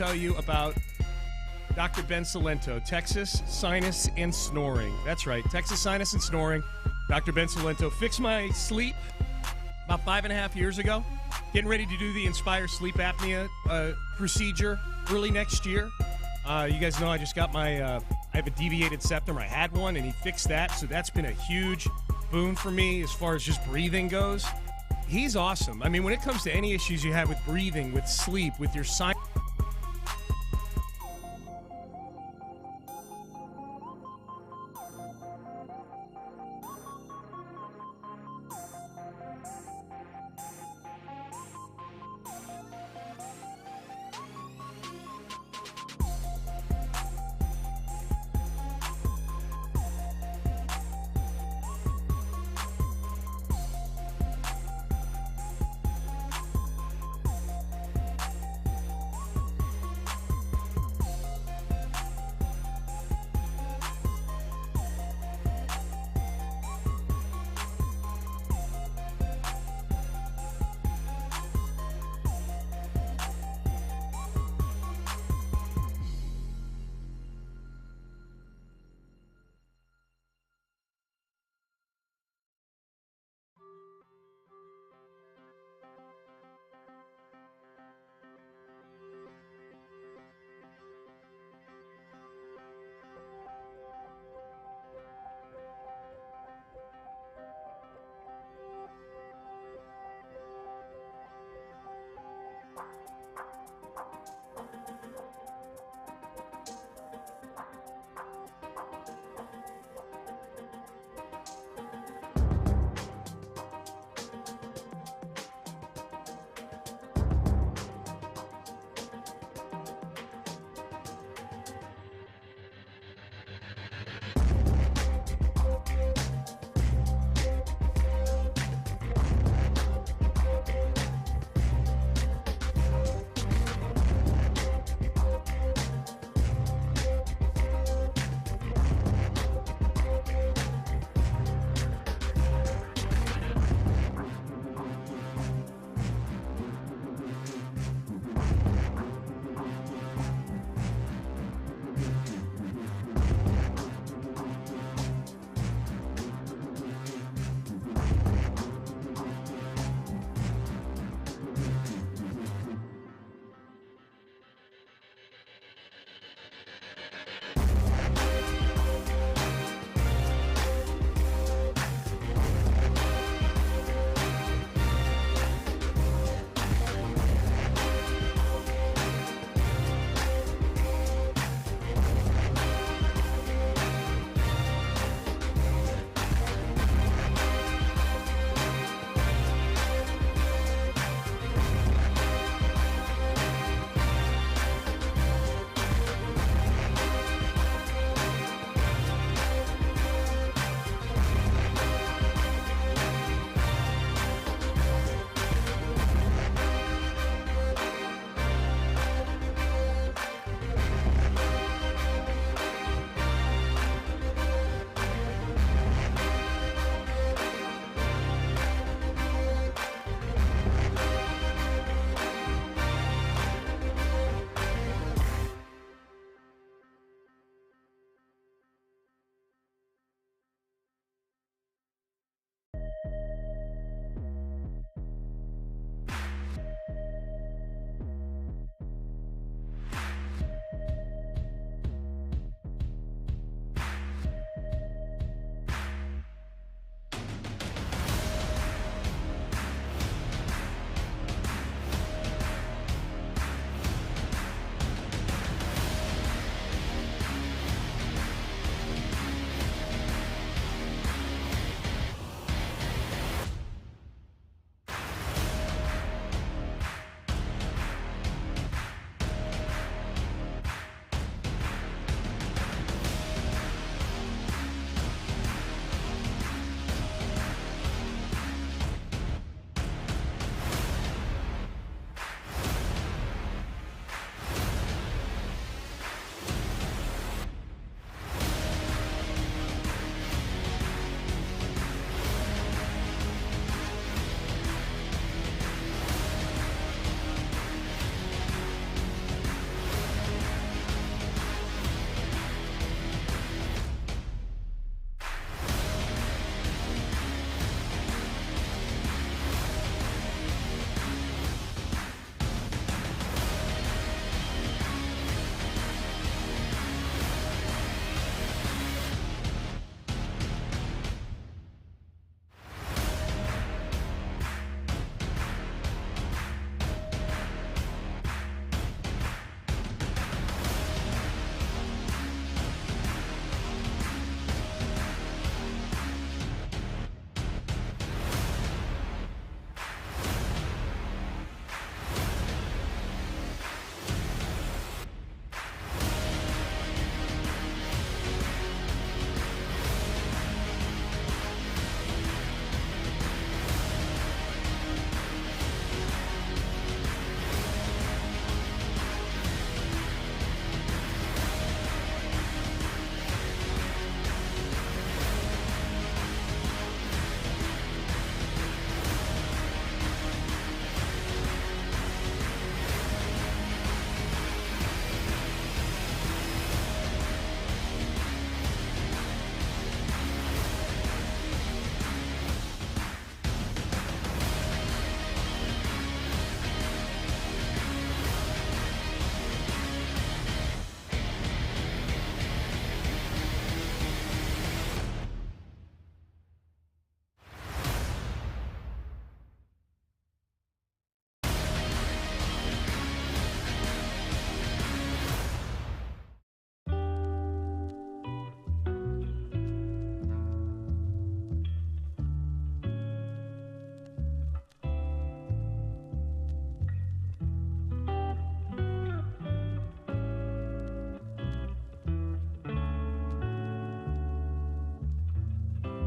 tell you about Dr. Ben Salento, Texas Sinus and Snoring. That's right, Texas Sinus and Snoring. Dr. Ben Salento fixed my sleep about 5.5 years ago. Getting ready to do the Inspire sleep apnea procedure early next year. You guys know I just got I have a deviated septum. I had one, and he fixed that, so that's been a huge boon for me as far as just breathing goes. He's awesome. I mean, when it comes to any issues you have with breathing, with sleep, with your sinus,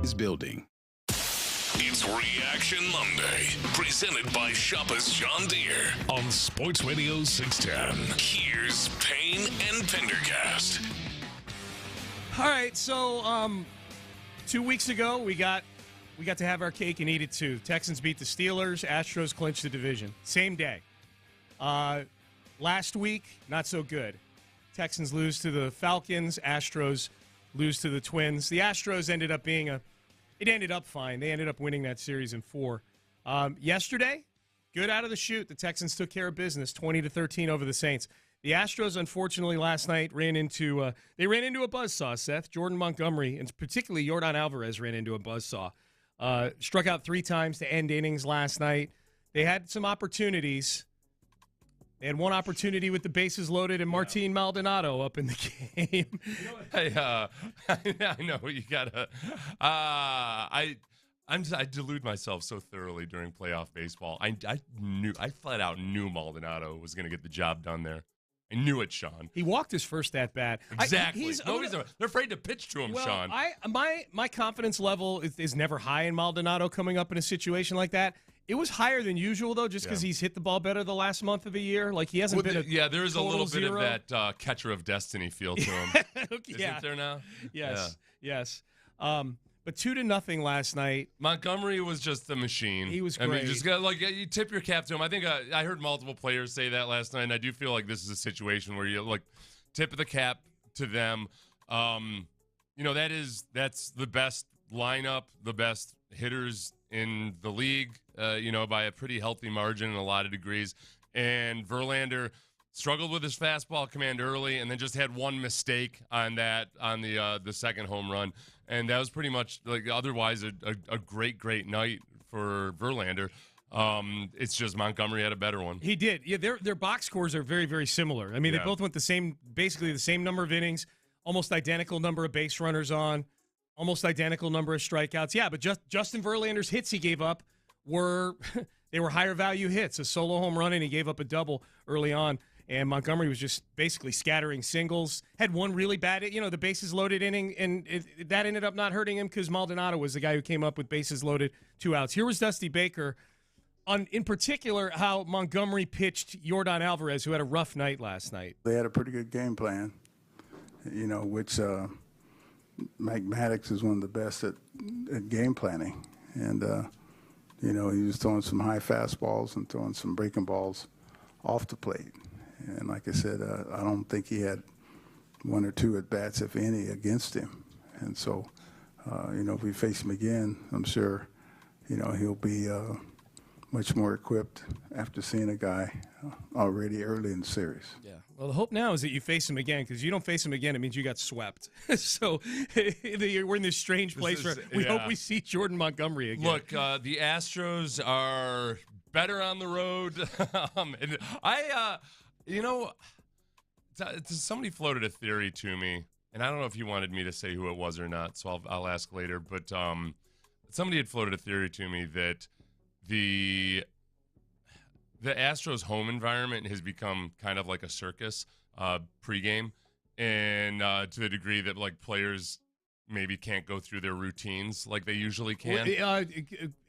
is building. It's Reaction Monday, presented by Shoppers John Deere on Sports Radio 610. Here's Payne and Pendergast. All right, so 2 weeks ago we got to have our cake and eat it too. Texans beat the Steelers. Astros clinched the division. Same day. Last week, not so good. Texans lose to the Falcons. Astros lose to the Twins. The Astros ended up fine. They ended up winning that series in 4. Yesterday, good out of the chute. The Texans took care of business, 20-13 over the Saints. The Astros, unfortunately, last night ran into a buzzsaw, Seth. Jordan Montgomery, and particularly Yordan Alvarez, ran into a buzzsaw. Struck out 3 times to end innings last night. They had some opportunities. They had one opportunity with the bases loaded and Martin Maldonado up in the game. Hey, I know you gotta. I delude myself so thoroughly during playoff baseball. I flat out knew Maldonado was going to get the job done there. I knew it, Sean. He walked his first at bat. Exactly. They're afraid to pitch to him, Sean. My confidence level is never high in Maldonado coming up in a situation like that. It was higher than usual, though, just because he's hit the ball better the last month of the year. Like, he hasn't been there is a little bit of that catcher of destiny feel to him. Isn't there now? Yes. But 2-0 last night. Montgomery was just the machine. He was great. I mean, just you tip your cap to him. I think I heard multiple players say that last night, and I do feel like this is a situation where you tip of the cap to them. That's the best lineup, the best hitters in the league, by a pretty healthy margin in a lot of degrees. And Verlander struggled with his fastball command early, and then just had one mistake on the second home run, and that was pretty much otherwise a great night for Verlander. It's just Montgomery had a better one. He did. Yeah, their box scores are very, very similar. I mean, they both went basically the same number of innings, almost identical number of base runners on, almost identical number of strikeouts. Yeah, but Justin Verlander's hits he gave up were higher value hits. A solo home run, and he gave up a double early on. And Montgomery was just basically scattering singles. Had one really bad, the bases loaded inning, and that ended up not hurting him because Maldonado was the guy who came up with bases loaded, 2 outs. Here was Dusty Baker on, in particular, how Montgomery pitched Yordan Alvarez, who had a rough night last night. They had a pretty good game plan, which Mike Maddox is one of the best at game planning. And, he was throwing some high fastballs and throwing some breaking balls off the plate. And like I said, I don't think he had 1 or 2 at-bats, if any, against him. And so, if we face him again, I'm sure, he'll be much more equipped after seeing a guy already early in the series. Yeah. Well, the hope now is that you face him again, because if you don't face him again, it means you got swept. So we're in this strange place where we hope we see Jordan Montgomery again. Look, the Astros are better on the road. And somebody floated a theory to me, and I don't know if you wanted me to say who it was or not, so I'll ask later. But somebody had floated a theory to me that the Astros home environment has become kind of like a circus pregame, and to the degree that players maybe can't go through their routines like they usually can.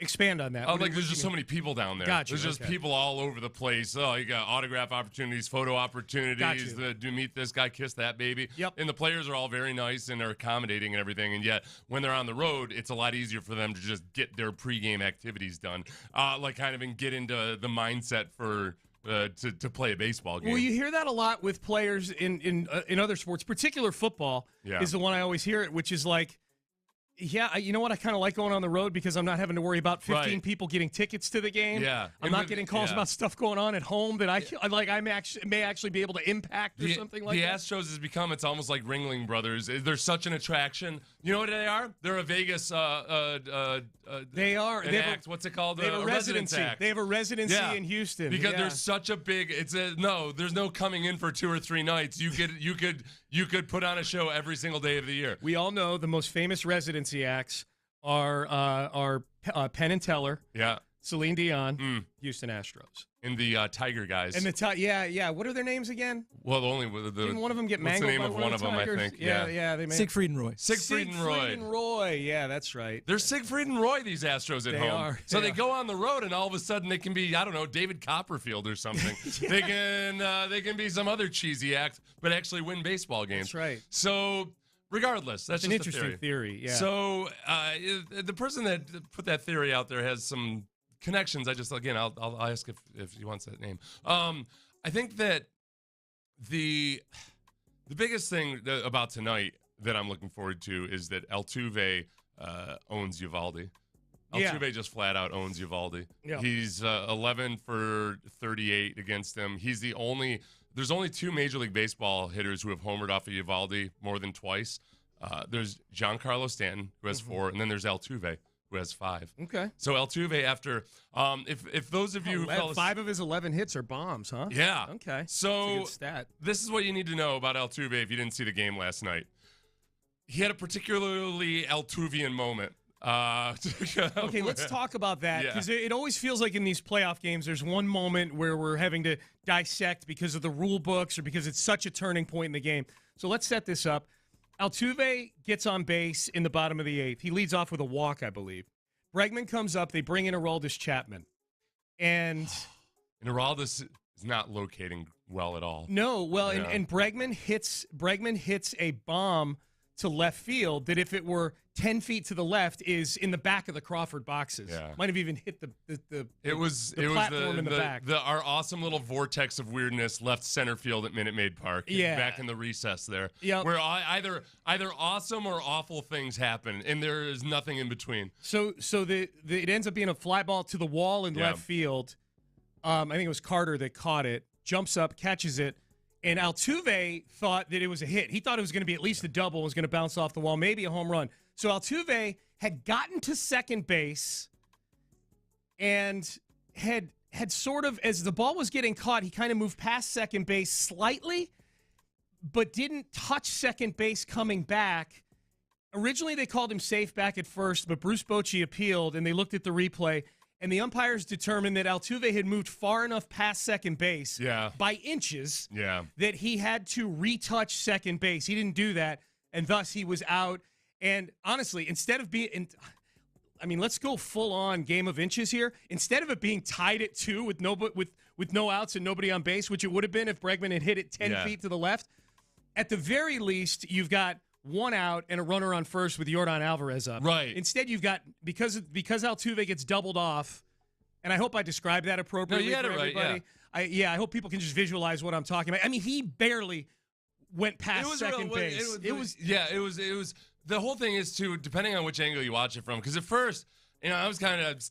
Expand on that. There's just so many people down there. Gotcha. There's just people all over the place. Oh, you got autograph opportunities, photo opportunities. Do meet this guy, kiss that baby. Yep. And the players are all very nice and are accommodating and everything. And yet, when they're on the road, it's a lot easier for them to just get their pregame activities done, and get into the mindset for to play a baseball game. Well, you hear that a lot with players in other sports, particular football is the one I always hear it, which is like, you know what? I kind of like going on the road because I'm not having to worry about 15 people getting tickets to the game. Yeah. I'm not getting calls about stuff going on at home that I may actually be able to impact or something like that. The Astros has become, it's almost like Ringling Brothers. They're such an attraction. You know what they are? They're a Vegas they are. What's it called? They have a residency. Act. They have a residency in Houston. Because there's such a big, there's no coming in for 2 or 3 nights. You could put on a show every single day of the year. We all know the most famous residency acts are Penn and Teller. Yeah. Celine Dion, Houston Astros. And the Tiger guys. And the what are their names again? Well, Didn't one of them get what's mangled the name by of one one of of them, I Tigers? think. Yeah, they made Siegfried and Roy. Siegfried and Roy. and Roy. Yeah, that's right. They're Siegfried and Roy, these Astros at They home. are. So They they go on the road, and all of a sudden they can be, I don't know, David Copperfield or something. They can be some other cheesy act, but actually win baseball games. That's right. So regardless, that's an just a interesting theory. Yeah. So the person that put that theory out there has some connections. I'll ask if he wants that name. I think that the biggest thing about tonight that I'm looking forward to is that Altuve owns Uvalde. Altuve just flat out owns Uvalde. Yeah. He's 11 for 38 against him. There's only 2 Major League Baseball hitters who have homered off of Uvalde more than twice. There's Giancarlo Stanton, who has 4, and then there's Altuve, who has 5. Okay. So Altuve, after if those of you who fell 5 of his 11 hits are bombs, huh? yeah, Okay. So That's a good stat. this is what you need to know about Altuve if you didn't see the game last night. He had a particularly Altuvian moment. Okay, let's talk about that, Yeah. because it always feels like in these playoff games there's one moment where we're having to dissect because of the rule books or because it's such a turning point in the game. So let's set this up. Altuve gets on base in the bottom of the 8th. He leads off with a walk, I believe. Bregman comes up. They bring in Aroldis Chapman. And Aroldis is not locating well at all. no, well, Yeah. and Bregman hits a bomb to left field that if it were 10 feet to the left is in the back of the Crawford boxes. Yeah. Might have even hit the the platform in the back. our awesome little vortex of weirdness left center field at Minute Maid Park. Yeah. Back in the recess there. Yep. Where either awesome or awful things happen, and there is nothing in between. So it ends up being a fly ball to the wall in left field. I think it was Carter that caught it, jumps up, catches it, and Altuve thought that it was a hit. He thought it was going to be at least a double, was going to bounce off the wall, maybe a home run. So Altuve had gotten to second base and had sort of, as the ball was getting caught, he kind of moved past second base slightly, but didn't touch second base coming back. Originally, they called him safe back at first, but Bruce Bochy appealed, and they looked at the replay, and the umpires determined that Altuve had moved far enough past second base by inches that he had to retouch second base. He didn't do that, and thus he was out. And honestly, instead of being let's go full-on game of inches here. Instead of it being tied at 2 with no outs and nobody on base, which it would have been if Bregman had hit it 10 feet to the left, at the very least, you've got 1 out and a runner on first with Yordan Alvarez up. Right. Instead, you've got, because Altuve gets doubled off, and I hope I described that appropriately for everybody. Right, I hope people can just visualize what I'm talking about. I mean, he barely went past second base. It was the whole thing is too, depending on which angle you watch it from, because at first, I was kind of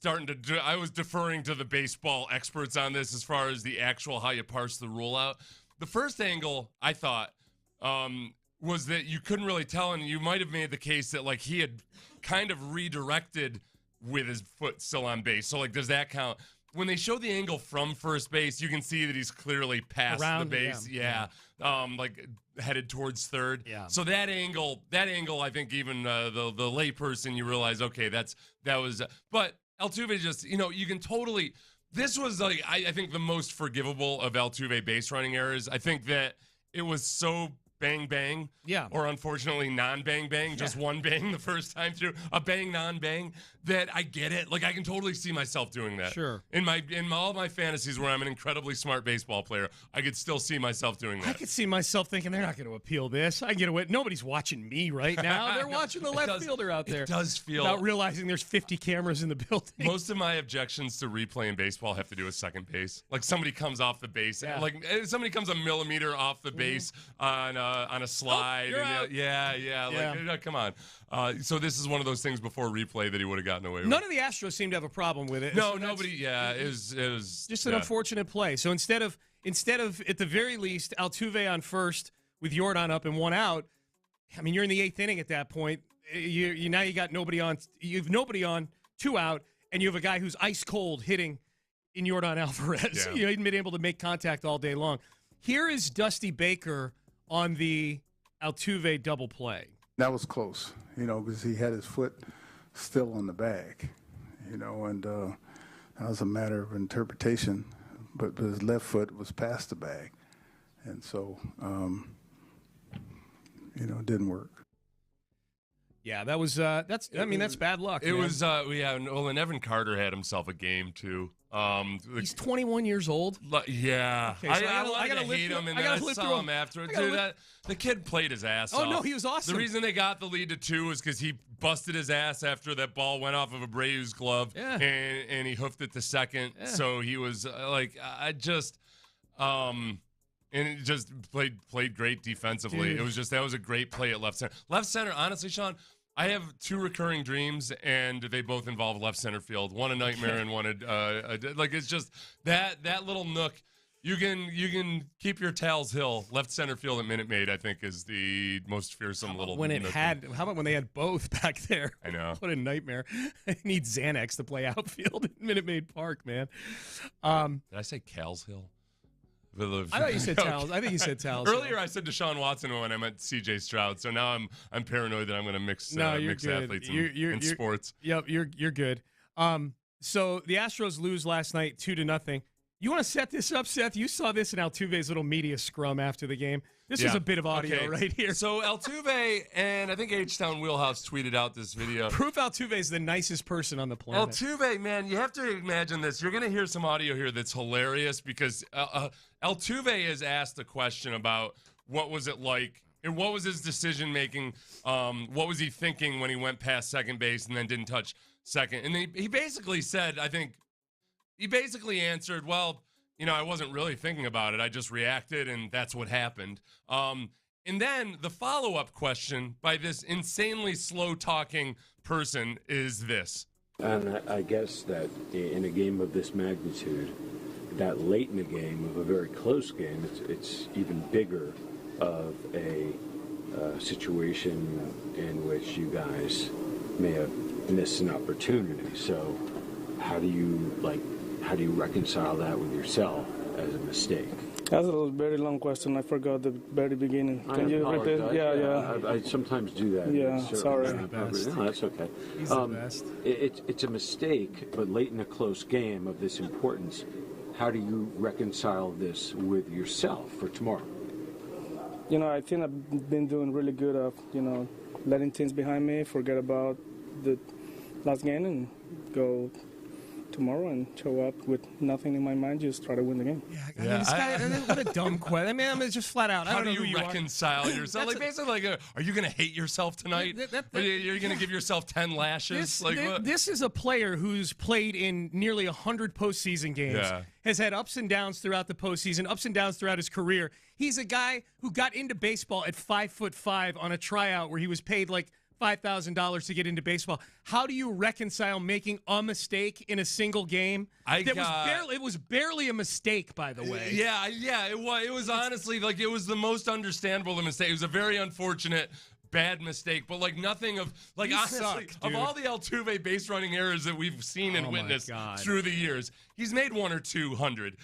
I was deferring to the baseball experts on this as far as the actual how you parse the rule out. The first angle, I thought, was that you couldn't really tell, and you might have made the case that like he had kind of redirected with his foot still on base. So like, does that count? When they show the angle from first base, you can see that he's clearly past the base. Yeah. Like headed towards third. Yeah. So that angle, I think even the lay person, you realize, okay, that was. But Altuve just, you can totally. This was like I think the most forgivable of Altuve base running errors. I think that it was so bang bang, or unfortunately non-bang bang, just one bang the first time through, a bang non-bang, that I get it. Like I can totally see myself doing that. Sure. In all my fantasies where I'm an incredibly smart baseball player, I could still see myself doing that. I could see myself thinking they're not going to appeal this. I get away. Nobody's watching me right now. They're watching the left fielder out there. It does feel, without realizing there's 50 cameras in the building. Most of my objections to replaying baseball have to do with second base. Like somebody comes off the base, like somebody comes a millimeter off the base on a slide. You're out. Like, come on. So this is one of those things before replay that he would have gotten away with. None of the Astros seem to have a problem with it. No, So nobody. It was just an unfortunate play. So instead of at the very least Altuve on first with Yordan up and 1 out, I mean, you're in the 8th inning at that point. You now you got nobody on. You have nobody on, 2 out, and you have a guy who's ice cold hitting in Yordan Alvarez. Yeah. He hadn't been able to make contact all day long. Here is Dusty Baker on the Altuve double play. That was close, because he had his foot still on the bag, and that was a matter of interpretation, but his left foot was past the bag. And so, it didn't work. Yeah, that was that's bad luck. It man. was and Evan Carter had himself a game too. He's 21 years old. Yeah, okay, so I gotta hate him, and then I saw him after. Dude, the kid played his ass off. Oh no, he was awesome. The reason they got the lead to 2 was because he busted his ass after that ball went off of Abreu's glove, and he hoofed it to second. Yeah. So he was and it just played great defensively. Dude. It was that was a great play at left center. Left center, honestly, Sean, I have 2 recurring dreams, and they both involve left center field. One a nightmare, and one it's just that little nook. You can keep your Towels Hill. Left center field at Minute Maid, I think, is the most fearsome little. How about when they had both back there? I know. What a nightmare. I need Xanax to play outfield at Minute Maid Park, man. Did I say Cals Hill? I thought you said Towels. I think you said Towels. Earlier, I said Deshaun Watson when I meant C.J. Stroud. So now I'm paranoid that I'm going to mix athletes in sports. Yep, you're good. So the Astros lose last night 2-0. You want to set this up, Seth? You saw this in Altuve's little media scrum after the game. This is a bit of audio right here. So Altuve and I think H-Town Wheelhouse tweeted out this video. Proof Altuve is the nicest person on the planet. Altuve, man, you have to imagine this. You're going to hear some audio here that's hilarious because Altuve is asked a question about what was it like and what was his decision making. What was he thinking when he went past second base and then didn't touch second? And he basically said, he basically answered, well, I wasn't really thinking about it. I just reacted, and that's what happened. And then the follow-up question by this insanely slow-talking person is this. And I guess that in a game of this magnitude, that late in the game of a very close game, it's even bigger of a situation in which you guys may have missed an opportunity. So how do you reconcile that with yourself as a mistake? That's a very long question. I forgot the very beginning. Can you repeat? Yeah. I sometimes do that. Yeah, sorry. No, that's okay. He's the best. It's a mistake, but late in a close game of this importance, how do you reconcile this with yourself for tomorrow? I think I've been doing really good of, letting things behind me, forget about the last game, and go tomorrow and show up with nothing in my mind, just try to win the game. This guy, what a dumb question. I mean, just flat out. How do you reconcile yourself? Basically, are you going to hate yourself tonight? You're going to give yourself 10 lashes? This is a player who's played in nearly 100 postseason games, has had ups and downs throughout the postseason, ups and downs throughout his career. He's a guy who got into baseball at 5'5" on a tryout where he was paid like $5,000 to get into baseball. How do you reconcile making a mistake in a single game? It was barely a mistake, by the way. Yeah, it was honestly it was the most understandable mistake. It was a very unfortunate bad mistake, but nothing of honestly of all the Altuve base running errors that we've seen and witnessed through the years, he's made 1 or 200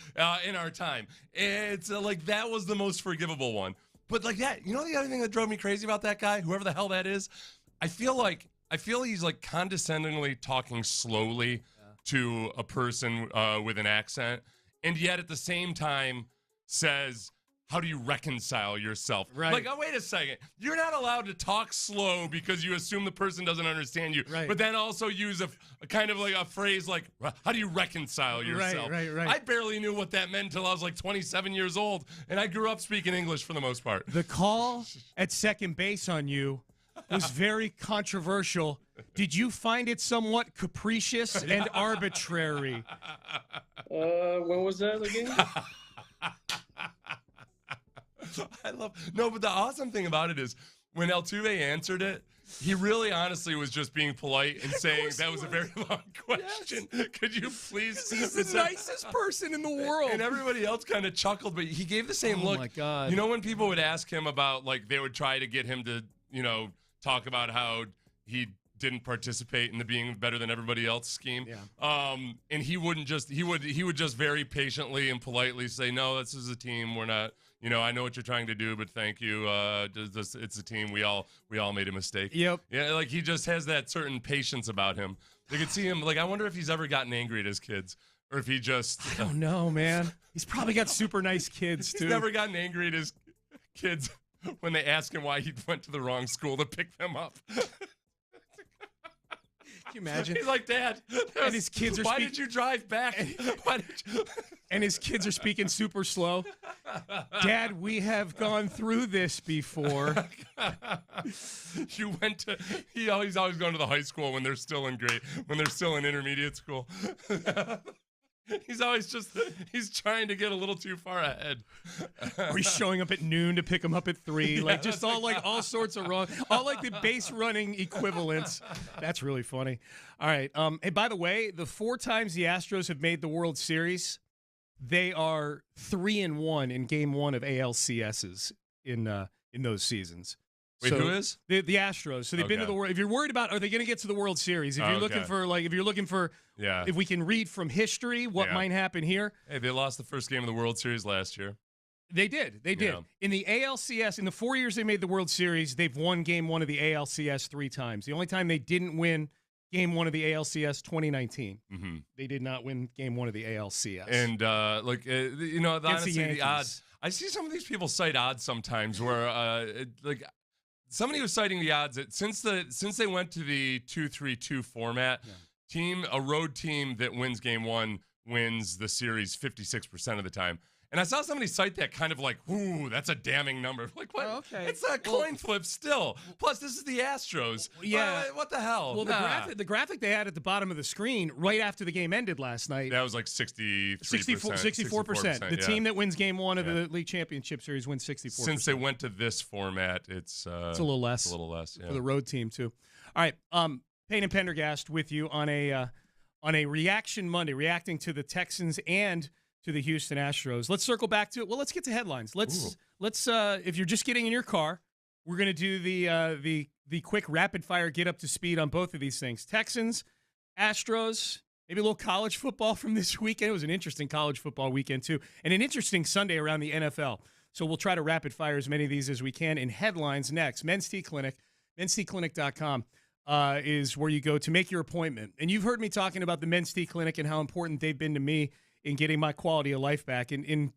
in our time. It's that was the most forgivable one. But the other thing that drove me crazy about that guy, whoever the hell that is, I feel he's condescendingly talking slowly to a person with an accent, and yet at the same time says, how do you reconcile yourself? Right. Wait a second. You're not allowed to talk slow because you assume the person doesn't understand you. Right. But then also use a kind of a phrase like, how do you reconcile yourself? Right. I barely knew what that meant until I was 27 years old, and I grew up speaking English for the most part. The call at second base on you was very controversial. Did you find it somewhat capricious and arbitrary? When was that again? But the awesome thing about it is when Altuve answered it, he really honestly was just being polite and saying that was a very long question. Yes. Could you please? He's the nicest person in the world. And everybody else kind of chuckled, but he gave the same look. Oh my God. You know, when people would ask him about, they would try to get him to, talk about how he didn't participate in the being better than everybody else scheme. Yeah. And he wouldn't just, he would just very patiently and politely say, no, this is a team. We're not, I know what you're trying to do, but thank you. It's a team. We all made a mistake. Yep. Yeah. He just has that certain patience about him. They could see him. Like, I wonder if he's ever gotten angry at his kids, or if he just. I don't know, man. He's probably got super nice kids too. He's never gotten angry at his kids when they ask him why he went to the wrong school to pick them up. Can you imagine? He's like, Dad, and his kids are why did you drive back? Why did you? And his kids are speaking super slow. Dad, we have gone through this before. You went to. He's always going to the high school when they're still in intermediate school. He's trying to get a little too far ahead. Or he's showing up at noon to pick him up at 3. Yeah, like just all sorts of wrong, all like the base running equivalents. That's really funny. All right. Hey, by the way, the 4 times the Astros have made the World Series, they are 3-1 in Game 1 of ALCSs in those seasons. Wait, so who is? The Astros. So they've been to the World. If you're worried about, are they going to get to the World Series? If you're looking for, if we can read from history what might happen here. Hey, they lost the first game of the World Series last year. They did. Yeah. In the ALCS, in the 4 years they made the World Series, they've won Game 1 of the ALCS 3 times. The only time they didn't win Game 1 of the ALCS, 2019. Mm-hmm. They did not win Game 1 of the ALCS. And honestly, the odds. I see some of these people cite odds sometimes where somebody was citing the odds that since they went to the 2-3-2 format, a road team that wins Game 1 wins the series 56% of the time. And I saw somebody cite that kind of like, ooh, that's a damning number. Like, what? Oh, okay. It's a coin flip still. Plus, this is the Astros. Yeah. What the hell? Well, the graphic they had at the bottom of the screen right after the game ended last night. That was like 63%. 64%. The team that wins Game 1 of the League Championship Series wins 64%. Since they went to this format, it's a little less. It's a little less, yeah. For the road team, too. All right. Payne and Pendergast with you on a Reaction Monday, reacting to the Texans and to the Houston Astros. Let's circle back to it. Well, let's get to headlines. Let's if you're just getting in your car, we're going to do the quick rapid fire get up to speed on both of these things. Texans, Astros, maybe a little college football from this weekend. It was an interesting college football weekend too, and an interesting Sunday around the NFL. So we'll try to rapid fire as many of these as we can in headlines next. Men's T Clinic, mensteclinic.com is where you go to make your appointment. And you've heard me talking about the Men's T Clinic and how important they've been to me in getting my quality of life back, in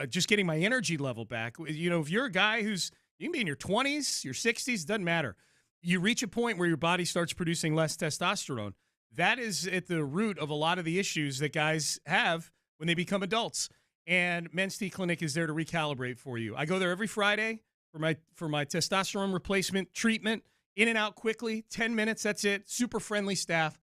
just getting my energy level back. You know, if you're a guy you can be in your 20s, your 60s, doesn't matter. You reach a point where your body starts producing less testosterone. That is at the root of a lot of the issues that guys have when they become adults. And Men's T Clinic is there to recalibrate for you. I go there every Friday for my testosterone replacement treatment. In and out quickly, 10 minutes, that's it. Super friendly staff.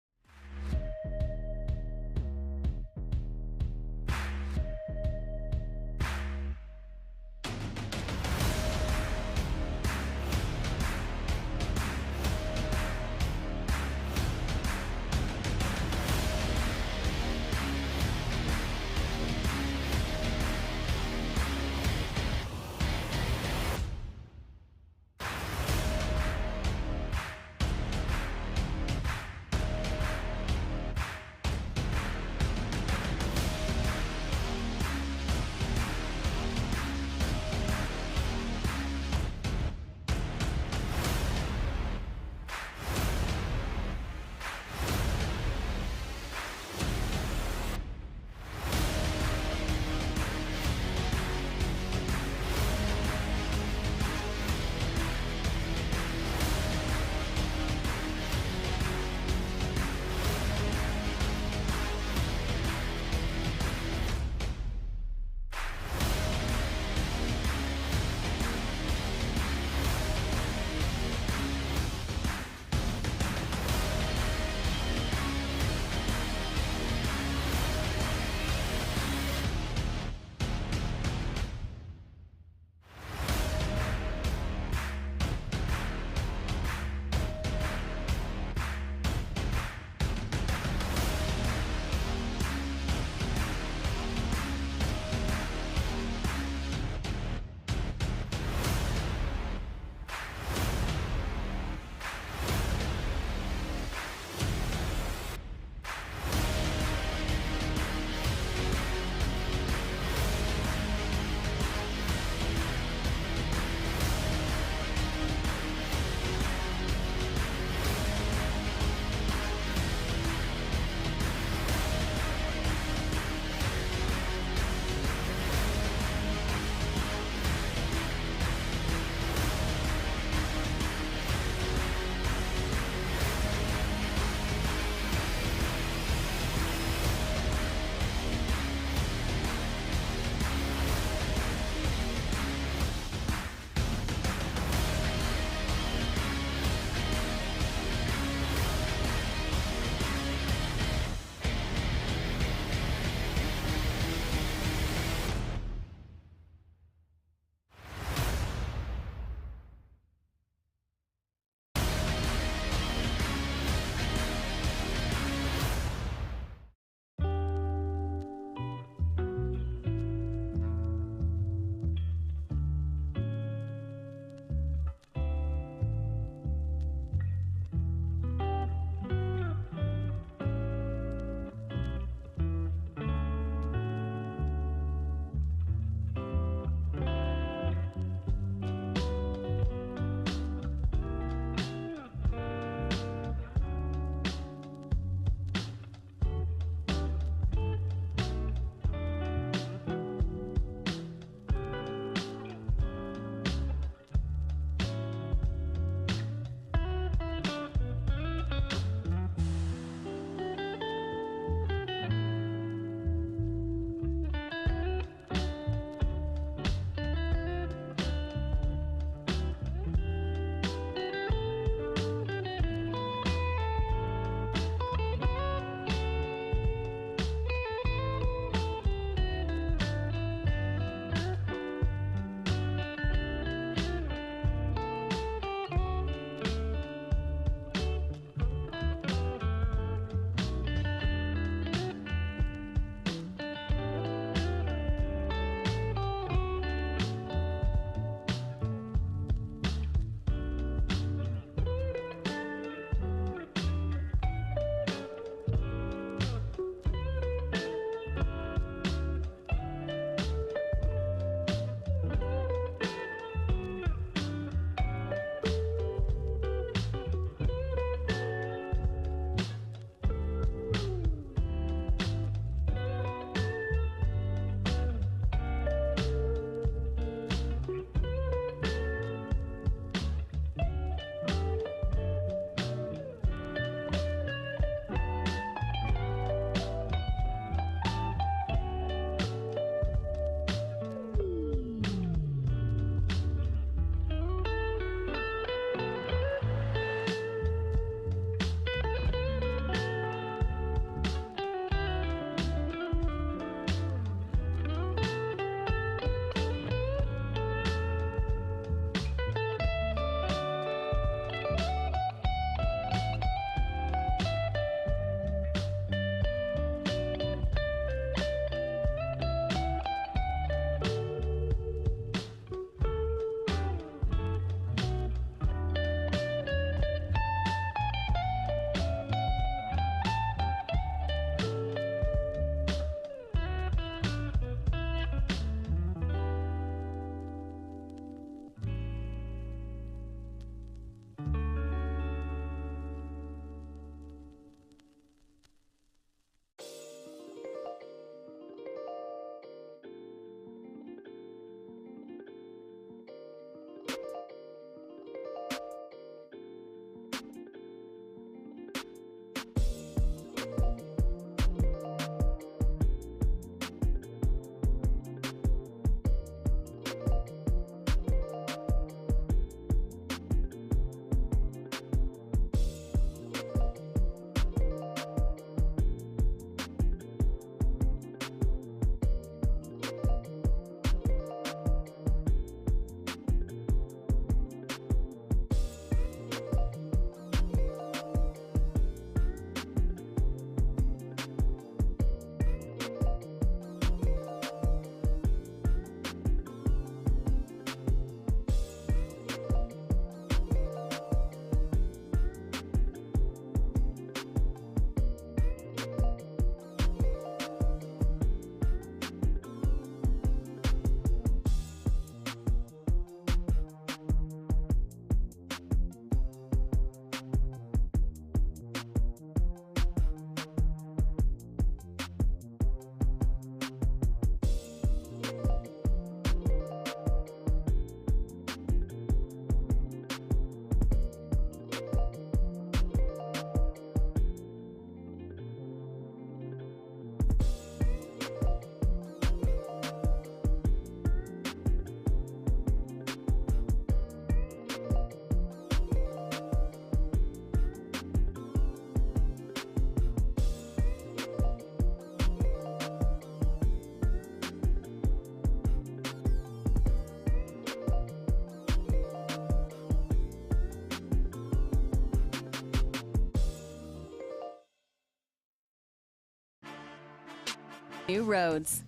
New roads.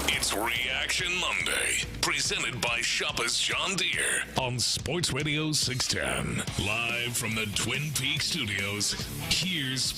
It's Reaction Monday, presented by Shoppers John Deere on Sports Radio 610. Live from the Twin Peaks studios, here's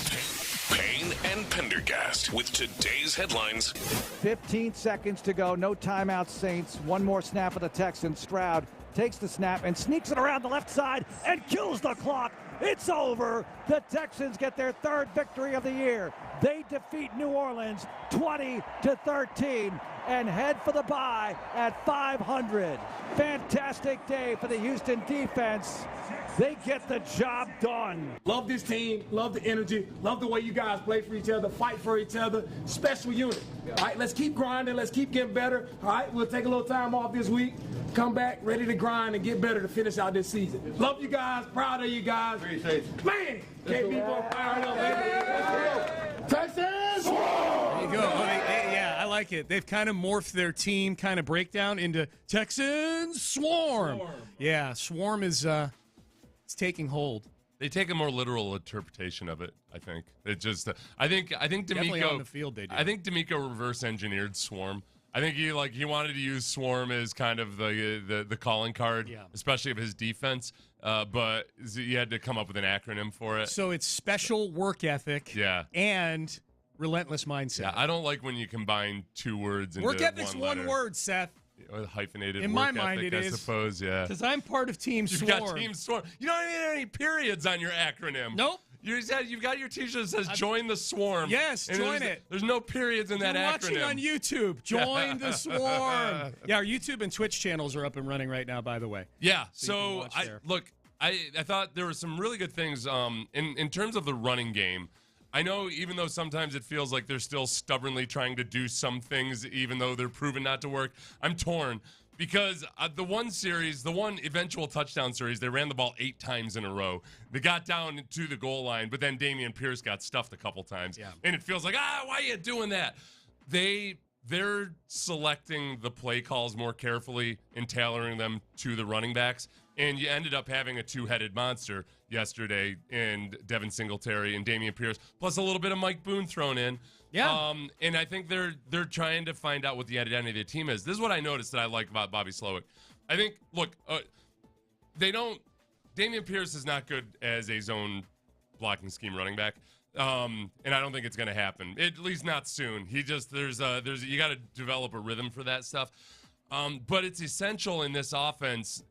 Payne and Pendergast with today's headlines. 15 seconds to go, no timeout, Saints. One more snap of the Texans. Stroud takes the snap and sneaks it around the left side and kills the clock. It's over. The Texans get their third victory of the year. They defeat New Orleans 20-13 and head for the bye at 500. Fantastic day for the Houston defense. They get the job done. Love this team, love the energy, love the way you guys play for each other, fight for each other, special unit. All right, let's keep grinding, let's keep getting better. All right, we'll take a little time off this week, come back ready to grind and get better to finish out this season. Love you guys, proud of you guys. Man, can't be more fired up, baby. Texans Swarm! There you go. Yeah, I like it. They've kind of morphed their team kind of breakdown into Texans Swarm. Yeah, Swarm is it's taking hold. They take a more literal interpretation of it, I think. It just I think Definitely DeMeco on the field they do. I think DeMeco reverse engineered Swarm. I think he wanted to use Swarm as kind of the calling card, especially of his defense. But you had to come up with an acronym for it. So it's special work ethic and relentless mindset. Yeah, I don't like when you combine two words into work ethic's one one word, Seth. Hyphenated in work my mind ethic, it I is. suppose, yeah. Because I'm part of Team Swarm. You've got Team Swarm. You don't need any periods on your acronym. Nope. You've got your t-shirt that says "Join the Swarm." Yes, join it. There's no periods in that acronym. Watching on YouTube, join the Swarm. Yeah, our YouTube and Twitch channels are up and running right now, by the way. Yeah, so I thought there were some really good things in terms of the running game. I know even though sometimes it feels like they're still stubbornly trying to do some things, even though they're proven not to work, I'm torn. Because the one eventual touchdown series, they ran the ball 8 times in a row. They got down to the goal line, but then Dameon Pierce got stuffed a couple times. Yeah. And it feels like, why are you doing that? They're selecting the play calls more carefully and tailoring them to the running backs. And you ended up having a two-headed monster yesterday in Devin Singletary and Dameon Pierce, plus a little bit of Mike Boone thrown in. Yeah. And I think they're trying to find out what the identity of the team is. This is what I noticed that I like about Bobby Slowick. I think, Dameon Pierce is not good as a zone blocking scheme running back. And I don't think it's going to happen, at least not soon. You got to develop a rhythm for that stuff. But it's essential in this offense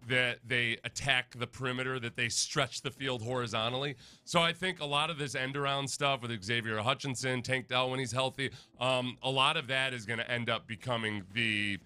that they attack the perimeter, that they stretch the field horizontally. So I think a lot of this end-around stuff with Xavier Hutchinson, Tank Dell when he's healthy, a lot of that is going to end up becoming the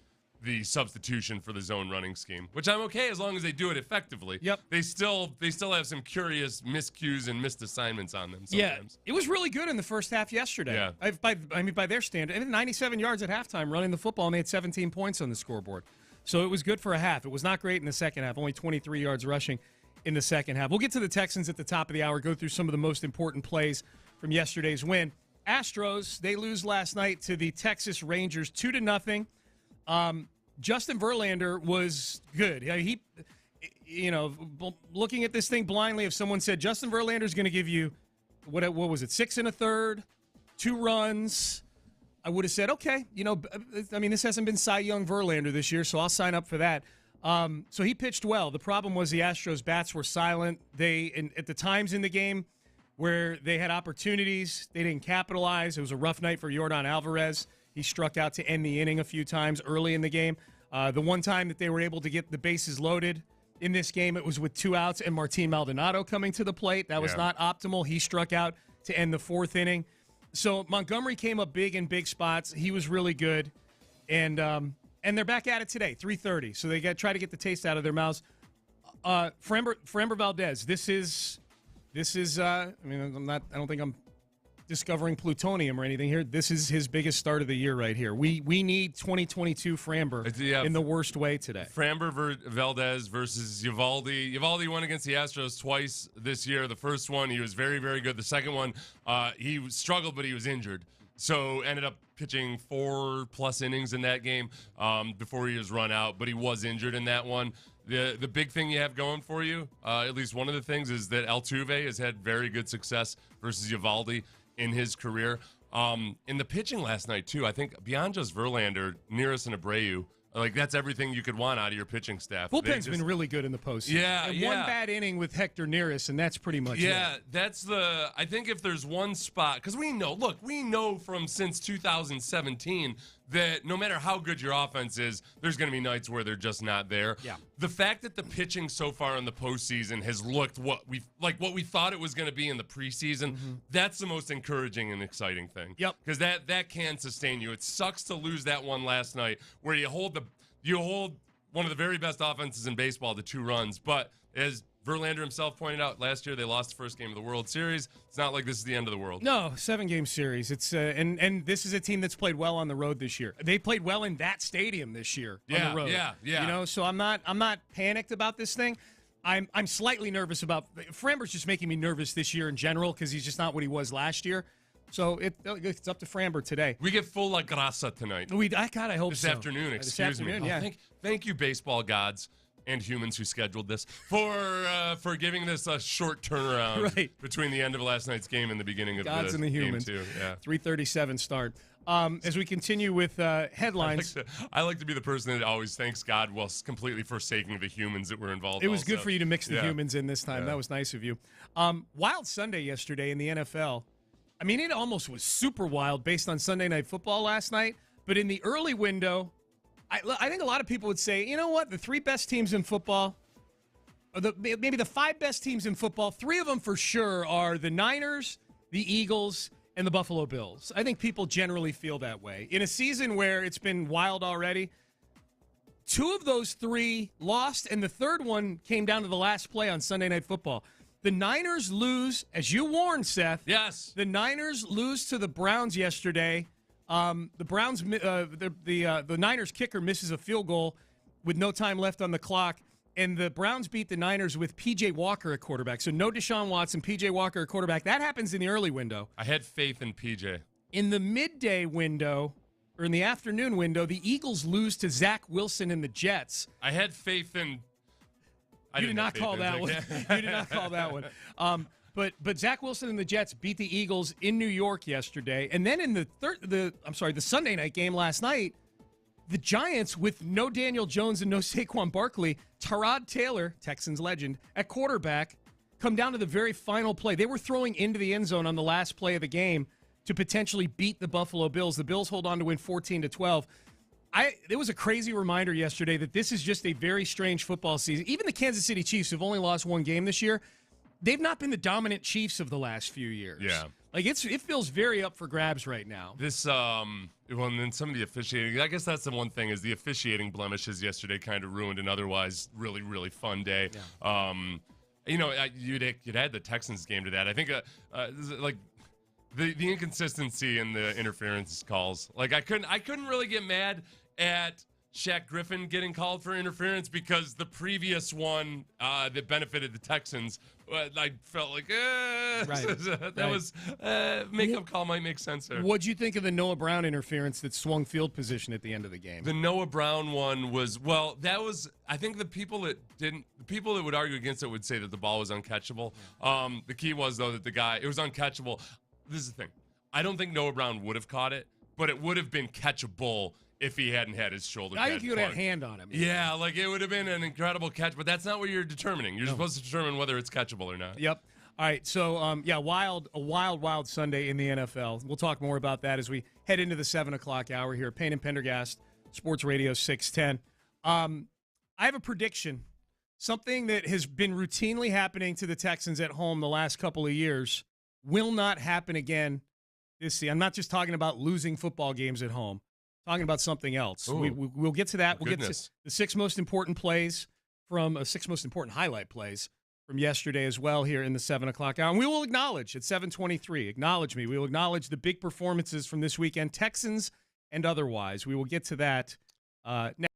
substitution for the zone running scheme, which I'm okay as long as they do it effectively. Yep. They still have some curious miscues and missed assignments on them sometimes. Yeah, it was really good in the first half yesterday. Yeah. By their standard, 97 yards at halftime running the football, and they had 17 points on the scoreboard. So it was good for a half. It was not great in the second half, only 23 yards rushing in the second half. We'll get to the Texans at the top of the hour, go through some of the most important plays from yesterday's win. Astros, they lose last night to the Texas Rangers 2-0. Justin Verlander was good. He, looking at this thing blindly, if someone said Justin Verlander is going to give you, what was it, 6 1/3, 2 runs, I would have said, okay, this hasn't been Cy Young Verlander this year, so I'll sign up for that. So he pitched well. The problem was the Astros' bats were silent. At the times in the game where they had opportunities, they didn't capitalize. It was a rough night for Yordan Alvarez. He struck out to end the inning a few times early in the game. The one time that they were able to get the bases loaded in this game, it was with 2 outs and Martin Maldonado coming to the plate. That was not optimal. He struck out to end the 4th inning. So Montgomery came up big in big spots. He was really good. And they're back at it today, 3:30. So they try to get the taste out of their mouths. Framber Valdez, this is I don't think I'm discovering plutonium or anything here. This is his biggest start of the year right here. We need 2022 Framber in the worst way today. Framber Valdez versus Eovaldi. Eovaldi won against the Astros twice this year. The first one, he was very, very good. The second one, he struggled, but he was injured. So ended up pitching 4+ innings in that game before he was run out, but he was injured in that one. The big thing you have going for you, at least one of the things, is that Altuve has had very good success versus Eovaldi in his career. In the pitching last night, too, I think beyond just Verlander, Neris and Abreu, like that's everything you could want out of your pitching staff. Bullpen's been really good in the postseason. Yeah, and one bad inning with Hector Neris, and that's pretty much it. That's I think if there's one spot, because we know from since 2017 that no matter how good your offense is, there's going to be nights where they're just not there. Yeah. The fact that the pitching so far in the postseason has looked what we thought it was going to be in the preseason, that's the most encouraging and exciting thing. Yep. Because that can sustain you. It sucks to lose that one last night where you hold one of the very best offenses in baseball to 2 runs, but as Verlander himself pointed out last year, they lost the first game of the World Series. It's not like this is the end of the world. No, 7-game series. It's and this is a team that's played well on the road this year. They played well in that stadium this year on the road. Yeah. You know, so I'm not panicked about this thing. I'm slightly nervous about Framber's just making me nervous this year in general because he's just not what he was last year. So it's up to Framber today. We get full La Grasa tonight. I hope this so. afternoon. Excuse me. Yeah. Thank you, baseball gods and humans who scheduled this for giving this a short turnaround between the end of last night's game and the beginning of gods and the humans. Game 2. Yeah. 3:37 start. As we continue with headlines. I like to be the person that always thanks God while completely forsaking the humans that were involved. It was good for you to mix the humans in this time. Yeah. That was nice of you. Wild Sunday yesterday in the NFL. I mean, it almost was super wild based on Sunday Night Football last night. But in the early window, I think a lot of people would say, you know what, the 3 best teams in football, or maybe the 5 best teams in football, 3 of them for sure are the Niners, the Eagles, and the Buffalo Bills. I think people generally feel that way. In a season where it's been wild already, 2 of those 3 lost, and the third one came down to the last play on Sunday Night Football. The Niners lose, as you warned, Seth. Yes. The Niners lose to the Browns yesterday. The Browns, the Niners kicker misses a field goal with no time left on the clock, and the Browns beat the Niners with P.J. Walker at quarterback. So no Deshaun Watson, P.J. Walker at quarterback. That happens in the early window. I had faith in P.J. In the midday window, or in the afternoon window, the Eagles lose to Zach Wilson and the Jets. I had faith in... You did not call that one. You did not call that one. But Zach Wilson and the Jets beat the Eagles in New York yesterday, and then in the Sunday night game last night, the Giants with no Daniel Jones and no Saquon Barkley, Tyrod Taylor, Texans legend, at quarterback, come down to the very final play. They were throwing into the end zone on the last play of the game to potentially beat the Buffalo Bills. The Bills hold on to win 14-12. It was a crazy reminder yesterday that this is just a very strange football season. Even the Kansas City Chiefs, who've only lost 1 game this year, they've not been the dominant Chiefs of the last few years. Yeah. Like, it feels very up for grabs right now. This, and then some of the officiating, I guess that's the one thing, is the officiating blemishes yesterday kind of ruined an otherwise really, really fun day. Yeah. You'd add the Texans game to that. I think, the inconsistency in the interference calls. Like, I couldn't really get mad at Shaq Griffin getting called for interference because the previous one that benefited the Texans, I felt like makeup call might make sense there. What'd you think of the Noah Brown interference that swung field position at the end of the game? The Noah Brown one was, I think the people that would argue against it would say that the ball was uncatchable. The key was, though, that it was uncatchable. This is the thing. I don't think Noah Brown would have caught it, but it would have been catchable if he hadn't had his shoulder. I think he would have had a hand on him. Yeah, like it would have been an incredible catch, but that's not what you're determining. You're supposed to determine whether it's catchable or not. Yep. All right, so a wild Sunday in the NFL. We'll talk more about that as we head into the 7 o'clock hour here. Payne and Pendergast, Sports Radio 610. I have a prediction. Something that has been routinely happening to the Texans at home the last couple of years will not happen again this season. I'm not just talking about losing football games at home. I'm talking about something else. We'll get to that. We'll get to the 6 most important plays from 6 most important highlight plays from yesterday as well here in the 7 o'clock hour. And we will acknowledge at 7:23. Acknowledge me. We will acknowledge the big performances from this weekend, Texans and otherwise. We will get to that next.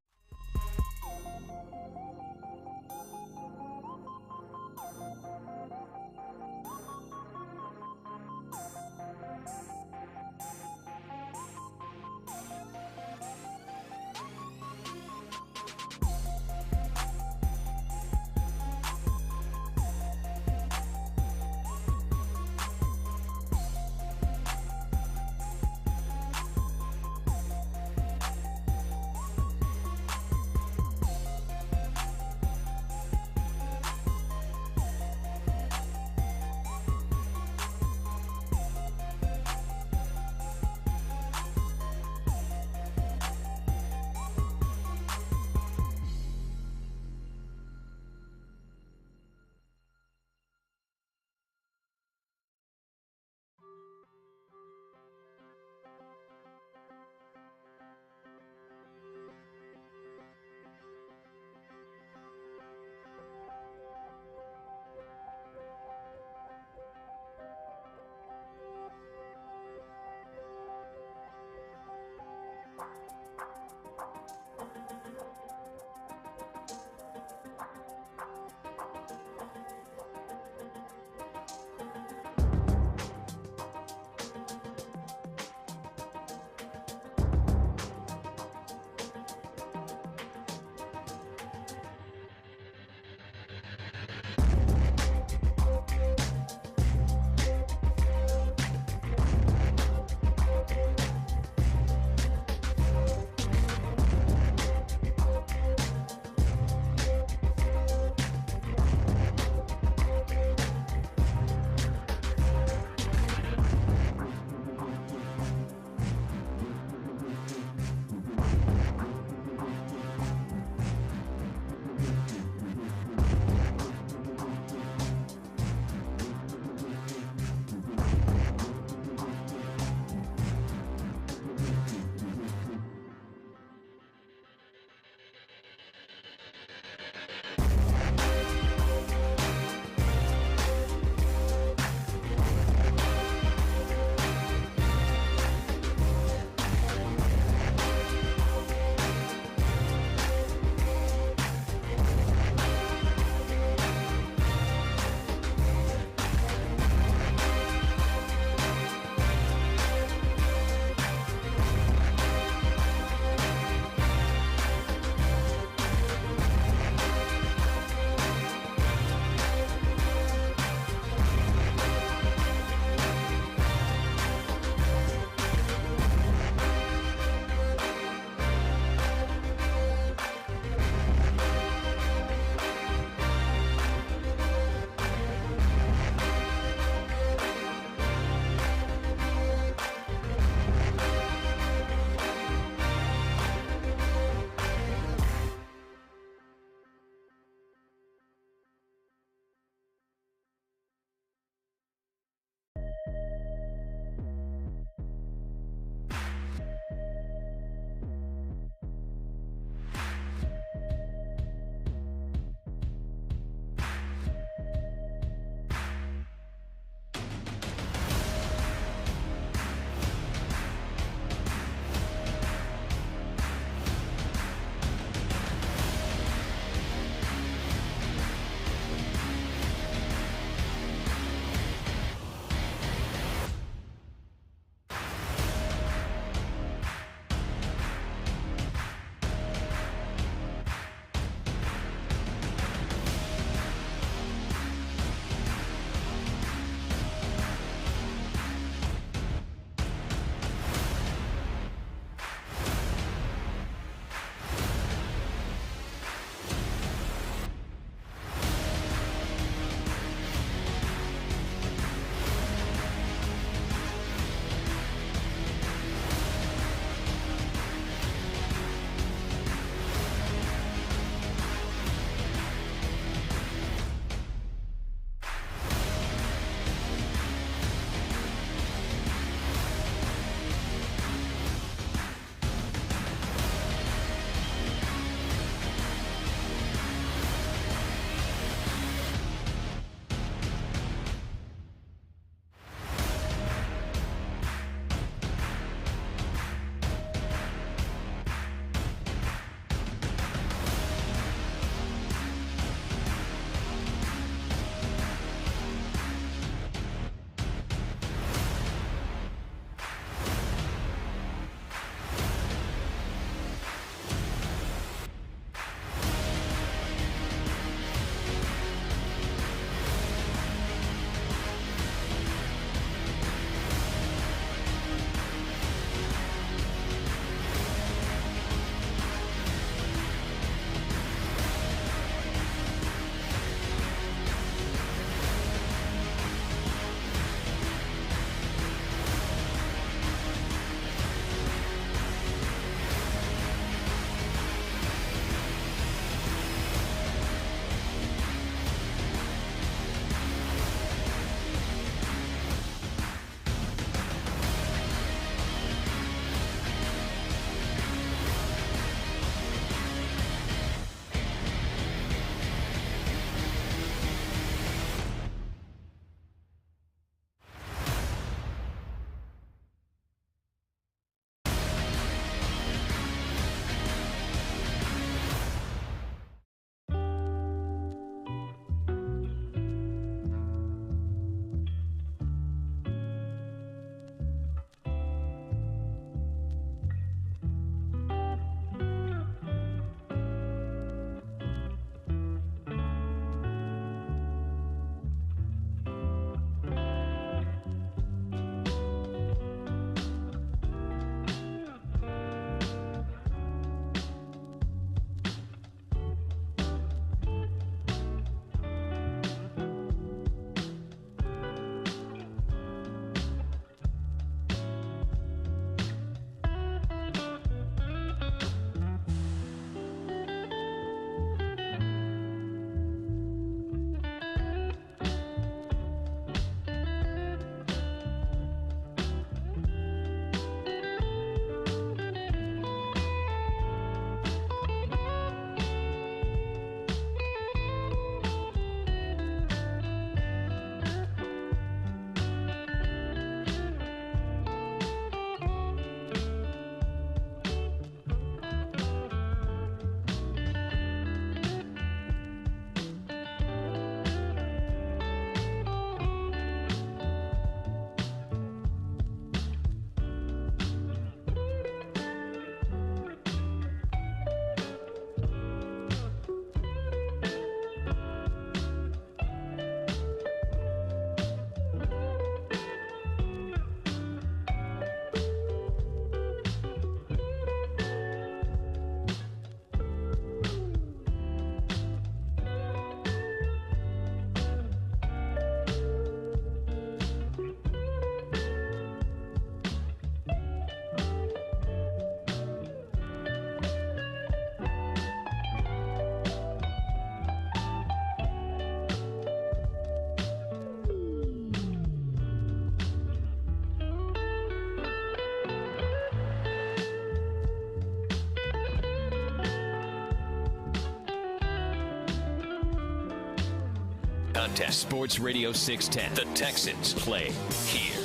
contest. Sports Radio 610. The Texans play here.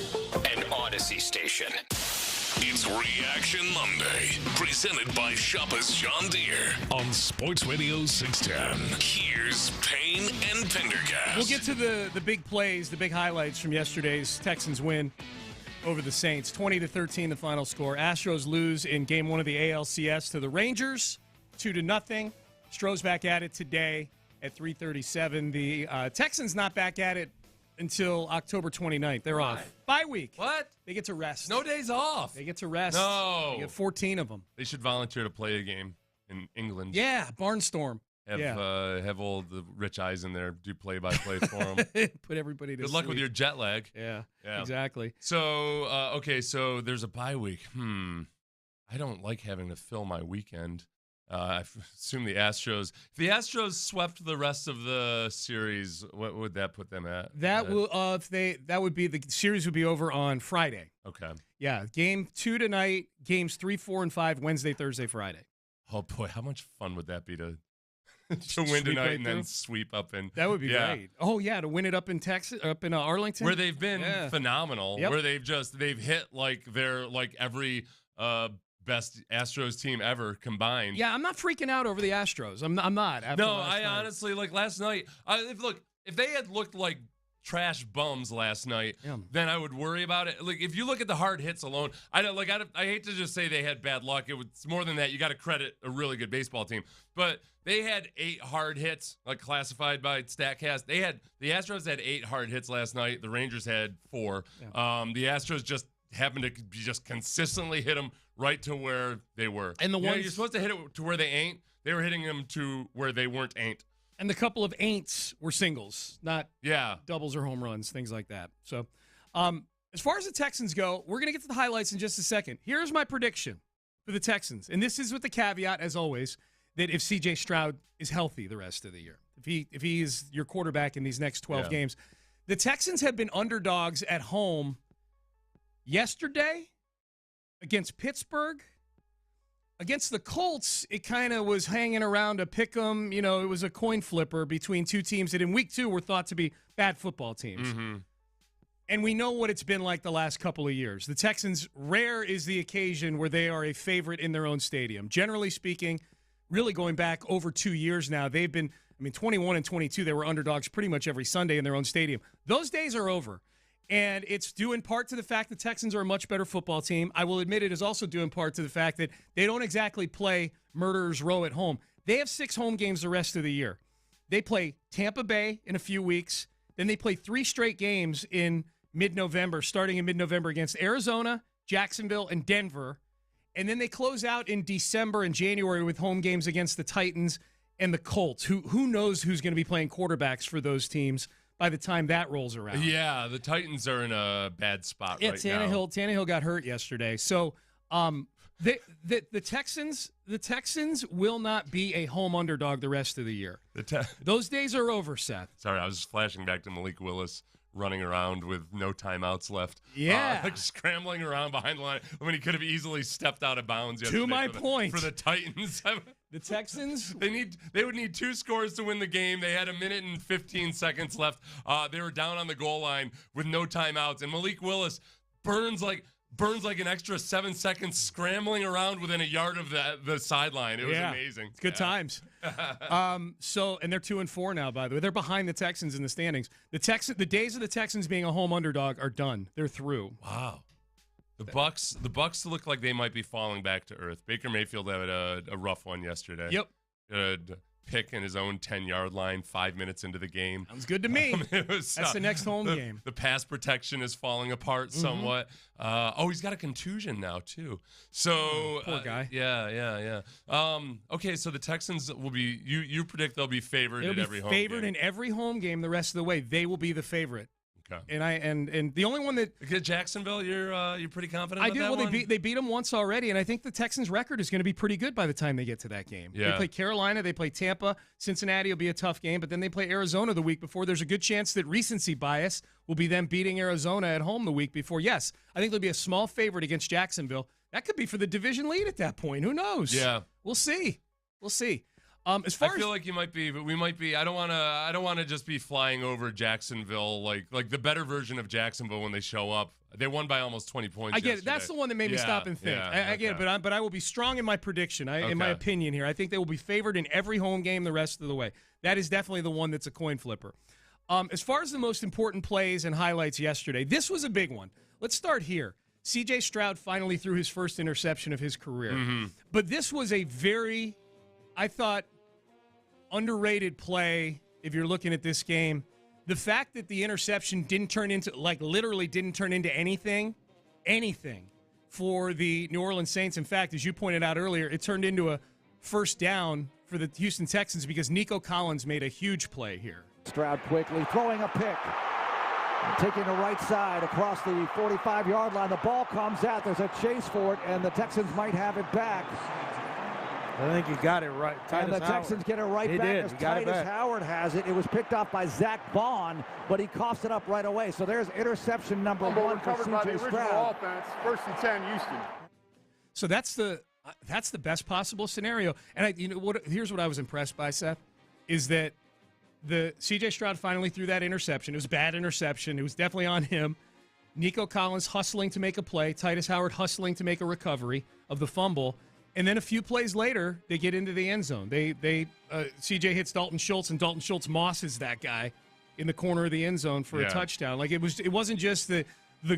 An Odyssey station. It's Reaction Monday, presented by Shoppers John Deere on Sports Radio 610. Here's Payne and Pendergast. We'll get to the big plays, the big highlights from yesterday's Texans win over the Saints. 20-13 the final score. Astros lose in game 1 of the ALCS to the Rangers, 2-0. Stroh's back at it today at 3:37. The Texans not back at it until October 29th. They're off. Bye week. What? They get to rest. No days off. They get to rest. No. They get 14 of them. They should volunteer to play a game in England. Yeah, Barnstorm. Have old Rich Eisen there do play-by-play for them. Put everybody to Good luck sleep. with your jet lag. Yeah, exactly. So, so there's a bye week. I don't like having to fill my weekend. I assume the Astros. If the Astros swept the rest of the series, what would that put them at? That would be the series would be over on Friday. Okay. Yeah, game 2 tonight. Games 3, 4, and 5 Wednesday, Thursday, Friday. Oh boy, how much fun would that be to win tonight right and through? then sweep up in? That would be great. Oh yeah, to win it up in Texas, up in Arlington, where they've been phenomenal. Yep. Where they've hit like their every best Astros team ever combined. Yeah, I'm not freaking out over the Astros. I'm not. No, I honestly last night. If they had looked like trash bums last night, then I would worry about it. Like if you look at the hard hits alone, I hate to just say they had bad luck. It's more than that. You got to credit a really good baseball team, but they had 8 hard hits, like classified by Statcast. The Astros had 8 hard hits last night. The Rangers had 4. Yeah. The Astros just happened to just consistently hit them right to where they were. And the ones you're supposed to hit it to where they ain't. They were hitting them to where they weren't ain't. And the couple of ain'ts were singles, not doubles or home runs, things like that. So, as far as the Texans go, we're going to get to the highlights in just a second. Here's my prediction for the Texans, and this is with the caveat, as always, that if C.J. Stroud is healthy the rest of the year, if he is your quarterback in these next 12 games, the Texans have been underdogs at home yesterday against Pittsburgh. Against the Colts, it kind of was hanging around a pick 'em. You know, it was a coin flipper between two teams that in week 2 were thought to be bad football teams. Mm-hmm. And we know what it's been like the last couple of years. The Texans, rare is the occasion where they are a favorite in their own stadium. Generally speaking, really going back over 2 years now, they've been, 21 and 22, they were underdogs pretty much every Sunday in their own stadium. Those days are over. And it's due in part to the fact the Texans are a much better football team. I will admit it is also due in part to the fact that they don't exactly play Murderer's Row at home. They have 6 home games the rest of the year. They play Tampa Bay in a few weeks. Then they play 3 straight games in mid-November, starting in mid-November against Arizona, Jacksonville, and Denver. And then they close out in December and January with home games against the Titans and the Colts. Who knows who's going to be playing quarterbacks for those teams by the time that rolls around. Yeah, the Titans are in a bad spot right now. Tannehill got hurt yesterday. So the Texans will not be a home underdog the rest of the year. Those days are over, Seth. Sorry, I was just flashing back to Malik Willis running around with no timeouts left. Yeah. Scrambling around behind the line. He could have easily stepped out of bounds yesterday. To my point. For the Titans. The Texans, they would need 2 scores to win the game. They had 1 minute and 15 seconds left. They were down on the goal line with no timeouts, and Malik Willis burns like an extra 7 seconds scrambling around within a yard of the sideline. It was amazing. It's good times. And they're 2-4 now, by the way. They're behind the Texans in the standings. The days of the Texans being a home underdog are done. They're through. Wow. The Bucs look like they might be falling back to earth. Baker Mayfield had a rough one yesterday. Yep. Pick in his own 10-yard line 5 minutes into the game. Sounds good to me. That's the next home game. The pass protection is falling apart somewhat. He's got a contusion now, too. So poor guy. Yeah. Okay, so the Texans will be, you predict they'll be favored in every home game. Favored in every home game the rest of the way. They will be the favorite. Okay. And the only one that Jacksonville, you're pretty confident. I do. Well, they beat them once already, and I think the Texans' record is going to be pretty good by the time they get to that game. Yeah. They play Carolina, they play Tampa, Cincinnati will be a tough game, but then they play Arizona the week before. There's a good chance that recency bias will be them beating Arizona at home the week before. Yes, I think they'll be a small favorite against Jacksonville. That could be for the division lead at that point. Who knows? Yeah, we'll see. As far I feel like you might be, but we might be. I don't want to just be flying over Jacksonville like the better version of Jacksonville when they show up. They won by almost 20 points. I get it. That's the one that made me stop and think. I get it, but I will be strong in my prediction. In my opinion here, I think they will be favored in every home game the rest of the way. That is definitely the one that's a coin flipper. As far as the most important plays and highlights yesterday, this was a big one. Let's start here. C.J. Stroud finally threw his first interception of his career. Mm-hmm. But this was a very, I thought, underrated play if you're looking at this game. The fact that the interception literally didn't turn into anything for the New Orleans Saints. In fact, as you pointed out earlier, it turned into a first down for the Houston Texans because Nico Collins made a huge play here. Stroud quickly throwing a pick. Taking the right side across the 45-yard line. The ball comes out. There's a chase for it, and the Texans might have it back. I think he got it right. And the Texans get it right back as Titus Howard has it. It was picked off by Zach Vaughn, but he coughs it up right away. So there's interception number one for C.J. Stroud. Offense, 1st and 10, Houston. So that's the best possible scenario. And here's what I was impressed by, Seth, is that the C.J. Stroud finally threw that interception. It was a bad interception. It was definitely on him. Nico Collins hustling to make a play. Titus Howard hustling to make a recovery of the fumble. And then a few plays later, they get into the end zone. CJ hits Dalton Schultz, and Dalton Schultz mosses that guy in the corner of the end zone for a touchdown. Like it wasn't just the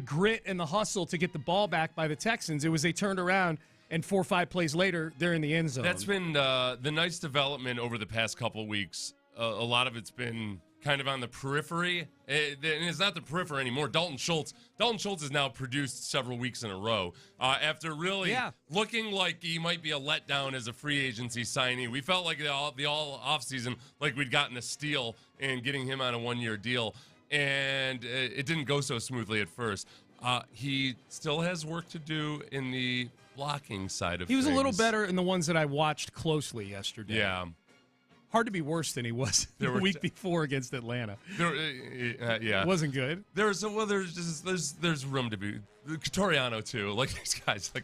grit and the hustle to get the ball back by the Texans. It was they turned around, and 4 or 5 plays later, they're in the end zone. That's been the nice development over the past couple weeks. A lot of it's been kind of on the periphery, and it's not the periphery anymore. Dalton Schultz has now produced several weeks in a row after really looking like he might be a letdown as a free agency signee. We felt like the all offseason like we'd gotten a steal and getting him on a 1-year deal, and it didn't go so smoothly at first. He still has work to do in the blocking side of things. He was a little better in the ones that I watched closely yesterday. Yeah. Hard to be worse than he was the week before against Atlanta. It wasn't good. There's room to be. Catoriano too. Like these guys. Like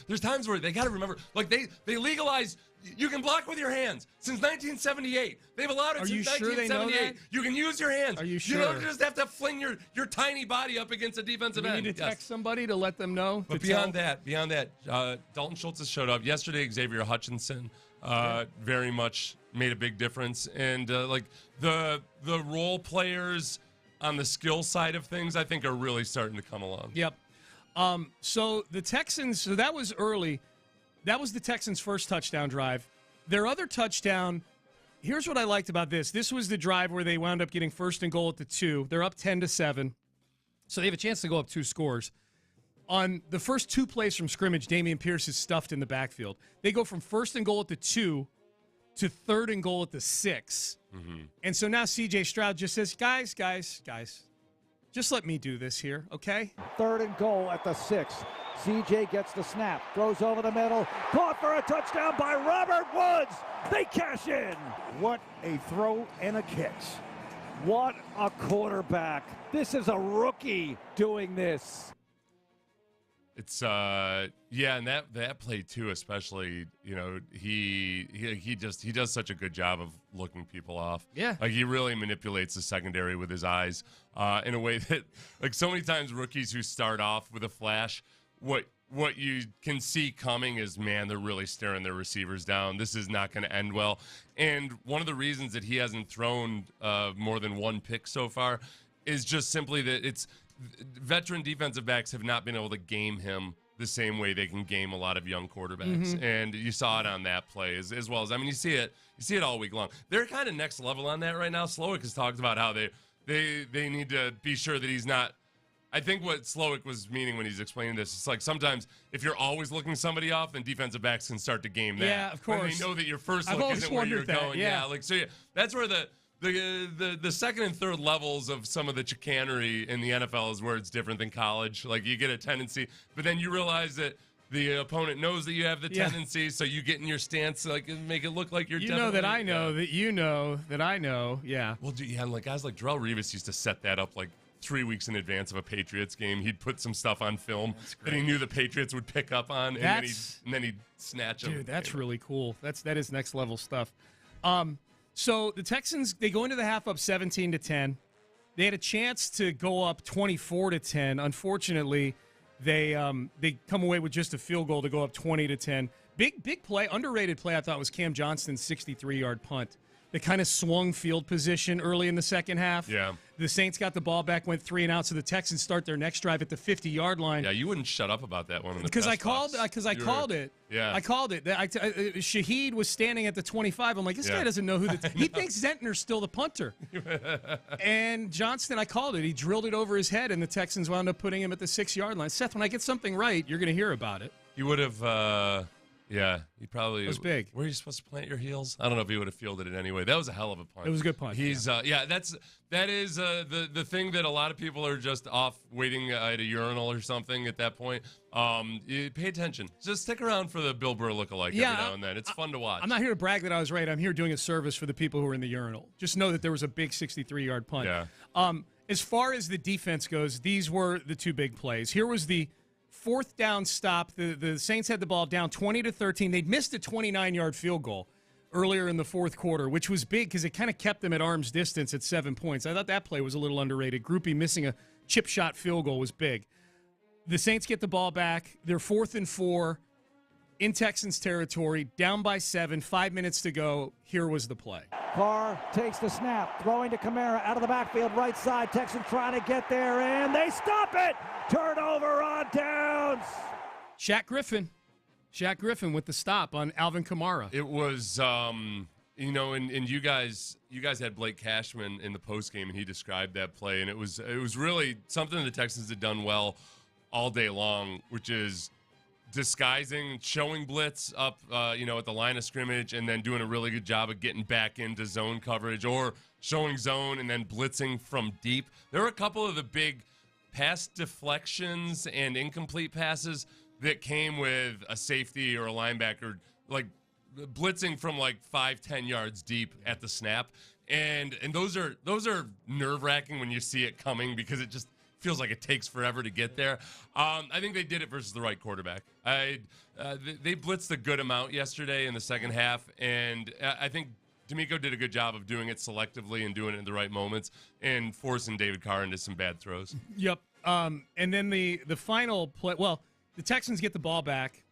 there's times where they got to remember. Like they legalized. You can block with your hands since 1978. They've allowed it since 1978. You can use your hands. Are you sure? You don't just have to fling your tiny body up against a defensive end. You need to text somebody to let them know. But beyond that, Dalton Schultz has showed up yesterday. Xavier Hutchinson very much made a big difference, and like the role players on the skill side of things, I think are really starting to come along. Yep. So the Texans. So that was early. That was the Texans' first touchdown drive. Their other touchdown. Here's what I liked about this. This was the drive where they wound up getting 1st and goal at the 2. They're up 10-7, so they have a chance to go up 2 scores. On the first 2 plays from scrimmage, Dameon Pierce is stuffed in the backfield. They go from 1st and goal at the 2 to 3rd and goal at the 6. Mm-hmm. And so now C.J. Stroud just says, guys, just let me do this here, okay? 3rd and goal at the 6. C.J. gets the snap, throws over the middle, caught for a touchdown by Robert Woods. They cash in. What a throw and a catch. What a quarterback. This is a rookie doing this. It's and that play too, especially, he does such a good job of looking people off. Yeah. Like he really manipulates the secondary with his eyes in a way that, like, so many times rookies who start off with a flash, what you can see coming is, man, they're really staring their receivers down. This is not going to end well. And one of the reasons that he hasn't thrown more than 1 pick so far is just simply that it's veteran defensive backs have not been able to game him the same way they can game a lot of young quarterbacks. Mm-hmm. And you saw it on that play as well as, I mean, you see it all week long. They're kind of next level on that right now. Slowick has talked about how they need to be sure that he's not. I think what Slowick was meaning when he's explaining this, it's like sometimes if you're always looking somebody off, then defensive backs can start to game that. Yeah, of course. When they know that your first look isn't where you're going. Yeah. That's where the second and third levels of some of the chicanery in the NFL is where it's different than college. Like you get a tendency, but then you realize that the opponent knows that you have the tendency, so you get in your stance, like make it look like you're. You know that I know that you know that I know. Yeah. Well, and like guys like Darrelle Revis used to set that up like 3 weeks in advance of a Patriots game. He'd put some stuff on film that he knew the Patriots would pick up on, and then he'd snatch them. Dude, that's really cool. That is next level stuff. So the Texans, they go into the half up 17-10. They had a chance to go up 24-10. Unfortunately, they come away with just a field goal to go up 20-10. Big play, underrated play I thought was Cam Johnston's 63-yard punt. They kind of swung field position early in the second half. Yeah. The Saints got the ball back, went 3 and out, so the Texans start their next drive at the 50-yard line. Yeah, you wouldn't shut up about that one. Because I called it. Yeah. I called it. Shaheed was standing at the 25. I'm like, this guy doesn't know who he thinks Zentner's still the punter. And Johnston, I called it. He drilled it over his head, and the Texans wound up putting him at the 6-yard line. Seth, when I get something right, you're going to hear about it. You would have. Yeah, he probably. It was big. Were you supposed to plant your heels? I don't know if he would have fielded it anyway. That was a hell of a punt. It was a good punt. He's that is the thing that a lot of people are just off waiting at a urinal or something at that point. You pay attention. Just stick around for the Bill Burr lookalike every now and then. It's fun to watch. I'm not here to brag that I was right. I'm here doing a service for the people who are in the urinal. Just know that there was a big 63-yard punt. Yeah. As far as the defense goes, these were the two big plays. Here was the fourth down stop. The Saints had the ball down 20-13. They'd missed a 29-yard field goal earlier in the fourth quarter, which was big because it kind of kept them at arm's distance at 7 points. I thought that play was a little underrated. Groupie missing a chip shot field goal was big. The Saints get the ball back. They're 4th and 4 in Texans territory, down by 7, 5 minutes to go. Here was the play. Carr takes the snap, throwing to Kamara out of the backfield, right side. Texans trying to get there, and they stop it. Turnover on downs. Shaq Griffin with the stop on Alvin Kamara. It was, and you guys had Blake Cashman in the postgame, and he described that play, and it was really something the Texans had done well all day long, which is disguising, showing blitz up, at the line of scrimmage, and then doing a really good job of getting back into zone coverage, or showing zone and then blitzing from deep. There were a couple of the big pass deflections and incomplete passes that came with a safety or a linebacker, like blitzing from like 5-10 yards deep at the snap, and those are nerve-wracking when you see it coming because it just feels like it takes forever to get there. I think they did it versus the right quarterback. They blitzed a good amount yesterday in the second half, and I think DeMeco did a good job of doing it selectively and doing it in the right moments and forcing David Carr into some bad throws. Yep. And then the final play, the Texans get the ball back.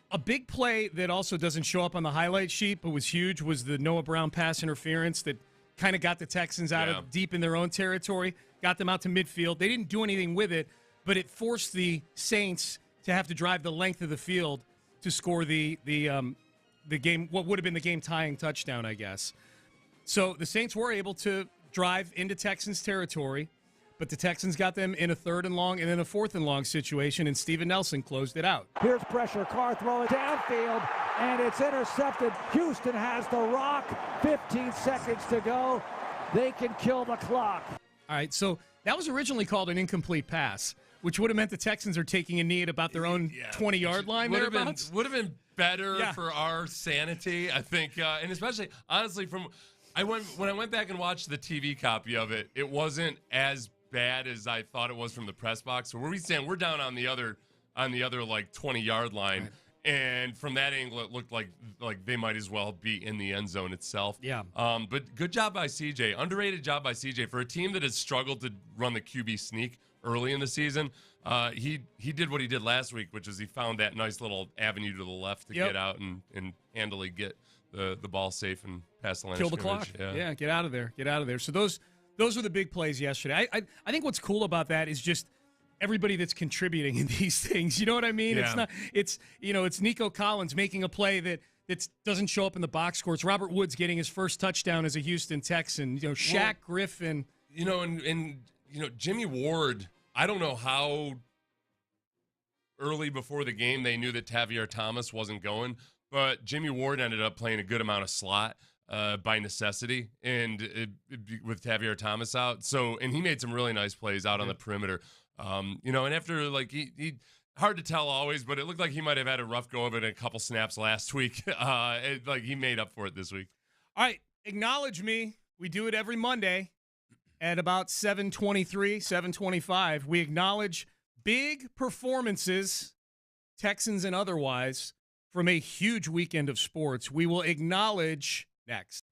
A big play that also doesn't show up on the highlight sheet but was huge was the Noah Brown pass interference that kind of got the Texans out of deep in their own territory, got them out to midfield. They didn't do anything with it, but it forced the Saints to have to drive the length of the field to score the game, what would have been the game-tying touchdown, I guess. So the Saints were able to drive into Texans territory, but the Texans got them in a 3rd and long and then a 4th and long situation, and Steven Nelson closed it out. Here's pressure. Carr throwing downfield, and it's intercepted. Houston has the rock. 15 seconds to go. They can kill the clock. All right, so that was originally called an incomplete pass, which would have meant the Texans are taking a knee at about their own 20-yard line thereabouts. Would have been better for our sanity, I think, and especially, honestly, when I went back and watched the TV copy of it, it wasn't as bad as I thought it was from the press box. So where we stand, we're down on the other like 20-yard line. Right. And from that angle, it looked like they might as well be in the end zone itself. Yeah. But good job by CJ. Underrated job by CJ for a team that has struggled to run the QB sneak early in the season. He did what he did last week, which is he found that nice little avenue to the left to get out and handily get the ball safe and pass the line. Kill the clock. Yeah, get out of there. Get out of there. So those were the big plays yesterday. I think what's cool about that is just everybody that's contributing in these things. You know what I mean? Yeah. It's Nico Collins making a play that doesn't show up in the box score. It's Robert Woods getting his first touchdown as a Houston Texan. Shaq Griffin. And Jimmy Ward, I don't know how early before the game they knew that Tavier Thomas wasn't going, but Jimmy Ward ended up playing a good amount of slot by necessity, and with Tavier Thomas out. And he made some really nice plays out on the perimeter. And after he hard to tell always, but it looked like he might have had a rough go of it in a couple snaps last week. He made up for it this week. All right, acknowledge me. We do it every Monday at about 7:23, 7:25. We acknowledge big performances, Texans and otherwise, from a huge weekend of sports. We will acknowledge next.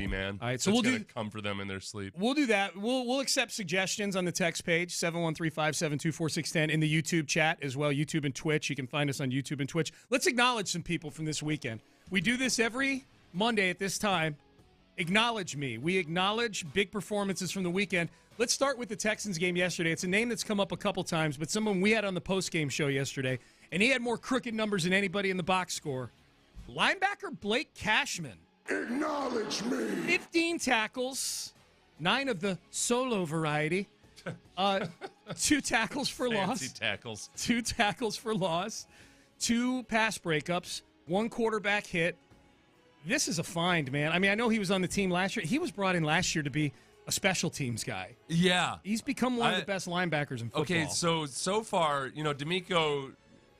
boogeyman. All right, so we'll come for them in their sleep. We'll do that. We'll accept suggestions on the text page 713-572-4610 in the YouTube chat as well. YouTube and Twitch. You can find us on YouTube and Twitch. Let's acknowledge some people from this weekend. We do this every Monday at this time. Acknowledge me. We acknowledge big performances from the weekend. Let's start with the Texans game yesterday. It's a name that's come up a couple times, but someone we had on the post-game show yesterday, and he had more crooked numbers than anybody in the box score. Linebacker Blake Cashman. Acknowledge me. 15 tackles, 9 of the solo variety. 2 tackles for loss. Fancy tackles. 2 tackles for loss. 2 pass breakups. 1 quarterback hit. This is a find, man. I mean, I know he was on the team last year. He was brought in last year to be a special teams guy. Yeah. He's become one of the best linebackers in football. Okay, so far, DeMeco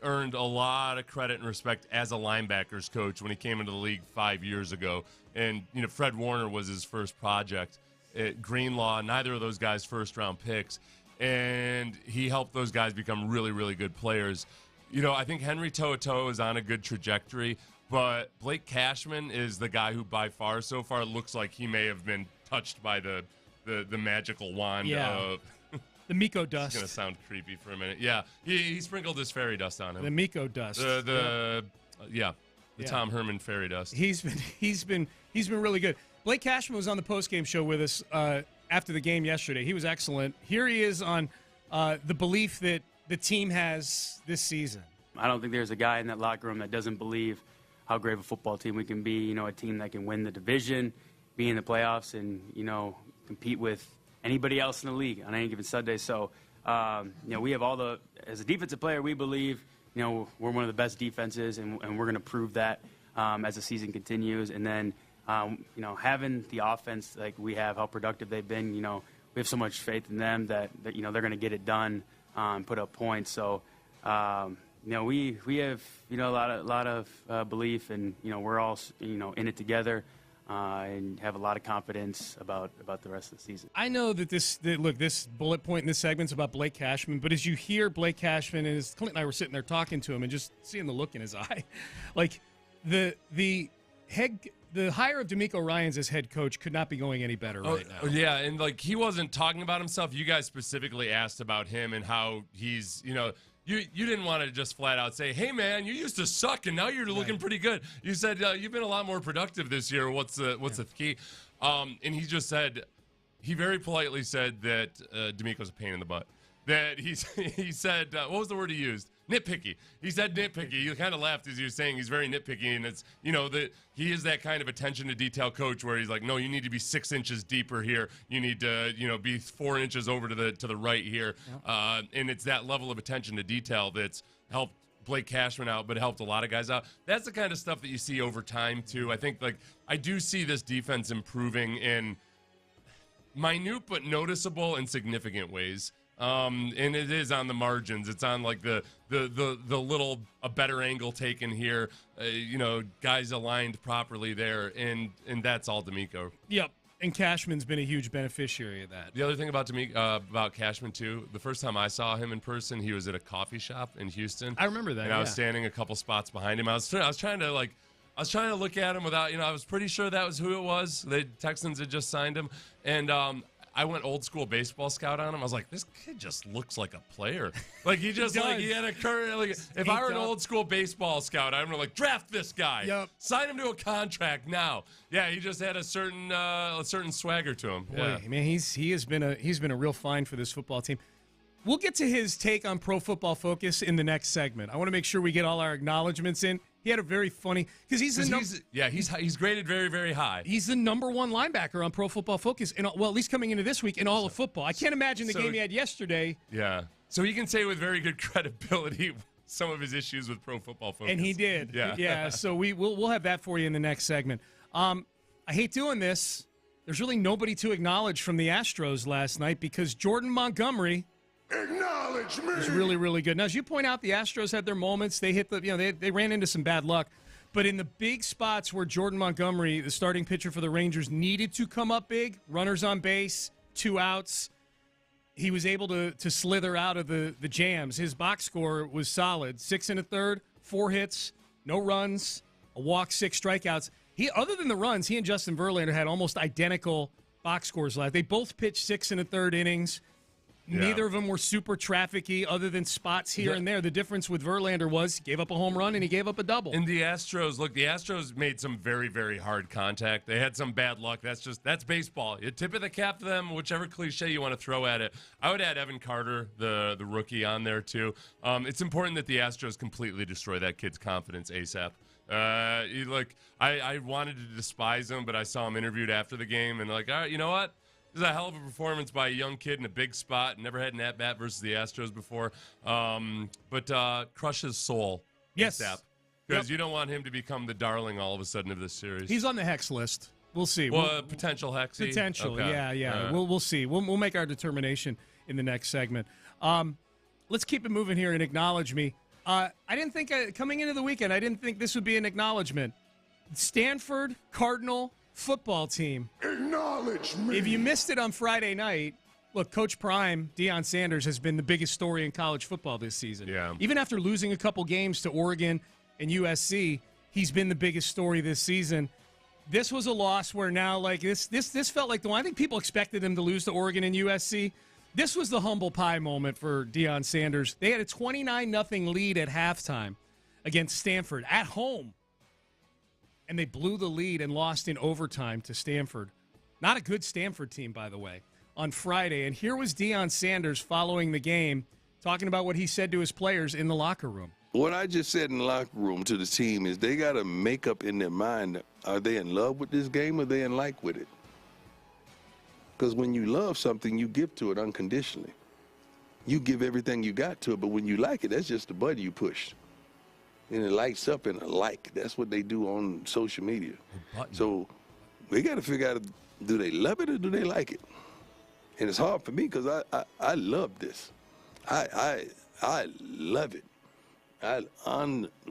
earned a lot of credit and respect as a linebackers coach when he came into the league 5 years ago. And, Fred Warner was his first project at Greenlaw. Neither of those guys first-round picks. And he helped those guys become really, really good players. I think Henry To'oTo'o is on a good trajectory, but Blake Cashman is the guy who by far so far looks like he may have been touched by the magical wand of the Miko dust. It's going to sound creepy for a minute. Yeah, he sprinkled his fairy dust on him. The Miko dust. The Tom Herman fairy dust. He's been really good. Blake Cashman was on the postgame show with us after the game yesterday. He was excellent. Here he is on the belief that the team has this season. I don't think there's a guy in that locker room that doesn't believe how great of a football team we can be. A team that can win the division, be in the playoffs, and compete with anybody else in the league on any given Sunday. So, we have as a defensive player, we believe, we're one of the best defenses, and we're going to prove that as the season continues. And then, having the offense like we have, how productive they've been, we have so much faith in them that they're going to get it done and put up points. So, we have, a lot of belief, and, we're all, in it together. And have a lot of confidence about the rest of the season. I know that this bullet point in this segment is about Blake Cashman, but as you hear Blake Cashman, and as Clint and I were sitting there talking to him and just seeing the look in his eye, like the hire of DeMeco Ryans as head coach could not be going any better right now. Yeah, and he wasn't talking about himself. You guys specifically asked about him and how he's, You didn't want to just flat out say, hey, man, you used to suck, and now you're looking pretty good. You said you've been a lot more productive this year. What's the key? And he just said, he very politely said that DeMeco's a pain in the butt. That he said, what was the word he used? Nitpicky. He said nitpicky. He kind of laughed as he was saying he's very nitpicky, and it's, that he is that kind of attention to detail coach where he's like, no, you need to be 6 inches deeper here. You need to, be 4 inches over to the right here. Yep. And it's that level of attention to detail that's helped Blake Cashman out, but helped a lot of guys out. That's the kind of stuff that you see over time, too. I think, I do see this defense improving in minute but noticeable and significant ways. And it is on the margins. It's on the little a better angle taken here. Guys aligned properly there, and that's all DeMeco. Yep. And Cashman's been a huge beneficiary of that. The other thing about about Cashman too, the first time I saw him in person, he was at a coffee shop in Houston. I remember that. And I was standing a couple spots behind him. I was trying to look at him without, I was pretty sure that was who it was. The Texans had just signed him, and I went old school baseball scout on him. I was like, this kid just looks like a player. He just he had a current. If I were an old school baseball scout, I'm draft this guy. Yep. Sign him to a contract now. Yeah, he just had a certain swagger to him. Boy, man, he's been a real find for this football team. We'll get to his take on Pro Football Focus in the next segment. I want to make sure we get all our acknowledgments in. He had a very funny because he's graded very, very high. He's the number one linebacker on Pro Football Focus, at least coming into this week in all of football. I can't imagine the game he had yesterday. Yeah, so he can say with very good credibility some of his issues with Pro Football Focus, and he did. Yeah. So we'll have that for you in the next segment. I hate doing this. There's really nobody to acknowledge from the Astros last night because Jordan Montgomery. Acknowledge me. It was really, really good. Now, as you point out, the Astros had their moments. They hit they ran into some bad luck. But in the big spots where Jordan Montgomery, the starting pitcher for the Rangers, needed to come up big, runners on base, 2 outs, he was able to slither out of the jams. His box score was solid. 6 1/3, 4 hits, no runs, a walk, 6 strikeouts. Other than the runs, he and Justin Verlander had almost identical box scores last. They both pitched 6 1/3 innings. Yeah. Neither of them were super traffic-y other than spots here and there. The difference with Verlander was he gave up a home run and he gave up a double. And the Astros made some very, very hard contact. They had some bad luck. That's baseball. You tip of the cap to them, whichever cliche you want to throw at it. I would add Evan Carter, the rookie, on there too. It's important that the Astros completely destroy that kid's confidence ASAP. I wanted to despise him, but I saw him interviewed after the game, and all right, you know what? This is a hell of a performance by a young kid in a big spot. Never had an at-bat versus the Astros before. But crush his soul. Yes. ASAP. Because you don't want him to become the darling all of a sudden of this series. He's on the hex list. We'll see. Potential hexy? Potential, okay. yeah. We'll see. We'll make our determination in the next segment. Let's keep it moving here and acknowledge me. I didn't think, coming into the weekend, I didn't think this would be an acknowledgement. Stanford Cardinal football team. Acknowledge me. If you missed it on Friday night, look, Coach Prime, Deion Sanders, has been the biggest story in college football this season. Yeah. Even after losing a couple games to Oregon and USC, he's been the biggest story this season. This was a loss where now, this felt like the one. I think people expected him to lose to Oregon and USC. This was the humble pie moment for Deion Sanders. They had a 29-0 lead at halftime against Stanford at home. And they blew the lead and lost in overtime to Stanford. Not a good Stanford team, by the way, on Friday. And here was Deion Sanders following the game, talking about what he said to his players in the locker room. What I just said in the locker room to the team is they got to make up in their mind, are they in love with this game or are they in like with it? Because when you love something, you give to it unconditionally. You give everything you got to it, but when you like it, that's just the button you push. And it lights up in a like. That's what they do on social media. So we got to figure out, do they love it or do they like it? And it's hard for me because I love this. I love it.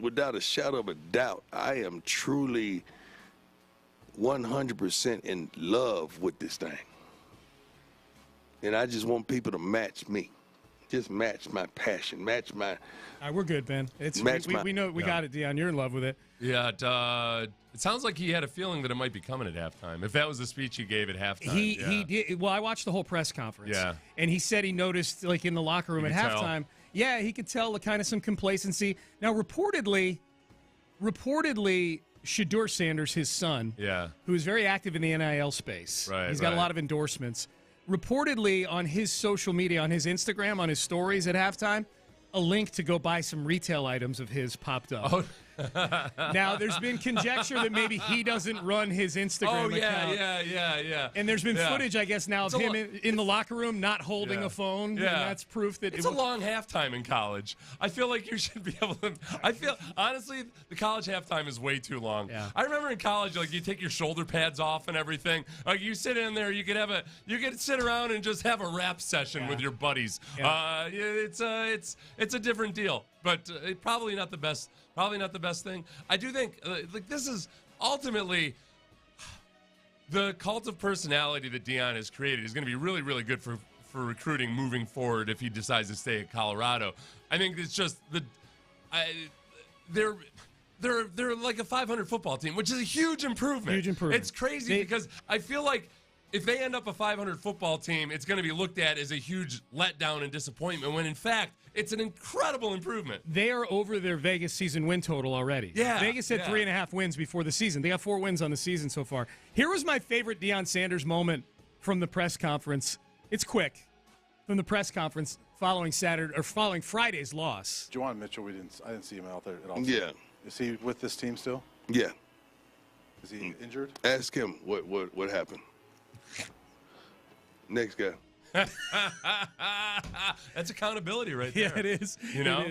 Without a shadow of a doubt, I am truly 100% in love with this thing. And I just want people to match me. Just match my passion, match my... All right, we're good, Ben. We know we got it, Deion. You're in love with it. Yeah, it sounds like he had a feeling that it might be coming at halftime. If that was the speech he gave at halftime. He did. Well, I watched the whole press conference. Yeah. And he said he noticed, in the locker room at halftime, he could tell kind of some complacency. Now, reportedly, Shedeur Sanders, his son, who is very active in the NIL space. Right, he's got a lot of endorsements. Reportedly, on his social media, on his Instagram, on his stories at halftime, a link to go buy some retail items of his popped up. Oh. Now, there's been conjecture that maybe he doesn't run his Instagram account. Yeah. And there's been footage, I guess, now of him in the locker room not holding a phone. Yeah. And that's proof that it's a long halftime in college. I feel like you should be able to. Honestly, the college halftime is way too long. Yeah. I remember in college, you take your shoulder pads off and everything. You sit in there, you could sit around and just have a rap session with your buddies. Yeah. It's a different deal, but probably not the best. Probably not the best thing. I do think this is ultimately the cult of personality that Deion has created is going to be really, really good for recruiting moving forward if he decides to stay at Colorado. I think it's just they're like a 500 football team, which is a huge improvement. Huge improvement. It's crazy because I feel like if they end up a 500 football team, it's going to be looked at as a huge letdown and disappointment when in fact it's an incredible improvement. They are over their Vegas season win total already. Yeah. Vegas had 3.5 wins before the season. They got 4 wins on the season so far. Here was my favorite Deion Sanders moment from the press conference. It's quick. From the press conference following Friday's loss. Juwan Mitchell, I didn't see him out there at all. Yeah. Is he with this team still? Yeah. Is he injured? Ask him what happened. Next guy. That's accountability right there. Yeah, it is. You know?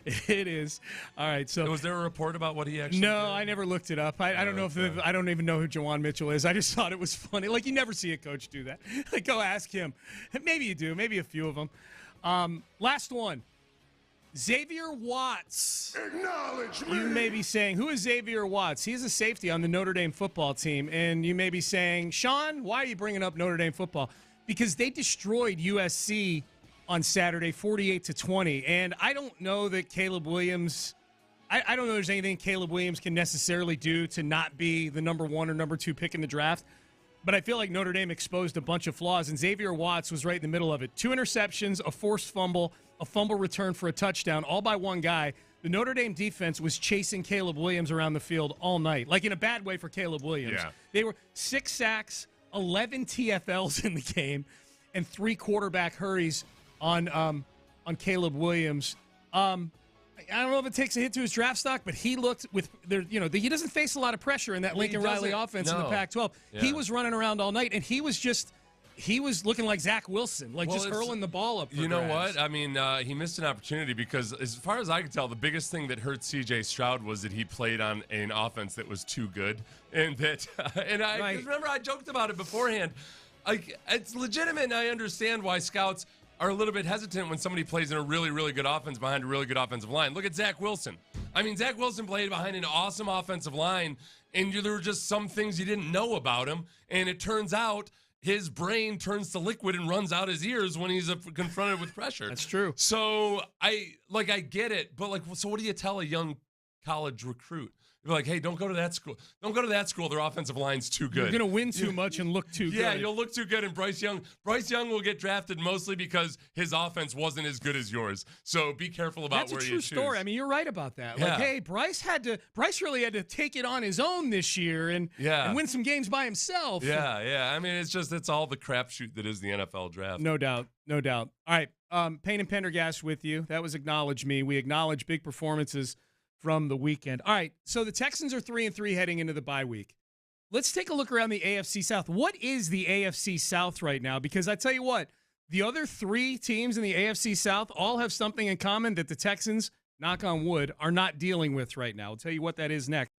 It is. All right. So was there a report about what he actually did? No, I never looked it up. I don't know if I don't even know who Juwan Mitchell is. I just thought it was funny. You never see a coach do that. Go ask him. Maybe you do. Maybe a few of them. Last one. Xavier Watts. Acknowledge me. You may be saying, who is Xavier Watts? He's a safety on the Notre Dame football team. And you may be saying, Sean, why are you bringing up Notre Dame football? Because they destroyed USC on Saturday, 48-20. And I don't know that Caleb Williams I don't know there's anything Caleb Williams can necessarily do to not be the number 1 or number 2 pick in the draft, but I feel like Notre Dame exposed a bunch of flaws, and Xavier Watts was right in the middle of it. 2 interceptions, a forced fumble, a fumble return for a touchdown, all by one guy. The Notre Dame defense was chasing Caleb Williams around the field all night, like in a bad way for Caleb Williams. Yeah. They were 6 sacks, 11 TFLs in the game, and 3 quarterback hurries on Caleb Williams. I don't know if it takes a hit to his draft stock, but he looked he doesn't face a lot of pressure in that Lincoln Riley offense in the Pac-12. Yeah. He was running around all night, and he was looking like Zach Wilson, just hurling the ball up. You know what? I mean, he missed an opportunity because, as far as I can tell, the biggest thing that hurt C.J. Stroud was that he played on an offense that was too good, and that. And I remember I joked about it beforehand. Like, it's legitimate, and I understand why scouts are a little bit hesitant when somebody plays in a really, really good offense behind a really good offensive line. Look at Zach Wilson. I mean, Zach Wilson played behind an awesome offensive line, and there were just some things you didn't know about him, and it turns out his brain turns to liquid and runs out his ears when he's confronted with pressure. That's true. So I get it, but so what do you tell a young college recruit? You're like, hey, don't go to that school. Don't go to that school. Their offensive line's too good. You're going to win too much and look too good. Yeah, you'll look too good. And Bryce Young will get drafted mostly because his offense wasn't as good as yours. So be careful about where you choose. That's a true story. I mean, you're right about that. Yeah. Like, hey, Bryce really had to take it on his own this year and win some games by himself. Yeah. I mean, it's all the crapshoot that is the NFL draft. No doubt. All right, Payne and Pendergast with you. That was Acknowledge Me. We acknowledge big performances from the weekend. All right, so the Texans are 3-3 heading into the bye week. Let's take a look around the AFC South. What is the AFC South right now? Because I tell you what, the other 3 teams in the AFC South all have something in common that the Texans, knock on wood, are not dealing with right now. I'll tell you what that is next.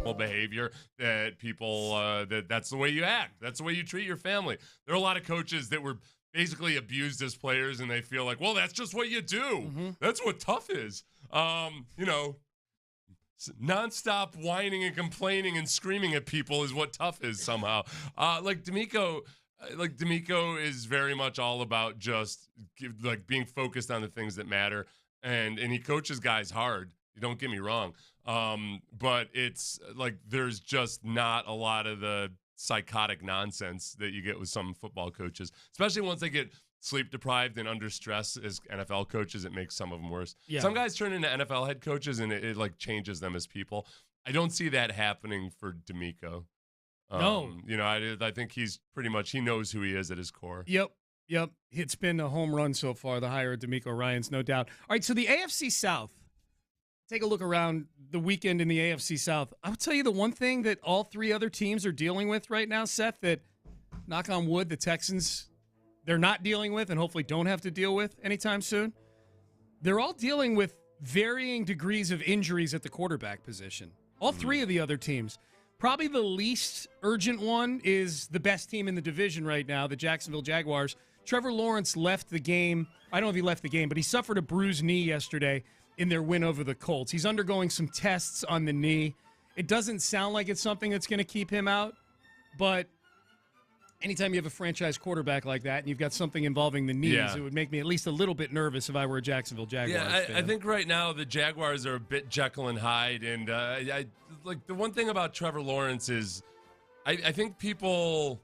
normal behavior that people that's the way you act. That's the way you treat your family. There are a lot of coaches that were basically abused as players, and they feel like, well, that's just what you do. Mm-hmm. That's what tough is. Nonstop whining and complaining and screaming at people is what tough is somehow. DeMeco is very much all about just being focused on the things that matter, and he coaches guys hard. Don't get me wrong, but it's like there's just not a lot of the psychotic nonsense that you get with some football coaches, especially once they get sleep deprived and under stress as NFL coaches. It makes some of them worse. Yeah. Some guys turn into NFL head coaches, and it changes them as people. I don't see that happening for DeMeco. No. I think he's pretty much, he knows who he is at his core. Yep. It's been a home run so far, the hire of DeMeco Ryans, no doubt. All right, so the AFC South. Take a look around the weekend in the AFC South. I'll tell you the one thing that all three other teams are dealing with right now, Seth, that, knock on wood, the Texans, they're not dealing with and hopefully don't have to deal with anytime soon. They're all dealing with varying degrees of injuries at the quarterback position. All three of the other teams. Probably the least urgent one is the best team in the division right now, the Jacksonville Jaguars. Trevor Lawrence left the game. I don't know if he left the game, but he suffered a bruised knee yesterday in their win over the Colts. He's undergoing some tests on the knee. It doesn't sound like it's something that's going to keep him out, but anytime you have a franchise quarterback like that and you've got something involving the knees, It would make me at least a little bit nervous if I were a Jacksonville Jaguars fan. I think right now the Jaguars are a bit Jekyll and Hyde, and the one thing about Trevor Lawrence is I think people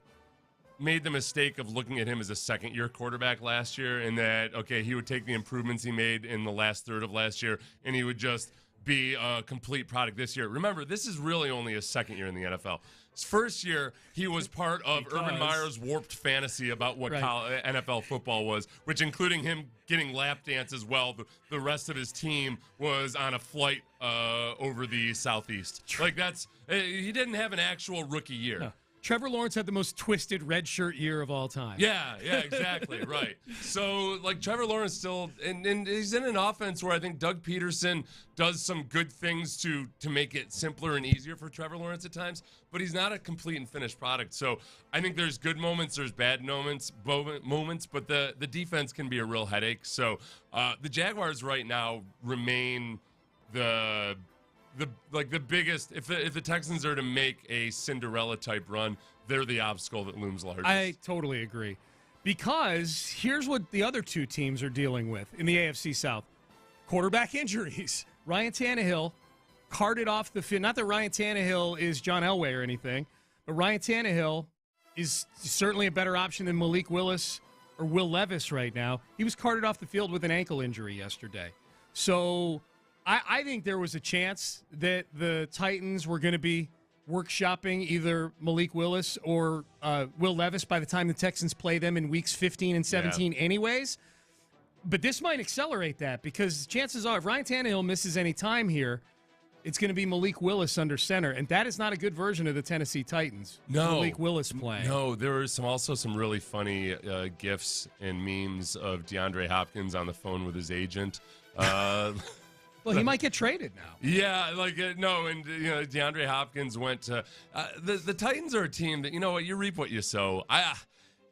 made the mistake of looking at him as a second-year quarterback last year, and that, okay, he would take the improvements he made in the last third of last year, and he would just be a complete product this year. Remember, this is really only his second year in the NFL. His first year, he was part of Urban Meyer's warped fantasy about what NFL football was, which including him getting lap dances while the rest of his team was on a flight over the Southeast. He didn't have an actual rookie year. No. Trevor Lawrence had the most twisted red shirt year of all time. Yeah, exactly, right. So, Trevor Lawrence still, and he's in an offense where I think Doug Peterson does some good things to make it simpler and easier for Trevor Lawrence at times, but he's not a complete and finished product. So, I think there's good moments, there's bad moments, but the defense can be a real headache. So, the Jaguars right now remain the biggest, if the Texans are to make a Cinderella type run, they're the obstacle that looms largest. I totally agree. Because here's what the other two teams are dealing with in the AFC South. Quarterback injuries. Ryan Tannehill carted off the field. Not that Ryan Tannehill is John Elway or anything, but Ryan Tannehill is certainly a better option than Malik Willis or Will Levis right now. He was carted off the field with an ankle injury yesterday. So I think there was a chance that the Titans were going to be workshopping either Malik Willis or Will Levis by the time the Texans play them in weeks 15 and 17 anyways. But this might accelerate that because chances are if Ryan Tannehill misses any time here, it's going to be Malik Willis under center, and that is not a good version of the Tennessee Titans. No. Malik Willis playing. No, there were also some really funny GIFs and memes of DeAndre Hopkins on the phone with his agent. Well, he might get traded now. Yeah, DeAndre Hopkins went to the Titans are a team that, you reap what you sow.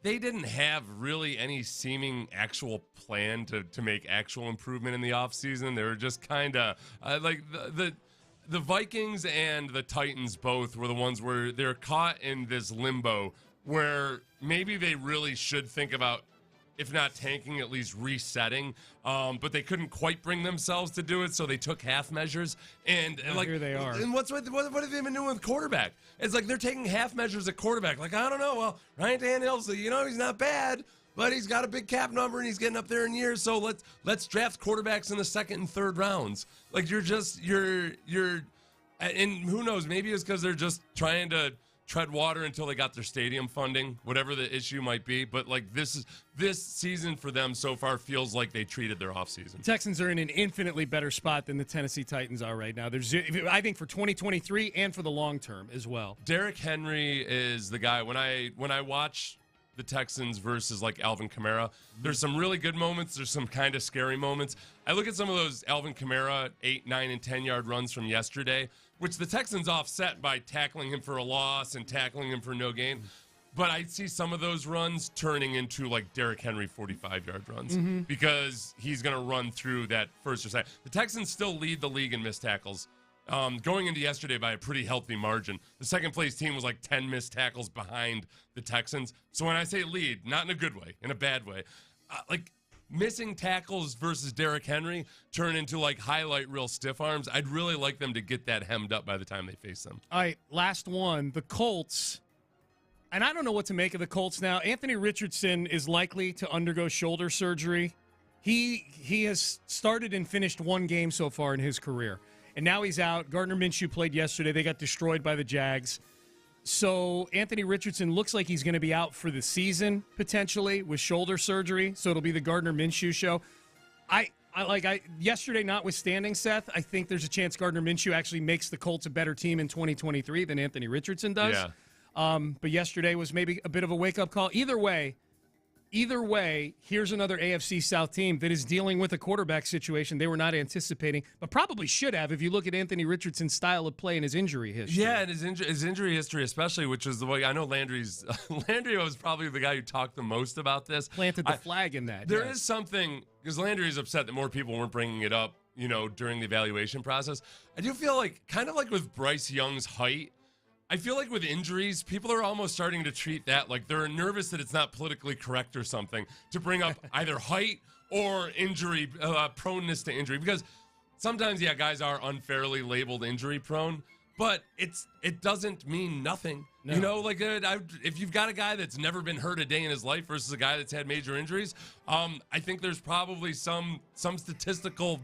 They didn't have really any seeming actual plan to make actual improvement in the offseason. They were just kind of the Vikings and the Titans both were the ones where they're caught in this limbo where maybe they really should think about, if not tanking, at least resetting. But they couldn't quite bring themselves to do it, so they took half measures. And here they are. And what have they been doing with quarterback? It's like they're taking half measures at quarterback. I don't know. Well, Ryan Tannehill's, he's not bad, but he's got a big cap number and he's getting up there in years. So let's draft quarterbacks in the second and third rounds. You're, and who knows? Maybe it's because they're just trying to tread water until they got their stadium funding, whatever the issue might be. But this season for them so far feels like they treated their offseason. Texans are in an infinitely better spot than the Tennessee Titans are right now. I think for 2023 and for the long term as well. Derrick Henry is the guy. When I watch the Texans versus like Alvin Kamara. There's some really good moments. There's some kind of scary moments. I look at some of those Alvin Kamara 8, 9, and 10-yard runs from yesterday, which the Texans offset by tackling him for a loss and tackling him for no gain. But I see some of those runs turning into like Derrick Henry 45-yard runs because he's going to run through that first or second. The Texans still lead the league in missed tackles. Going into yesterday by a pretty healthy margin. The second-place team was like 10 missed tackles behind the Texans. So when I say lead, not in a good way, in a bad way, like missing tackles versus Derrick Henry turn into like highlight reel stiff arms. I'd really like them to get that hemmed up by the time they face them. All right, last one. The Colts. And I don't know what to make of the Colts now. Anthony Richardson is likely to undergo shoulder surgery. He has started and finished one game so far in his career. And now he's out. Gardner Minshew played yesterday. They got destroyed by the Jags. So Anthony Richardson looks like he's going to be out for the season, potentially, with shoulder surgery. So it'll be the Gardner Minshew show. Yesterday notwithstanding, Seth, I think there's a chance Gardner Minshew actually makes the Colts a better team in 2023 than Anthony Richardson does. Yeah. But yesterday was maybe a bit of a wake-up call. Either way, here's another AFC South team that is dealing with a quarterback situation they were not anticipating, but probably should have if you look at Anthony Richardson's style of play and his injury history. Yeah, and his injury history especially, which is the way I know Landry was probably the guy who talked the most about this. Planted the flag in that. There is something, because Landry is upset that more people weren't bringing it up, during the evaluation process. I do feel like, kind of like with Bryce Young's height, I feel like with injuries, people are almost starting to treat that like they're nervous that it's not politically correct or something to bring up either height or injury, proneness to injury. Because sometimes, guys are unfairly labeled injury prone, but it doesn't mean nothing. No. If you've got a guy that's never been hurt a day in his life versus a guy that's had major injuries, I think there's probably some statistical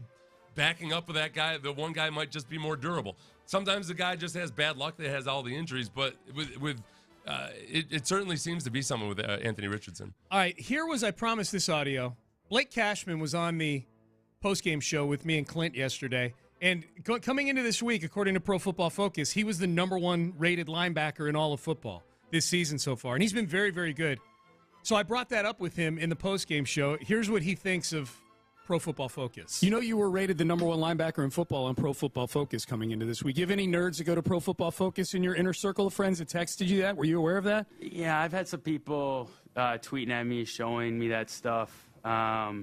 backing up of that guy. The one guy might just be more durable. Sometimes the guy just has bad luck that has all the injuries, but it certainly seems to be someone with Anthony Richardson. All right, I promised this audio. Blake Cashman was on the postgame show with me and Clint yesterday, and coming into this week, according to Pro Football Focus, he was the number 1 rated linebacker in all of football this season so far, and he's been very, very good. So I brought that up with him in the postgame show. Here's what he thinks of Pro Football Focus. You were rated the number 1 linebacker in football on Pro Football Focus coming into this week. You have any nerds that go to Pro Football Focus in your inner circle of friends that texted you that? Were you aware of that? Yeah, I've had some people tweeting at me, showing me that stuff. I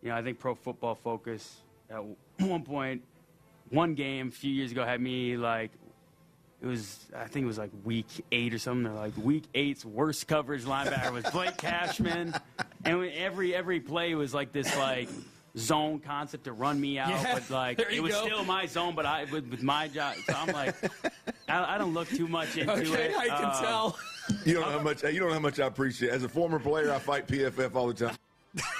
think Pro Football Focus at one point, one game a few years ago had me I think it was like week 8 or something. They're like, week 8's worst coverage linebacker was Blake Cashman. And every play was like this zone concept to run me out. Yeah, but it was still my zone, but with my job. So I'm like, I don't look too much into it. I can tell. You don't know how much I appreciate it. As a former player, I fight PFF all the time.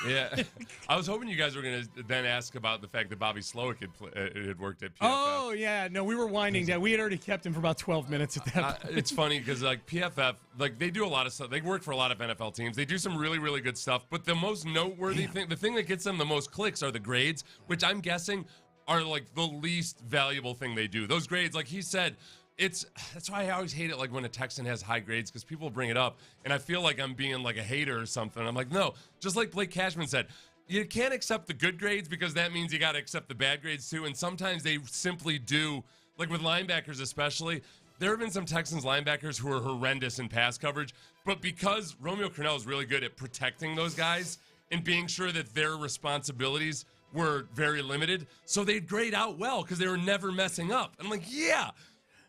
Yeah. I was hoping you guys were going to then ask about the fact that Bobby Slowick had worked at PFF. Oh, yeah. No, we were winding down. We had already kept him for about 12 minutes at that point. It's funny because PFF, they do a lot of stuff. They work for a lot of NFL teams. They do some really, really good stuff. But the most noteworthy thing, the thing that gets them the most clicks are the grades, which I'm guessing are the least valuable thing they do. Those grades, like he said, that's why I always hate it when a Texan has high grades, because people bring it up and I feel like I'm being a hater or something. I'm like, no, just like Blake Cashman said, you can't accept the good grades because that means you got to accept the bad grades too. And sometimes they simply do, with linebackers especially. There have been some Texans linebackers who are horrendous in pass coverage, but because Romeo Crennel is really good at protecting those guys and being sure that their responsibilities were very limited, so they'd grade out well because they were never messing up. I'm like, yeah.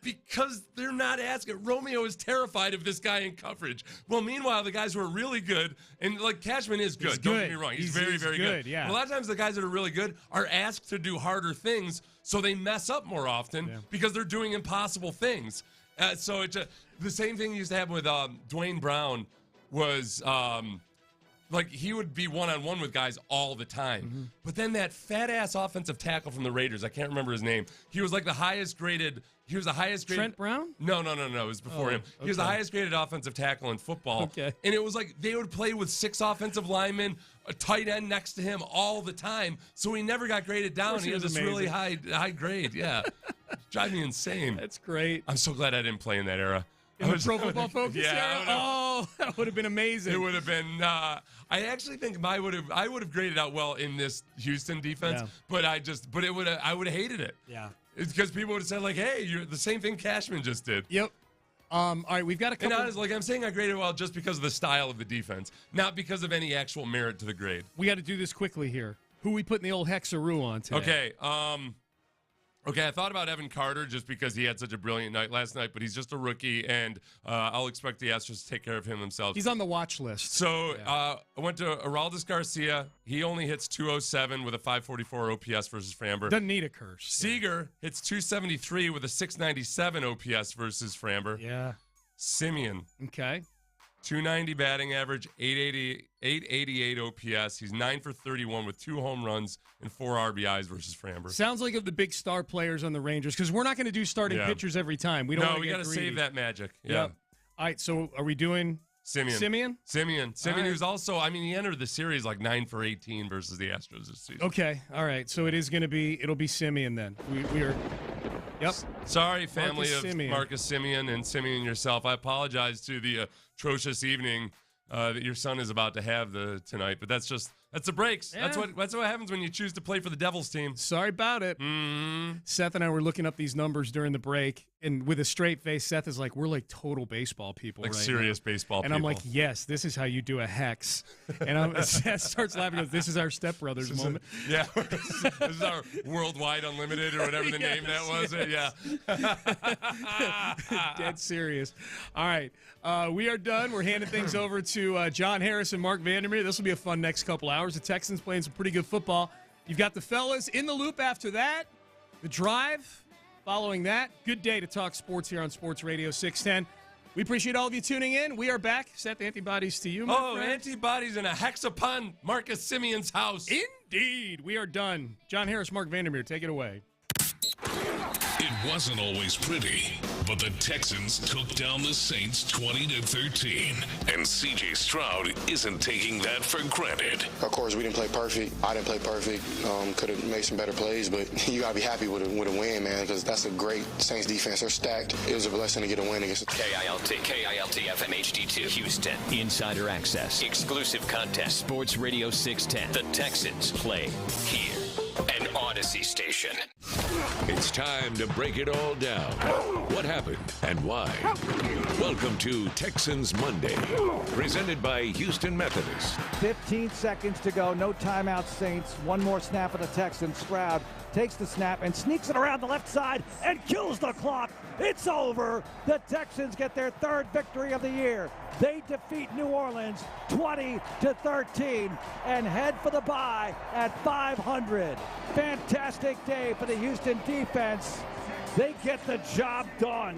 Because they're not asking. Romeo is terrified of this guy in coverage. Well, meanwhile, the guys who are really good, and Cashman is good. Don't get me wrong. He's very, very good. Yeah. But a lot of times the guys that are really good are asked to do harder things, so they mess up more often because they're doing impossible things. So it's the same thing used to happen with Dwayne Brown was he would be one-on-one with guys all the time. Mm-hmm. But then that fat-ass offensive tackle from the Raiders, I can't remember his name. He was the highest graded. He was the highest graded. Trent Brown? No. It was before him. He was the highest graded offensive tackle in football. Okay. And it was they would play with 6 offensive linemen, a tight end next to him all the time. So he never got graded down. He had this really high grade. Yeah. Drive me insane. That's great. I'm so glad I didn't play in that era. in the Pro Football Focus yeah, era? Oh, that would have been amazing. It would have been. I actually think I would have graded out well in this Houston defense, but I would have hated it. Yeah, it's because people would have said like, "Hey, you're the same thing Cashman just did." Yep. All right, we've got a couple. And honestly, like I'm saying, I graded well just because of the style of the defense, not because of any actual merit to the grade. We got to do this quickly here. Who we putting the old Hexaroo on today? Okay, I thought about Evan Carter just because he had such a brilliant night last night, but he's just a rookie, and I'll expect the Astros to take care of him themselves. He's on the watch list. So I went to Aroldis Garcia. He only hits 207 with a 544 OPS versus Framber. Doesn't need a curse. Seager hits 273 with a 697 OPS versus Framber. Yeah. Simeon. Okay. 290 batting average, 888 OPS. He's 9 for 31 with 2 home runs and 4 RBIs versus Framber. Sounds like of the big star players on the Rangers, because we're not going to do starting pitchers every time. We don't. No, we got to save that magic. Yeah. Yep. All right. So are we doing Simeon, right. who's also, I mean, he entered the series like 9 for 18 versus the Astros this season. Okay. All right. So it'll be Simeon then. We are. Yep. Sorry, family Marcus of Simeon. Marcus Simeon and Simeon yourself. I apologize to the atrocious evening that your son is about to have tonight, but that's the breaks. Yeah. That's what happens when you choose to play for the Devils team. Sorry about it. Mm-hmm. Seth and I were looking up these numbers during the break, and with a straight face, Seth is like, "We're like total baseball people, Like right serious now." baseball and people. I'm like, "Yes, this is how you do a hex." And Seth starts laughing. Goes, "This is our stepbrothers moment." Yeah, this is our Worldwide Unlimited or whatever the name that was. Yes. Yeah, dead serious. All right, we are done. We're handing things over to John Harris and Mark Vandermeer. This will be a fun next couple hours. The Texans playing some pretty good football. You've got the fellas in the loop after that. The drive following that. Good day to talk sports here on Sports Radio 610. We appreciate all of you tuning in. We are back. Set the antibodies to you, my friend. Antibodies in a hex upon Marcus Simeon's house. Indeed. We are done. John Harris, Mark Vandermeer, take it away. It wasn't always pretty, but the Texans took down the Saints 20-13. And C.J. Stroud isn't taking that for granted. Of course, we didn't play perfect. I didn't play perfect. Could have made some better plays, but you got to be happy with a win, man, because that's a great Saints defense. They're stacked. It was a blessing to get a win against KILT FM HD2 Houston. Insider access. Exclusive content. Sports Radio 610. The Texans play here. An Odyssey station. It's time to break it all down. What happened and why? Welcome to Texans Monday, presented by Houston Methodist. 15 seconds to go. No timeout, Saints. One more snap of the Texans. Stroud takes the snap and sneaks it around the left side and kills the clock. It's over. The Texans get their 3rd victory of the year. They defeat New Orleans 20-13 and head for the bye at 500. Fantastic day for the Houston defense. They get the job done.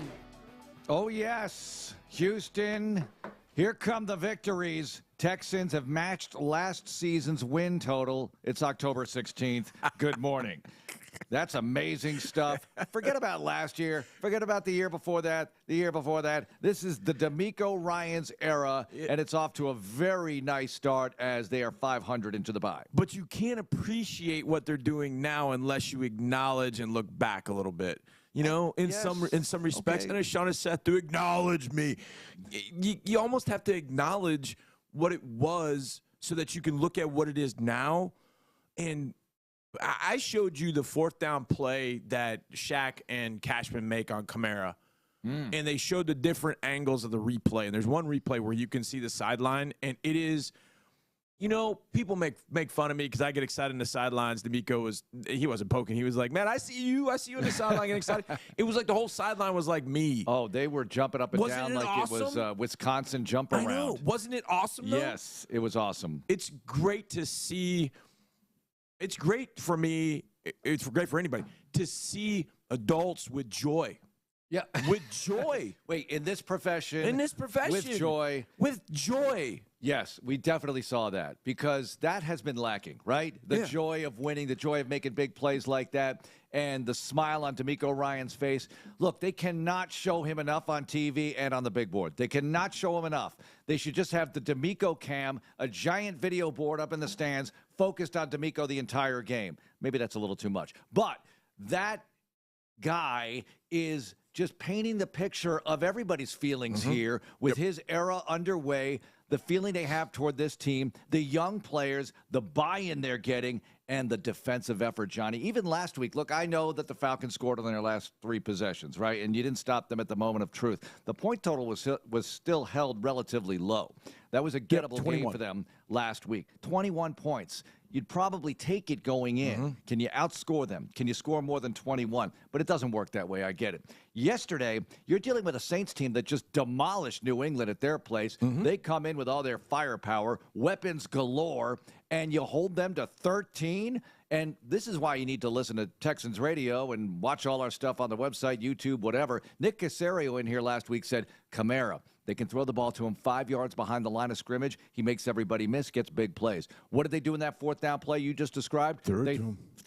Oh, yes. Houston, here come the victories. Texans have matched last season's win total. It's October 16th. Good morning. That's amazing stuff. Forget about last year. Forget about the year before that, the year before that. This is the DeMeco Ryans era, and it's off to a very nice start as they are 500 into the bye. But you can't appreciate what they're doing now unless you acknowledge and look back a little bit. You know, in some respects, and as Sean has said, to acknowledge me, you almost have to acknowledge what it was so that you can look at what it is now. And I showed you the 4th down play that Shaq and Cashman make on Kamara. And they showed the different angles of the replay. And there's one replay where you can see the sideline, and it is, you know, people make fun of me because I get excited in the sidelines. DeMeco he wasn't poking. He was like, man, I see you in the sideline getting excited. It was like the whole sideline was like me. Oh, they were jumping up and down like awesome? It was Wisconsin jump around. I know. Wasn't it awesome, though? Yes, it was awesome. It's great to see. It's great for me. It's great for anybody to see adults with joy. Yeah. With joy. Wait, in this profession. With joy. With joy. Yes, we definitely saw that because that has been lacking, right? The joy of winning, the joy of making big plays like that, and the smile on DeMeco Ryans' face. Look, they cannot show him enough on TV and on the big board. They cannot show him enough. They should just have the DeMeco cam, a giant video board up in the stands, focused on DeMeco the entire game. Maybe that's a little too much. But that guy is just painting the picture of everybody's feelings here with his era underway, the feeling they have toward this team, the young players, the buy-in they're getting, and the defensive effort, Johnny. Even last week, look, I know that the Falcons scored on their last 3 possessions, right? And you didn't stop them at the moment of truth. The point total was still held relatively low. That was a gettable game for them last week. 21 points. You'd probably take it going in. Can you outscore them? Can you score more than 21? But it doesn't work that way. I get it. Yesterday, you're dealing with a Saints team that just demolished New England at their place. They come in with all their firepower, weapons galore, and you hold them to 13. And this is why you need to listen to Texans radio and watch all our stuff on the website, YouTube, whatever. Nick Caserio in here last week said, Kamara, they can throw the ball to him 5 yards behind the line of scrimmage. He makes everybody miss, gets big plays. What did they do in that 4th down play you just described?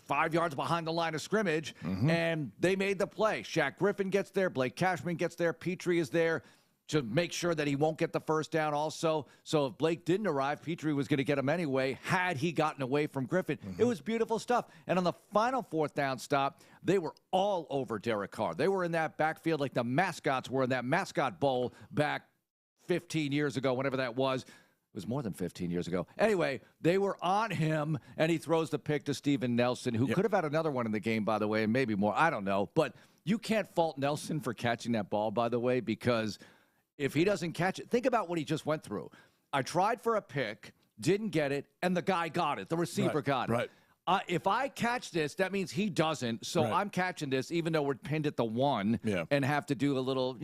5 yards behind the line of scrimmage, and they made the play. Shaq Griffin gets there. Blake Cashman gets there. Petrie is there to make sure that he won't get the first down also. So if Blake didn't arrive, Petrie was going to get him anyway had he gotten away from Griffin. It was beautiful stuff. And on the final 4th down stop, they were all over Derek Carr. They were in that backfield like the mascots were in that mascot bowl back 15 years ago, whenever that was. It was more than 15 years ago. Anyway, they were on him, and he throws the pick to Steven Nelson, who could have had another one in the game, by the way, and maybe more. I don't know. But you can't fault Nelson for catching that ball, by the way, because if he doesn't catch it, think about what he just went through. I tried for a pick, didn't get it, and the guy got it. The receiver got it. If I catch this, that means he doesn't. So I'm catching this, even though we're pinned at the 1 and have to do a little,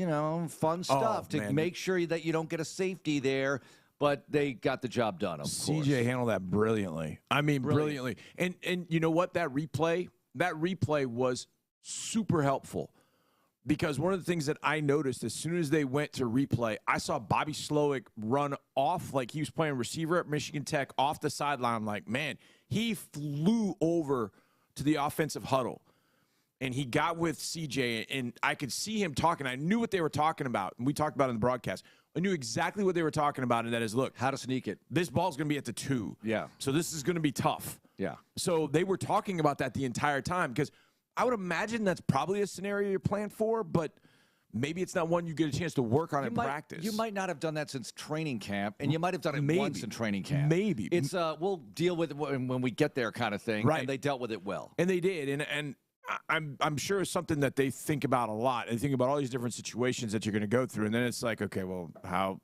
fun stuff to make sure that you don't get a safety there. But they got the job done, of course. CJ handled that brilliantly. I mean, brilliantly. And you know what? That replay was super helpful. Because one of the things that I noticed as soon as they went to replay, I saw Bobby Slowick run off like he was playing receiver at Michigan Tech off the sideline. I'm like, man, he flew over to the offensive huddle. And he got with CJ, and I could see him talking. I knew what they were talking about, and we talked about it in the broadcast. I knew exactly what they were talking about, and that is, look, how to sneak it. This ball's going to be at the 2. Yeah. So this is going to be tough. Yeah. So they were talking about that the entire time because I would imagine that's probably a scenario you're playing for, but maybe it's not one you get a chance to work on in practice. You might not have done that since training camp, and you might have done it once in training camp. Maybe. It's we'll deal with it when we get there kind of thing, right. And they dealt with it well. And they did, and I'm sure it's something that they think about a lot. They think about all these different situations that you're going to go through, and then it's like, okay, well, how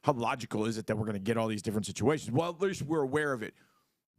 logical is it that we're going to get all these different situations? Well, at least we're aware of it.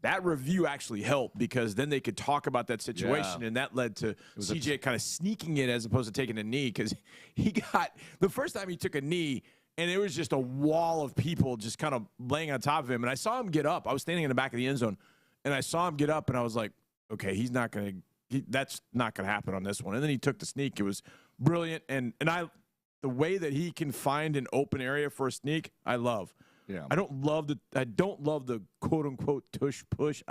That review actually helped because then they could talk about that situation, and that led to CJ kind of sneaking it as opposed to taking a knee because he got – the first time he took a knee, and it was just a wall of people just kind of laying on top of him. And I saw him get up. I was standing in the back of the end zone, and I saw him get up, and I was like, okay, he's not going to – that's not going to happen on this one. And then he took the sneak. It was brilliant. And the way that he can find an open area for a sneak, I love. Yeah. I don't love the quote unquote tush push.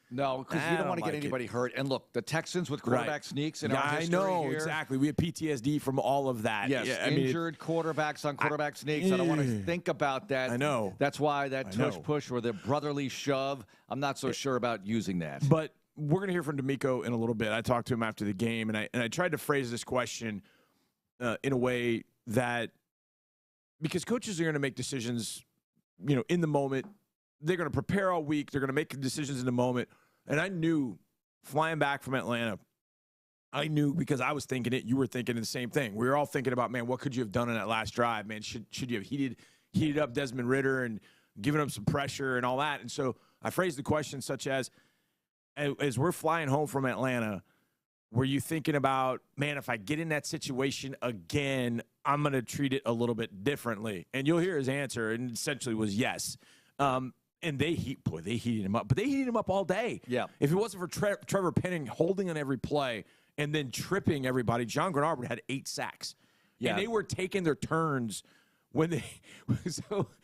No, because you don't want to get anybody hurt. And look, the Texans with quarterback sneaks in our history I know here. Exactly. We have PTSD from all of that. Yes, injured quarterbacks on quarterback sneaks. I don't want to think about that. I know. That's why that tush push or the brotherly shove. I'm not so sure about using that. But we're going to hear from DeMeco in a little bit. I talked to him after the game, and I tried to phrase this question in a way that because coaches are going to make decisions. In the moment, they're going to prepare all week. They're going to make decisions in the moment. And I knew flying back from Atlanta, I knew because I was thinking it, you were thinking the same thing. We were all thinking about, man, what could you have done in that last drive? Man, should you have heated up Desmond Ridder and given him some pressure and all that? And so I phrased the question such as we're flying home from Atlanta, were you thinking about, man, if I get in that situation again, I'm going to treat it a little bit differently? And you'll hear his answer, and essentially was yes. And they heated him up. But they heated him up all day. Yeah. If it wasn't for Trevor Penning holding on every play and then tripping everybody, John Grenard had 8 sacks. Yeah. And they were taking their turns when they – so –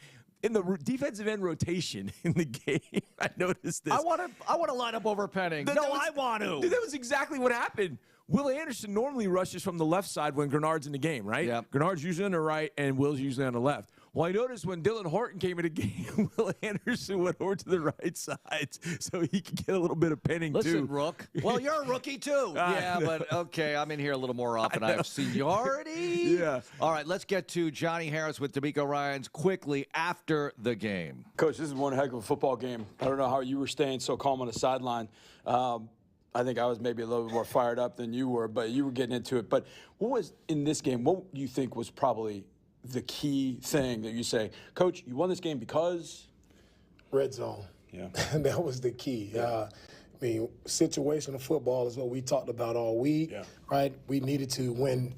in the defensive end rotation in the game, I noticed this. I want to line up over Penning. I want to. That was exactly what happened. Will Anderson normally rushes from the left side when Grenard's in the game, right? Yeah. Grenard's usually on the right, and Will's usually on the left. Well, I noticed when Dylan Horton came into the game, Will Anderson went over to the right side so he could get a little bit of pinning, too. Listen, Rook. Well, you're a rookie, too. Yeah, but okay, I'm in here a little more often. I have seniority. Yeah. All right, let's get to Johnny Harris with DeMeco Ryans quickly after the game. Coach, this is one heck of a football game. I don't know how you were staying so calm on the sideline. I think I was maybe a little bit more fired up than you were, but you were getting into it. But what was, in this game, what do you think was probably the key thing that you say, Coach, you won this game because? Red zone. Yeah. That was the key. I mean, situational football is what we talked about all week, right? We needed to win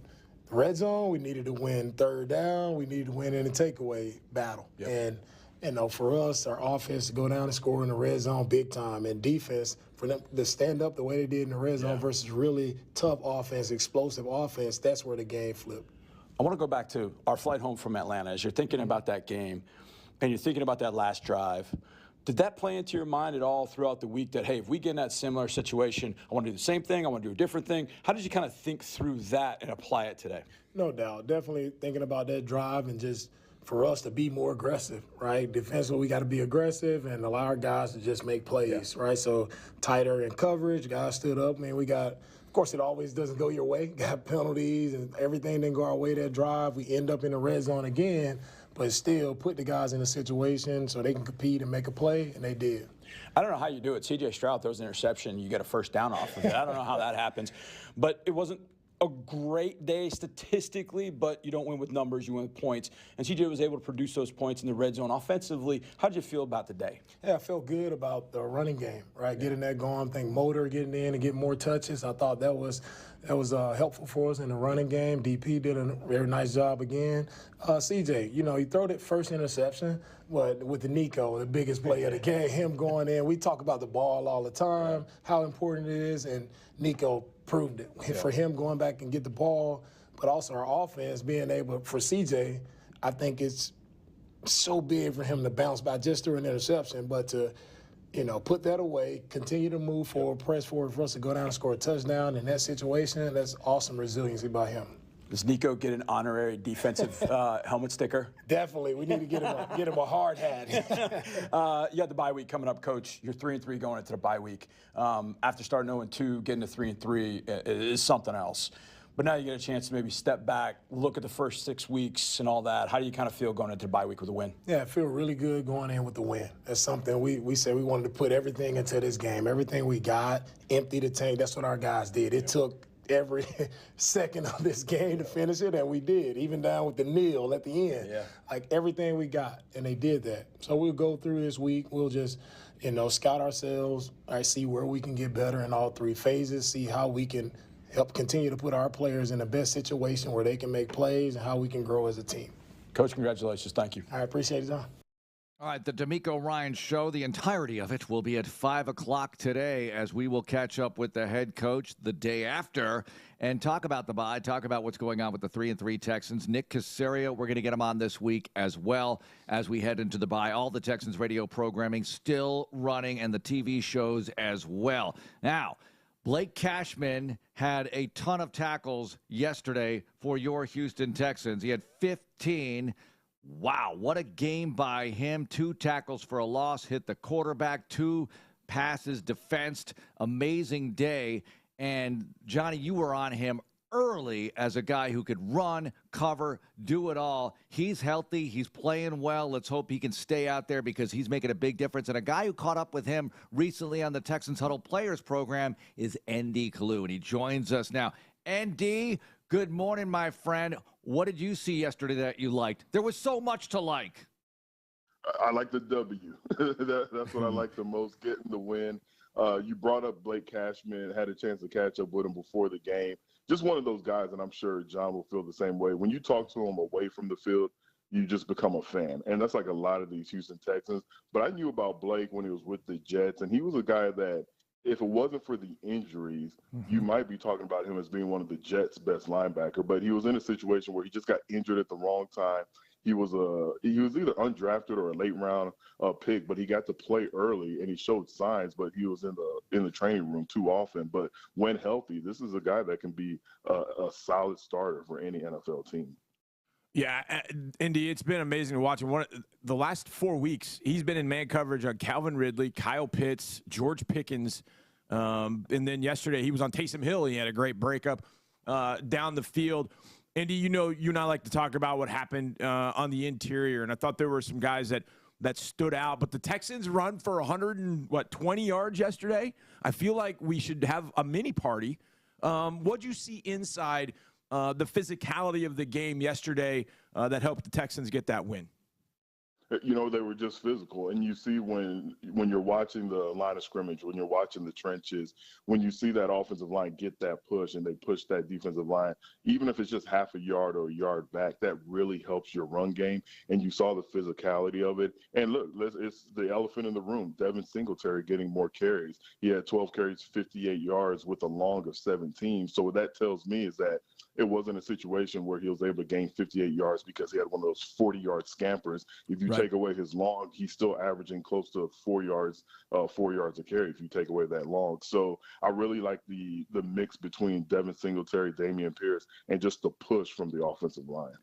the red zone. We needed to win third down. We needed to win in the takeaway battle. And, you know, for us, our offense to go down and score in the red zone big time, and defense for them to stand up the way they did in the red zone versus really tough offense, explosive offense, that's where the game flipped. I want to go back to our flight home from Atlanta. As you're thinking about that game and you're thinking about that last drive, did that play into your mind at all throughout the week that, hey, if we get in that similar situation, I want to do the same thing, I want to do a different thing? How did you kind of think through that and apply it today? No doubt. Definitely thinking about that drive and just for us to be more aggressive, right? Defensively, we got to be aggressive and allow our guys to just make plays, right? So tighter in coverage, guys stood up. I mean, we got – of course, it always doesn't go your way. Got penalties and everything didn't go our way that drive. We end up in the red zone again, but still put the guys in a situation so they can compete and make a play, and they did. I don't know how you do it. C.J. Stroud throws an interception, you get a first down off of it. I don't know how that happens. But it wasn't a great day statistically, but you don't win with numbers, you win with points. And C.J. was able to produce those points in the red zone. Offensively, how did you feel about the day? Yeah, I felt good about the running game, right? Getting that going. I think Motor getting in and getting more touches. I thought that was helpful for us in the running game. DP did a very nice job again. CJ, you know, he threw that first interception, but with the DeMeco, the biggest play of the game, him going in. We talk about the ball all the time, how important it is, and DeMeco proved it. For him going back and get the ball, but also our offense being able, for CJ, I think it's so big for him to bounce back just through an interception, but to, you know, put that away, continue to move forward, press forward for us to go down and score a touchdown in that situation, that's awesome resiliency by him. Does Nico get an honorary defensive helmet sticker? Definitely. We need to get him a hard hat. You got the bye week coming up, Coach. You're 3-3 going into the bye week. After starting 0-2, getting to 3-3 is something else. But now you get a chance to maybe step back, look at the first 6 weeks and all that. How do you kind of feel going into the bye week with a win? Yeah, I feel really good going in with the win. That's something we said we wanted to put everything into this game. Everything we got, empty the tank. That's what our guys did. It took every second of this game to finish it, and we did, even down with the kneel at the end. Yeah. Like everything we got, and they did that. So we'll go through this week. We'll just, you know, scout ourselves, see where we can get better in all three phases, see how we can help continue to put our players in the best situation where they can make plays and how we can grow as a team. Coach, congratulations. Thank you. I appreciate it, John. All right, the DeMeco Ryans show, the entirety of it will be at 5 o'clock today as we will catch up with the head coach the day after and talk about the bye, talk about what's going on with the 3-3 Texans. Nick Caserio, we're going to get him on this week as well as we head into the bye. All the Texans radio programming still running and the TV shows as well. Now, Blake Cashman had a ton of tackles yesterday for your Houston Texans. He had 15. Wow, what a game by him. 2 tackles for a loss, hit the quarterback, 2 passes defensed. Amazing day. And, Johnny, you were on him early as a guy who could run, cover, do it all. He's healthy. He's playing well. Let's hope he can stay out there because he's making a big difference. And a guy who caught up with him recently on the Texans Huddle Players Program is ND Kalu, and he joins us now. ND, good morning, my friend. What did you see yesterday that you liked? There was so much to like. I like the W. That's what I like the most, getting the win. You brought up Blake Cashman, had a chance to catch up with him before the game. Just one of those guys, and I'm sure John will feel the same way. When you talk to him away from the field, you just become a fan. And that's like a lot of these Houston Texans. But I knew about Blake when he was with the Jets, and he was a guy that, if it wasn't for the injuries, you might be talking about him as being one of the Jets' best linebacker. But he was in a situation where he just got injured at the wrong time. He was either undrafted or a late round pick, but he got to play early and he showed signs. But he was in the training room too often. But when healthy, this is a guy that can be a solid starter for any NFL team. Yeah, Indy, it's been amazing to watch him. The last 4 weeks, he's been in man coverage on Calvin Ridley, Kyle Pitts, George Pickens, and then yesterday he was on Taysom Hill. He had a great breakup down the field. Indy, you and I like to talk about what happened on the interior, and I thought there were some guys that stood out. But the Texans run for 20 yards yesterday. I feel like we should have a mini party. What'd you see inside the physicality of the game yesterday that helped the Texans get that win? They were just physical. And you see when you're watching the line of scrimmage, when you're watching the trenches, when you see that offensive line get that push and they push that defensive line, even if it's just half a yard or a yard back, that really helps your run game. And you saw the physicality of it. And look, it's the elephant in the room. Devin Singletary getting more carries. He had 12 carries, 58 yards with a long of 17. So what that tells me is that it wasn't a situation where he was able to gain 58 yards because he had one of those 40-yard scampers. If you take away his long, he's still averaging close to 4 yards a carry if you take away that long. So I really like the mix between Devin Singletary, Dameon Pierce, and just the push from the offensive line.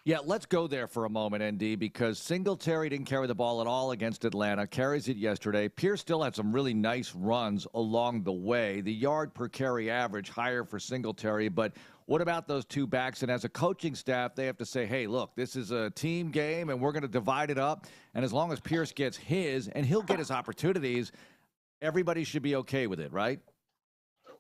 Yeah, let's go there for a moment, ND, because Singletary didn't carry the ball at all against Atlanta, carries it yesterday. Pierce still had some really nice runs along the way. The yard per carry average higher for Singletary, but what about those two backs? And as a coaching staff, they have to say, hey, look, this is a team game, and we're going to divide it up. And as long as Pierce gets his, and he'll get his opportunities, everybody should be okay with it, right?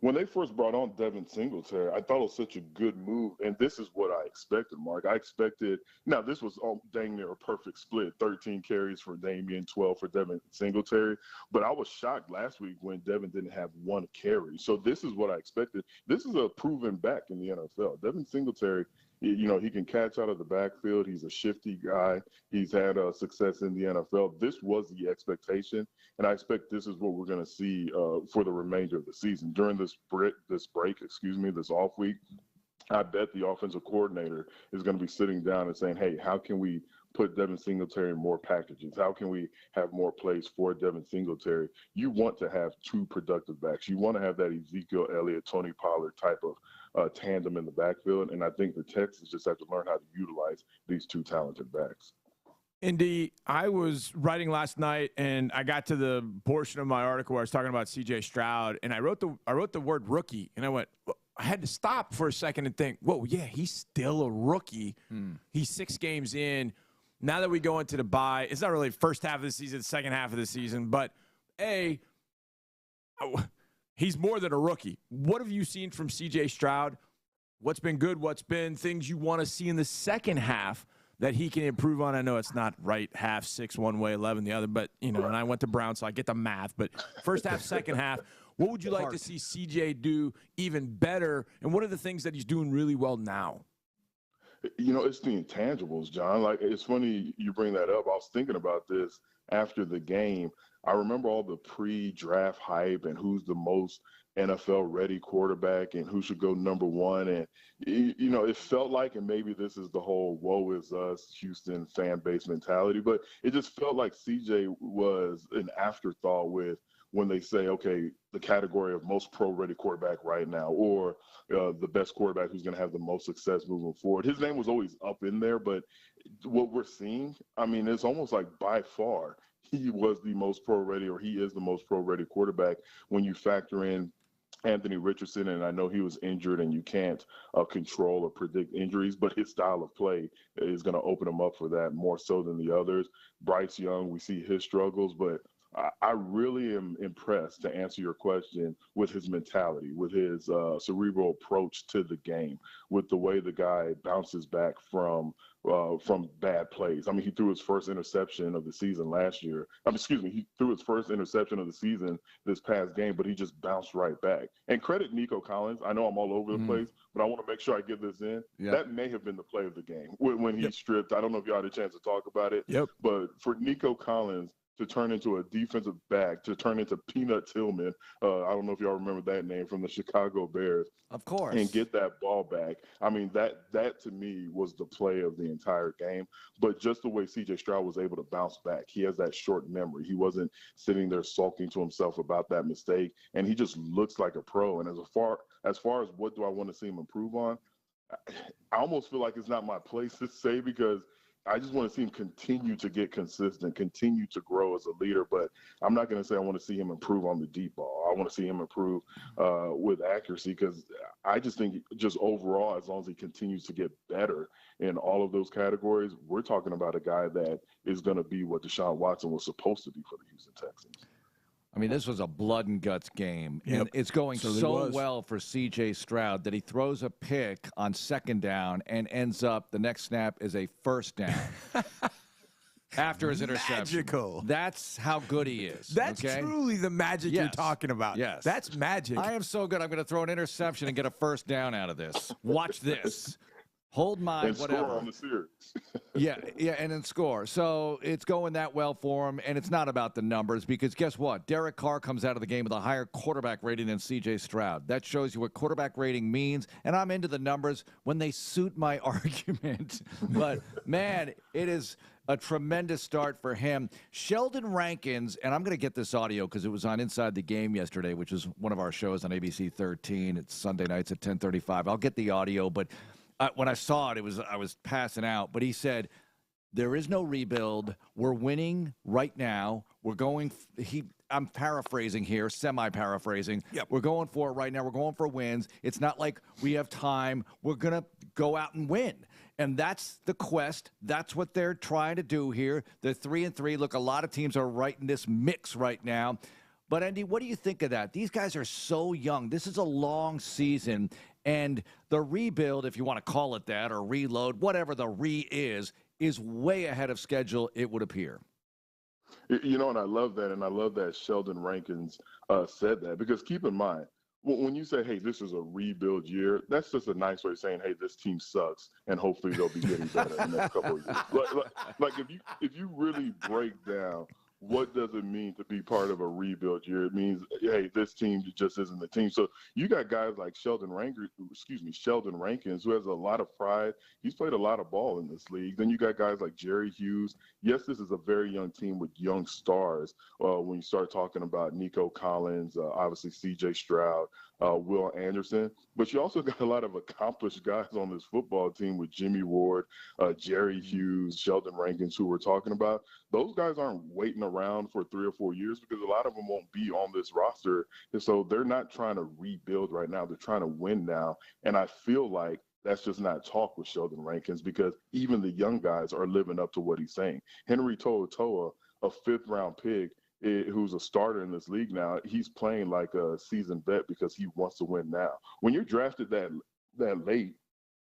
When they first brought on Devin Singletary, I thought it was such a good move, and this is what I expected, Mark. I expected – now, this was dang near a perfect split, 13 carries for Dameon, 12 for Devin Singletary. But I was shocked last week when Devin didn't have one carry. So this is what I expected. This is a proven back in the NFL. Devin Singletary – he can catch out of the backfield. He's a shifty guy. He's had success in the NFL. This was the expectation, and I expect this is what we're going to see for the remainder of the season. During this off week, I bet the offensive coordinator is going to be sitting down and saying, hey, how can we put Devin Singletary in more packages? How can we have more plays for Devin Singletary? You want to have two productive backs. You want to have that Ezekiel Elliott, Tony Pollard type of tandem in the backfield, and I think the Texans just have to learn how to utilize these two talented backs. Indy, I was writing last night, and I got to the portion of my article where I was talking about C.J. Stroud, and I wrote the word rookie, and I had to stop for a second and think, whoa, yeah, he's still a rookie. He's 6 games in. Now that we go into the bye, it's not really first half of the season, second half of the season, but he's more than a rookie. What have you seen from C.J. Stroud? What's been good? What's been things you want to see in the second half that he can improve on? I know it's not right half, 6 one way, 11 the other, but, and I went to Brown, so I get the math. But first half, second half, what would you like to see C.J. do even better? And what are the things that he's doing really well now? It's the intangibles, John. Like, it's funny you bring that up. I was thinking about this after the game. I remember all the pre-draft hype and who's the most NFL-ready quarterback and who should go number one. And, it felt like, and maybe this is the whole woe is us Houston fan base mentality, but it just felt like CJ was an afterthought with when they say, okay, the category of most pro-ready quarterback right now, or the best quarterback who's going to have the most success moving forward. His name was always up in there, but what we're seeing, it's almost like by far he was the most pro-ready, or he is the most pro-ready quarterback when you factor in Anthony Richardson, and I know he was injured and you can't control or predict injuries, but his style of play is going to open him up for that more so than the others. Bryce Young, we see his struggles, but I really am impressed, to answer your question, with his mentality, with his cerebral approach to the game, with the way the guy bounces back from bad plays. He threw his first interception of the season last year. He threw his first interception of the season this past game, but he just bounced right back. And credit Nico Collins. I know I'm all over the place, but I want to make sure I get this in. Yep. That may have been the play of the game when he stripped. I don't know if you had a chance to talk about it, but for Nico Collins to turn into a defensive back, to turn into Peanut Tillman. I don't know if y'all remember that name from the Chicago Bears. Of course. And get that ball back. That to me was the play of the entire game. But just the way C.J. Stroud was able to bounce back. He has that short memory. He wasn't sitting there sulking to himself about that mistake. And he just looks like a pro. And as far as what do I want to see him improve on, I almost feel like it's not my place to say, because I just want to see him continue to get consistent, continue to grow as a leader. But I'm not going to say I want to see him improve on the deep ball. I want to see him improve with accuracy, because I just think just overall, as long as he continues to get better in all of those categories, we're talking about a guy that is going to be what Deshaun Watson was supposed to be for the Houston Texans. I mean, this was a blood and guts game, and it's going so well for C.J. Stroud that he throws a pick on second down and ends up the next snap is a first down after his interception. Magical. That's how good he is. That's truly the magic you're talking about. Yes. That's magic. I am so good. I'm going to throw an interception and get a first down out of this. Watch this. Hold my and whatever. Score on the series. yeah, and then score. So it's going that well for him, and it's not about the numbers, because guess what? Derek Carr comes out of the game with a higher quarterback rating than C.J. Stroud. That shows you what quarterback rating means, and I'm into the numbers when they suit my argument. But, man, it is a tremendous start for him. Sheldon Rankins, and I'm going to get this audio because it was on Inside the Game yesterday, which is one of our shows on ABC 13. It's Sunday nights at 10:35. I'll get the audio, but when I saw it, I was passing out. But he said, there is no rebuild. We're winning right now. We're going I'm paraphrasing here, semi-paraphrasing. Yep. We're going for it right now. We're going for wins. It's not like we have time. We're going to go out and win. And that's the quest. That's what they're trying to do here. They're 3-3. Look, a lot of teams are right in this mix right now. But, Andy, what do you think of that? These guys are so young. This is a long season. And the rebuild, if you want to call it that, or reload, whatever the is way ahead of schedule, it would appear. You know, and I love that. And I love that Sheldon Rankins said that, because keep in mind, when you say, hey, this is a rebuild year, that's just a nice way of saying, hey, this team sucks, and hopefully they'll be getting better in the next couple of years. Like if you really break down, what does it mean to be part of a rebuild year? It means, hey, this team just isn't the team. So you got guys like Sheldon Rankins, who has a lot of pride. He's played a lot of ball in this league. Then you got guys like Jerry Hughes. Yes, this is a very young team with young stars. When you start talking about Nico Collins, obviously C.J. Stroud, Will Anderson. But you also got a lot of accomplished guys on this football team with Jimmy Ward, Jerry Hughes, Sheldon Rankins, who we're talking about. Those guys aren't waiting around for 3 or 4 years, because a lot of them won't be on this roster. And so they're not trying to rebuild right now. They're trying to win now. And I feel like that's just not talk with Sheldon Rankins, because even the young guys are living up to what he's saying. Henry To'oTo'o, a fifth-round pick, who's a starter in this league now, he's playing like a seasoned vet because he wants to win now. When you're drafted that late,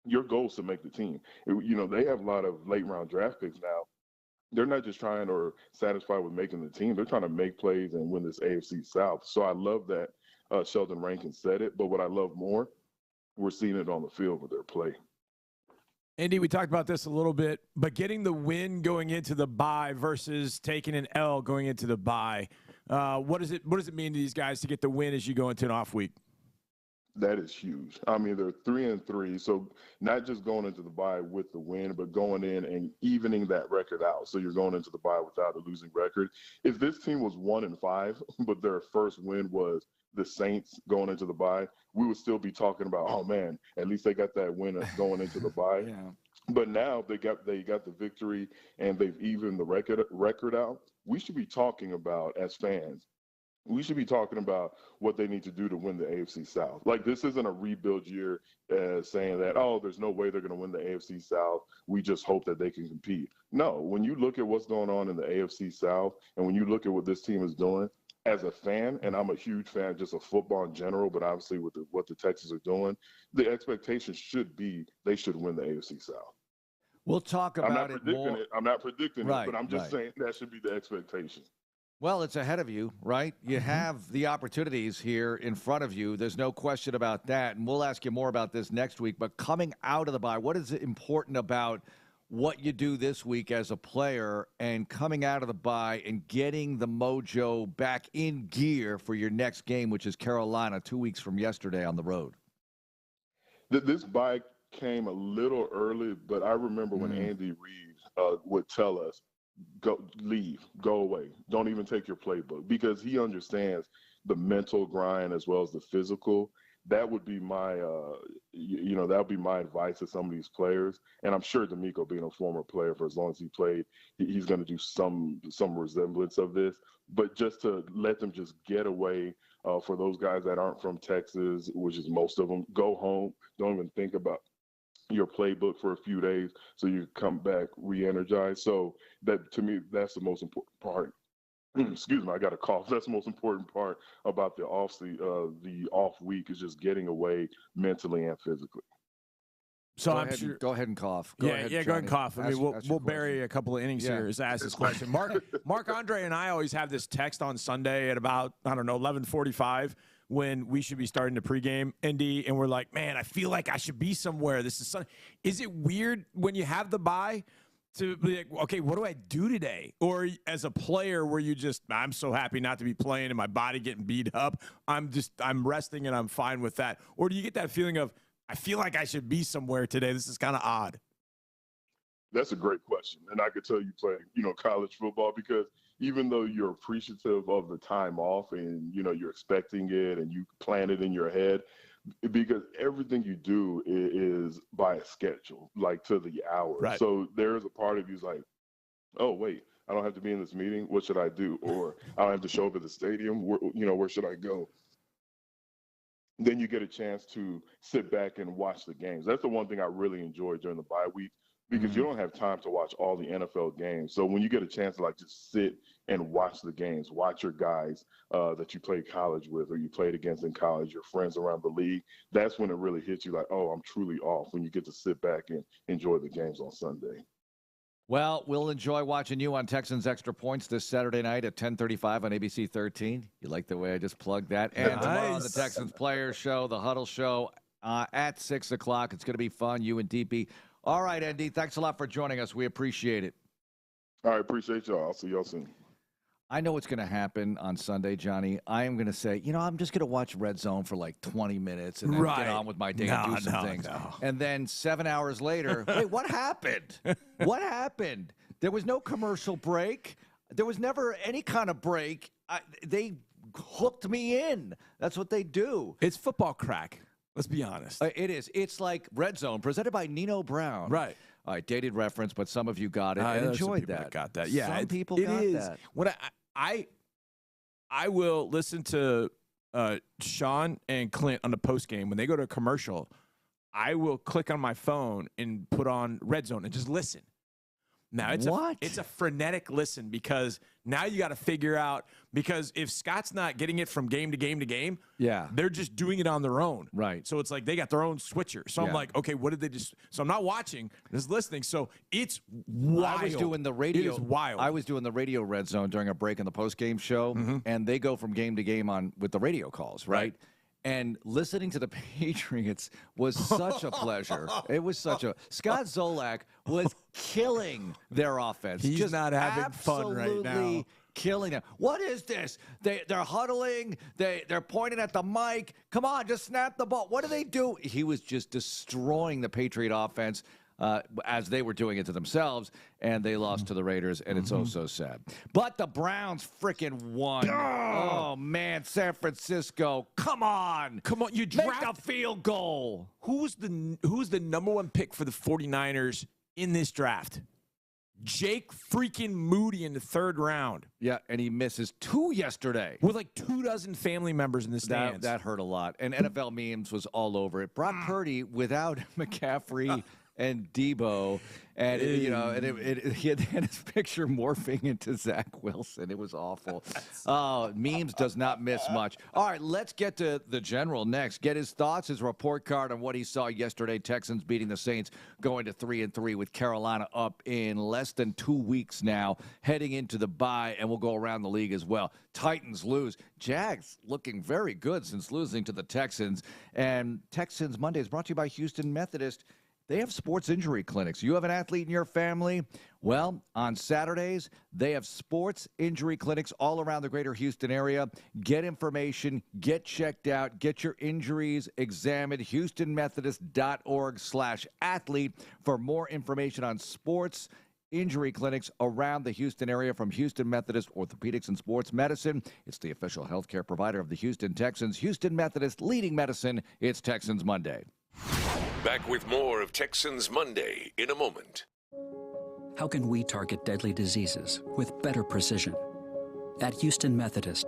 your goal is to make the team. You know, they have a lot of late-round draft picks now. They're not just trying or satisfied with making the team. They're trying to make plays and win this AFC South. So I love that Sheldon Rankins said it. But what I love more, we're seeing it on the field with their play. Andy, we talked about this a little bit, but getting the win going into the bye versus taking an L going into the bye, what does it mean to these guys to get the win as you go into an off week? That is huge. I mean, they're 3-3, so not just going into the bye with the win, but going in and evening that record out. So you're going into the bye without a losing record. If this team was 1-5, but their first win was the Saints going into the bye, we would still be talking about, oh man, at least they got that win going into the bye. Yeah. But now they got the victory and they've evened the record out. We should be talking about, as fans, we should be talking about what they need to do to win the AFC South. Like, this isn't a rebuild year saying that, oh, there's no way they're going to win the AFC South. We just hope that they can compete. No, when you look at what's going on in the AFC South and when you look at what this team is doing, as a fan, and I'm a huge fan just of football in general, but obviously with what the Texans are doing, the expectation should be they should win the AFC South. We'll talk about it more. I'm not predicting Right, it, but I'm just saying that should be the expectation. Well, it's ahead of you, right? You have the opportunities here in front of you. There's no question about that. And we'll ask you more about this next week. But coming out of the bye, what is important about what you do this week as a player and coming out of the bye and getting the mojo back in gear for your next game, which is Carolina 2 weeks from yesterday on the road? This bye came a little early, but I remember when Andy Reid would tell us, go away. Don't even take your playbook, because he understands the mental grind as well as the physical. that would be my, that would be my advice to some of these players. And I'm sure DeMeco, being a former player for as long as he played, he's going to do some resemblance of this. But just to let them just get away, for those guys that aren't from Texas, which is most of them, go home. Don't even think about your playbook for a few days so you come back re-energized. So that, to me, that's the most important part. Excuse me, I got a cough. That's the most important part about the off week is just getting away mentally and phically. So Go ahead and cough. Go ahead and cough. I mean, we'll bury a couple of innings here as I ask this question. Mark Andre and I always have this text on Sunday at about 11:45 when we should be starting the pregame, ND, and we're like, man, I feel like I should be somewhere. This is Sunday. Is it weird when you have the bye to be like, okay, what do I do today? Or as a player where I'm so happy not to be playing and my body getting beat up. I'm resting and I'm fine with that. Or do you get that feeling of, I feel like I should be somewhere today. This is kind of odd. That's a great question. And I could tell you playing, college football, because even though you're appreciative of the time off and, you're expecting it and you plan it in your head, because everything you do is by a schedule, like to the hour. Right. So there's a part of you's like, oh, wait, I don't have to be in this meeting. What should I do? Or I don't have to show up at the stadium. Where should I go? Then you get a chance to sit back and watch the games. That's the one thing I really enjoy during the bye week, because you don't have time to watch all the NFL games. So when you get a chance to just sit and watch the games, watch your guys that you played college with or you played against in college, your friends around the league, that's when it really hits you like, oh, I'm truly off, when you get to sit back and enjoy the games on Sunday. Well, we'll enjoy watching you on Texans Extra Points this Saturday night at 10:35 on ABC 13. You like the way I just plugged that? And tomorrow on the Texans Players Show, the Huddle Show at 6 o'clock. It's going to be fun, you and DP. All right, Andy, thanks a lot for joining us. We appreciate it. All right, appreciate y'all. I'll see y'all soon. I know what's going to happen on Sunday, Johnny. I am going to say, I'm just going to watch Red Zone for like 20 minutes and then get on with my day and do some things. And then 7 hours later, wait, what happened? What happened? There was no commercial break. There was never any kind of break. They hooked me in. That's what they do. It's football crack. Let's be honest. It is. It's like Red Zone, presented by Nino Brown. Right. All right, dated reference, but some of you got it and enjoyed that. Got that. Yeah, some people got that. When I will listen to Sean and Clint on the post game when they go to a commercial. I will click on my phone and put on Red Zone and just listen. Now it's a frenetic listen, because now you got to figure out, because if Scott's not getting it from game to game to game, they're just doing it on their own. Right. So it's like they got their own switcher. So I'm like, okay, what did they just? So I'm not watching, just listening. So it's wild. I was doing the radio. It is wild. I was doing the radio Red Zone during a break in the post game show, and they go from game to game with the radio calls, right? And listening to the Patriots was such a pleasure. It was such a – Scott Zolak was killing their offense. He's just not having fun right now. Killing them. What is this? They're huddling. They're pointing at the mic. Come on, just snap the ball. What do they do? He was just destroying the Patriot offense as they were doing it to themselves, and they lost to the Raiders, and it's so sad. But the Browns freaking won. Oh, man, San Francisco. Come on. You make a field goal. Who's the number one pick for the 49ers in this draft? Jake freaking Moody in the third round. Yeah, and he misses 2 yesterday. With like 24 family members in the stands. That hurt a lot. And NFL memes was all over it. Brock Purdy without McCaffrey and Debo, and he had his picture morphing into Zach Wilson. It was awful. Memes does not miss much. All right, let's get to the general next. Get his thoughts, his report card on what he saw yesterday. Texans beating the Saints, going to 3-3 with Carolina up in less than 2 weeks now, heading into the bye, and we'll go around the league as well. Titans lose. Jags looking very good since losing to the Texans. And Texans Monday is brought to you by Houston Methodist. They have sports injury clinics. You have an athlete in your family? Well, on Saturdays, they have sports injury clinics all around the greater Houston area. Get information, get checked out, get your injuries examined. HoustonMethodist.org/athlete for more information on sports injury clinics around the Houston area from Houston Methodist Orthopedics and Sports Medicine. It's the official healthcare provider of the Houston Texans. Houston Methodist leading medicine. It's Texans Monday. Back with more of Texans Monday in a moment. How can we target deadly diseases with better precision? At Houston Methodist,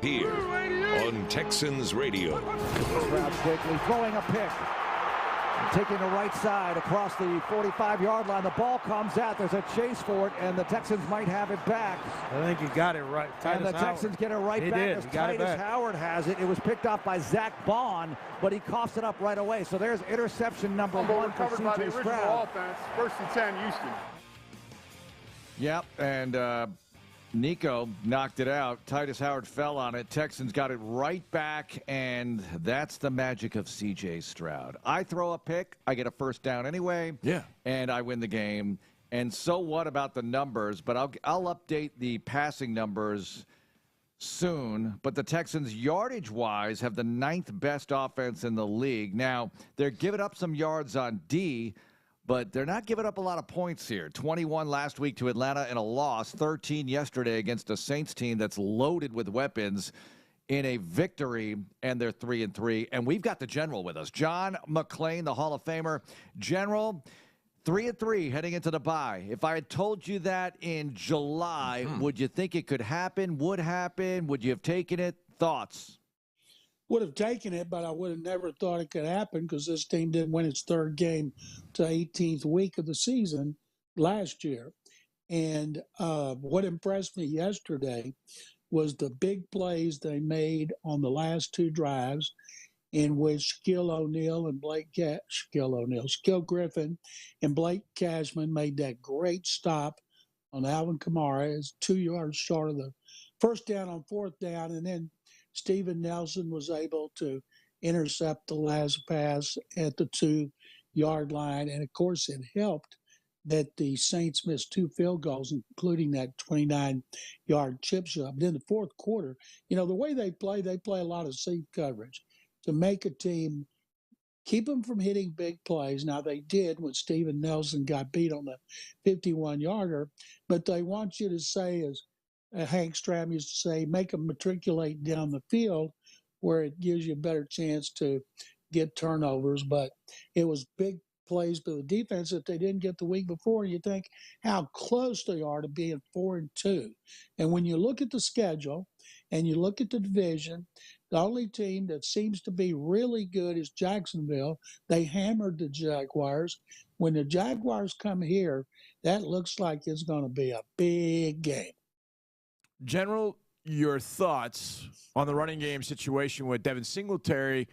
here on Texans Radio. Stroud quickly throwing a pick. Taking the right side across the 45-yard line. The ball comes out. There's a chase for it, and the Texans might have it back. I think he got it right. And the Texans get it right back as Titus Howard has it. It was picked off by Zach Bond, but he coughs it up right away. So there's interception number one for C.J. Stroud. Offense. 1st and 10, Houston. Yep, and Nico knocked it out. Titus Howard fell on it. Texans got it right back, and that's the magic of C.J. Stroud. I throw a pick, I get a first down anyway, and I win the game. And so what about the numbers? But I'll update the passing numbers soon, but the Texans, yardage-wise, have the 9th best offense in the league. Now, they're giving up some yards on D, but they're not giving up a lot of points here. 21 last week to Atlanta in a loss, 13 yesterday against a Saints team that's loaded with weapons in a victory, and they're 3-3. And we've got the General with us, John McClain, the Hall of Famer. General, 3-3 heading into the bye. If I had told you that in July, would you think it could happen? Would happen? Would you have taken it? Thoughts? Would have taken it, but I would have never thought it could happen because this team didn't win its 3rd game to 18th week of the season last year. And what impressed me yesterday was the big plays they made on the last 2 drives, in which Skill Griffin and Blake Cashman made that great stop on Alvin Kamara. It's 2 yards short of the first down on 4th down, and then Steven Nelson was able to intercept the last pass at the 2-yard line. And, of course, it helped that the Saints missed 2 field goals, including that 29-yard chip shot. But in the fourth quarter, the way they play a lot of seam coverage to make a team, keep them from hitting big plays. Now, they did when Steven Nelson got beat on the 51-yarder, but they want you to say, as Hank Stram used to say, make them matriculate down the field where it gives you a better chance to get turnovers. But it was big plays by the defense that they didn't get the week before. You think how close they are to being 4-2. And when you look at the schedule and you look at the division, the only team that seems to be really good is Jacksonville. They hammered the Jaguars. When the Jaguars come here, that looks like it's going to be a big game. General, your thoughts on the running game situation with Devin Singletary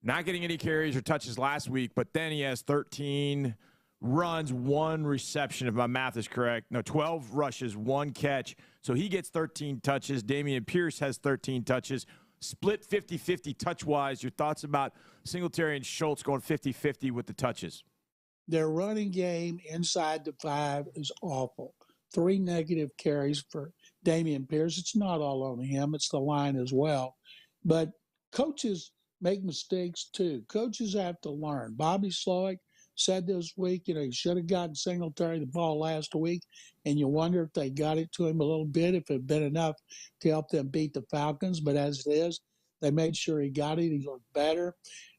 not getting any carries or touches last week, but then he has 13 runs, 1 reception, if my math is correct. No, 12 rushes, 1 catch. So he gets 13 touches. Dameon Pierce has 13 touches. Split 50-50 touch-wise. Your thoughts about Singletary and Schultz going 50-50 with the touches? Their running game inside the 5 is awful. 3 negative carries for Dameon Pierce. It's not all on him. It's the line as well. But coaches make mistakes too. Coaches have to learn. Bobby Slowick said this week, he should have gotten Singletary the ball last week, and you wonder if they got it to him a little bit, if it had been enough to help them beat the Falcons. But as it is, they made sure he got it. He looked better.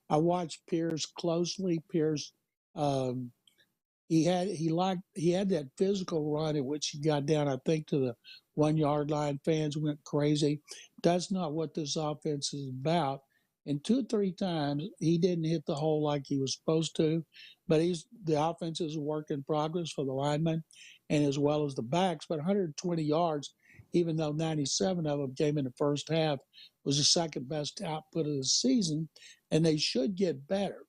I watched Pierce closely. Pierce, he had that physical run in which he got down, I think, to the 1-yard line. Fans went crazy. That's not what this offense is about. And 2 or 3 times, he didn't hit the hole like he was supposed to. But the offense is a work in progress for the linemen and as well as the backs. But 120 yards, even though 97 of them came in the first half, was the second best output of the season. And they should get better.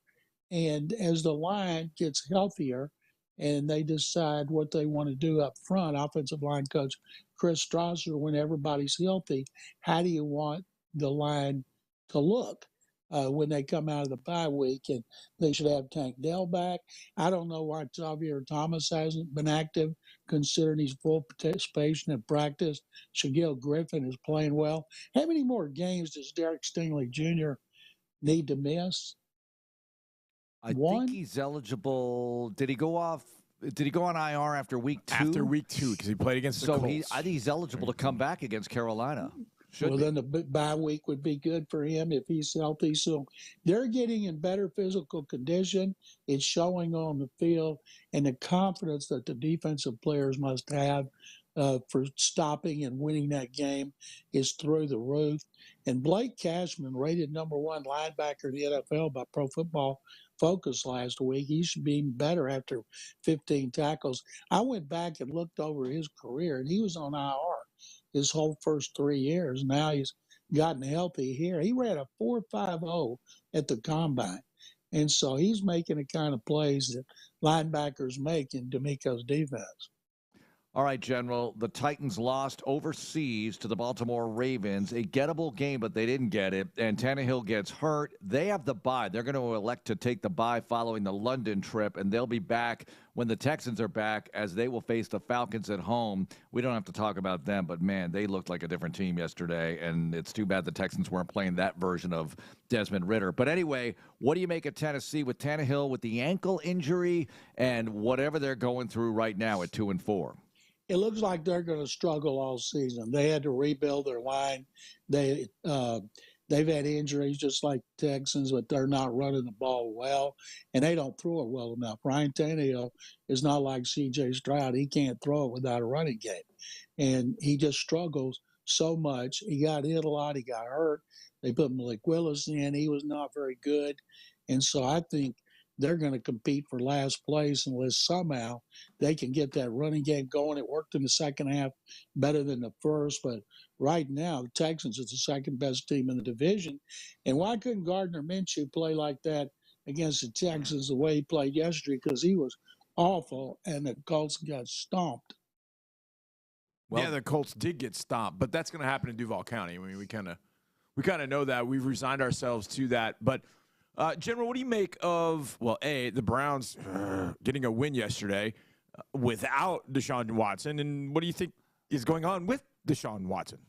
And as the line gets healthier and they decide what they want to do up front, offensive line coach Chris Strasser, when everybody's healthy, how do you want the line to look when they come out of the bye week? And they should have Tank Dell back. I don't know why Xavier Thomas hasn't been active, considering he's full participation in practice. Shaquille Griffin is playing well. How many more games does Derek Stingley Jr. need to miss? I think he's eligible. Did he go on IR after week 2? After week 2, because he played against the Colts. I think he's eligible to come back against Carolina. Then the bye week would be good for him if he's healthy. So they're getting in better physical condition. It's showing on the field, and the confidence that the defensive players must have for stopping and winning that game is through the roof. And Blake Cashman, rated number 1 linebacker in the NFL by Pro Football Focus last week. He should be better after 15 tackles. I went back and looked over his career, and he was on IR his whole first 3 years. Now he's gotten healthy here. He ran a 4.50 at the combine. And so he's making the kind of plays that linebackers make in DeMeco's defense. All right, General. The Titans lost overseas to the Baltimore Ravens. A gettable game, but they didn't get it. And Tannehill gets hurt. They have the bye. They're going to elect to take the bye following the London trip, and they'll be back when the Texans are back, as they will face the Falcons at home. We don't have to talk about them, but, man, they looked like a different team yesterday, and it's too bad the Texans weren't playing that version of Desmond Ridder. But anyway, what do you make of Tennessee with Tannehill with the ankle injury and whatever they're going through right now at 2-4? It looks like they're going to struggle all season. They had to rebuild their line. They've had injuries just like the Texans, but they're not running the ball well, and they don't throw it well enough. Ryan Tannehill is not like C.J. Stroud. He can't throw it without a running game, and he just struggles so much. He got hit a lot. He got hurt. They put Malik Willis in. He was not very good, and so I think they're going to compete for last place unless somehow they can get that running game going. It worked in the second half better than the first, but right now the Texans is the second best team in the division. And why couldn't Gardner Minshew play like that against the Texans the way he played yesterday? Because he was awful, and the Colts got stomped. Well, yeah, the Colts did get stomped, but that's going to happen in Duval County. I mean, we kind of know that. We've resigned ourselves to that, but. General, what do you make of, well, the Browns getting a win yesterday without Deshaun Watson, and what do you think is going on with Deshaun Watson?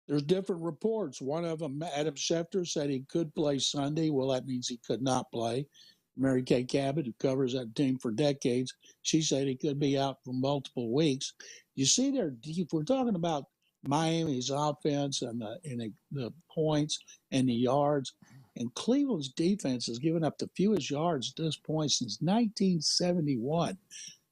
There's different reports. One of them, Adam Schefter, said he could play Sunday. Well, that means he could not play. Mary Kay Cabot, who covers that team for decades, she said he could be out for multiple weeks. You see, if we're talking about Miami's offense and the points and the yards, and Cleveland's defense has given up the fewest yards at this point since 1971,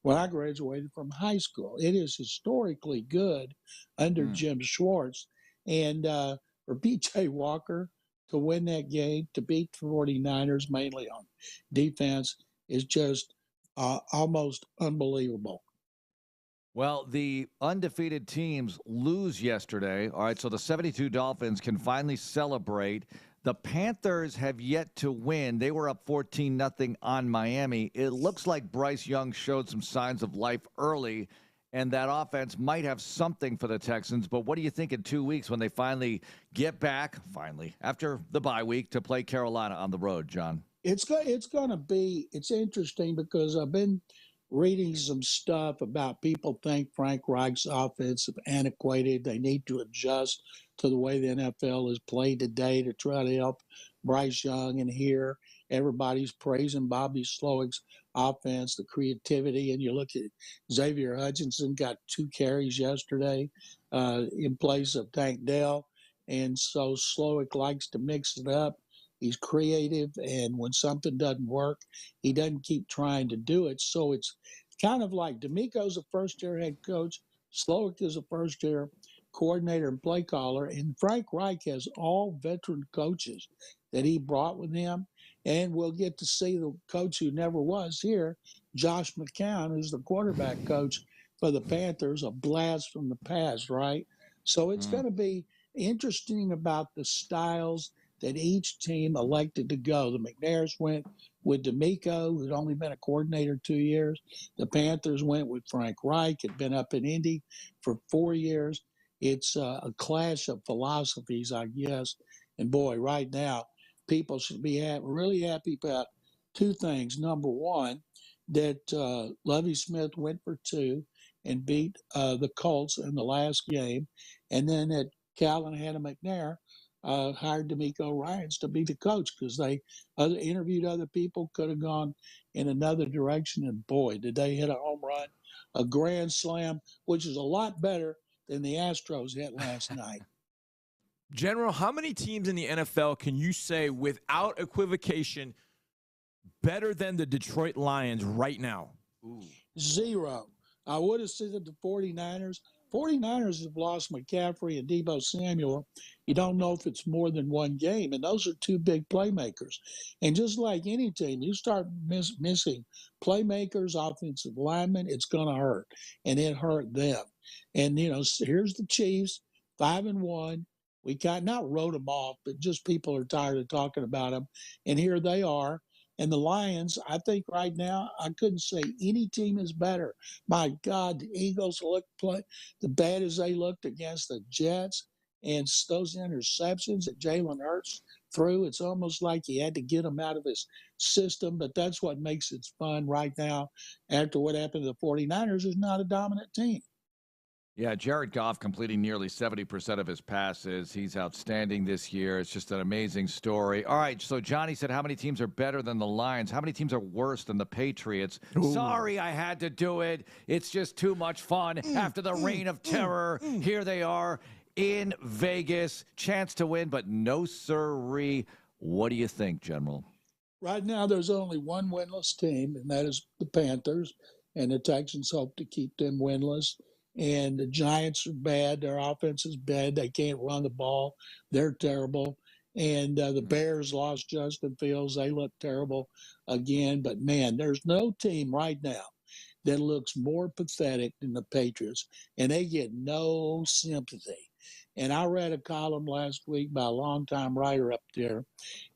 when I graduated from high school. It is historically good under Jim Schwartz. And for P.J. Walker to win that game, to beat the 49ers, mainly on defense, is just almost unbelievable. Well, the undefeated teams lose yesterday. All right, so the 72 Dolphins can finally celebrate. The Panthers have yet to win. They were up 14-0 on Miami. It looks like Bryce Young showed some signs of life early, and that offense might have something for the Texans. But what do you think in 2 weeks when they finally get back, after the bye week, to play Carolina on the road, John? It's interesting because I've been reading some stuff about people think Frank Reich's offense is antiquated. They need to adjust to the way the NFL is played today to try to help Bryce Young. And here, everybody's praising Bobby Slowick's offense, the creativity. And you look at Xavier Hutchinson, got 2 carries yesterday in place of Tank Dell. And so Slowick likes to mix it up. He's creative, and when something doesn't work, he doesn't keep trying to do it. So it's kind of like DeMeco's a first-year head coach, Slowick is a first-year coordinator and play caller, and Frank Reich has all veteran coaches that he brought with him. And we'll get to see the coach who never was here, Josh McCown, who's the quarterback coach for the Panthers, a blast from the past, right? So it's going to be interesting about the styles that each team elected to go. The McNairs went with DeMeco, who'd only been a coordinator 2 years. The Panthers went with Frank Reich, had been up in Indy for 4 years. It's a clash of philosophies, I guess. And boy, right now, people should be really happy about 2 things. Number one, that Lovie Smith went for 2 and beat the Colts in the last game. And then that Cal and Hannah McNair hired DeMeco Ryans to be the coach because they interviewed other people, could have gone in another direction. And boy, did they hit a home run, a grand slam, which is a lot better than the Astros hit last night. General, how many teams in the NFL can you say without equivocation better than the Detroit Lions right now? Ooh. 0. I would have said the 49ers. 49ers have lost McCaffrey and Deebo Samuel. You don't know if it's more than one game, and those are 2 big playmakers. And just like any team, you start missing playmakers, offensive linemen, it's going to hurt, and it hurt them. And, here's the Chiefs, 5-1. We not wrote them off, but just people are tired of talking about them. And here they are. And the Lions, I think right now, I couldn't say any team is better. My God, the Eagles play the bad as they looked against the Jets, and those interceptions that Jalen Hurts threw, it's almost like he had to get them out of his system. But that's what makes it fun right now. After what happened to the 49ers, is not a dominant team. Yeah, Jared Goff completing nearly 70% of his passes. He's outstanding this year. It's just an amazing story. All right, so Johnny said how many teams are better than the Lions? How many teams are worse than the Patriots? Ooh. Sorry I had to do it. It's just too much fun. After the reign of terror, here they are in Vegas. Chance to win, but no sirree. What do you think, General? Right now, there's only one winless team, and that is the Panthers, and the Texans hope to keep them winless. And the Giants are bad. Their offense is bad. They can't run the ball. They're terrible. And the Bears lost Justin Fields. They look terrible again. But, man, there's no team right now that looks more pathetic than the Patriots. And they get no sympathy. And I read a column last week by a longtime writer up there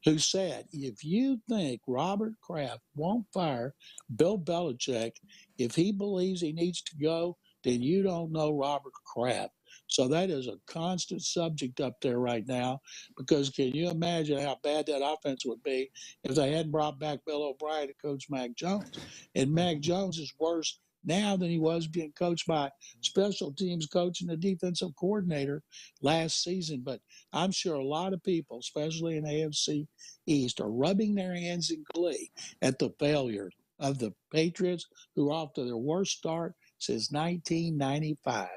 who said, if you think Robert Kraft won't fire Bill Belichick if he believes he needs to go, then you don't know Robert Kraft. So that is a constant subject up there right now, because can you imagine how bad that offense would be if they hadn't brought back Bill O'Brien to coach Mac Jones? And Mac Jones is worse now than he was being coached by special teams coach and the defensive coordinator last season. But I'm sure a lot of people, especially in AFC East, are rubbing their hands in glee at the failure of the Patriots, who are off to their worst start since 1995.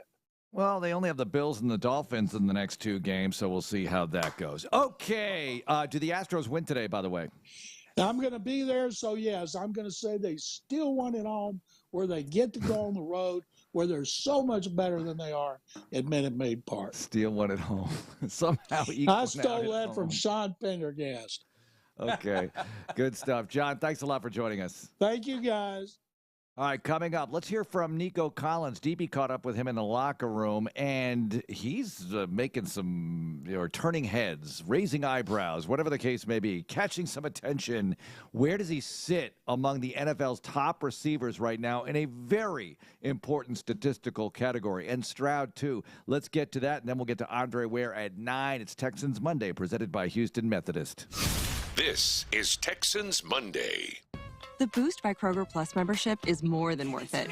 Well, they only have the Bills and the Dolphins in the next two games, so we'll see how that goes. Okay. Do the Astros win today, by the way? I'm going to be there, so yes, I'm going to say they still want it home, where they get to go on the road, where they're so much better than they are at Minute Maid Park. Still want it home. Somehow I stole that from Sean Pendergast. Okay. Good stuff. John, thanks a lot for joining us. Thank you, guys. All right, coming up, let's hear from Nico Collins. DB caught up with him in the locker room, and he's making some, turning heads, raising eyebrows, whatever the case may be, catching some attention. Where does he sit among the NFL's top receivers right now in a very important statistical category? And Stroud, too. Let's get to that, and then we'll get to Andre Ware at 9. It's Texans Monday, presented by Houston Methodist. This is Texans Monday. The Boost by Kroger Plus membership is more than worth it.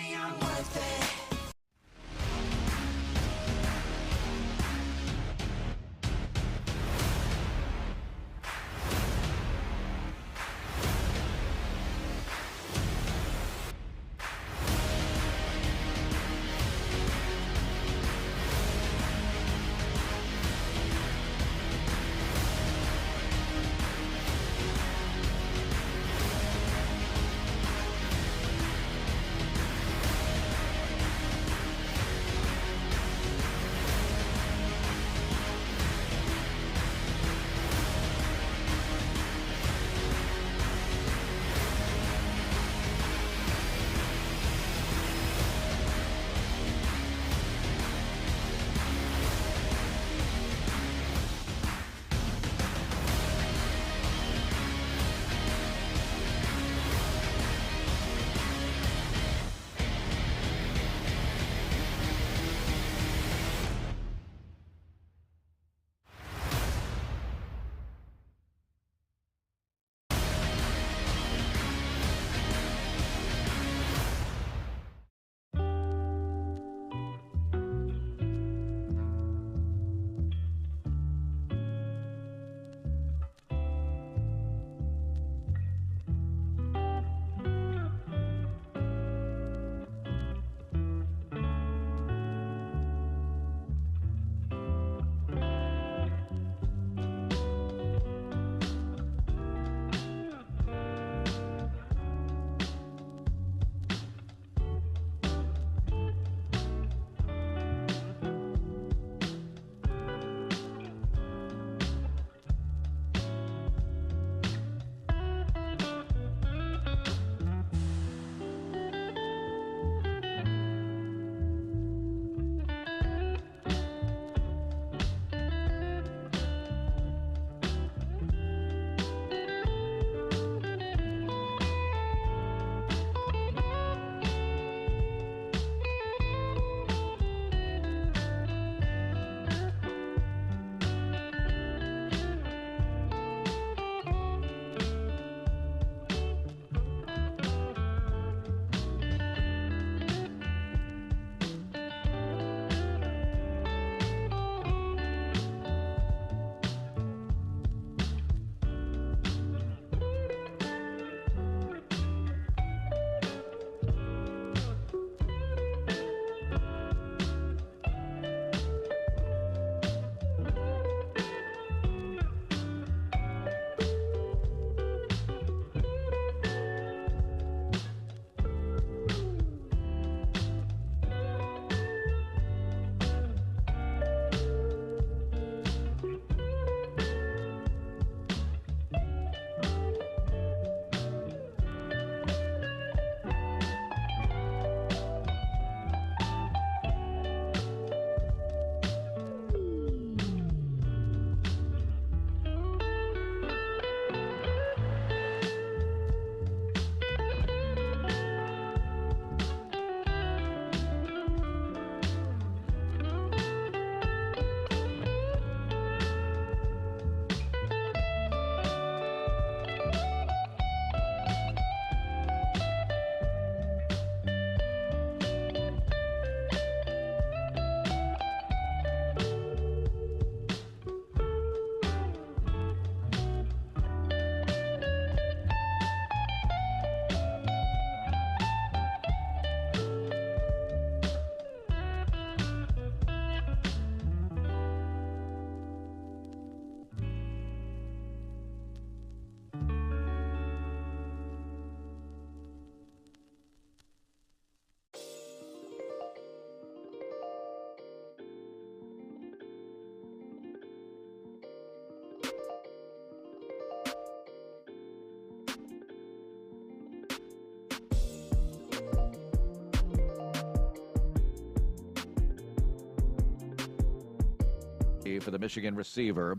for the Michigan receiver.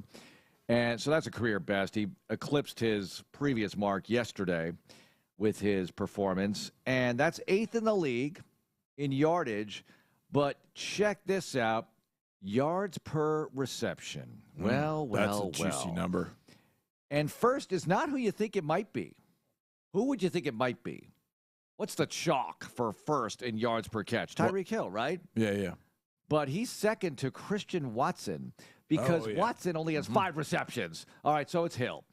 And so that's a career best. He eclipsed his previous mark yesterday with his performance. And that's 8th in the league in yardage. But check this out. Yards per reception. That's a juicy number. And first is not who you think it might be. Who would you think it might be? What's the chalk for first in yards per catch? Tyreek Hill, right? Yeah. But he's second to Christian Watson because Watson only has 5 receptions. All right, so it's Hill.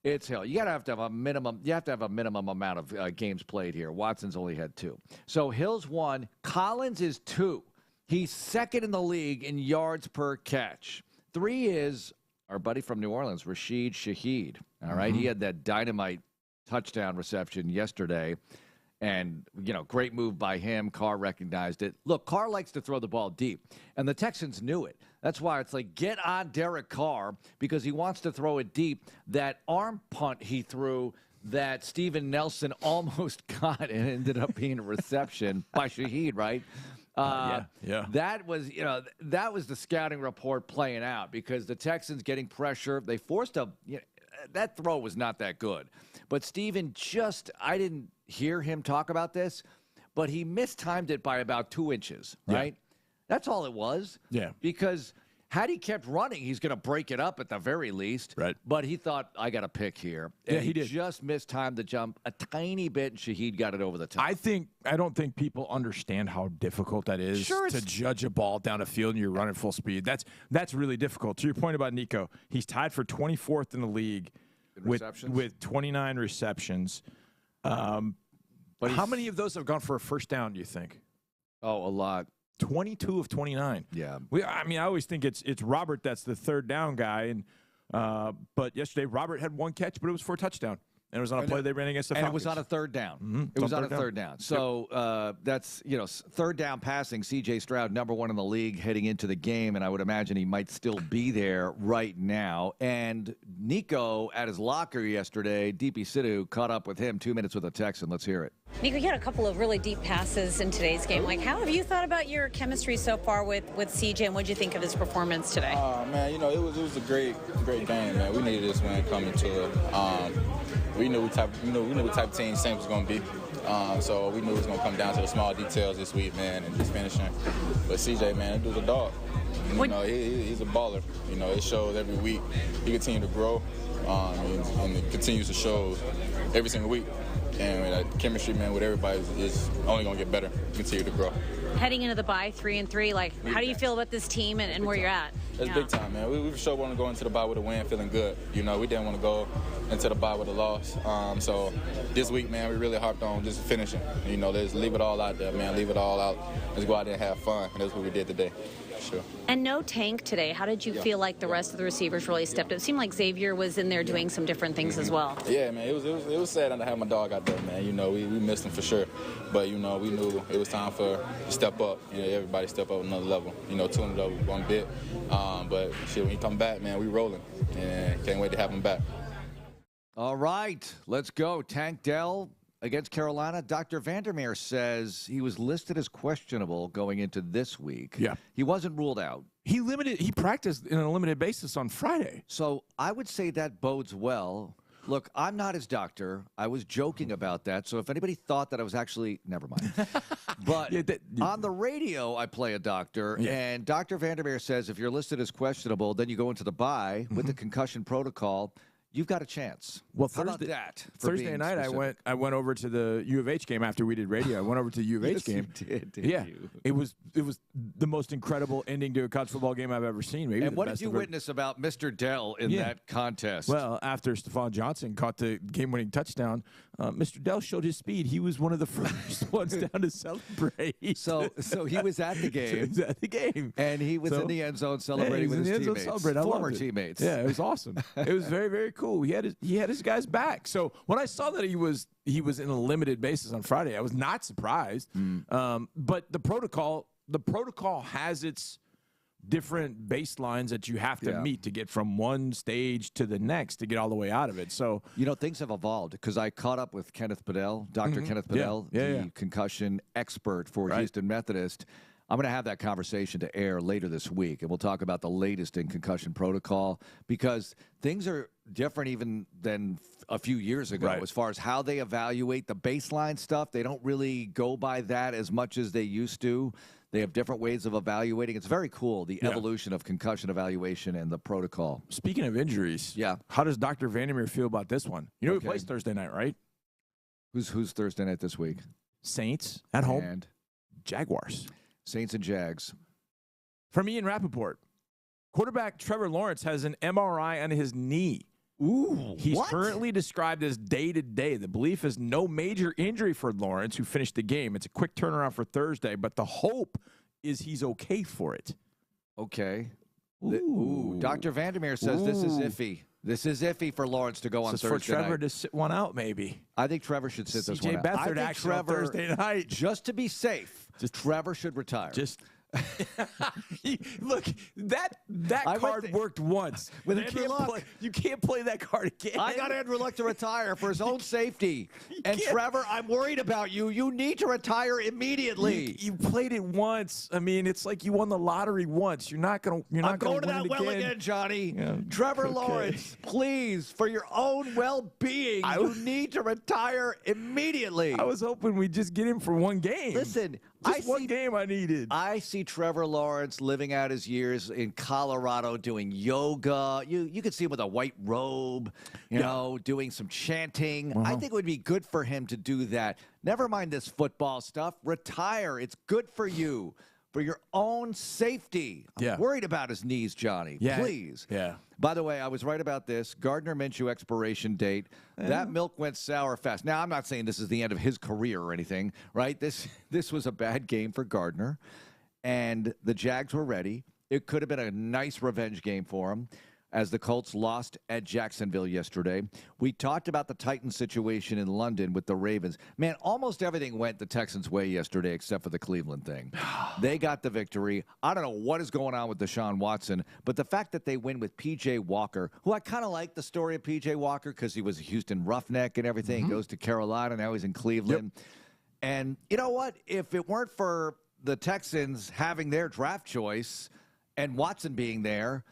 It's Hill. You have to have a minimum. You have to have a minimum amount of games played here. Watson's only had 2. So Hill's 1. Collins is 2. He's second in the league in yards per catch. 3 is our buddy from New Orleans, Rashid Shaheed. All right, he had that dynamite touchdown reception yesterday. And, great move by him. Carr recognized it. Look, Carr likes to throw the ball deep, and the Texans knew it. That's why it's like, get on Derek Carr because he wants to throw it deep. That arm punt he threw that Steven Nelson almost got and ended up being a reception by Shaheed, right? Yeah. That was, that was the scouting report playing out because the Texans getting pressure. They forced that throw was not that good. But Steven I didn't hear him talk about this, but he mistimed it by about 2 inches, right? Yeah. That's all it was. Yeah. Because had he kept running, he's going to break it up at the very least. Right. But he thought, I got a pick here. And he did. Just mistimed the jump a tiny bit, and Shaheed got it over the top. I don't think people understand how difficult that is to judge a ball down a field and you're running full speed. That's really difficult. To your point about Nico, he's tied for 24th in the league with 29 receptions. But how many of those have gone for a first down, do you think? Oh, a lot. 22 of 29. Yeah. I always think it's Robert that's the third down guy. But yesterday, Robert had 1 catch, but it was for a touchdown. And it was on a play they ran against the Falcons. And it was on a third down. Mm-hmm. It was on a third down. So that's, third down passing, C.J. Stroud, number 1 in the league heading into the game, and I would imagine he might still be there right now. And Nico at his locker yesterday, DP Sidhu caught up with him 2 minutes with a Texan. Let's hear it. Nico, you had a couple of really deep passes in today's game. How have you thought about your chemistry so far with CJ, and what did you think of his performance today? Man, it was a great game, man. We needed this win coming to it. We knew what type of team Saints was going to be. So we knew it was going to come down to the small details this week, man, and just finishing. But CJ, man, that dude's a dog. He's a baller. It shows every week. He continues to grow, and it continues to show every single week. And that chemistry, man, with everybody is only going to get better, continue to grow. Heading into the bye 3-3, how do you feel about this team and where you're at? It's big time, man. We for sure want to go into the bye with a win feeling good. We didn't want to go into the bye with a loss. So this week, man, we really harped on just finishing. Let's leave it all out there, man. Leave it all out. Let's go out there and have fun. And that's what we did today. Sure. And no Tank today. How did you feel like the rest of the receivers really stepped up? It seemed like Xavier was in there doing some different things as well. Yeah, man. It was sad not to have my dog out there, man. We missed him for sure. But, we knew it was time for to step up. Everybody step up another level. Tune it up 1 bit. But when he come back, man, we rolling. And can't wait to have him back. All right. Let's go. Tank Dell against Carolina. Dr. Vandermeer says he was listed as questionable going into this week. Yeah. He wasn't ruled out. He practiced on a limited basis on Friday. So I would say that bodes well. Look, I'm not his doctor. I was joking about that. So if anybody thought that I was actually, never mind. But on the radio, I play a doctor, and Dr. Vandermeer says if you're listed as questionable, then you go into the bye with the concussion protocol. You've got a chance. Well, how about that? Thursday night, I went over to the U of H game after we did radio. I went over to the U of H game. You did, didn't you? It was the most incredible ending to a college football game I've ever seen. Maybe. And what did you witness about Mr. Dell in that contest? Well, after Stephon Johnson caught the game-winning touchdown, Mr. Dell showed his speed. He was one of the first ones down to celebrate. So he was at the game. He was at the game, and he was in the end zone celebrating with his teammates, former teammates. Yeah, it was awesome. It was very, very cool. He had his guys back. So when I saw that he was in a limited basis on Friday, I was not surprised. But the protocol has its different baselines that you have to meet to get from one stage to the next to get all the way out of it. So things have evolved because I caught up with Kenneth Padel, Dr. Kenneth Padel, the concussion expert for Houston Methodist. I'm going to have that conversation to air later this week, and we'll talk about the latest in concussion protocol because things are different even than a few years ago as far as how they evaluate the baseline stuff. They don't really go by that as much as they used to. They have different ways of evaluating. It's very cool, the evolution of concussion evaluation and the protocol. Speaking of injuries, how does Dr. Vandermeer feel about this one? You know who plays Thursday night, right? Who's Thursday night this week? Saints at home. And Jaguars. Saints and Jags. From Ian Rappaport, quarterback Trevor Lawrence has an MRI on his knee. Ooh, He's currently described as day-to-day. The belief is no major injury for Lawrence, who finished the game. It's a quick turnaround for Thursday, but the hope is he's okay for it. Okay. Ooh. Dr. Vandermeer says this is iffy. This is iffy for Lawrence to go on Thursday night. For Trevor to sit one out, maybe. I think Trevor should sit this one out. CJ Beathard actually on Thursday night. Just to be safe, Trevor should retire. Look, that card worked once. With Andrew Luck. You can't play that card again. I got Andrew Luck to retire for his own safety. And Trevor, I'm worried about you. You need to retire immediately. You played it once. I mean, it's like you won the lottery once. You're not going to win it again. I'm going to that well again, Johnny. Yeah, Trevor Lawrence, please, for your own well-being, you need to retire immediately. I was hoping we'd just get him for one game. Listen, one game I needed. I see Trevor Lawrence living out his years in Colorado doing yoga. You could see him with a white robe, you know, doing some chanting. I think it would be good for him to do that. Never mind this football stuff. Retire. It's good for you, for your own safety. I'm worried about his knees, Johnny. Please. By the way, I was right about this. Gardner Minshew expiration date. That milk went sour fast. Now, I'm not saying this is the end of his career or anything, right? This was a bad game for Gardner, and the Jags were ready. It could have been a nice revenge game for him as the Colts lost at Jacksonville yesterday. We talked about the Titans situation in London with the Ravens. Man, almost everything went the Texans' way yesterday except for the Cleveland thing. They got the victory. I don't know what is going on with Deshaun Watson, but the fact that they win with P.J. Walker, who I kind of like the story of P.J. Walker because he was a Houston Roughneck and everything. He goes to Carolina. Now he's in Cleveland. And you know what? If it weren't for the Texans having their draft choice and Watson being there,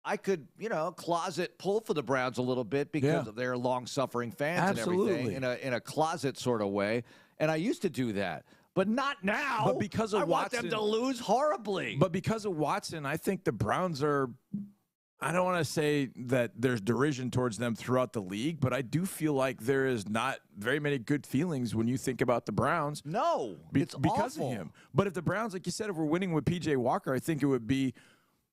I could, closet pull for the Browns a little bit because of their long-suffering fans and everything in a closet sort of way. And I used to do that. But not now. But because of I want them to lose horribly. But because of Watson, I think the Browns are – I don't want to say that there's derision towards them throughout the league, but I do feel like there is not very many good feelings when you think about the Browns. No, it's because awful. of him. But if the Browns, like you said, if we're winning with P.J. Walker, I think it would be –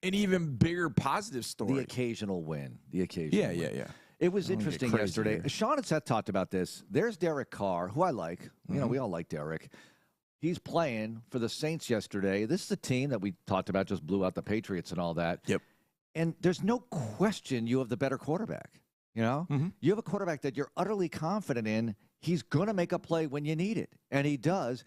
an even bigger positive story. The occasional win. Yeah. It was interesting yesterday. Sean and Seth talked about this. There's Derek Carr, who I like. You know, we all like Derek. He's playing for the Saints yesterday. This is a team that we talked about just blew out the Patriots and all that. Yep. And there's no question you have the better quarterback. You know? You have a quarterback that you're utterly confident in. He's going to make a play when you need it, and he does.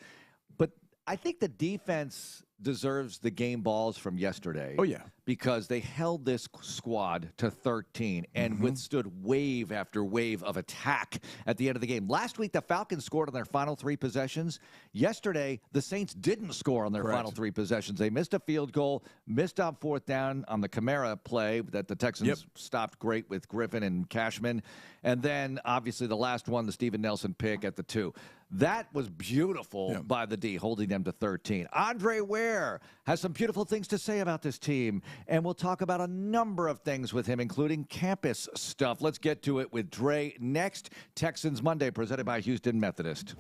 But I think the defense deserves the game balls from yesterday. Oh, yeah. Because they held this squad to 13 and withstood wave after wave of attack at the end of the game. Last week, the Falcons scored on their final 3 possessions. Yesterday, the Saints didn't score on their final 3 possessions. They missed a field goal, missed on 4th down on the Kamara play that the Texans stopped great with Griffin and Cashman. And then, obviously, the last one, the Steven Nelson pick at the 2. That was beautiful by the D, holding them to 13. Andre Ware has some beautiful things to say about this team, and we'll talk about a number of things with him, including campus stuff. Let's get to it with Dre next. Texans Monday, presented by Houston Methodist.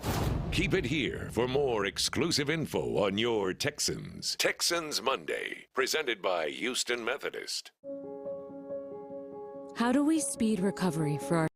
Keep it here for more exclusive info on your Texans. Texans Monday, presented by Houston Methodist. How do we speed recovery for our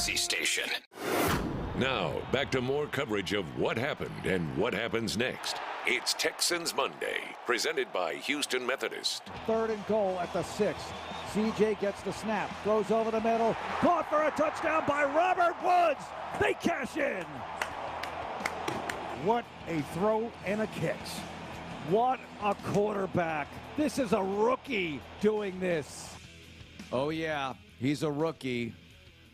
Odyssey station. Now, back to more coverage of what happened and what happens next. It's Texans Monday, presented by Houston Methodist. 3rd and goal at the 6. CJ gets the snap, throws over the middle, caught for a touchdown by Robert Woods. They cash in. What a throw and a catch. What a quarterback. This is a rookie doing this. Oh, yeah, he's a rookie,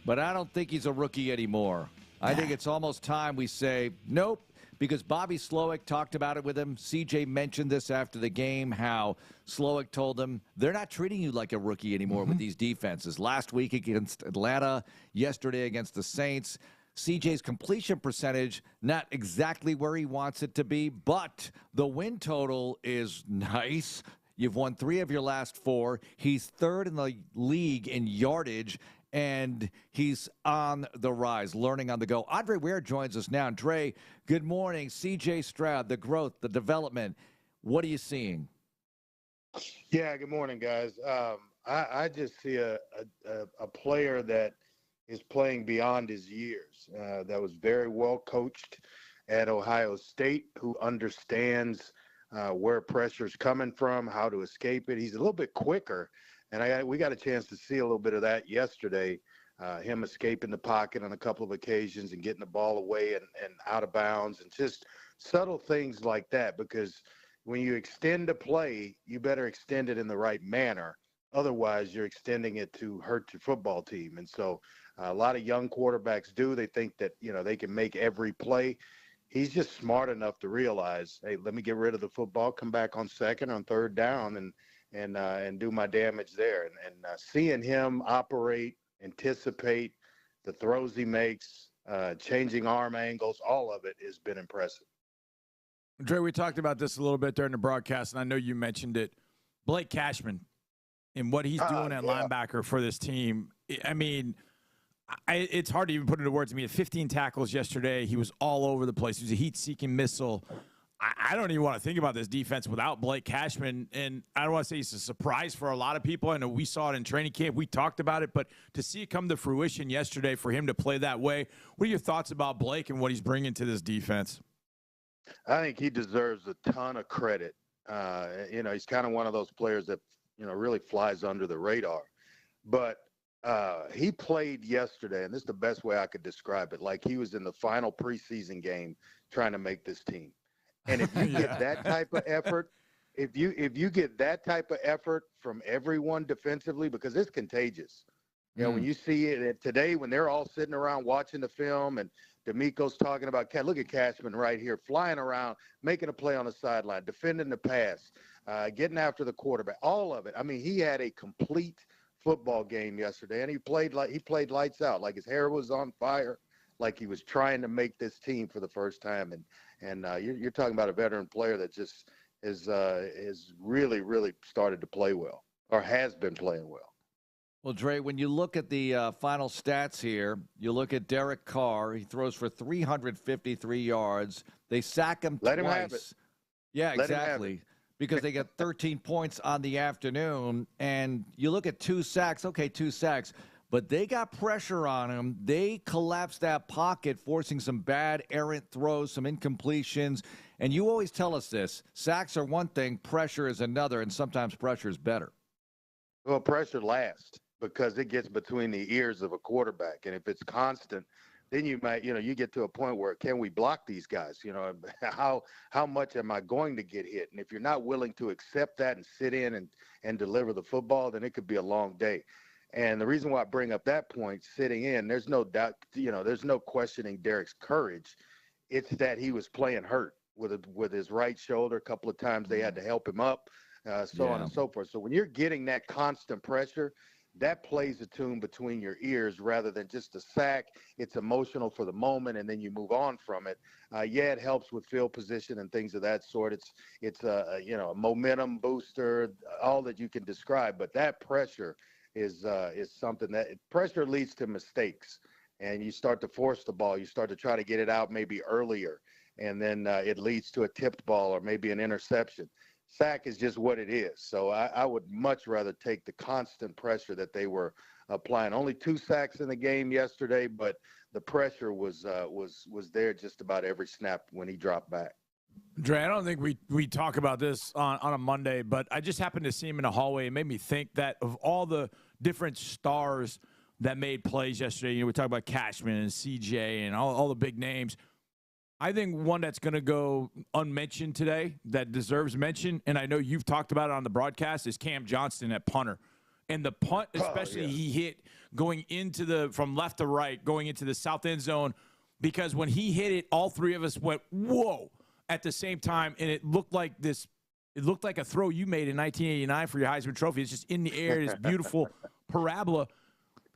but I don't think he's a rookie anymore. I think it's almost time we say, nope, because Bobby Slowick talked about it with him. CJ mentioned this after the game, how Slowick told him, they're not treating you like a rookie anymore with these defenses. Last week against Atlanta, yesterday against the Saints. CJ's completion percentage, not exactly where he wants it to be, but the win total is nice. You've won 3 of your last 4. He's 3rd in the league in yardage, and he's on the rise, learning on the go. Andre Ware joins us now. Andre, good morning. C.J. Stroud, the growth, the development. What are you seeing? Yeah, good morning, guys. I just see a player that is playing beyond his years, that was very well coached at Ohio State, who understands where pressure's coming from, how to escape it. He's a little bit quicker. And we got a chance to see a little bit of that yesterday, him escaping the pocket on a couple of occasions and getting the ball away and out of bounds, and just subtle things like that. Because when you extend a play, you better extend it in the right manner. Otherwise, you're extending it to hurt your football team. And so a lot of young quarterbacks do. They think that, they can make every play. He's just smart enough to realize, hey, let me get rid of the football, come back on 2nd, on 3rd down, and do my damage there. And seeing him operate, anticipate the throws he makes, changing arm angles, all of it has been impressive. Dre, we talked about this a little bit during the broadcast, and I know you mentioned it. Blake Cashman and what he's doing at linebacker for this team. I mean, it's hard to even put into words. I mean, 15 tackles yesterday. He was all over the place. He was a heat-seeking missile. I don't even want to think about this defense without Blake Cashman, and I don't want to say it's a surprise for a lot of people. I know we saw it in training camp. We talked about it, but to see it come to fruition yesterday for him to play that way, what are your thoughts about Blake and what he's bringing to this defense? I think he deserves a ton of credit. He's kind of one of those players that, really flies under the radar. But he played yesterday, and this is the best way I could describe it, like he was in the final preseason game trying to make this team. And if you get that type of effort, if you get that type of effort from everyone defensively, because it's contagious. When you see it today, when they're all sitting around watching the film and DeMeco's talking about, look at Cashman right here, flying around, making a play on the sideline, defending the pass, getting after the quarterback, all of it. I mean, he had a complete football game yesterday, and he played lights out, like his hair was on fire, like he was trying to make this team for the first time. And you're talking about a veteran player that just is really, really started to play well, or has been playing well. Well, Dre, when you look at the final stats here, you look at Derek Carr. He throws for 353 yards. They sack him twice. Let him have it. Yeah, exactly. Because they get 13 points on the afternoon. And you look at 2 sacks. Okay, 2 sacks. But they got pressure on him. They collapsed that pocket, forcing some bad errant throws, some incompletions. And you always tell us this. Sacks are one thing, pressure is another, and sometimes pressure is better. Well, pressure lasts because it gets between the ears of a quarterback. And if it's constant, then you might, you get to a point where, can we block these guys? How much am I going to get hit? And if you're not willing to accept that and sit in and deliver the football, then it could be a long day. And the reason why I bring up that point, sitting in, there's no doubt, there's no questioning Derek's courage. It's that he was playing hurt with his right shoulder. A couple of times they had to help him up, on and so forth. So when you're getting that constant pressure, that plays a tune between your ears rather than just a sack. It's emotional for the moment, and then you move on from it. It helps with field position and things of that sort. It's a momentum booster, all that you can describe. But that pressure is something that pressure leads to mistakes, and you start to force the ball. You start to try to get it out maybe earlier, and then it leads to a tipped ball or maybe an interception. Sack is just what it is. So I would much rather take the constant pressure that they were applying. Only 2 sacks in the game yesterday, but the pressure was there just about every snap when he dropped back. Dre, I don't think we talk about this on a Monday, but I just happened to see him in the hallway. It made me think that of all the different stars that made plays yesterday, we talk about Cashman and CJ and all the big names. I think one that's going to go unmentioned today that deserves mention, and I know you've talked about it on the broadcast, is Cam Johnston at punter. And the punt, especially he hit going into from left to right, going into the south end zone, because when he hit it, all three of us went, whoa, at the same time, and it looked like a throw you made in 1989 for your Heisman Trophy. It's just in the air, this beautiful parabola.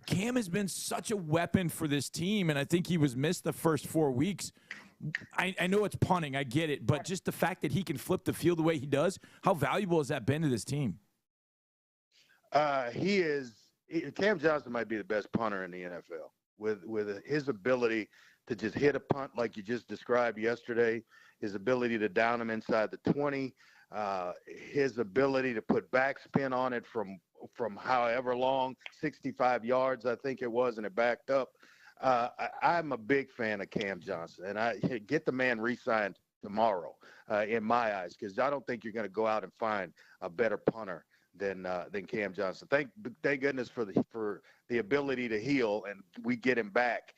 Cam has been such a weapon for this team, and I think he was missed the first 4 weeks. I know it's punting, I get it, but just the fact that he can flip the field the way he does, how valuable has that been to this team? Cam Johnston might be the best punter in the NFL with his ability to just hit a punt like you just described yesterday, his ability to down him inside the 20, his ability to put backspin on it from however long, 65 yards I think it was, and it backed up. I'm a big fan of Cam Johnston, and I get the man re-signed tomorrow in my eyes, because I don't think you're going to go out and find a better punter than Cam Johnston. Thank goodness for the ability to heal, and we get him back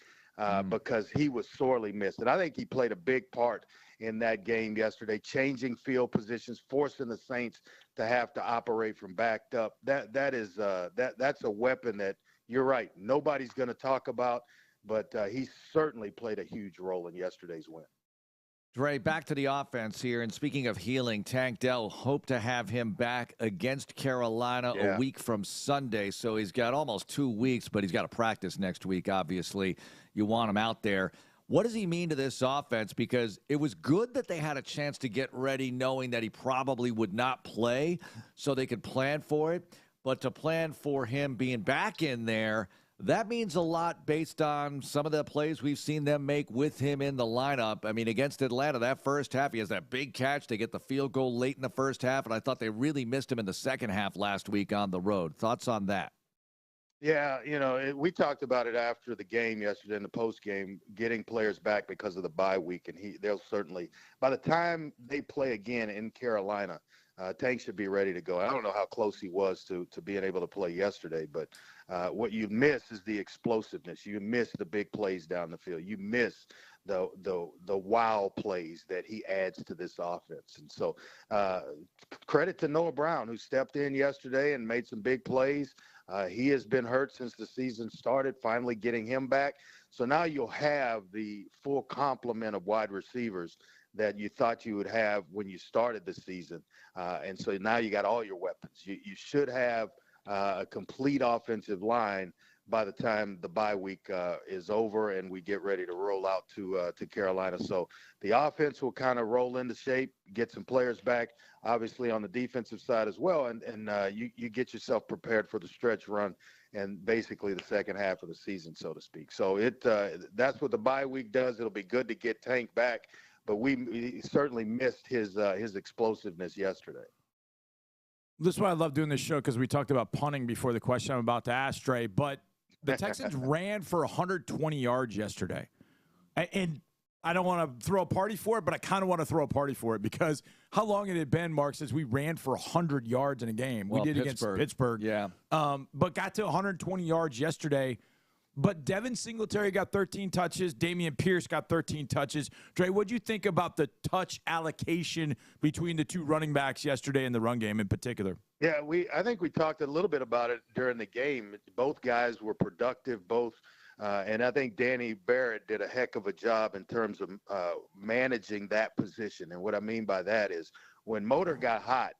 because he was sorely missed. And I think he played a big part in that game yesterday, changing field positions, forcing the Saints to have to operate from backed up. That's a weapon that, you're right, nobody's going to talk about, but he certainly played a huge role in yesterday's win. Dre, back to the offense here. And speaking of healing, Tank Dell hope to have him back against Carolina a week from Sunday. So he's got almost 2 weeks, but he's got to practice next week, obviously. You want him out there. What does he mean to this offense? Because it was good that they had a chance to get ready knowing that he probably would not play so they could plan for it. But to plan for him being back in there, that means a lot based on some of the plays we've seen them make with him in the lineup. I mean, against Atlanta, that first half, he has that big catch. They get the field goal late in the first half, and I thought they really missed him in the second half last week on the road. Thoughts on that? Yeah, we talked about it after the game yesterday in the post game, getting players back because of the bye week, and they'll certainly, by the time they play again in Carolina, Tank should be ready to go. I don't know how close he was to being able to play yesterday, but what you miss is the explosiveness. You miss the big plays down the field. You miss the wow plays that he adds to this offense. And so credit to Noah Brown, who stepped in yesterday and made some big plays. He has been hurt since the season started, finally getting him back. So now you'll have the full complement of wide receivers that you thought you would have when you started the season. And so now you got all your weapons. You should have a complete offensive line by the time the bye week is over and we get ready to roll out to Carolina. So the offense will kind of roll into shape, get some players back, obviously on the defensive side as well, and you get yourself prepared for the stretch run and basically the second half of the season, so to speak. So that's what the bye week does. It'll be good to get Tank back, but we certainly missed his explosiveness yesterday. This is why I love doing this show, because we talked about punting before the question I'm about to ask, Dre, but the Texans ran for 120 yards yesterday. And I don't want to throw a party for it, but I kind of want to throw a party for it, because how long had it been, Mark, since we ran for 100 yards in a game? Well, we did against Pittsburgh. Yeah. But got to 120 yards yesterday. But Devin Singletary got 13 touches. Dameon Pierce got 13 touches. Dre, what do you think about the touch allocation between the two running backs yesterday in the run game in particular? Yeah, I think we talked a little bit about it during the game. Both guys were productive, and I think Danny Barrett did a heck of a job in terms of managing that position. And what I mean by that is when Motor got hot,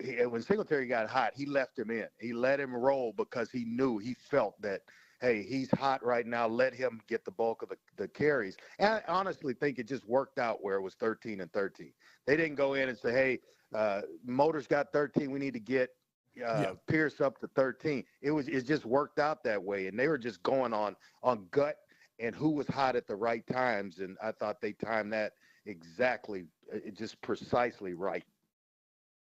when Singletary got hot, he left him in. He let him roll because he felt that, hey, he's hot right now. Let him get the bulk of the carries. And I honestly think it just worked out where it was 13-13. They didn't go in and say, hey, Motor's got 13. We need to get Pierce up to 13. It just worked out that way. And they were just going on gut and who was hot at the right times. And I thought they timed that exactly, just precisely right.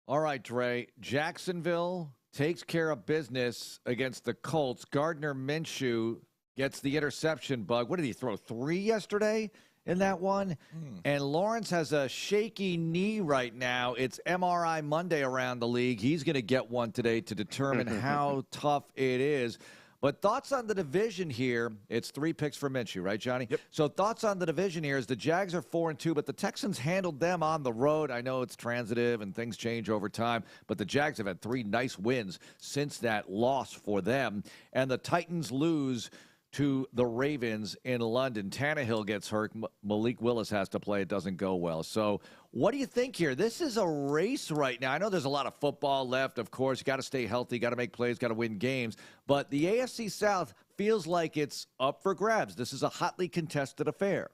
All right, Dre. Jacksonville takes care of business against the Colts. Gardner Minshew gets the interception bug. What did he throw, 3 yesterday in that one? And Lawrence has a shaky knee right now. It's MRI Monday around the league. He's going to get one today to determine how tough it is. But thoughts on the division here. It's 3 picks for Minshew, right, Johnny? Yep. So thoughts on the division here is the Jags are 4-2, but the Texans handled them on the road. I know it's transitive and things change over time, but the Jags have had 3 nice wins since that loss for them. And the Titans lose to the Ravens in London. Tannehill gets hurt. Malik Willis has to play. It doesn't go well. So what do you think here? This is a race right now. I know there's a lot of football left, of course. You got to stay healthy, got to make plays, got to win games. But the AFC South feels like it's up for grabs. This is a hotly contested affair.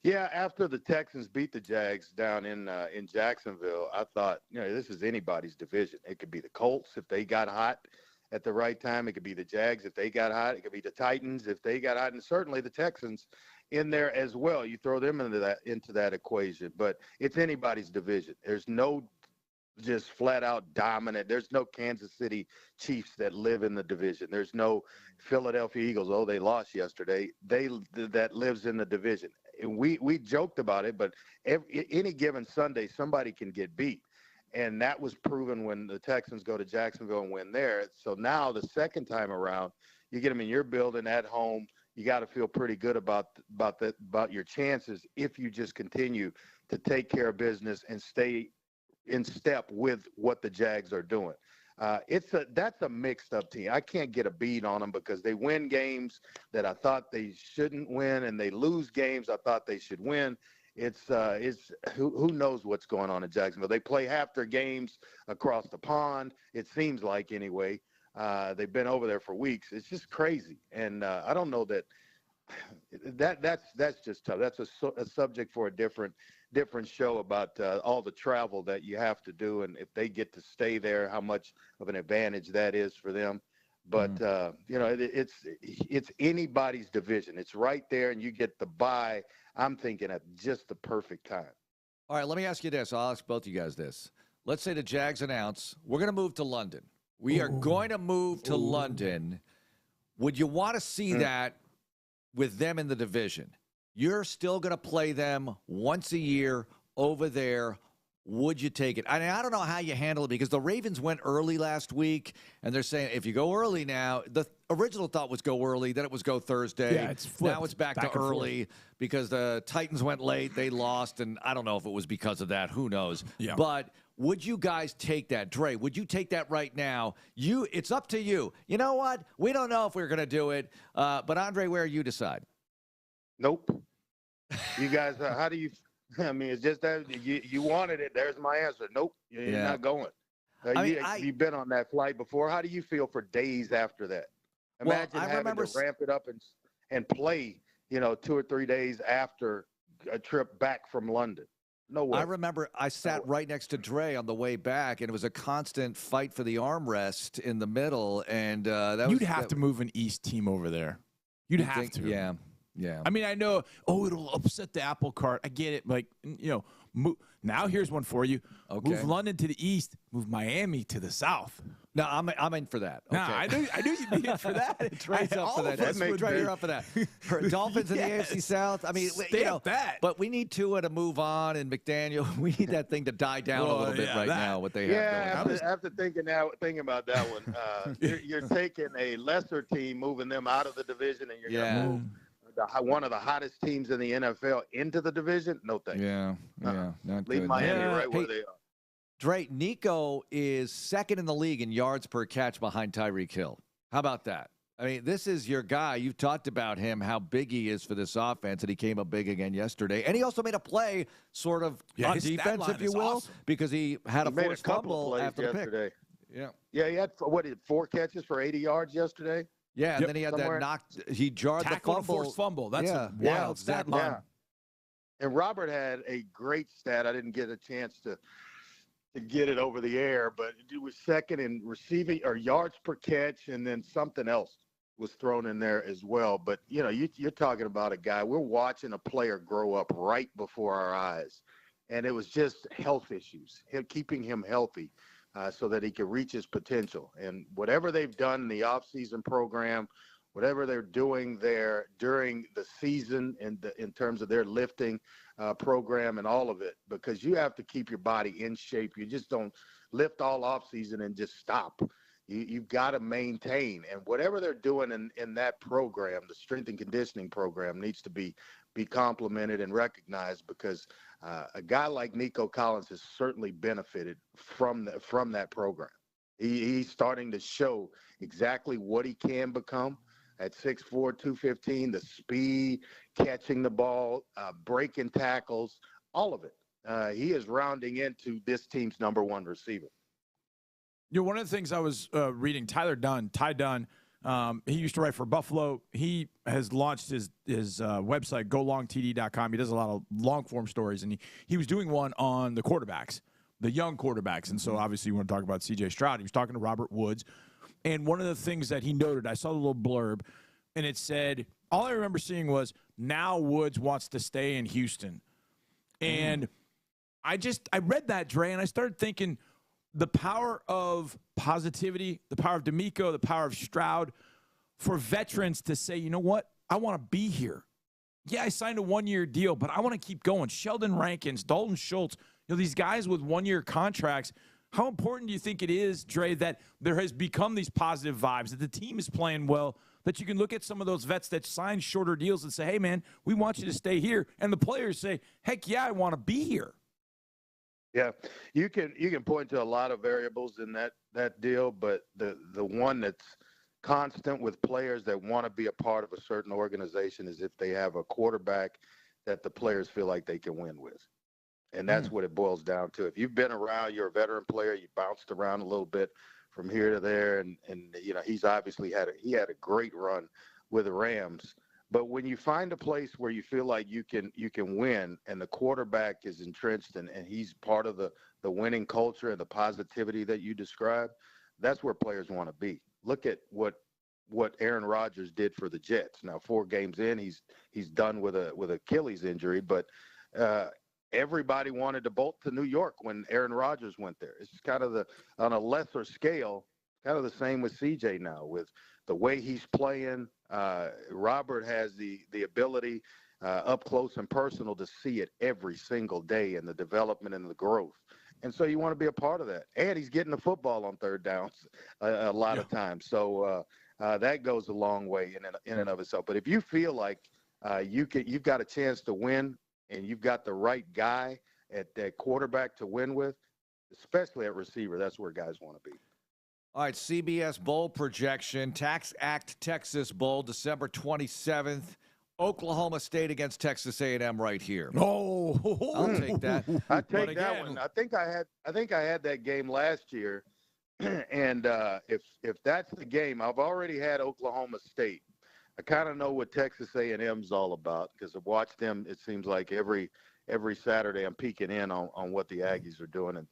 Yeah, after the Texans beat the Jags down in Jacksonville, I thought, this is anybody's division. It could be the Colts if they got hot at the right time. It could be the Jags if they got hot. It could be the Titans if they got hot, and certainly the Texans in there as well. You throw them into that equation, but it's anybody's division. There's no just flat out dominant. There's no Kansas City Chiefs that live in the division. There's no Philadelphia Eagles. Oh, they lost yesterday. That lives in the division. And we joked about it, but any given Sunday, somebody can get beat. And that was proven when the Texans go to Jacksonville and win there. So now the second time around, you get them in your building at home. You got to feel pretty good about your chances if you just continue to take care of business and stay in step with what the Jags are doing. That's a mixed up team. I can't get a beat on them because they win games that I thought they shouldn't win, and they lose games I thought they should win. It's who knows what's going on in Jacksonville. They play half their games across the pond, it seems like anyway. They've been over there for weeks. It's just crazy, and I don't know that's just tough. That's a subject for a different show about all the travel that you have to do, and if they get to stay there, how much of an advantage that is for them. But it's anybody's division. It's right there, and you get the bye. I'm thinking at just the perfect time. All right, let me ask you this. I'll ask both of you guys this. Let's say the Jags announce, we're going to move to London. We are going to move to London. Would you want to see that with them in the division? You're still going to play them once a year over there. Would you take it? I don't know how you handle it because the Ravens went early last week, and they're saying if you go early now, the original thought was go early, then it was go Thursday. Yeah, it's flipped. Now it's back to early because the Titans went late, they lost, and I don't know if it was because of that. Who knows? Yeah. But would you guys take that? Dre, would you take that right now? It's up to you. You know what? We don't know if we're going to do it, but Andre, where you decide? Nope. You guys, how do you – I mean, it's just that you wanted it. There's my answer. Nope, you're not going. You've been on that flight before. How do you feel for days after that? Imagine having to ramp it up and play, 2 or 3 days after a trip back from London. No way. I remember I sat right next to Dre on the way back, and it was a constant fight for the armrest in the middle. And you'd have to move an East team over there. You'd have to. Yeah. Yeah. I mean, I know, it'll upset the apple cart. I get it. Like, now here's one for you. Okay. Move London to the east. Move Miami to the south. No, I'm in for that. Okay. Nah, I knew you'd be in for that. Trey's up for that. You're up for that. For Dolphins in the AFC South. I mean, that. But we need Tua to move on, and McDaniel. We need that thing to die down a little bit now. What they have. Yeah, after thinking about that one, you're taking a lesser team, moving them out of the division, and you're going to move one of the hottest teams in the NFL into the division? No thanks. Yeah. Leave Miami right where they are. Dre, Nico is second in the league in yards per catch behind Tyreek Hill. How about that? I mean, this is your guy. You've talked about him, how big he is for this offense, and he came up big again yesterday. And he also made a play sort of on defense, if you will, because he had a forced fumble after the pick. Yeah, he had, 4 catches for 80 yards yesterday? Yeah, and then he had that knocked. He jarred the fumble. Forced fumble. That's a wild stat line. Yeah. And Robert had a great stat. I didn't get a chance to get it over the air, but it was second in receiving or yards per catch, and then something else was thrown in there as well. But you're talking about a guy. We're watching a player grow up right before our eyes, and it was just health issues, keeping him healthy. so that he can reach his potential. And whatever they've done in the offseason program, whatever they're doing there during the season in terms of their lifting program and all of it, because you have to keep your body in shape. You just don't lift all offseason and just stop. You've got to maintain. And whatever they're doing in that program, the strength and conditioning program, needs to be complimented and recognized, because a guy like Nico Collins has certainly benefited from that program. He's starting to show exactly what he can become at 6'4", 215, the speed, catching the ball, breaking tackles, all of it. He is rounding into this team's number one receiver. You know, one of the things I was reading, Ty Dunn, he used to write for Buffalo. He has launched his website, golongtd.com. He does a lot of long-form stories, and he was doing one on the quarterbacks, the young quarterbacks. And so obviously you want to talk about C.J. Stroud. He was talking to Robert Woods. And one of the things that he noted, I saw the little blurb, and it said, all I remember seeing was, now Woods wants to stay in Houston. And I read that, Dre, and I started thinking the power of positivity, the power of DeMeco, the power of Stroud, for veterans to say, you know what, I want to be here. Yeah, I signed a one-year deal, but I want to keep going. Sheldon Rankins, Dalton Schultz, these guys with one-year contracts. How important do you think it is, Dre, that there has become these positive vibes, that the team is playing well, that you can look at some of those vets that sign shorter deals and say, hey, man, we want you to stay here, and the players say, heck yeah, I want to be here? Yeah, you can point to a lot of variables in that deal, but the one that's constant with players that want to be a part of a certain organization is if they have a quarterback that the players feel like they can win with. And that's what it boils down to. If you've been around, you're a veteran player, you bounced around a little bit from here to there, and he's obviously had a great run with the Rams. But when you find a place where you feel like you can win, and the quarterback is entrenched and he's part of the winning culture and the positivity that you described, that's where players want to be. Look at what Aaron Rodgers did for the Jets. Now 4 games in, he's done with Achilles injury, but everybody wanted to bolt to New York when Aaron Rodgers went there. It's kind of on a lesser scale, kind of the same with CJ now, with the way he's playing. Robert has the ability up close and personal to see it every single day, and the development and the growth. And so you want to be a part of that. And he's getting the football on third downs a lot of times. So that goes a long way in and of itself. But if you feel like you've got a chance to win, and you've got the right guy at that quarterback to win with, especially at receiver, that's where guys want to be. All right, CBS Bowl projection, Tax Act Texas Bowl, December 27th. Oklahoma State against Texas A&M right here. Oh, I'll take that. I take that one. I think I had that game last year, and if that's the game, I've already had Oklahoma State. I kind of know what Texas A&M's all about because I've watched them. It seems like every Saturday I'm peeking in on what the Aggies are doing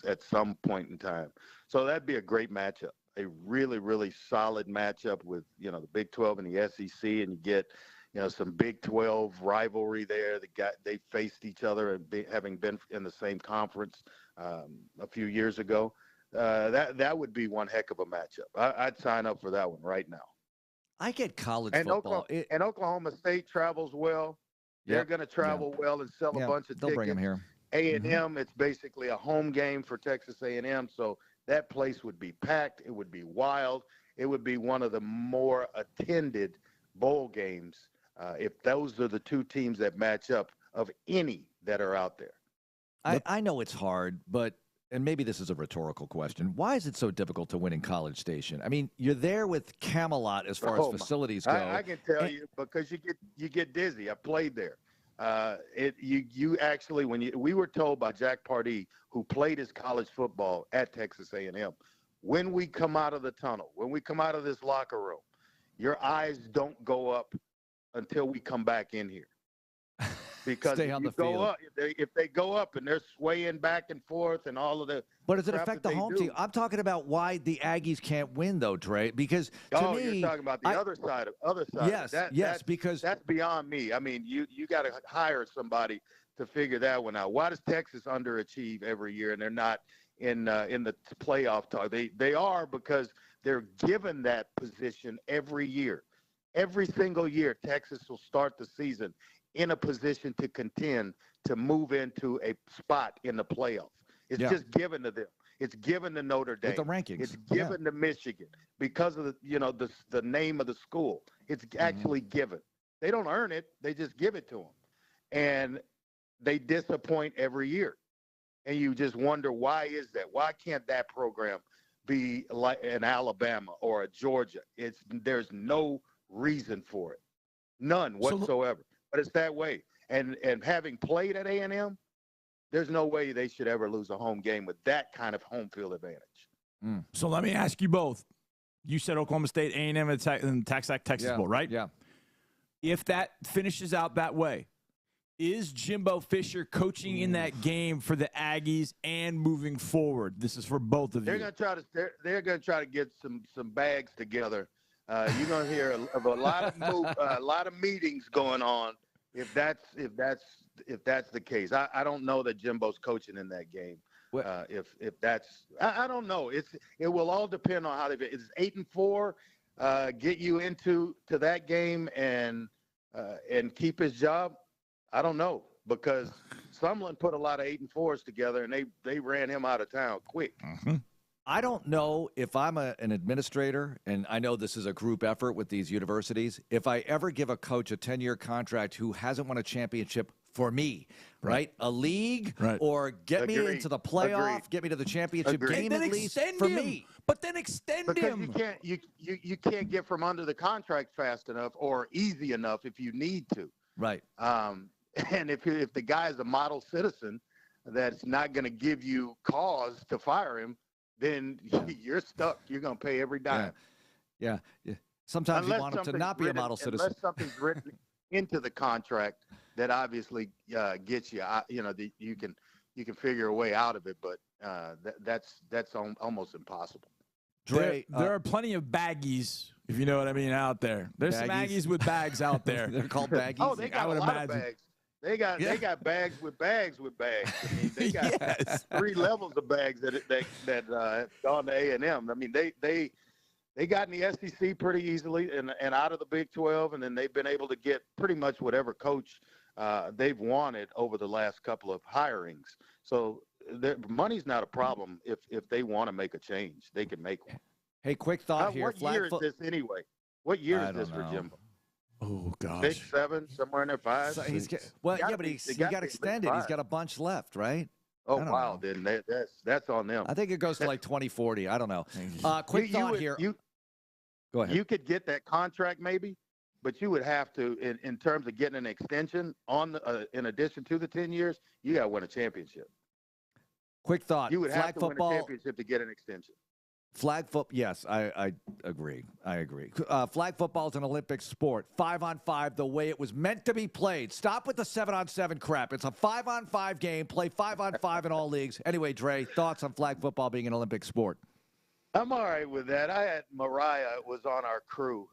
at some point in time. So that'd be a great matchup, a really, really solid matchup with, the Big 12 and the SEC, and you get, some Big 12 rivalry there. They faced each other and having been in the same conference a few years ago. That would be one heck of a matchup. I'd sign up for that one right now. I get college and football. Oklahoma State travels well. They're going to travel well and sell a bunch of tickets. They'll bring them here. A&M, it's basically a home game for Texas A&M, so that place would be packed. It would be wild. It would be one of the more attended bowl games if those are the two teams that match up of any that are out there. I know it's hard, but – and maybe this is a rhetorical question. Why is it so difficult to win in College Station? I mean, you're there with Camelot as far as facilities go. I can tell you because you get dizzy. I played there. You actually we were told by Jack Pardee, who played his college football at Texas A&M, when we come out of the tunnel, when we come out of this locker room, your eyes don't go up until we come back in here. Because if they go up and they're swaying back and forth and all of the But does it affect the home team? I'm talking about why the Aggies can't win, though, Dre. Because to me, you're talking about the other side. Yes, because that's beyond me. I mean, you got to hire somebody to figure that one out. Why does Texas underachieve every year and they're not in the playoff talk. They are, because they're given that position every year. Every single year, Texas will start the season in a position to contend to move into a spot in the playoff. It's just given to them. It's given to Notre Dame. With the rankings. It's given to Michigan because of the name of the school. It's actually given. They don't earn it. They just give it to them. And they disappoint every year. And you just wonder, why is that? Why can't that program be like an Alabama or a Georgia? There's no reason for it. None whatsoever. But it's that way. And having played at A&M, there's no way they should ever lose a home game with that kind of home field advantage. So let me ask you both. You said Oklahoma State, A&M, and Texas Bowl, right? Yeah. If that finishes out that way, is Jimbo Fisher coaching in that game for the Aggies and moving forward? This is for both of you. They're going to try to get some bags together. You're going to hear of a lot of meetings going on if that's the case. I don't know that Jimbo's coaching in that game. If that's, I don't know. It will all depend on how they. It's 8-4. Get you into that game and keep his job. I don't know, because Sumlin put a lot of 8-4s together, and they ran him out of town quick. I don't know if I'm an administrator, and I know this is a group effort with these universities, if I ever give a coach a 10-year contract who hasn't won a championship for me, right? A league, or get me into the playoff, get me to the championship game at least for me. But then extend him. You can't get from under the contract fast enough or easy enough if you need to. Right. And if the guy is a model citizen that's not going to give you cause to fire him, then you're stuck. You're going to pay every dime. Yeah. Sometimes you want him to not be a model citizen. Unless something's written into the contract that obviously gets you. You can figure a way out of it, but that's almost impossible. There are plenty of baggies, if you know what I mean, out there. There's some Aggies with bags out there. They're called baggies. Oh, they got a lot of bags. They got bags with bags with bags. I mean, they got 3 levels of bags that gone to A&M. I mean, they got in the SEC pretty easily and out of the Big 12, and then they've been able to get pretty much whatever coach they've wanted over the last couple of hirings. So money's not a problem if they want to make a change. They can make one. Hey, quick thought here. What year is this anyway? What year is this for Jimbo? Oh, gosh. 6, 7, somewhere in there, 5. So he got extended. He's got a bunch left, right? Oh, wow. Then that's on them. I think it goes to like 2040. I don't know. Quick thought here. Go ahead. You could get that contract maybe, but you would have to, in terms of getting an extension in addition to the 10 years, you got to win a championship. Quick thought. You would have to win a championship to get an extension. Flag football, yes, I agree. Flag football is an Olympic sport. 5-on-5, the way it was meant to be played. Stop with the 7-on-7 crap. It's a 5-on-5 game. Play 5-on-5 in all leagues. Anyway, Dre, thoughts on flag football being an Olympic sport? I'm all right with that. I had Mariah was on our crew.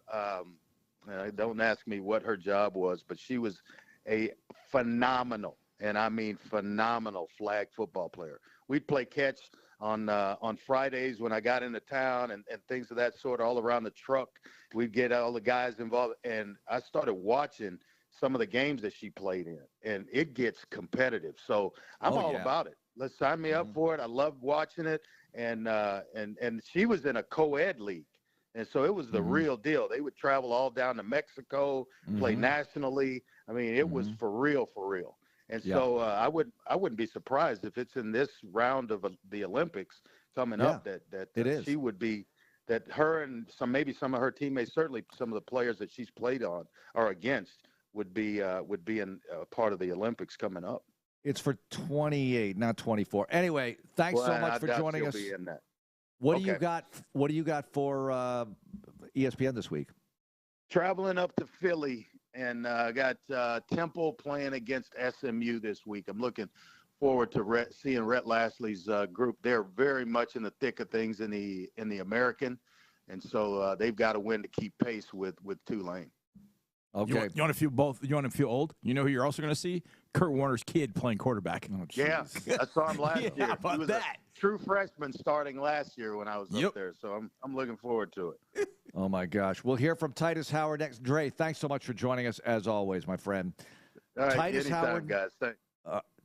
Don't ask me what her job was, but she was a phenomenal, and I mean phenomenal, flag football player. We'd play catch on Fridays when I got into town and things of that sort all around the truck. We'd get all the guys involved, and I started watching some of the games that she played in, and it gets competitive. So I'm all about it. Let's sign me up for it. I loved watching it, and she was in a co-ed league, and so it was the real deal. They would travel all down to Mexico, play nationally. I mean, it was for real. And so I wouldn't be surprised if it's in this round of the Olympics coming up that she would be, that her and maybe some of her teammates, certainly some of the players that she's played on or against would be in part of the Olympics coming up. It's for 28, not 24. Anyway, thanks so much for joining us. Be in that. What do you got? What do you got for ESPN this week? Traveling up to Philly. And I got Temple playing against SMU this week. I'm looking forward to seeing Rhett Lashley's group. They're very much in the thick of things in the American, and so they've got to win to keep pace with Tulane. Okay. You want to feel both? You want to feel old? You know who you're also going to see? Kurt Warner's kid playing quarterback. Oh, Yeah, I saw him last year. How about He was that? a true freshman starting last year when I was up there, so I'm looking forward to it. Oh, my gosh. We'll hear from Titus Howard next. Dre, thanks so much for joining us, as always, my friend. All right, Titus anytime, Howard, guys. Thanks.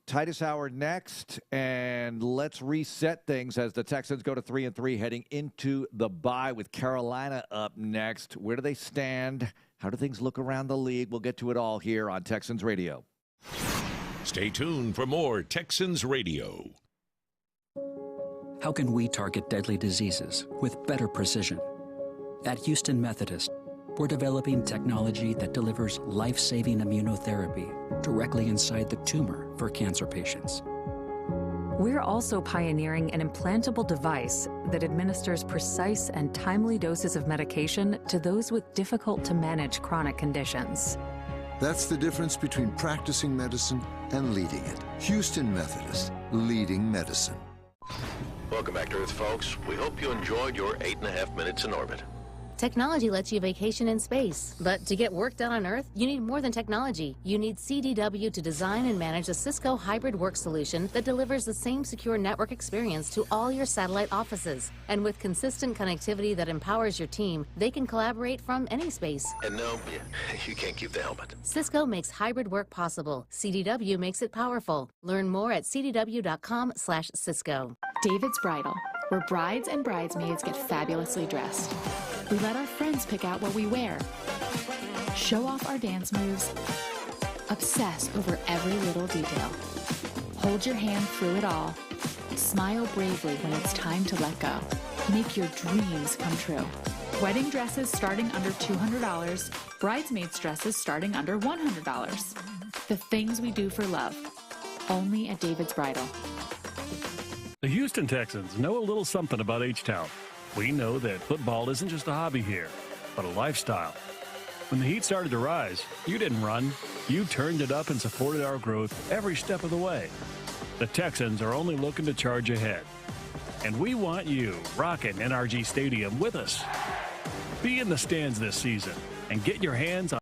Titus Howard next, and let's reset things as the Texans go to 3-3 heading into the bye with Carolina up next. Where do they stand? How do things look around the league? We'll get to it all here on Texans Radio. Stay tuned for more Texans Radio. How can we target deadly diseases with better precision? At Houston Methodist, we're developing technology that delivers life-saving immunotherapy directly inside the tumor for cancer patients. We're also pioneering an implantable device that administers precise and timely doses of medication to those with difficult-to-manage chronic conditions. That's the difference between practicing medicine and leading it. Houston Methodist, leading medicine. Welcome back to Earth, folks. We hope you enjoyed your 8.5 minutes in orbit. Technology lets you vacation in space, but to get work done on Earth, you need more than technology. You need CDW to design and manage a Cisco hybrid work solution that delivers the same secure network experience to all your satellite offices. And with consistent connectivity that empowers your team, they can collaborate from any space. And no, you can't keep the helmet. Cisco makes hybrid work possible. CDW makes it powerful. Learn more at cdw.com/Cisco. David's Bridal, where brides and bridesmaids get fabulously dressed. We let our friends pick out what we wear, show off our dance moves, obsess over every little detail, hold your hand through it all, smile bravely when it's time to let go. Make your dreams come true. Wedding dresses starting under $200, bridesmaids dresses starting under $100. The things we do for love, only at David's Bridal. The Houston Texans know a little something about H-Town. We know that football isn't just a hobby here, but a lifestyle. When the heat started to rise, you didn't run. You turned it up and supported our growth every step of the way. The Texans are only looking to charge ahead. And we want you rocking NRG Stadium with us. Be in the stands this season and get your hands on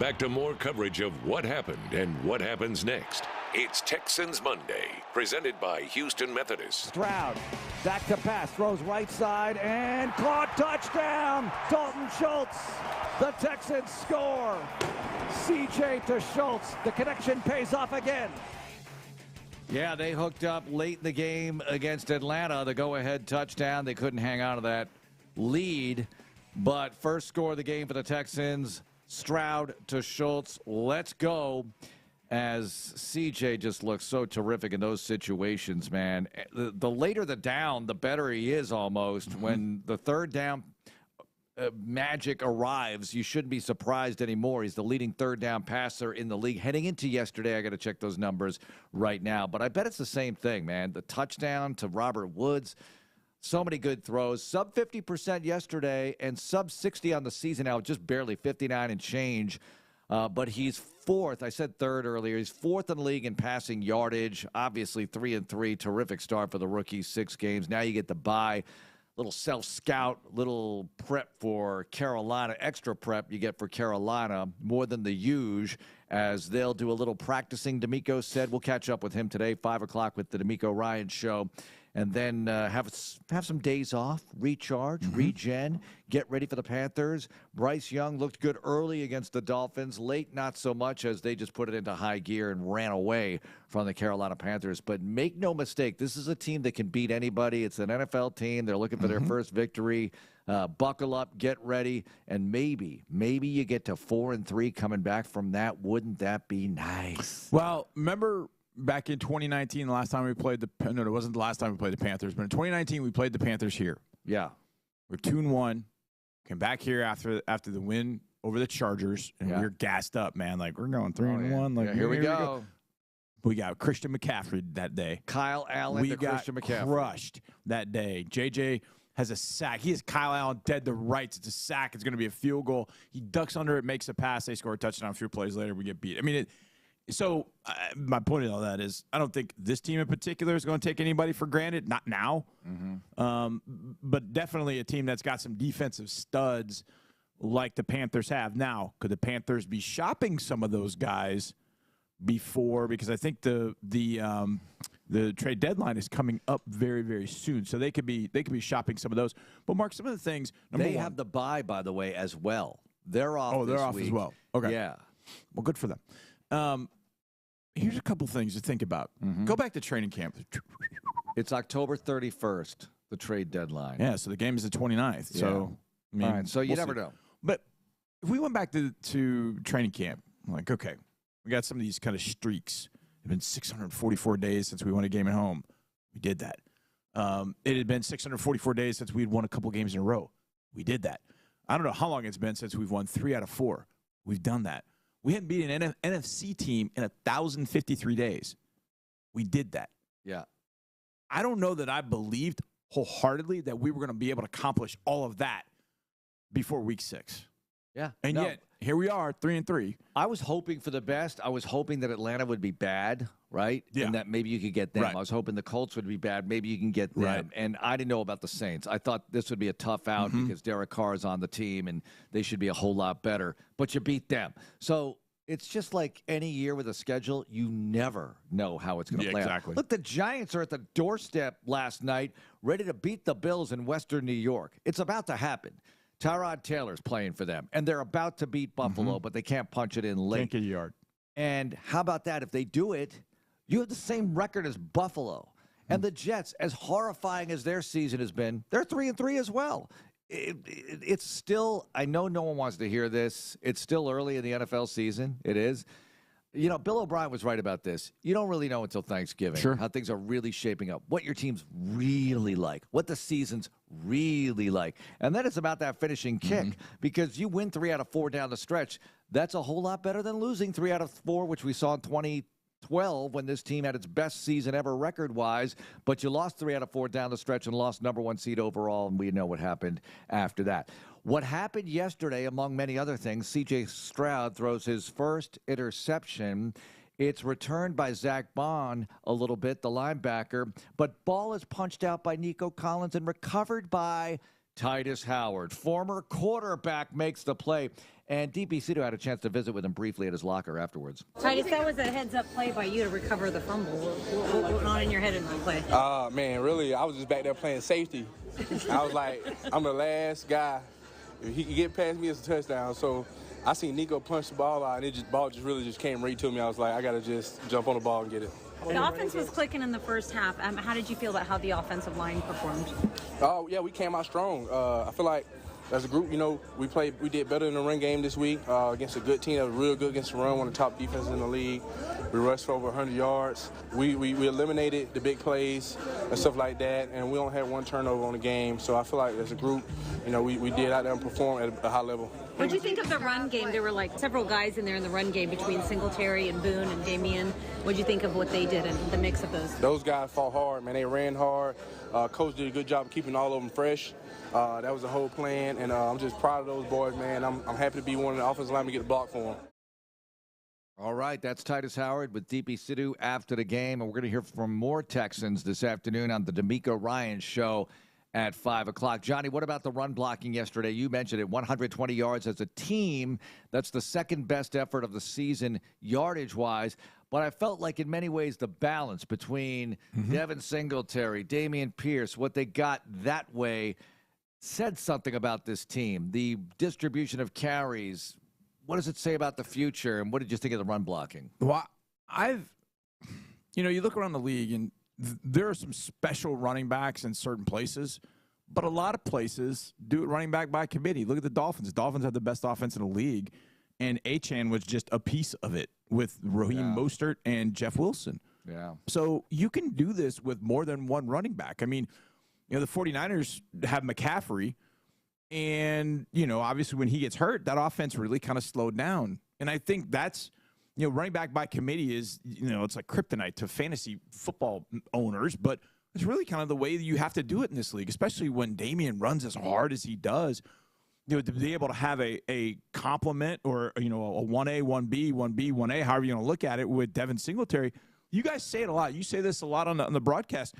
Back to more coverage of what happened and what happens next. It's Texans Monday, presented by Houston Methodist. Stroud, back to pass, throws right side, and caught, touchdown! Dalton Schultz, the Texans score! CJ to Schultz, the connection pays off again. Yeah, they hooked up late in the game against Atlanta. The go-ahead touchdown. They couldn't hang on to that lead. But first score of the game for the Texans, Stroud to Schultz. Let's go. As CJ just looks so terrific in those situations, man. The later the down, the better he is almost. When the third down magic arrives, you shouldn't be surprised anymore. He's the leading third down passer in the league. Heading into yesterday, I got to check those numbers right now. But I bet it's the same thing, man. The touchdown to Robert Woods, so many good throws. Sub 50% yesterday and sub 60 on the season now, just barely 59 and change. But he's fourth. I said third earlier. He's fourth in the league in passing yardage. Obviously 3-3. Terrific start for the rookie. 6 games. Now you get the bye. Little self-scout, little prep for Carolina, extra prep you get for Carolina, more than the usual, as they'll do a little practicing, DeMeco said. We'll catch up with him today, 5 o'clock with the DeMeco Ryans show, and then have some days off, recharge, regen, get ready for the Panthers. Bryce Young looked good early against the Dolphins. Late, not so much, as they just put it into high gear and ran away from the Carolina Panthers. But make no mistake, this is a team that can beat anybody. It's an NFL team. They're looking for their first victory. Buckle up, get ready, and maybe you get to 4-3 coming back from that. Wouldn't that be nice? Well, remember back in 2019, the last time we played no, it wasn't the last time we played the Panthers, but in 2019 we played the Panthers here. Yeah. We're 2-1. Came back here after the win over the Chargers, and we were gassed up, man. Like, we're going 3-1. Like, here we go. We got Christian McCaffrey that day. Kyle Allen to Christian McCaffrey. Crushed that day. JJ has a sack. He has Kyle Allen dead to rights. It's a sack. It's going to be a field goal. He ducks under it, makes a pass. They score a touchdown. A few plays later, we get beat. I mean, my point of all that is I don't think this team in particular is going to take anybody for granted. Not now. But definitely a team that's got some defensive studs like the Panthers have. Now, could the Panthers be shopping some of those guys before? Because I think the trade deadline is coming up very, very soon. So they could be shopping some of those. But, Mark, some of the things – They have the bye, by the way, as well. They're off Oh, they're this off week. as well. Okay. Yeah. Well, good for them. Here's a couple things to think about. Go back to training camp. It's October 31st, the trade deadline. Yeah, so the game is the 29th. So, I mean, all right, so you never know. But if we went back to training camp, I'm like, okay, we got some of these kind of streaks. It's been 644 days since we won a game at home. We did that. It had been 644 days since we'd won a couple games in a row. We did that. I don't know how long it's been since we've won 3 out of 4. We've done that. We hadn't beaten an NFC team in 1,053 days. We did that. Yeah. I don't know that I believed wholeheartedly that we were going to be able to accomplish all of that before week 6. Yeah. And yet, here we are, 3-3. I was hoping for the best. I was hoping that Atlanta would be bad, right? Yeah. And that maybe you could get them. Right. I was hoping the Colts would be bad. Maybe you can get them. Right. And I didn't know about the Saints. I thought this would be a tough out because Derek Carr is on the team and they should be a whole lot better. But you beat them. So it's just like any year with a schedule, you never know how it's going to play exactly. out. Look, the Giants are at the doorstep last night, ready to beat the Bills in Western New York. It's about to happen. Tyrod Taylor's playing for them, and they're about to beat Buffalo, but they can't punch it in late. Can't get a yard. And how about that? If they do it, you have the same record as Buffalo. And the Jets, as horrifying as their season has been, they're 3-3 as well. It's still, I know no one wants to hear this. It's still early in the NFL season. It is. You know, Bill O'Brien was right about this. You don't really know until Thanksgiving how things are really shaping up, what your team's really like, what the season's really like. And then it's about that finishing kick because you win 3 out of 4 down the stretch. That's a whole lot better than losing 3 out of 4, which we saw in 2012 when this team had its best season ever record-wise. But you lost 3 out of 4 down the stretch and lost #1 seed overall, and we know what happened after that. What happened yesterday, among many other things, C.J. Stroud throws his first interception. It's returned by Zach Bond a little bit, the linebacker, but ball is punched out by Nico Collins and recovered by Titus Howard. Former quarterback makes the play, and DP Cito had a chance to visit with him briefly at his locker afterwards. Titus, that was a heads-up play by you to recover the fumble. What went on in your head in the play? Man, really, I was just back there playing safety. I was like, I'm the last guy. If he could get past me, it's a touchdown. So I seen Nico punch the ball out, and ball really just came right to me. I was like, I got to just jump on the ball and get it. The offense was clicking in the first half. How did you feel about how the offensive line performed? Oh, yeah, we came out strong. I feel like as a group, we did better in the run game this week against a good team that was real good against the run, one of the top defenses in the league. We rushed for over 100 yards. We eliminated the big plays and stuff like that, and we only had one turnover on the game. So I feel like as a group, we did out there and perform at a high level. What did you think of the run game? There were like several guys in there in the run game between Singletary and Boone and Damian. What did you think of what they did and the mix of those? Those guys fought hard, man. They ran hard. Coach did a good job of keeping all of them fresh. That was the whole plan, and I'm just proud of those boys, man. I'm happy to be one of the offensive linemen to get the block for them. All right, that's Titus Howard with DP Sidhu after the game, and we're going to hear from more Texans this afternoon on the DeMeco Ryans show at 5 o'clock. Johnny, what about the run blocking yesterday? You mentioned it, 120 yards as a team. That's the second best effort of the season yardage-wise. But I felt like in many ways the balance between Devin Singletary, Dameon Pierce, what they got that way said something about this team. The distribution of carries, what does it say about the future, and what did you think of the run blocking? Well, you look around the league, and there are some special running backs in certain places, but a lot of places do it running back by committee. Look at the Dolphins. The Dolphins have the best offense in the league, and Achane was just a piece of it with Raheem Mostert and Jeff Wilson. Yeah. So you can do this with more than one running back. I mean, the 49ers have McCaffrey, and, obviously when he gets hurt, that offense really kind of slowed down. And I think that's, running back by committee is, it's like kryptonite to fantasy football owners, but it's really kind of the way that you have to do it in this league, especially when Damian runs as hard as he does. To be able to have a complement or, a 1A, 1B, 1B, 1A, however you want to look at it with Devin Singletary. You guys say it a lot. You say this a lot on the broadcast.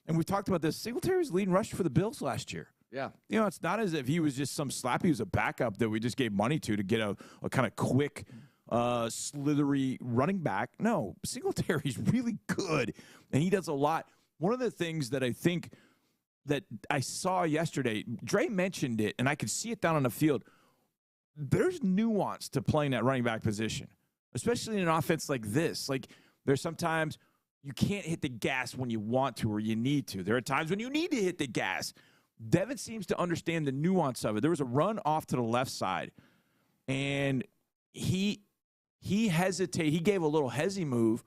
And we talked about this. Singletary was leading rusher for the Bills last year. Yeah. It's not as if he was just some slap. He was a backup that we just gave money to get a kind of quick, slithery running back. No, Singletary's really good, and he does a lot. One of the things that I think that I saw yesterday, Dre mentioned it, and I could see it down on the field. There's nuance to playing that running back position, especially in an offense like this. Like, there's sometimes you can't hit the gas when you want to or you need to. There are times when you need to hit the gas. Devin seems to understand the nuance of it. There was a run off to the left side, and he hesitated. He gave a little hezzy move,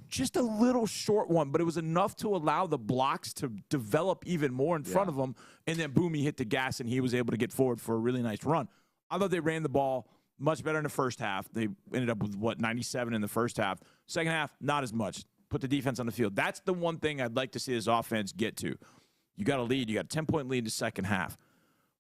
just a little short one, but it was enough to allow the blocks to develop even more in front of him, and then, boom, he hit the gas, and he was able to get forward for a really nice run. I thought they ran the ball much better in the first half. They ended up with, 97 in the first half. Second half, not as much. Put the defense on the field. That's the one thing I'd like to see this offense get to. You got a lead. You got a 10-point lead in the second half.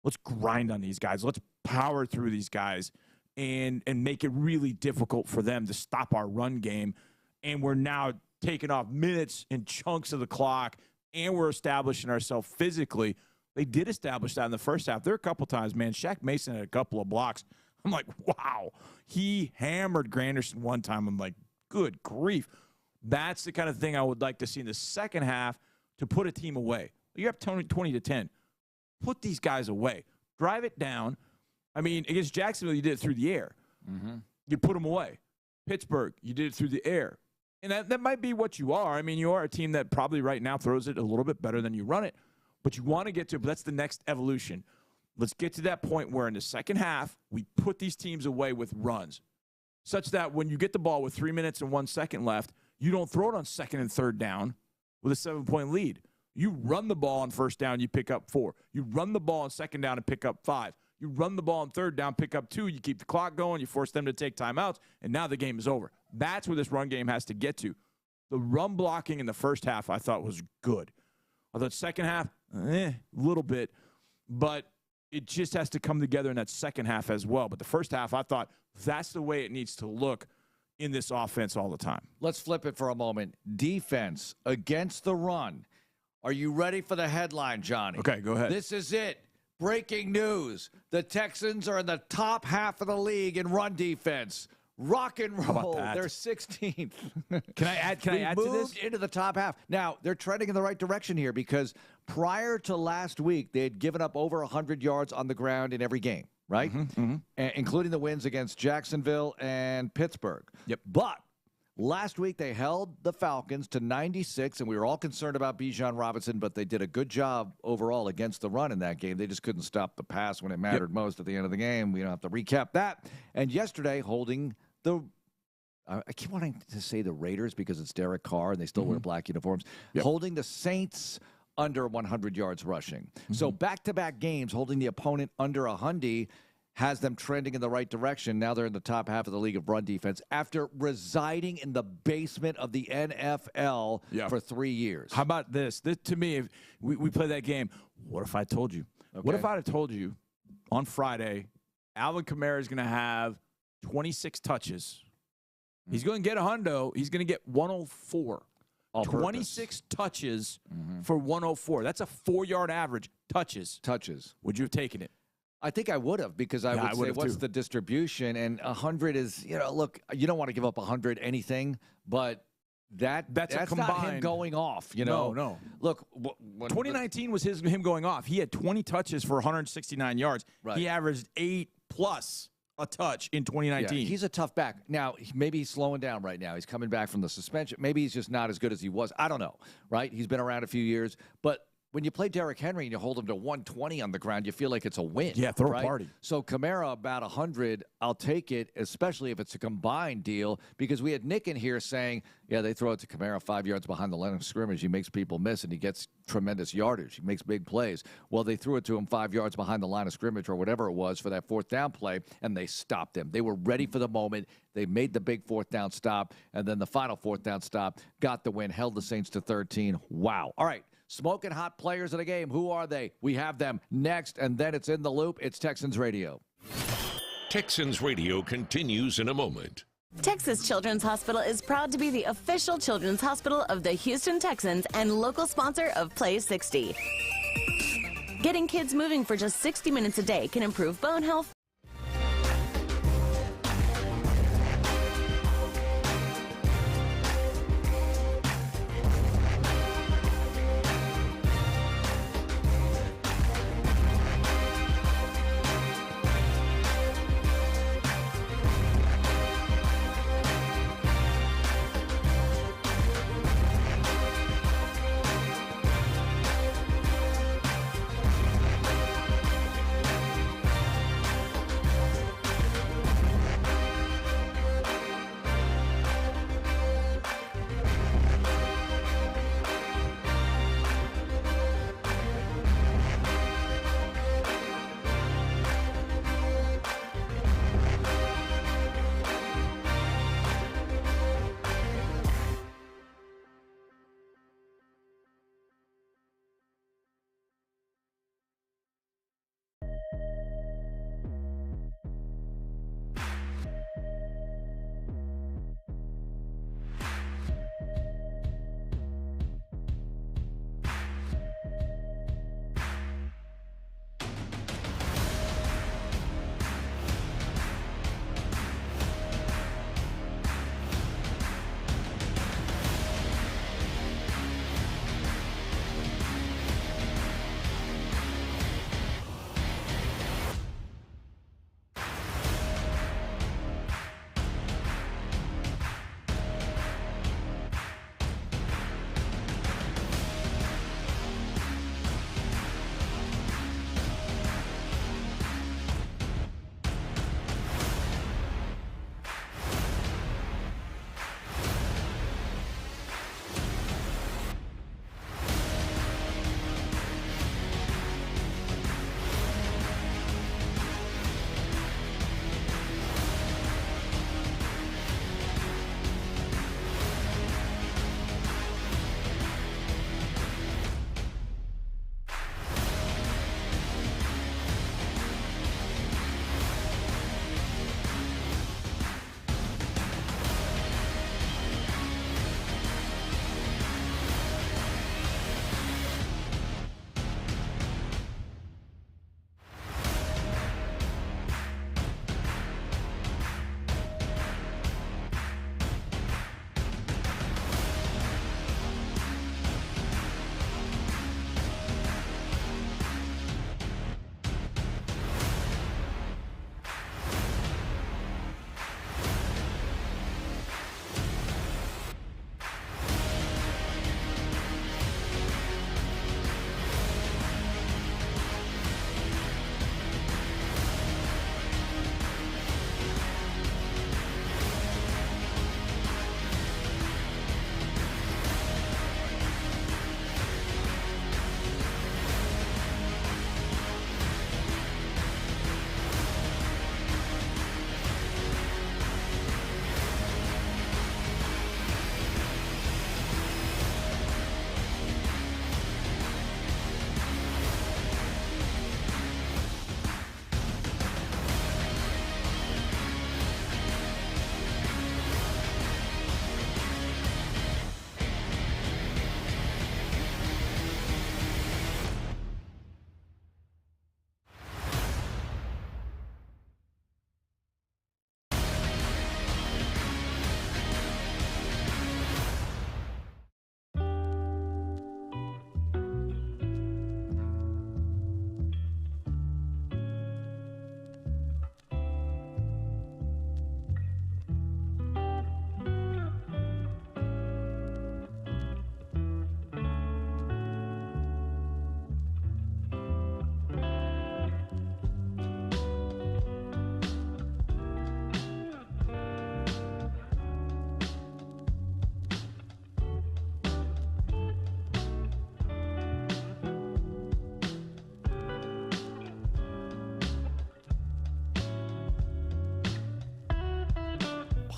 Let's grind on these guys. Let's power through these guys and make it really difficult for them to stop our run game. And we're now taking off minutes and chunks of the clock, and we're establishing ourselves physically. They did establish that in the first half. There are a couple times, man, Shaq Mason had a couple of blocks. I'm like, wow. He hammered Granderson one time. I'm like, good grief. That's the kind of thing I would like to see in the second half to put a team away. You're up 20-10. Put these guys away. Drive it down. I mean, against Jacksonville, you did it through the air. You put them away. Pittsburgh, you did it through the air. And that might be what you are. I mean, you are a team that probably right now throws it a little bit better than you run it. But you want to get to it. But that's the next evolution. Let's get to that point where in the second half, we put these teams away with runs, such that when you get the ball with 3 minutes and 1 second left, you don't throw it on second and third down with a 7-point lead. You run the ball on first down, you pick up 4. You run the ball on second down and pick up 5. You run the ball on third down, pick up 2. You keep the clock going. You force them to take timeouts, and now the game is over. That's where this run game has to get to. The run blocking in the first half I thought was good. I thought second half, a little bit. But it just has to come together in that second half as well. But the first half, I thought that's the way it needs to look in this offense all the time. Let's flip it for a moment. Defense against the run. Are you ready for the headline, Johnny? Okay, go ahead. This is it. Breaking news. The Texans are in the top half of the league in run defense. Rock and roll. How about that? They're 16th. Can I add to this? Moved into the top half. Now, they're trending in the right direction here because prior to last week, they had given up over 100 yards on the ground in every game, right? Including the wins against Jacksonville and Pittsburgh. Yep. But Last week, they held the Falcons to 96, and we were all concerned about Bijan Robinson, but they did a good job overall against the run in that game. They just couldn't stop the pass when it mattered most at the end of the game. We don't have to recap that. And yesterday, holding the I keep wanting to say the Raiders because it's Derek Carr, and they still wear black uniforms, holding the Saints under 100 yards rushing. So back-to-back games holding the opponent under 100 has them trending in the right direction. Now they're in the top half of the league of run defense after residing in the basement of the NFL for 3 years. How about this? To me, if we play that game, what if I told you? Okay. What if I had told you on Friday, Alvin Kamara is going to have 26 touches. He's going to get a hundo. He's going to get 104. 26 touches for 104. That's a 4-yard average. Touches. Would you have taken it? I think I would have, because I would say, what's the distribution? And 100 is, look, you don't want to give up 100 anything, but that's a combined, not him going off, No. Look, 2019 was him going off. He had 20 touches for 169 yards. Right. He averaged 8+ a touch in 2019. Yeah, he's a tough back. Now, maybe he's slowing down right now. He's coming back from the suspension. Maybe he's just not as good as he was. I don't know, right? He's been around a few years, but when you play Derrick Henry and you hold him to 120 on the ground, you feel like it's a win. Yeah, throw a party. So Kamara about 100, I'll take it, especially if it's a combined deal, because we had Nick in here saying, yeah, they throw it to Kamara 5 yards behind the line of scrimmage. He makes people miss, and he gets tremendous yardage. He makes big plays. Well, they threw it to him 5 yards behind the line of scrimmage or whatever it was for that fourth down play, and they stopped him. They were ready for the moment. They made the big fourth down stop, and then the final fourth down stop got the win, held the Saints to 13. Wow. All right. Smoking hot players of the game. Who are they? We have them next, and then it's In the Loop. It's Texans Radio. Texans Radio continues in a moment. Texas Children's Hospital is proud to be the official children's hospital of the Houston Texans and local sponsor of Play 60. Getting kids moving for just 60 minutes a day can improve bone health,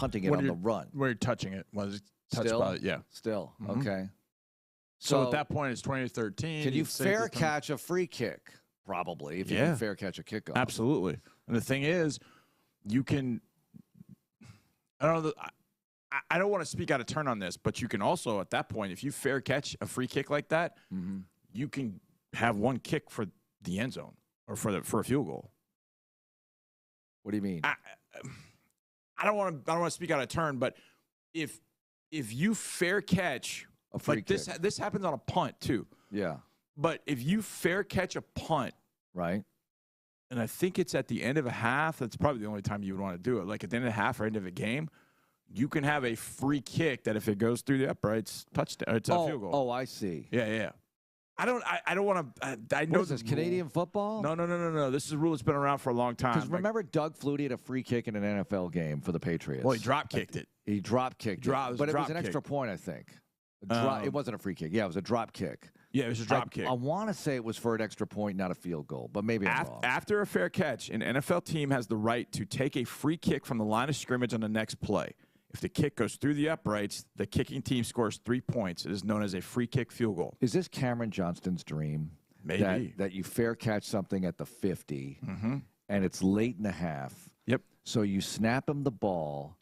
punting it on the run. Where you're touching it. Was touched Still? by it, yeah. Still, Mhm. okay. So at that point, it's 20-13. Can you fair catch a free kick? Probably, if you can fair catch a kickoff. Absolutely. And the thing is, you can. I don't know. I don't want to speak out of turn on this, but you can also, at that point, if you fair catch a free kick like that, you can have one kick for the end zone or for a field goal. What do you mean? I don't want to speak out of turn, but if you fair catch a free kick, this happens on a punt too. Yeah. But if you fair catch a punt, right, and I think it's at the end of a half, that's probably the only time you would want to do it. Like at the end of a half or end of a game, you can have a free kick that if it goes through the uprights, touchdown, it's a field goal. Oh, I see. Yeah. I don't want to. I know what is this Canadian football? No. This is a rule that's been around for a long time. Because remember, Doug Flutie had a free kick in an NFL game for the Patriots. Well, he drop kicked it. He drop kicked it, but it was an extra kick. point, I think. It wasn't a free kick. Yeah, it was a drop kick. Yeah, it was a drop kick. I want to say it was for an extra point, not a field goal, but maybe I'm wrong. After a fair catch, an NFL team has the right to take a free kick from the line of scrimmage on the next play. If the kick goes through the uprights, the kicking team scores 3 points. It is known as a free kick field goal. Is this Cameron Johnston's dream? Maybe. That you fair catch something at the 50, and it's late in the half. Yep. So you snap him the ball.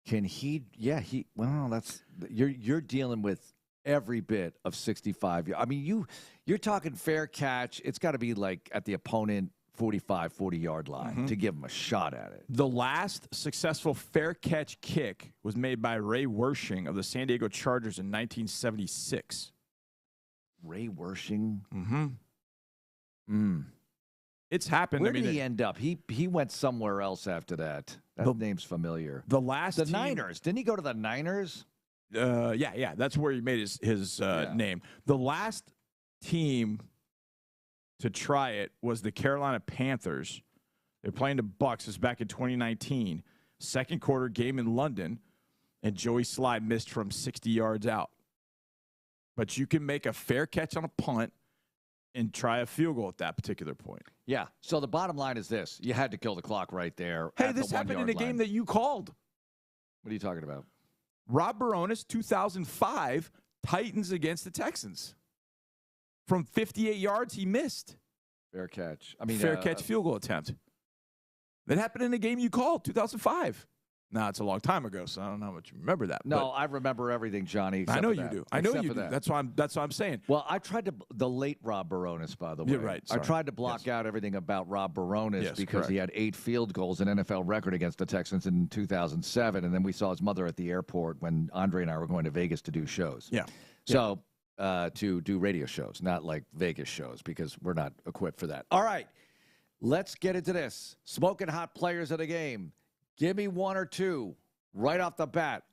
Can he? Yeah, he. Well, that's you're dealing with every bit of 65. I mean, you're talking fair catch. It's got to be like at the opponent 45, 40-yard line to give him a shot at it. The last successful fair catch kick was made by Ray Wersching of the San Diego Chargers in 1976. Ray Wersching? It's happened. Where did he end up? He went somewhere else after that. That name's familiar. The Niners. Didn't he go to the Niners? Yeah. That's where he made his name. The last team to try it was the Carolina Panthers. They're playing the Bucs. This was back in 2019. Second quarter game in London, and Joey Slye missed from 60 yards out. But you can make a fair catch on a punt and try a field goal at that particular point. Yeah. So the bottom line is this. You had to kill the clock right there. Hey, this happened in a game that you called. What are you talking about? Rob Baronis, 2005, Titans against the Texans. From 58 yards, he missed. Fair catch. Fair catch field goal attempt. That happened in a game you called, 2005. Now, it's a long time ago, so I don't know how much you remember that. No, I remember everything, Johnny. I know you do. I know you do. That's why I'm saying. Well, I tried to the late Rob Baronis, by the way. You're right. Sorry. I tried to block out everything about Rob Baronis because he had 8 field goals, an NFL record against the Texans in 2007, and then we saw his mother at the airport when Andre and I were going to Vegas to do shows. Yeah. So to do radio shows, not like Vegas shows, because we're not equipped for that. All right, let's get into this. Smoking hot players of the game. Give me one or two right off the bat.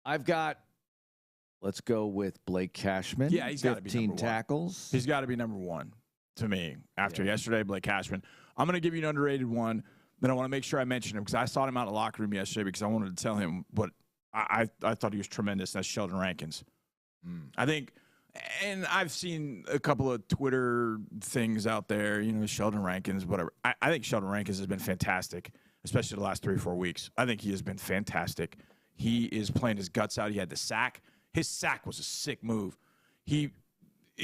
Let's go with Blake Cashman. Yeah, he's got to be number 15 tackles. He's got to be number one to me after yesterday, Blake Cashman. I'm going to give you an underrated one. Then I want to make sure I mention him because I sought him out in the locker room yesterday because I wanted to tell him what I thought he was tremendous. That's Sheldon Rankins. I think, and I've seen a couple of Twitter things out there, Sheldon Rankins, whatever. I think Sheldon Rankins has been fantastic, especially the last 3 or 4 weeks. I think he has been fantastic. He is playing his guts out. He had the sack. His sack was a sick move. It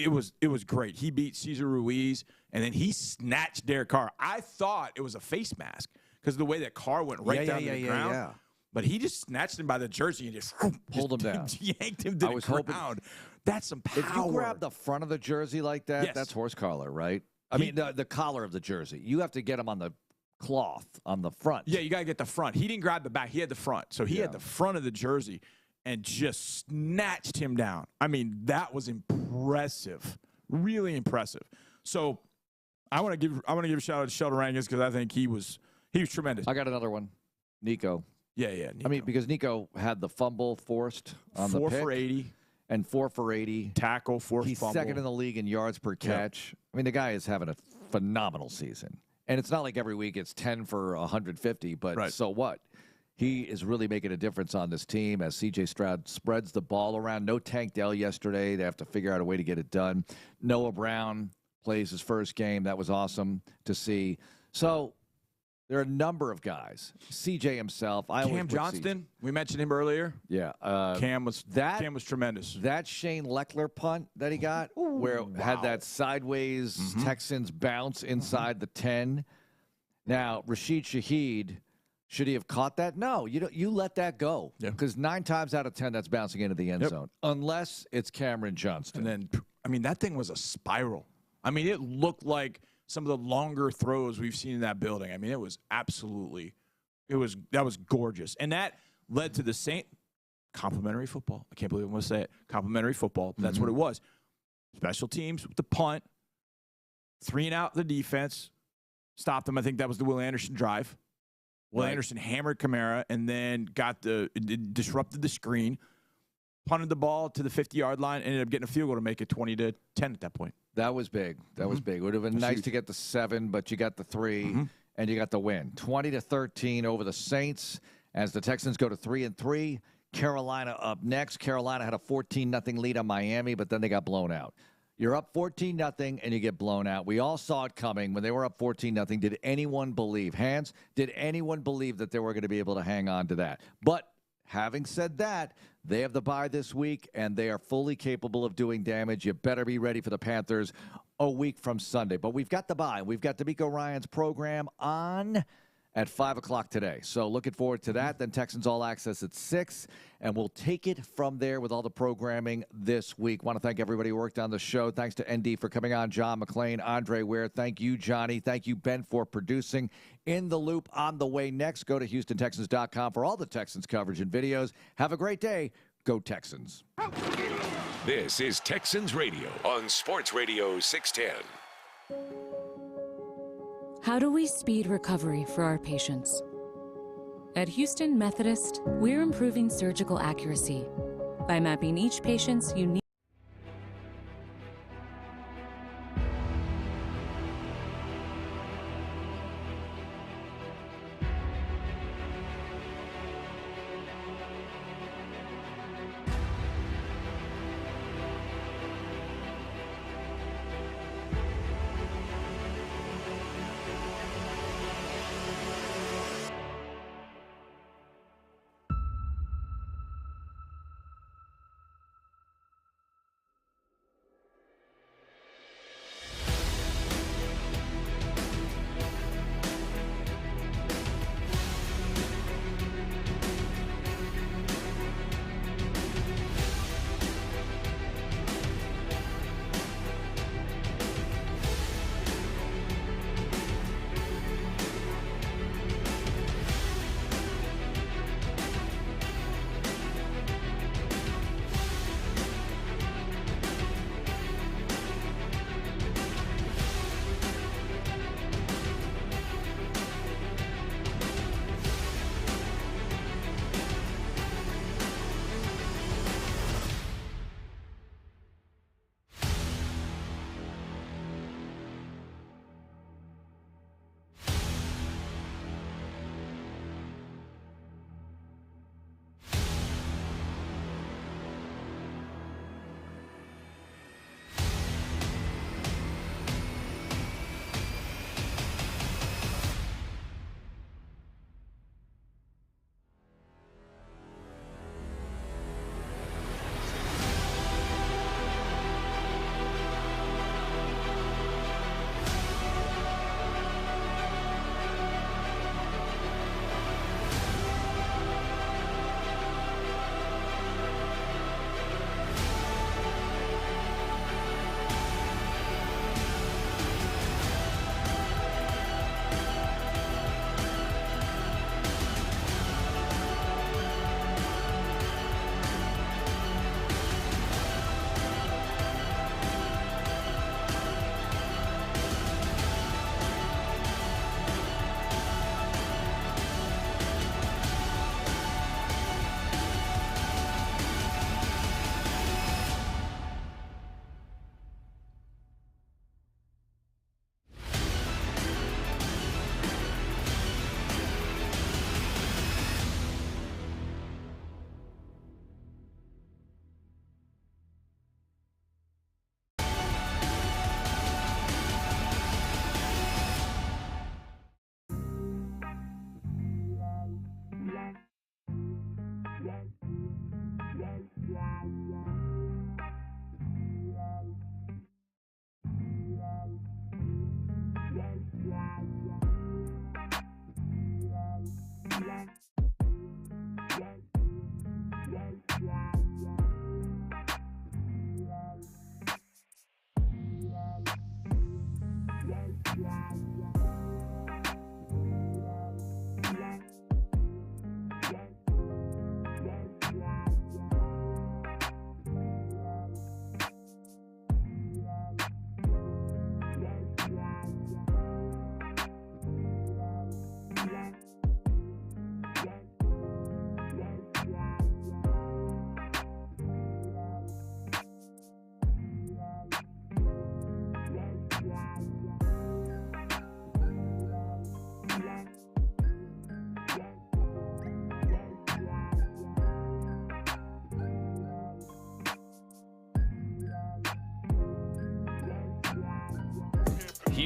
was great. He beat Cesar Ruiz, and then he snatched Derek Carr. I thought it was a face mask because of the way that Carr went down to the ground. Yeah. But he just snatched him by the jersey and just pulled him down. Yanked him to the ground. That's some power. If you grab the front of the jersey like that, Yes. that's horse collar, right? I mean, the collar of the jersey. You have to get him on the cloth on the front. Yeah, you got to get the front. He didn't grab the back. He had the front. So he had the front of the jersey and just snatched him down. I mean, that was impressive. Really impressive. So I want to give a shout out to Sheldon Rankins because I think he was tremendous. I got another one. Nico. Yeah. Nico. I mean, because Nico had the fumble forced on the pick. 4 for 80. And 4 for 80. Tackle, forced He's fumble. second in the league in yards per catch. I mean, the guy is having a phenomenal season. And it's not like every week it's 10 for 150, but so what? He is really making a difference on this team as C.J. Stroud spreads the ball around. No Tank Dell yesterday. They have to figure out a way to get it done. Noah Brown plays his first game. That was awesome to see. So There are a number of guys. CJ himself. Cam Johnston. We mentioned him earlier. Yeah. Cam was tremendous. That Shane Leckler punt that he got, had that sideways Texans bounce inside the 10. Now, Rashid Shaheed, should he have caught that? No, you let that go. Because 9 times out of 10, that's bouncing into the end zone. Unless it's Cameron Johnston. And then, that thing was a spiral. It looked like some of the longer throws we've seen in that building. It was absolutely, that was gorgeous. And that led to the same complimentary football. I can't believe I'm going to say it. Complimentary football. That's what it was. Special teams with the punt, 3 and out the defense, stopped them. I think that was the Will Anderson drive. Will Anderson hammered Kamara and then disrupted the screen, punted the ball to the 50-yard line, ended up getting a field goal to make it 20-10 at that point. That was big. That was big. It would have been nice to get the 7, but you got the 3, and you got the win. 20-13 over the Saints as the Texans go to 3-3. Carolina up next. Carolina had a 14-0 lead on Miami, but then they got blown out. You're up 14-0, and you get blown out. We all saw it coming. When they were up 14-0, did anyone believe? Hans, did anyone believe that they were going to be able to hang on to that? But having said that, they have the bye this week, and they are fully capable of doing damage. You better be ready for the Panthers a week from Sunday. But we've got the bye. We've got DeMeco Ryans' program on at 5 o'clock today. So looking forward to that. Then Texans All Access at 6, and we'll take it from there with all the programming this week. Want to thank everybody who worked on the show. Thanks to ND for coming on, John McClain, Andre Ware. Thank you, Johnny. Thank you, Ben, for producing. In the Loop on the way next. Go to HoustonTexans.com for all the Texans coverage and videos. Have a great day. Go Texans. This is Texans Radio on Sports Radio 610. How do we speed recovery for our patients? At Houston Methodist, we're improving surgical accuracy by mapping each patient's unique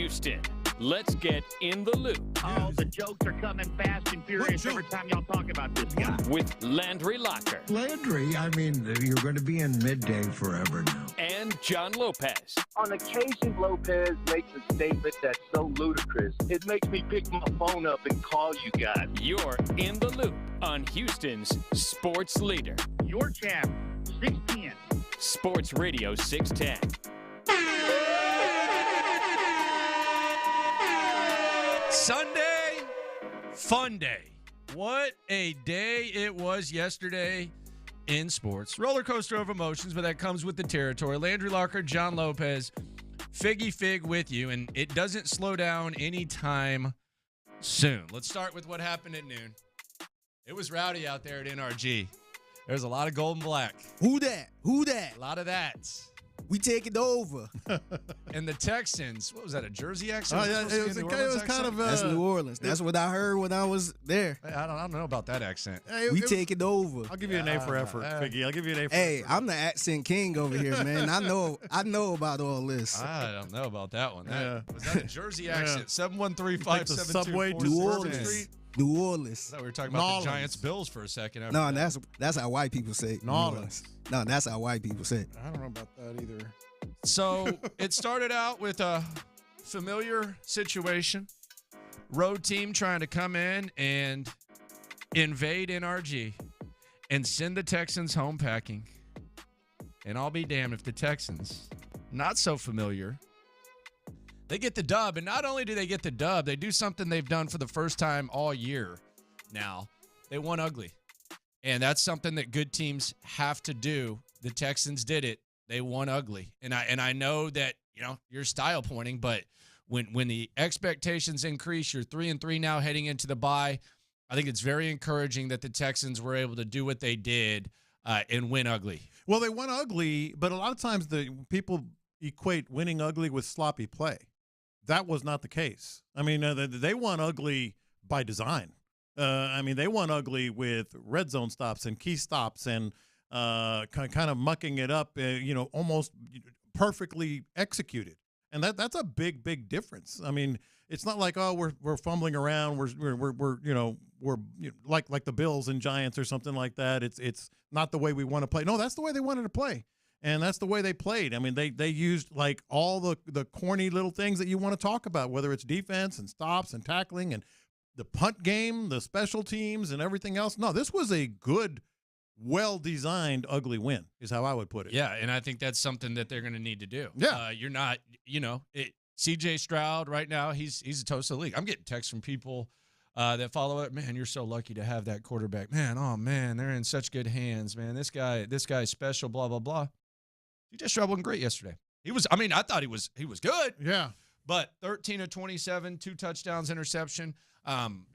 Houston. Let's get in the loop. Oh, the jokes are coming fast and furious every time y'all talk about this guy. With Landry Locker. Landry, I mean, you're going to be in midday forever now. And John Lopez. On occasion, Lopez makes a statement that's so ludicrous, it makes me pick my phone up and call you guys. You're in the loop on Houston's sports leader. Your champ, 610. Sports Radio 610. Sunday, fun day. What a day it was yesterday in sports. Roller coaster of emotions, but that comes with the territory. Landry Locker, John Lopez, Figgy Fig with you, and it doesn't slow down anytime soon. Let's start with what happened at noon. It was rowdy out there at NRG. There's a lot of gold and black. Who that? Who that? A lot of that. We take it over. And the Texans, what was that, a Jersey accent? Oh, yeah, it was kind of... That's New Orleans. That's what I heard when I was there. I don't know about that accent. Hey, we take it over. I'll give you an A for effort, Figgy. I'll give you an A for effort. Hey, I'm the accent king over here, man. I know about all this. I don't know about that one. Was that a Jersey Yeah. accent? 713-572-43. Subway to New Street. Orleans. New Orleans. I thought we were talking about the Giants Bills for a second. No, that's how white people say it. New Orleans. No, that's how white people say it. I don't know about that either. So it started out with a familiar situation. Road team trying to come in and invade NRG and send the Texans home packing. And I'll be damned if the Texans, not so familiar, they get the dub. And not only do they get the dub, they do something they've done for the first time all year now. They won ugly. And that's something that good teams have to do. The Texans did it. They won ugly. And I know that, you're style pointing, but when the expectations increase, you're 3-3 now heading into the bye. I think it's very encouraging that the Texans were able to do what they did and win ugly. Well, they won ugly, but a lot of times the people equate winning ugly with sloppy play. That was not the case. I mean, they won ugly by design. They won ugly with red zone stops and key stops and kind of mucking it up, almost perfectly executed. And that's a big difference. I mean, it's not like, we're fumbling around. We're like the Bills and Giants or something like that. It's not the way we want to play. No, that's the way they wanted to play. And that's the way they played. I mean, they used like all the corny little things that you want to talk about, whether it's defense and stops and tackling and the punt game, the special teams and everything else. No, this was a good, well-designed, ugly win is how I would put it. Yeah, and I think that's something that they're going to need to do. Yeah. You're not, CJ Stroud right now, he's a toast of the league. I'm getting texts from people that follow it. Man, you're so lucky to have that quarterback. Man, they're in such good hands, man. This guy's special, blah, blah, blah. CJ Stroud wasn't great yesterday. I thought he was good. Yeah. But 13 of 27, 2 touchdowns, interception.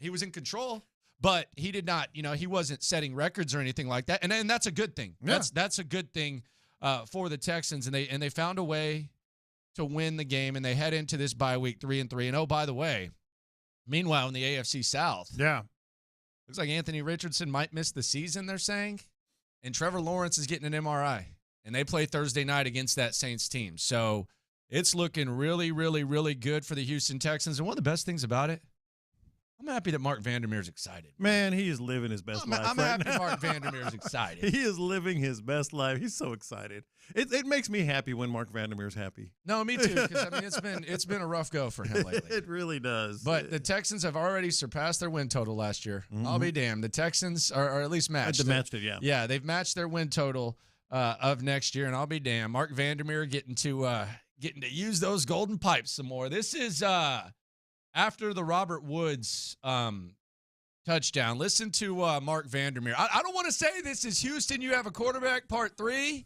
He was in control. But he did not, he wasn't setting records or anything like that. And that's a good thing. Yeah. That's a good thing for the Texans. And they found a way to win the game, and they head into this bye week 3-3. And, oh, by the way, meanwhile, in the AFC South, looks like Anthony Richardson might miss the season, they're saying. And Trevor Lawrence is getting an MRI. And they play Thursday night against that Saints team. So it's looking really, really, really good for the Houston Texans. And one of the best things about it, I'm happy that Mark Vandermeer's excited. Man, he is living his best life. I'm right happy now. Mark Vandermeer's excited. He is living his best life. He's so excited. It makes me happy when Mark Vandermeer's happy. No, me too. Because it's been a rough go for him lately. It really does. But the Texans have already surpassed their win total last year. Mm-hmm. I'll be damned. The Texans are at least matched. Matched it, yeah. Yeah, they've matched their win total of next year, and I'll be damned. Mark Vandermeer getting to use those golden pipes some more. This is after the Robert Woods touchdown. Listen to Mark Vandermeer. I don't want to say this is Houston, you have a quarterback part 3,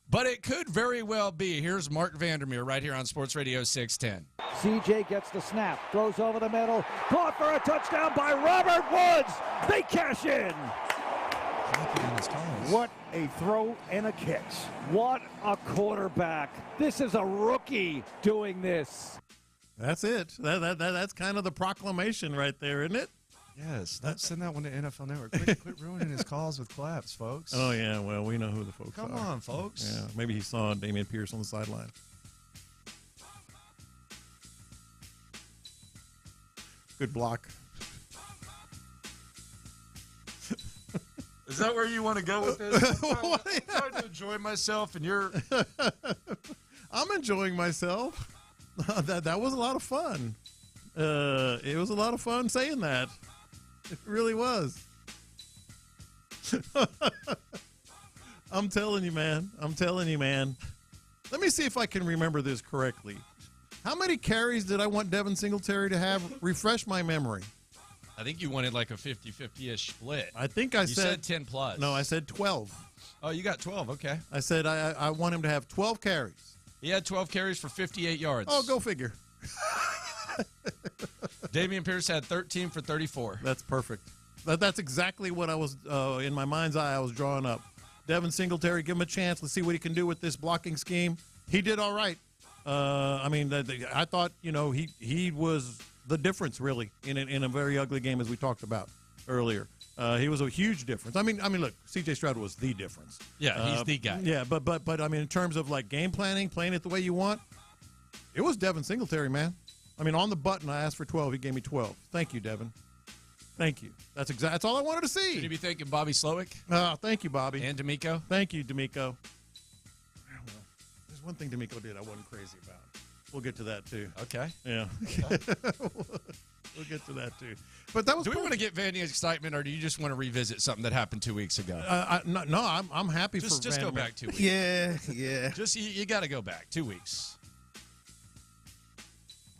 but it could very well be. Here's Mark Vandermeer right here on Sports Radio 610. CJ gets the snap, throws over the middle, caught for a touchdown by Robert Woods. They cash in. What a throw and a catch. What a quarterback. This is a rookie doing this. That's it. That's kind of the proclamation right there, isn't it? Yes, send that one to NFL Network. Quit ruining his calls with claps, folks. Oh, yeah, well, we know who the folks are. Come on, folks. Yeah, maybe he saw Dameon Pierce on the sideline. Good block. Is that where you want to go with this? I'm trying to enjoy myself, and you're... I'm enjoying myself. That was a lot of fun. It was a lot of fun saying that. It really was. I'm telling you, man. Let me see if I can remember this correctly. How many carries did I want Devin Singletary to have? Refresh my memory. I think you wanted like a 50-50-ish split. I think I said 10 plus. No, I said 12. Oh, you got 12. Okay. I said I want him to have 12 carries. He had 12 carries for 58 yards. Oh, go figure. Dameon Pierce had 13 for 34. That's perfect. That's exactly what I was, in my mind's eye, I was drawing up. Devin Singletary, give him a chance. Let's see what he can do with this blocking scheme. He did all right. I thought, he was the difference, really, in a very ugly game, as we talked about earlier. He was a huge difference. I mean, look, C.J. Stroud was the difference. Yeah, he's the guy. Yeah, but I mean, in terms of like game planning, playing it the way you want, it was Devin Singletary, man. I mean, on the button, I asked for 12. He gave me 12. Thank you, Devin. Thank you. That's all I wanted to see. Should you be thanking Bobby Slowick? Thank you, Bobby. And DeMeco? Thank you, DeMeco. There's one thing DeMeco did I wasn't crazy about. We'll get to that, too. Okay. Yeah. Okay. We'll get to that, too. But that was. Do we want to get Vandy's excitement, or do you just want to revisit something that happened 2 weeks ago? No, I'm happy for Just go back 2 weeks. Yeah. Just you got to go back 2 weeks.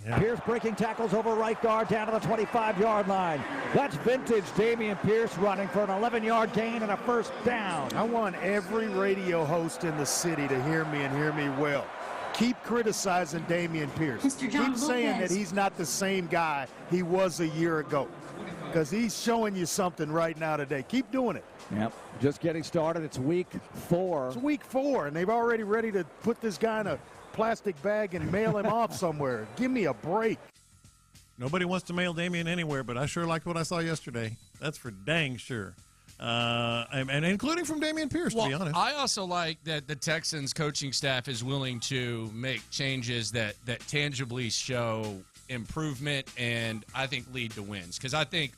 Yeah. Pierce breaking tackles over right guard down to the 25-yard line. That's vintage Dameon Pierce running for an 11-yard gain and a first down. I want every radio host in the city to hear me and hear me well. Keep criticizing Dameon Pierce. Keep saying that he's not the same guy he was a year ago, because he's showing you something right now today. Keep doing it. Yep, just getting started. It's week 4. It's week 4, and they've already ready to put this guy in a plastic bag and mail him off somewhere. Give me a break. Nobody wants to mail Dameon anywhere, but I sure liked what I saw yesterday. That's for dang sure. And including from Dameon Pierce, to be honest. I also like that the Texans coaching staff is willing to make changes that tangibly show improvement and I think lead to wins. Because I think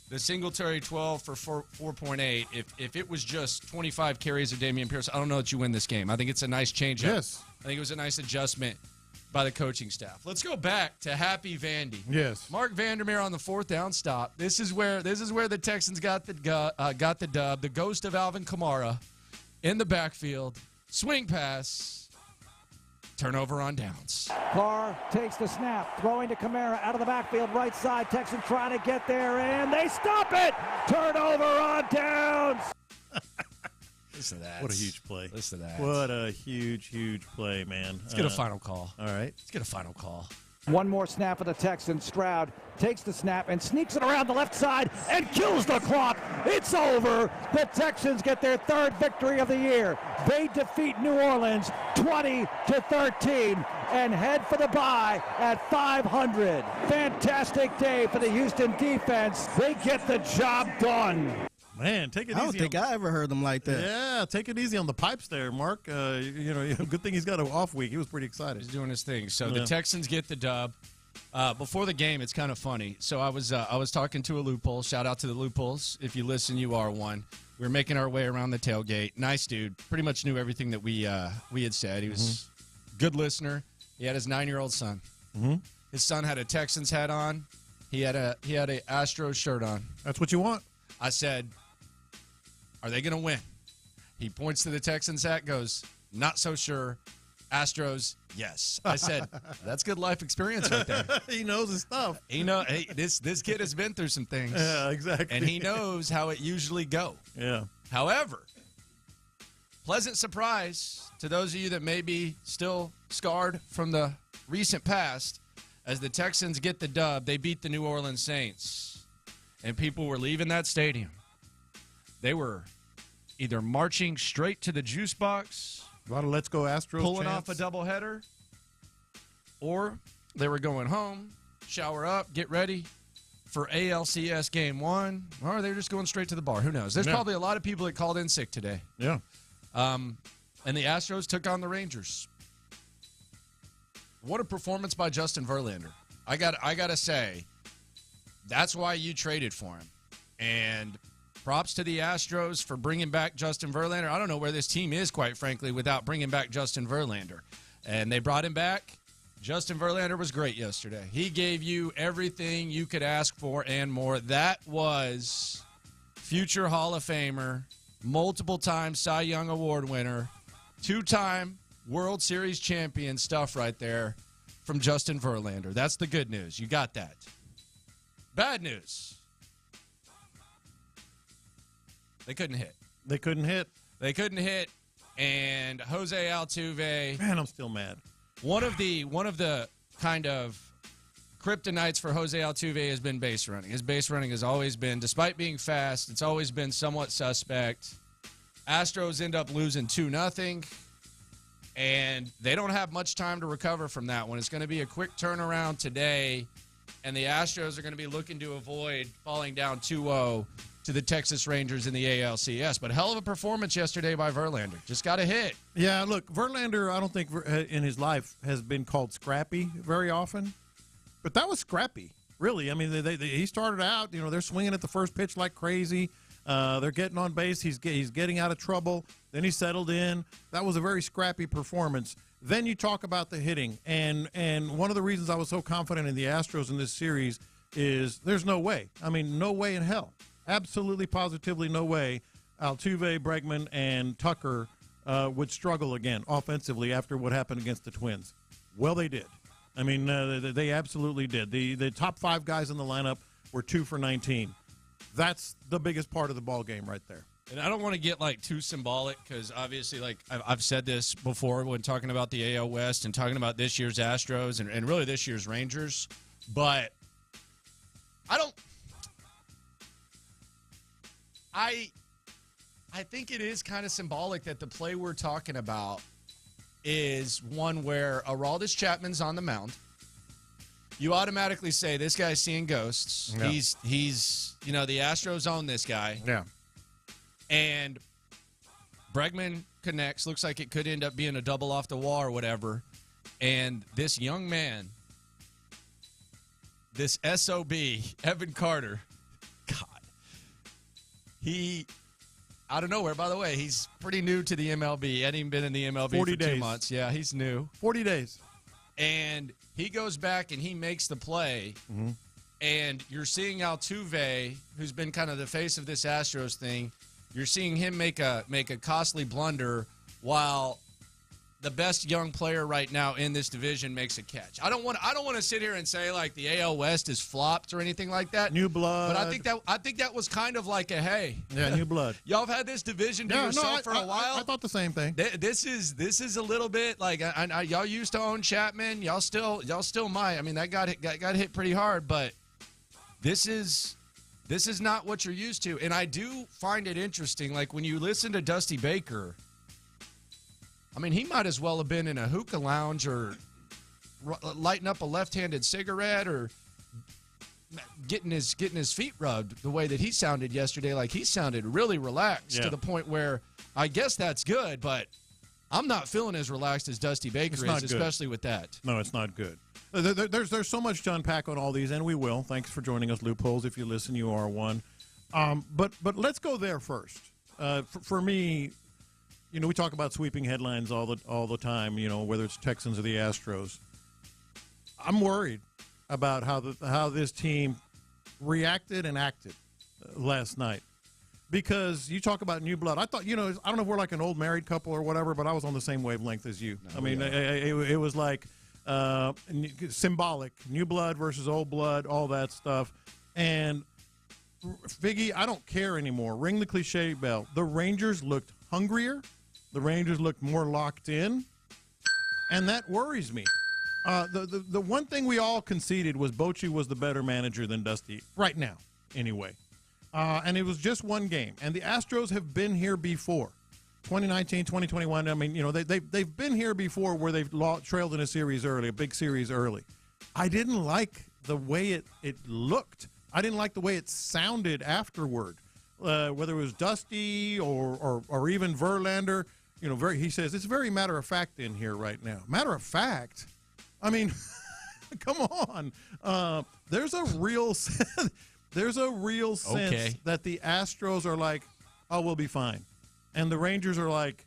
the Singletary 12 for 4.8, if it was just 25 carries of Dameon Pierce, I don't know that you win this game. I think it's a nice change up. Yes. I think it was a nice adjustment by the coaching staff. Let's go back to Happy Vandy. Yes. Mark Vandermeer on the 4th down stop. This is where the Texans got the dub. The ghost of Alvin Kamara in the backfield. Swing pass. Turnover on downs. Carr takes the snap, throwing to Kamara out of the backfield, right side. Texans trying to get there, and they stop it. Turnover on downs. Listen to that. What a huge play. Listen to that. What a huge play, man. Let's get a final call. All right. Let's get a final call. One more snap for the Texans. Stroud takes the snap and sneaks it around the left side and kills the clock. It's over. The Texans get their 3rd victory of the year. They defeat New Orleans 20-13 and head for the bye at 500. Fantastic day for the Houston defense. They get the job done. Man, take it easy. I don't think I ever heard them like that. Yeah, take it easy on the pipes there, Mark. Good thing he's got an off week. He was pretty excited. He's doing his thing. So the Texans get the dub. Before the game, it's kind of funny. So I was talking to a loophole. Shout out to the loopholes. If you listen, you are one. We were making our way around the tailgate. Nice dude. Pretty much knew everything that we had said. He was a good listener. He had his 9-year-old son. Mm-hmm. His son had a Texans hat on. He had a Astros shirt on. That's what you want. I said, are they going to win? He points to the Texans hat, goes, not so sure. Astros, yes. I said, that's good life experience right there. He knows his stuff. Hey, this kid has been through some things. Yeah, exactly. And he knows how it usually go. Yeah. However, pleasant surprise to those of you that may be still scarred from the recent past, as the Texans get the dub, they beat the New Orleans Saints. And people were leaving that stadium. They were either marching straight to the juice box, a lot of let's go Astros pulling chants. off a doubleheader, or they were going home, shower up, get ready for ALCS Game 1, or they're just going straight to the bar. Who knows? There's probably a lot of people that called in sick today. Yeah. And the Astros took on the Rangers. What a performance by Justin Verlander. I got to say, that's why you traded for him. And props to the Astros for bringing back Justin Verlander. I don't know where this team is, quite frankly, without bringing back Justin Verlander. And they brought him back. Justin Verlander was great yesterday. He gave you everything you could ask for and more. That was future Hall of Famer, multiple-time Cy Young Award winner, 2-time World Series champion stuff right there from Justin Verlander. That's the good news. You got that. Bad news. They couldn't hit. They couldn't hit. And Jose Altuve. Man, I'm still mad. One of the kind of kryptonites for Jose Altuve has been base running. His base running has always been, despite being fast, it's always been somewhat suspect. Astros end up losing 2-0, and they don't have much time to recover from that one. It's going to be a quick turnaround today, and the Astros are going to be looking to avoid falling down 2-0 to the Texas Rangers in the ALCS. But hell of a performance yesterday by Verlander. Just got a hit. Yeah, look, Verlander, I don't think in his life has been called scrappy very often. But that was scrappy, really. I mean, he started out, they're swinging at the first pitch like crazy. They're getting on base. He's getting out of trouble. Then he settled in. That was a very scrappy performance. Then you talk about the hitting. And one of the reasons I was so confident in the Astros in this series is there's no way. I mean, no way in hell. Absolutely, positively no way Altuve, Bregman, and Tucker would struggle again offensively after what happened against the Twins. Well, they did. I mean, they absolutely did. The top 5 guys in the lineup were 2 for 19. That's the biggest part of the ball game right there. And I don't want to get too symbolic because obviously I've said this before when talking about the AL West and talking about this year's Astros and really this year's Rangers. But I think it is kind of symbolic that the play we're talking about is one where Aroldis Chapman's on the mound. You automatically say this guy's seeing ghosts. Yeah. He's the Astros own this guy. Yeah. And Bregman connects. Looks like it could end up being a double off the wall or whatever. And this young man, this SOB, Evan Carter, God, he, out of nowhere, by the way, he's pretty new to the MLB. He hadn't even been in the MLB for 2 months. Yeah, he's new. 40 days. And he goes back and he makes the play. Mm-hmm. And you're seeing Altuve, who's been kind of the face of this Astros thing, you're seeing him make a costly blunder while the best young player right now in this division makes a catch. I don't want to sit here and say the AL West is flopped or anything like that. New blood. But I think that was kind of like a hey. Yeah, new blood. Y'all have had this division to yourself for a while. I thought the same thing. This is a little bit y'all used to own Chapman. Y'all still might. I mean, that got hit pretty hard, but this is not what you're used to. And I do find it interesting, when you listen to Dusty Baker, I mean, he might as well have been in a hookah lounge or lighting up a left-handed cigarette or getting his feet rubbed the way that he sounded yesterday. He sounded really relaxed to the point where I guess that's good, but I'm not feeling as relaxed as Dusty Baker is, especially with that. No, it's not good. There's so much to unpack on all these, and we will. Thanks for joining us, Loopholes. If you listen, you are one. But let's go there first. For me, we talk about sweeping headlines all the time. Whether it's Texans or the Astros. I'm worried about how this team reacted and acted last night, because you talk about new blood. I thought, I don't know if we're like an old married couple or whatever, but I was on the same wavelength as you. I mean, it was like symbolic, new blood versus old blood, all that stuff. And Figgy, I don't care anymore. Ring the cliche bell. The Rangers looked hungrier. The Rangers looked more locked in, and that worries me. The one thing we all conceded was Bochy was the better manager than Dusty right now, anyway. And it was just one game. And the Astros have been here before, 2019, 2021. I mean, they've been here before where they've trailed in a big series early. I didn't like the way it looked. I didn't like the way it sounded afterward. Whether it was Dusty or even Verlander, he says it's very matter of fact in here right now. Matter of fact, I mean, Come on. There's a real sense that the Astros are like, oh, we'll be fine. And the Rangers are like,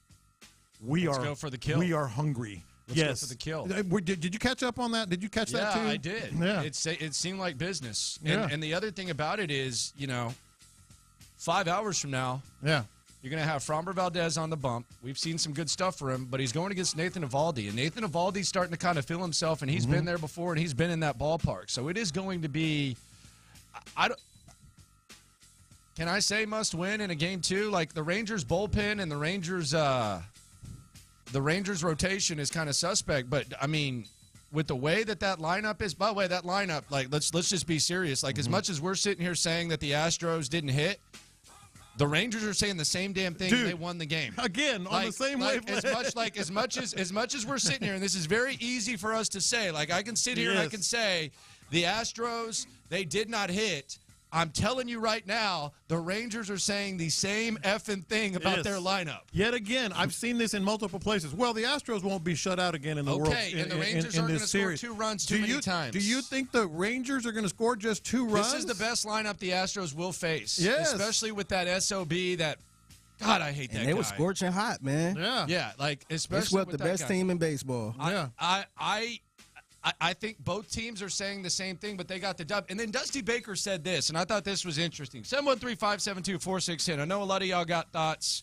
Let's go for the kill. We are hungry. Let's go for the kill. Did you catch up on that? Did you catch that too? Yeah, I did. Yeah. It seemed like business. Yeah. And the other thing about it is, 5 hours from now, yeah, you're going to have Framber Valdez on the bump. We've seen some good stuff for him, but he's going against Nathan Eovaldi. And Nathan Eovaldi's starting to kind of feel himself, and he's been there before, and he's been in that ballpark. So it is going to be can I say must win in a game 2? Like the Rangers bullpen and the Rangers rotation is kind of suspect. But, I mean, with the way that lineup is, by the way, that lineup, like, let's just be serious. Like, as much as we're sitting here saying that the Astros didn't hit, the Rangers are saying the same damn thing. Dude, they won the game again on the same wavelength. As much as we're sitting here, and this is very easy for us to say. Like I can sit here and I can say, the Astros, they did not hit. I'm telling you right now, the Rangers are saying the same effing thing about their lineup. Yet again, I've seen this in multiple places. Well, the Astros won't be shut out again in the world. Okay, and the Rangers aren't going to score 2 runs too many times. Do you think the Rangers are going to score just 2 runs? This is the best lineup the Astros will face. Yes. Especially with that SOB that, God, I hate that guy. They were scorching hot, man. Yeah. Yeah, like, especially they swept with the that best guy. team in baseball. I think both teams are saying the same thing, but they got the dub. And then Dusty Baker said this, and I thought this was interesting. 713-572-4610. I know a lot of y'all got thoughts.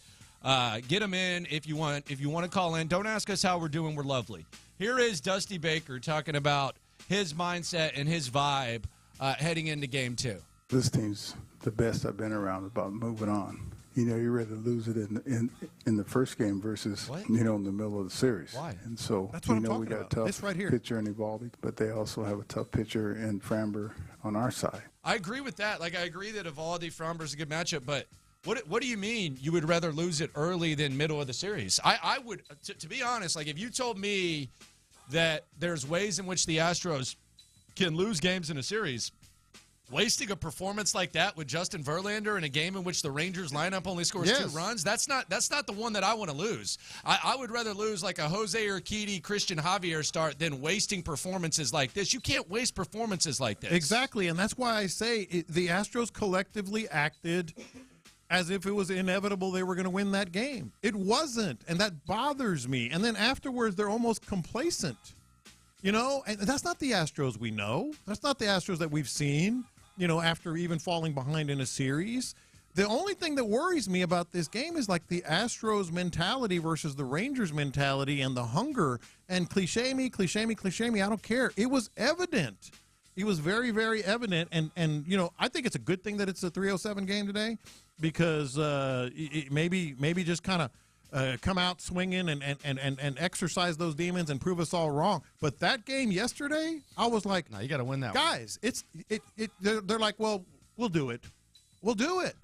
Get them in if you want to call in. Don't ask us how we're doing. We're lovely. Here is Dusty Baker talking about his mindset and his vibe heading into game 2. This team's the best I've been around about moving on. You're ready to lose it in the first game versus, in the middle of the series. Why? And so, that's what I'm we talking got about. a tough This right here. pitcher in Eovaldi, but they also have a tough pitcher in Framber on our side. I agree with that. Like, I agree that Eovaldi, Framber is a good matchup, but what do you mean you would rather lose it early than middle of the series? I would, to be honest, like, if you told me that there's ways in which the Astros can lose games in a series, wasting a performance like that with Justin Verlander in a game in which the Rangers lineup only scores 2 runs, that's not the one that I want to lose. I would rather lose like a Jose Urquidy, Christian Javier start than wasting performances like this. You can't waste performances like this. Exactly, and that's why I say the Astros collectively acted as if it was inevitable they were going to win that game. It wasn't, and that bothers me. And then afterwards, they're almost complacent. And that's not the Astros we know. That's not the Astros that we've seen, after even falling behind in a series. The only thing that worries me about this game is like the Astros mentality versus the Rangers mentality and the hunger. And cliche me, I don't care. It was evident. It was very, very evident. And I think it's a good thing that it's a 3:07 game today because maybe just kind of come out swinging and exercise those demons and prove us all wrong. But that game yesterday, I was like, no, you got to win that guys, one. They're like, well, we'll do it. We'll do it.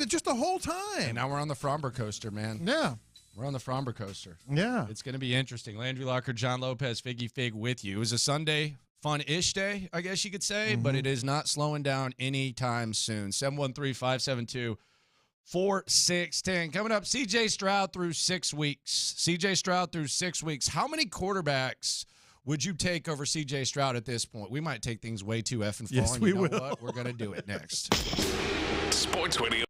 Just the whole time. And now we're on the Framber coaster, man. Yeah. We're on the Framber coaster. Yeah. It's going to be interesting. Landry Locker, John Lopez, Figgy Fig with you. It was a Sunday fun-ish day, I guess you could say, but it is not slowing down anytime soon. 713-572-4610. Coming up, C.J. Stroud through 6 weeks. C.J. Stroud through 6 weeks. How many quarterbacks would you take over C.J. Stroud at this point? We might take things way too effing far. Yes, we will. What? We're going to do it next. Sports Radio.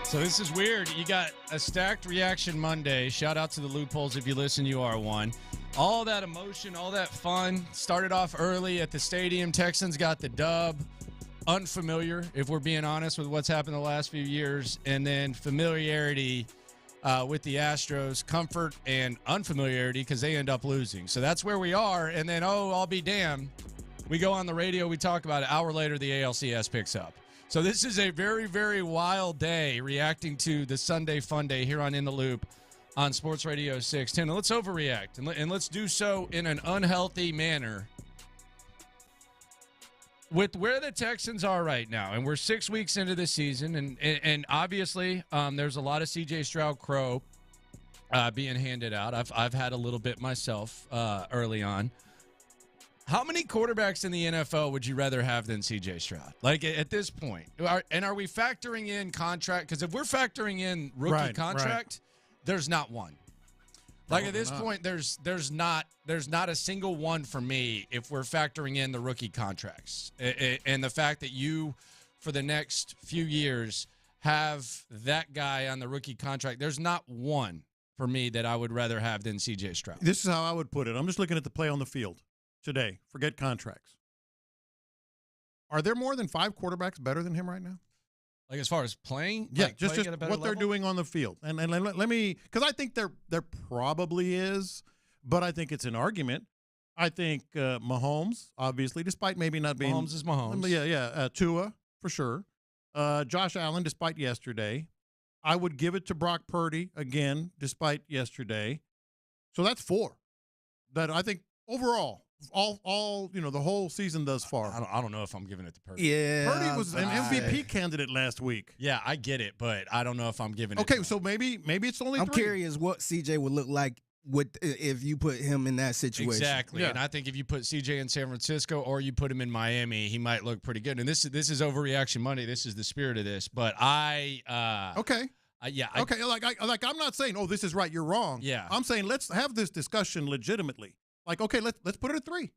So this is weird. You got a stacked reaction Monday. Shout out to the loopholes. If you listen, you are one. All that emotion, all that fun started off early at the stadium. Texans got the dub. Unfamiliar, if we're being honest, with what's happened the last few years. And then familiarity with the Astros. Comfort and unfamiliarity because they end up losing. So that's where we are. And then, I'll be damned. We go on the radio. We talk about it. An hour later, the ALCS picks up. So this is a very, very wild day reacting to the Sunday Fun Day here on In the Loop on Sports Radio 610. And let's overreact, and let's do so in an unhealthy manner with where the Texans are right now. And we're 6 weeks into the season, and obviously there's a lot of C.J. Stroud Crow being handed out. I've had a little bit myself early on. How many quarterbacks in the NFL would you rather have than C.J. Stroud? Like, at this point. Are we factoring in contract? Because if we're factoring in rookie contract, there's not one. Like, at this point, there's not a single one for me if we're factoring in the rookie contracts. And the fact that you, for the next few years, have that guy on the rookie contract, there's not one for me that I would rather have than C.J. Stroud. This is how I would put it. I'm just looking at the play on the field today. Forget contracts. Are there more than 5 quarterbacks better than him right now? Like, as far as playing? Yeah, like just playing at a better what they're level? doing on the field. And let me, because I think there probably is, but I think it's an argument. I think Mahomes, obviously, despite maybe not being. Mahomes is Mahomes. Yeah. Tua, for sure. Josh Allen, despite yesterday. I would give it to Brock Purdy, again, despite yesterday. So that's 4 that I think overall. All the whole season thus far. I don't know if I'm giving it to Purdy. Yeah, Purdy was an MVP candidate last week. Yeah, I get it, but I don't know if I'm giving it. Okay, so maybe it's only. I'm 3. curious what CJ would look like if you put him in that situation. Exactly, and I think if you put CJ in San Francisco or you put him in Miami, he might look pretty good. And this is Overreaction Monday. This is the spirit of this. But okay. Like I'm not saying, this is right, you're wrong. Yeah. I'm saying let's have this discussion legitimately. Like, okay, let's put it at 3.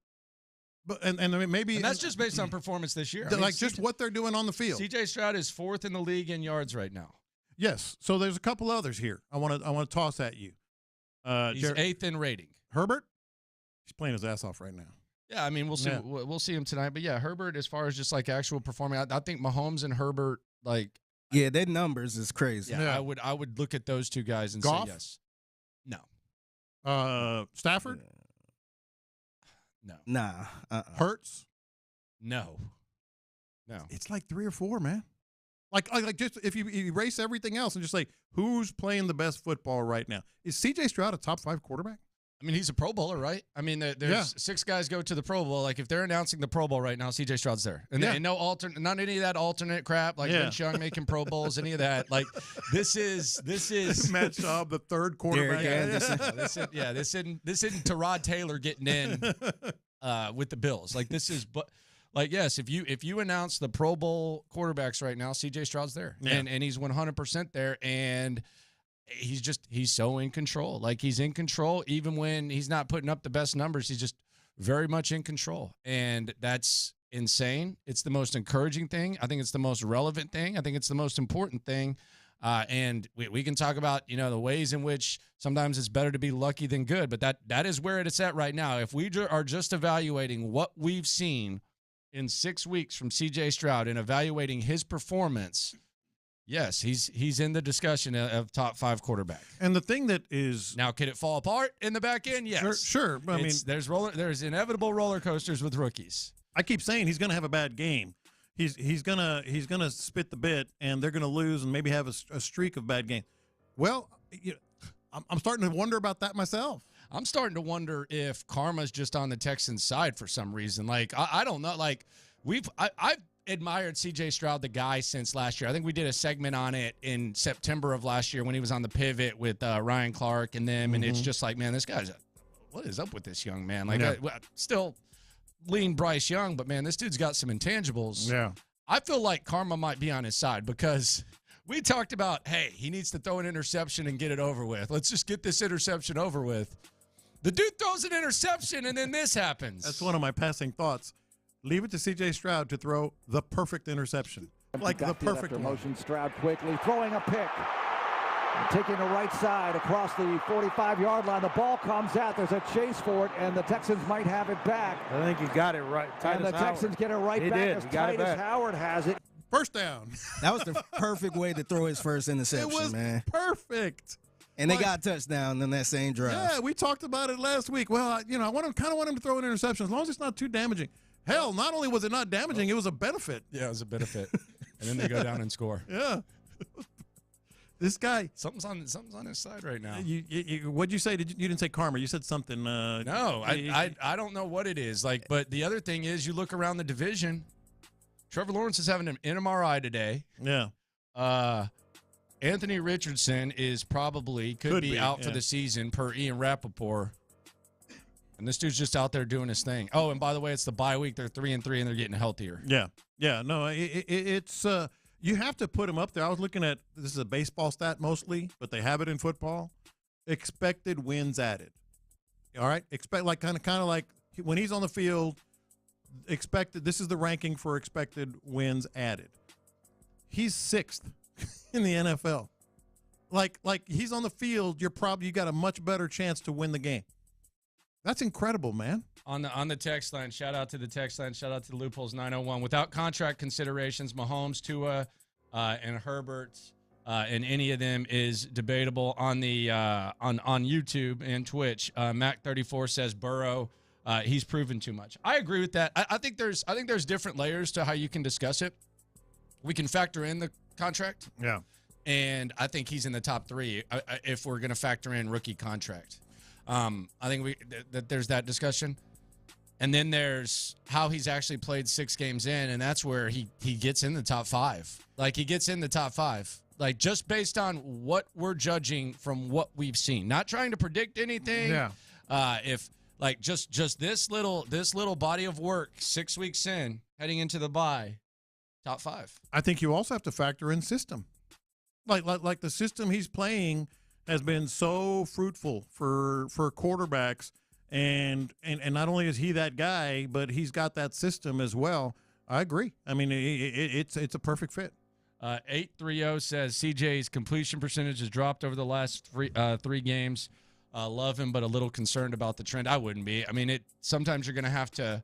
But and maybe that's just based on performance this year. Just what they're doing on the field. C.J. Stroud is 4th in the league in yards right now. Yes. So there's a couple others here. I want to toss at you. He's 8th in rating. Herbert, he's playing his ass off right now. Yeah, I mean, we'll see. Yeah. We'll see him tonight. But yeah, Herbert, as far as just like actual performing, I think Mahomes and Herbert, like, yeah, their numbers is crazy. Yeah, I would look at those two guys and Goff? say yes. No. Stafford. No. Nah. Hurts. No. It's like 3 or 4, man. Like just if you erase everything else and just say who's playing the best football right now, is C.J. Stroud a top 5 quarterback? I mean, he's a Pro Bowler, right? I mean, there's 6 guys go to the Pro Bowl. Like, if they're announcing the Pro Bowl right now, C.J. Stroud's there, and no alternate, not any of that alternate crap like Vince Young making Pro Bowls, any of that. Like, this is Matt Schaub, the 3rd quarterback. This isn't Tyrod Taylor getting in with the Bills. Like, this is, but like, yes, if you announce the Pro Bowl quarterbacks right now, C.J. Stroud's there, and he's 100% there, and he's so in control. Like, he's in control even when he's not putting up the best numbers. He's just very much in control, and that's insane. It's the most encouraging thing. I think it's the most relevant thing. I think it's the most important thing. And we can talk about, the ways in which sometimes it's better to be lucky than good, but that is where it's at right now. If we are just evaluating what we've seen in 6 weeks from C.J. Stroud and evaluating his performance, yes, he's in the discussion of top 5 quarterback. And the thing that is now, can it fall apart in the back end? Yes, sure. I mean, there's inevitable roller coasters with rookies. I keep saying he's going to have a bad game. He's gonna spit the bit, and they're gonna lose, and maybe have a streak of bad games. Well, I'm starting to wonder about that myself. I'm starting to wonder if karma's just on the Texans' side for some reason. Like, I don't know. Like, I've admired C.J. Stroud, the guy, since last year. I think we did a segment on it in September of last year when he was on the pivot with Ryan Clark and them, and it's just like, man, this guy's what is up with this young man? Like, still lean Bryce Young, but man, this dude's got some intangibles. Yeah, I feel like karma might be on his side because we talked about, hey, he needs to throw an interception and get it over with. Let's just get this interception over with. The dude throws an interception, and then this happens. That's one of my passing thoughts. Leave it to C.J. Stroud to throw the perfect interception. like the perfect one. Motion. Stroud quickly throwing a pick. Taking the right side across the 45-yard line. The ball comes out. There's a chase for it, and the Texans might have it back. I think you got it right. And the Texans get it right back as Titus Howard has it. First down. That was the perfect way to throw his first interception, It was man. perfect. And they got a touchdown in that same drive. Yeah, we talked about it last week. Well, I kind of want him to throw an interception as long as it's not too damaging. Hell, not only was it not damaging, it was a benefit. Yeah, it was a benefit. And then they go down and score. Yeah. This guy, something's on his side right now. What'd you say? You didn't say karma. You said something. No, I don't know what it is. But the other thing is, you look around the division. Trevor Lawrence is having an MRI today. Yeah. Anthony Richardson is could be out for the season per Ian Rappaport. And this dude's just out there doing his thing. Oh, and by the way, it's the bye week. They're 3-3 and they're getting healthier. Yeah. No, it's. You have to put him up there. I was looking at, this is a baseball stat mostly, but they have it in football. Expected wins added. All right? Kind of like when he's on the field, this is the ranking for expected wins added. He's 6th in the NFL. Like he's on the field, you got a much better chance to win the game. That's incredible, man. On the text line, shout out to the text line, shout out to the Loopholes 901. Without contract considerations, Mahomes, Tua, and Herbert, and any of them is debatable on the on YouTube and Twitch. Mac34 says Burrow, he's proven too much. I agree with that. I think there's different layers to how you can discuss it. We can factor in the contract. Yeah. And I think he's in the top 3 if we're going to factor in rookie contract. I think that there's that discussion. And then there's how he's actually played 6 games in, and that's where he gets in the top 5. He gets in the top 5. Just based on what we're judging from what we've seen. Not trying to predict anything. Yeah. If just this little body of work 6 weeks in, heading into the bye, top 5. I think you also have to factor in system. Like the system he's playing has been so fruitful for quarterbacks. And not only is he that guy, but he's got that system as well. I agree. I mean, it's a perfect fit. 830 says CJ's completion percentage has dropped over the last 3 games. Love him, but a little concerned about the trend. I wouldn't be. I mean, sometimes you're going to have to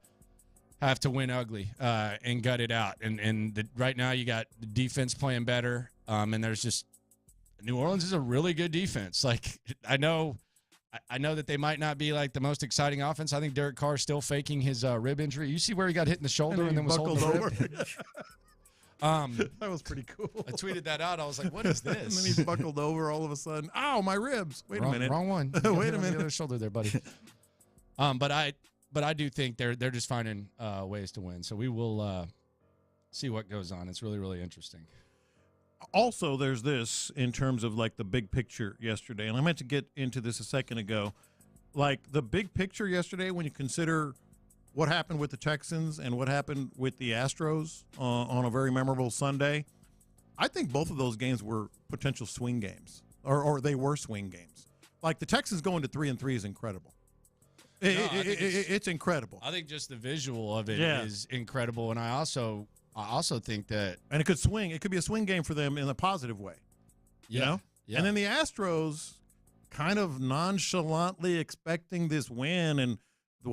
win ugly and gut it out. And right now you got the defense playing better, and there's just New Orleans is a really good defense. I know that they might not be the most exciting offense. I think Derek Carr's still faking his rib injury. You see where he got hit in the shoulder and then was holding the rib? That was pretty cool. I tweeted that out. I was like, what is this? And then he's buckled over all of a sudden. Ow, my ribs. Wait a minute. Wrong one. Wait a minute. The other shoulder there, buddy. But I do think they're just finding ways to win. So we will see what goes on. It's really, really interesting. Also, there's this in terms of the big picture yesterday, and I meant to get into this a second ago. The big picture yesterday, when you consider what happened with the Texans and what happened with the Astros on a very memorable Sunday, I think both of those games were potential swing games, or they were swing games. The Texans going to 3-3 is incredible. It's incredible. I think just the visual of it is incredible, and I also think that, and it could swing. It could be a swing game for them in a positive way. You know? Yeah. And then the Astros kind of nonchalantly expecting this win and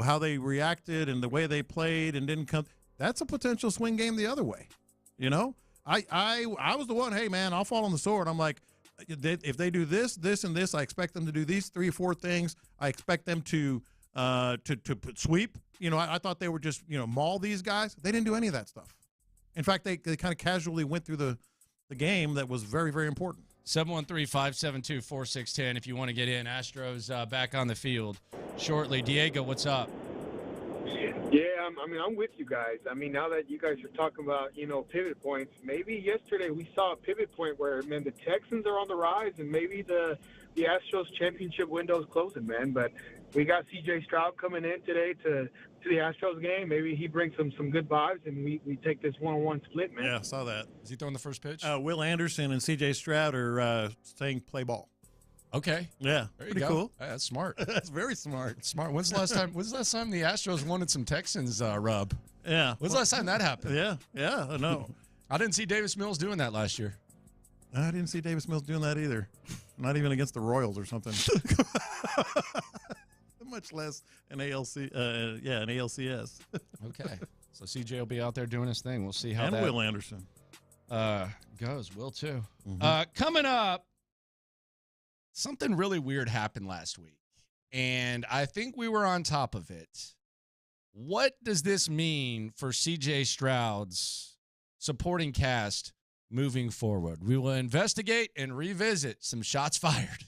how they reacted and the way they played and didn't come. That's a potential swing game the other way. I was the one, hey, man, I'll fall on the sword. I'm like, if they do this, this, and this, I expect them to do these 3 or 4 things. I expect them to sweep. I thought they would just, maul these guys. They didn't do any of that stuff. In fact, they kind of casually went through the game that was very, very important. 713-572-4610 if you want to get in. Astros back on the field shortly. Diego, what's up? Yeah, I'm with you guys. Now that you guys are talking about, pivot points, maybe yesterday we saw a pivot point where, man, the Texans are on the rise and maybe the Astros championship window is closing, man. But we got C.J. Stroud coming in today to the Astros game. Maybe he brings some good vibes, and we take this 1-1 split, man. Yeah, I saw that. Is he throwing the first pitch? Will Anderson and C.J. Stroud are saying play ball. Okay. Yeah. There you pretty go. Cool. That's smart. That's very smart. Smart. When's the last time the Astros wanted some Texans rub? Yeah. When's the last time that happened? Yeah. I know. I didn't see Davis Mills doing that last year. I didn't see Davis Mills doing that either. Not even against the Royals or something. Much less an ALCS. Okay. So CJ will be out there doing his thing. We'll see how and that Will Anderson goes. Will too. Mm-hmm. Coming up, something really weird happened last week, and I think we were on top of it. What does this mean for CJ Stroud's supporting cast moving forward? We will investigate and revisit some shots fired.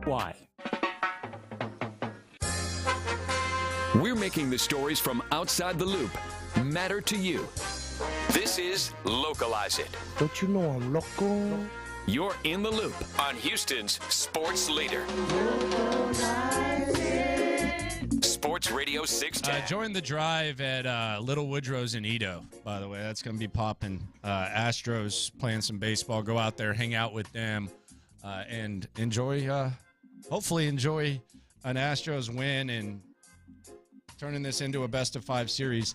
why. We're making the stories from outside the loop matter to you. This is Localize It. Don't you know I'm local? You're in the loop on Houston's sports leader. Sports Radio 610. Join the drive at Little Woodrow's in Edo, by the way. That's going to be popping. Astros playing some baseball. Go out there, hang out with them, and hopefully enjoy an Astros win and turning this into a best-of-5 series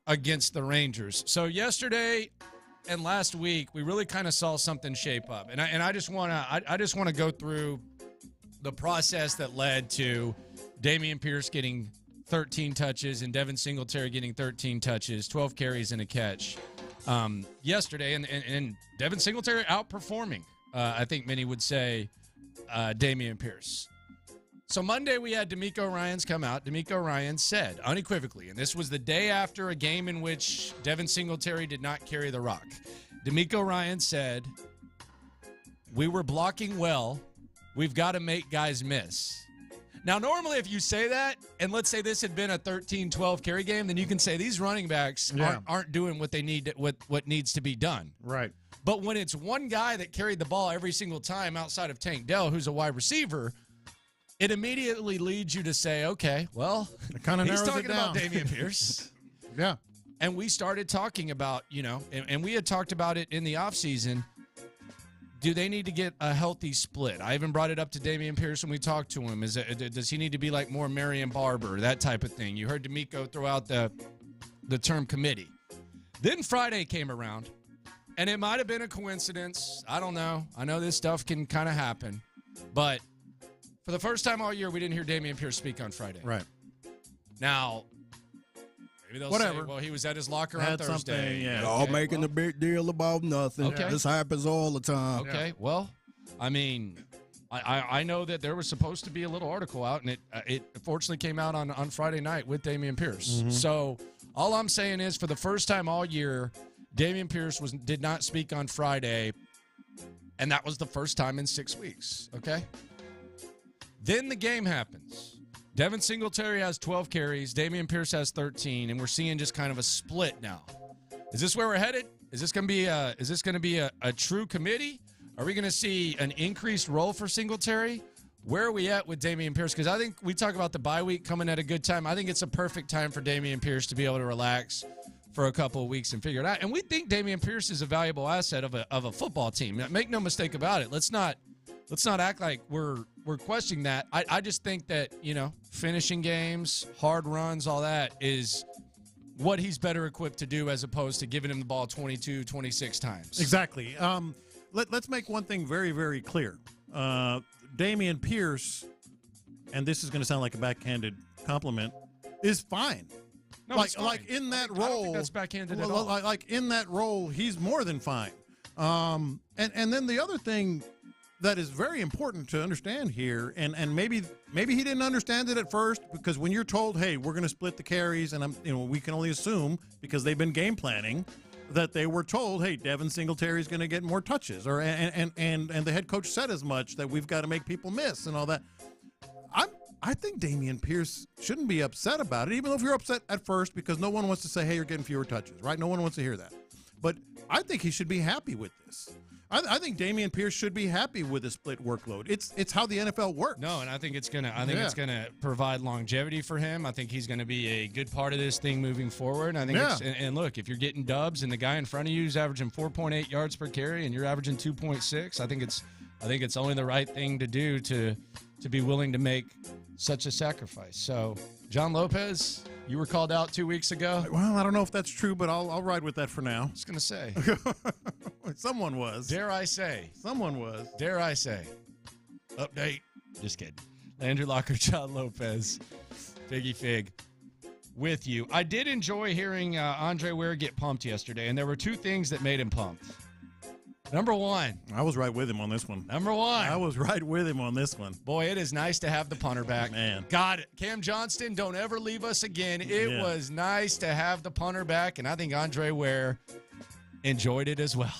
against the Rangers. So yesterday and last week, we really kind of saw something shape up. And I just want to go through the process that led to Dameon Pierce getting 13 touches and Devin Singletary getting 13 touches, 12 carries and a catch yesterday. And Devin Singletary outperforming, I think many would say, Dameon Pierce. So Monday we had DeMeco Ryans come out. DeMeco Ryans said unequivocally, and this was the day after a game in which Devin Singletary did not carry the rock. DeMeco Ryans said, "We were blocking well. We've got to make guys miss." Now, normally if you say that, and let's say this had been a 13-12 carry game, then you can say these running backs aren't doing what they need, what needs to be done. Right. But when it's one guy that carried the ball every single time outside of Tank Dell, who's a wide receiver, it immediately leads you to say, okay, well, it kind of he's narrows talking it down. about Dameon Pierce. Yeah. And we started talking about, and we had talked about it in the offseason. Do they need to get a healthy split? I even brought it up to Dameon Pierce when we talked to him. Does he need to be like more Marion Barber, that type of thing? You heard DeMeco throw out the term committee. Then Friday came around, and it might have been a coincidence. I don't know. I know this stuff can kind of happen. But for the first time all year, we didn't hear Dameon Pierce speak on Friday. Right. Now, maybe they'll say, well, he was at his locker on Thursday. Yeah. Y'all making a big deal about nothing. Okay. This happens all the time. Okay, well, I mean, I know that there was supposed to be a little article out, and it fortunately came out on Friday night with Dameon Pierce. Mm-hmm. So all I'm saying is, for the first time all year, Dameon Pierce did not speak on Friday, and that was the first time in 6 weeks, okay? Then the game happens. Devin Singletary has 12 carries. Dameon Pierce has 13, and we're seeing just kind of a split now. Is this where we're headed? Is this going to be a true committee? Are we going to see an increased role for Singletary? Where are we at with Dameon Pierce? Because I think we talk about the bye week coming at a good time. I think it's a perfect time for Dameon Pierce to be able to relax for a couple of weeks and figure it out. And we think Dameon Pierce is a valuable asset of a football team. Make no mistake about it. Let's not act like we're questioning that. I just think that, finishing games, hard runs, all that is what he's better equipped to do as opposed to giving him the ball 22, 26 times. Exactly. Let's make one thing very, very clear. Dameon Pierce, and this is going to sound like a backhanded compliment, is fine. No, like it's fine. like in that role, I don't think that's backhanded at all. Like in that role, he's more than fine. And then the other thing that is very important to understand here, and maybe he didn't understand it at first, because when you're told, hey, we're going to split the carries, and we can only assume, because they've been game planning, that they were told, hey, Devin Singletary is going to get more touches, and the head coach said as much, that we've got to make people miss and all that. I think Dameon Pierce shouldn't be upset about it, even if you're upset at first, because no one wants to say, hey, you're getting fewer touches, right? No one wants to hear that. But I think he should be happy with this. I think Dameon Pierce should be happy with a split workload. It's how the NFL works. No, and I think it's gonna provide longevity for him. I think he's gonna be a good part of this thing moving forward. I think and look, if you're getting dubs and the guy in front of you is averaging 4.8 yards per carry and you're averaging 2.6, I think it's only the right thing to do to be willing to make such a sacrifice. So, John Lopez, you were called out 2 weeks ago. Well, I don't know if that's true, but I'll ride with that for now. I was going to say. Someone was. Dare I say. Someone was. Dare I say. Update. Just kidding. Andrew Locker, John Lopez, Figgy Fig with you. I did enjoy hearing Andre Ware get pumped yesterday, and there were two things that made him pumped. Number one. I was right with him on this one. Number one. I was right with him on this one. Boy, it is nice to have the punter back. Man. Got it. Cam Johnston, don't ever leave us again. It was nice to have the punter back, and I think Andre Ware enjoyed it as well.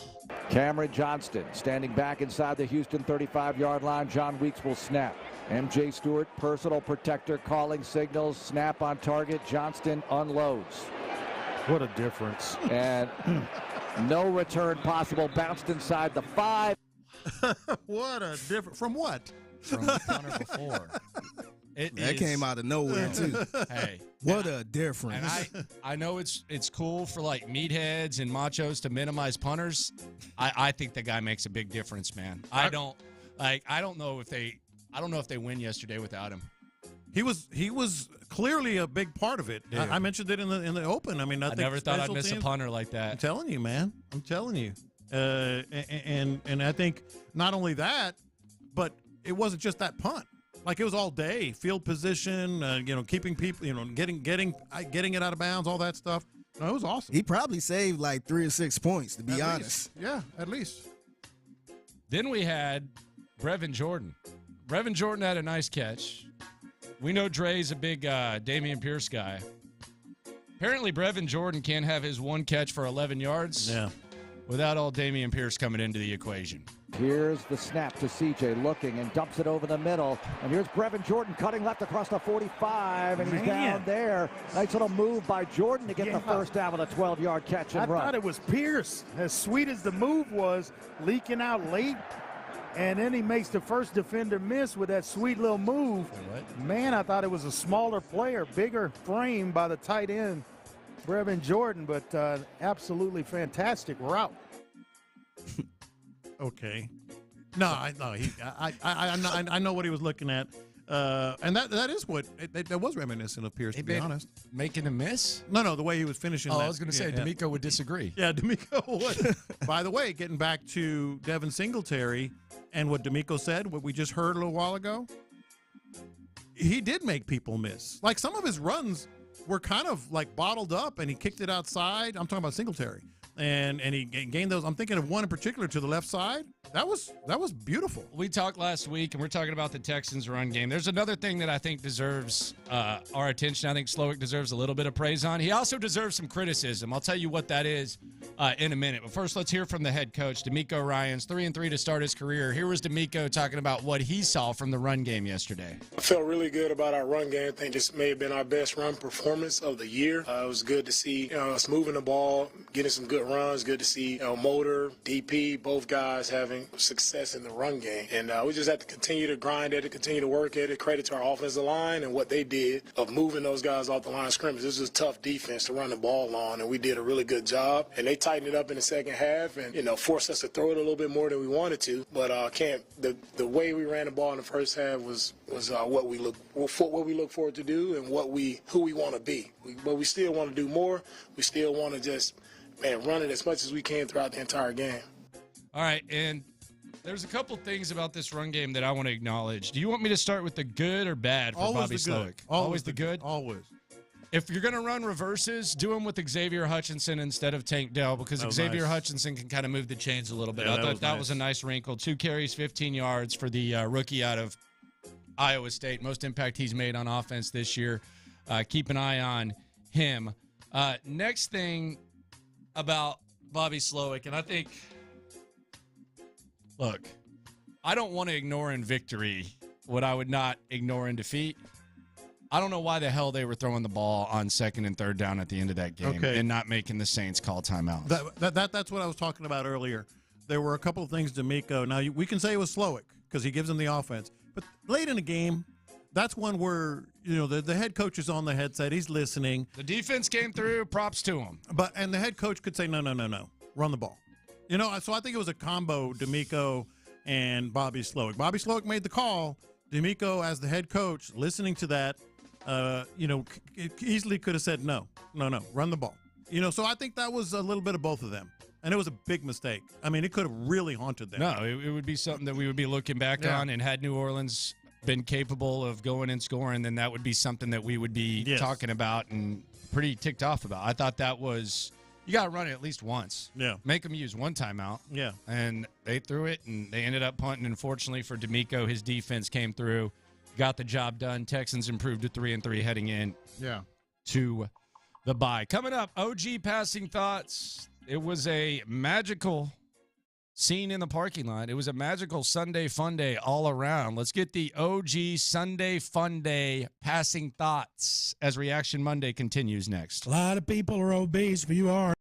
Cameron Johnston standing back inside the Houston 35-yard line. John Weeks will snap. MJ Stewart, personal protector, calling signals. Snap on target. Johnston unloads. What a difference. And no return possible. Bounced inside the 5. What a difference. From what? From the punter before. That came out of nowhere, too. Hey. What a difference. And I know it's cool for like meatheads and machos to minimize punters. I think the guy makes a big difference, man. I don't know if they win yesterday without him. He was clearly a big part of it. I mentioned it in the open. I mean, I never thought I'd miss a punter like that. I'm telling you, man. I'm telling you. And I think not only that, but it wasn't just that punt. Like, it was all day, field position, keeping people, getting it out of bounds, all that stuff. No, it was awesome. He probably saved like 3 or 6 points, to be honest. Yeah, at least. Then we had Brevin Jordan. Brevin Jordan had a nice catch. We know Dre's a big Dameon Pierce guy. Apparently, Brevin Jordan can't have his one catch for 11 yards without all Dameon Pierce coming into the equation. Here's the snap to CJ, looking and dumps it over the middle. And here's Brevin Jordan cutting left across the 45, and he's down there. Nice little move by Jordan to get the first down with a 12-yard catch and run. I thought it was Pierce, as sweet as the move was, leaking out late. And then he makes the first defender miss with that sweet little move. Man, I thought it was a smaller player, bigger frame by the tight end, Brevin Jordan, but absolutely fantastic route. Okay. No, I know what he was looking at. And that is what that was reminiscent of Pierce, to be honest. Making a miss? No, the way he was finishing. I was going to say, DeMeco would disagree. Yeah, DeMeco would. By the way, getting back to Devin Singletary and what DeMeco said, what we just heard a little while ago, he did make people miss. Like, some of his runs were kind of like bottled up, and he kicked it outside. I'm talking about Singletary. And he gained those. I'm thinking of one in particular to the left side. That was beautiful. We talked last week, and we're talking about the Texans' run game. There's another thing that I think deserves our attention. I think Slowick deserves a little bit of praise on. He also deserves some criticism. I'll tell you what that is in a minute. But first, let's hear from the head coach, DeMeco Ryans, 3-3 to start his career. Here was DeMeco talking about what he saw from the run game yesterday. I felt really good about our run game. I think this may have been our best run performance of the year. It was good to see us moving the ball, getting some good runs. Good to see Motor, DP, both guys having success in the run game. And we just have to continue to grind at it, continue to work at it. Credit to our offensive line and what they did of moving those guys off the line of scrimmage. This was a tough defense to run the ball on, and we did a really good job. And they tightened it up in the second half and, forced us to throw it a little bit more than we wanted to. But the way we ran the ball in the first half was what we look forward to do and who we want to be. But we still want to do more. We still want to just run it as much as we can throughout the entire game. All right, and there's a couple things about this run game that I want to acknowledge. Do you want me to start with the good or bad for Bobby Slowick? Always the good? Always. If you're going to run reverses, do them with Xavier Hutchinson instead of Tank Dell, because Xavier Hutchinson can kind of move the chains a little bit. Yeah, I thought that was a nice wrinkle. 2 carries, 15 yards for the rookie out of Iowa State. Most impact he's made on offense this year. Keep an eye on him. Next thing about Bobby Slowick, and I think, look, I don't want to ignore in victory what I would not ignore in defeat. I don't know why the hell they were throwing the ball on 2nd and 3rd down at the end of that game and not making the Saints call timeouts. That's what I was talking about earlier. There were a couple of things DeMeco. Now, we can say it was Slowick because he gives them the offense. But late in the game, that's one where, the head coach is on the headset. He's listening. The defense came through. Props to him. And the head coach could say, no, run the ball. So I think it was a combo, DeMeco and Bobby Slowick. Bobby Slowick made the call. DeMeco, as the head coach, listening to that, easily could have said, no, run the ball. So I think that was a little bit of both of them. And it was a big mistake. I mean, it could have really haunted them. No, it would be something that we would be looking back on, and had New Orleans been capable of going and scoring, then that would be something that we would be talking about and pretty ticked off about. I thought that was, you got to run it at least once. Yeah. Make them use one timeout. Yeah. And they threw it, and they ended up punting. Unfortunately for DeMeco, his defense came through, got the job done. Texans improved to 3-3 heading in to the bye. Coming up, OG passing thoughts. It was a magical seen in the parking lot. It was a magical Sunday fun day all around. Let's get the OG Sunday fun day passing thoughts as Reaction Monday continues next. A lot of people are obese, but you are.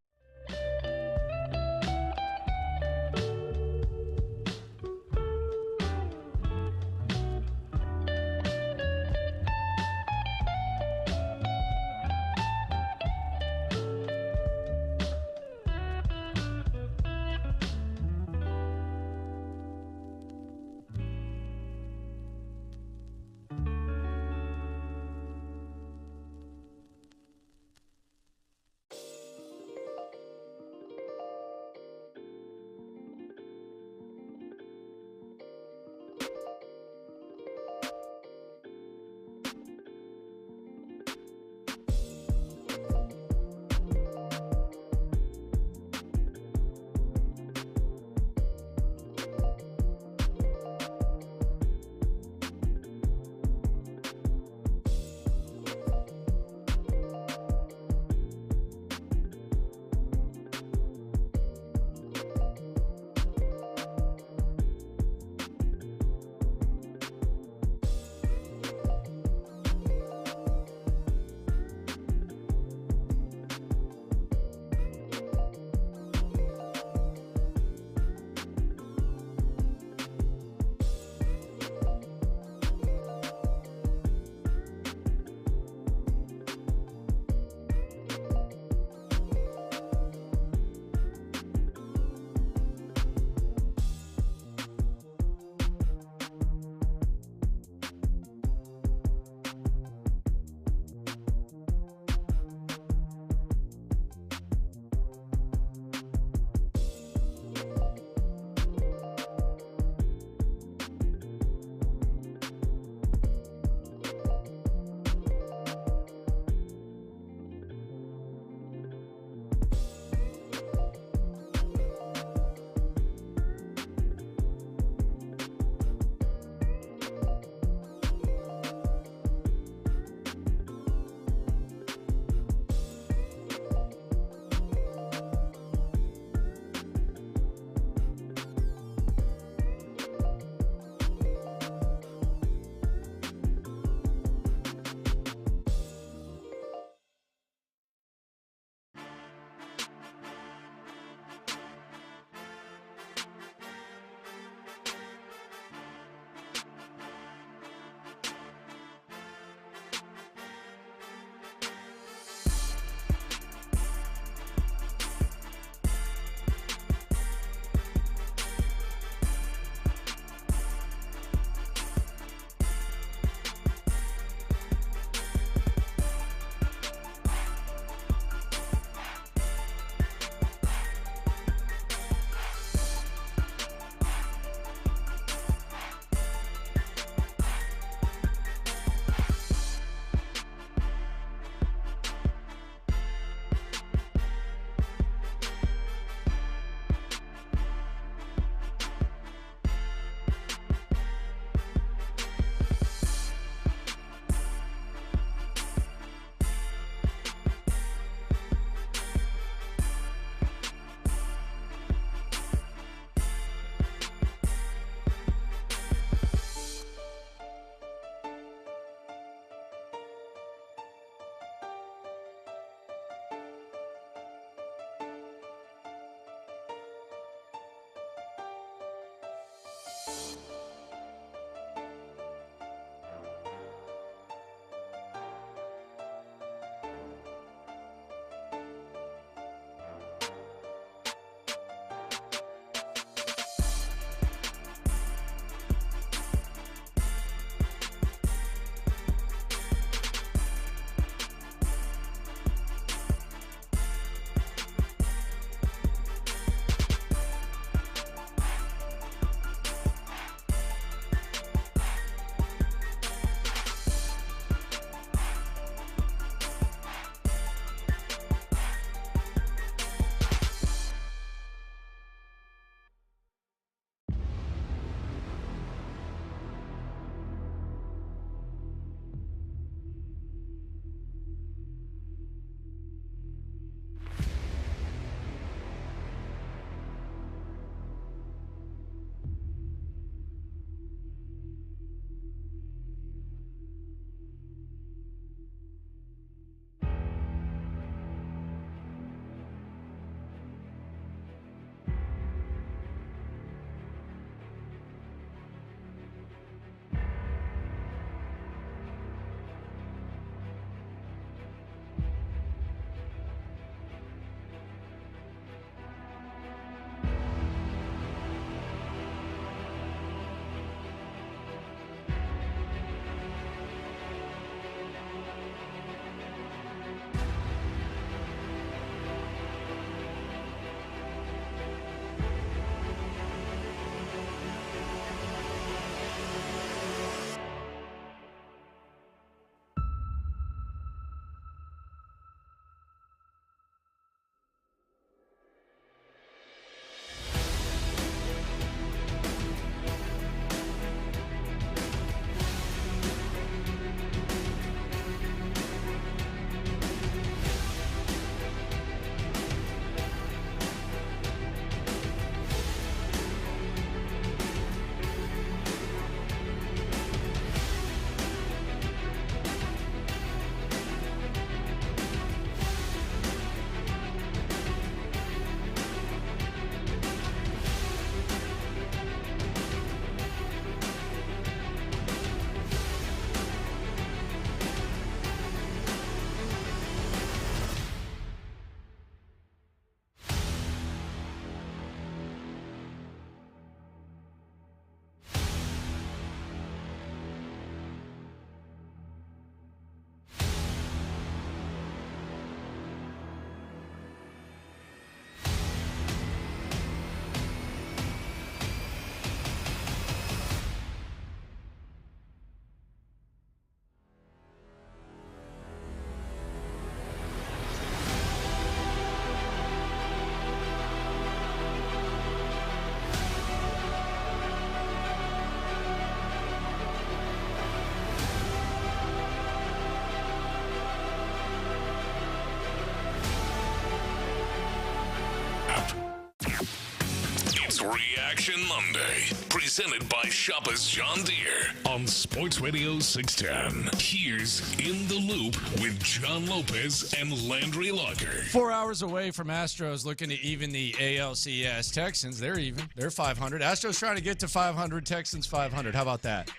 Texans Reaction Monday, presented by Shoppers John Deere on Sports Radio 610. Here's In the Loop with John Lopez and Landry Locker. 4 hours away from Astros looking to even the ALCS. Texans, they're even. They're 500. Astros trying to get to 500. Texans 500. How about that?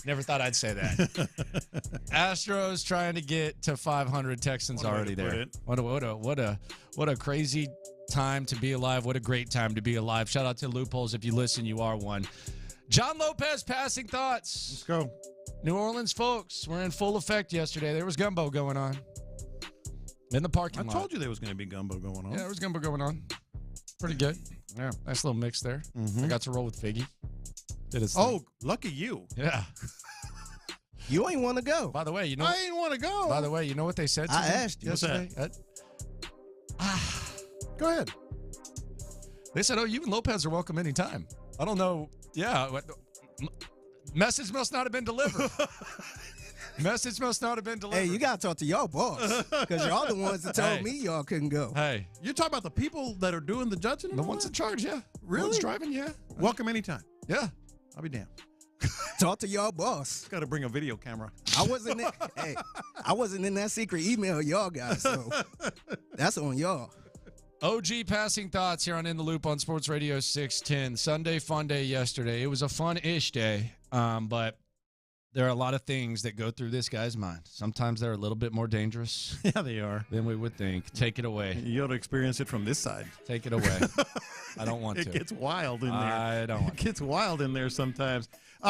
Never thought I'd say that. Astros trying to get to 500. Texans already there. What a crazy time to be alive. What a great time to be alive. Shout out to Loopholes. If you listen, you are one. John Lopez, passing thoughts. Let's go. New Orleans folks were in full effect yesterday. There was gumbo going on in the parking lot. I told you there was going to be gumbo going on. Yeah, there was gumbo going on. Pretty good. Yeah, nice little mix there. I got to roll with Figgy. Did his thing. Oh, lucky you. Yeah. You ain't want to go. By the way, you know. I ain't want to go. By the way, you know what they said to me asked you. yesterday? Go ahead. They said, "Oh, you and Lopez are welcome anytime." I don't know. Yeah. Message must not have been delivered. Message must not have been delivered. Hey, you got to talk to y'all boss because y'all the ones that told me y'all couldn't go. Hey. You're talking about the people that are doing the judging? The ones in charge, yeah. Really? The ones driving, yeah. Welcome anytime. Yeah. I'll be damned. Talk to y'all boss. Got to bring a video camera. I wasn't in that secret email y'all got, so that's on y'all. OG passing thoughts here on In the Loop on Sports Radio 610. Sunday fun day yesterday. It was a fun-ish day, but there are a lot of things that go through this guy's mind. Sometimes they're a little bit more dangerous. Yeah, they are. Than we would think. Take it away. You ought to experience it from this side. Take it away. I don't want to. It gets wild in there. I don't want to. It gets wild in there sometimes.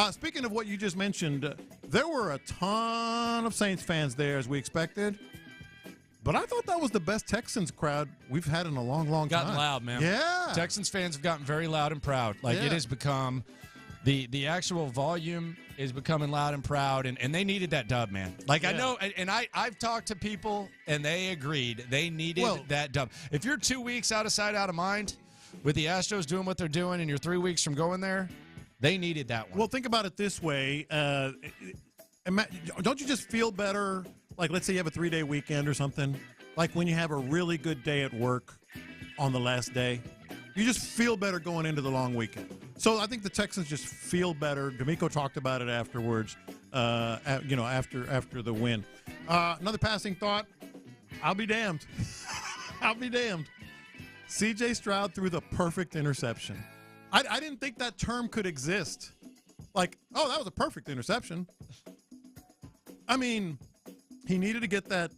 Speaking of what you just mentioned, there were a ton of Saints fans there as we expected. But I thought that was the best Texans crowd we've had in a long, long time. Gotten loud, man. Yeah. Texans fans have gotten very loud and proud. It has become the actual volume is becoming loud and proud, and they needed that dub, man. I know, and I've talked to people, and they agreed they needed that dub. If you're 2 weeks out of sight, out of mind, with the Astros doing what they're doing, and you're 3 weeks from going there, they needed that one. Well, think about it this way. Don't you just feel better? Like, let's say you have a 3-day weekend or something. Like when you have a really good day at work on the last day, you just feel better going into the long weekend. So I think the Texans just feel better. DeMeco talked about it afterwards, after the win. Another passing thought, I'll be damned. I'll be damned. C.J. Stroud threw the perfect interception. I didn't think that term could exist. Like, oh, that was a perfect interception. I mean, he needed to get that,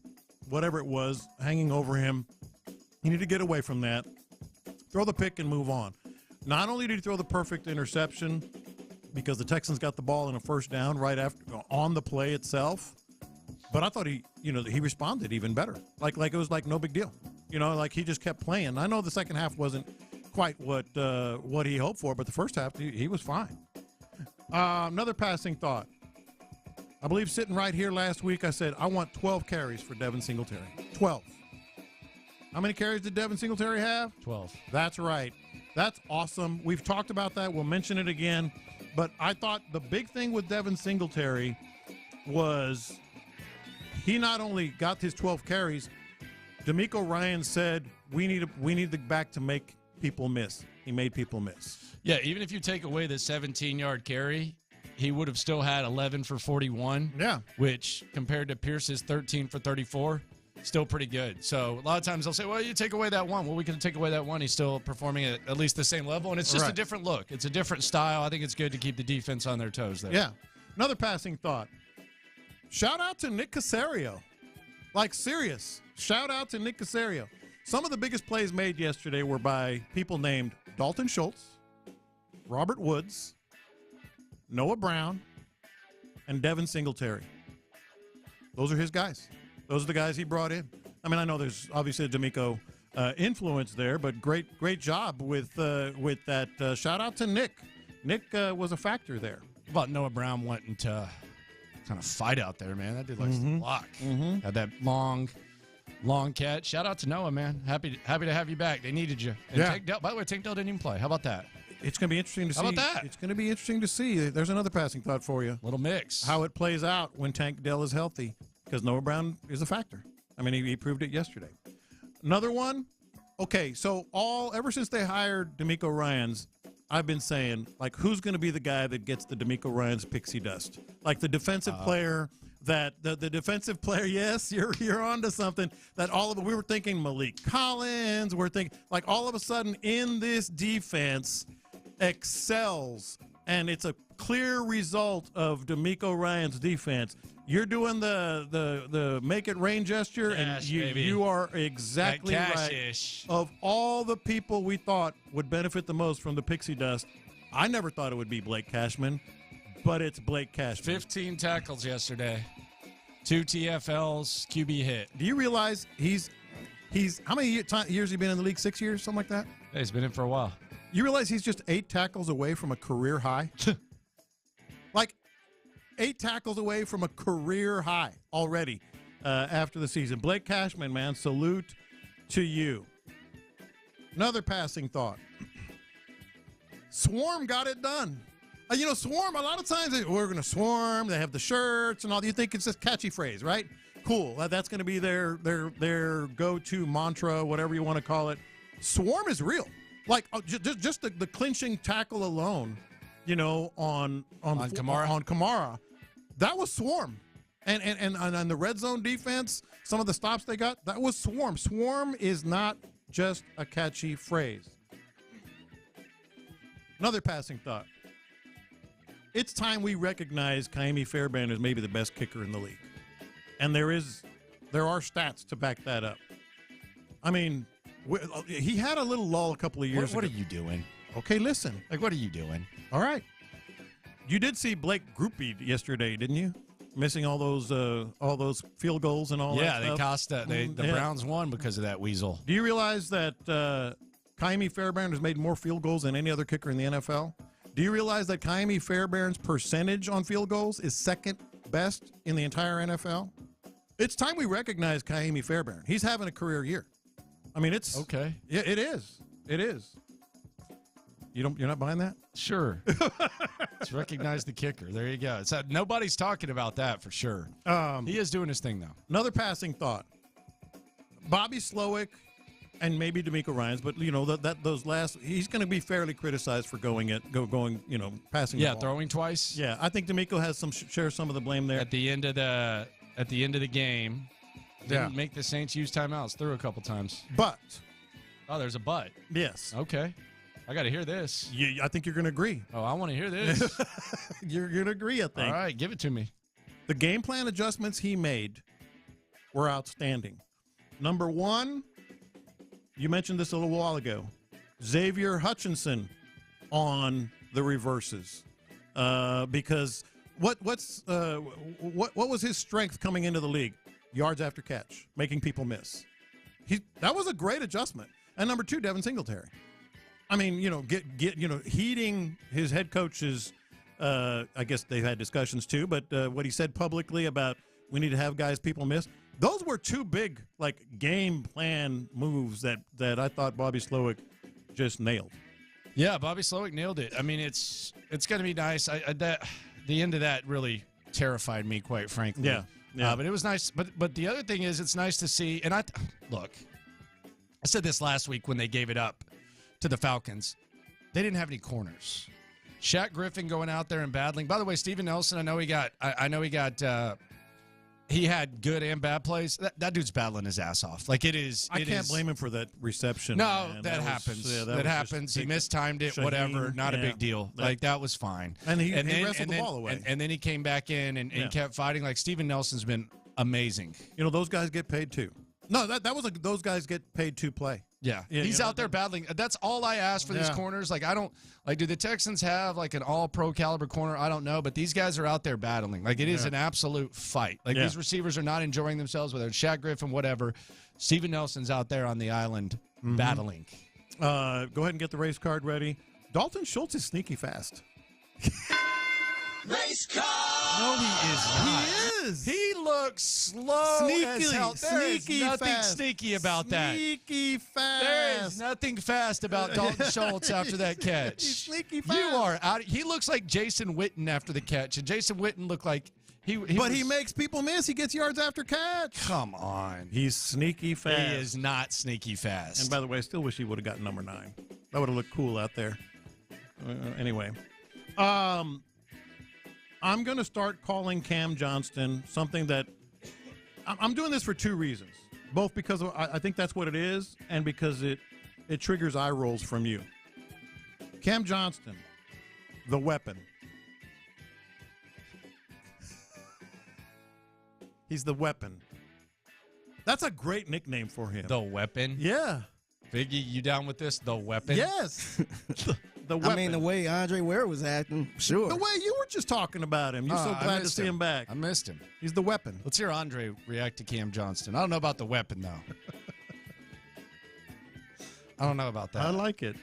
whatever it was, hanging over him. He needed to get away from that, throw the pick, and move on. Not only did he throw the perfect interception because the Texans got the ball in a first down right after on the play itself, but I thought he responded even better. Like it was like no big deal. Like he just kept playing. I know the second half wasn't quite what he hoped for, but the first half he was fine. Another passing thought. I believe sitting right here last week, I said, I want 12 carries for Devin Singletary. 12. How many carries did Devin Singletary have? 12. That's right. That's awesome. We've talked about that. We'll mention it again. But I thought the big thing with Devin Singletary was he not only got his 12 carries, DeMeco Ryans said, we need the back to make people miss. He made people miss. Yeah, even if you take away the 17-yard carry, he would have still had 11 for 41. Yeah. Which, compared to Pierce's 13 for 34, still pretty good. So a lot of times they'll say, well, you take away that one. Well, we can take away that one. He's still performing at least the same level, and it's just a different look. It's a different style. I think it's good to keep the defense on their toes there. Yeah. Another passing thought. Shout out to Nick Caserio. Like, serious. Shout out to Nick Caserio. Some of the biggest plays made yesterday were by people named Dalton Schultz, Robert Woods, Noah Brown, and Devin Singletary. Those are his guys. Those are the guys he brought in. I mean, I know there's obviously a DeMeco influence there, but great job with that. Shout out to Nick. Nick was a factor there. How about Noah Brown wanting to kind of fight out there, man? That dude likes to block. Had that long catch. Shout out to Noah, man. Happy to have you back. They needed you. And Tank Dell, by the way, Tank Dell didn't even play. How about that? It's going to be interesting to see. How about that? It's going to be interesting to see. There's another passing thought for you. Little mix. How it plays out when Tank Dell is healthy, because Noah Brown is a factor. I mean, he proved it yesterday. Another one. Okay, so ever since they hired DeMeco Ryans, I've been saying, like, who's going to be the guy that gets the DeMeco Ryans pixie dust? Like the defensive player that the defensive player. Yes, you're onto something. That all of it. We were thinking Malik Collins. We're thinking like all of a sudden in this defense excels, and it's a clear result of DeMeco Ryans' defense. You're doing the make it rain gesture, Cash, and you are exactly right. Of all the people we thought would benefit the most from the pixie dust, I never thought it would be Blake Cashman, but it's Blake Cashman. 15 tackles yesterday, 2 TFLs, QB hit. Do you realize he's how many years has he been in the league? 6 years, something like that? Hey, he's been in for a while. You realize he's just 8 tackles away from a career high? Like 8 tackles away from a career high already after the season. Blake Cashman, man, salute to you. Another passing thought. Swarm got it done. Swarm, a lot of times, we're going to swarm. They have the shirts and all. You think it's just catchy phrase, right? Cool. That's going to be their go-to mantra, whatever you want to call it. Swarm is real. Like, just the clinching tackle alone, on Kamara, that was Swarm. And the red zone defense, some of the stops they got, that was Swarm. Swarm is not just a catchy phrase. Another passing thought. It's time we recognize Kaimi Fairbairn as maybe the best kicker in the league. And there are stats to back that up. I mean, he had a little lull a couple of years ago. What are you doing? Okay, listen. Like, what are you doing? All right. You did see Blake Groupie yesterday, didn't you? Missing all those field goals and all that stuff. Yeah, they cost the Browns won because of that weasel. Do you realize that Kaimi Fairbairn has made more field goals than any other kicker in the NFL? Do you realize that Kaimi Fairbairn's percentage on field goals is second best in the entire NFL? It's time we recognize Kaimi Fairbairn. He's having a career year. I mean, it's okay. Yeah, it is. It is. You're not buying that? Sure. Let's recognize the kicker. There you go. Nobody's talking about that for sure. He is doing his thing though. Another passing thought. Bobby Slowick and maybe DeMeco Ryans, but he's going to be fairly criticized for passing. Yeah, the ball. Throwing twice. Yeah, I think DeMeco has share some of the blame there. At the end of the game, didn't make the Saints use timeouts. Threw a couple times. But there's a but. Yes. Okay. I got to hear this. I think you're going to agree. Oh, I want to hear this. You're going to agree, I think. All right, give it to me. The game plan adjustments he made were outstanding. Number one, you mentioned this a little while ago, Xavier Hutchinson on the reverses. Because what was his strength coming into the league? Yards after catch, making people miss. That was a great adjustment. And number two, Devin Singletary. I mean, heeding his head coach's, I guess they've had discussions too, but what he said publicly about we need to have guys people miss, those were two big, game plan moves that I thought Bobby Slowick just nailed. Yeah, Bobby Slowick nailed it. I mean, it's going to be nice. The end of that really terrified me, quite frankly. Yeah. But it was nice. But the other thing is, it's nice to see. And I said this last week when they gave it up to the Falcons. They didn't have any corners. Shaq Griffin going out there and battling. By the way, Steven Nelson, he had good and bad plays. That dude's battling his ass off. I can't blame him for that reception. No, man. that happens. That happens. He mistimed it, whatever. Not a big deal. That was fine. And he wrestled the ball away. And then he came back in and kept fighting. Steven Nelson's been amazing. Those guys get paid too. No, those guys get paid to play. Yeah, he's out there battling. That's all I ask for these corners. I don't do the Texans have an all-pro caliber corner? I don't know, but these guys are out there battling. It is an absolute fight. These receivers are not enjoying themselves, whether it's Shaq Griffin, whatever. Steven Nelson's out there on the island battling. Go ahead and get the race card ready. Dalton Schultz is sneaky fast. Race car! No, he is not. He is. He looks slow as hell. There is nothing fast. sneaky about that. Sneaky fast. There is nothing fast about Dalton Schultz after that catch. He's sneaky fast. You are out. He looks like Jason Witten after the catch, and Jason Witten looked like he makes people miss. He gets yards after catch. Come on. He's sneaky fast. He is not sneaky fast. And by the way, I still wish he would have gotten number 9. That would have looked cool out there. Anyway. I'm going to start calling Cam Johnston something that I'm doing this for two reasons. Both because I think that's what it is and because it triggers eye rolls from you. Cam Johnston, the weapon. He's the weapon. That's a great nickname for him. The weapon? Yeah. Biggie, you down with this? The weapon? Yes. The weapon. I mean, the way Andre Ware was acting, sure. The way you were just talking about him. You're so glad to see him back. I missed him. He's the weapon. Let's hear Andre react to Cam Johnston. I don't know about the weapon, though. I don't know about that. I like it.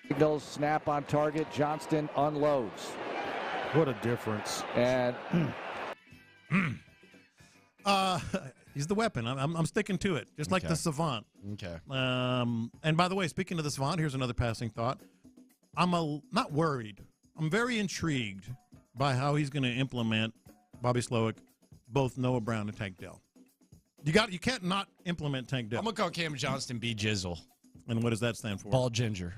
Signals, snap on target. Johnston unloads. What a difference. And he's the weapon. I'm sticking to it, just like the savant. Okay. And by the way, speaking of the savant, here's another passing thought. I'm not worried. I'm very intrigued by how he's going to implement Bobby Slowick, both Noah Brown and Tank Dell. You can't not implement Tank Dell. I'm going to call Cam Johnston B. Jizzle. And what does that stand for? Ball Ginger.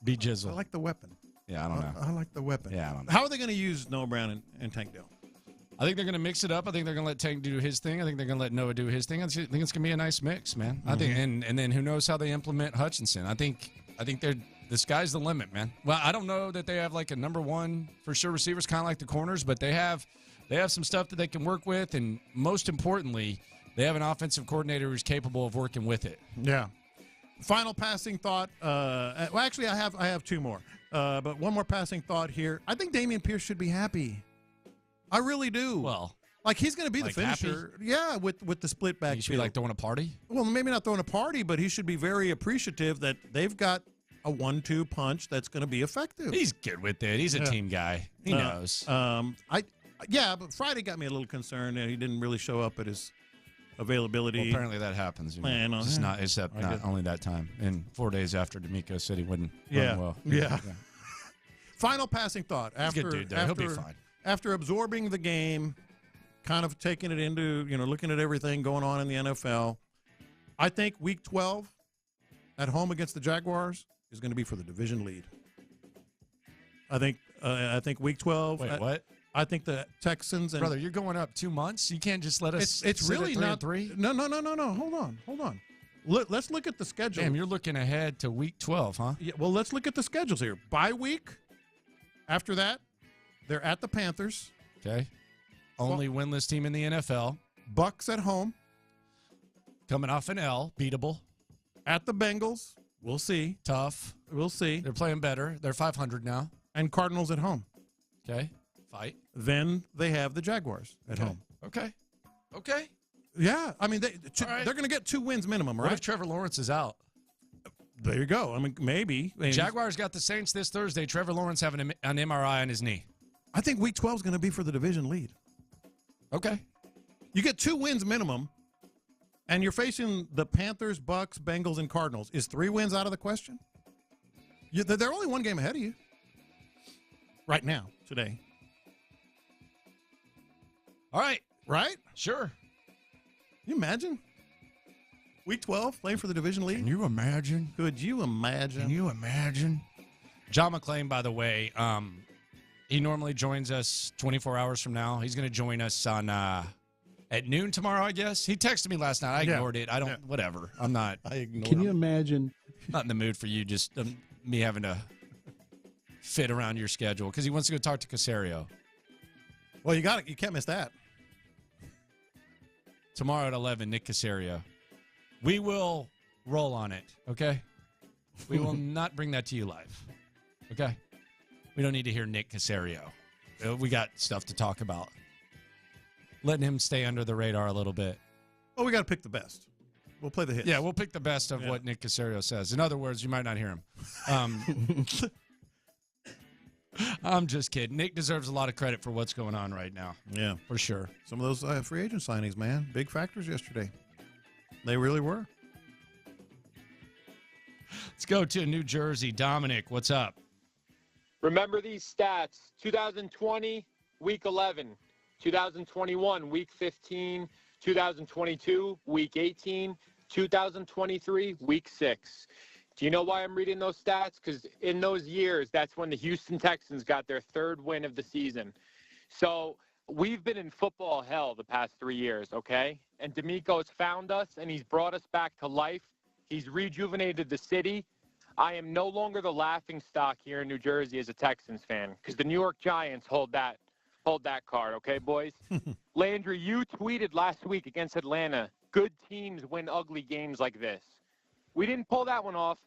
B. Jizzle. I like the weapon. Yeah, I don't know. I like the weapon. Yeah, I don't know. How are they going to use Noah Brown and Tank Dell? I think they're going to mix it up. I think they're going to let Tank do his thing. I think they're going to let Noah do his thing. I think it's going to be a nice mix, man. Mm-hmm. I think, and then who knows how they implement Hutchinson. I think the sky's the limit, man. Well, I don't know that they have like a number one for sure receivers, kind of like the corners, but they have some stuff that they can work with, and most importantly, they have an offensive coordinator who's capable of working with it. Yeah. Final passing thought. Well, actually, I have two more, but one more passing thought here. I think Dameon Pierce should be happy. I really do. Well, like he's going to be like the finisher. happy? Yeah, with the split back. He should be like throwing a party. Well, maybe not throwing a party, but he should be very appreciative that they've got a 1-2 punch that's going to be effective. He's good with it. He's a team guy. He knows. But Friday got me a little concerned. He didn't really show up at his availability. Well, apparently that happens. You know. Man, it's not only that time. And 4 days after DeMeco said he wouldn't run well. Yeah. Final passing thought. He's a good dude, though. He'll be fine. After absorbing the game, kind of taking it into, looking at everything going on in the NFL, I think Week 12 at home against the Jaguars is going to be for the division lead. I think Week 12. Wait, what? I think the Texans and brother, you're going up 2 months. You can't just let us. It's really not 3. No. Hold on. Let's look at the schedule. Damn, you're looking ahead to Week 12, huh? Yeah. Well, let's look at the schedules here. Bye week. After that, they're at the Panthers. Okay. Only winless team in the NFL. Bucks at home. Coming off an L, beatable. At the Bengals. We'll see. Tough. We'll see. They're playing better. They're 500 now. And Cardinals at home. Okay. Fight. Then they have the Jaguars at home. Okay. Yeah. I mean, they're going to get 2 wins minimum, right? What if Trevor Lawrence is out? There you go. I mean, maybe. Jaguars got the Saints this Thursday. Trevor Lawrence having an MRI on his knee. I think Week 12 is going to be for the division lead. Okay. You get 2 wins minimum, and you're facing the Panthers, Bucks, Bengals, and Cardinals. Is 3 wins out of the question? They're only 1 game ahead of you right now, today. All right. Right? Sure. Can you imagine? Week 12, playing for the division lead? Can you imagine? Could you imagine? Can you imagine? John McClain, by the way, he normally joins us 24 hours from now. He's going to join us on at noon tomorrow, I guess. He texted me last night. I ignored it. I don't, whatever. I'm not. I ignored Can you imagine? Not in the mood for you, just me having to fit around your schedule because he wants to go talk to Caserio. Well, you got it. You can't miss that. Tomorrow at 11, Nick Caserio. We will roll on it, okay? We will not bring that to you live, okay? We don't need to hear Nick Caserio. We got stuff to talk about. Letting him stay under the radar a little bit. Well, we got to pick the best. We'll play the hits. Yeah, we'll pick the best of what Nick Caserio says. In other words, you might not hear him. I'm just kidding. Nick deserves a lot of credit for what's going on right now. Yeah. For sure. Some of those free agent signings, man. Big factors yesterday. They really were. Let's go to New Jersey. Dominic, what's up? Remember these stats. 2020, week 11. 2021, week 15. 2022, week 18. 2023, week 6. Do you know why I'm reading those stats? Because in those years, that's when the Houston Texans got their third win of the season. So we've been in football hell the past 3 years, okay? And DeMeco has found us, and he's brought us back to life. He's rejuvenated the city. I am no longer the laughing stock here in New Jersey as a Texans fan because the New York Giants hold that card, okay, boys? Landry, you tweeted last week against Atlanta, good teams win ugly games like this. We didn't pull that one off,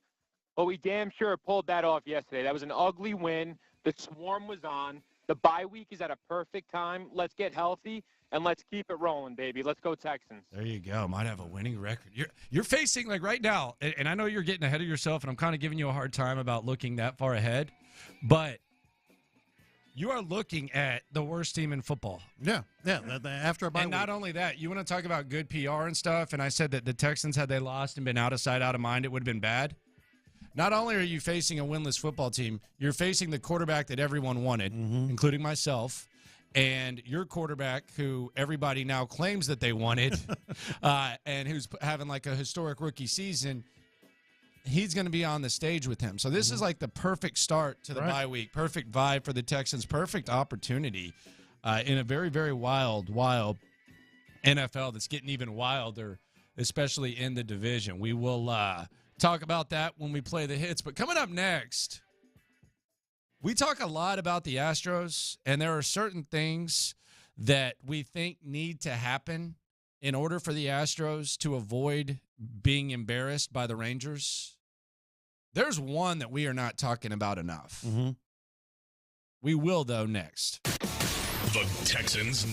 but we damn sure pulled that off yesterday. That was an ugly win. The Swarm was on. The bye week is at a perfect time. Let's get healthy, and let's keep it rolling, baby. Let's go Texans. There you go. Might have a winning record. You're facing, like right now, and I know you're getting ahead of yourself, and I'm kind of giving you a hard time about looking that far ahead, but you are looking at the worst team in football. Yeah. After a bye and not only that, you want to talk about good PR and stuff, and I said that the Texans, had they lost and been out of sight, out of mind, it would have been bad. Not only are you facing a winless football team, you're facing the quarterback that everyone wanted, including myself, and your quarterback who everybody now claims that they wanted and who's having like a historic rookie season. He's going to be on the stage with him. So this is like the perfect start to the bye week, perfect vibe for the Texans, perfect opportunity in a very, very wild NFL that's getting even wilder, especially in the division. We will talk about that when we play the hits. But coming up next, we talk a lot about the Astros, and there are certain things that we think need to happen in order for the Astros to avoid being embarrassed by the Rangers. There's one that we are not talking about enough. We will, though, next. The Texans.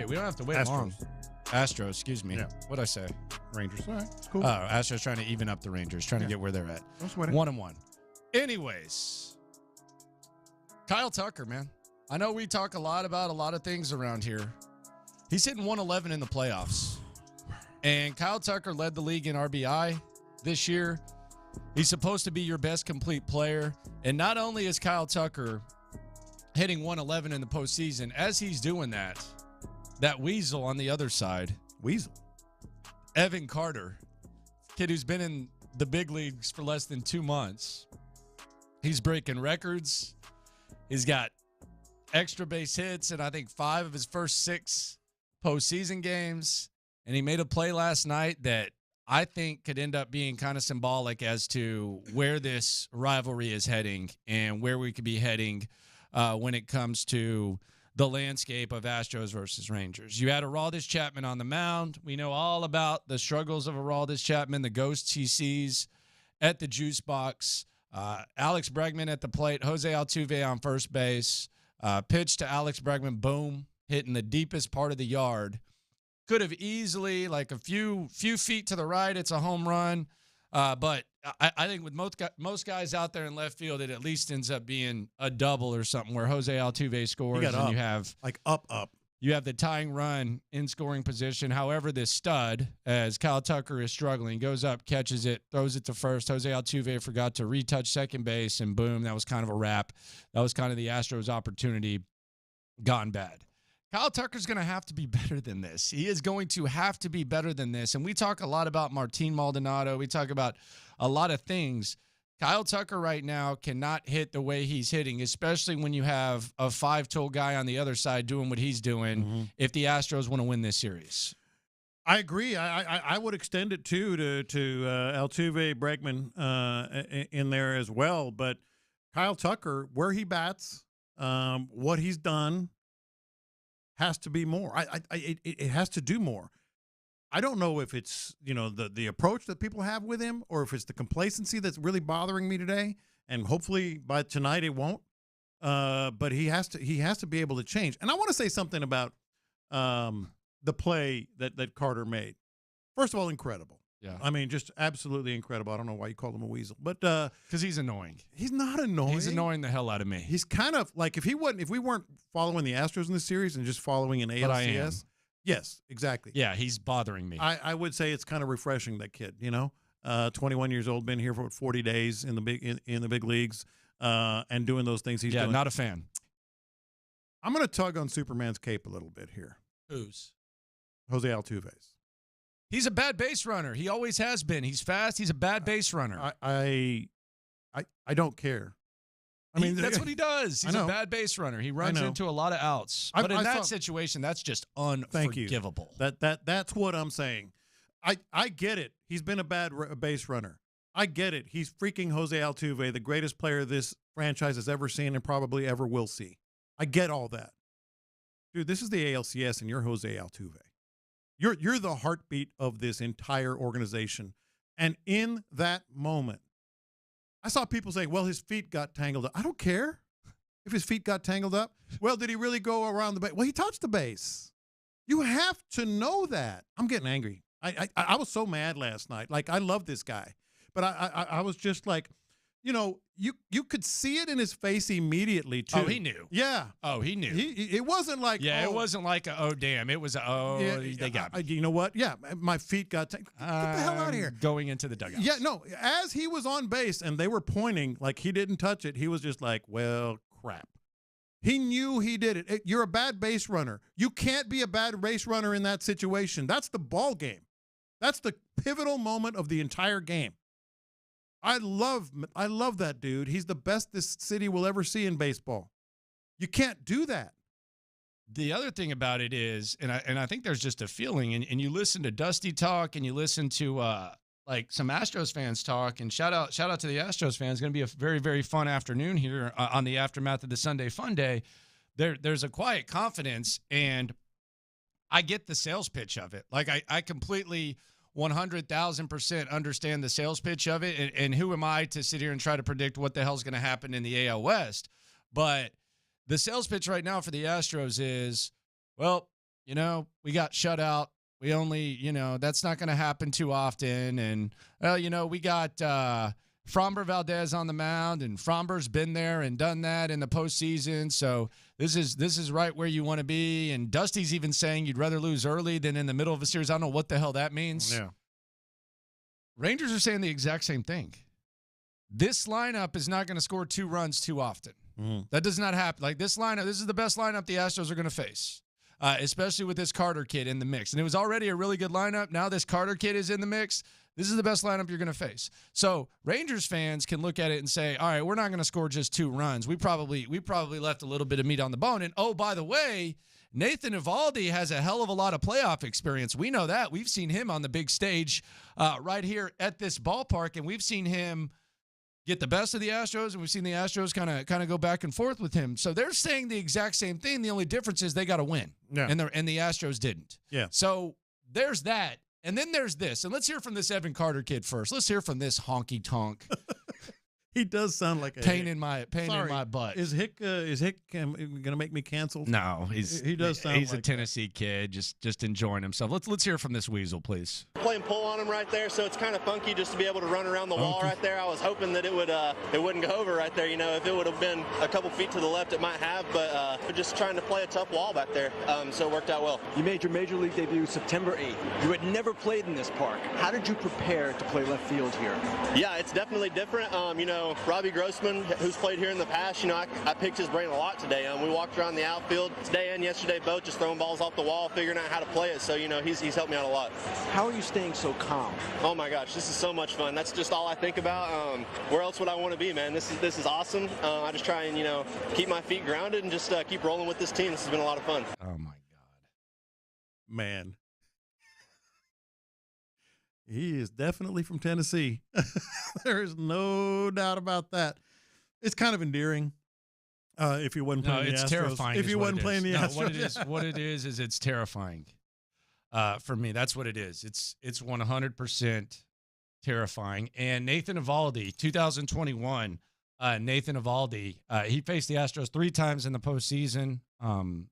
We don't have to wait Astros. long. Astros, excuse me. Yeah. What'd I say? Rangers. All right, it's cool. Oh, Astros trying to even up the Rangers, trying to get where they're at. Don't sweat it. 1-1. Anyways, Kyle Tucker, man. I know we talk a lot about a lot of things around here. He's hitting 111 in the playoffs. And Kyle Tucker led the league in RBI this year. He's supposed to be your best complete player. And not only is Kyle Tucker hitting 111 in the postseason, as he's doing that weasel on the other side, Evan Carter, kid who's been in the big leagues for less than 2 months, he's breaking records. He's got extra base hits in, I think, 5 of his first 6 postseason games. And he made a play last night that I think could end up being kind of symbolic as to where this rivalry is heading and where we could be heading when it comes to the landscape of Astros versus Rangers. You had Aroldis Chapman on the mound. We know all about the struggles of Aroldis Chapman, the ghosts he sees at the juice box. Alex Bregman at the plate, Jose Altuve on first base. Pitch to Alex Bregman, boom, hitting the deepest part of the yard. Could have easily, like a few feet to the right, it's a home run. But I think with most guys out there in left field, it at least ends up being a double or something where Jose Altuve scores and you have like up. You have the tying run in scoring position. However, this stud, as Kyle Tucker is struggling, goes up, catches it, throws it to first. Jose Altuve forgot to retouch second base, and boom, that was kind of a wrap. That was kind of the Astros' opportunity gone bad. Kyle Tucker's going to have to be better than this. He is going to have to be better than this. And we talk a lot about Martin Maldonado. We talk about a lot of things. Kyle Tucker right now cannot hit the way he's hitting, especially when you have a 5-tool guy on the other side doing what he's doing if the Astros want to win this series. I agree. I would extend it, too, to Altuve, Bregman in there as well. But Kyle Tucker, where he bats, what he's done, has to be more. It has to do more. I don't know if it's, the approach that people have with him or if it's the complacency that's really bothering me today. And hopefully by tonight it won't. But he has to be able to change. And I want to say something about the play that Carter made. First of all, incredible. Yeah. I mean, just absolutely incredible. I don't know why you called him a weasel, but because he's annoying. He's not annoying. He's annoying the hell out of me. He's kind of like if we weren't following the Astros in this series and just following an ALCS. Yes, exactly. Yeah, he's bothering me. I would say it's kind of refreshing, that kid. 21 years old, been here for 40 days in the big leagues, and doing those things he's doing. Yeah, not a fan. I'm going to tug on Superman's cape a little bit here. Whose? Jose Altuve's. He's a bad base runner. He always has been. He's fast. He's a bad base runner. I don't care. I mean, that's what he does. He's a bad base runner. He runs into a lot of outs. But in that situation, that's just unforgivable. That's what I'm saying. I get it. He's been a bad base runner. I get it. He's freaking Jose Altuve, the greatest player this franchise has ever seen and probably ever will see. I get all that. Dude, this is the ALCS and you're Jose Altuve. You're the heartbeat of this entire organization. And in that moment, I saw people say, well, his feet got tangled up. I don't care if his feet got tangled up. Well, did he really go around the base? Well, he touched the base. You have to know that. I'm getting angry. I was so mad last night. Like, I love this guy. But I was just like, you could see it in his face immediately, too. Oh, he knew. Yeah. Oh, he knew. It wasn't like, it wasn't like, damn. It was, they got me. You know what? Yeah, my feet got get the hell out of here. Going into the dugout. Yeah, no, as he was on base and they were pointing like he didn't touch it, he was just like, well, crap. He knew he did it. You're a bad base runner. You can't be a bad base runner in that situation. That's the ball game. That's the pivotal moment of the entire game. I love that dude. He's the best this city will ever see in baseball. You can't do that. The other thing about it is, and I think there's just a feeling, and you listen to Dusty talk, and you listen to like some Astros fans talk, and shout out to the Astros fans. It's going to be a very, very fun afternoon here on the aftermath of the Sunday Fun Day. There's a quiet confidence, and I get the sales pitch of it. Like I completely 100,000% understand the sales pitch of it, and who am I to sit here and try to predict what the hell's going to happen in the AL West? But the sales pitch right now for the Astros is, well, you know, we got shut out. We only, you know, that's not going to happen too often. And, well, you know, we got Framber Valdez on the mound, and Framber's been there and done that in the postseason. So this is right where you want to be. And Dusty's even saying you'd rather lose early than in the middle of a series. I don't know what the hell that means. Yeah. Rangers are saying the exact same thing. This lineup is not going to score 2 runs too often. That does not happen. Like this lineup, this is the best lineup the Astros are going to face, especially with this Carter kid in the mix. And it was already a really good lineup. Now this Carter kid is in the mix. This is the best lineup you're going to face. So Rangers fans can look at it and say, all right, we're not going to score just 2 runs. We probably left a little bit of meat on the bone. And, oh, by the way, Nathan Eovaldi has a hell of a lot of playoff experience. We know that. We've seen him on the big stage right here at this ballpark, and we've seen him get the best of the Astros, and we've seen the Astros kind of go back and forth with him. So they're saying the exact same thing. The only difference is they got to win, and the Astros didn't. Yeah. So there's that, and then there's this. And let's hear from this Evan Carter kid first. Let's hear from this honky tonk. He does sound like a pain in my butt. Is Hick gonna make me cancel? No, he does sound. He's like a Tennessee kid, just enjoying himself. Let's hear from this weasel, please. Playing pull on him right there, so it's kind of funky just to be able to run around the wall right there. I was hoping that it wouldn't go over right there. You know, if it would have been a couple feet to the left, it might have. But we're just trying to play a tough wall back there, so it worked out well. You made your major league debut September 8th. You had never played in this park. How did you prepare to play left field here? Yeah, it's definitely different. You know, Robbie Grossman, who's played here in the past, you know, I picked his brain a lot today. We walked around the outfield today and yesterday both, just throwing balls off the wall, figuring out how to play it. So, you know, he's helped me out a lot. How are you staying so calm? Oh my gosh, this is so much fun. That's just all I think about. Where else would I want to be, man? This is awesome. I just try and, you know, keep my feet grounded and just keep rolling with this team. This has been a lot of fun. Oh my God, man. He is definitely from Tennessee. There is no doubt about that. It's kind of endearing. If you wasn't playing the Astros. It's terrifying. If you wasn't playing the Astros. What it is it's terrifying. For me, that's what it is. It's 100% terrifying. And Nathan Eovaldi, 2021, Nathan Eovaldi, he faced the Astros 3 times in the postseason.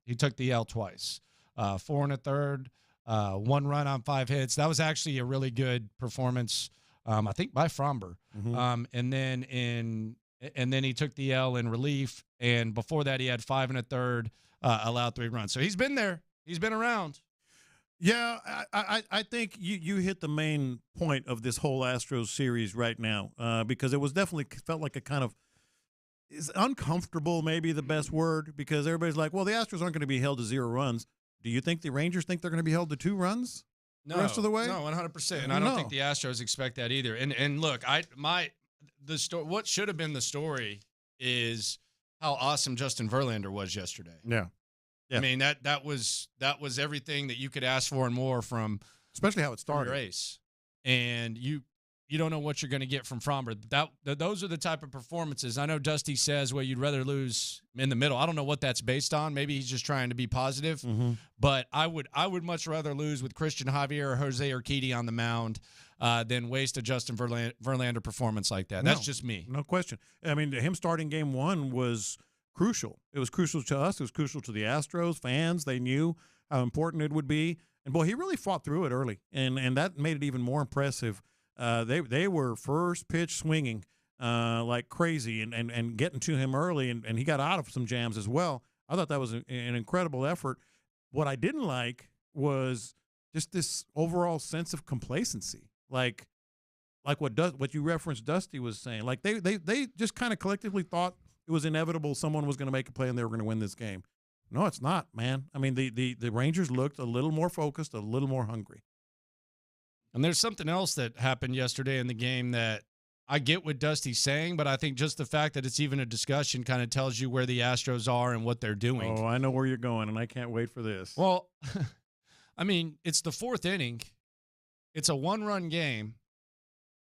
He took the L twice, 4 1/3. 1 run on 5 hits. That was actually a really good performance, I think, by Framber. And then he took the L in relief. And before that, he had 5 1/3, allowed 3 runs. So he's been there. He's been around. Yeah, I think you hit the main point of this whole Astros series right now, because it was definitely felt like a kind of is uncomfortable, maybe the best word, because everybody's like, well, the Astros aren't going to be held to 0 runs. Do you think the Rangers think they're going to be held to 2 runs the rest of the way? No, 100%. And I don't think the Astros expect that either. And look, what should have been the story is how awesome Justin Verlander was yesterday. Yeah. I mean, that was everything that you could ask for and more from, especially how it started. Your ace. And you don't know what you're going to get from Framber. Those are the type of performances. I know Dusty says, well, you'd rather lose in the middle. I don't know what that's based on. Maybe he's just trying to be positive. But I would much rather lose with Christian Javier or Jose Urquidy on the mound than waste a Justin Verlander performance like that. That's just me. No question. I mean, him starting game 1 was crucial. It was crucial to us. It was crucial to the Astros fans. They knew how important it would be. And, boy, he really fought through it early. And that made it even more impressive. They were first pitch swinging like crazy and getting to him early, and he got out of some jams as well. I thought that was an incredible effort. What I didn't like was just this overall sense of complacency, like what you referenced Dusty was saying. Like they just kind of collectively thought it was inevitable someone was going to make a play and they were going to win this game. No, it's not, man. I mean, the Rangers looked a little more focused, a little more hungry. And there's something else that happened yesterday in the game that I get what Dusty's saying, but I think just the fact that it's even a discussion kind of tells you where the Astros are and what they're doing. Oh, I know where you're going, and I can't wait for this. Well, I mean, it's the 4th inning. It's a 1-run game,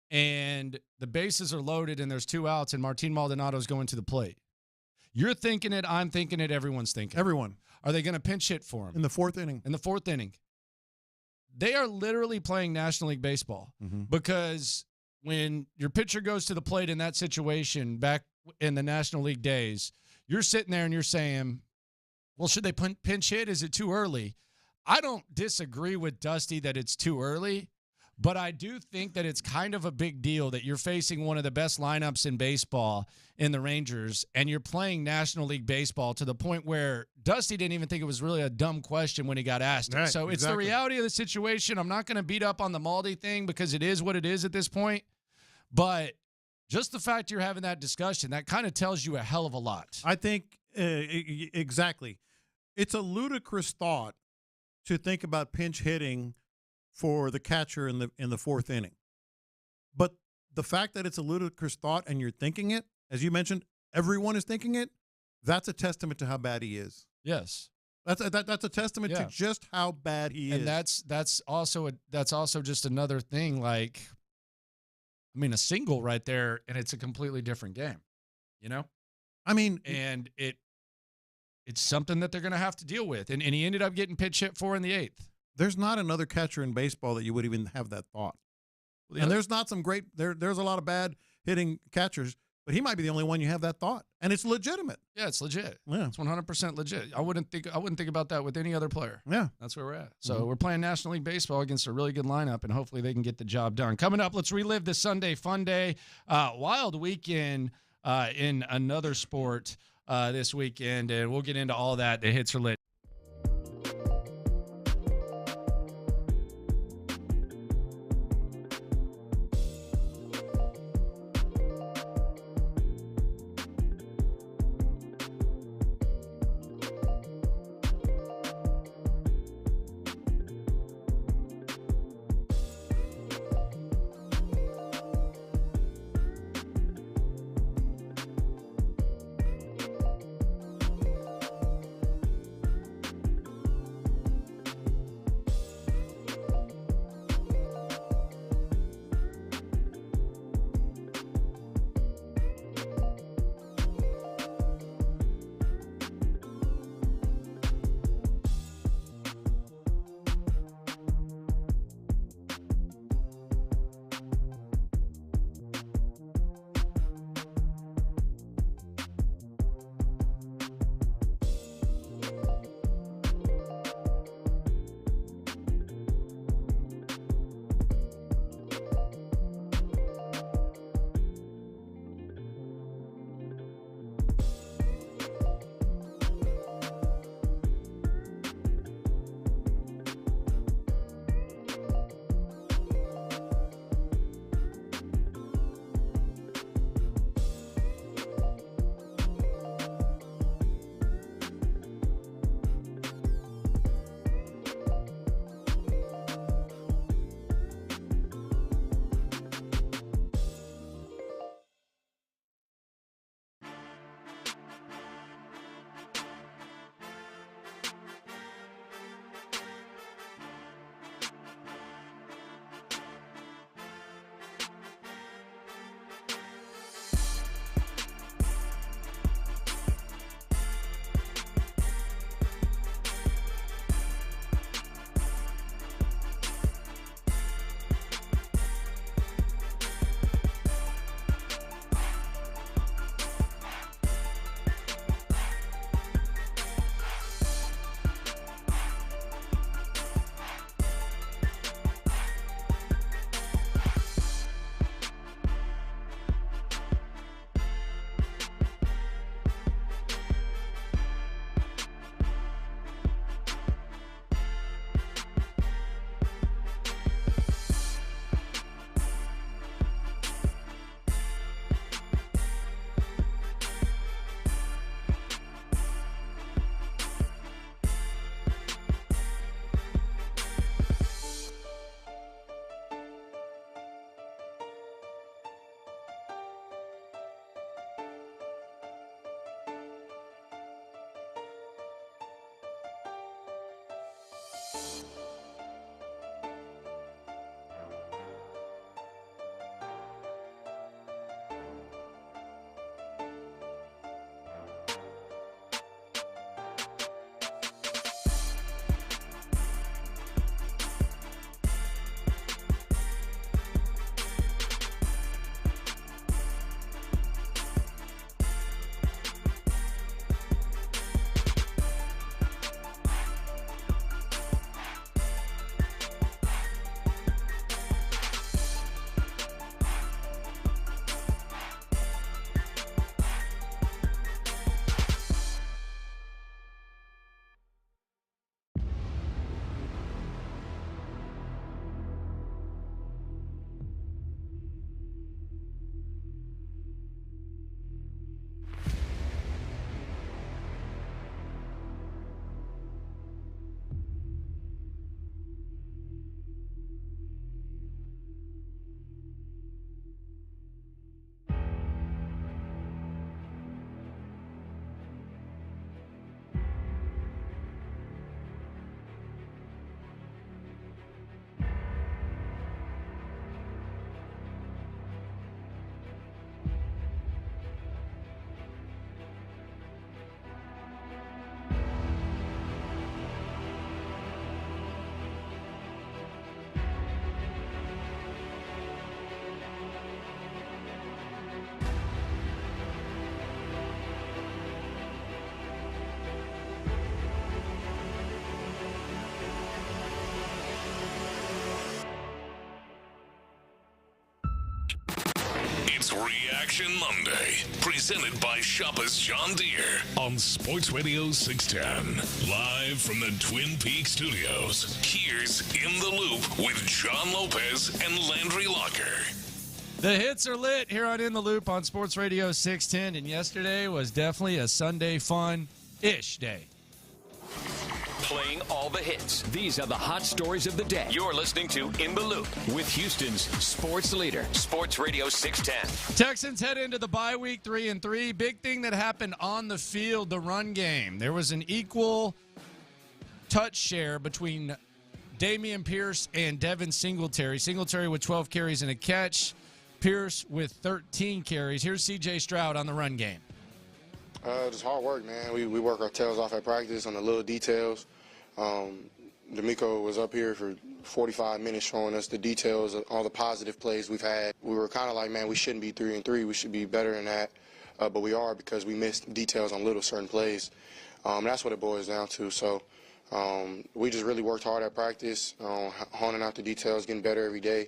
and the bases are loaded, and there's 2 outs, and Martin Maldonado's going to the plate. You're thinking it, I'm thinking it, everyone's thinking it. Everyone. Are they going to pinch hit for him? In the 4th inning. In the 4th inning. They are literally playing National League Baseball because when your pitcher goes to the plate in that situation back in the National League days, you're sitting there and you're saying, well, should they pinch hit? Is it too early? I don't disagree with Dusty that it's too early, but I do think that it's kind of a big deal that you're facing one of the best lineups in baseball in the Rangers, and you're playing National League Baseball to the point where Dusty didn't even think it was really a dumb question when he got asked. Right, so it's the reality of the situation. I'm not going to beat up on the Maldi thing because it is what it is at this point, but just the fact you're having that discussion, that kind of tells you a hell of a lot. I think exactly. It's a ludicrous thought to think about pinch hitting for the catcher in the fourth inning. But the fact that it's a ludicrous thought and you're thinking it, as you mentioned, everyone is thinking it, that's a testament to how bad he is. Yes. That's a testament to just how bad he is. And that's also just another thing, like, I mean, a single right there, and it's a completely different game, you know? I mean, and it's something that they're going to have to deal with. And he ended up getting pitch hit for in the 8th. There's not another catcher in baseball that you would even have that thought. And there's not some great there's a lot of bad hitting catchers, but he might be the only one you have that thought. And it's legitimate. Yeah, it's legit. Yeah. It's 100% legit. I wouldn't think about that with any other player. Yeah. That's where we're at. So we're playing National League Baseball against a really good lineup, and hopefully they can get the job done. Coming up, let's relive the Sunday Fun Day. Wild weekend in another sport this weekend, and we'll get into all that. The hits are lit. Action Monday, presented by Shoppers John Deere on Sports Radio 610. Live from the Twin Peaks studios, here's In the Loop with John Lopez and Landry Locker. The hits are lit here on In the Loop on Sports Radio 610, and yesterday was definitely a Sunday fun-ish day. Playing all the hits. These are the hot stories of the day. You're listening to In the Loop with Houston's sports leader, Sports Radio 610. Texans head into the bye week 3-3. Big thing that happened on the field, the run game. There was an equal touch share between Dameon Pierce and Devin Singletary. Singletary with 12 carries and a catch. Pierce with 13 carries. Here's C.J. Stroud on the run game. Just hard work, man. We work our tails off at practice on the little details. DeMeco was up here for 45 minutes showing us the details of all the positive plays we've had. We were kind of like, man, we shouldn't be 3-3. We should be better than that. But we are because we missed details on little certain plays. That's what it boils down to. So we just really worked hard at practice, honing out the details, getting better every day,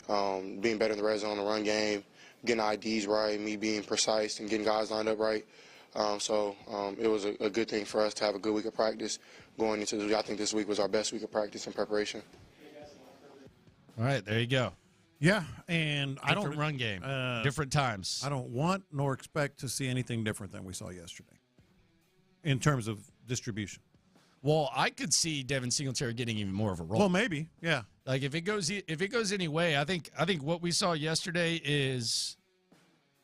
being better in the red zone, the run game, getting IDs right, me being precise and getting guys lined up right. It was a good thing for us to have a good week of practice going into this. I think this week was our best week of practice and preparation. All right, there you go. Yeah, and I don't Different run game, different times. I don't want nor expect to see anything different than we saw yesterday in terms of distribution. Well, I could see Devin Singletary getting even more of a role. Well, maybe, yeah. Like if it goes any way, I think what we saw yesterday is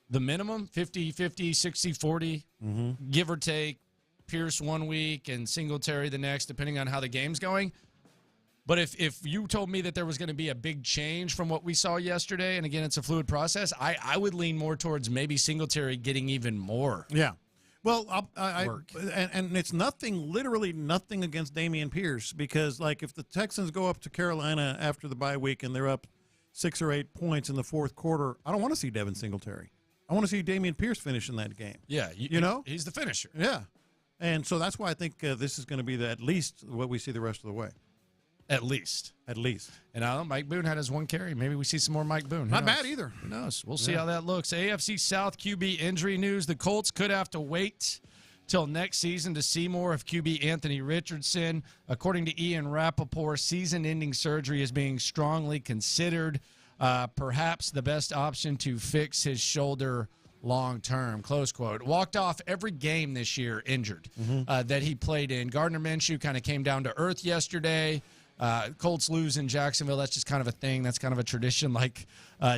the minimum 50-50, 60-40, give or take. Pierce 1 week and Singletary the next, depending on how the game's going. But if you told me that there was going to be a big change from what we saw yesterday, and again, it's a fluid process, I would lean more towards maybe Singletary getting even more. Yeah. Well, and it's literally nothing against Dameon Pierce, because like if the Texans go up to Carolina after the bye week and they're up 6 or 8 points in the fourth quarter, I don't want to see Devin Singletary. I want to see Dameon Pierce finish in that game. Yeah, you know, he's the finisher. Yeah, and so that's why I think this is going to be at least what we see the rest of the way. At least. And Mike Boone had his 1 carry. Maybe we see some more Mike Boone. Not bad either. Who knows? We'll see how that looks. AFC South QB injury news. The Colts could have to wait till next season to see more of QB Anthony Richardson. According to Ian Rappaport, season-ending surgery is being strongly considered. Perhaps the best option to fix his shoulder long-term, close quote. Walked off every game this year injured that he played in. Gardner Minshew kind of came down to earth yesterday. Colts lose in Jacksonville. That's just kind of a thing. That's kind of a tradition like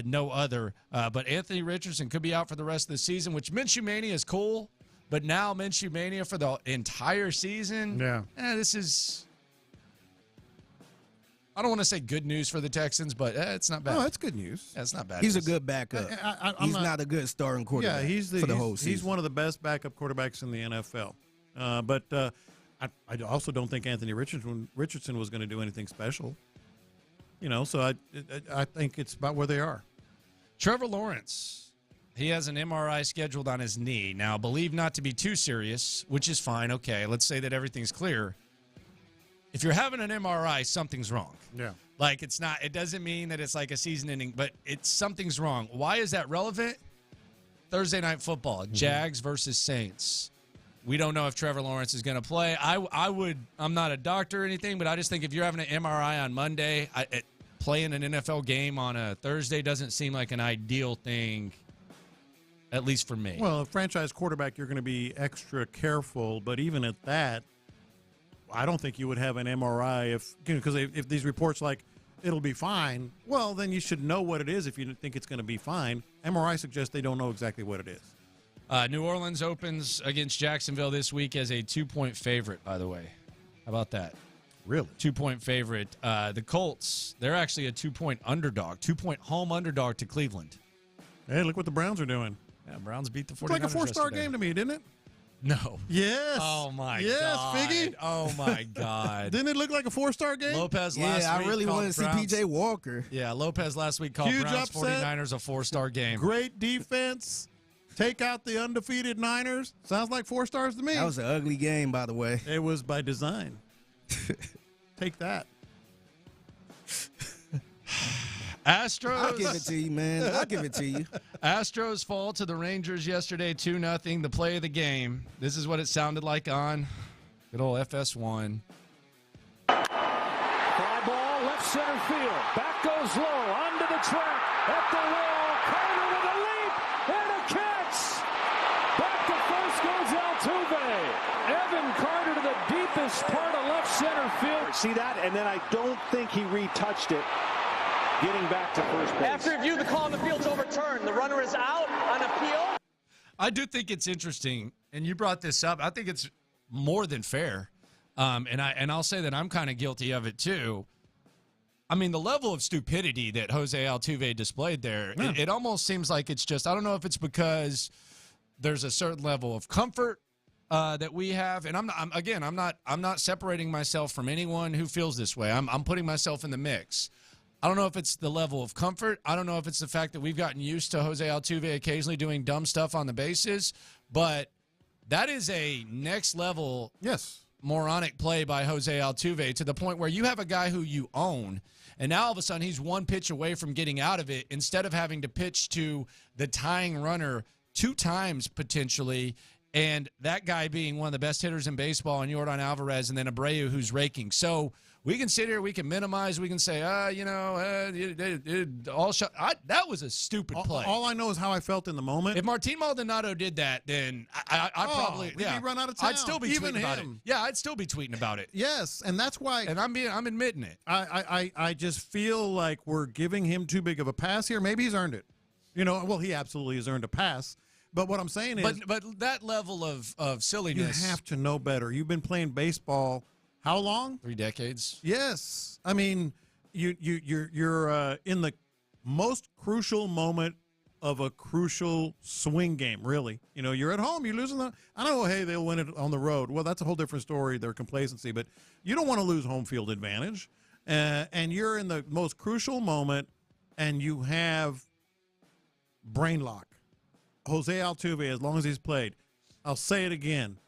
no other. But Anthony Richardson could be out for the rest of the season, which Minshew Mania is cool. But now Minshew Mania for the entire season, this is, I don't want to say good news for the Texans, but it's not bad. No, it's good news. That's not bad. He's a good backup. He's not a good starting quarterback for the whole season. He's one of the best backup quarterbacks in the NFL. But I also don't think Anthony Richardson was going to do anything special. You know, so I think it's about where they are. Trevor Lawrence, he has an MRI scheduled on his knee. Now, believed not to be too serious, which is fine. Okay, let's say that everything's clear. If you're having an MRI, something's wrong. Yeah. Like it doesn't mean that it's like a season ending, but something's wrong. Why is that relevant? Thursday Night Football, Jags versus Saints. We don't know if Trevor Lawrence is going to play. I'm not a doctor or anything, but I just think if you're having an MRI on Monday, playing an NFL game on a Thursday doesn't seem like an ideal thing, at least for me. Well, a franchise quarterback, you're going to be extra careful, but even at that, I don't think you would have an MRI because if these reports like it'll be fine, well, then you should know what it is if you think it's going to be fine. MRI suggests they don't know exactly what it is. New Orleans opens against Jacksonville this week as a 2-point favorite, by the way. How about that? Really? 2-point favorite. The Colts, they're actually a 2-point underdog, 2-point home underdog to Cleveland. Hey, look what the Browns are doing. Yeah, Browns beat the 49ers. It's like a 4-star game to me, didn't it? No. Yes. Oh, my God. Yes, Figgy. Oh, my God. Didn't it look like a 4-star game? Lopez last week. I really want to see Browns. P.J. Walker. Yeah, Lopez last week called Huge Browns upset. 49ers a 4-star game. Great defense. Take out the undefeated Niners. Sounds like 4 stars to me. That was an ugly game, by the way. It was by design. Take that. Astros. I'll give it to you, man. I'll give it to you. Astros fall to the Rangers yesterday 2-0, the play of the game. This is what it sounded like on good old FS1. Fly ball, left center field. Back goes low, onto the track, at the wall. Carter with a leap and a catch. Back to first goes Altuve. Evan Carter to the deepest part of left center field. See that? And then I don't think he retouched it. Getting back to first base. After review, the call on the field's overturned. The runner is out on appeal. I do think it's interesting, and you brought this up. I think it's more than fair, and I'll say that I'm kind of guilty of it too. I mean, the level of stupidity that Jose Altuve displayed there, it almost seems like it's just, I don't know if it's because there's a certain level of comfort that we have, and I'm not separating myself from anyone who feels this way. I'm putting myself in the mix. I don't know if it's the level of comfort. I don't know if it's the fact that we've gotten used to Jose Altuve occasionally doing dumb stuff on the bases, but that is a next level moronic play by Jose Altuve to the point where you have a guy who you own, and now all of a sudden he's one pitch away from getting out of it instead of having to pitch to the tying runner 2 times potentially, and that guy being one of the best hitters in baseball, and Yordan Alvarez, and then Abreu who's raking. So we can sit here, we can minimize, we can say, that was a stupid play. All I know is how I felt in the moment. If Martin Maldonado did that, then I probably he'd be run out of town. I'd still be tweeting about it. Yeah, I'd still be tweeting about it. Yes, and that's why. And I'm admitting it. I just feel like we're giving him too big of a pass here. Maybe he's earned it. Well, he absolutely has earned a pass. But what I'm saying is, but that level of silliness, you have to know better. You've been playing baseball. How long? 3 decades. Yes. I mean, you're in the most crucial moment of a crucial swing game, really. You're at home, you're losing I don't know, hey, they'll win it on the road. Well, that's a whole different story, their complacency, but you don't want to lose home field advantage. And you're in the most crucial moment, and you have brain lock. Jose Altuve, as long as he's played, I'll say it again.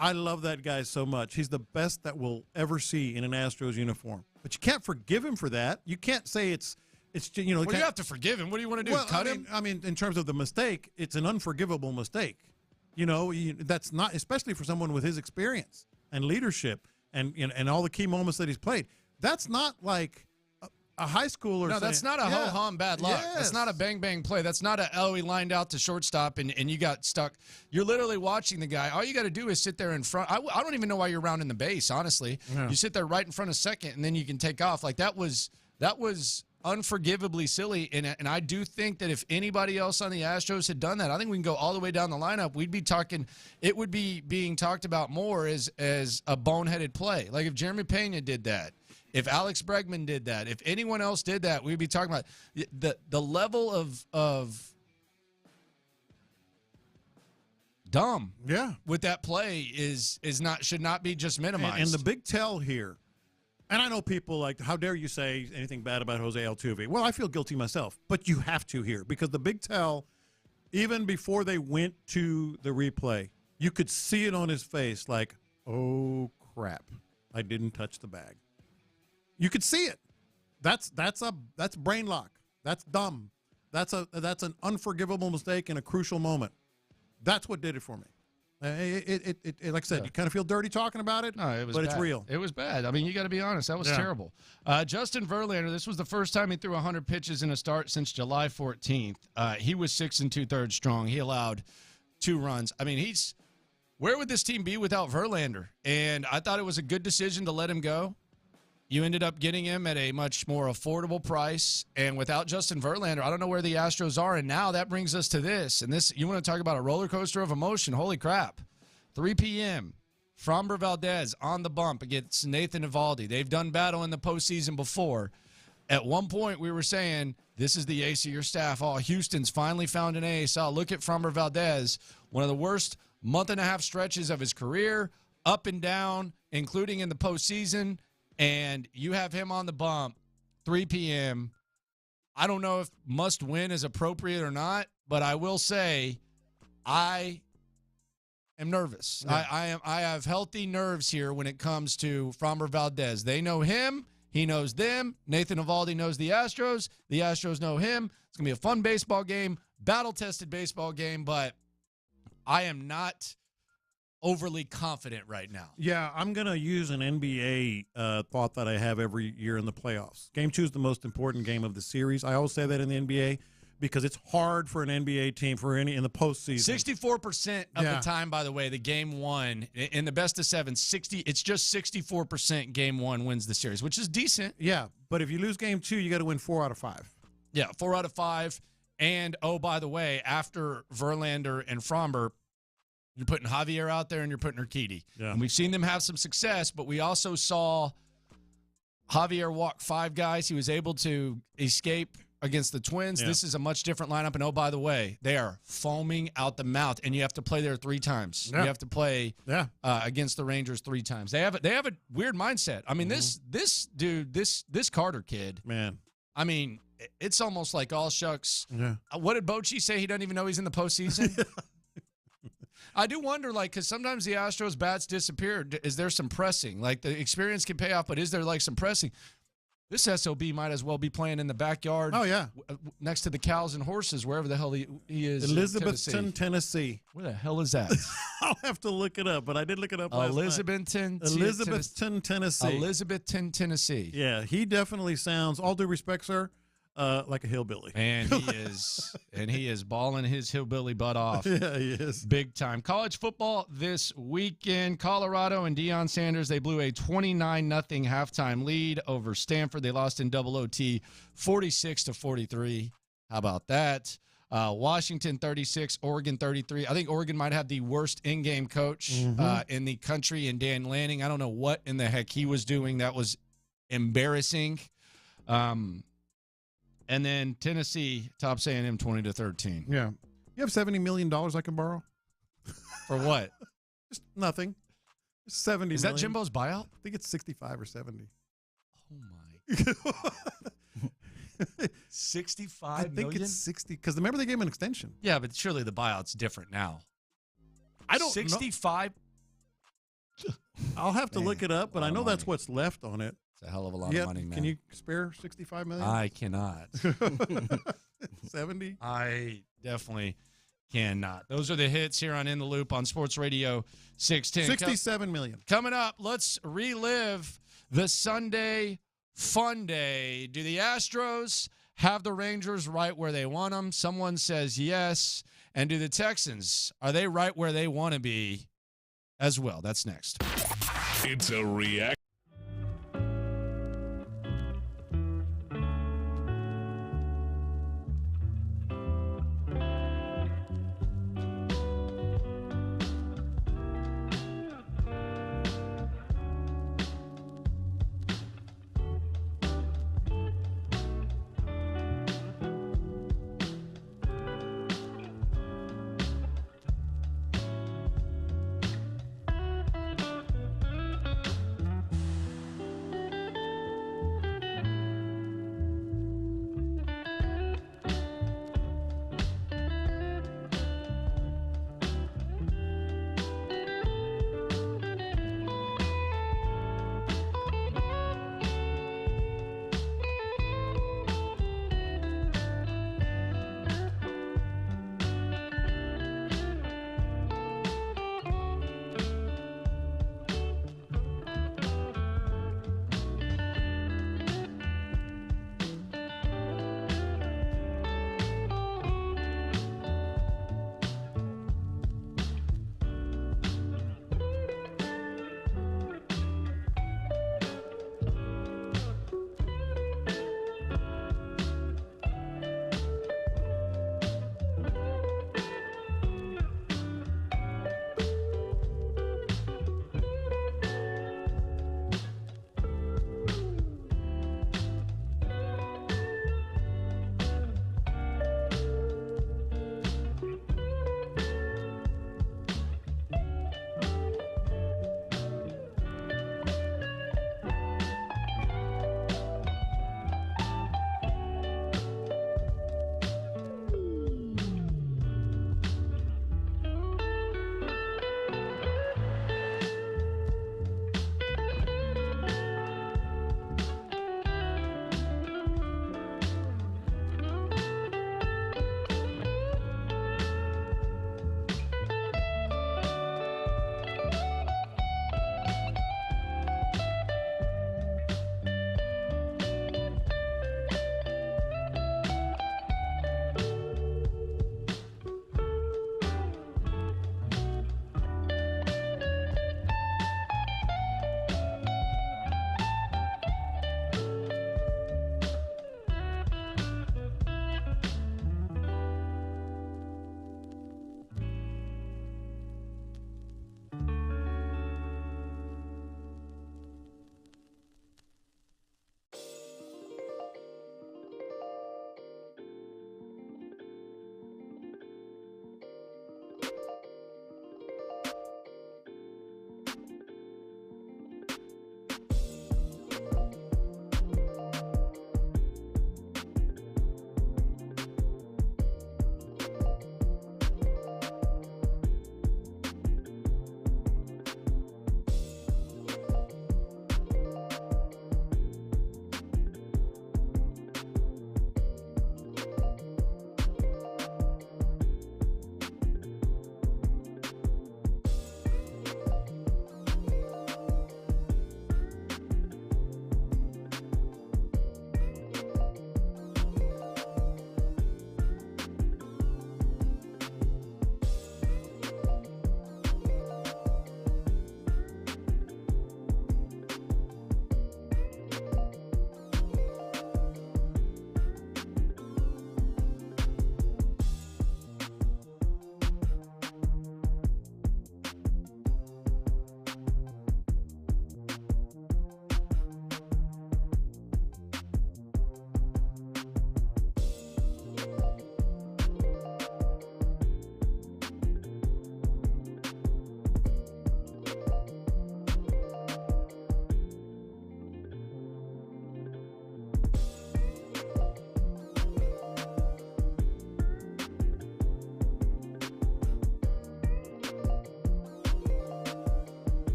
I love that guy so much. He's the best that we'll ever see in an Astros uniform. But you can't forgive him for that. You can't say it's well, you have to forgive him. What do you want to do? Well, Cut him? I mean, in terms of the mistake, it's an unforgivable mistake. That's not, especially for someone with his experience and leadership and all the key moments that he's played. That's not like a high schooler. No, that's not a ho-hum bad luck. Yes. That's not a bang-bang play. That's not he lined out to shortstop and you got stuck. You're literally watching the guy. All you got to do is sit there in front. I don't even know why you're rounding the base, honestly. Yeah. You sit there right in front of second, and then you can take off. Like, that was unforgivably silly, and I do think that if anybody else on the Astros had done that, I think we can go all the way down the lineup. We'd be talking – it would be being talked about more as a boneheaded play. Like, if Jeremy Pena did that, if Alex Bregman did that, if anyone else did that, we'd be talking about the level of dumb with that play should not be just minimized. And the big tell here, and I know people like, how dare you say anything bad about Jose Altuve? Well, I feel guilty myself, but you have to here, because the big tell, even before they went to the replay, you could see it on his face like, oh crap, I didn't touch the bag. You could see it. That's brain lock. That's dumb. That's an unforgivable mistake in a crucial moment. That's what did it for me. It like I said, you kind of feel dirty talking about it. No, it was but bad. It's real. It was bad. I mean, you got to be honest. That was terrible. Justin Verlander, this was the first time he threw 100 pitches in a start since July 14th. He was 6 2/3 strong. He allowed 2 runs. I mean, where would this team be without Verlander? And I thought it was a good decision to let him go. You ended up getting him at a much more affordable price. And without Justin Verlander, I don't know where the Astros are. And now that brings us to this. And this, you want to talk about a roller coaster of emotion. Holy crap. 3 p.m., Framber Valdez on the bump against Nathan Eovaldi. They've done battle in the postseason before. At one point, we were saying, this is the ace of your staff. Oh, Houston's finally found an ace. Oh, look at Framber Valdez. One of the worst month-and-a-half stretches of his career, up and down, including in the postseason. And you have him on the bump, 3 p.m. I don't know if must win is appropriate or not, but I will say I am nervous. Yeah. I have healthy nerves here when it comes to Framber Valdez. They know him, He knows them. Nathan Eovaldi knows the Astros. The Astros know him. It's going to be a fun baseball game, battle-tested baseball game, but I am not overly confident right now. Yeah, I'm going to use an NBA thought that I have every year in the playoffs. Game 2 is the most important game of the series. I always say that in the NBA because it's hard for an NBA team in the postseason. 64% of the time, by the way, the game one in the best of 7, it's just 64% game 1 wins the series, which is decent. Yeah, but if you lose game 2, you got to win 4 out of 5. Yeah, 4 out of 5. And, oh, by the way, after Verlander and Fromber, you're putting Javier out there and you're putting Urquidy. Yeah. And we've seen them have some success, but we also saw Javier walk 5 guys. He was able to escape against the Twins. Yeah. This is a much different lineup. And, oh, by the way, they are foaming out the mouth, and you have to play there 3 times. Yeah. You have to play against the Rangers 3 times. They have a weird mindset. I mean, this dude, this Carter kid, man, I mean, it's almost like all shucks. Yeah. What did Bochy say? He doesn't even know he's in the postseason? I do wonder, because sometimes the Astros bats disappear. Is there some pressing? Like, the experience can pay off, but is there, some pressing? This SOB might as well be playing in the backyard. Oh, yeah. Next to the cows and horses, wherever the hell he is. Elizabethton, Tennessee. Where the hell is that? I'll have to look it up, but I did look it up last Elizabethton, night. Elizabethton, Tennessee. Elizabethton, Tennessee. Yeah, he definitely sounds, all due respect, sir, like a hillbilly. And he is balling his hillbilly butt off. Yeah, he is. Big time. College football this weekend. Colorado and Deion Sanders, they blew a 29-0 halftime lead over Stanford. They lost in double OT 46-43. How about that? Washington 36, Oregon 33. I think Oregon might have the worst in-game coach in the country in Dan Lanning. I don't know what in the heck he was doing. That was embarrassing. And then Tennessee tops A&M 20-13. Yeah. You have $70 million I can borrow? For what? Just nothing. $70 Is million. that Jimbo's buyout? I think it's 65 or 70. Oh, my. 65 I think million? it's 60. Because remember they gave him an extension. Yeah, but surely the buyout's different now. I don't 65? I'll have to look it up, but I know that's what's left on it. It's a hell of a lot of money, man. Can you spare $65 million? I cannot. 70? I definitely cannot. Those are the hits here on In the Loop on Sports Radio 610. $67 million. Coming up, let's relive the Sunday fun day. Do the Astros have the Rangers right where they want them? Someone says yes. And do the Texans, are they right where they want to be as well? That's next. It's a react.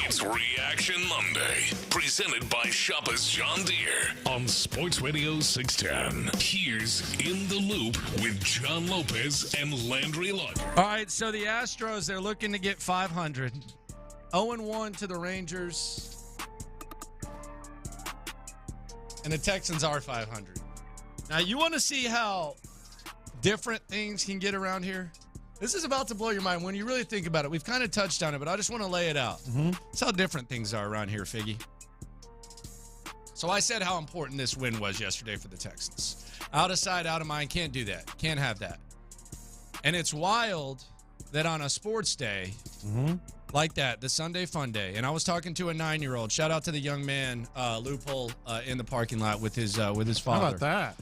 It's Reaction Monday, presented by Shopper's John Deere on Sports Radio 610. Here's In the Loop with John Lopez and Landry Luck. All right, so the Astros, they're looking to get 500. 0-1 to the Rangers. And the Texans are 500. Now, you want to see how different things can get around here? This is about to blow your mind when you really think about it. We've kind of touched on it, but I just want to lay it out. It's how different things are around here, Figgy. So I said how important this win was yesterday for the Texans. Out of sight, out of mind. Can't do that. Can't have that. And it's wild that on a sports day like that, the Sunday Fun Day, and I was talking to a 9-year-old. Shout out to the young man, Loophole, in the parking lot with his father. How about that?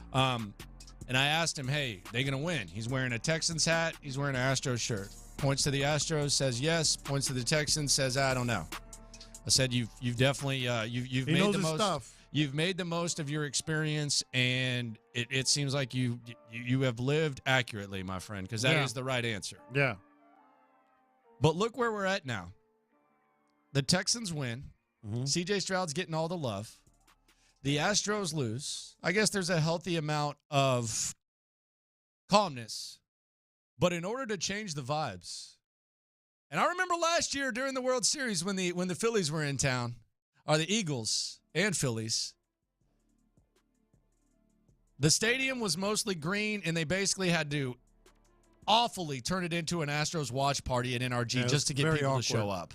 And I asked him, hey, they going to win? He's wearing a Texans hat. He's wearing an Astros shirt. Points to the Astros, says yes. Points to the Texans, says I don't know. I said you've definitely you've he made knows the his most. Stuff. You've made the most of your experience, and it seems like you have lived accurately, my friend, because that is the right answer. Yeah. But look where we're at now. The Texans win. CJ Stroud's getting all the love. The Astros lose. I guess there's a healthy amount of calmness. But in order to change the vibes, and I remember last year during the World Series when the Phillies were in town, or the Eagles and Phillies, the stadium was mostly green, and they basically had to awfully turn it into an Astros watch party at NRG just to get people to show up.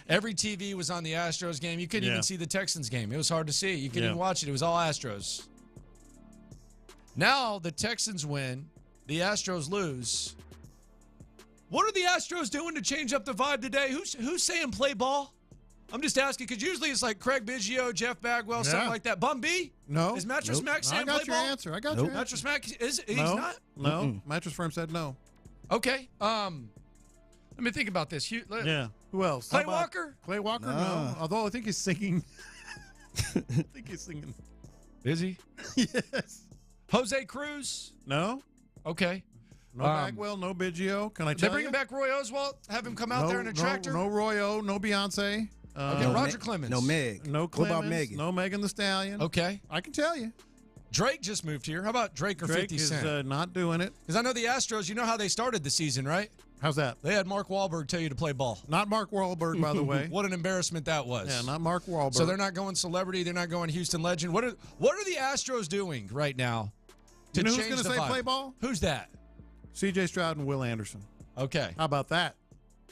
Every TV was on the Astros game. You couldn't even see the Texans game. It was hard to see. You couldn't even watch it. It was all Astros. Now the Texans win. The Astros lose. What are the Astros doing to change up the vibe today? Who's saying play ball? I'm just asking because usually it's like Craig Biggio, Jeff Bagwell, something like that. Bum B? No. Is Mattress Mac saying play ball? I got your answer. I got your answer. Mattress Mac, he's not? No. Mattress Firm said no. Okay. Let me think about this. Yeah. Who else? Clay Walker? Clay Walker? No. Although I think he's singing. Is he? Yes. Jose Cruz? No. Okay. No Bagwell, no Biggio. Can I tell you? They bring back Roy Oswalt? Have him come out there in a tractor? No Roy O, no Beyonce. Okay, Roger Clemens. No Meg. No Clemens. What about Megan? No Megan Thee Stallion. Okay. I can tell you. Drake just moved here. How about Drake or 50 Cent? Drake is not doing it. Because I know the Astros, you know how they started the season, right? How's that? They had Mark Wahlberg tell you to play ball. Not Mark Wahlberg, by the way. What an embarrassment that was. Yeah, not Mark Wahlberg. So they're not going celebrity. They're not going Houston legend. What are the Astros doing right now to you know change who's going to say vibe? play ball? Who's that? C.J. Stroud and Will Anderson. Okay. How about that?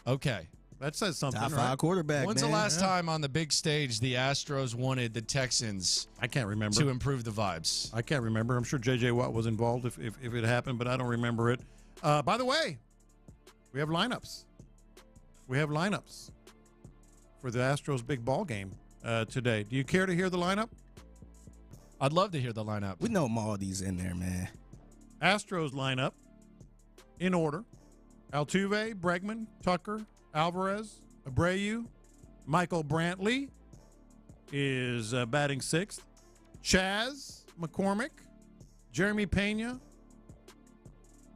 Okay. That says something. Top 5 right? quarterback. When's the last time on the big stage the Astros wanted the Texans? I can't remember. To improve the vibes. I can't remember. I'm sure J.J. Watt was involved if it happened, but I don't remember it. By the way, we have lineups. We have lineups for the Astros big ball game today. Do you care to hear the lineup? I'd love to hear the lineup. We know Maldy's in there, man. Astros lineup in order: Altuve, Bregman, Tucker, Alvarez, Abreu, Michael Brantley is batting 6th. Chaz McCormick, Jeremy Pena,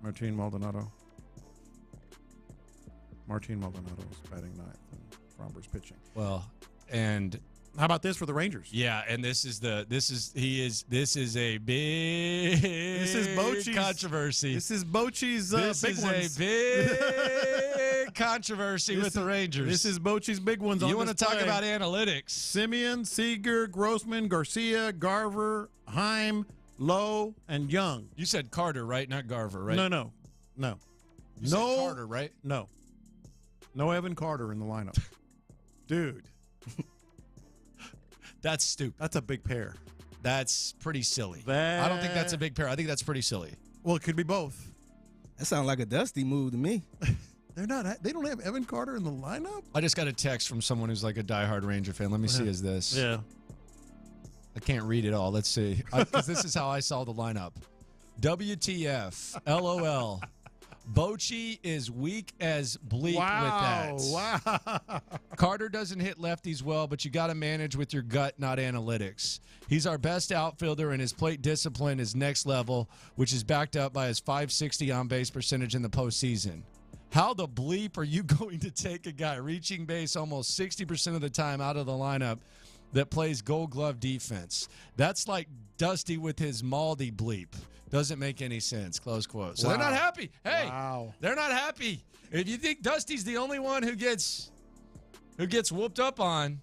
Martin Maldonado. Martin Maldonado is batting 9th, and Fromber's pitching. Well, and how about this for the Rangers? Yeah, and this is a big Bochy's controversy. This is Bochy's big ones. A big controversy with the Rangers. This is Bochy's big ones. You want to talk about analytics? Simeon, Seager, Grossman, Garcia, Garver, Heim, Lowe, and Young. You said Carter, right? Not Garver, right? No. You said Carter, right? No. No Evan Carter in the lineup. Dude. That's stupid. That's a big pair. That's pretty silly. I don't think that's a big pair. I think that's pretty silly. Well, it could be both. That sounds like a Dusty move to me. They don't have Evan Carter in the lineup? I just got a text from someone who's like a diehard Ranger fan. Let me see, is this? Yeah. I can't read it all. Let's see. Because this is how I saw the lineup. WTF. LOL. Bochy is weak as bleak with that. Wow. Carter doesn't hit lefties well, but you got to manage with your gut, not analytics. He's our best outfielder, and his plate discipline is next level, which is backed up by his .560 on-base percentage in the postseason. How the bleep are you going to take a guy reaching base almost 60% of the time out of the lineup that plays Gold Glove defense? That's like Dusty with his Maldi bleep. Doesn't make any sense. Close quote. So They're not happy. Hey, They're not happy. If you think Dusty's the only one who gets whooped up on,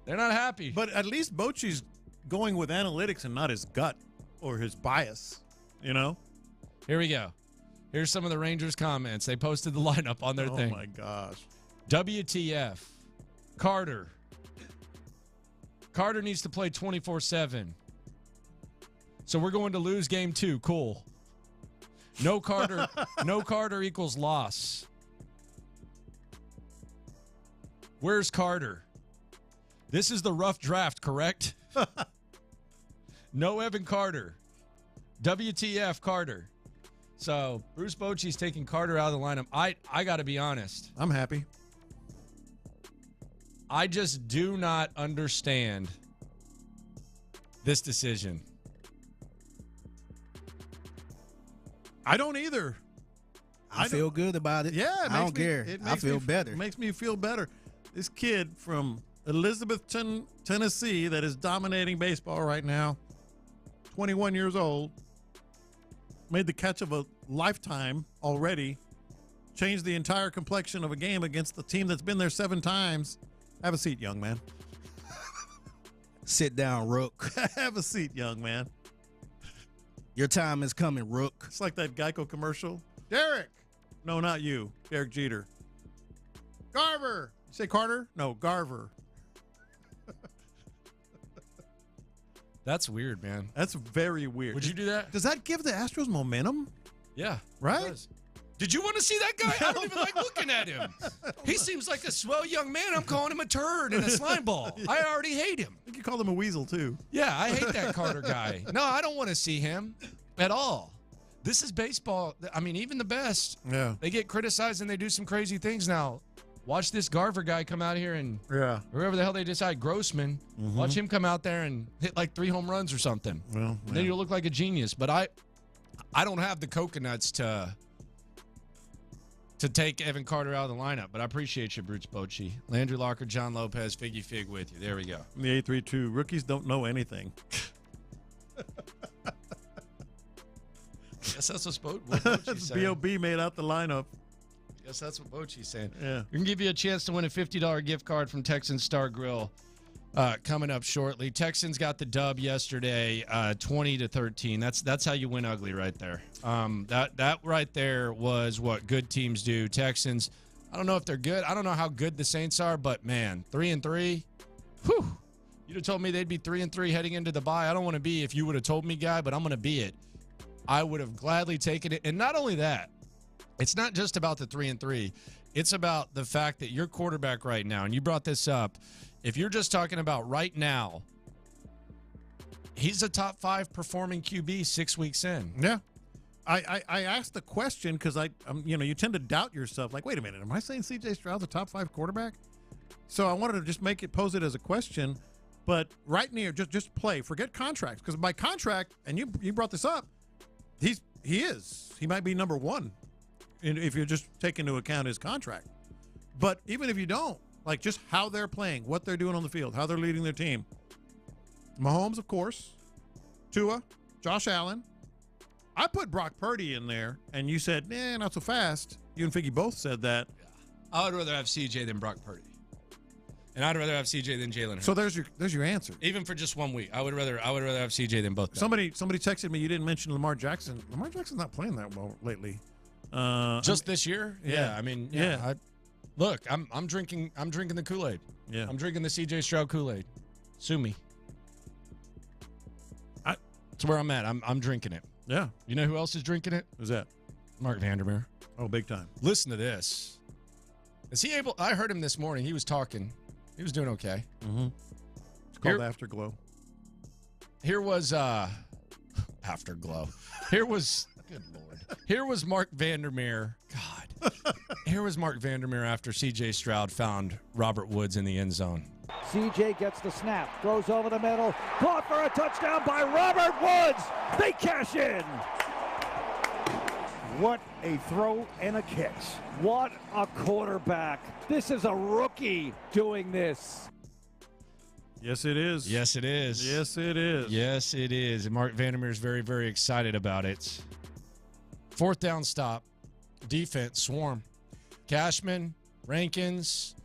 they're not happy. But at least Bochy's going with analytics and not his gut or his bias, you know? Here we go. Here's some of the Rangers' comments. They posted the lineup on their thing. Oh, my gosh. WTF. Carter. Carter needs to play 24/7. So we're going to lose game 2. Cool. No Carter. No Carter equals loss. Where's Carter? This is the rough draft, correct? No Evan Carter. WTF Carter. So Bruce Bochy's taking Carter out of the lineup. I got to be honest. I'm happy. I just do not understand this decision. I don't either. I feel good about it. Yeah, I don't care. I feel better. It makes me feel better. This kid from Elizabethton, Tennessee, that is dominating baseball right now, 21 years old, made the catch of a lifetime already, changed the entire complexion of a game against the team that's been there 7 times. Have a seat, young man. Sit down, Rook. Have a seat, young man. Your time is coming, Rook. It's like that Geico commercial. Derek. No, not you. Derek Jeter. Garver. You say Carter? No, Garver. That's weird, man. That's very weird. Would you do that? Does that give the Astros momentum? Yeah. Right? Did you want to see that guy? I don't even like looking at him. He seems like a swell young man. I'm calling him a turd and a slime ball. I already hate him. I think you called him a weasel, too. Yeah, I hate that Carter guy. No, I don't want to see him at all. This is baseball. I mean, even the best. Yeah. They get criticized and they do some crazy things now. Watch this Garver guy come out here and whoever the hell they decide, Grossman, watch him come out there and hit like 3 home runs or something. Well, then you'll look like a genius. But I don't have the coconuts to take Evan Carter out of the lineup, but I appreciate you, Bruce Bochy. Landry Locker, John Lopez, Figgy Fig with you. There we go. The 832 rookies don't know anything. Guess that's what Bochy's saying. B.O.B. made out the lineup. Guess that's what Bochy's saying. Yeah. We can give you a chance to win a $50 gift card from Texans Star Grill coming up shortly. Texans got the dub yesterday, 20-13. That's how you win ugly right there. That right there was what good teams do. Texans, I don't know if they're good. I don't know how good the Saints are, but man, 3-3. Whew. You'd have told me they'd be 3-3 heading into the bye. I don't want to be if you would have told me, guy, but I'm going to be it. I would have gladly taken it. And not only that, it's not just about the 3-3. It's about the fact that your quarterback right now, and you brought this up, if you're just talking about right now, he's a top 5 performing QB 6 weeks in. Yeah. I asked the question because you tend to doubt yourself. Like, wait a minute, am I saying C.J. Stroud's a top 5 quarterback? So I wanted to just pose it as a question, but right near, just play. Forget contracts, because by contract, and you brought this up, he might be number 1 if you're just taking into account his contract. But even if you don't, like just how they're playing, what they're doing on the field, how they're leading their team. Mahomes, of course. Tua, Josh Allen. I put Brock Purdy in there, and you said, not so fast. You and Figgy both said that. I would rather have CJ than Brock Purdy. And I'd rather have CJ than Jalen Hurts. So there's your answer. Even for just 1 week, I would rather have CJ than both guys. Somebody texted me, you didn't mention Lamar Jackson. Lamar Jackson's not playing that well lately. Just this year? Yeah. I mean, yeah. Look, I'm drinking the Kool-Aid. Yeah. I'm drinking the CJ Stroud Kool-Aid. Sue me. That's where I'm at. I'm drinking it. Yeah. You know who else is drinking it? Who's that? Mark Vandermeer. Oh, big time. Listen to this. Is he able? I heard him this morning. He was talking. He was doing okay. Mm-hmm. It's called Afterglow. Here was Afterglow. Here was good Lord. Here was Mark Vandermeer. God. Here was Mark Vandermeer after C.J. Stroud found Robert Woods in the end zone. C.J. gets the snap, throws over the middle, caught for a touchdown by Robert Woods. They cash in. What a throw and a catch. What a quarterback. This is a rookie doing this. Yes, it is. Yes, it is. Yes, it is. Yes, it is. And Mark Vandermeer is very, very excited about it. 4th down stop. Defense, Swarm. Cashman, Rankins.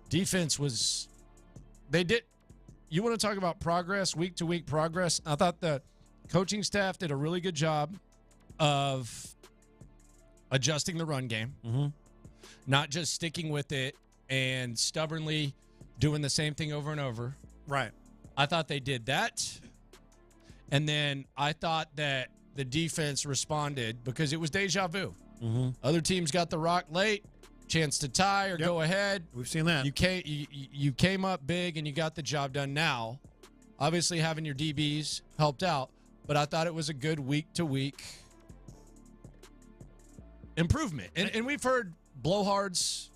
Defense was – they did – you want to talk about progress, week-to-week progress? I thought the coaching staff did a really good job of adjusting the run game, not just sticking with it and stubbornly doing the same thing over and over. Right. I thought they did that. And then I thought that the defense responded because it was deja vu. Other teams got the rock late, chance to tie or go ahead. We've seen that. You came up big and you got the job done now. Obviously, having your DBs helped out, but I thought it was a good week-to-week improvement. And we've heard blowhards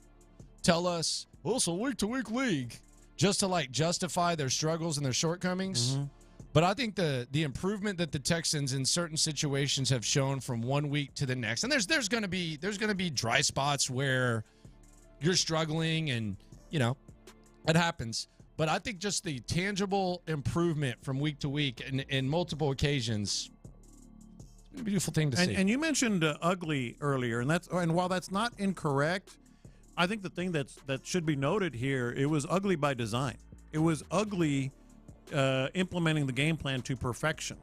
tell us, well, it's a week-to-week league, just to, like, justify their struggles and their shortcomings. But I think the improvement that the Texans in certain situations have shown from one week to the next, and there's going to be dry spots where you're struggling, and it happens. But I think just the tangible improvement from week to week in multiple occasions, it's a beautiful thing to see. And you mentioned ugly earlier, and while that's not incorrect, I think the thing that should be noted here, it was ugly by design. It was ugly. Implementing the game plan to perfection.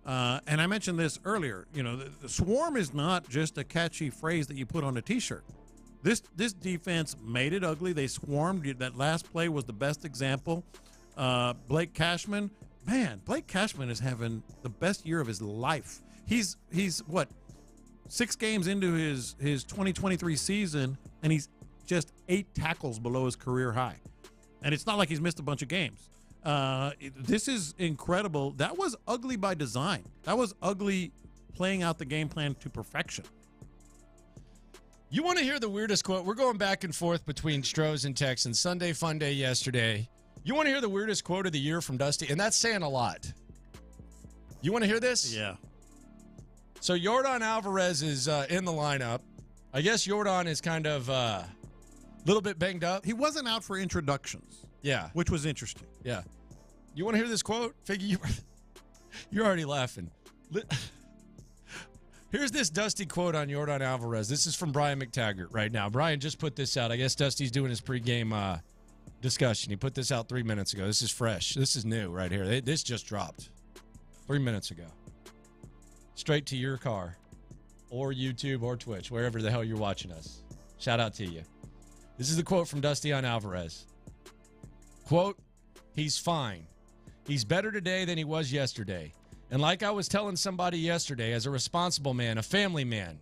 And I mentioned this earlier. The swarm is not just a catchy phrase that you put on a T-shirt. This defense made it ugly. They swarmed. That last play was the best example. Blake Cashman is having the best year of his life. He's what, 6 games into his 2023 season, and he's just 8 tackles below his career high. And it's not like he's missed a bunch of games. This is incredible. That was ugly by design. That was ugly playing out the game plan to perfection. You want to hear the weirdest quote? We're going back and forth between Stros and Texans. Sunday fun day yesterday. You want to hear the weirdest quote of the year from Dusty? And that's saying a lot. You want to hear this? Yeah. So Yordan Alvarez is in the lineup. I guess Yordan is kind of a little bit banged up. He wasn't out for introductions. Yeah. Which was interesting. Yeah. You want to hear this quote? Figgy, you're already laughing. Here's this Dusty quote on Yordan Alvarez. This is from Brian McTaggart right now. Brian just put this out. I guess Dusty's doing his pregame discussion. He put this out 3 minutes ago. This is fresh. This is new right here. This just dropped 3 minutes ago. Straight to your car or YouTube or Twitch, wherever the hell you're watching us. Shout out to you. This is the quote from Dusty on Alvarez. Quote, he's fine. He's better today than he was yesterday. And like I was telling somebody yesterday, as a responsible man, a family man,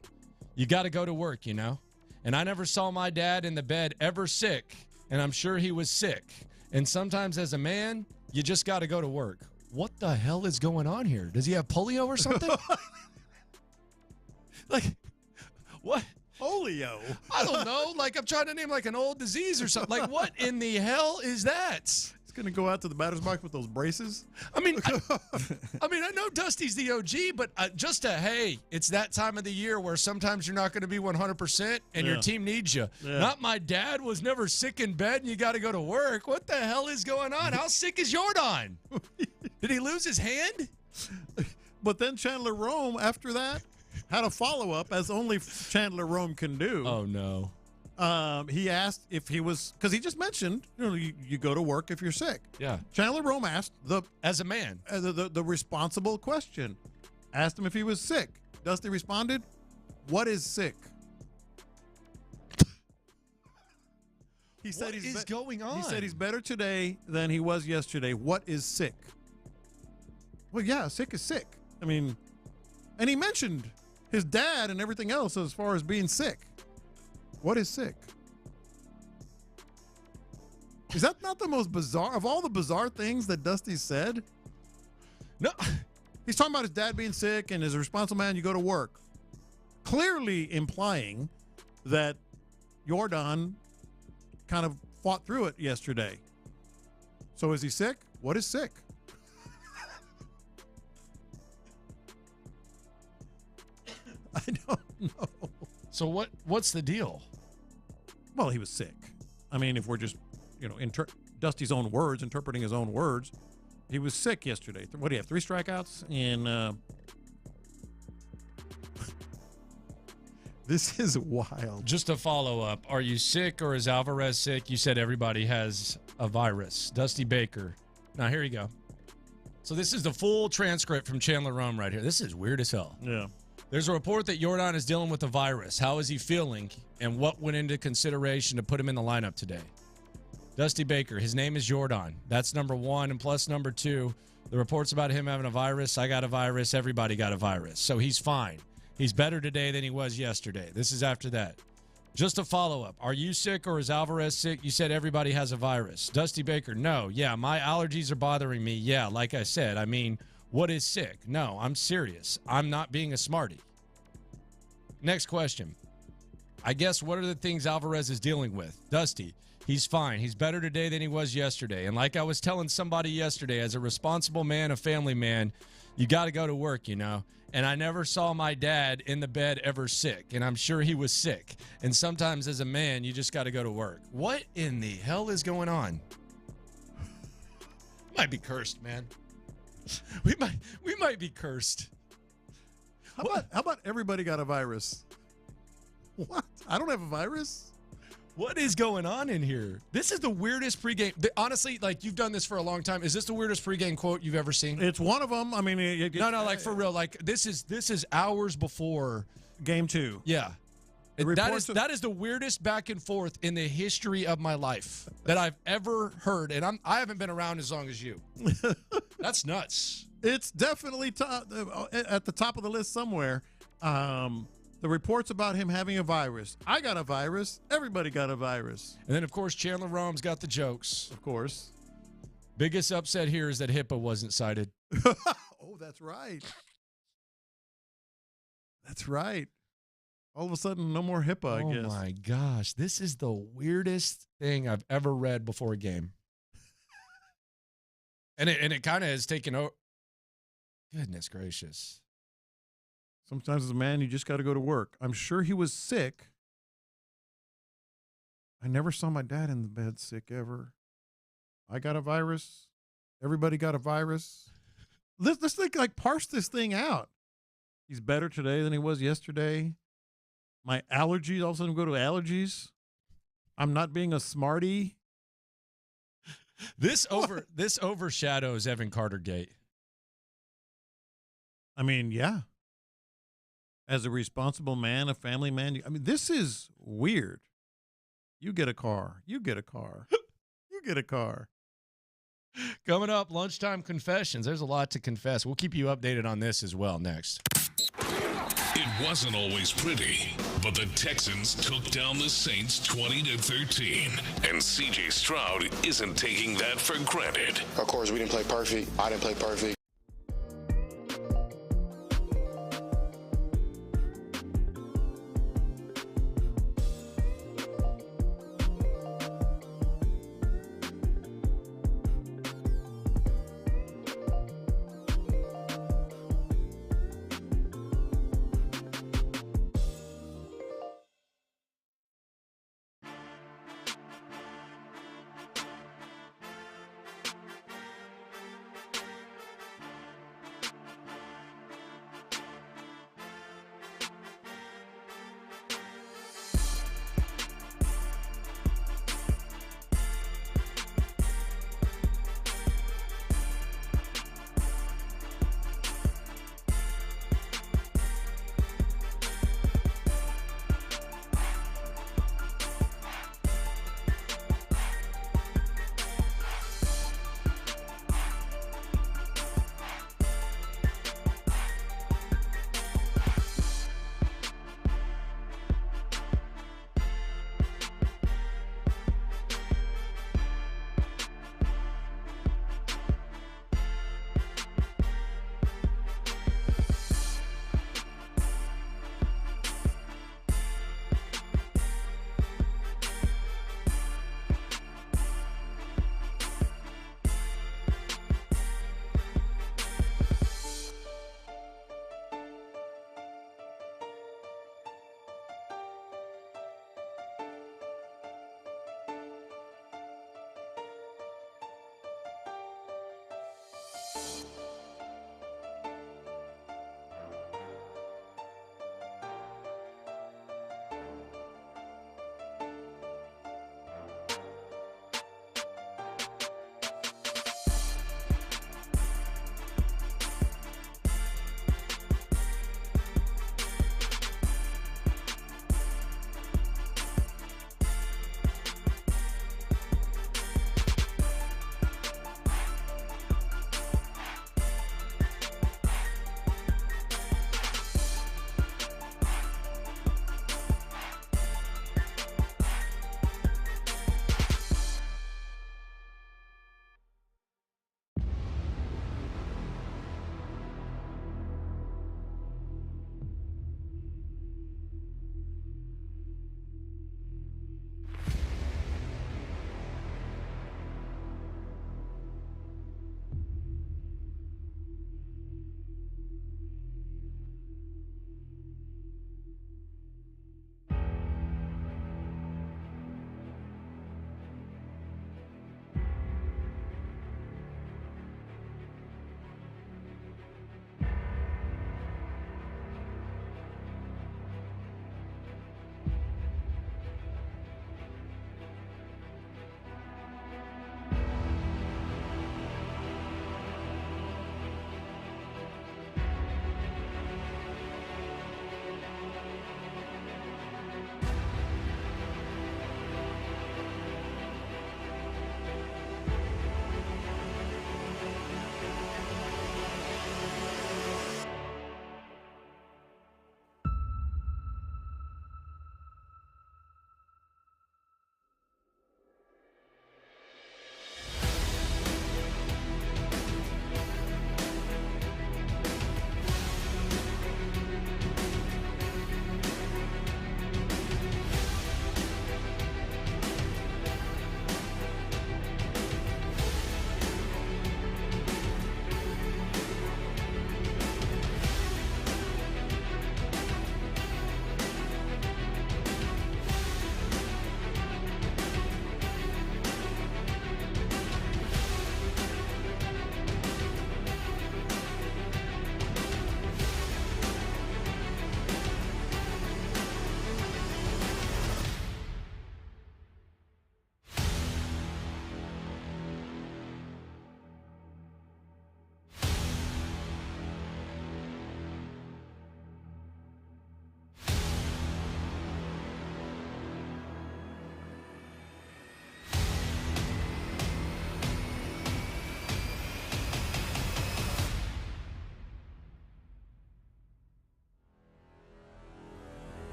you got to go to work, And I never saw my dad in the bed ever sick, and I'm sure he was sick. And sometimes as a man, you just got to go to work. What the hell is going on here? Does he have polio or something? Like, what? Polio? I don't know. Like, I'm trying to name like an old disease or something. Like, what in the hell is that? He's going to go out to the batter's box with those braces? I mean, I know Dusty's the OG, but hey, it's that time of the year where sometimes you're not going to be 100% and your team needs you. Yeah. Not my dad was never sick in bed and you got to go to work. What the hell is going on? How sick is Yordan? Did he lose his hand? But then Chandler Rome, after that, had a follow-up, as only Chandler Rome can do. Oh, no. He asked if he was, because he just mentioned, you go to work if you're sick. Yeah. Chandler Rome asked as a man, the responsible question. Asked him if he was sick. Dusty responded, "What is sick?" He said what is going on? He said he's better today than he was yesterday. What is sick? Well, yeah, sick is sick. I mean, and he mentioned his dad and everything else as far as being sick. What is sick? Is that not the most bizarre of all the bizarre things that Dusty said? No. He's talking about his dad being sick, and as a responsible man, you go to work. Clearly implying that Yordan kind of fought through it yesterday. So is he sick? What is sick? I don't know. So what's the deal? Well, he was sick. I mean, if we're just, Dusty's own words, interpreting his own words, he was sick yesterday. What do you have, 3 strikeouts? And this is wild. Just a follow-up. Are you sick or is Alvarez sick? You said everybody has a virus. Dusty Baker. Now, here you go. So this is the full transcript from Chandler Rome right here. This is weird as hell. Yeah. There's a report that Jordan is dealing with a virus. How is he feeling, and what went into consideration to put him in the lineup today? Dusty Baker, his name is Jordan. That's number 1, and plus number 2, the reports about him having a virus. I got a virus. Everybody got a virus. So he's fine. He's better today than he was yesterday. This is after that. Just a follow-up. Are you sick or is Alvarez sick? You said everybody has a virus. Dusty Baker, no. Yeah, my allergies are bothering me. Yeah, like I said, I mean, what is sick? No, I'm serious. I'm not being a smarty. Next question. I guess what are the things Alvarez is dealing with? Dusty, he's fine. He's better today than he was yesterday. And like I was telling somebody yesterday, as a responsible man, a family man, you got to go to work, And I never saw my dad in the bed ever sick, and I'm sure he was sick. And sometimes as a man, you just got to go to work. What in the hell is going on? Might be cursed, man. We might be cursed. How about everybody got a virus? What? I don't have a virus? What is going on in here? This is the weirdest pregame. Honestly, like, you've done this for a long time. Is this the weirdest pregame quote you've ever seen? It's one of them. I mean, no, like for real. Like this is hours before game 2. Yeah, that is the weirdest back and forth in the history of my life that I've ever heard. And I haven't been around as long as you. That's nuts. It's definitely at the top of the list somewhere. The reports about him having a virus. I got a virus. Everybody got a virus. And then, of course, Chandler Rome's got the jokes. Of course. Biggest upset here is that HIPAA wasn't cited. Oh, that's right. That's right. All of a sudden, no more HIPAA, I guess. Oh, my gosh. This is the weirdest thing I've ever read before a game. and it kind of has taken over. Goodness gracious. Sometimes as a man, you just got to go to work. I'm sure he was sick. I never saw my dad in the bed sick ever. I got a virus. Everybody got a virus. Let's think, parse this thing out. He's better today than he was yesterday. My allergies, all of a sudden go to allergies. I'm not being a smarty. This overshadows Evan Carter Gate. I mean, yeah. As a responsible man, a family man, I mean, this is weird. You get a car. You get a car. You get a car. Coming up, lunchtime confessions. There's a lot to confess. We'll keep you updated on this as well next. It wasn't always pretty, but the Texans took down the Saints 20-13, and CJ Stroud isn't taking that for granted. Of course, we didn't play perfect. I didn't play perfect.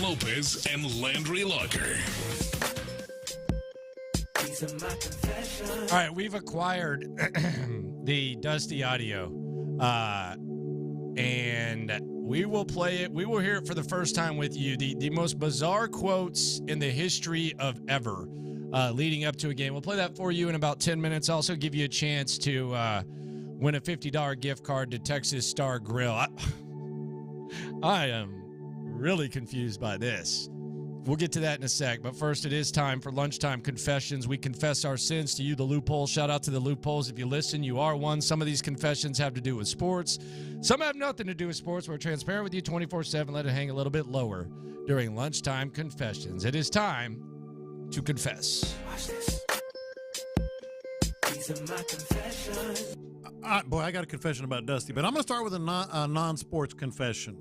Lopez and Landry Locker. All right, we've acquired the Dusty audio, and we will play it. We will hear it for the first time with you. The most bizarre quotes in the history of ever leading up to a game. We'll play that for you in about 10 minutes. I'll also give you a chance to win a $50 gift card to Texas Star Grill. I am really confused by this. We'll get to that in a sec, but first it is time for Lunchtime Confessions. We confess our sins to you, the Loophole. Shout out to the Loopholes. If you listen, you are one. Some of these confessions have to do with sports. Some have nothing to do with sports. We're transparent with you 24/7. Let it hang a little bit lower during Lunchtime Confessions. It is time to confess. Watch this. These are my confessions. Boy, I got a confession about Dusty, but I'm going to start with a non-sports confession.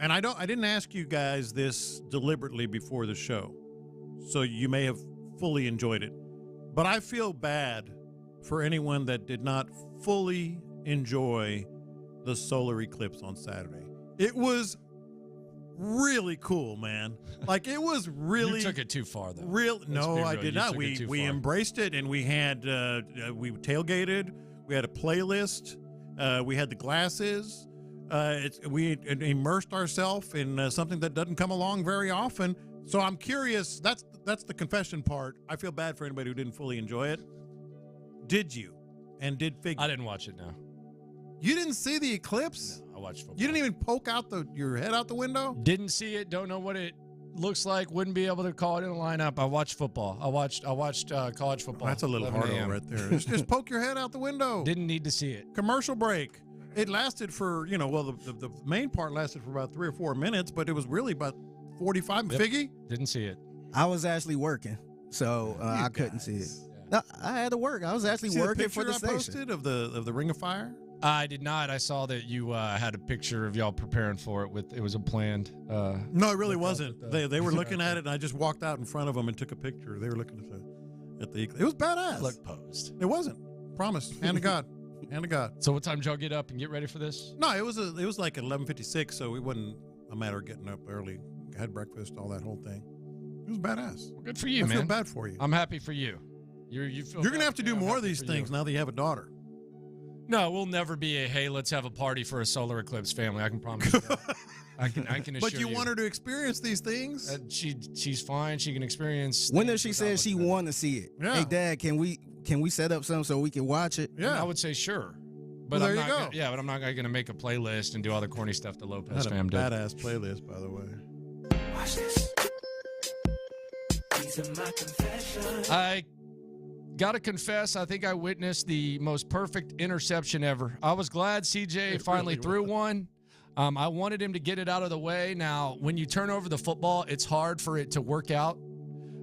And I didn't ask you guys this deliberately before the show, so you may have fully enjoyed it. But I feel bad for anyone that did not fully enjoy the solar eclipse on Saturday. It was really cool, man. Like, it was really... You took it too far, though. No, I did not. We embraced it, and we had we tailgated. We had a playlist. We had the glasses. We immersed ourselves in something that doesn't come along very often. So I'm curious. That's the confession part. I feel bad for anybody who didn't fully enjoy it. Did you? And did figure? I didn't watch it, no. You didn't see the eclipse? No, I watched football. You didn't even poke out your head out the window? Didn't see it. Don't know what it looks like. Wouldn't be able to call it in a lineup. I watched football. I watched college football. That's a little hard right there. Just poke your head out the window. Didn't need to see it. Commercial break. It lasted for, the main part lasted for about 3 or 4 minutes, but it was really about 45. Yep. Figgy? Didn't see it. I was actually working, so I couldn't see it. No, I had to work. I was actually working for the station. I posted of the Ring of Fire? I did not. I saw that you had a picture of y'all preparing for it. It was a planned. No, it really wasn't. They were looking at it, and I just walked out in front of them and took a picture. They were looking at the. It was badass. Look posed. It wasn't. Promise. Hand to God. Hand to God. So what time did y'all get up and get ready for this? No, it was like at 11:56, so it wasn't a matter of getting up early. Had breakfast, all that whole thing. It was badass. Well, good for you, man. I feel bad for you. I'm happy for you. You're gonna have to do more of these things now that you have a daughter. No, we'll never be hey, let's have a party for a solar eclipse family. I can promise you that. I can assure you. But you want her to experience these things? She's fine. She can experience. When does she say she want to see it? Yeah. Hey, Dad, can we set up something so we can watch it? Yeah, I would say sure. But well, but I'm not going to make a playlist and do all the corny stuff the Lopez fam did. Badass playlist, by the way. Watch this. These are my confessions. I gotta confess, I think I witnessed the most perfect interception ever. I was glad CJ finally threw one. I wanted him to get it out of the way. Now, when you turn over the football, it's hard for it to work out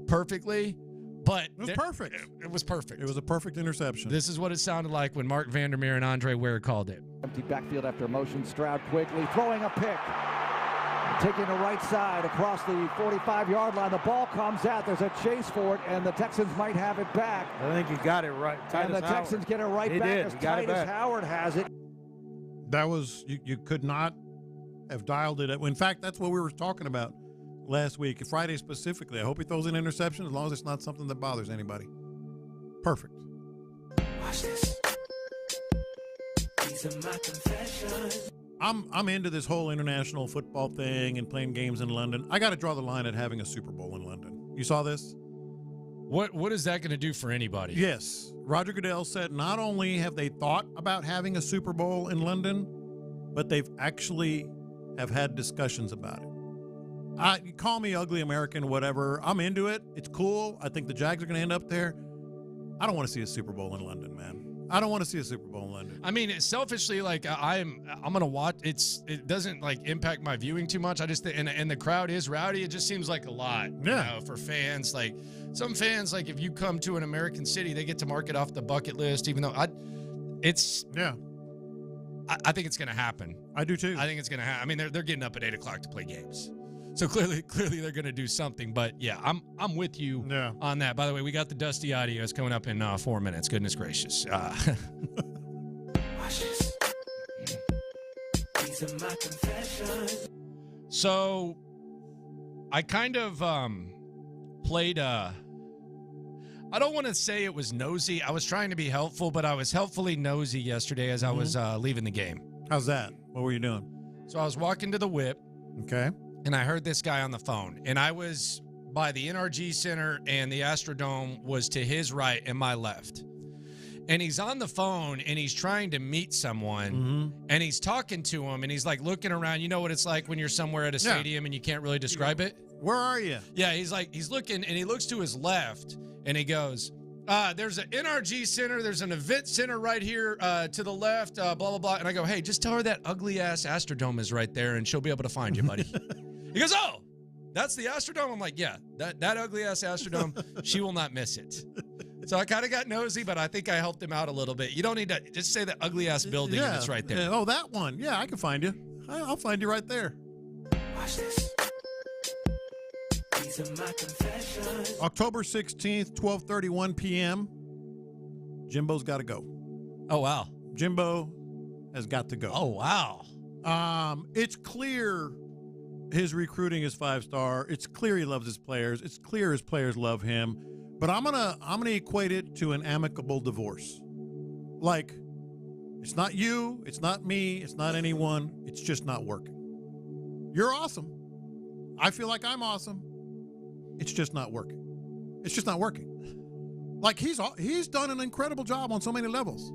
perfectly. But it was perfect. It was perfect. It was a perfect interception. This is what it sounded like when Mark Vandermeer and Andre Ware called it. Empty backfield after motion. Stroud quickly throwing a pick. Taking the right side across the 45-yard line. The ball comes out. There's a chase for it, and the Texans might have it back. I think he got it right. And the Texans get it right back as Titus Howard has it. That was, you could not have dialed it up. In fact, that's what we were talking about last week, Friday specifically. I hope he throws an interception as long as it's not something that bothers anybody. Perfect. Watch this. These are my confessions. I'm into this whole international football thing and playing games in London. I got to draw the line at having a Super Bowl in London. You saw this? What is that going to do for anybody? Yes. Roger Goodell said not only have they thought about having a Super Bowl in London, but they've actually have had discussions about it. You call me ugly American, whatever. I'm into it. It's cool. I think the Jags are going to end up there. I don't want to see a Super Bowl in London, man. I don't want to see a Super Bowl in London. I mean, selfishly, like I'm gonna watch. It doesn't like impact my viewing too much. I just and the crowd is rowdy. It just seems like a lot. Yeah. You know, for fans, like some fans, like if you come to an American city, they get to mark it off the bucket list. Even though I think it's gonna happen. I do too. I think it's gonna happen. I mean, they're getting up at 8:00 to play games. So clearly they're going to do something. But, yeah, I'm with you on that. By the way, we got the Dusty audio. It's coming up in 4 minutes. Goodness gracious. Watch this. These are my confessions. So I kind of played I don't want to say it was nosy. I was trying to be helpful, but I was helpfully nosy yesterday as I was leaving the game. How's that? What were you doing? So I was walking to the whip. Okay. And I heard this guy on the phone. And I was by the NRG Center, and the Astrodome was to his right and my left. And he's on the phone, and he's trying to meet someone, and he's talking to him, and he's like looking around. You know what it's like when you're somewhere at a stadium and you can't really describe it? Where are you? Yeah, he's looking, and he looks to his left, and he goes, there's an NRG Center, there's an event center right here to the left, blah, blah, blah. And I go, hey, just tell her that ugly-ass Astrodome is right there, and she'll be able to find you, buddy. He goes, oh, that's the Astrodome? I'm like, yeah, that ugly-ass Astrodome, she will not miss it. So I kind of got nosy, but I think I helped him out a little bit. You don't need to just say the ugly-ass building, and it's right there. Yeah. Oh, that one. Yeah, I can find you. I'll find you right there. Watch this. These are my confessions. October 16th, 12:31 p.m. Jimbo's got to go. Oh, wow. Jimbo has got to go. Oh, wow. It's clear his recruiting is 5-star. It's clear he loves his players. It's clear his players love him. But I'm gonna equate it to an amicable divorce. Like, it's not you, it's not me, it's not anyone. It's just not working. You're awesome. I feel like I'm awesome. It's just not working. It's just not working. Like, he's done an incredible job on so many levels.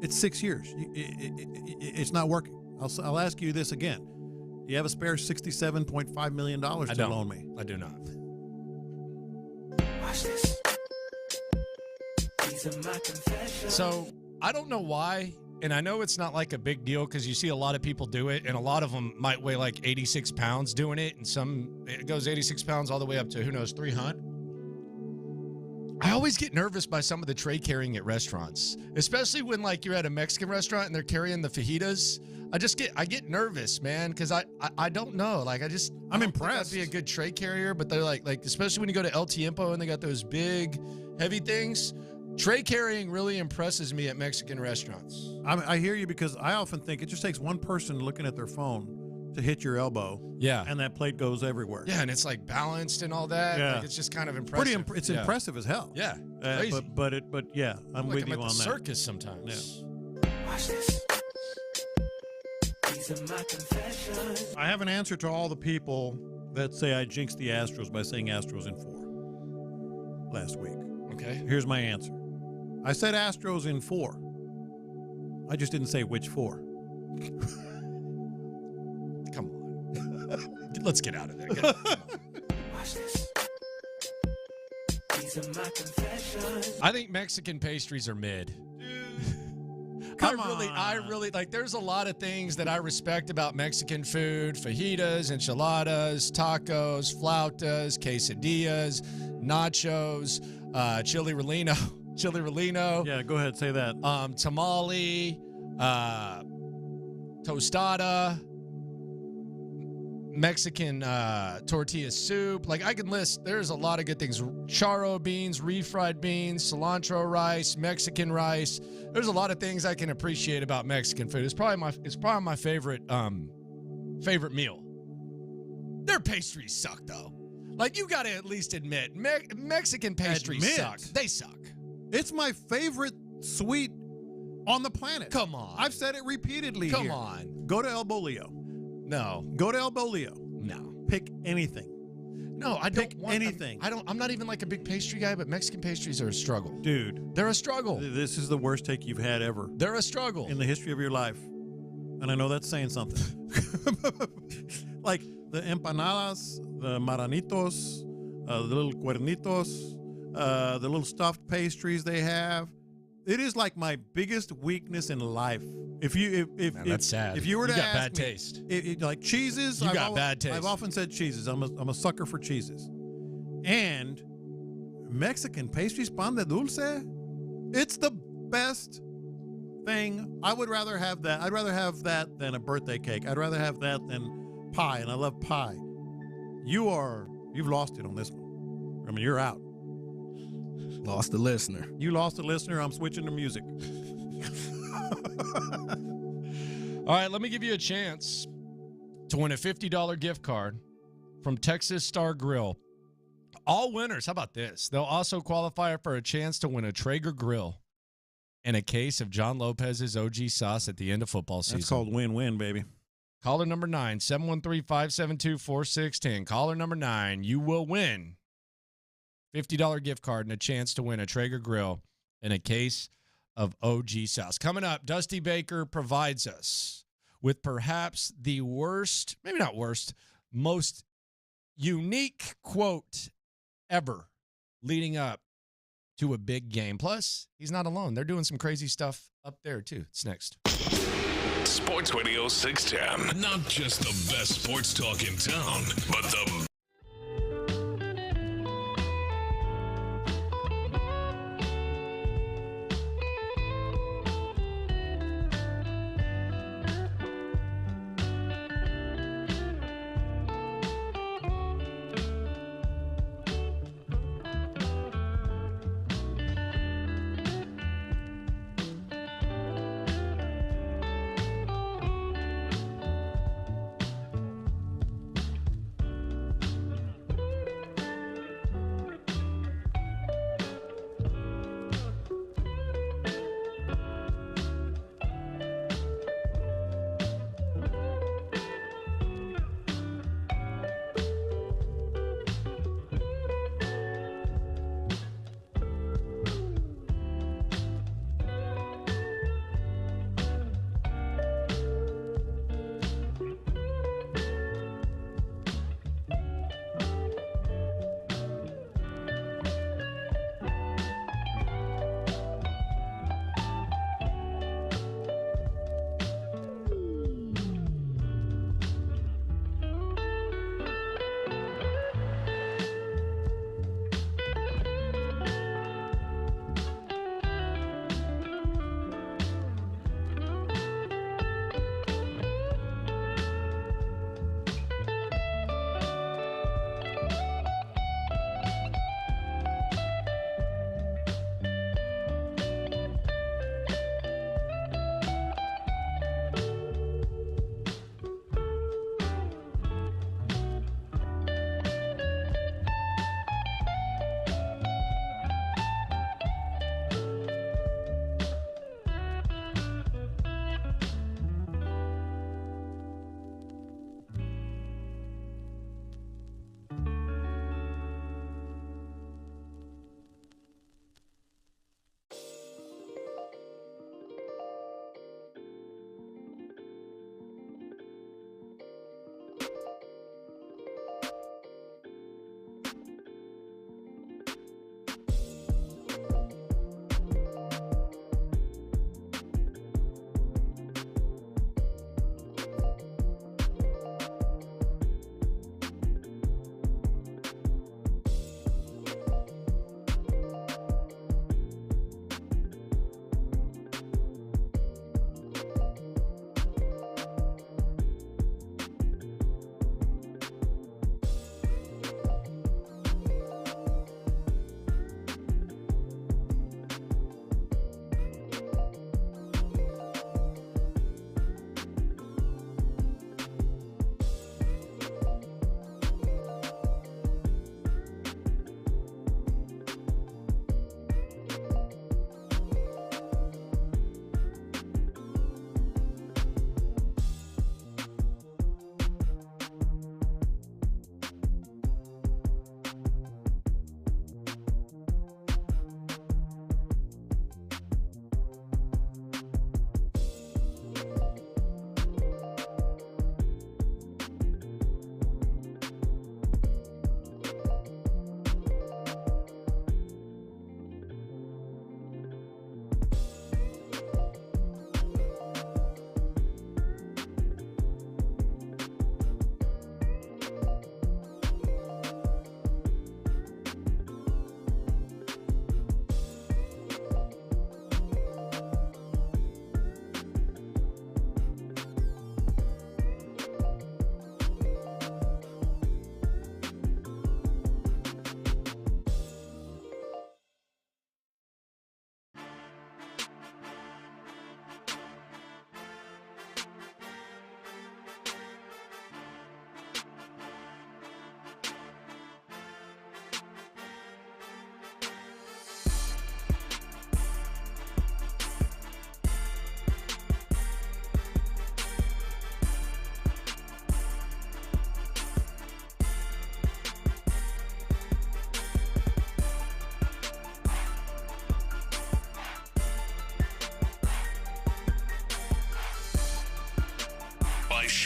It's 6 years. It's not working. I'll ask you this again. Do you have a spare $67.5 million to loan me? I do not. Watch this. These are my confessions. So I don't know why, and I know it's not like a big deal because you see a lot of people do it, and a lot of them might weigh like 86 pounds doing it, and it goes 86 pounds all the way up to, who knows, 300. I always get nervous by some of the tray carrying at restaurants, especially when like you're at a Mexican restaurant and they're carrying the fajitas. I get nervous, man, because I don't know. Like I'm impressed. I'd be a good tray carrier, but they're like especially when you go to El Tiempo and they got those big, heavy things. Tray carrying really impresses me at Mexican restaurants. I hear you, because I often think it just takes one person looking at their phone to hit your elbow. Yeah. And that plate goes everywhere. Yeah, and it's like balanced and all that. Yeah. Like, it's just kind of impressive. It's impressive as hell. Yeah. Crazy. But yeah, I'm with you on that. I'm at the circus sometimes. Yeah. Watch this. These are my confessions. I have an answer to all the people that say I jinxed the Astros by saying Astros in 4 last week. Okay. Here's my answer. I said Astros in 4. I just didn't say which 4. Come on. Let's get out of there. Watch this. These are my confessions. I think Mexican pastries are mid. I really like, there's a lot of things that I respect about Mexican food: fajitas, enchiladas, tacos, flautas, quesadillas, nachos, chili relleno. Yeah, go ahead, say that. Tamale, tostada, Mexican tortilla soup. Like, I can list, there's a lot of good things. Charro beans, refried beans, cilantro rice, Mexican rice. There's a lot of things I can appreciate about Mexican food. It's probably my favorite favorite meal. Their pastries suck, though. Like, you got to at least admit, Mexican pastries suck. They suck. It's my favorite sweet on the planet. Come on. I've said it repeatedly. Come here. on. Go to El Bolillo. No. Go to El Bolillo. No. Pick anything. No, I don't want anything. I'm not even like a big pastry guy, but Mexican pastries are a struggle. Dude. They're a struggle. This is the worst take you've had ever. They're a struggle. In the history of your life. And I know that's saying something. Like the empanadas, the maranitos, the little cuernitos, the little stuffed pastries they have. It is like my biggest weakness in life. That's sad. If you were to ask bad me, taste. Like cheeses, You got bad taste. I've often said cheeses. I'm a sucker for cheeses. And Mexican pastries, pan de dulce, it's the best thing. I would rather have that. I'd rather have that than a birthday cake. I'd rather have that than pie, and I love pie. You've lost it on this one. I mean, you're out. Lost the listener. You lost the listener. I'm switching to music. All right, let me give you a chance to win a $50 gift card from Texas Star Grill. All winners, how about this? They'll also qualify for a chance to win a Traeger grill and a case of John Lopez's OG sauce at the end of football season. That's called win-win, baby. Caller number 9, 713-572-4610. Caller number 9, you will win $50 gift card and a chance to win a Traeger grill and a case of OG sauce. Coming up, Dusty Baker provides us with perhaps the worst, maybe not worst, most unique quote ever leading up to a big game. Plus, he's not alone. They're doing some crazy stuff up there, too. It's next. Sports Radio 610. Not just the best sports talk in town, but the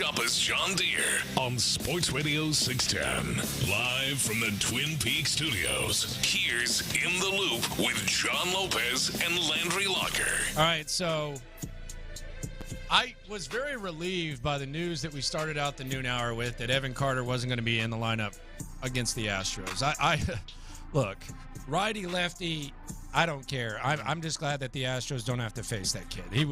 Shopper's John Deere on Sports Radio 610. Live from the Twin Peaks studios, here's In the Loop with John Lopez and Landry Locker. All right, so I was very relieved by the news that we started out the noon hour with, that Evan Carter wasn't going to be in the lineup against the Astros. I look, righty, lefty, I don't care. I'm just glad that the Astros don't have to face that kid. He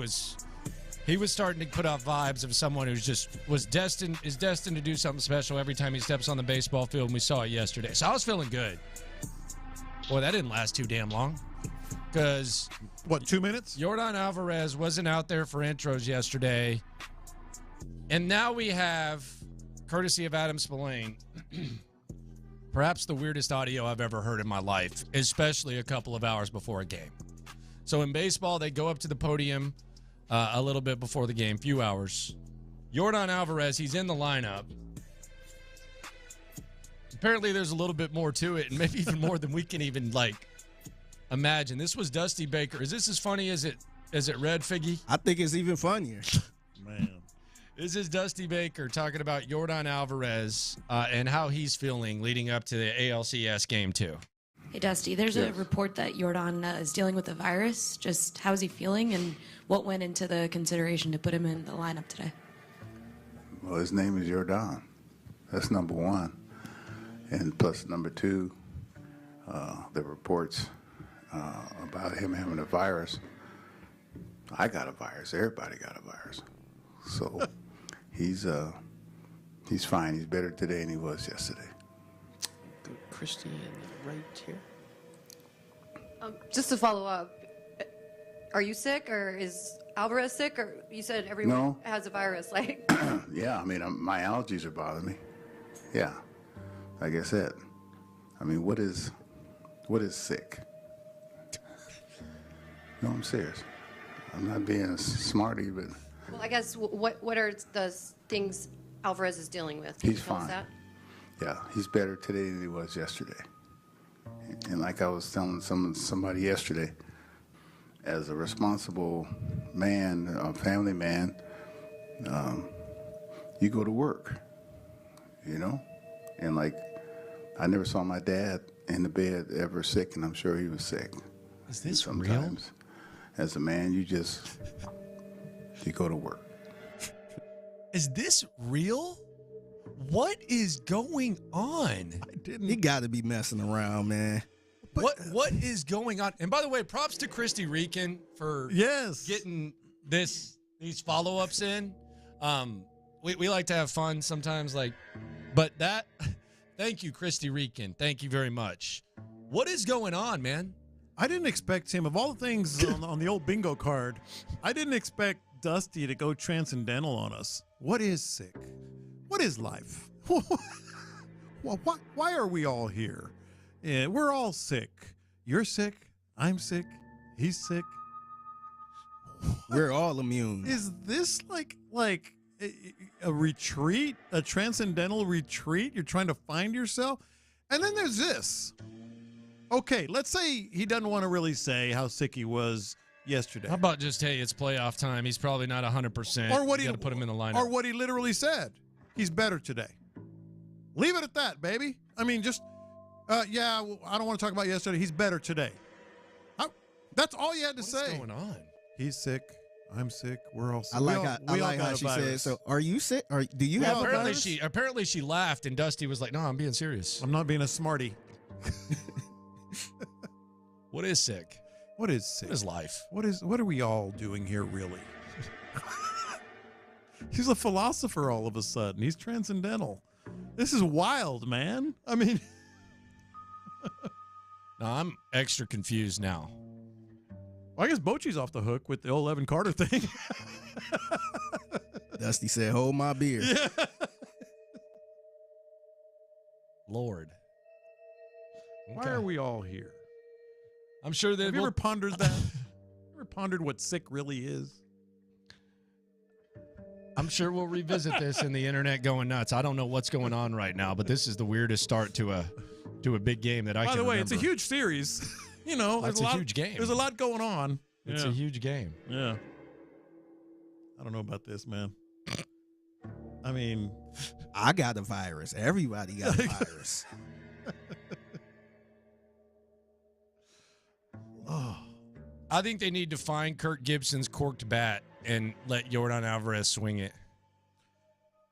was starting to put off vibes of someone who's just is destined to do something special every time he steps on the baseball field, and we saw it yesterday. So I was feeling good. Boy, that didn't last too damn long. Because 2 minutes? Yordan Alvarez wasn't out there for intros yesterday. And now we have, courtesy of Adam Spillane, perhaps the weirdest audio I've ever heard in my life, especially a couple of hours before a game. So in baseball, they go up to the podium a little bit before the game, few hours. Yordan Alvarez, he's in the lineup. Apparently there's a little bit more to it, and maybe even more than we can even, imagine. This was Dusty Baker. Is this as funny as it read, Figgy? I think it's even funnier. Man. This is Dusty Baker talking about Yordan Alvarez and how he's feeling leading up to the ALCS Game 2. Hey, Dusty, there's a report that Yordan is dealing with a virus. Just how's he feeling, and what went into the consideration to put him in the lineup today? Well, his name is Yordan. That's number one. And plus number two, the reports about him having a virus. I got a virus. Everybody got a virus. So he's fine. He's better today than he was yesterday. Christy right here. Just to follow up, are you sick, or is Alvarez sick, or you said everyone has a virus? Yeah, I mean, my allergies are bothering me. Yeah, like I said. I mean, what is sick? No, I'm serious. I'm not being a smarty, but Well, I guess what are the things Alvarez is dealing with? Can he's you tell us fine. that? Yeah, he's better today than he was yesterday. And like I was telling somebody yesterday, as a responsible man, a family man, you go to work, And I never saw my dad in the bed ever sick, and I'm sure he was sick. Is this sometimes, as a man, you go to work. Is this real? What is going on? He got to be messing around, man. What is going on? And by the way, props to Christy Rican for getting these follow-ups in. We like to have fun sometimes, but thank you, Christy Rican. Thank you very much. What is going on, man? I didn't expect him, of all the things on the old bingo card, I didn't expect Dusty to go transcendental on us. What is sick? What is life? Why are we all here? Yeah, we're all sick. You're sick. I'm sick. He's sick. We're all immune. Is this like a retreat, a transcendental retreat? You're trying to find yourself? And then there's this. Okay, let's say he doesn't want to really say how sick he was yesterday. How about just, hey, it's playoff time. He's probably not 100%. Or what you got to put him in the lineup. Or what he literally said. He's better today. Leave it at that, baby. I mean, just, I don't want to talk about yesterday. He's better today. That's all you had to say. What's going on? He's sick. I'm sick. We're all sick. I like how she said, so are you sick? Or do you have a virus? Apparently she laughed, and Dusty was like, no, I'm being serious. I'm not being a smarty. What is sick? What is sick? What is life? What are we all doing here, really? He's a philosopher all of a sudden. He's transcendental. This is wild, man. I mean... No, I'm extra confused now. Well, I guess Bochy's off the hook with the old Evan Carter thing. Dusty said, hold my beer. Yeah. Lord. Why are we all here? I'm sure that... Have you ever pondered that? Ever pondered what sick really is? I'm sure we'll revisit this in the internet going nuts. I don't know what's going on right now, but this is the weirdest start to a big game that I can remember. By the way, it's a huge series. It's a huge game. There's a lot going on. It's a huge game. Yeah. I don't know about this, man. I mean, I got the virus. Everybody got the virus. I think they need to find Kirk Gibson's corked bat and let Yordan Alvarez swing it.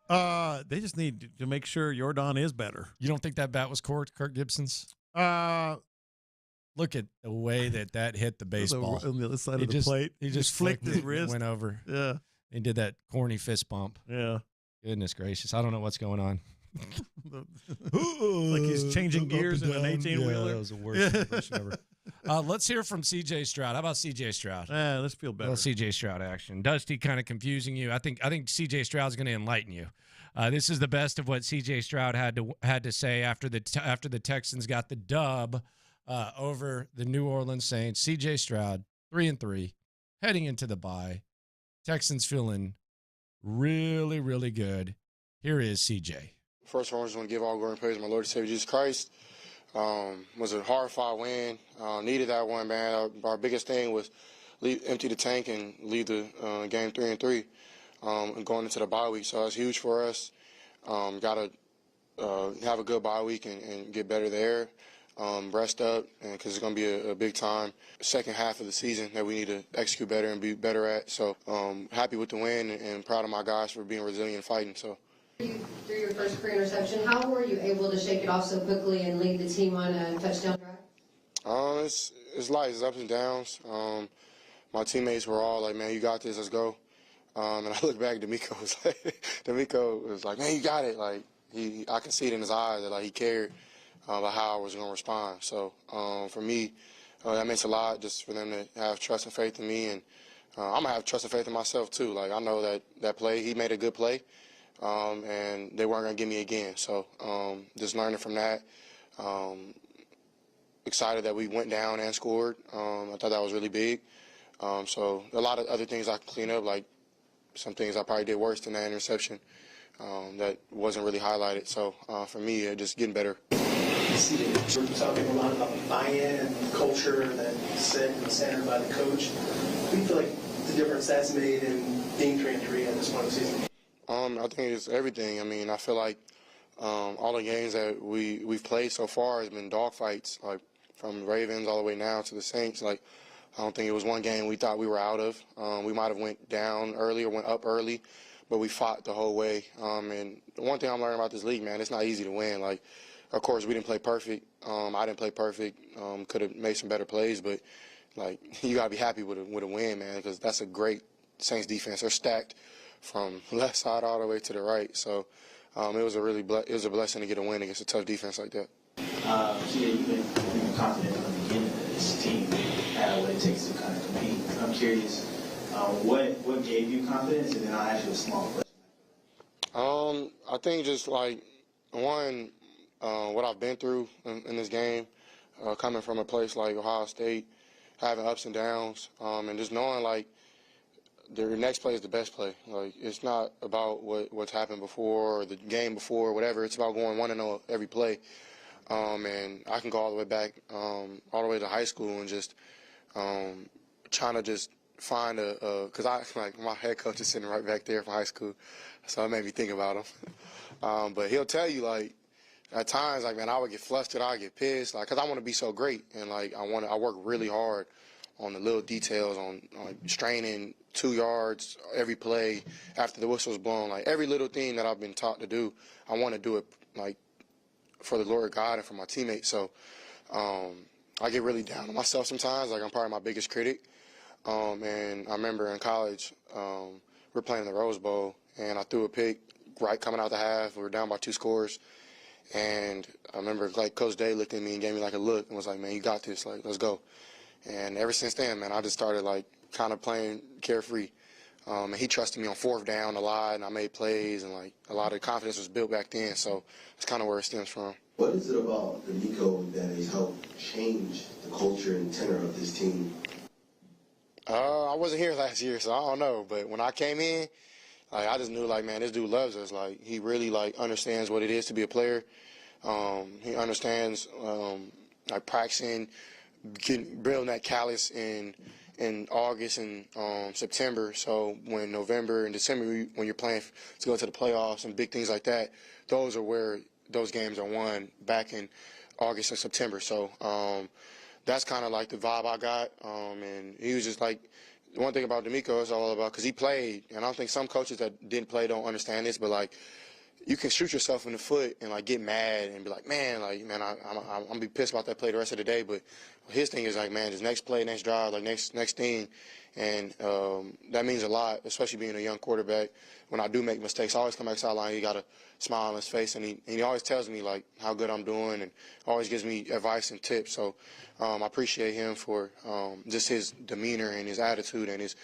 They just need to make sure Yordan is better. You don't think that bat was corked, Kirk Gibson's? Look at the way that hit the baseball. On the other side of the plate. He just flicked his wrist. Went over. Yeah. He did that corny fist bump. Yeah. Goodness gracious. I don't know what's going on. Like he's changing gears in an 18-wheeler. Yeah, that was the worst impression ever. Let's hear from C.J. Stroud. How about C.J. Stroud? Let's feel better. C.J. Stroud action. Dusty kind of confusing you. I think C.J. Stroud's going to enlighten you. This is the best of what C.J. Stroud had to say after the Texans got the dub over the New Orleans Saints. C.J. Stroud, 3-3, heading into the bye. Texans feeling really, really good. Here is C.J. First of all, I just want to give all glory and praise to my Lord and Savior Jesus Christ. Was a hard-fought win. Needed that one, man. Our biggest thing was empty the tank and leave the game 3-3 and going into the bye week. So that's huge for us. Got to have a good bye week and get better there. Rest up, because it's going to be a big time second half of the season that we need to execute better and be better at. So happy with the win and proud of my guys for being resilient and fighting. So. Through your first career interception, how were you able to shake it off so quickly and lead the team on a touchdown drive? It's life, it's ups and downs. My teammates were all like, "Man, you got this, let's go." And I look back, DeMeco was like, "Man, you got it." Like I can see it in his eyes that like he cared about how I was going to respond. So for me, that means a lot just for them to have trust and faith in me, and I'm gonna have trust and faith in myself too. Like I know that play, he made a good play. And they weren't going to give me again. So just learning from that. Excited that we went down and scored. I thought that was really big. So a lot of other things I can clean up, like some things I probably did worse than that interception that wasn't really highlighted. So for me, just getting better. You see that we're talking a lot about the buy-in and culture that's set and centered by the coach. What do you feel like the difference that's made in being 3-3 at this point of the season? I think it's everything. I mean, I feel like all the games that we've played so far has been dogfights, like from the Ravens all the way now to the Saints. Like, I don't think it was one game we thought we were out of. We might have went down early or went up early, but we fought the whole way. And the one thing I'm learning about this league, man, it's not easy to win. Like, of course, we didn't play perfect. I didn't play perfect. Could have made some better plays, but like you gotta be happy with a win, man, because that's a great Saints defense. They're stacked from left side all the way to the right. So it was a blessing to get a win against a tough defense like that. You've been confident from the beginning that this team had what it takes to kind of compete. I'm curious, what gave you confidence? And then I'll ask you a small question. I think just like one, what I've been through in this game, coming from a place like Ohio State, having ups and downs, and just knowing like the next play is the best play. Like it's not about what's happened before or the game before or whatever. It's about going 1-0 every play. And I can go all the way back, all the way to high school and just trying to just find because my head coach is sitting right back there from high school, so it made me think about him. But he'll tell you like at times like man I would get flustered, I would get pissed like because I want to be so great and like I work really hard on the little details on straining 2 yards every play after the whistle's blown. Like every little thing that I've been taught to do, I want to do it like for the glory of God and for my teammates. So I get really down on myself sometimes. Like I'm probably my biggest critic. And I remember in college, we're playing in the Rose Bowl, and I threw a pick right coming out the half. We were down by 2 scores. And I remember like Coach Day looked at me and gave me like a look and was like, man, you got this. Like, let's go. And ever since then, man, I just started like kind of playing carefree. And he trusted me on 4th down a lot, and I made plays, and like a lot of confidence was built back then. So it's kind of where it stems from. What is it about DeMeco that has helped change the culture and tenor of this team? I wasn't here last year, so I don't know. But when I came in, like I just knew, like, man, this dude loves us. Like he really like understands what it is to be a player. He understands like practicing, building that callus in in August and September. So when November and December, when you're playing to go to the playoffs and big things like that, those are where those games are won, back in August and September. So that's kind of like the vibe I got. And he was just like, the one thing about DeMeco is all about, because he played, and I don't think some coaches that didn't play don't understand this, but like, you can shoot yourself in the foot and like get mad and be like, man, I'm gonna be pissed about that play the rest of the day. But his thing is like, man, just next play, next drive, like next thing, and that means a lot, especially being a young quarterback. When I do make mistakes, I always come back sideline. He got a smile on his face, and he always tells me like how good I'm doing, and always gives me advice and tips. So I appreciate him for just his demeanor and his attitude and his.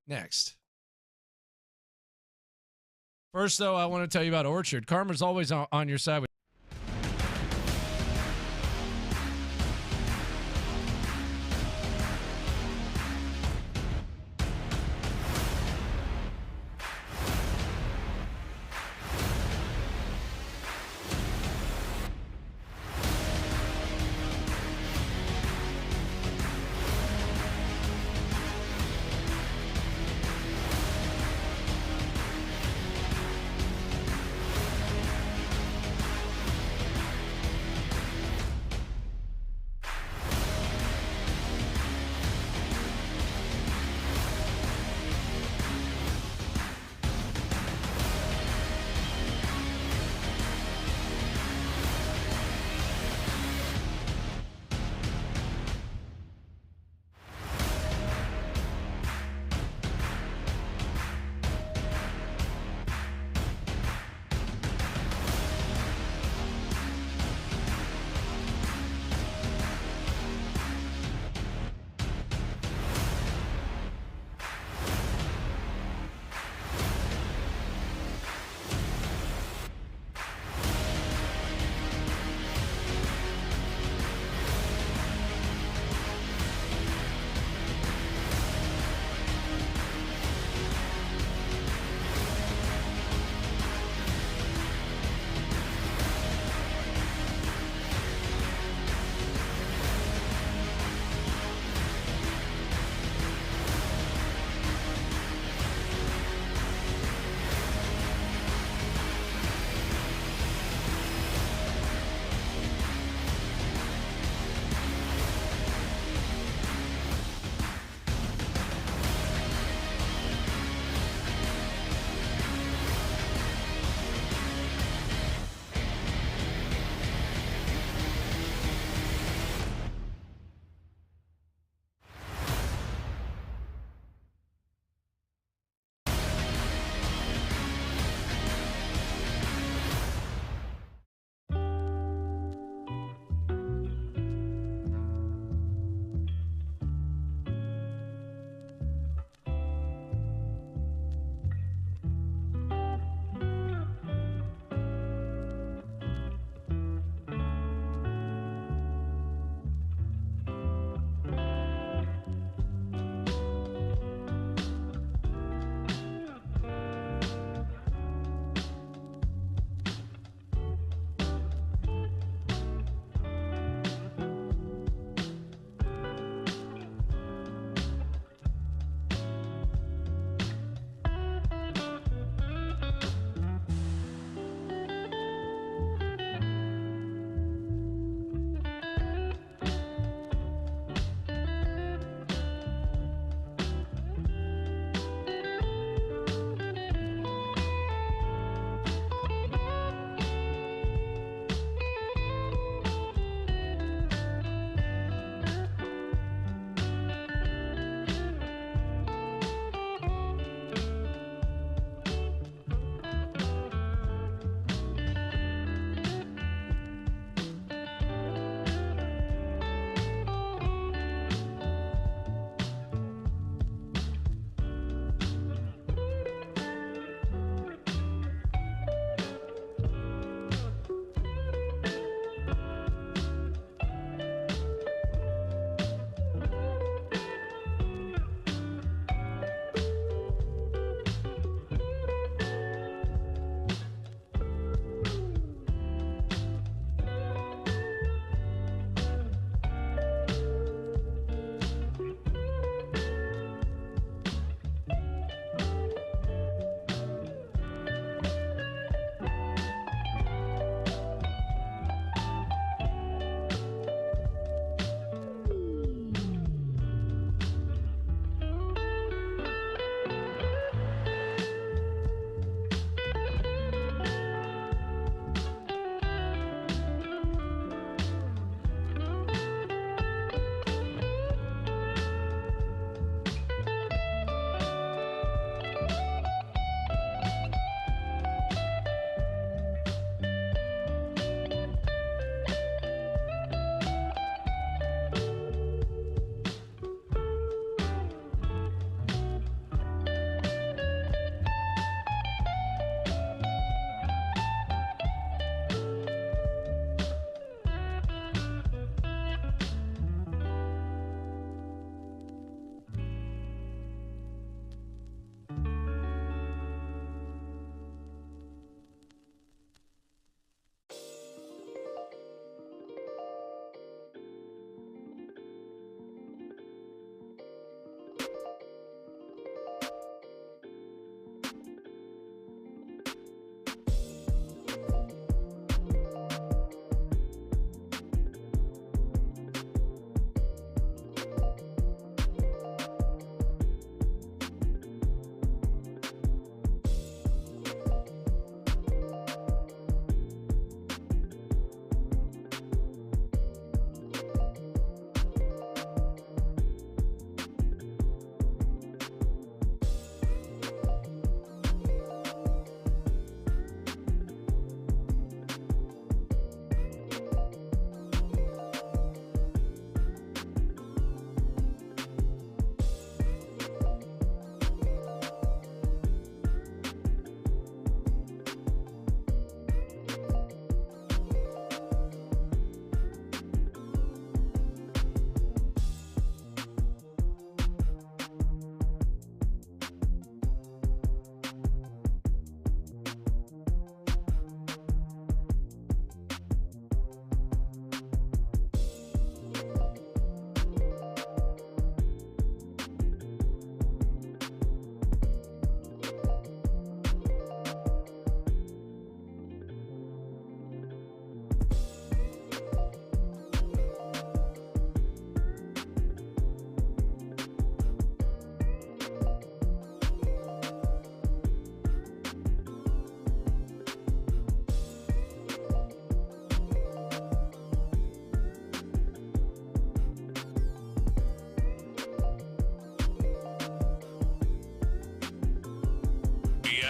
Next. First, though, I want to tell you about Orchard. Karma's always on your side.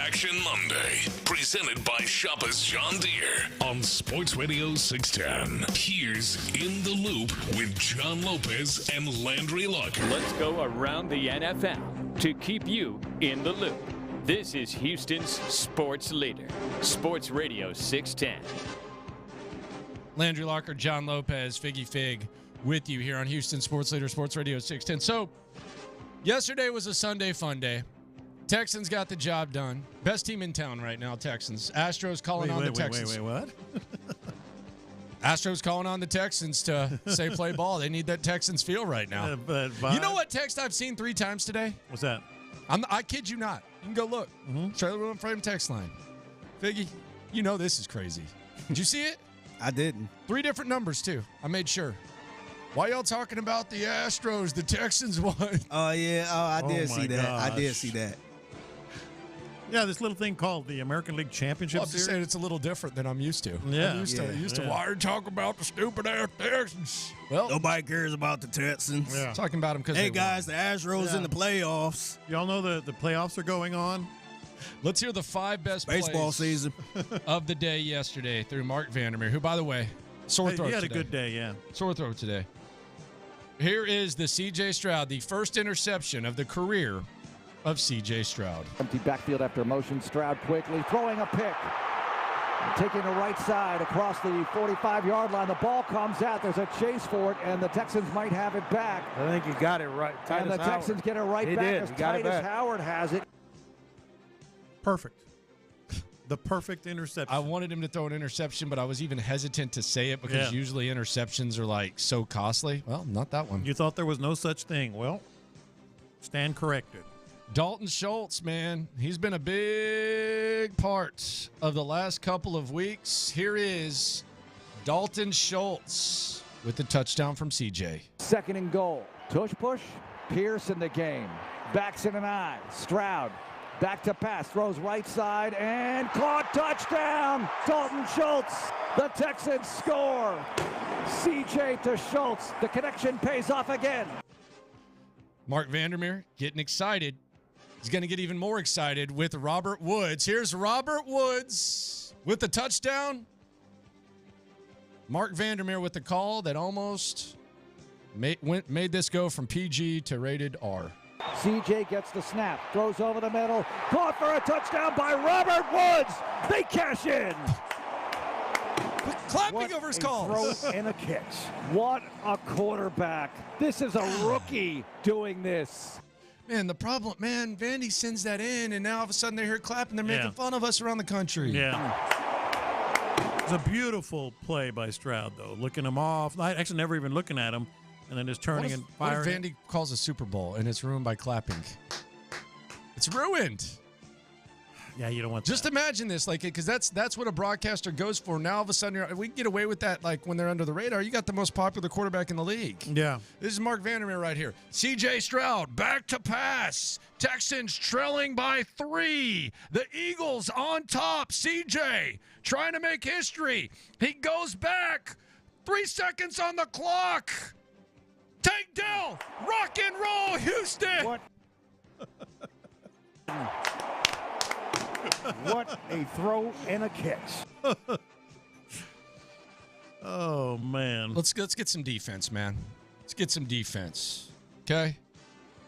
Action Monday, presented by Shoppers John Deere on Sports Radio 610. Here's In the Loop with John Lopez and Landry Locker. Let's go around the NFL to keep you in the loop. This is Houston's sports leader, Sports Radio 610. Landry Locker, John Lopez, Figgy Fig with you here on Houston Sports Leader, Sports Radio 610. So, yesterday was a Sunday fun day. Texans got the job done. Best team in town right now, Texans. Astros calling on the Texans. Wait, what? Astros calling on the Texans to say play ball. They need that Texans feel right now. You know what text I've seen 3 times today? What's that? I kid you not. You can go look. Trailer Room Frame text line. Figgy, you know this is crazy. Did you see it? I didn't. 3 different numbers, too. I made sure. Why y'all talking about the Astros? The Texans won. Oh, yeah. Oh, I did my see that. I gosh. did see that. Yeah, this little thing called the American League Championship I'm just Series. saying it's a little different than I'm used to. Yeah. I'm used to why are you talking about the stupid ass Texans? Well, Nobody cares about the Texans. Yeah. talking about them because Hey, guys, the Astros in the playoffs. Y'all know the playoffs are going on? Let's hear the 5 best Baseball plays season. of the day yesterday through Mark Vandermeer, who, by the way, sore throat He had today. a good day, yeah. Sore throat today. Here is the C.J. Stroud, the first interception of the career of C.J. Stroud. Empty backfield after motion. Stroud quickly throwing a pick. Taking the right side across the 45-yard line. The ball comes out. There's a chase for it, and the Texans might have it back. I think you got it right. And the Texans get it right back as Titus Howard has it. Perfect. The perfect interception. I wanted him to throw an interception, but I was even hesitant to say it because usually interceptions are like so costly. Well, not that one. You thought there was no such thing. Well, stand corrected. Dalton Schultz, man, he's been a big part of the last couple of weeks. Here is Dalton Schultz with the touchdown from CJ. 2nd and goal. Tush push. Pierce in the game. Backs in an eye. Stroud. Back to pass. Throws right side and caught. Touchdown. Dalton Schultz. The Texans score. CJ to Schultz. The connection pays off again. Mark Vandermeer getting excited. He's going to get even more excited with Robert Woods. Here's Robert Woods with the touchdown. Mark Vandermeer with the call that almost made this go from PG to rated R. CJ gets the snap, throws over the middle, caught for a touchdown by Robert Woods. They cash in. Clapping over his calls. Throw and a catch. What a quarterback. This is a rookie doing this. Man, the problem, Vandy sends that in, and now all of a sudden they're here clapping. They're making fun of us around the country. Yeah. It's a beautiful play by Stroud, though. Looking him off. Actually, never even looking at him, and then just turning and firing. What if Vandy calls a Super Bowl, and it's ruined by clapping? It's ruined. Yeah, you don't want Just imagine this, like, because that's what a broadcaster goes for. Now, all of a sudden, we can get away with that, like, when they're under the radar. You got the most popular quarterback in the league. Yeah. This is Mark Vandermeer right here. C.J. Stroud, back to pass. Texans trailing by 3. The Eagles on top. C.J. trying to make history. He goes back. 3 seconds on the clock. Tank Dell, rock and roll, Houston. What? What a throw and a catch. Oh, man. Let's get some defense, man. Let's get some defense. Okay?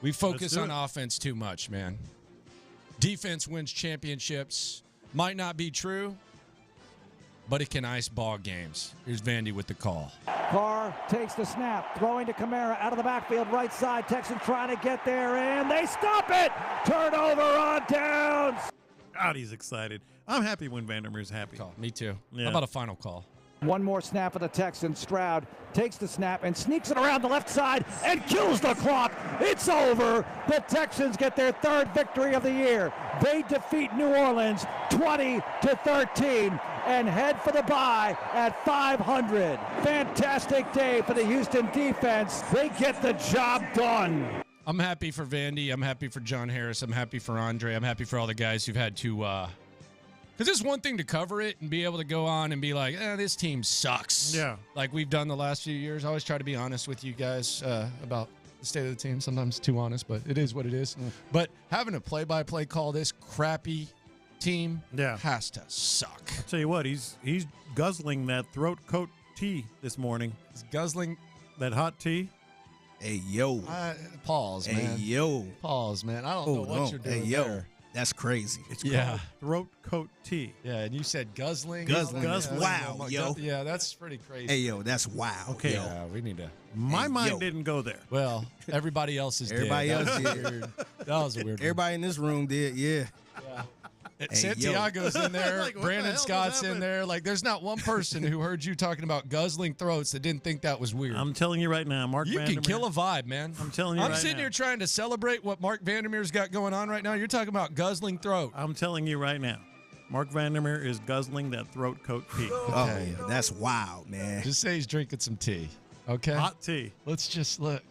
We focus on offense too much, man. Defense wins championships. Might not be true, but it can ice ball games. Here's Vandy with the call. Carr takes the snap, throwing to Kamara out of the backfield, right side. Texans trying to get there, and they stop it. Turnover on downs. God, he's excited. I'm happy when Vandermeer's happy. Me too. Yeah. How about a final call? One more snap for the Texans. Stroud takes the snap and sneaks it around the left side and kills the clock. It's over. The Texans get their 3rd victory of the year. They defeat New Orleans 20-13 and head for the bye at 500. Fantastic day for the Houston defense. They get the job done. I'm happy for Vandy. I'm happy for John Harris. I'm happy for Andre. I'm happy for all the guys who've had to because it's one thing to cover it and be able to go on and be like, this team sucks. Yeah. Like we've done the last few years. I always try to be honest with you guys about the state of the team. Sometimes too honest, but it is what it is. But having a play-by-play call this crappy team has to suck. I'll tell you what, he's guzzling that throat coat tea this morning. He's guzzling that hot tea. Hey, yo. Pause, man. Hey, yo. Pause, man. I don't know what you're doing there. That's crazy. It's called throat coat tea. Yeah, and you said guzzling. Guzzling. Guzzling. Wow, yo. Yeah, that's pretty crazy. Hey, yo, that's wow. Okay. Yo. Yeah, we need to. My mind didn't go there. Well, everybody else's did. Everybody else did. Weird. That was a weird one. Everybody in this room did, yeah. Santiago's in there. Like, what Brandon the hell Scott's just in happened? there. Like, there's not one person who heard you talking about guzzling throats that didn't think that was weird. I'm telling you right now, Mark You Vandermeer. can kill a vibe, man. I'm telling you I'm right sitting now. here trying to celebrate what Mark Vandermeer's got going on right now. You're talking about guzzling throat. I'm telling you right now. Mark Vandermeer is guzzling that throat coat tea. Oh, yeah, that's wild, man. Just say he's drinking some tea, okay? Hot tea. Let's just look.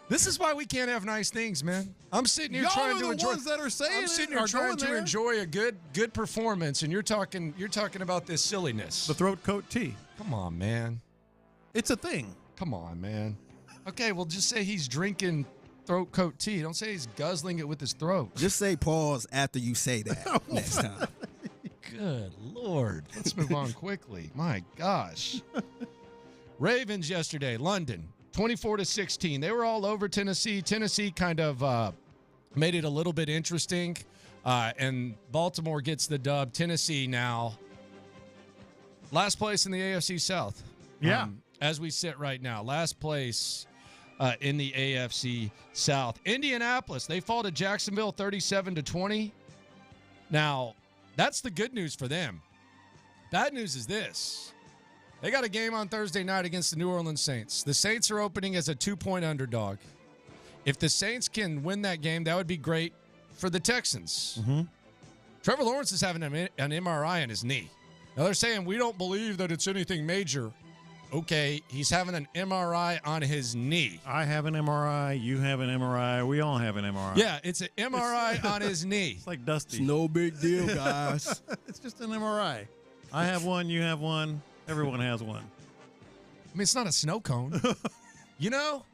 This is why we can't have nice things, man. I'm sitting here trying to enjoy. Ones that are saying I'm sitting here trying to enjoy a good performance, and you're talking about this silliness. The throat coat tea. Come on, man. It's a thing. Come on, man. Okay, well, just say he's drinking throat coat tea. Don't say he's guzzling it with his throat. Just say pause after you say that next time. Good Lord. Let's move on quickly. My gosh. Ravens yesterday, London, 24-16. They were all over Tennessee. Tennessee kind of made it a little bit interesting, and Baltimore gets the dub. Tennessee now last place in the AFC South. Yeah. As we sit right now, last place in the AFC South. Indianapolis, they fall to Jacksonville 37-20. Now, that's the good news for them. Bad news is this. They got a game on Thursday night against the New Orleans Saints. The Saints are opening as a 2-point underdog. If the Saints can win that game, that would be great for the Texans. Mm-hmm. Trevor Lawrence is having an MRI on his knee. Now, they're saying we don't believe that it's anything major. Okay, he's having an MRI on his knee. I have an MRI. You have an MRI. We all have an MRI. Yeah, it's an MRI on his knee. It's like Dusty. It's no big deal, guys. It's just an MRI. I have one. You have one. Everyone has one. I mean, it's not a snow cone. You know,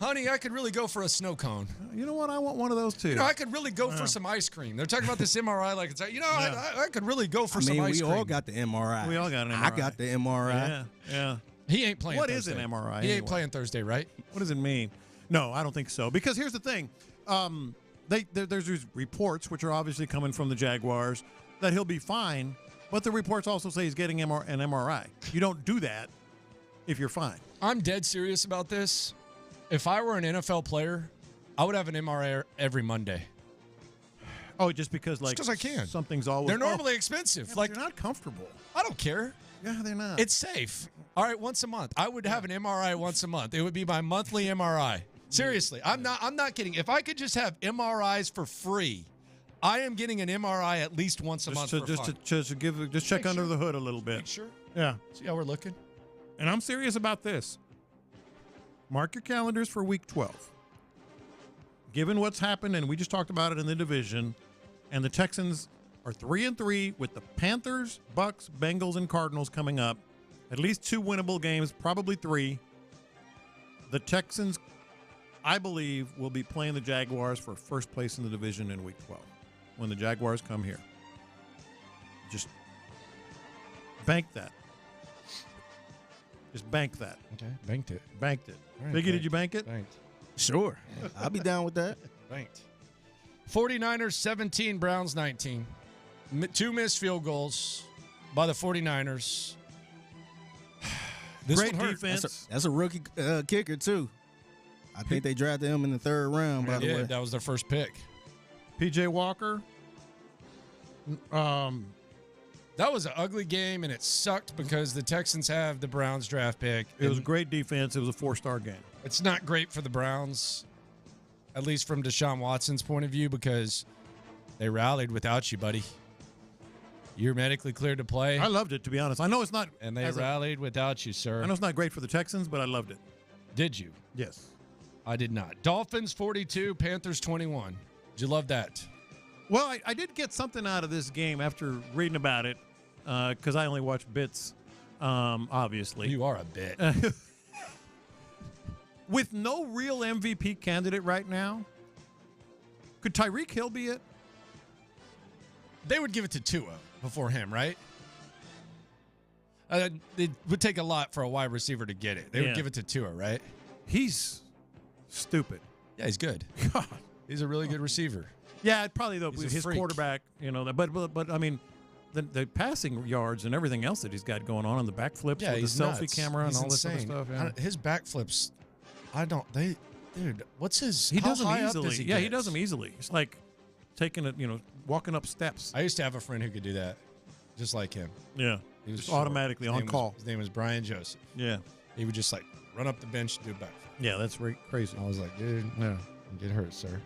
honey, I could really go for a snow cone. You know what? I want one of those too. You know, I could really go for some ice cream. They're talking about this MRI like it's, I could really go for some ice cream. We all got the MRI. We all got an MRI. I got the MRI. Yeah. He ain't playing What Thursday. is an MRI? He ain't anyway? playing Thursday, right? What does it mean? No, I don't think so. Because here's the thing. There's these reports, which are obviously coming from the Jaguars, that he'll be fine. But the reports also say he's getting an MRI. You don't do that if you're fine. I'm dead serious about this. If I were an NFL player, I would have an MRI every Monday. Oh, just because Just 'cause I can. Something's always. They're normally expensive. Yeah, like they're not comfortable. I don't care. Yeah, they're not. It's safe. All right, once a month. I would have an MRI once a month. It would be my monthly MRI. Seriously, I'm not kidding. If I could just have MRIs for free, I am getting an MRI at least once a month. Just check under the hood a little bit. Make sure. Yeah. See how we're looking. And I'm serious about this. Mark your calendars for Week 12. Given what's happened, and we just talked about it in the division, and the Texans are 3-3 with the Panthers, Bucks, Bengals, and Cardinals coming up. At least 2 winnable games, probably 3. The Texans, I believe, will be playing the Jaguars for first place in the division in Week 12 when the Jaguars come here. Just bank that. Just bank that. Okay, banked it. Banked it. Right, Biggie, did you bank it? Banked. Sure. I'll be down with that. Banked. 49ers 17, Browns 19. 2 missed field goals by the 49ers. Great defense. That's a rookie kicker, too. I think they drafted him in the 3rd round, by the way. Yeah, that was their first pick. P.J. Walker. That was an ugly game, and it sucked because the Texans have the Browns draft pick. It was a great defense. It was a 4-star game. It's not great for the Browns, at least from Deshaun Watson's point of view, because they rallied without you, buddy. You're medically cleared to play. I loved it, to be honest. I know it's not. And they rallied without you, sir. I know it's not great for the Texans, but I loved it. Did you? Yes. I did not. Dolphins 42, Panthers 21. Did you love that? Well, I did get something out of this game after reading about it, because I only watched bits, obviously. You are a bit. With no real MVP candidate right now, could Tyreek Hill be it? They would give it to Tua before him, right? It would take a lot for a wide receiver to get it. They would give it to Tua, right? He's stupid. Yeah, he's good. God. He's a really good receiver. Yeah, probably though He's a his freak. quarterback, but I mean, the passing yards and everything else that he's got going on the backflips with he's the selfie nuts. camera and He's all this other insane. stuff. Yeah. His backflips, dude, what's his? He how does them high up easily. does he Yeah, he get? does them easily. It's like taking it, walking up steps. I used to have a friend who could do that, just like him. Yeah, he was just automatically on call. His name was Brian Joseph. Yeah, he would just like run up the bench and do a backflip. Yeah, that's crazy. I was like, dude, no, get hurt, sir.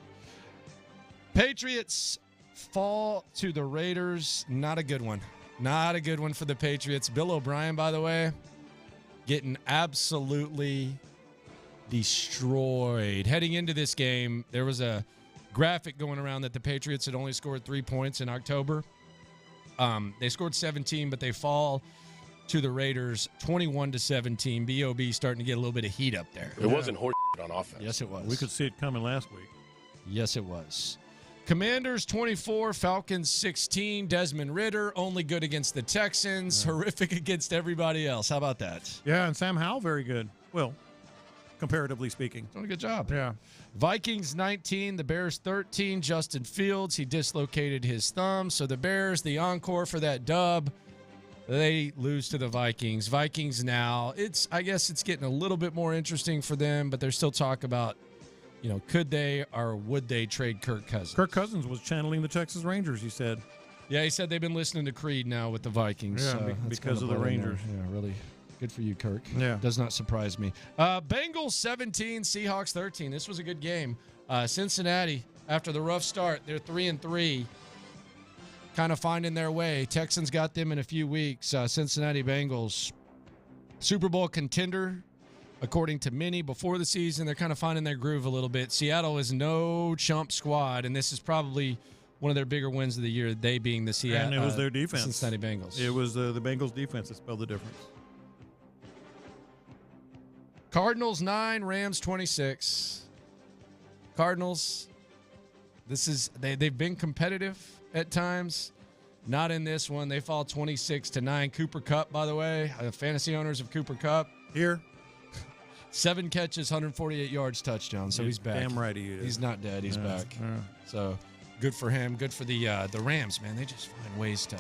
Patriots fall to the Raiders. Not a good one. Not a good one for the Patriots. Bill O'Brien, by the way, getting absolutely destroyed. Heading into this game, there was a graphic going around that the Patriots had only scored 3 points in October. They scored 17, but they fall to the Raiders 21-17. B.O.B. starting to get a little bit of heat up there. It wasn't horse on offense. Yes, it was. We could see it coming last week. Yes, it was. Commanders 24, Falcons 16. Desmond Ridder, only good against the Texans, horrific against everybody else. How about that? Yeah, and Sam Howell, very good. Well, comparatively speaking. Doing a good job. Yeah. Vikings 19, the Bears 13. Justin Fields, he dislocated his thumb. So the Bears, the encore for that dub, they lose to the Vikings. Vikings now, I guess it's getting a little bit more interesting for them, but there's still talk about, could they or would they trade Kirk Cousins? Kirk Cousins was channeling the Texas Rangers, he said. Yeah, he said they've been listening to Creed now with the Vikings. Yeah, because of the Rangers. Yeah, really good for you, Kirk. Yeah. Does not surprise me. Bengals 17, Seahawks 13. This was a good game. Cincinnati, after the rough start, they're 3-3, kind of finding their way. Texans got them in a few weeks. Cincinnati Bengals, Super Bowl contender, according to many before the season. They're kind of finding their groove a little bit. Seattle is no chump squad, and this is probably one of their bigger wins of the year, they being the Seattle. And it was their defense. Cincinnati Bengals. It was the Bengals defense that spelled the difference. Cardinals 9, Rams 26. Cardinals, they've been competitive at times. Not in this one. They fall 26-9. Cooper Kupp, by the way, fantasy owners of Cooper Kupp. Here. 7 catches, 148 yards, touchdown. So he's back. Damn right he is. He's not dead. He's back. Yeah. So good for him. Good for the Rams, man. They just find ways to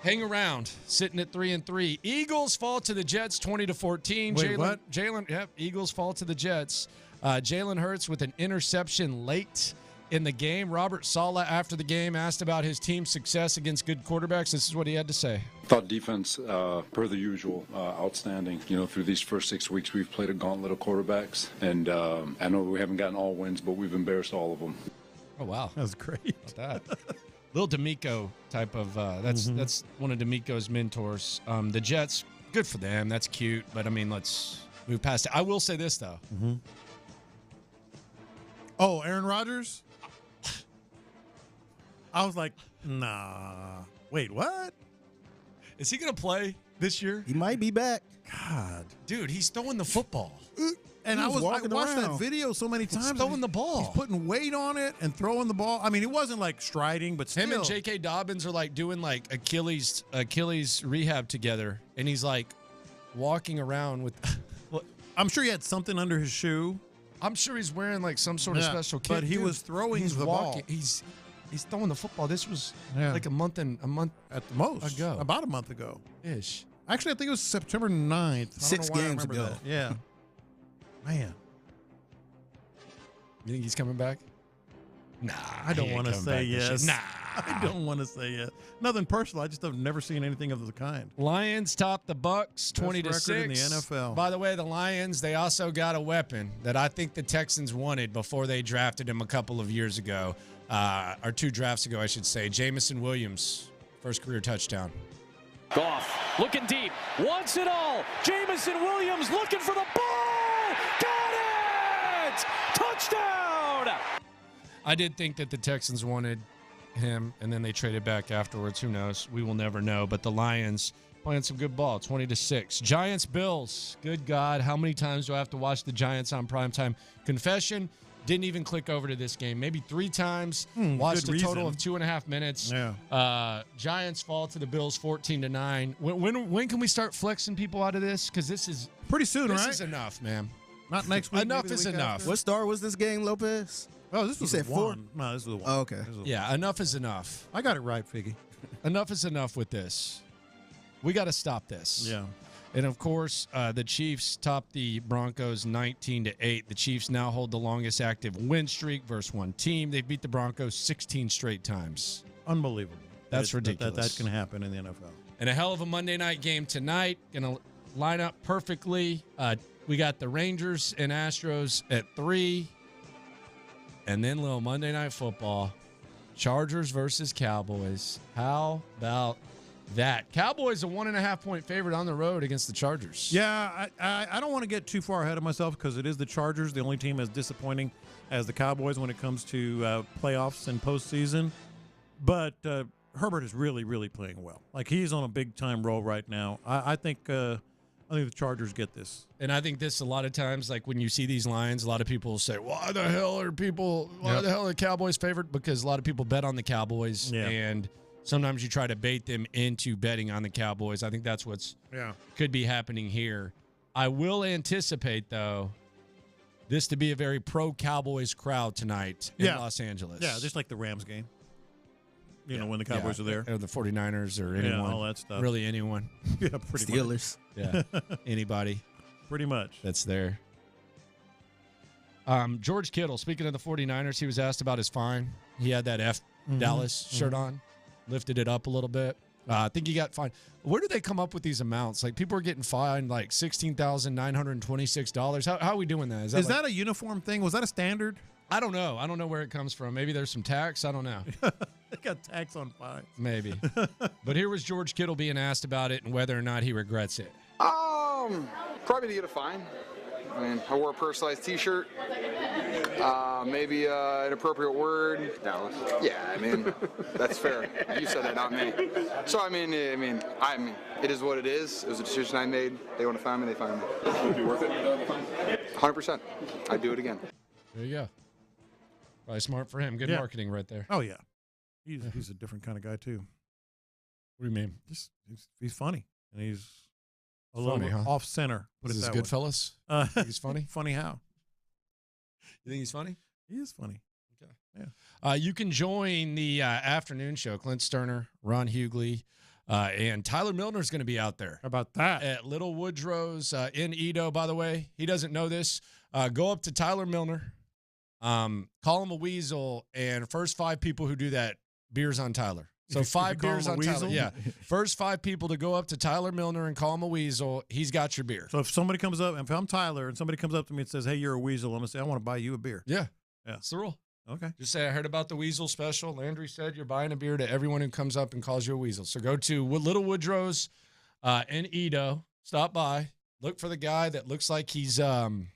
hang around, sitting at 3-3. Eagles fall to the Jets 20-14. Wait, what? Eagles fall to the Jets. Jalen Hurts with an interception late in the game. Robert Saleh, after the game, asked about his team's success against good quarterbacks. This is what he had to say. Thought defense, per the usual, outstanding. Through these first 6 weeks, we've played a gauntlet of quarterbacks, and I know we haven't gotten all wins, but we've embarrassed all of them. Oh, wow. That was great. That. Little DeMeco type of, that's one of DeMeco's mentors. The Jets, good for them. That's cute, but, let's move past it. I will say this, though. Mm-hmm. Oh, Aaron Rodgers? I was like, nah. Wait, what? Is he going to play this year? He might be back. God. Dude, he's throwing the football. And I watched that video so many times. He's throwing the ball. He's putting weight on it and throwing the ball. It wasn't like striding, but still. Him and J.K. Dobbins are like doing like Achilles rehab together, and he's like walking around with. I'm sure he had something under his shoe. I'm sure he's wearing like some sort of special kit. But he was throwing the ball. He's throwing the football. This was like a month at the most ago. About a month ago. Ish. Actually, I think it was September 9th. 6 games ago. That. Yeah. Man. You think he's coming back? Nah. I don't want to say yes. Nah. I don't want to say yes. Nothing personal. I just have never seen anything of the kind. Lions top the Bucks 20-6 in the NFL. By the way, the Lions, they also got a weapon that I think the Texans wanted before they drafted him a couple of years ago, or 2 drafts ago, I should say. Jamison Williams, first career touchdown. Goff looking deep, wants it all. Jamison Williams looking for the ball. Got it! Touchdown! I did think that the Texans wanted him, and then they traded back afterwards. Who knows? We will never know. But the Lions playing some good ball, 20-6. Giants, Bills. Good God, how many times do I have to watch the Giants on primetime? Confession, Didn't even click over to this game. Maybe 3 times. Watched a total of 2.5 minutes. Yeah. Giants fall to the Bills 14-9. When can we start flexing people out of this? Because this is pretty soon, right? This is enough, man. Not next week. Enough is enough. What star was this game, Lopez? Oh, this was you said 4? No, this was the 1. Oh, okay. Yeah, enough is enough. I got it right, Figgy. Enough is enough with this. We got to stop this. Yeah. And, of course, the Chiefs topped the Broncos 19-8. The Chiefs now hold the longest active win streak versus one team. They beat the Broncos 16 straight times. Unbelievable. That's ridiculous. That can happen in the NFL. And a hell of a Monday night game tonight. Going to line up perfectly. We got the Rangers and Astros at 3. And then little Monday Night Football. Chargers versus Cowboys. How about that? Cowboys a 1.5-point favorite on the road against the Chargers. Yeah, I don't want to get too far ahead of myself because it is the Chargers, the only team as disappointing as the Cowboys when it comes to playoffs and postseason. But Herbert is really, really playing well. Like, he's on a big-time roll right now. I think the Chargers get this. And I think this a lot of times, like when you see these lines, a lot of people say, why the hell are the Cowboys favored? Because a lot of people bet on the Cowboys. Yeah. And sometimes you try to bait them into betting on the Cowboys. I think that's what's could be happening here. I will anticipate, though, this to be a very pro-Cowboys crowd tonight in Los Angeles. Yeah, just like the Rams game. You know, when the Cowboys are there. Or the 49ers or anyone. Yeah, all that stuff. Really anyone. Yeah, pretty Steelers. Yeah, anybody. Pretty much. That's there. George Kittle, speaking of the 49ers, he was asked about his fine. He had that Dallas shirt on, lifted it up a little bit. I think he got fined. Where do they come up with these amounts? Like, people are getting fined like $16,926. How are we doing that? Is that a uniform thing? Was that a standard? I don't know. I don't know where it comes from. Maybe there's some tax. I don't know. They got tax on fines. Maybe. But here was George Kittle being asked about it and whether or not he regrets it. Probably to get a fine. I mean, I wore a personalized T-shirt. Maybe an appropriate word. Dallas. Yeah, I mean, that's fair. You said that, not me. So I mean, it is what it is. It was a decision I made. They want to fine me, they fine me. Would it be worth it? 100%. I'd do it again. There you go. Probably smart for him. Good marketing right there. Oh yeah, he's a different kind of guy too. What do you mean? He's funny and he's a funny, little off center. Put it that way. Goodfellas? He's funny. Funny how? You think he's funny? He is funny. Okay. Yeah. You can join the afternoon show. Clint Stoerner, Ron Hughley, and Tyler Milner's going to be out there. How about that? At Little Woodrow's in Edo, by the way. He doesn't know this. Go up to Tyler Milner, call him a weasel, and first 5 people who do that, beers on Tyler. So 5 beers on Tyler. Yeah. First 5 people to go up to Tyler Milner and call him a weasel, he's got your beer. So if somebody comes up, if I'm Tyler and somebody comes up to me and says, hey, you're a weasel, I'm going to say, I want to buy you a beer. Yeah. Yeah. It's the rule. Okay. Just say, I heard about the weasel special. Landry said you're buying a beer to everyone who comes up and calls you a weasel. So go to Little Woodrow's in Edo. Stop by. Look for the guy that looks like he's kind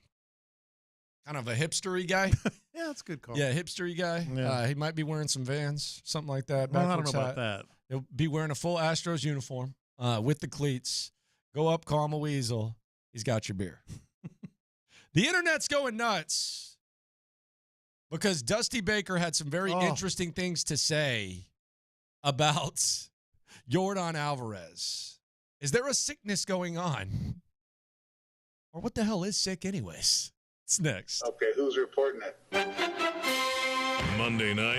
of a hipstery guy. Yeah, that's a good call. Yeah, hipstery guy. Yeah. He might be wearing some Vans, something like that. Well, I don't know about that. He'll be wearing a full Astros uniform with the cleats. Go up, call him a weasel. He's got your beer. The internet's going nuts because Dusty Baker had some very interesting things to say about Yordan Alvarez. Is there a sickness going on? Or what the hell is sick anyways? It's next. Okay, who's reporting it? Monday night.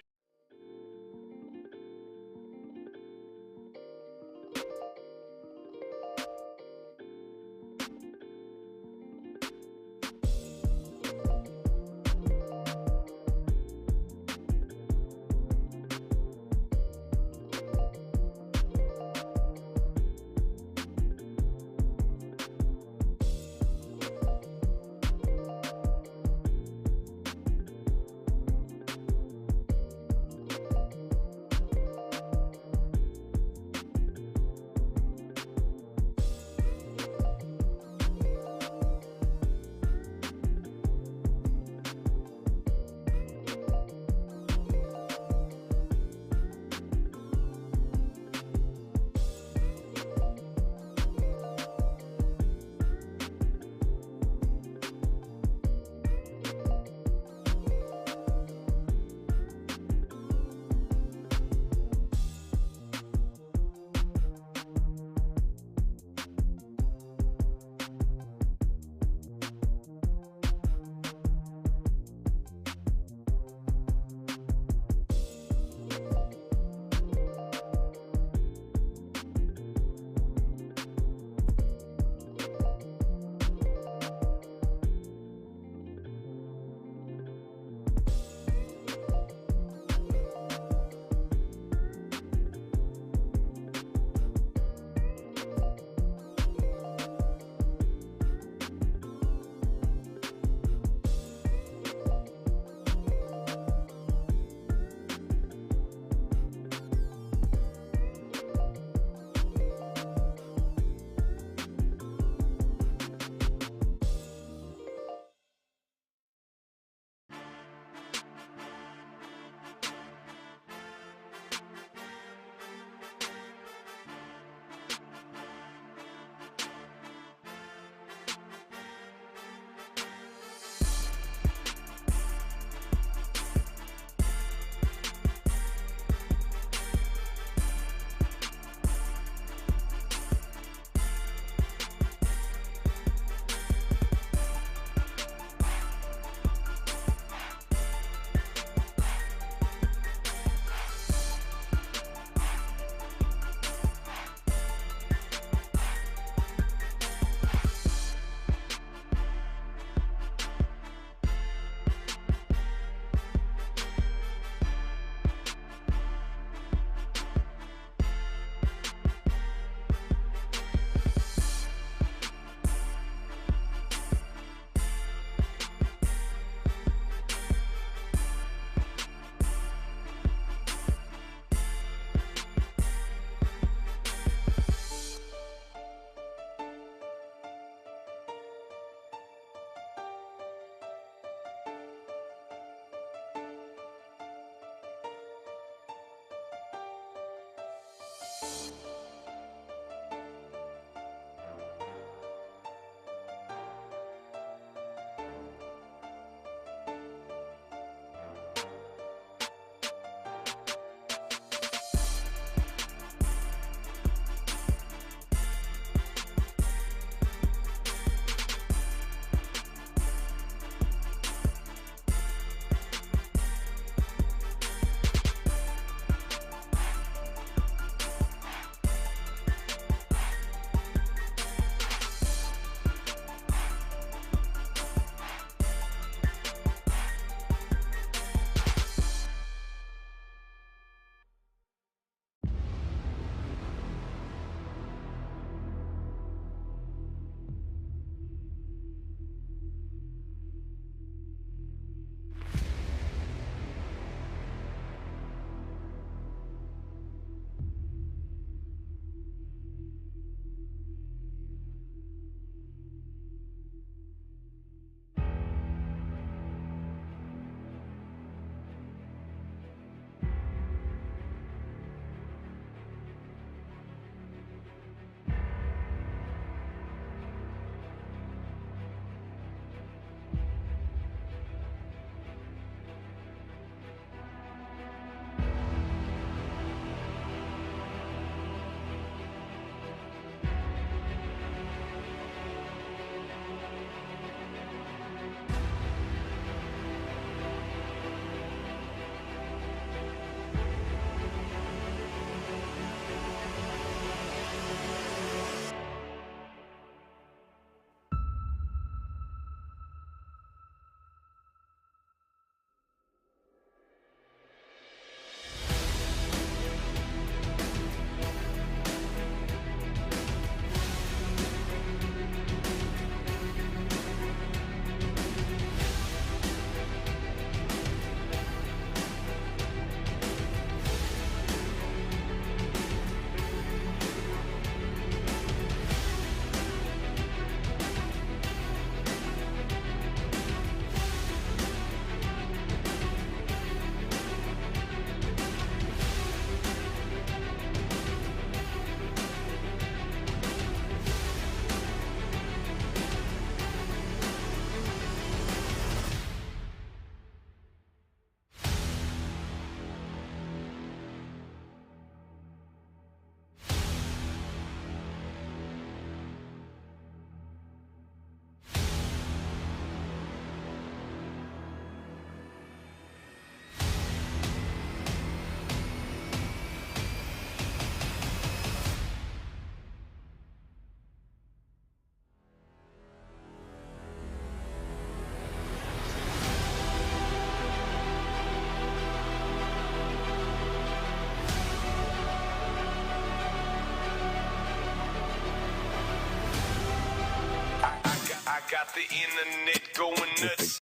got the internet going nuts.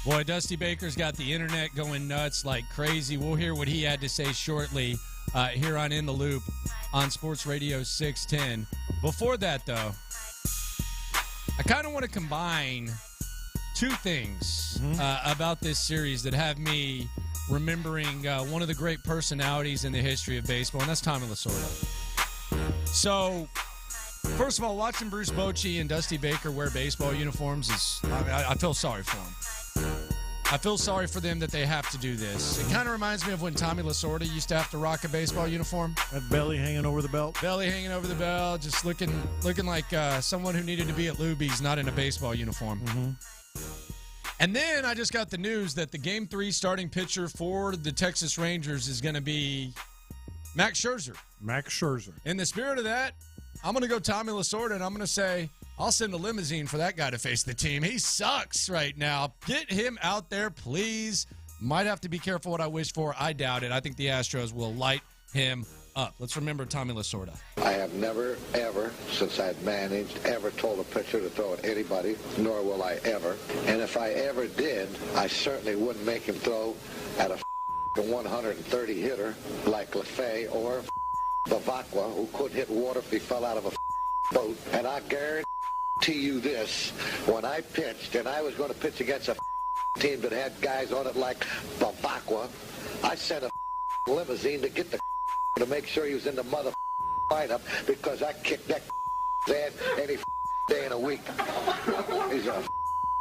Boy, Dusty Baker's got the internet going nuts like crazy. We'll hear what he had to say shortly here on In the Loop on Sports Radio 610. Before that, though, I kind of want to combine two things about this series that have me remembering one of the great personalities in the history of baseball, and that's Tommy Lasorda. So, first of all, watching Bruce Bochy and Dusty Baker wear baseball uniforms is, I feel sorry for them. I feel sorry for them that they have to do this. It kind of reminds me of when Tommy Lasorda used to have to rock a baseball uniform. That belly hanging over the belt. Belly hanging over the belt, just looking like someone who needed to be at Luby's, not in a baseball uniform. And then I just got the news that the Game 3 starting pitcher for the Texas Rangers is going to be Max Scherzer. Max Scherzer. In the spirit of that, I'm going to go Tommy Lasorda, and I'm going to say I'll send a limousine for that guy to face the team. He sucks right now. Get him out there, please. Might have to be careful what I wish for. I doubt it. I think the Astros will light him up. Let's remember Tommy Lasorda. I have never, ever, since I've managed, ever told a pitcher to throw at anybody, nor will I ever. And if I ever did, I certainly wouldn't make him throw at a 130 hitter like LaFay or Bavacqua, who could hit water if he fell out of a boat. And I guarantee you this, when I pitched, and I was going to pitch against a team that had guys on it like Bavacqua, I sent a limousine to get the to make sure he was in the mother lineup because I kicked that ass any day in a week. He's a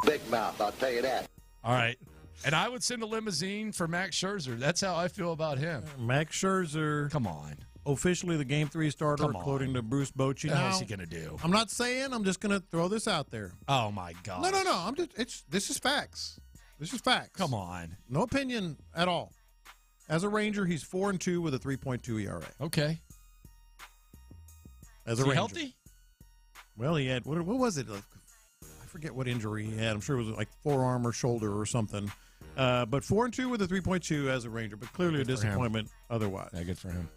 big mouth, I'll tell you that. All right. And I would send a limousine for Max Scherzer. That's how I feel about him. Max Scherzer. Come on. Officially the Game 3 starter, according to Bruce Bochy. What the hell is he going to do? I'm not saying. I'm just going to throw this out there. Oh, my God. No. This is facts. This is facts. Come on. No opinion at all. As a Ranger, he's 4-2 with a 3.2 ERA. Okay. As is a he Ranger. Healthy? Well, he had, what was it? I forget what injury he had. I'm sure it was like forearm or shoulder or something. But 4-2 with a 3.2 as a Ranger, but clearly a disappointment otherwise. Yeah, good for him.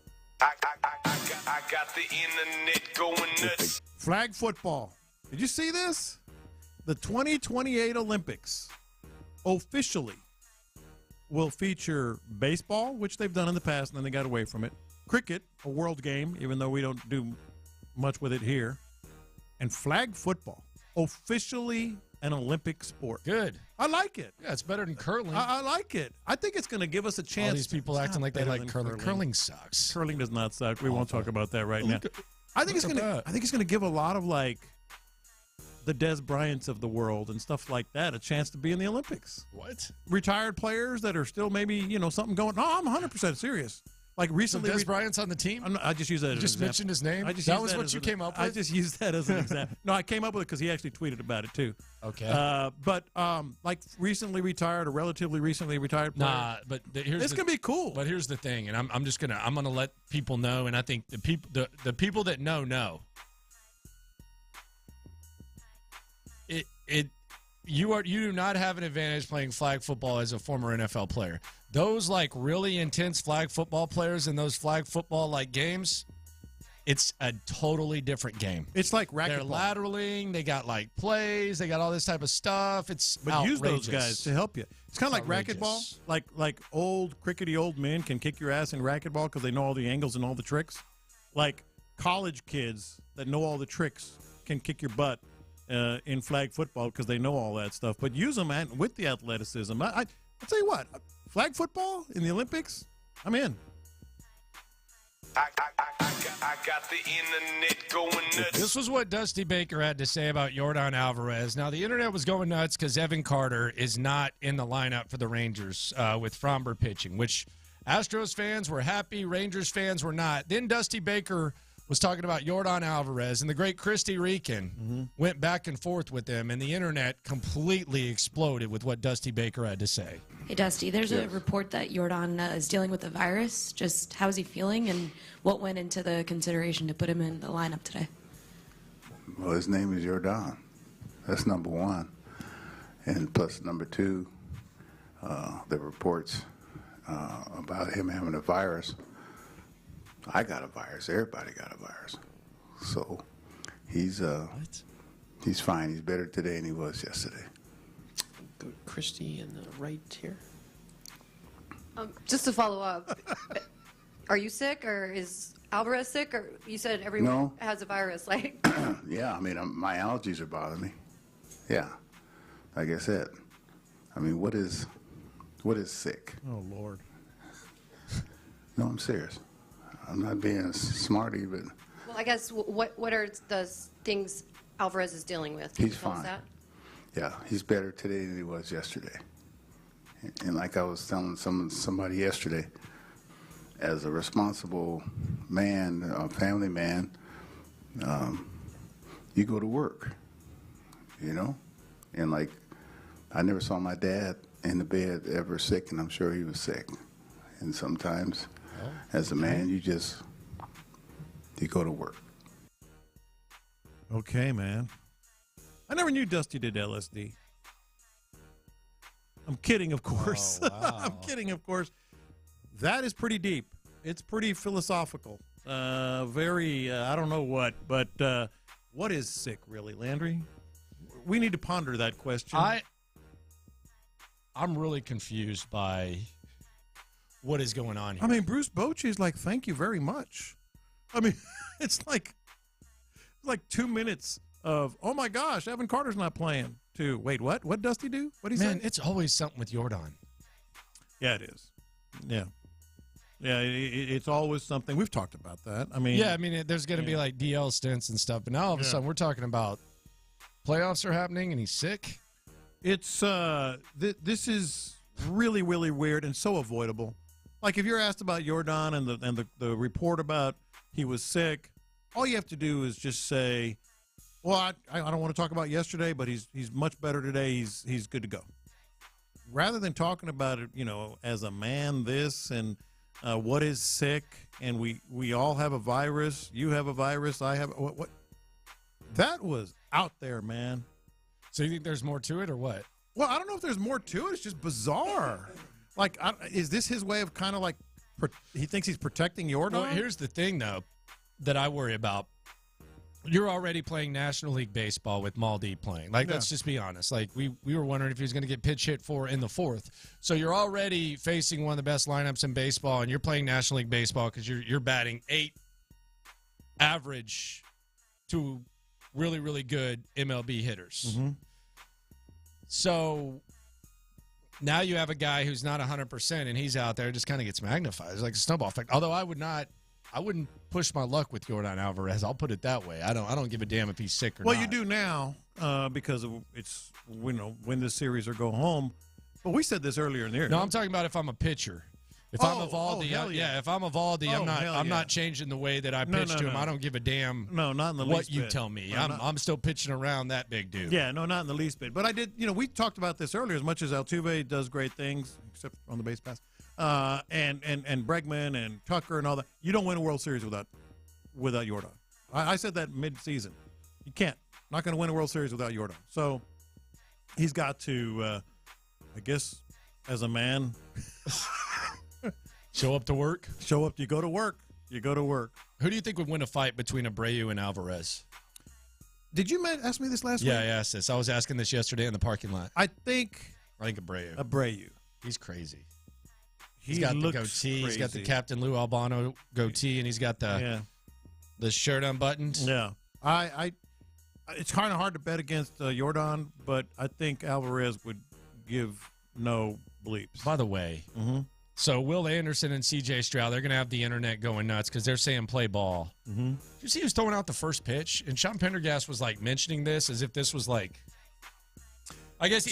I got the internet going nuts. Flag football. Did you see this? The 2028 Olympics officially will feature baseball, which they've done in the past, and then they got away from it. Cricket, a world game, even though we don't do much with it here. And flag football, officially an Olympic sport. Good. I like it. Yeah, it's better than curling. I like it. I think it's going to give us a chance. All these people acting like they like curling. Curling sucks. Curling does not suck. We won't talk about that right now. I think it's going to give a lot of like the Des Bryants of the world and stuff like that a chance to be in the Olympics. What? Retired players that are still maybe, something going. No, I'm 100% serious. Like recently, Des Bryant's on the team? I just used that. You just mentioned his name? That was what you came up with? I just used that as an example. No, I came up with it because he actually tweeted about it too. Okay. But like recently retired or relatively recently retired player. Nah, but it's gonna be cool. But here's the thing, and I'm just gonna let people know, and I think the people that know. You do not have an advantage playing flag football as a former NFL player. Those like really intense flag football players in those flag football like games, it's a totally different game. It's like racquetball. They're lateraling. They got like plays. They got all this type of stuff. It's outrageous. Use those guys to help you. It's kind of like racquetball. Like old crickety old men can kick your ass in racquetball because they know all the angles and all the tricks. Like college kids that know all the tricks can kick your butt in flag football because they know all that stuff. But use them with the athleticism. I'll tell you what, flag football in the Olympics, I'm in. I got the internet going nuts. This was what Dusty Baker had to say about Yordan Alvarez. Now, the internet was going nuts because Evan Carter is not in the lineup for the Rangers with Fromber pitching, which Astros fans were happy, Rangers fans were not. Then Dusty Baker was talking about Yordan Alvarez, and the great Christy Rican went back and forth with them, and the internet completely exploded with what Dusty Baker had to say. Hey, Dusty, there's a report that Yordan is dealing with the virus. Just how's he feeling, and what went into the consideration to put him in the lineup today? Well, his name is Yordan. That's number one. And plus number two, the reports about him having a virus. I got a virus. Everybody got a virus. So he's fine. He's better today than he was yesterday. Go Christy in the right here. Just to follow up, are you sick or is Alvarez sick? Or you said everyone has a virus, like? Yeah, I mean, my allergies are bothering me. Yeah, like I said. I mean, what is sick? Oh, Lord. No, I'm serious. I'm not being smarty, but... Well, I guess what are the things Alvarez is dealing with? He's fine. Yeah, he's better today than he was yesterday. And like I was telling somebody yesterday, as a responsible man, a family man, you go to work, And like, I never saw my dad in the bed ever sick, and I'm sure he was sick. And sometimes... As a man, you go to work. Okay, man. I never knew Dusty did LSD. I'm kidding, of course. Oh, wow. I'm kidding, of course. That is pretty deep. It's pretty philosophical. Very, I don't know what, but what is sick, really, Landry? We need to ponder that question. I'm really confused by... what is going on here? I mean, Bruce Bochy is like, thank you very much. I mean, it's like 2 minutes of, oh my gosh, Evan Carter's not playing. To wait, what? What Dusty do? What he say? Man, it's always something with Yordan. Yeah, it is. Yeah. Yeah, it's always something. We've talked about that. I mean, there's going to be like DL stints and stuff, but now all of a sudden we're talking about playoffs are happening and he's sick. It's this is really, really weird and so avoidable. Like if you're asked about Jordan and the report about he was sick, all you have to do is just say, well, I don't want to talk about yesterday, but he's much better today. He's good to go. Rather than talking about it, as a man, this and what is sick, and we all have a virus. You have a virus. I have what? That was out there, man. So you think there's more to it, or what? Well, I don't know if there's more to it. It's just bizarre. Like, is this his way of kind of like he thinks he's protecting Jordan? Well, here's the thing, though, that I worry about. You're already playing National League Baseball with Maldi playing. Like, let's just be honest. Like, we were wondering if he was going to get pitch hit for in the fourth. So you're already facing one of the best lineups in baseball, and you're playing National League Baseball because you're batting 8 average to really, really good MLB hitters. Mm-hmm. So now you have a guy who's not 100%, and he's out there. It just kind of gets magnified. It's like a snowball effect. Although I wouldn't push my luck with Jordan Alvarez. I'll put it that way. I don't give a damn if he's sick or not. Well, you do now because it's win this series or go home. But we said this earlier in the year. No, I'm talking about if I'm a pitcher. If I'm Evaldi, if I'm Evaldi, I'm not changing the way that I pitch to him. I don't give a damn. No, not in the least what you bit. tell me. I'm still pitching around that big dude. Yeah, no, not in the least bit. But I did. We talked about this earlier. As much as Altuve does great things, except on the base pass, and Bregman and Tucker and all that, you don't win a World Series without Jordan. I said that mid-season. You can't. Not going to win a World Series without Jordan. So he's got to, I guess, as a man. Show up to work? Show up. You go to work. Who do you think would win a fight between Abreu and Alvarez? Did you ask me this last week? Yeah, I asked this. I was asking this yesterday in the parking lot. I think Abreu. He's crazy. He's got the goatee. Crazy. He's got the Captain Lou Albano goatee, and he's got the shirt unbuttoned. Yeah. It's kind of hard to bet against Jordan, but I think Alvarez would give no bleeps. By the way, so Will Anderson and C.J. Stroud, they're going to have the internet going nuts because they're saying play ball. Mm-hmm. Did you see who's throwing out the first pitch? And Sean Pendergast was like mentioning this as if this was like, I guess he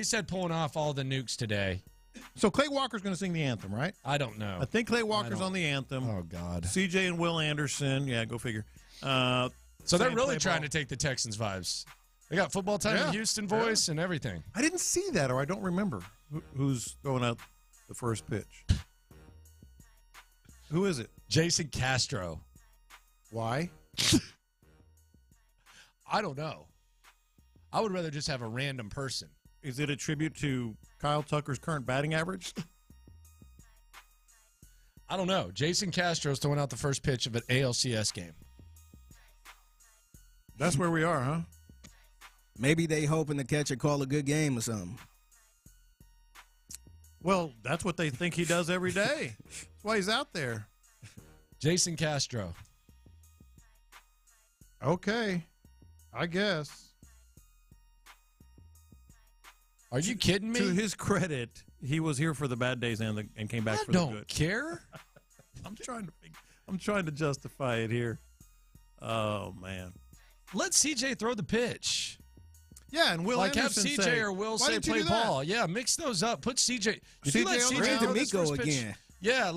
said pulling off all the nukes today. So Clay Walker's going to sing the anthem, right? I don't know. I think Clay Walker's on the anthem. Oh, God. C.J. and Will Anderson. Yeah, go figure. So they're really trying to take the Texans vibes. They got football time in Houston voice and everything. I didn't see that, or I don't remember who's throwing out the first pitch. Who is it? Jason Castro. Why? I don't know. I would rather just have a random person. Is it a tribute to Kyle Tucker's current batting average? I don't know. Jason Castro's throwing out the first pitch of an ALCS game. That's where we are, huh? Maybe they hoping to catch a call a good game or something. Well, that's what they think he does every day. That's why he's out there. Jason Castro. Okay. I guess. Are you kidding me? To his credit, he was here for the bad days and came back for the good. I don't care. I'm trying to justify it here. Oh, man. Let CJ throw the pitch. Yeah, and Will have Anderson CJ say, or Will say play ball. Yeah, mix those up. Put CJ. If you let CJ throw this first pitch, again. Yeah,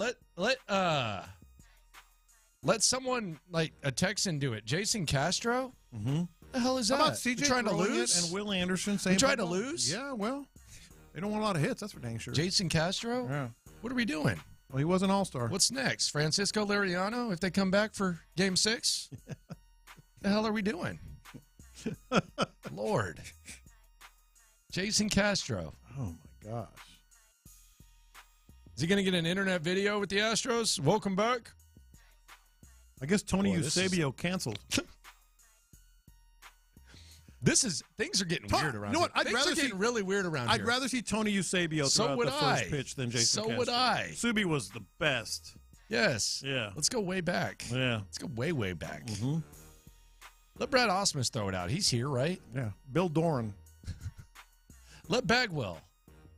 let someone like a Texan do it. Jason Castro. Mm-hmm. The hell is that? How about CJ trying to throwing lose it and Will Anderson saying you trying to lose? Yeah, well, they don't want a lot of hits. That's for dang sure. Jason Castro. Yeah. What are we doing? Well, he was an all-star. What's next? Francisco Liriano, if they come back for Game 6? The hell are we doing? Lord. Jason Castro. Oh, my gosh. Is he going to get an internet video with the Astros? Welcome back. I guess Tony Eusebio canceled. Things are getting weird around here. Things are getting really weird around here. I'd rather see Tony Eusebio throw out the first pitch than Jason Castro. So would I. Subi was the best. Yes. Yeah. Let's go way back. Yeah. Let's go way, way back. Mm-hmm. Let Brad Ausmus throw it out. He's here, right? Yeah. Bill Doran. Let Bagwell.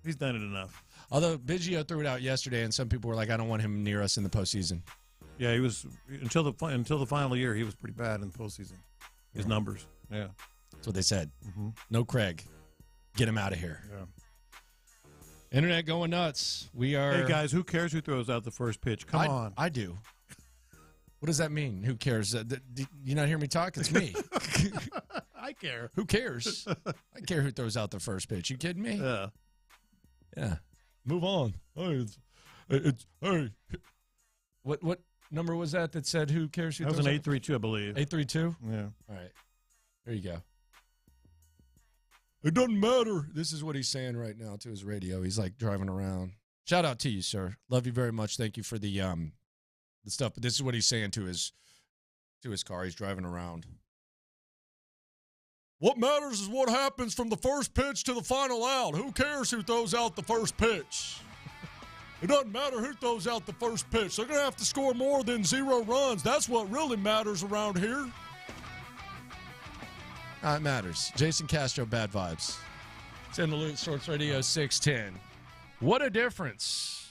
He's done it enough. Although Biggio threw it out yesterday, and some people were like, I don't want him near us in the postseason. Yeah, he was until the final year. He was pretty bad in the postseason. His numbers. Yeah, that's what they said. Mm-hmm. No Craig, get him out of here. Yeah. Internet going nuts. We are. Hey guys, who cares who throws out the first pitch? Come on. I do. What does that mean? Who cares? You not hear me talk? It's me. I care. Who cares? I care who throws out the first pitch. You kidding me? Yeah. Yeah. Move on. Hey, hey. What number was that said who cares who that throws was an out? 832, I believe. 832? Yeah. All right. There you go. It doesn't matter. This is what he's saying right now to his radio. He's like driving around. Shout out to you, sir. Love you very much. Thank you for the stuff. But this is what he's saying to his car. He's driving around. What matters is what happens from the first pitch to the final out. Who cares who throws out the first pitch? It doesn't matter who throws out the first pitch. They're going to have to score more than 0 runs. That's what really matters around here. It matters. Jason Castro, Bad Vibes. It's in the Loot, Sports Radio 610. What a difference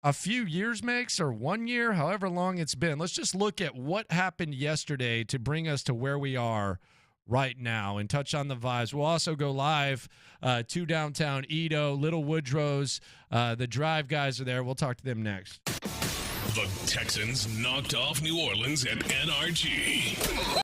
a few years makes, or 1 year, however long it's been. Let's just look at what happened yesterday to bring us to where we are right now and touch on the vibes. We'll also go live to downtown Edo, Little Woodrow's. The Drive guys are there. We'll talk to them next. The Texans knocked off New Orleans at NRG.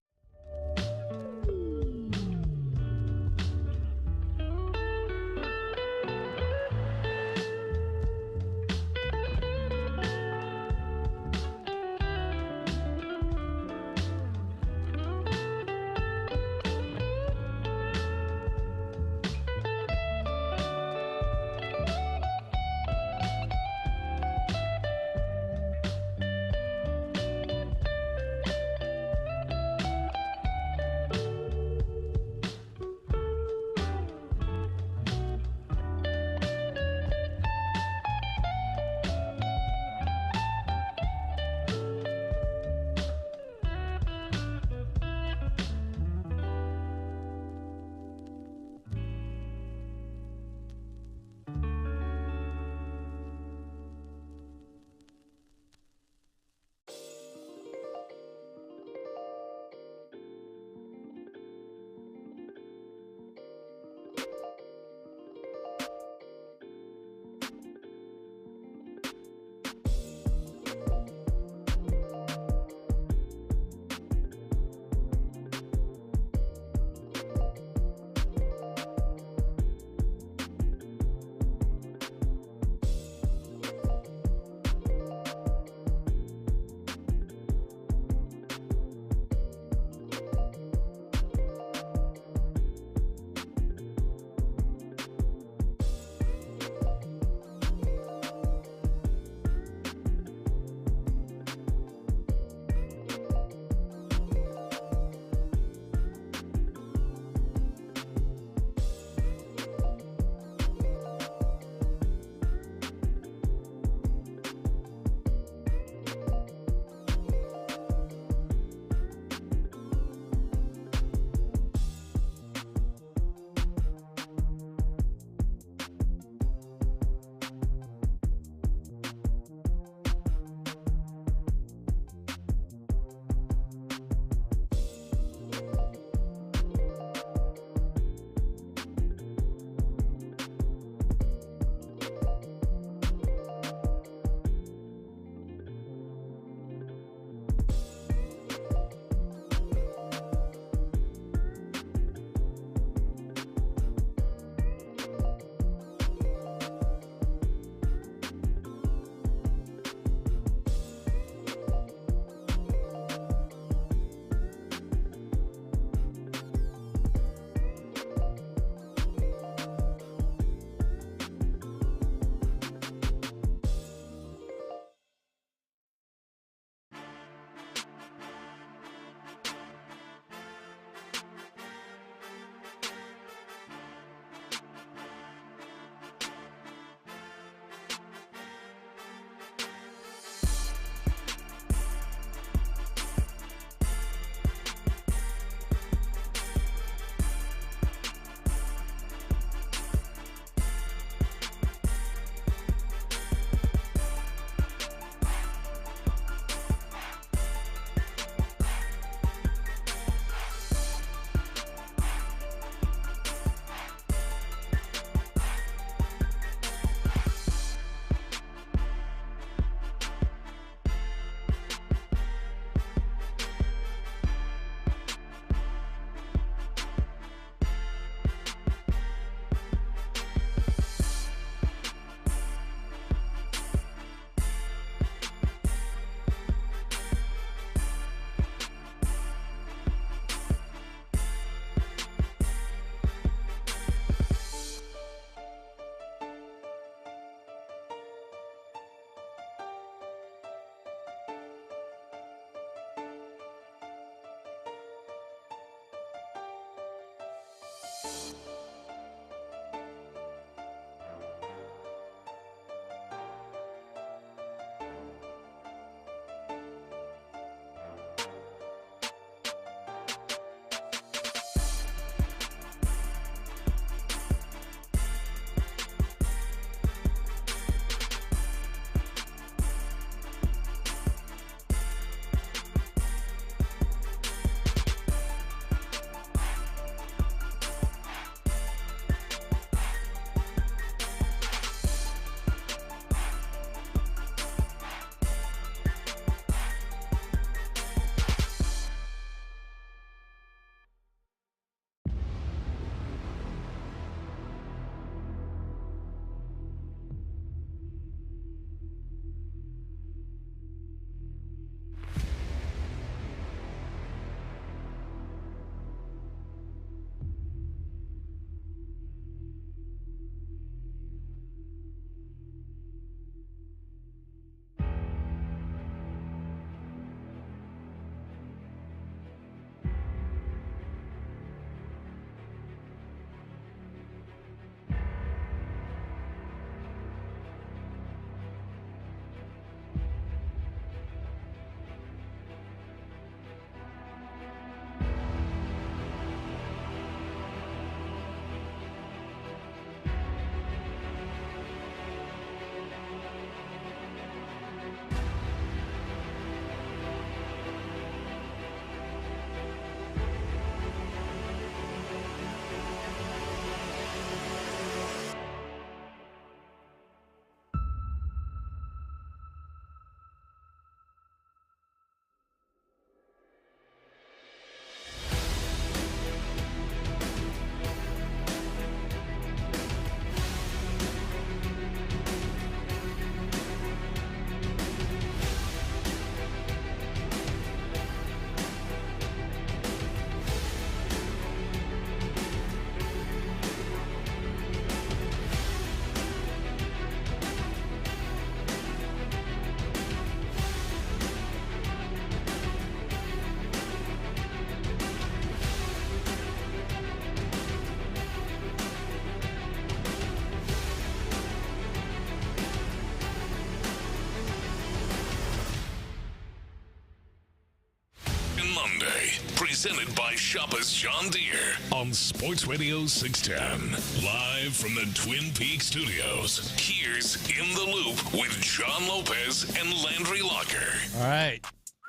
Presented by Shoppers John Deere on Sports Radio 610. Live from the Twin Peaks studios. Here's In the Loop with John Lopez and Landry Locker. All right.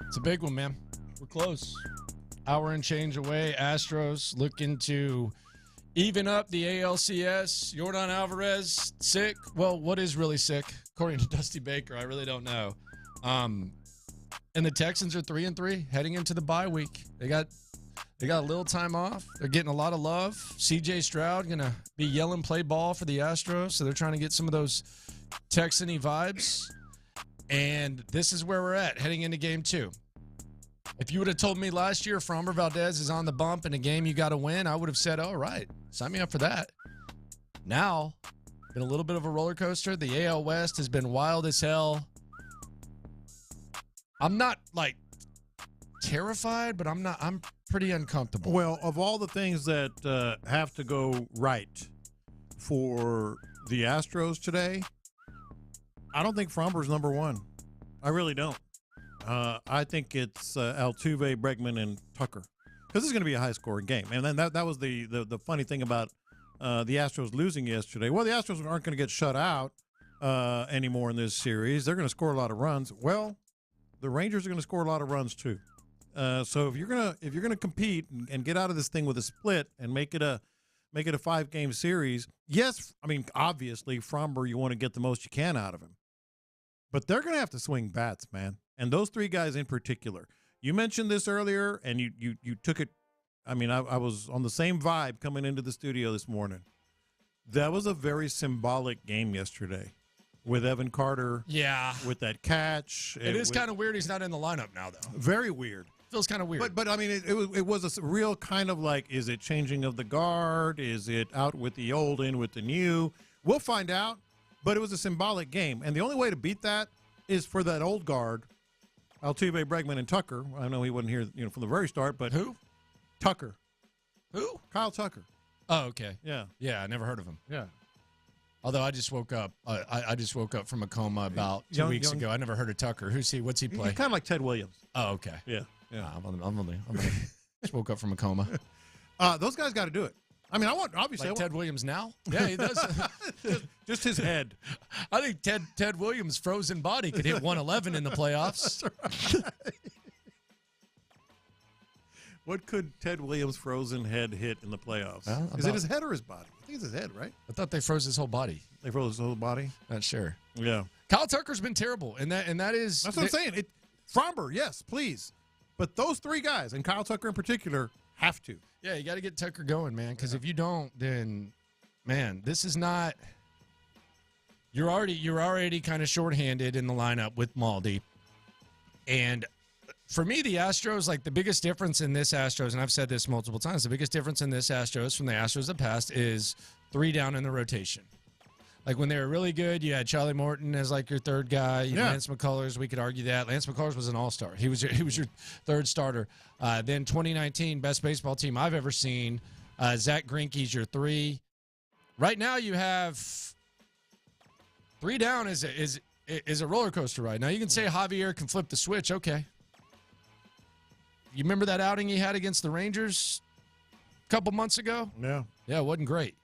It's a big one, man. We're close. Hour and change away. Astros looking to even up the ALCS. Yordan Alvarez, sick. Well, what is really sick? According to Dusty Baker, I really don't know. And the Texans are 3-3 heading into the bye week. They got a little time off. They're getting a lot of love. CJ Stroud going to be yelling play ball for the Astros, so they're trying to get some of those Texan-y vibes. And this is where we're at heading into game 2. If you would have told me last year Framber Valdez is on the bump in a game you got to win, I would have said, all right, sign me up for that. Now, been a little bit of a roller coaster. The AL West has been wild as hell. I'm not, terrified, but I'm pretty uncomfortable. Well, of all the things that have to go right for the Astros today, I don't think Framber's number one. I really don't. I think it's Altuve, Bregman, and Tucker. Because this is going to be a high-scoring game. And then that was the funny thing about the Astros losing yesterday. Well, the Astros aren't going to get shut out anymore in this series. They're going to score a lot of runs. Well, the Rangers are going to score a lot of runs too. So if you're gonna compete and get out of this thing with a split and make it a 5-game series, yes, I mean obviously Framber, you want to get the most you can out of him, but they're going to have to swing bats, man. And those 3 guys in particular. You mentioned this earlier, and you took it. I mean, I was on the same vibe coming into the studio this morning. That was a very symbolic game yesterday. With Evan Carter, with that catch. It is kind of weird he's not in the lineup now, though. Very weird. Feels kind of weird. But I mean, it was a real kind of is it changing of the guard? Is it out with the old, in with the new? We'll find out, but it was a symbolic game. And the only way to beat that is for that old guard, Altuve, Bregman, and Tucker. I know he wasn't here from the very start, but who? Tucker. Who? Kyle Tucker. Oh, okay. Yeah. Yeah, I never heard of him. Yeah. Although I just woke up. I just woke up from a coma about 2 weeks ago. I never heard of Tucker. Who's he? What's he play? He's kind of like Ted Williams. Oh, okay. Yeah. Yeah. I'm only just woke up from a coma. Those guys got to do it. I mean, obviously Ted Williams now. Yeah, he does. just his head. I think Ted Williams' frozen body could hit 111 in the playoffs. That's right. What could Ted Williams' frozen head hit in the playoffs? Is it his head or his body? I think it's his head, right? I thought they froze his whole body. They froze his whole body? Not sure. Yeah. Kyle Tucker's been terrible, and that is. That's what I'm saying. Fromber, yes, please. But those three guys, and Kyle Tucker in particular, have to. Yeah, you got to get Tucker going, man. Because if you don't, then, man, this is not. You're already kind of shorthanded in the lineup with Maldi, and for me, the Astros, like the biggest difference in this Astros, and I've said this multiple times, the biggest difference in this Astros from the Astros of the past is 3 down in the rotation. Like when they were really good, you had Charlie Morton as like your third guy. Lance McCullers, we could argue that. Lance McCullers was an all-star. He was your third starter. Then 2019, best baseball team I've ever seen. Zach Greinke's your 3. Right now you have 3 down is a roller coaster ride. Now you can say Javier can flip the switch. Okay. You remember that outing he had against the Rangers a couple months ago? Yeah. Yeah, it wasn't great.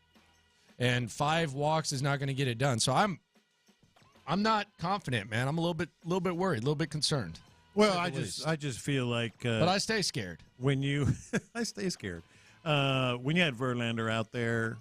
And 5 walks is not going to get it done. So I'm not confident, man. I'm a little bit worried, a little bit concerned. Well, I just feel like but I stay scared. When you I stay scared. When you had Verlander out there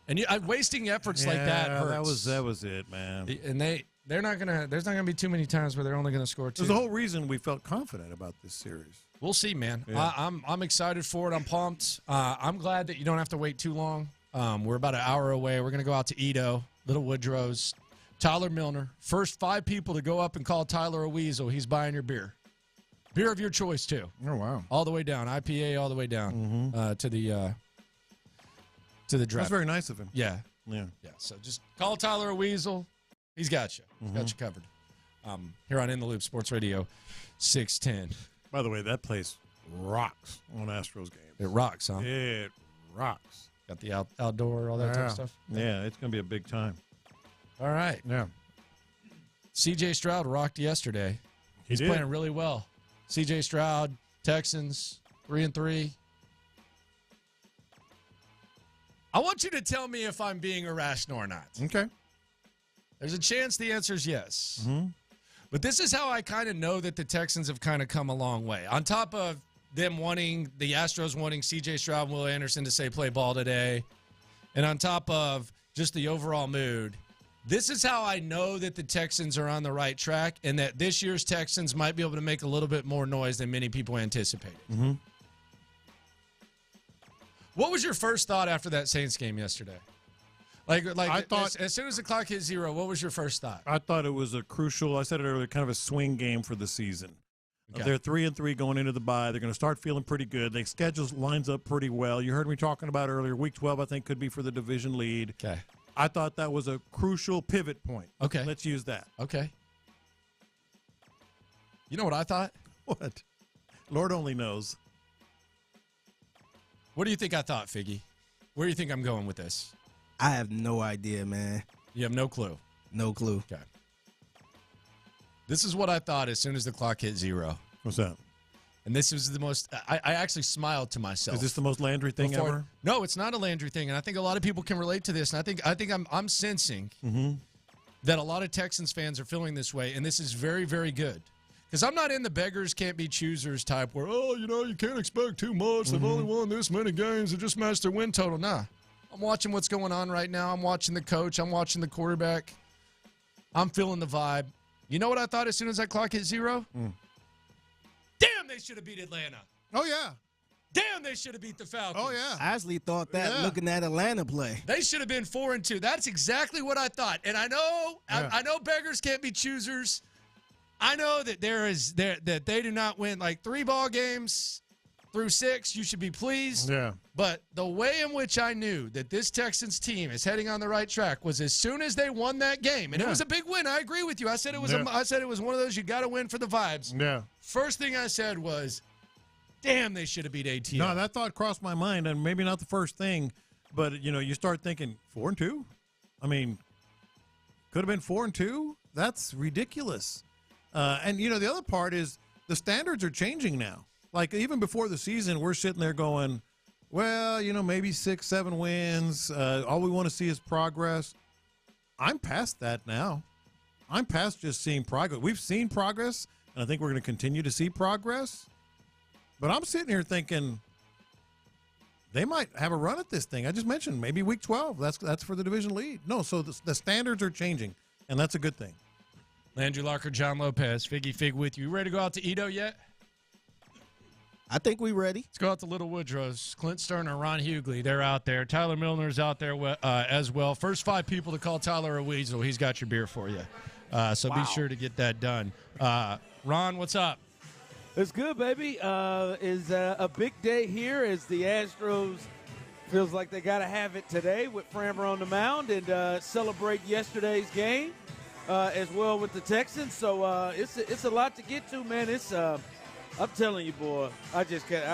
and wasting efforts like that hurts. That was it, man. And there's not going to be too many times where they're only going to score 2. There's the whole reason we felt confident about this series. We'll see, man. Yeah. I'm excited for it. I'm pumped. I'm glad that you don't have to wait too long. We're about an hour away. We're going to go out to Edo, Little Woodrow's. Tyler Milner, first 5 people to go up and call Tyler a weasel. He's buying your beer. Beer of your choice, too. Oh, wow. All the way down. IPA all the way down to the draft. That's very nice of him. Yeah. Yeah. Yeah. So just call Tyler a weasel. He's got you. He's got you covered. Here on In the Loop, Sports Radio 610. By the way, that place rocks on Astros games. It rocks, huh? It rocks. Got the outdoor, all that type of stuff? Yeah, it's going to be a big time. All right. Yeah. C.J. Stroud rocked yesterday. He's playing really well. C.J. Stroud, Texans, 3-3. I want you to tell me if I'm being irrational or not. Okay. There's a chance the answer is yes. Mm-hmm. But this is how I kind of know that the Texans have kind of come a long way. On top of them the Astros wanting C.J. Stroud and Will Anderson to say play ball today, and on top of just the overall mood, this is how I know that the Texans are on the right track and that this year's Texans might be able to make a little bit more noise than many people anticipated. Mm-hmm. What was your first thought after that Saints game yesterday? Like I thought, as soon as the clock hit 0, what was your first thought? I thought it was a crucial, I said it earlier, kind of a swing game for the season. Okay. They're 3-3 going into the bye. They're going to start feeling pretty good. Their schedule lines up pretty well. You heard me talking about earlier, Week 12 I think could be for the division lead. Okay. I thought that was a crucial pivot point. Okay. Let's use that. Okay. You know what I thought? What? Lord only knows. What do you think I thought, Figgy? Where do you think I'm going with this? I have no idea, man. You have no clue? No clue. Okay. This is what I thought as soon as the clock hit 0. What's that? And this was the most, I actually smiled to myself. Is this the most Landry thing ever? No, it's not a Landry thing. And I think a lot of people can relate to this. And I think I'm sensing that a lot of Texans fans are feeling this way. And this is very, very good. Because I'm not in the beggars can't be choosers type where, you can't expect too much. They've only won this many games. They just matched their win total. Nah. I'm watching what's going on right now. I'm watching the coach. I'm watching the quarterback. I'm feeling the vibe. You know what I thought as soon as that clock hit 0? Damn, they should have beat Atlanta. Oh, yeah. Damn, they should have beat the Falcons. Oh, yeah. I actually thought that looking at Atlanta play. They should have been 4-2. That's exactly what I thought. And I know I know beggars can't be choosers. I know that that they do not win like 3 ball games through 6. You should be pleased. Yeah. But the way in which I knew that this Texans team is heading on the right track was as soon as they won that game, and it was a big win. I agree with you. I said it was. I said it was one of those you got to win for the vibes. Yeah. First thing I said was, "Damn, they should have beat ATL." No, that thought crossed my mind, and maybe not the first thing. But, you start thinking 4-2? I mean, could have been 4-2? That's ridiculous. And, the other part is the standards are changing now. Like, even before the season, we're sitting there going, well, maybe 6-7 wins. All we want to see is progress. I'm past that now. I'm past just seeing progress. We've seen progress, and I think we're going to continue to see progress. But I'm sitting here thinking they might have a run at this thing. I just mentioned maybe week 12. That's for the division lead. No, so the standards are changing, and that's a good thing. Landry Locker, John Lopez, Figgy Fig with you. You ready to go out to Edo yet? I think we ready. Let's go out to Little Woodrow's. Clint Stoerner, Ron Hughley, they're out there. Tyler Milner's out there as well. First 5 people to call Tyler a weasel, he's got your beer for you. So be sure to get that done. Ron, what's up? It's good, baby. Is a big day here as the Astros feels like they got to have it today with Framber on the mound and celebrate yesterday's game as well with the Texans. So it's a lot to get to, man. It's I'm telling you, boy. I just gotta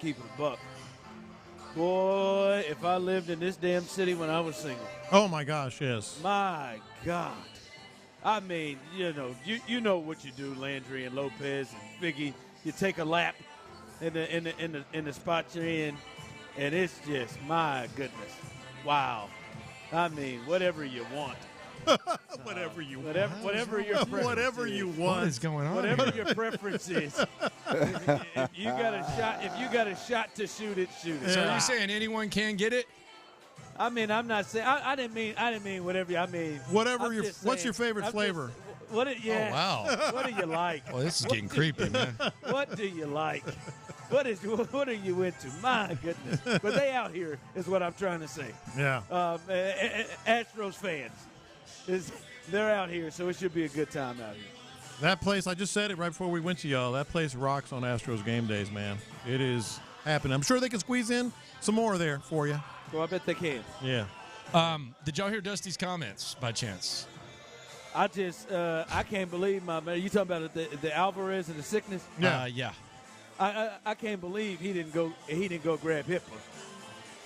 keep it a buck. Boy, if I lived in this damn city when I was single. Oh my gosh, yes. My God. I mean, you know what you do, Landry and Lopez and Figgy. You take a lap in the spot you're in, and it's just, my goodness, wow. I mean, whatever you want. Whatever you want. Whatever your preference whatever is. you want. What is going on? Whatever your preference is. If you got a shot to shoot it, shoot it. So are you saying anyone can get it? I mean, I'm not saying. I didn't mean whatever. I mean, whatever your. What's your favorite flavor? Oh, wow. What do you like? Well, this is getting creepy, man. What do you like? What are you into? My goodness. But they out here is what I'm trying to say. Yeah. Astros fans, they're out here, so it should be a good time out here. That place, I just said it right before we went to y'all. That place rocks on Astros game days, man. It is happening. I'm sure they can squeeze in some more there for you. Well, I bet they can. Yeah. Did y'all hear Dusty's comments by chance? I can't believe you talking about the Alvarez and the sickness? Yeah. Yeah. I can't believe he didn't go grab Hipper.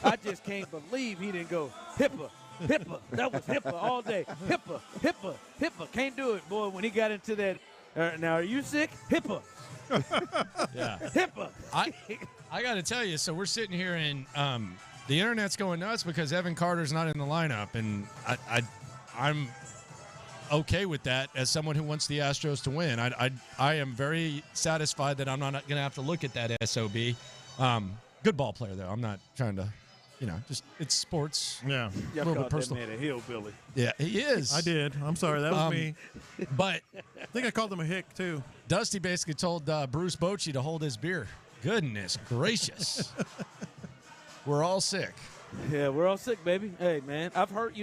I just can't believe he didn't go Hipper. That was Hipper all day. Hipper. Can't do it, boy. When he got into that, now are you sick? Hipper. Yeah. Hipper. I got to tell you, so we're sitting here and the internet's going nuts because Evan Carter's not in the lineup, and I'm okay with that as someone who wants the Astros to win. I am very satisfied that I'm not going to have to look at that SOB. Good ball player, though. I'm not trying to, just it's sports. Yeah. You called that man a hillbilly. Yeah, he is. I did. I'm sorry. That was me. But I think I called him a hick, too. Dusty basically told Bruce Bochy to hold his beer. Goodness gracious. We're all sick. Yeah, we're all sick, baby. Hey, man, I've heard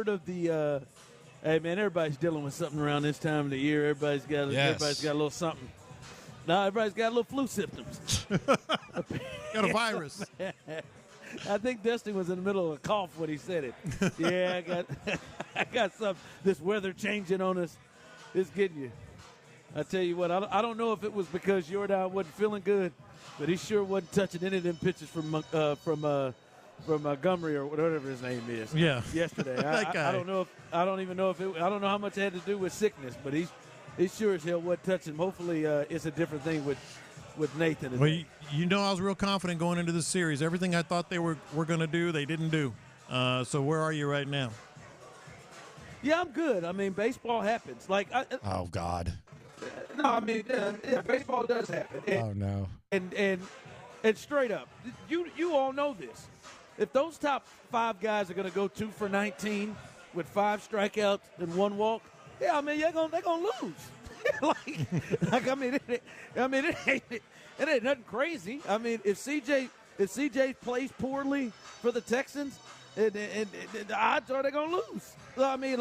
of the hey, man, everybody's dealing with something around this time of the year. Everybody's got a little something. Now everybody's got little flu symptoms. Got a virus. I think Dusty was in the middle of a cough when he said it. Yeah, I got some. This weather changing on us is getting you. I tell you what, I don't know if it was because Jordan wasn't feeling good, but he sure wasn't touching any of them pitches from Montgomery or whatever his name is. Yeah. Yesterday, That guy. I don't know how much it had to do with sickness, but he sure as hell wasn't touching him. Hopefully, it's a different thing with Nathan. Well, I was real confident going into this series. Everything I thought they were going to do, they didn't do. So where are you right now? Yeah, I'm good. I mean, baseball happens. Oh God. No, I mean, baseball does happen. Oh no. And straight up, you all know this. If those top 5 guys are going to go 2 for 19 with 5 strikeouts and 1 walk, yeah, I mean they're gonna lose. it ain't nothing crazy. I mean, if CJ plays poorly for the Texans, and the odds are they're gonna lose. So, I mean,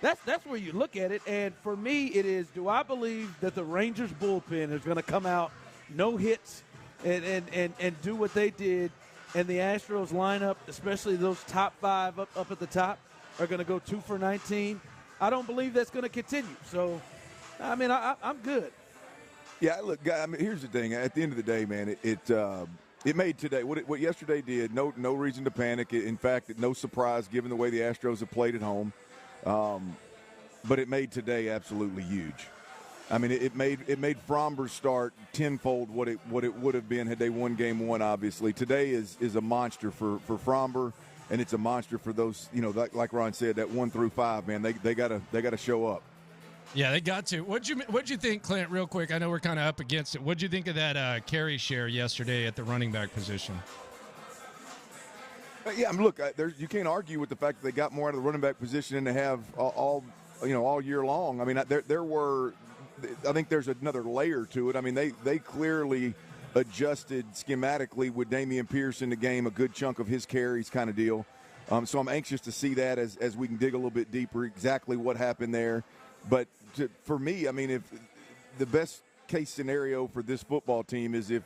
that's where you look at it. And for me, it is: do I believe that the Rangers bullpen is going to come out no hits and do what they did, and the Astros lineup, especially those top 5 up at the top, are going to go 2 for 19? I don't believe that's going to continue. So, I mean, I'm good. Yeah, look, I mean, here's the thing. At the end of the day, man, It made today what yesterday did. No reason to panic. In fact, no surprise given the way the Astros have played at home. But it made today absolutely huge. I mean, it made Fromber's start tenfold what it would have been had they won Game 1. Obviously, today is a monster for Fromber, and it's a monster for those, like Ron said, that 1 through 5. Man, they gotta show up. Yeah, they got to. What'd you think, Clint? Real quick, I know we're kind of up against it. What'd you think of that carry share yesterday at the running back position? Yeah, I mean, look, you can't argue with the fact that they got more out of the running back position than they have all year long. I mean, I think there's another layer to it. I mean, they clearly adjusted schematically with Dameon Pierce in the game, a good chunk of his carries kind of deal. So I'm anxious to see that as we can dig a little bit deeper, exactly what happened there. But for me, I mean, if the best case scenario for this football team is if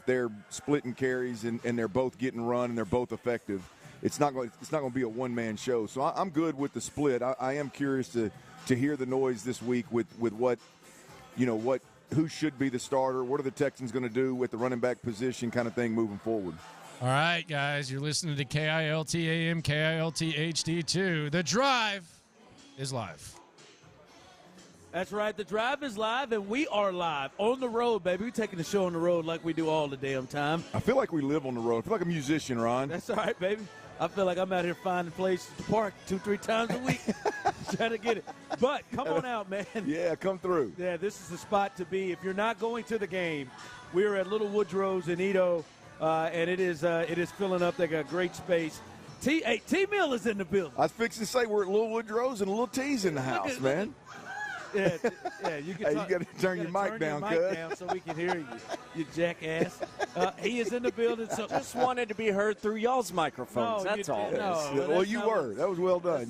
they're splitting carries and they're both getting run and they're both effective, it's not going to be a one-man show. So I'm good with the split. I am curious to hear the noise this week with what who should be the starter, what are the Texans going to do with the running back position kind of thing moving forward. All right, guys, you're listening to KILT AM, KILT HD2. The Drive is live. That's right. The Drive is live, and we are live on the road, baby. We're taking the show on the road like we do all the damn time. I feel like we live on the road. I feel like a musician, Ron. That's all right, baby. I feel like I'm out here finding places to park 2-3 times a week trying to get it. But come on out, man. Yeah, come through. Yeah, this is the spot to be. If you're not going to the game, we're at Little Woodrow's in Edo, and it is filling up. They got great space. T-Mill is in the building. I was fixing to say we're at Little Woodrow's and Little T's in the house, man. Yeah, you can. Hey, you got to turn your mic down, cuz. So we can hear you jackass. He is in the building. So just wanted to be heard through y'all's microphones. No, that's all. Well, you were. That was well done.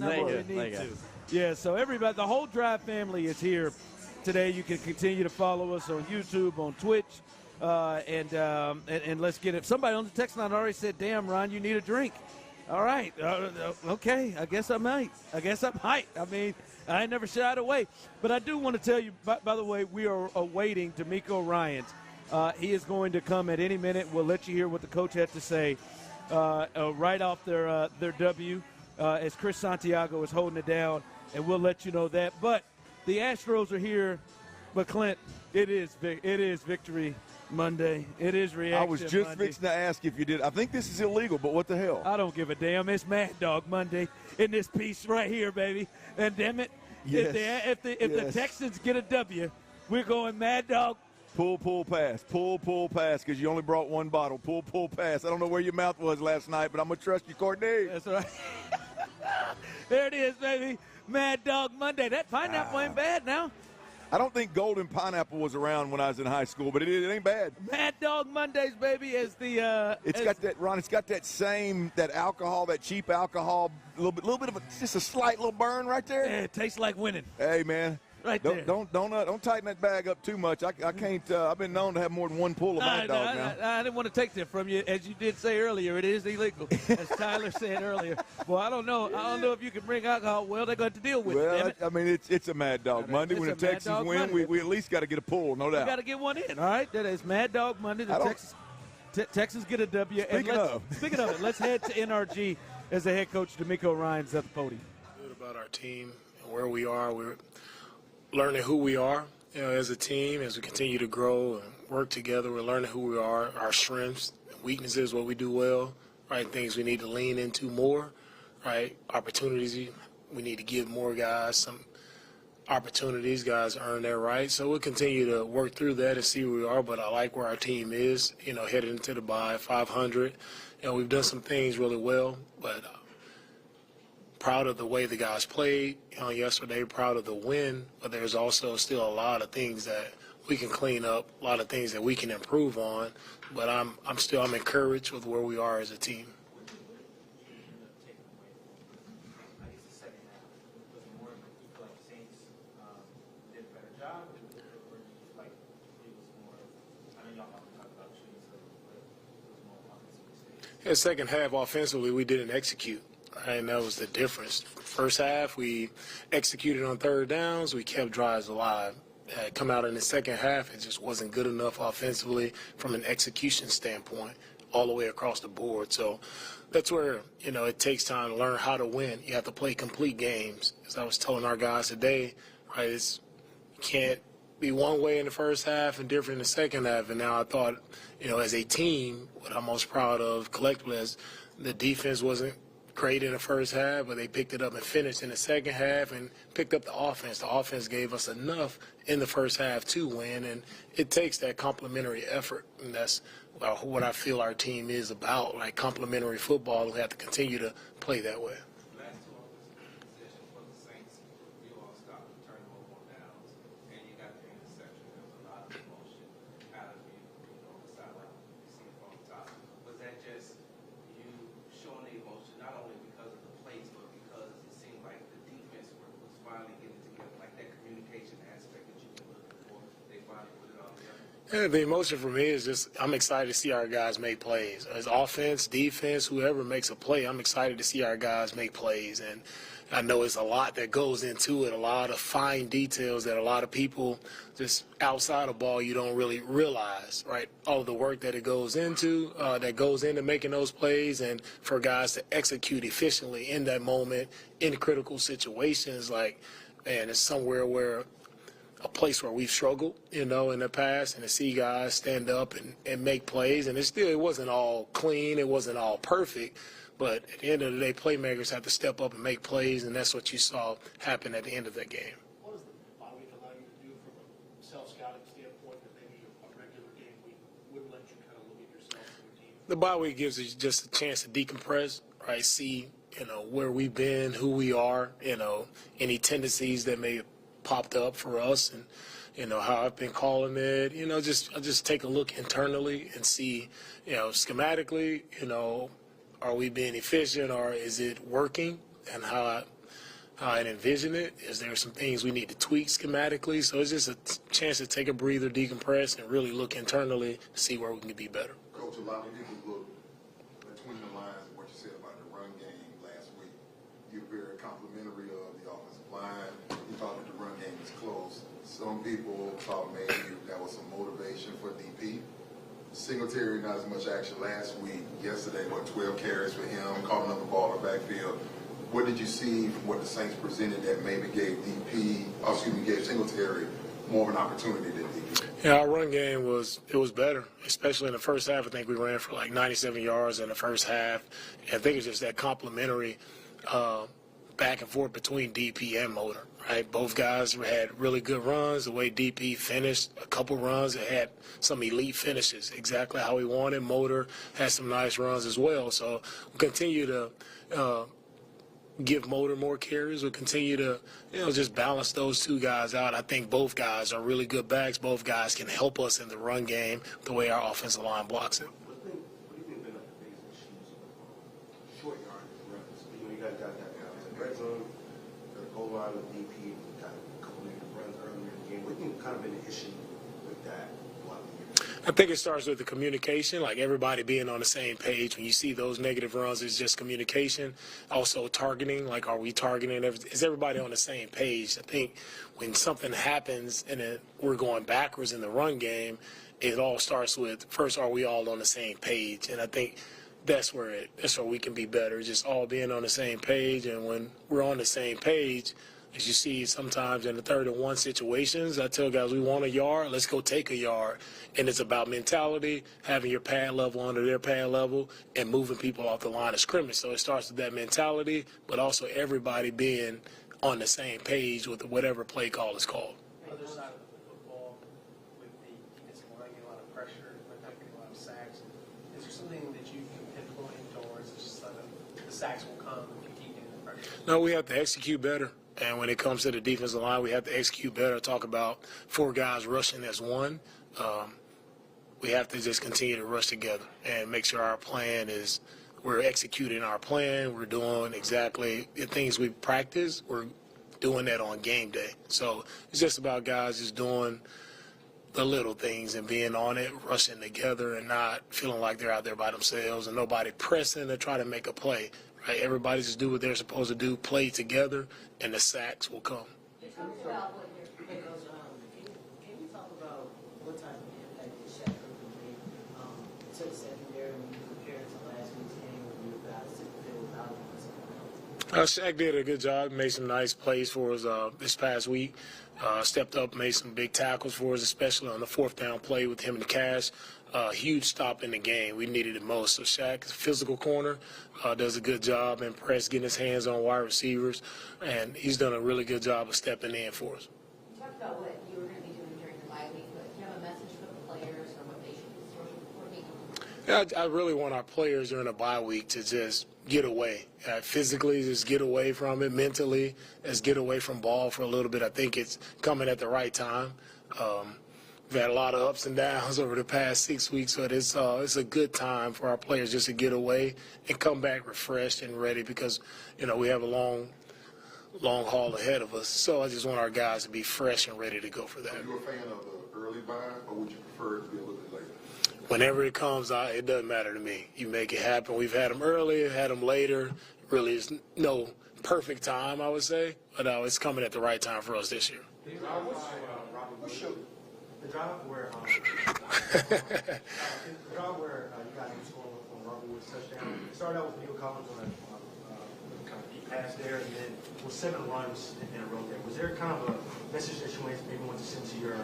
Yeah. So everybody, the whole Drive family is here today. You can continue to follow us on YouTube, on Twitch, and let's get it. Somebody on the text line already said, "Damn, Ron, you need a drink." All right. Okay. I guess I might. I mean, I ain't never shied away. But I do want to tell you, by the way, we are awaiting DeMeco Ryans. He is going to come at any minute. We'll let you hear what the coach had to say right off their W as Chris Santiago is holding it down, and we'll let you know that. But the Astros are here. But, Clint, it is Victory Monday. It is Reaction I was just Monday. fixing to ask if you did. I think this is illegal, but what the hell? I don't give a damn. It's Mad Dog Monday in this piece right here, baby. And damn it, yes. if the Texans get a W, we're going Mad Dog. Pull, pass. Pull, pass, because you only brought one bottle. Pull, pass. I don't know where your mouth was last night, but I'm going to trust you, Courtney. That's right. There it is, baby. Mad Dog Monday. That pineapple ain't bad now. I don't think golden pineapple was around when I was in high school, but it ain't bad. Mad Dog Mondays, baby, is the it's got that, Ron, it's got that alcohol, that cheap alcohol, a little bit of just a slight little burn right there. Yeah, it tastes like winning. Hey, man. Right there. there. Don't tighten that bag up too much. I can't. I've been known to have more than one pull of Mad Dog now. I didn't want to take that from you, as you did say earlier. It is illegal, as Tyler said earlier. Well, I don't know. I don't know if you can bring alcohol. Well, they're going to deal with it. Well, I mean, it's a Mad Dog Monday. When the Texans win, we at least got to get a pull, no doubt. We got to get one in. All right, that is Mad Dog Monday. The Texans get a W. Speaking of it, let's head to NRG as the head coach DeMeco Ryans at the podium. Good about our team and where we are. We're learning who we are, as a team, as we continue to grow and work together. We're learning who we are, our strengths, weaknesses, what we do well, right? Things we need to lean into more, right? Opportunities, we need to give more guys some opportunities. Guys earn their right. So we'll continue to work through that and see where we are. But I like where our team is, headed into the bye, 500. We've done some things really well, but proud of the way the guys played yesterday, proud of the win, but there's also still a lot of things that we can clean up, a lot of things that we can improve on, but I'm encouraged with where we are as a team. In the second half, offensively, we didn't execute. And that was the difference. First half, we executed on third downs. We kept drives alive. Come out in the second half, it just wasn't good enough offensively from an execution standpoint. all the way across the board. So that's where, it takes time to learn how to win. You have to play complete games. As I was telling our guys today, right, you can't be one way in the first half and different in the second half. And now I thought, as a team, what I'm most proud of collectively is the defense wasn't great in the first half, but they picked it up and finished in the second half and picked up the offense. The offense gave us enough in the first half to win, and it takes that complementary effort, and that's what I feel our team is about, like complementary football. We have to continue to play that way. Yeah, the emotion for me is just I'm excited to see our guys make plays. As offense, defense, whoever makes a play, I'm excited to see our guys make plays. And I know it's a lot that goes into it, a lot of fine details that a lot of people just outside of ball you don't really realize, right? All of the work that it goes into, making those plays, and for guys to execute efficiently in that moment in critical situations. Like, man, it's somewhere where a place where we've struggled, in the past, and to see guys stand up and make plays. And it wasn't all clean, it wasn't all perfect, but at the end of the day, playmakers have to step up and make plays, and that's what you saw happen at the end of that game. What does the bye week allow you to do from a self-scouting standpoint that maybe a regular game week wouldn't let you kind of look at yourself and your team? The bye week gives us just a chance to decompress, right? See, where we've been, who we are, any tendencies that may popped up for us, and how I've been calling it. I just take a look internally and see, schematically, are we being efficient, or is it working, and how I envision it. Is there some things we need to tweak schematically? So it's just a chance to take a breather, decompress, and really look internally to see where we can be better. Coach, a lot of people look between the lines of what you said about the run game last week. You're very complimentary of the offensive line. You thought that the run game was close. Some people thought maybe that was some motivation for DP. Singletary, not as much action last week. Yesterday, 12 carries for him, caught another ball in the backfield. What did you see from what the Saints presented that maybe gave gave Singletary more of an opportunity than DP? Yeah, our run game was better, especially in the first half. I think we ran for like 97 yards in the first half. And I think it's just that complimentary back and forth between DP and Motor, right? Both guys had really good runs. The way DP finished a couple runs, it had some elite finishes, exactly how he wanted. Motor had some nice runs as well. So we'll continue to give Motor more carries. We'll continue to, just balance those two guys out. I think both guys are really good backs. Both guys can help us in the run game the way our offensive line blocks it. What do you think been the biggest issues? Short yardage runs. You guys got that now. In the red zone, the goal line with DP, got a couple negative runs earlier in the game. What do you think kind of been an issue with that? I think it starts with the communication, like everybody being on the same page. When you see those negative runs, it's just communication. Also targeting, like are we targeting? Is everybody on the same page? I think when something happens and we're going backwards in the run game, it all starts with, first, are we all on the same page? And I think that's where we can be better, just all being on the same page. And when we're on the same page, as you see sometimes in the 3rd and 1 situations, I tell guys, we want a yard, let's go take a yard. And it's about mentality, having your pad level under their pad level, and moving people off the line of scrimmage. So it starts with that mentality, but also everybody being on the same page with whatever play call is called. Other side of the football, with the defensive line getting a lot of pressure, not getting a lot of sacks, is there something that you can pinpoint, or is it just the sacks will come if you keep getting the pressure? No, we have to execute better. And when it comes to the defensive line, we have to execute better. Talk about 4 guys rushing as one. We have to just continue to rush together and make sure our plan is we're executing our plan. We're doing exactly the things we practice. We're doing that on game day. So it's just about guys just doing the little things and being on it, rushing together, and not feeling like they're out there by themselves and nobody pressing to try to make a play. Right? Everybody just do what they're supposed to do, play together, and the sacks will come. Can you talk about what type of impact did Shaq Kirk made to the secondary when you Shaq did a good job, made some nice plays for us this past week. Stepped up, made some big tackles for us, especially on the fourth down play with him and Cash. Huge stop in the game. We needed it most. So Shaq, physical corner, does a good job in press, getting his hands on wide receivers, and he's done a really good job of stepping in for us. You talked about what you were going to be doing during the bye week, but do you have a message for the players or what they should be sort of Yeah, I really want our players during the bye week to just get away. Physically, just get away from it. Mentally, just get away from ball for a little bit. I think it's coming at the right time. We've had a lot of ups and downs over the past 6 weeks, but it's a good time for our players just to get away and come back refreshed and ready because, we have a long haul ahead of us. So I just want our guys to be fresh and ready to go for that. Are you a fan of the early bye, or would you prefer it to be a little bit later? Whenever it comes out, it doesn't matter to me. You make it happen. We've had them early, had them later. Really, it's no perfect time, I would say, but it's coming at the right time for us this year. The drive where you got him scoring on Robert Woods' touchdown. It started out with Neil Collins on a kind of deep pass there, and then with 7 runs in a row there. Was there kind of a message that you maybe want to send to your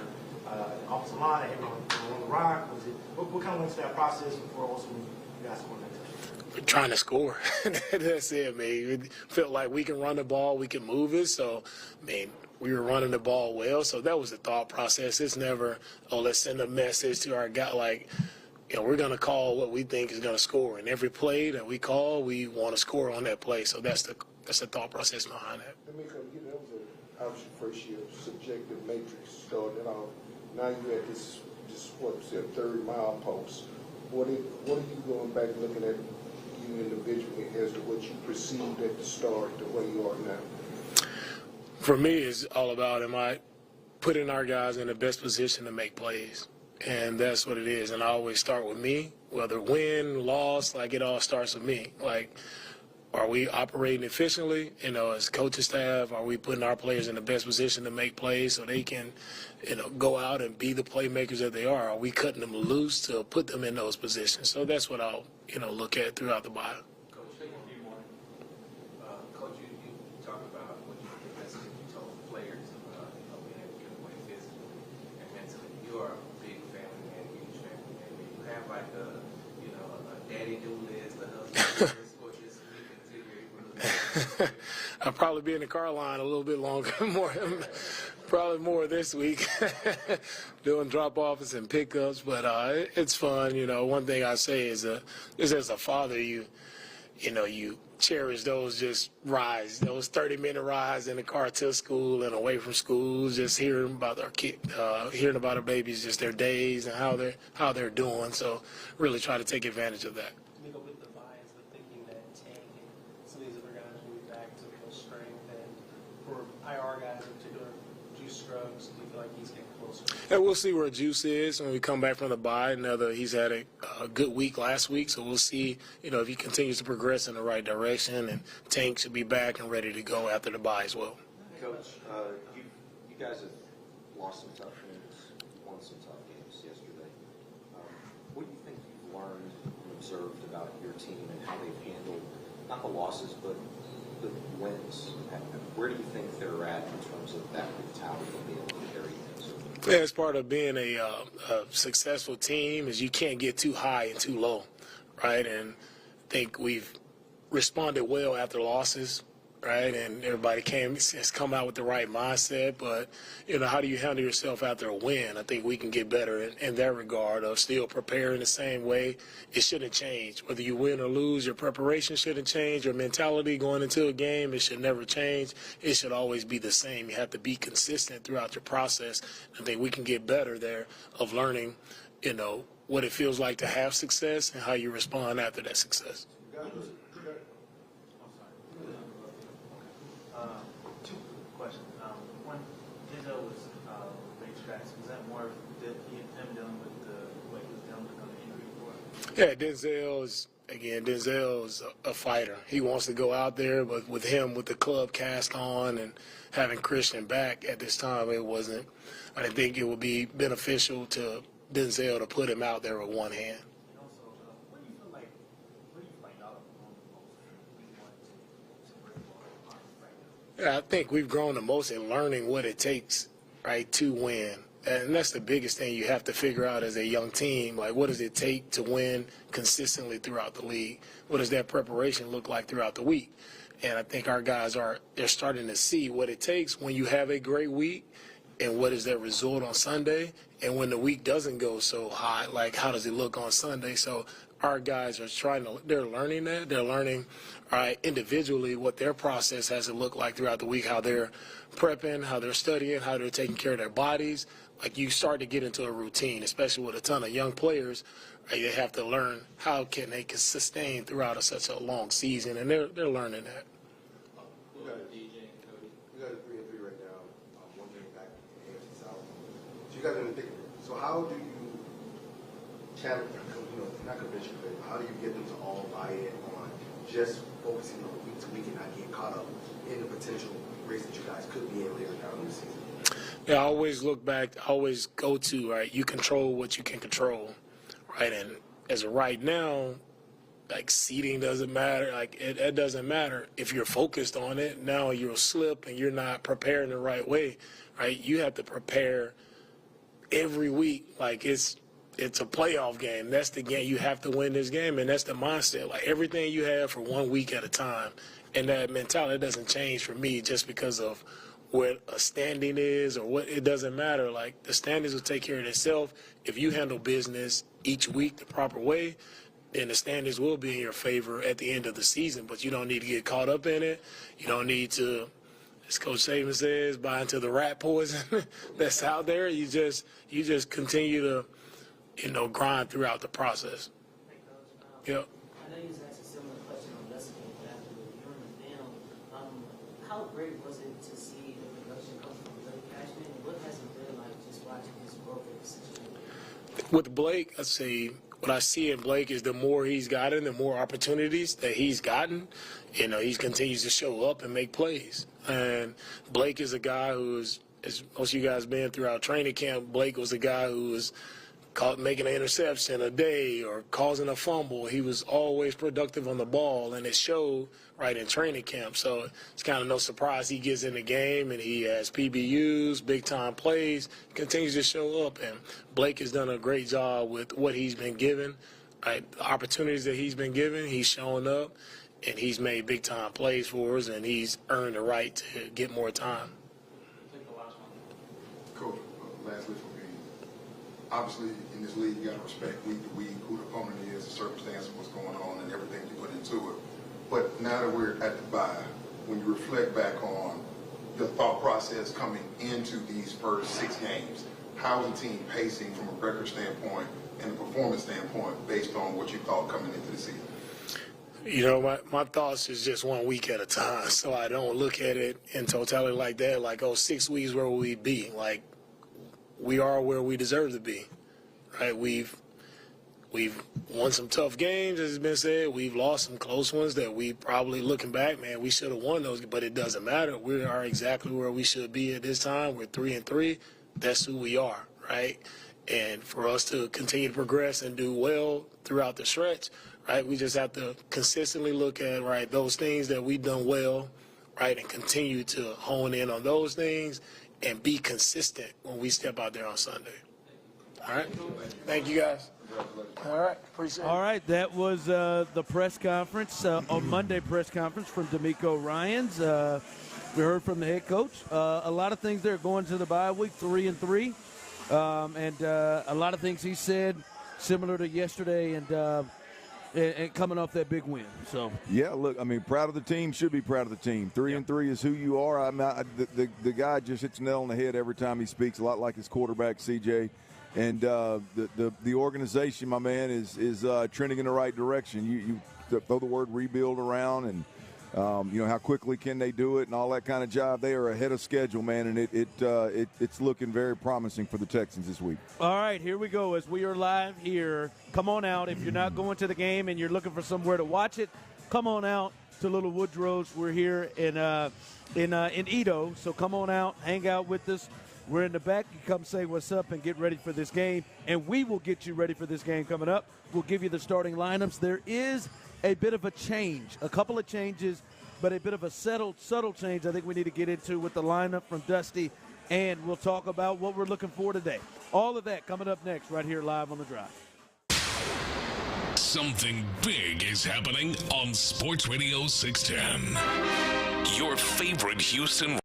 offensive line, on the rock? Was it what kind of went to that process before also you guys scored that touchdown? We're trying to score. That's it, man. It felt like we can run the ball, we can move it. So, we were running the ball well. So that was the thought process. It's never, let's send a message to our guy like, we're going to call what we think is going to score. And every play that we call, we want to score on that play. So that's the thought process behind that. DeMeco, that was obviously first year subjective matrix starting off. Now you're at this third mile post. What are you going back looking at you individually as to what you perceived at the start to where you are now? For me, it's all about am I putting our guys in the best position to make plays? And that's what it is. And I always start with me, whether win, loss, it all starts with me. Are we operating efficiently? As coaching staff, are we putting our players in the best position to make plays so they can, go out and be the playmakers that they are? Are we cutting them loose to put them in those positions? So that's what I'll, look at throughout the bye. Coach, take a few more. Coach, you talk about what you think that's what you told the players, being able to get away physically and mentally. You are a big family man, huge family man. You have a daddy doing this, the husband. I'll probably be in the car line a little bit longer, probably more this week, doing drop-offs and pickups. But it's fun. One thing I say is as a father, you cherish those just rides, those 30-minute rides in the car to school and away from school, just hearing about our kid, hearing about our babies, just their days and how they're doing. So really try to take advantage of that. With the buys, the thinking that Tank and some of these other guys will be back to full strength, and for IR guys in particular, Juice Scruggs, do you feel like he's getting closer? Yeah, we'll see where Juice is when we come back from the bye. He's had a good week last week, so we'll see, if he continues to progress in the right direction, and Tank should be back and ready to go after the bye as well. Coach, you guys have lost some tough games, won some tough games yesterday. What do you think you've learned and observed about your team and how they've handled, not the losses, but the wins? Where do you think they're at in terms of that mentality of being able to carry things? Yeah, it's part of being a successful team is you can't get too high and too low, right? And I think we've responded well after losses, right? And everybody has come out with the right mindset. But, how do you handle yourself after a win? I think we can get better in that regard of still preparing the same way. It shouldn't change. Whether you win or lose, your preparation shouldn't change. Your mentality going into a game, it should never change. It should always be the same. You have to be consistent throughout your process. I think we can get better there of learning, what it feels like to have success and how you respond after that success. Two questions. One, Denzel was racetracks. Was that more of him dealing with what he was dealing with on the injury report? Yeah, Denzel is a fighter. He wants to go out there, but with him, with the club cast on and having Christian back at this time, I didn't think it would be beneficial to Denzel to put him out there with one hand. And also, what do you feel like out of the most week one Yeah, I think we've grown the most in learning what it takes, right, to win. And that's the biggest thing you have to figure out as a young team. Like, what does it take to win consistently throughout the league? What does that preparation look like throughout the week? And I think our guys they're starting to see what it takes when you have a great week and what is that result on Sunday. And when the week doesn't go so hot, like, how does it look on Sunday? So our guys are they're learning that. They're learning, all right, individually what their process has to look like throughout the week, how they're prepping, how they're studying, how they're taking care of their bodies. Like, you start to get into a routine, especially with a ton of young players. Right? They have to learn how can they sustain throughout such a long season, and they're learning that. We got a 3-3 right now. One game back in the AFC South. So you guys are in the thick of it. So how do you challenge, not convince your players, but how do you get them to all buy in on just focusing on week to week and not getting caught up in the potential race that you guys could be in later down in the season? Yeah, I always look back, I always go to, right, you control what you can control, right? And as of right now, like, seeding doesn't matter. Like, it doesn't matter. If you're focused on it, now you'll slip and you're not preparing the right way, right? You have to prepare every week. Like, it's a playoff game. That's the game. You have to win this game, and that's the mindset. Like, everything you have for 1 week at a time. And that mentality doesn't change for me just because of what a standing is or what. It doesn't matter. Like, the standings will take care of themselves. If you handle business each week the proper way, then the standings will be in your favor at the end of the season. But you don't need to get caught up in it. You don't need to, as Coach Saban says, buy into the rat poison that's out there. You just continue to, grind throughout the process. Yep. I know you was asked a similar question on yesterday, but after reviewing the film, how great was it to see the production come from Blake Cashman? And what has it been like just watching his growth at the situation? With Blake, I say what I see in Blake is the more he's gotten, the more opportunities that he's gotten. He continues to show up and make plays. And Blake is a guy who's, as most of you guys been throughout training camp, Blake was a guy who was making an interception a day or causing a fumble. He was always productive on the ball, and it showed right in training camp. So it's kind of no surprise he gets in the game and he has PBUs, big-time plays, continues to show up. And Blake has done a great job with what he's been given, right? The opportunities that he's been given, he's showing up, and he's made big-time plays for us, and he's earned the right to get more time. Coach, lastly for me, obviously in this league you got to respect week to week who the opponent is, the circumstance of what's going on, and everything you put into it. But now that we're at the bye, when you reflect back on your thought process coming into these first 6 games, how is the team pacing from a record standpoint and a performance standpoint based on what you thought coming into the season? My thoughts is just 1 week at a time, so I don't look at it in totality like that, like, 6 weeks, where will we be? Like, we are where we deserve to be, right? We've won some tough games, as has been said. We've lost some close ones that we probably, looking back, man, we should have won those, but it doesn't matter. We are exactly where we should be at this time. We're 3-3. That's who we are, right? And for us to continue to progress and do well throughout the stretch, right, we just have to consistently look at, right, those things that we've done well, right, and continue to hone in on those things and be consistent when we step out there on Sunday. All right? Thank you, guys. All right. Appreciate it. All right. That was the press conference, on Monday press conference from DeMeco Ryans. We heard from the head coach. A lot of things there going to the bye week, 3-3. And a lot of things he said similar to yesterday and coming off that big win. So yeah, look, I mean, proud of the team. Should be proud of the team. 3-3 is who you are. The guy just hits the nail on the head every time he speaks. A lot like his quarterback, CJ. And the organization, my man, is trending in the right direction. You throw the word rebuild around, and how quickly can they do it and all that kind of job. They are ahead of schedule, man, and it's looking very promising for the Texans this week. All right, here we go as we are live here. Come on out. If you're not going to the game and you're looking for somewhere to watch it, come on out to Little Woodrow's. We're here in Edo, so come on out, hang out with us. We're in the back. You come say what's up and get ready for this game, and we will get you ready for this game coming up. We'll give you the starting lineups. There is a bit of a change, a couple of changes but a bit of a subtle change I think we need to get into with the lineup from Dusty, and we'll talk about what we're looking for today. All of that coming up next right here live on The Drive. Something big is happening on Sports Radio 610. Your favorite Houston.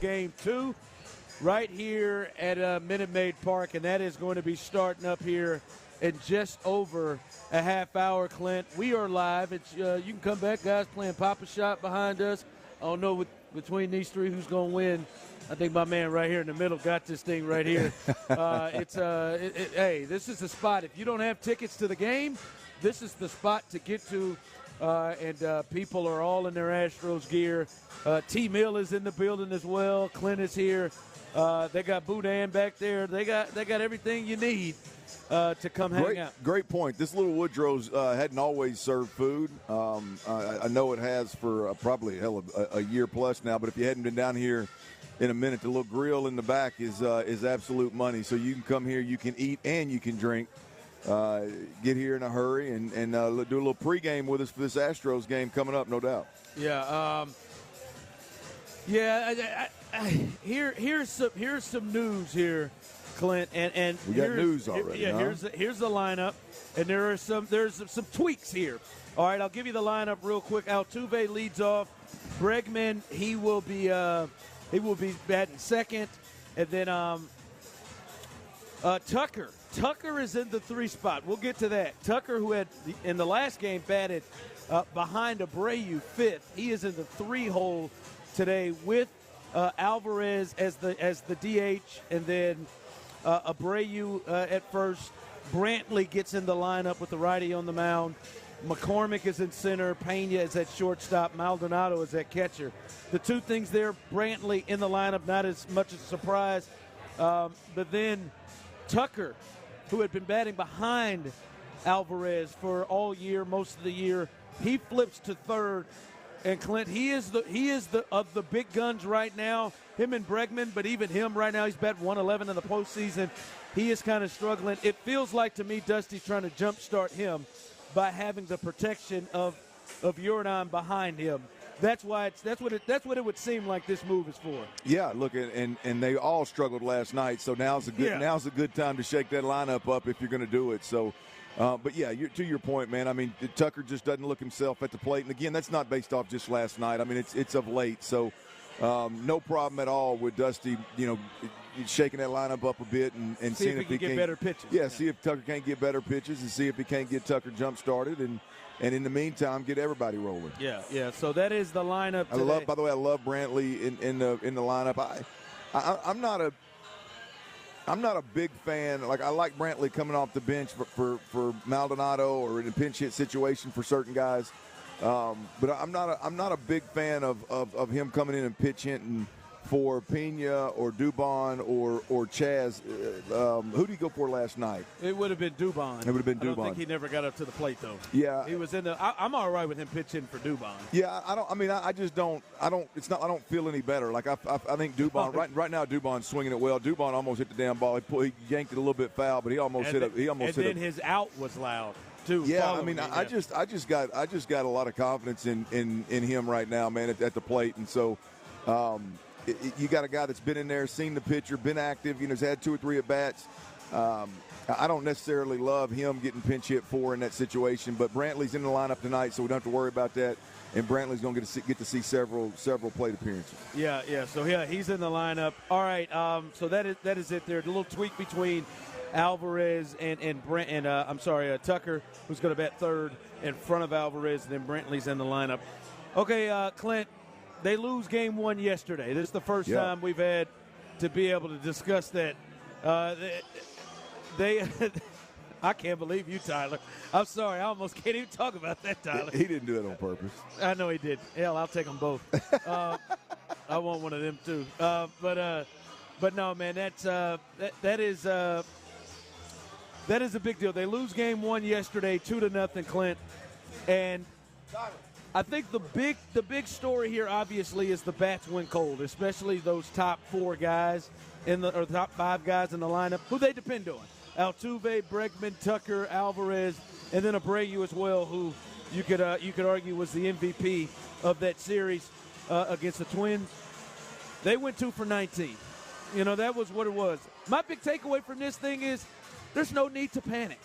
Game 2. right here at Minute Maid Park, and that is going to be starting up here in just over a half hour, Clint. We are live. It's you can come back, guys, playing Papa Shot behind us. I don't know between these three who's going to win. I think my man right here in the middle got this thing right here. Hey, this is the spot. If you don't have tickets to the game, this is the spot to get to. And people are all in their Astros gear. T-Mill is in the building as well. Clint is here. They got Boudin back there. They got everything you need to come hang out. Great point. This little Woodrow's hadn't always served food. I know it has for probably a year plus now. But if you hadn't been down here in a minute, the little grill in the back is absolute money. So you can come here, you can eat, and you can drink. Get here in a hurry and do a little pregame with us for this Astros game coming up, no doubt. Yeah. Here's some news here, Clint, and we got news already. Yeah, huh? here's the lineup, and there's some tweaks here. All right, I'll give you the lineup real quick. Altuve leads off. Bregman, he will be batting second, and then Tucker. Tucker is in the 3 spot. We'll get to that. Tucker, who had in the last game batted behind Abreu 5th, he is in the 3 hole today with Alvarez as the DH, and then Abreu at first. Brantley gets in the lineup with the righty on the mound. McCormick is in center. Pena is at shortstop. Maldonado is at catcher. The 2 things there, Brantley in the lineup, not as much a surprise. But then Tucker, who had been batting behind Alvarez for all year, most of the year, he flips to third. And Clint, he is the of the big guns right now. Him and Bregman, but even him right now, he's batting 111 in the postseason. He is kind of struggling. It feels like to me, Dusty's trying to jumpstart him by having the protection of Jordan behind him. That's what it would seem like this move is for. Yeah, look, and they all struggled last night, so now's a good time to shake that lineup up if you're going to do it. So, but yeah, to your point, man. I mean, Tucker just doesn't look himself at the plate, and again, that's not based off just last night. I mean, it's of late, so no problem at all with Dusty. Shaking that lineup up a bit and see seeing if he can get better pitches. Yeah, see if Tucker can't get better pitches and see if he can't get Tucker jump started and in the meantime get everybody rolling. Yeah. So that is the lineup today. By the way, I love Brantley in the lineup. I'm not a big fan. Like, I like Brantley coming off the bench for Maldonado or in a pinch hit situation for certain guys. But I'm not a big fan of him coming in and pitch hitting for Pena or Dubon or Chaz. Who did he go for last night? It would have been Dubon. It would have been Dubon. I don't think he never got up to the plate, though. Yeah. He was in the – I'm all right with him pitching for Dubon. Yeah, I don't feel any better. Like, I think Dubon – right now Dubon's swinging it well. Dubon almost hit the damn ball. He yanked it a little bit foul, but he almost hit it. And then his out was loud, too. Yeah, I mean, I just got a lot of confidence in him right now, man, at the plate. And so you got a guy that's been in there, seen the pitcher, been active, has had 2 or 3 at-bats. I don't necessarily love him getting pinch hit for in that situation, but Brantley's in the lineup tonight, so we don't have to worry about that. And Brantley's going to get to see several plate appearances. Yeah. So he's in the lineup. All right. So that is it there. The little tweak between Alvarez and Tucker, who's going to bat third in front of Alvarez, and then Brantley's in the lineup. Okay, Clint. They lose game 1 yesterday. This is the first time we've had to be able to discuss that. I can't believe you, Tyler. I'm sorry. I almost can't even talk about that, Tyler. He didn't do it on purpose. I know he did. Hell, I'll take them both. I want one of them too. But no, man, that is a big deal. They lose game 1 yesterday, 2-0, Clint, and I think the big story here, obviously, is the bats went cold, especially those top 4 guys or top 5 guys in the lineup who they depend on. Altuve, Bregman, Tucker, Alvarez, and then Abreu as well, who you could argue was the MVP of that series against the Twins. They went 2 for 19. That was what it was. My big takeaway from this thing is there's no need to panic.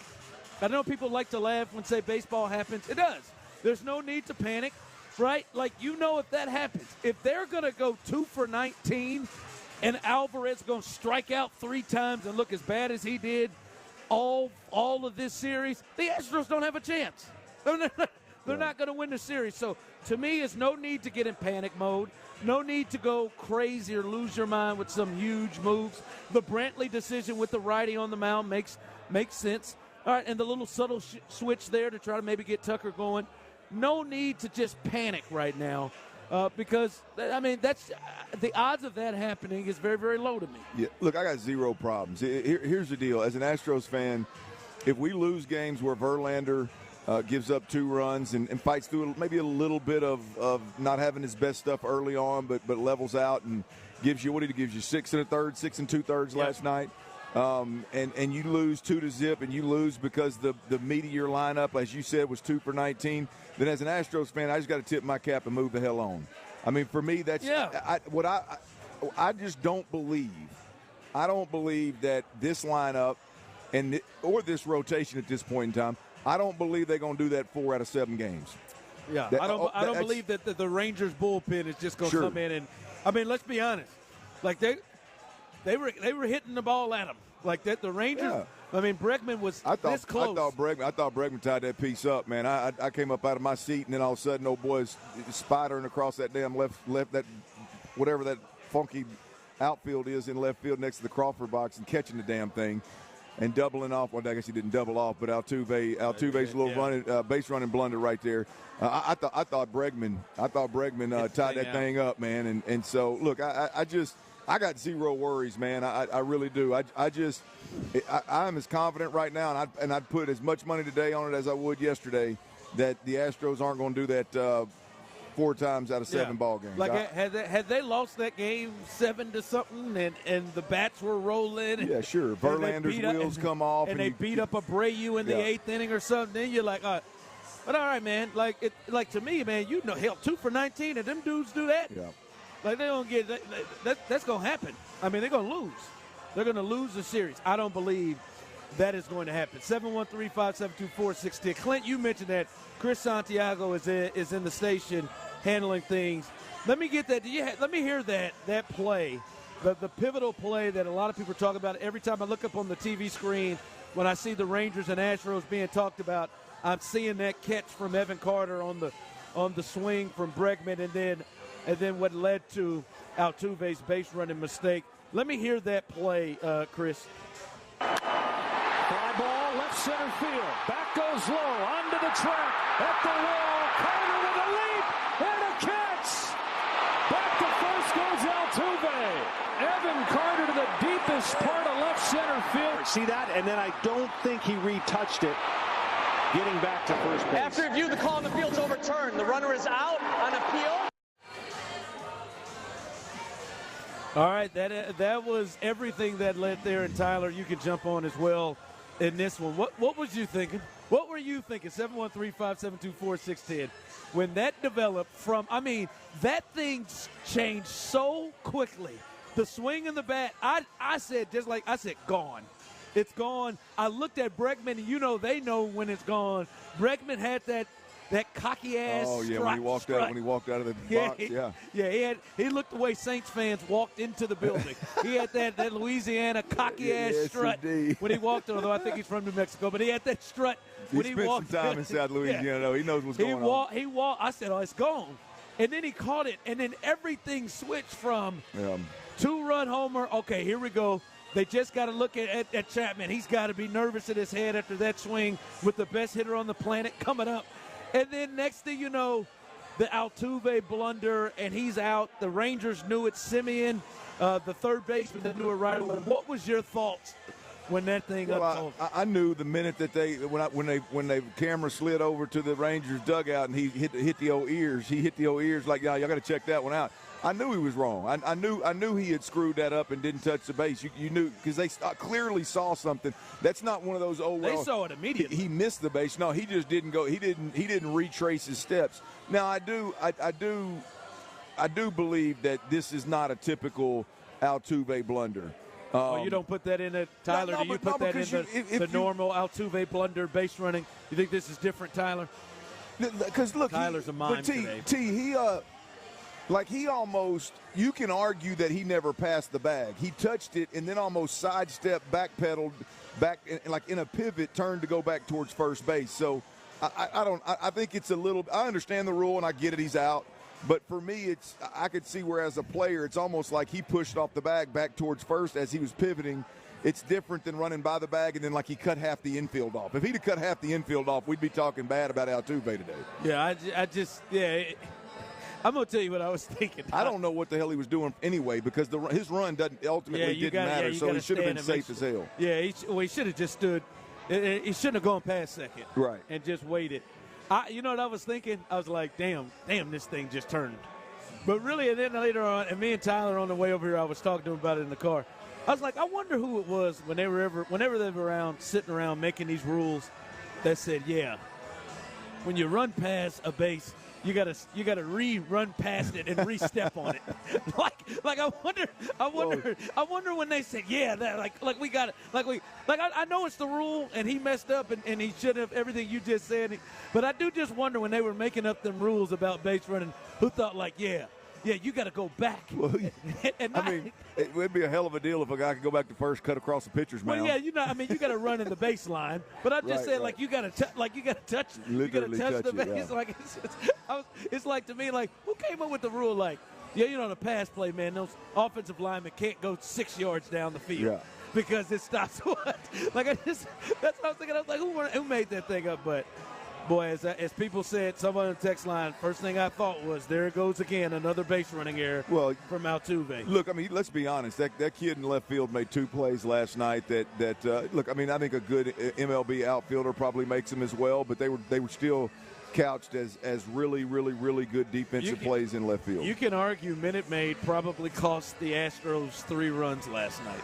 I know people like to laugh when say baseball happens. It does. There's no need to panic, right? Like, if that happens, if they're going to go 2 for 19 and Alvarez going to strike out 3 times and look as bad as he did all of this series, the Astros don't have a chance. They're not going to win the series. So, to me, it's no need to get in panic mode. No need to go crazy or lose your mind with some huge moves. The Brantley decision with the righty on the mound makes sense. All right, and the little subtle switch there to try to maybe get Tucker going. No need to just panic right now because, I mean, that's the odds of that happening is very, very low to me. Yeah, look, I got zero problems. Here's the deal. As an Astros fan, if we lose games where Verlander gives up 2 runs and fights through maybe a little bit of not having his best stuff early on, but levels out and gives you 6 1/3, 6 2/3 last night. And you lose 2-0 and you lose because the meat of your lineup, as you said, was 2 for 19, then as an Astros fan, I just got to tip my cap and move the hell on. I mean, for me, that's I just don't believe. I don't believe that this lineup or this rotation at this point in time, I don't believe they're going to do that 4 out of 7 games. Yeah, I don't believe that the Rangers bullpen is just going to come in and, I mean, let's be honest, like they were hitting the ball at them like that. The Rangers. Yeah. I mean, Bregman was this close. I thought Bregman tied that piece up, man. I came up out of my seat, and then all of a sudden, old boy's spidering across that damn left that whatever that funky outfield is in left field next to the Crawford box and catching the damn thing and doubling off. Well, I guess he didn't double off, but Altuve's little base running blunder right there. I thought Bregman tied that thing up, man. And so look, I got zero worries, man. I really do. I'm as confident right now, and I'd put as much money today on it as I would yesterday that the Astros aren't going to do that 4 times out of 7 ball games. Like had they lost that game 7 to something, and the bats were rolling. Yeah, sure. Verlander's wheels come off, and they beat up Abreu in the 8th inning or something. Then you're like, but all right, man. Like to me, man, hell, 2 for 19, and them dudes do that. Yeah. Like, they don't get that's going to happen. I mean, they're going to lose. They're going to lose the series. I don't believe that is going to happen. 713-572-4610. Clint, you mentioned that Chris Santiago is in the station handling things. Let me get that. Let me hear that play, the pivotal play that a lot of people are talking about. Every time I look up on the TV screen, when I see the Rangers and Astros being talked about, I'm seeing that catch from Evan Carter on the swing from Bregman, and then what led to Altuve's base running mistake. Let me hear that play, Chris. Fly ball, left center field. Back goes low, onto the track, at the wall. Carter with a leap and a catch. Back to first goes Altuve. Evan Carter to the deepest part of left center field. See that? And then I don't think he retouched it. Getting back to first base. After review, the call on the field's overturned. The runner is out on appeal. All right, that was everything that led there, and Tyler, you can jump on as well in this one. What was you thinking? What were you thinking? 713-572-4610. When that developed that thing changed so quickly. The swing and the bat, I said, gone. It's gone. I looked at Bregman, and they know when it's gone. Bregman had that cocky ass. Oh yeah, when he walked out of the box. He looked the way Saints fans walked into the building. He had that Louisiana cocky ass strut when he walked in. Although I think he's from New Mexico, but he had that strut when he walked. He spent some time in South Louisiana. Though. He knows what's going on. He walked. I said, it's gone. And then he caught it, and then everything switched from 2-run homer. Okay, here we go. They just got to look at Chapman. He's got to be nervous in his head after that swing with the best hitter on the planet coming up. And then next thing you know, the Altuve blunder, and he's out. The Rangers knew it. Simeon, the third baseman, that knew it right away. What was your thoughts when that thing unfolded? I knew the minute that when the camera slid over to the Rangers dugout and he hit the old ears. He hit the old ears like, y'all got to check that one out. I knew he was wrong. I knew he had screwed that up and didn't touch the base. You knew because they clearly saw something. That's not one of those They saw it immediately. He missed the base. No, he just didn't go. He didn't retrace his steps. Now I do believe that this is not a typical Altuve blunder. You don't put that in it, Tyler. Do you put that in the normal Altuve blunder base running? You think this is different, Tyler? Because look, Tyler's a mime today. Like you can argue that he never passed the bag. He touched it and then almost sidestepped, backpedaled, back like in a pivot, turned to go back towards first base. So I think it's a little. I understand the rule and I get it. He's out. But for me, I could see where as a player, it's almost like he pushed off the bag back towards first as he was pivoting. It's different than running by the bag and then like he cut half the infield off. If he'd have cut half the infield off, we'd be talking bad about Altuve today. Yeah, I'm going to tell you what I was thinking. I don't know what the hell he was doing anyway because his run didn't matter, so he should have been safe as hell. Yeah, he should have just stood. He shouldn't have gone past second. Right. And just waited. You know what I was thinking? I was like, damn, this thing just turned. But really, and then later on, and me and Tyler on the way over here, I was talking to him about it in the car. I was like, I wonder who it was whenever they were around, sitting around making these rules that said, yeah, when you run past a base, you gotta run past it and re-step on it. like I wonder when they said, yeah, that like we got it, I know it's the rule and he messed up and he should have everything you just said, but I do just wonder when they were making up them rules about base running, who thought like, yeah, you got to go back. Well, it would be a hell of a deal if a guy could go back to first, cut across the pitcher's mound. Well, yeah, you got to run in the baseline. But I'm just saying, like, you got to touch. You got to touch the base. Yeah. It's like to me, like, who came up with the rule? Like, the pass play, man. Those offensive linemen can't go 6 yards down the field. Yeah. Because it stops what? Like, that's what I was thinking. I was like, who made that thing up? But. Boy, as people said, someone on the text line, first thing I thought was, there it goes again, another base running error from Altuve. Look, I mean, let's be honest. That kid in left field made 2 plays last night look, I mean, I think a good MLB outfielder probably makes them as well, but they were still couched as really, really, really good defensive plays in left field. You can argue Minute Maid probably cost the Astros 3 runs last night.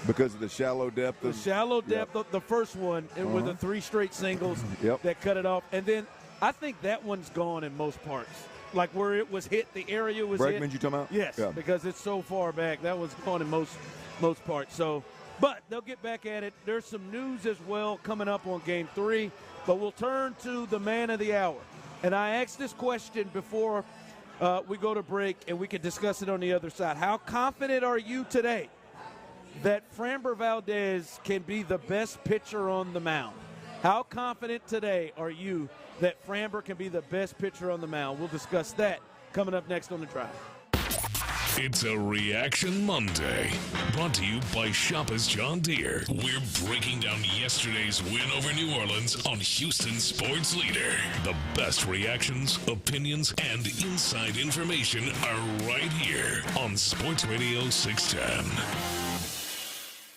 Because of the shallow depth. The first one with the 3 straight singles that cut it off. And then I think that one's gone in most parts. Like where it was hit, the area was hit. Bregman, you talking about? Yes, because it's so far back. That was gone in most parts. So, but they'll get back at it. There's some news as well coming up on Game 3. But we'll turn to the man of the hour. And I asked this question before we go to break, and we can discuss it on the other side. How confident are you today that Framber Valdez can be the best pitcher on the mound? How confident today are you that Framber can be the best pitcher on the mound? We'll discuss that coming up next on The Drive. It's a Reaction Monday, brought to you by Shoppers John Deere. We're breaking down yesterday's win over New Orleans on Houston Sports Leader. The best reactions, opinions, and inside information are right here on Sports Radio 610.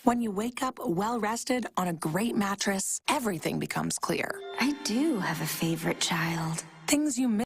When you wake up well-rested on a great mattress, everything becomes clear. I do have a favorite child. Things you miss.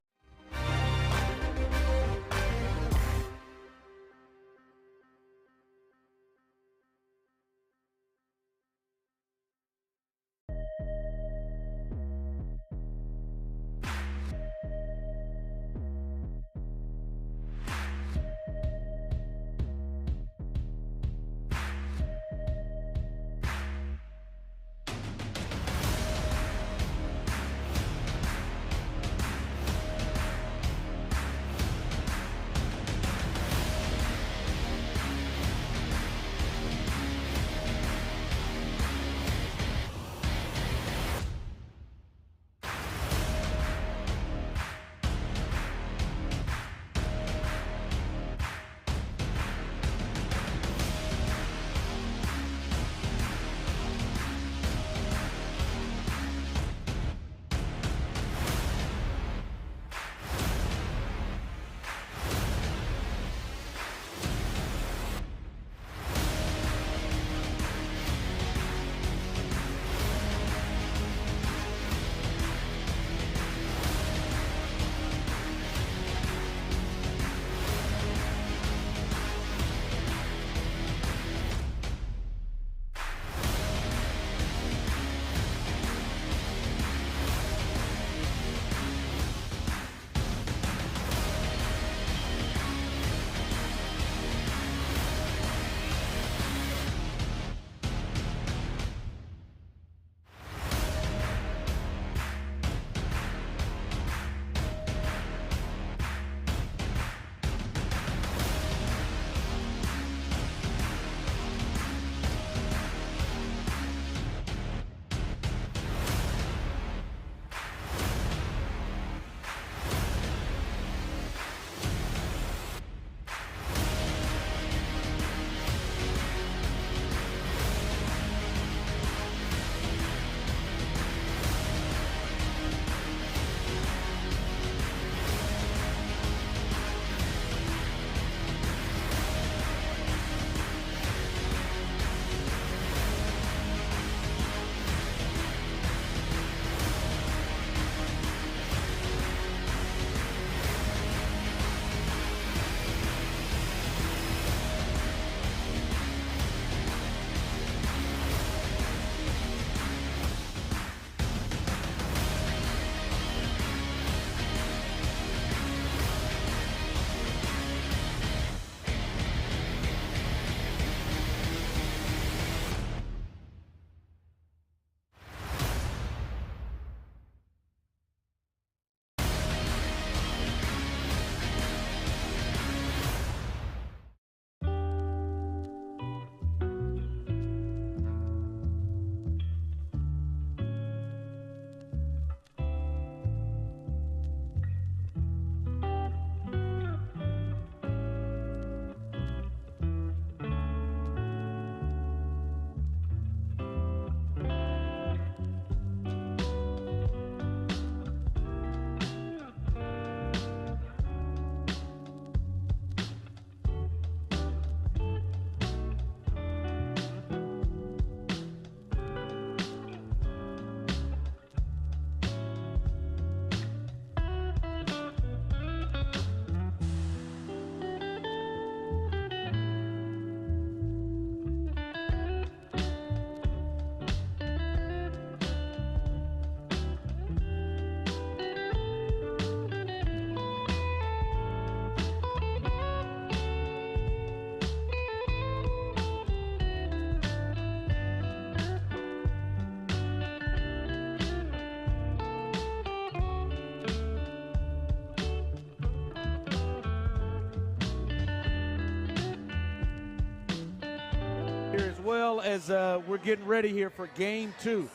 well as we're getting ready here for Game 2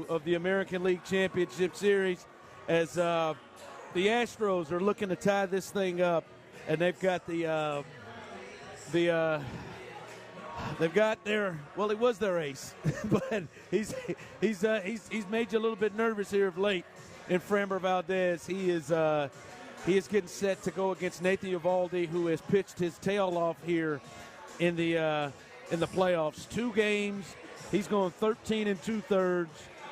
of the American League Championship Series, as the Astros are looking to tie this thing up, and they've got they've got their, well, he was their ace, but he's made you a little bit nervous here of late. In Framber Valdez, he is getting set to go against Nathan Eovaldi, who has pitched his tail off here in the playoffs. 2 games, he's going 13 2/3.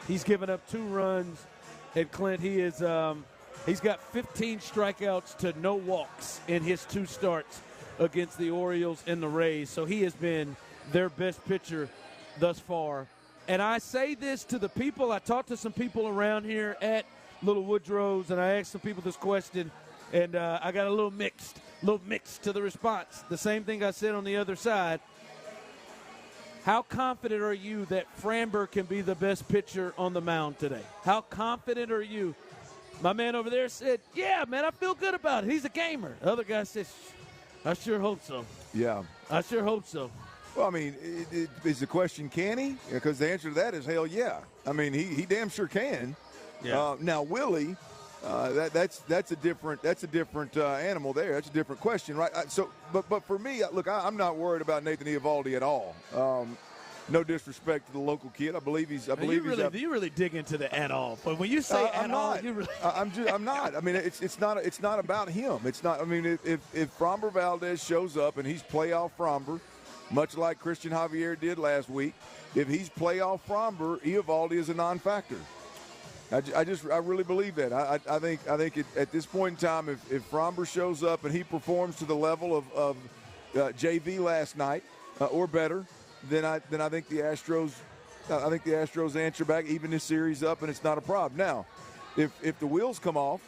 He's given up 2 runs. And Clint, he's got 15 strikeouts to no walks in his 2 starts against the Orioles and the Rays. So he has been their best pitcher thus far. And I say this to the people. I talked to some people around here at Little Woodrow's, and I asked some people this question, and I got a little mixed to the response. The same thing I said on the other side. How confident are you that Framber can be the best pitcher on the mound today? How confident are you? My man over there said, yeah, man, I feel good about it. He's a gamer. The other guy says, I sure hope so. Yeah. I sure hope so. Well, I mean, is the question, can he? Because the answer to that is hell yeah. I mean, he damn sure can. Yeah. Now, Willie, that's a different animal there. That's a different question, right? But for me, look, I'm not worried about Nathan Eovaldi at all. No disrespect to the local kid. I believe he's. You really dig into the at all. But when you say at all, you really. I'm not. I mean, it's not about him. It's not. I mean, if Framber Valdez shows up and he's playoff Framber, much like Christian Javier did last week, if he's playoff Framber, Eovaldi is a non-factor. I really believe that. I think at this point in time, if Framber shows up and he performs to the level of JV last night or better, then I think the Astros answer back, even this series up, and it's not a problem. Now, if the wheels come off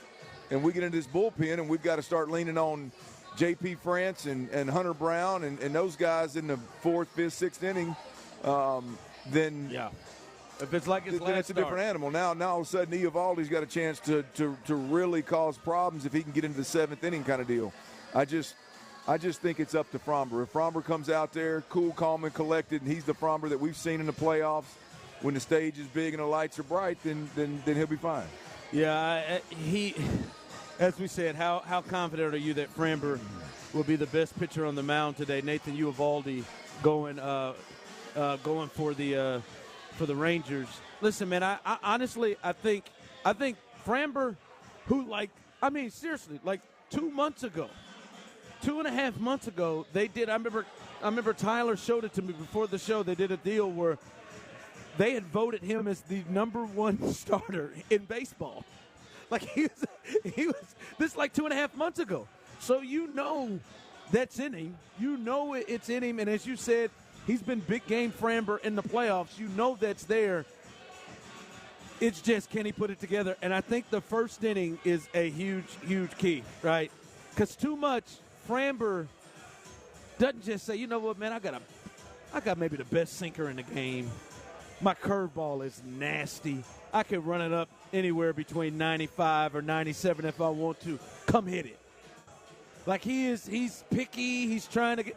and we get into this bullpen and we've got to start leaning on J.P. France and Hunter Brown and those guys in the 4th, 5th, 6th inning, then yeah. If it's like his then it's a different animal. Now all of a sudden, Eovaldi's got a chance to really cause problems if he can get into the 7th inning kind of deal. I just think it's up to Framber. If Framber comes out there cool, calm, and collected, and he's the Framber that we've seen in the playoffs when the stage is big and the lights are bright, then he'll be fine. Yeah, as we said, how confident are you that Framber will be the best pitcher on the mound today? Nathan Eovaldi going for the Rangers. Listen, man, I honestly think Framber, who seriously, 2 months ago, 2.5 months ago, they did. I remember Tyler showed it to me before the show. They did a deal where they had voted him as the #1 starter in baseball. He was this 2.5 months ago. So that's in him. It's in him. And as you said, he's been big game Framber in the playoffs. That's there. It's just, can he put it together? And I think the first inning is a huge, huge key, right? Because too much, Framber doesn't just say, you know what, man, I got maybe the best sinker in the game. My curveball is nasty. I could run it up anywhere between 95 or 97 if I want to. Come hit it. He's picky. He's trying to get.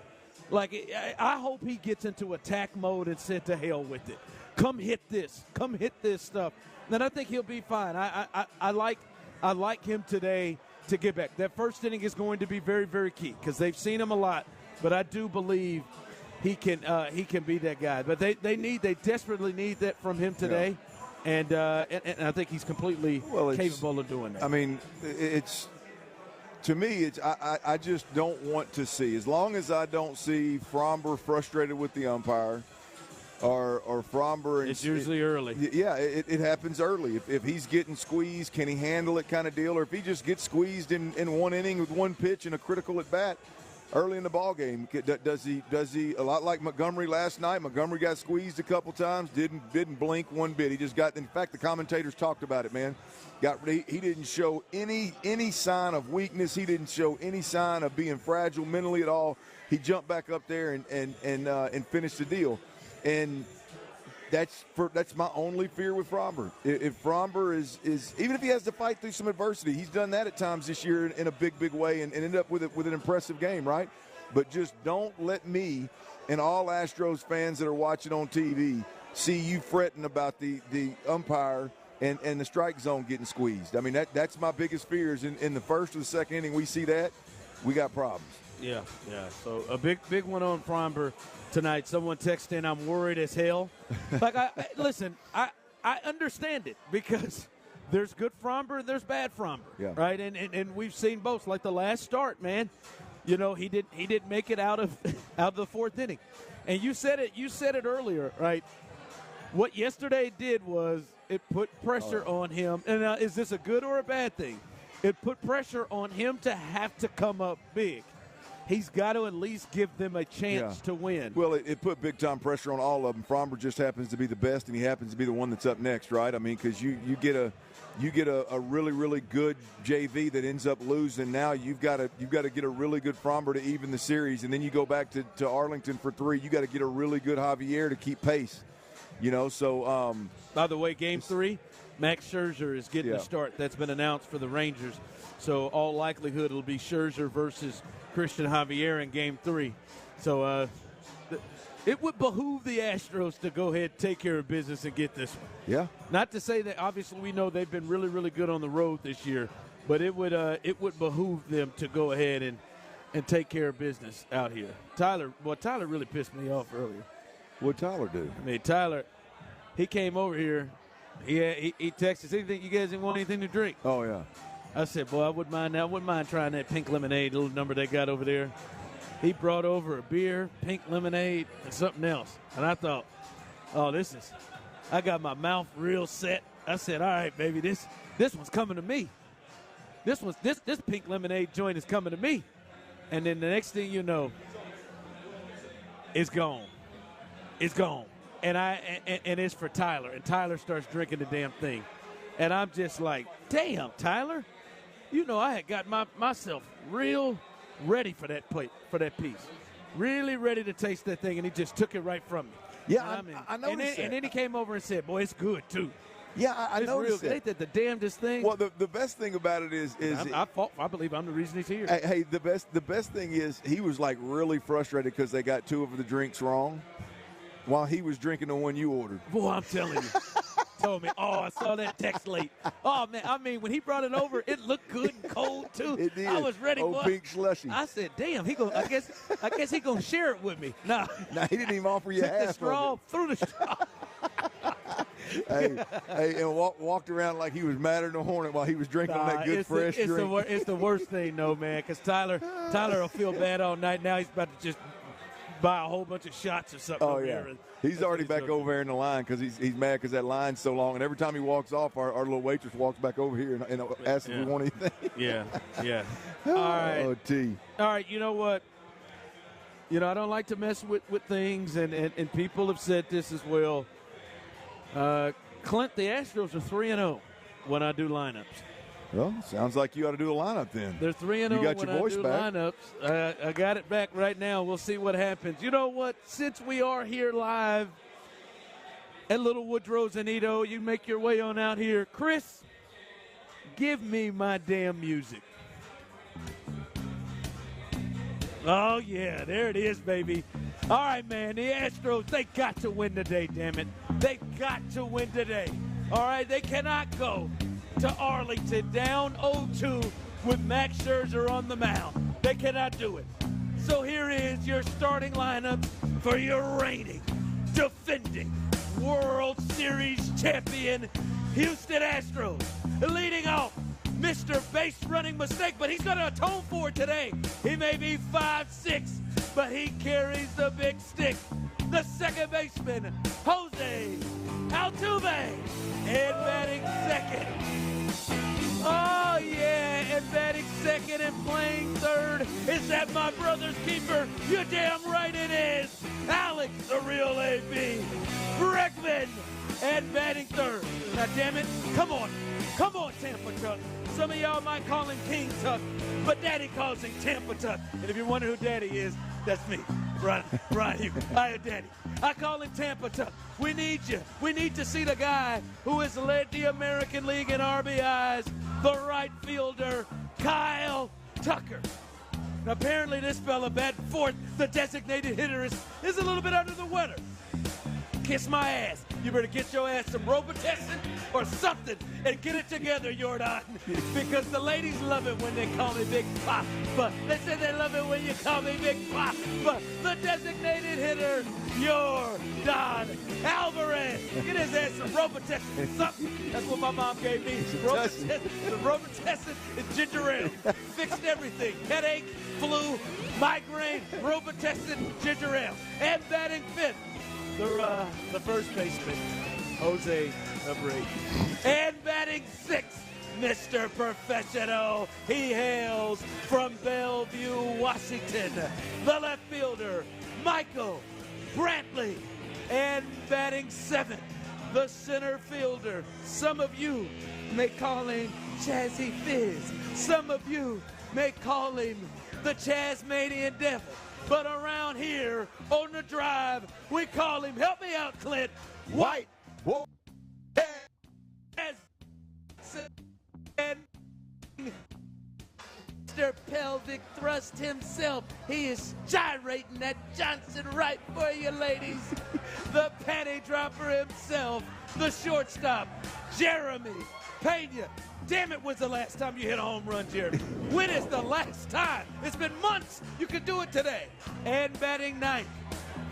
I hope he gets into attack mode and said to hell with it. Come hit this. Come hit this stuff. Then I think he'll be fine. I like him today to get back. That first inning is going to be very, very key because they've seen him a lot. But I do believe he can be that guy. But they desperately need that from him today. Yeah. And I think he's completely capable of doing that. I mean, to me, I just don't want to see, as long as I don't see Framber frustrated with the umpire or Framber. It's usually early. Yeah, it happens early. If he's getting squeezed, can he handle it kind of deal? Or if he just gets squeezed in one inning with one pitch and a critical at bat early in the ball game, does he a lot like Montgomery last night? Montgomery got squeezed a couple times, didn't blink one bit. He just got, in fact, the commentators talked about it, man. He didn't show any sign of weakness. He didn't show any sign of being fragile mentally at all. He jumped back up there and finished the deal. And that's my only fear with Framber. If Framber is even if he has to fight through some adversity, he's done that at times this year in a big way and ended up with an impressive game, right? But just don't let me and all Astros fans that are watching on TV see you fretting about the umpire and the strike zone getting squeezed. I mean, that's my biggest fear is in the first or the second inning we see that, we got problems. Yeah. So a big one on Framber tonight. Someone texted in, I'm worried as hell. Like, listen, I understand it because there's good Framber and there's bad Framber, right? And we've seen both. Like the last start, man, he didn't make it out of the fourth inning. And you said it earlier, right? What yesterday did was it put pressure on him. And is this a good or a bad thing? It put pressure on him to have to come up big. He's got to at least give them a chance to win. Well, it put big-time pressure on all of them. Framber just happens to be the best, and he happens to be the one that's up next, right? I mean, because you get a really, really good JV that ends up losing. Now you've got to get a really good Framber to even the series, and then you go back to Arlington for 3. You got to get a really good Javier to keep pace. So by the way, Game 3, Max Scherzer is getting the start. That's been announced for the Rangers. So all likelihood it'll be Scherzer versus Christian Javier in Game 3. So it would behoove the Astros to go ahead and take care of business and get this one. Yeah. Not to say that obviously we know they've been really, really good on the road this year, but it would behoove them to go ahead and take care of business out here. Tyler really pissed me off earlier. What'd Tyler do? I mean, Tyler, he came over here. He texted, anything you guys didn't want anything to drink? Oh, yeah. I said, boy, I wouldn't mind trying that pink lemonade, little number they got over there. He brought over a beer, pink lemonade, and something else. And I thought, I got my mouth real set. I said, all right, baby, this one's coming to me. This pink lemonade joint is coming to me. And then the next thing you know, it's gone. It's gone. And it's for Tyler. And Tyler starts drinking the damn thing. And I'm just like, damn, Tyler. I had got myself real ready for that piece. Really ready to taste that thing, and he just took it right from me. Yeah, I noticed that. And then he came over and said, boy, it's good, too. Yeah, I noticed that. Ain't that the damnedest thing? Well, the best thing about it is I believe I'm the reason he's here. Hey, the best thing is he was like really frustrated because they got 2 of the drinks wrong while he was drinking the one you ordered. Boy, I'm telling you. Told me, I saw that text late. Oh, man, I mean, when he brought it over, it looked good and cold, too. It did. I was ready for it. Pink slushy. I said, damn, I guess he going to share it with me. No, he didn't even offer you half the straw of it. Through the straw. hey, and walked around like he was madder than a hornet while he was drinking that good fresh drink. It's the worst thing, though, man, because Tyler will feel bad all night. Now he's about to just buy a whole bunch of shots or something over here. He's already back over there in the line because he's mad because that line's so long. And every time he walks off, our little waitress walks back over here and asks if we want anything. Yeah. All right. Oh, T. All right, you know what? I don't like to mess with things, and people have said this as well. Clint, the Astros are 3-0 when I do lineups. Well, sounds like you ought to do a lineup then. They're 3-0 you got when your voice I do back. lineups. I got it back right now. We'll see what happens. You know what? Since we are here live at Little Woodrow's and Edo, you make your way on out here. Chris, give me my damn music. Oh, yeah, there it is, baby. All right, man, the Astros, they got to win today, damn it. They got to win today. All right, they cannot go to Arlington down 0-2 with Max Scherzer on the mound. They cannot do it. So here is your starting lineup for your reigning, defending World Series champion Houston Astros. Leading off, Mr. Base running mistake, but he's going to atone for it today. He may be 5'6", but he carries the big stick. The second baseman, Jose Altuve, and batting second. Oh, yeah, and batting second and playing third. Is that my brother's keeper? You're damn right it is. Alex, the real AB. Bregman, and batting third. Now, damn it, come on, Tampa Tuck. Some of y'all might call him King Tuck, but Daddy calls him Tampa Tuck. And if you're wondering who Daddy is, that's me, Brian Hugh. I am Daddy. I call him Tampa Tuck. We need you. We need to see the guy who has led the American League in RBIs, the right fielder, Kyle Tucker. Apparently this fella batting fourth, the designated hitter, is a little bit under the weather. Kiss my ass. You better get your ass some Robitussin or something and get it together, Jordan. Because the ladies love it when they call me Big Papa. They say they love it when you call me Big Papa. The designated hitter, Jordan Alvarez. Get his ass some Robitussin. Something. That's what my mom gave me. Robitussin and ginger ale. Fixed everything. Headache, flu, migraine, Robitussin, ginger ale. And batting fifth, the first baseman, Jose Abreu. And batting sixth, Mr. Professional. He hails from Bellevue, Washington. The left fielder, Michael Brantley. And batting seventh, the center fielder. Some of you may call him Chazzy Fizz. Some of you may call him the Chazmanian Devil. But around here on the drive, we call him, help me out, Clint, White. And Mr. Pelvic Thrust himself. He is gyrating that Johnson right for you, ladies. The panty dropper himself, the shortstop, Jeremy Pena. Damn it, when's the last time you hit a home run, Jeremy? When is the last time? It's been months. You could do it today. And batting ninth,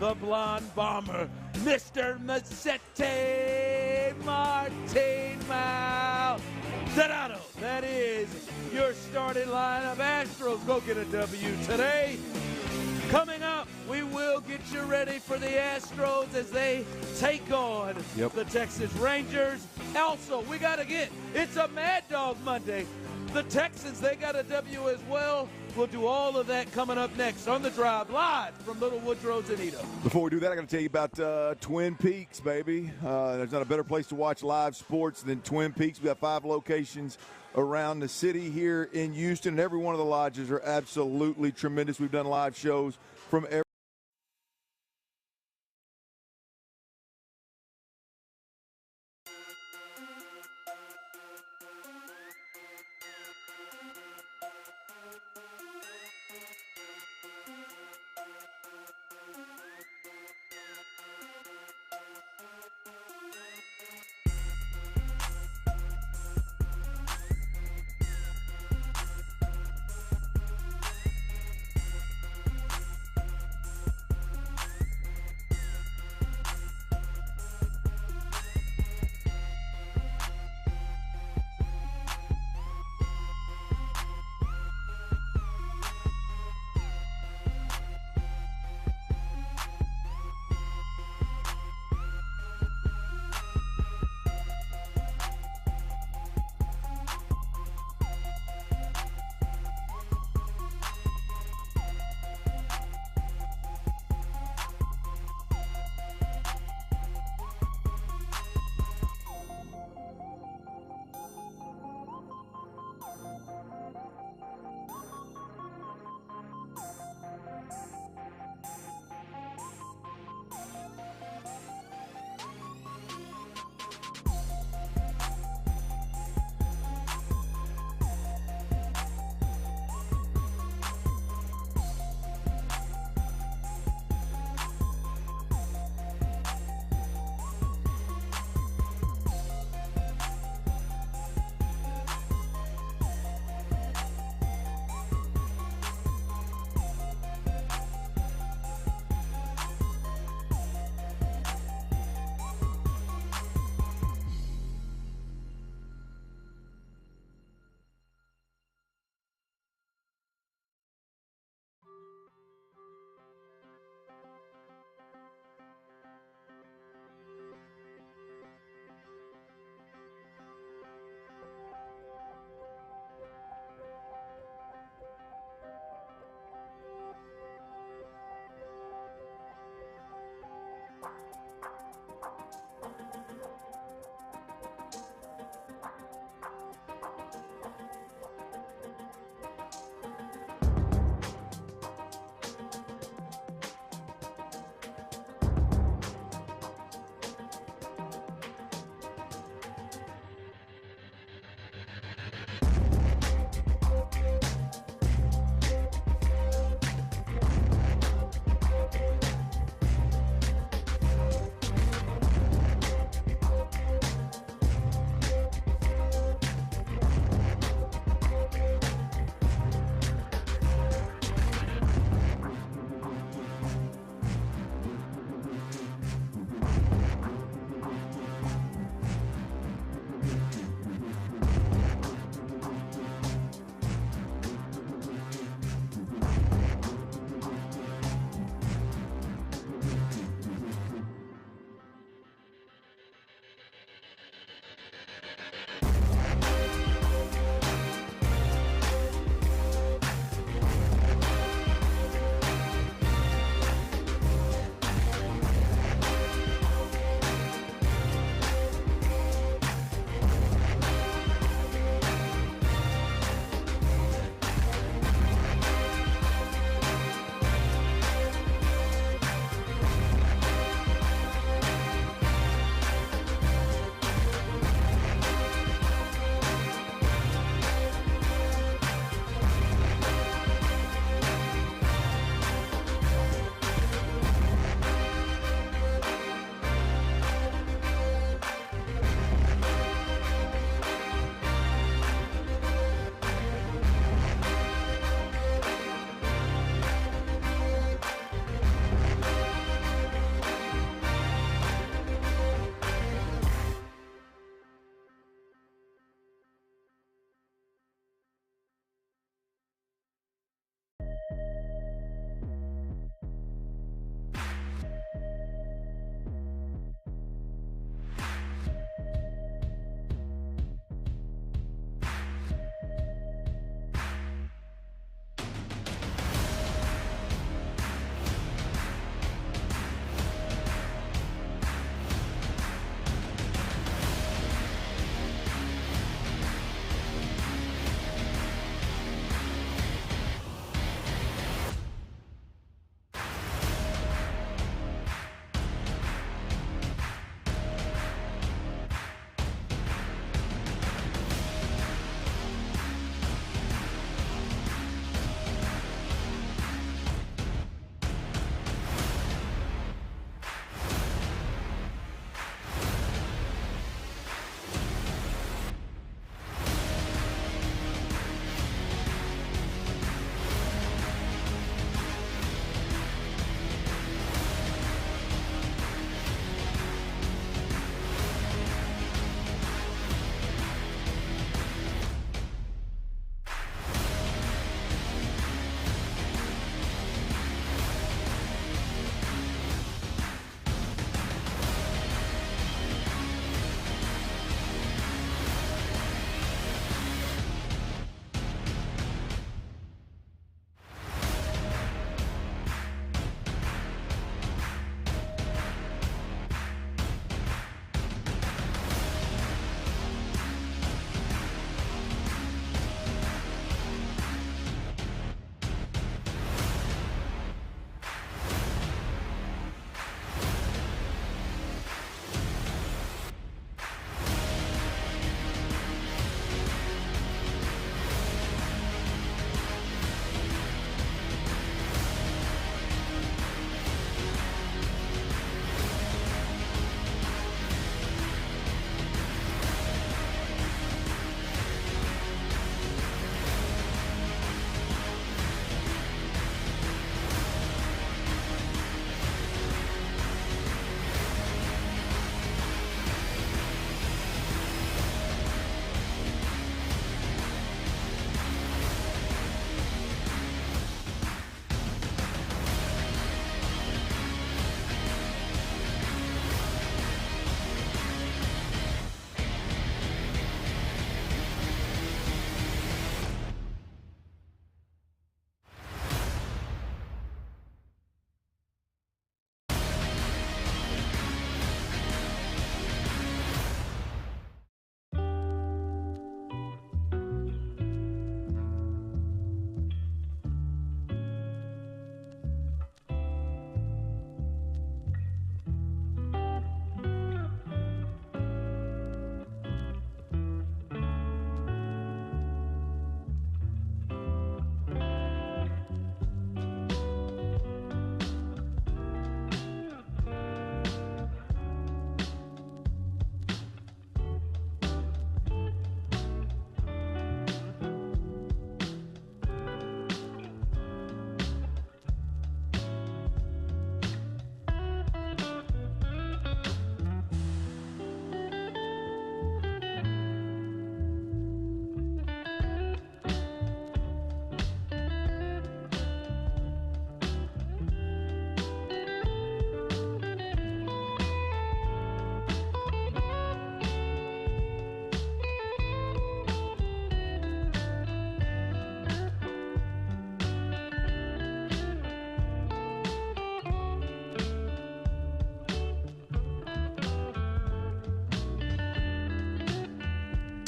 the blonde bomber, Mr. Masete Martin Maldonado. That is your starting lineup. Astros go get a W today. Coming up, we will get you ready for the Astros as they take on the Texas Rangers. Also, we got to get, it's a Mad Dog Monday. The Texans, they got a W as well. We'll do all of that coming up next on The Drive, live from Little Woodrow's and Edo. Before we do that, I got to tell you about Twin Peaks, baby. There's not a better place to watch live sports than Twin Peaks. We got 5 locations around the city here in Houston, and every one of the lodges are absolutely tremendous. We've done live shows from every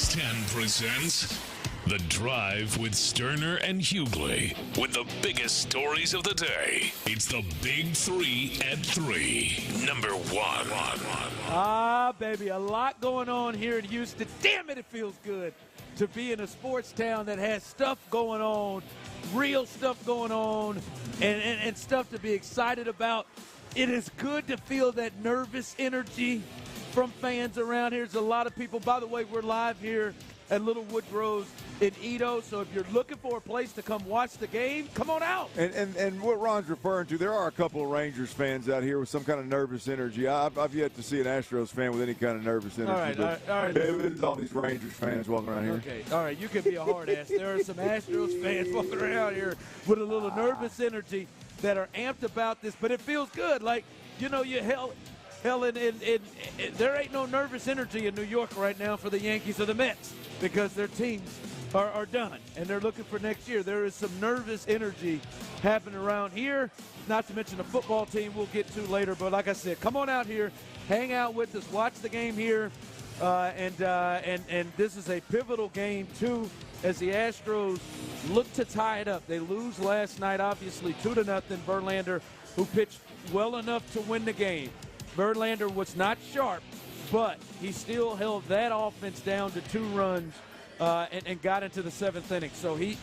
610 presents The Drive with Stoerner and Hughley. With the biggest stories of the day, it's the Big 3 at 3. Number 1. Ah, baby, a lot going on here in Houston. Damn it feels good to be in a sports town that has stuff going on, real stuff going on, and stuff to be excited about. It is good to feel that nervous energy from fans around here. There's a lot of people. By the way, we're live here at Little Woodrow's in Edo, so if you're looking for a place to come watch the game, come on out. And what Ron's referring to, there are a couple of Rangers fans out here with some kind of nervous energy. I've yet to see an Astros fan with any kind of nervous energy. All right. There's all these Rangers fans walking around here. Okay, all right, you can be a hard ass. There are some Astros fans walking around here with a little nervous energy that are amped about this, but it feels good. Like, you know, hell, there ain't no nervous energy in New York right now for the Yankees or the Mets because their teams are done, and they're looking for next year. There is some nervous energy happening around here, not to mention the football team we'll get to later. But like I said, come on out here, hang out with us, watch the game here, and this is a pivotal game, too, as the Astros look to tie it up. They lose last night, obviously, 2-0. Verlander, who pitched well enough to win the game. Verlander was not sharp, but he still held that offense down to 2 runs and got into the 7th inning. So he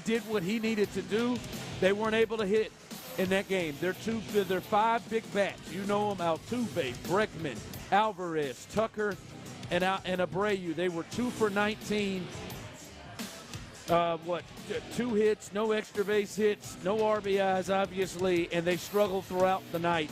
did what he needed to do. They weren't able to hit in that game. They're 5 big bats. You know them: Altuve, Bregman, Alvarez, Tucker, and Abreu. They were 2 for 19. 2 hits, no extra base hits, no RBIs, obviously, and they struggled throughout the night.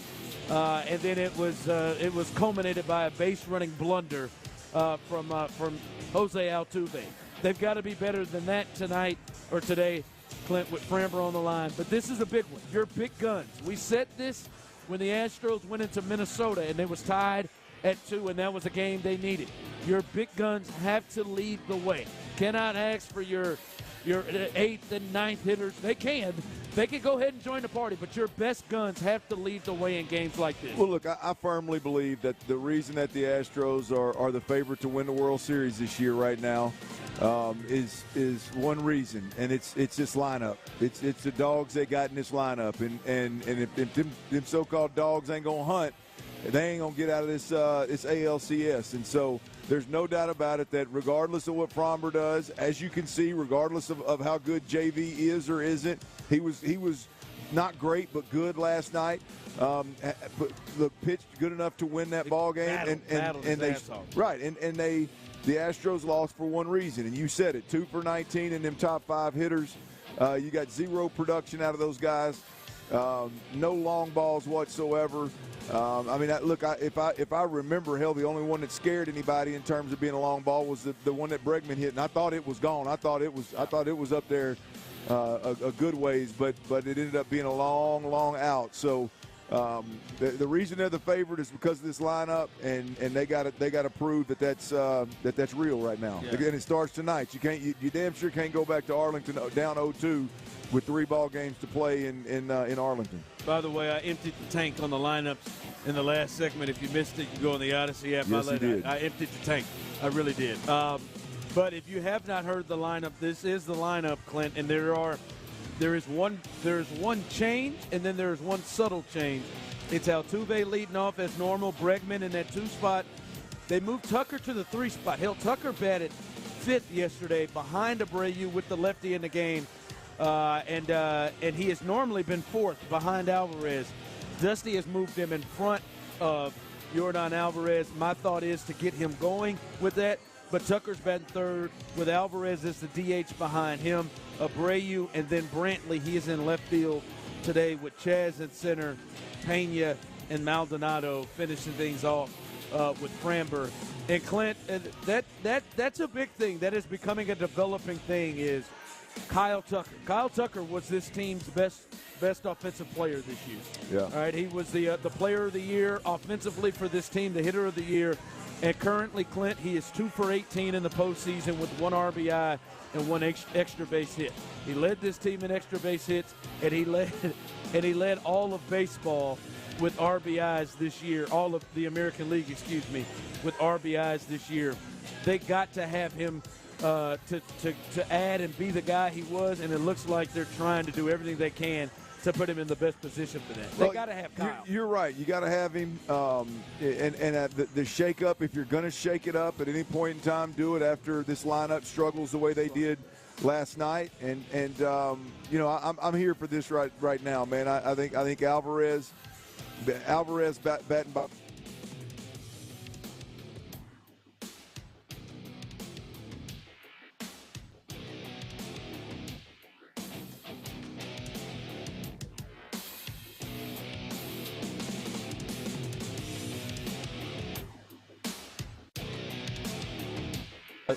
And then it was culminated by a base running blunder from Jose Altuve. They've got to be better than that tonight or today, Clint, with Framber on the line. But this is a big one. Your big guns. We said this when the Astros went into Minnesota and they was tied at 2, and that was a game they needed. Your big guns have to lead the way. Cannot ask for your 8th and 9th hitters. They can go ahead and join the party, but your best guns have to lead the way in games like this. Well, look, I firmly believe that the reason that the Astros are the favorite to win the World Series this year right now is one reason, and it's this lineup. It's the dogs they got in this lineup, and if them so-called dogs ain't gonna hunt, they ain't gonna get out of this ALCS. And so there's no doubt about it that regardless of what Framber does, as you can see, regardless of how good JV is or isn't, he was not great but good last night. But look, pitched good enough to win that ball game, the Astros lost for one reason, and you said it: 2 for 19 in them top 5 hitters. You got 0 production out of those guys. No long balls whatsoever. If I remember, hell, the only one that scared anybody in terms of being a long ball was the one that Bregman hit, and I thought it was gone. I thought it was up there a good ways, but it ended up being a long out. So the reason they're the favorite is because of this lineup, and they got to prove that's real right now. Yeah. Again, it starts tonight. You damn sure can't go back to Arlington down 0-2 with 3 ball games to play in Arlington. By the way, I emptied the tank on the lineups in the last segment. If you missed it, you can go on the Odyssey app. Yes, you did. I emptied the tank. I really did. But if you have not heard the lineup, this is the lineup, Clint, and there is one change, and then there is one subtle change. It's Altuve leading off as normal. Bregman in that 2 spot. They moved Tucker to the 3 spot. Hell, Tucker batted 5th yesterday behind Abreu with the lefty in the game. And he has normally been 4th behind Alvarez. Dusty has moved him in front of Yordan Alvarez. My thought is to get him going with that. But Tucker's batting 3rd with Alvarez as the DH behind him. Abreu, and then Brantley. He is in left field today with Chaz in center, Pena and Maldonado finishing things off with Framber. And Clint, that's a big thing. That is becoming a developing thing is Kyle Tucker. Kyle Tucker was this team's best offensive player this year. Yeah. All right, he was the player of the year offensively for this team, the hitter of the year. And currently, Clint, he is 2 for 18 in the postseason with 1 RBI and 1 extra base hit. He led this team in extra base hits, and he led all of baseball with RBIs this year, all of the American League, with RBIs this year. they got to have him to add and be the guy he was, and it looks like they're trying to do everything they can to put him in the best position for that. They got to have Kyle. You're right. You got to have him. The shake-up, if you're going to shake it up at any point in time, do it after this lineup struggles the way they did last night. And I'm here for this right now, man. I think Alvarez batting by.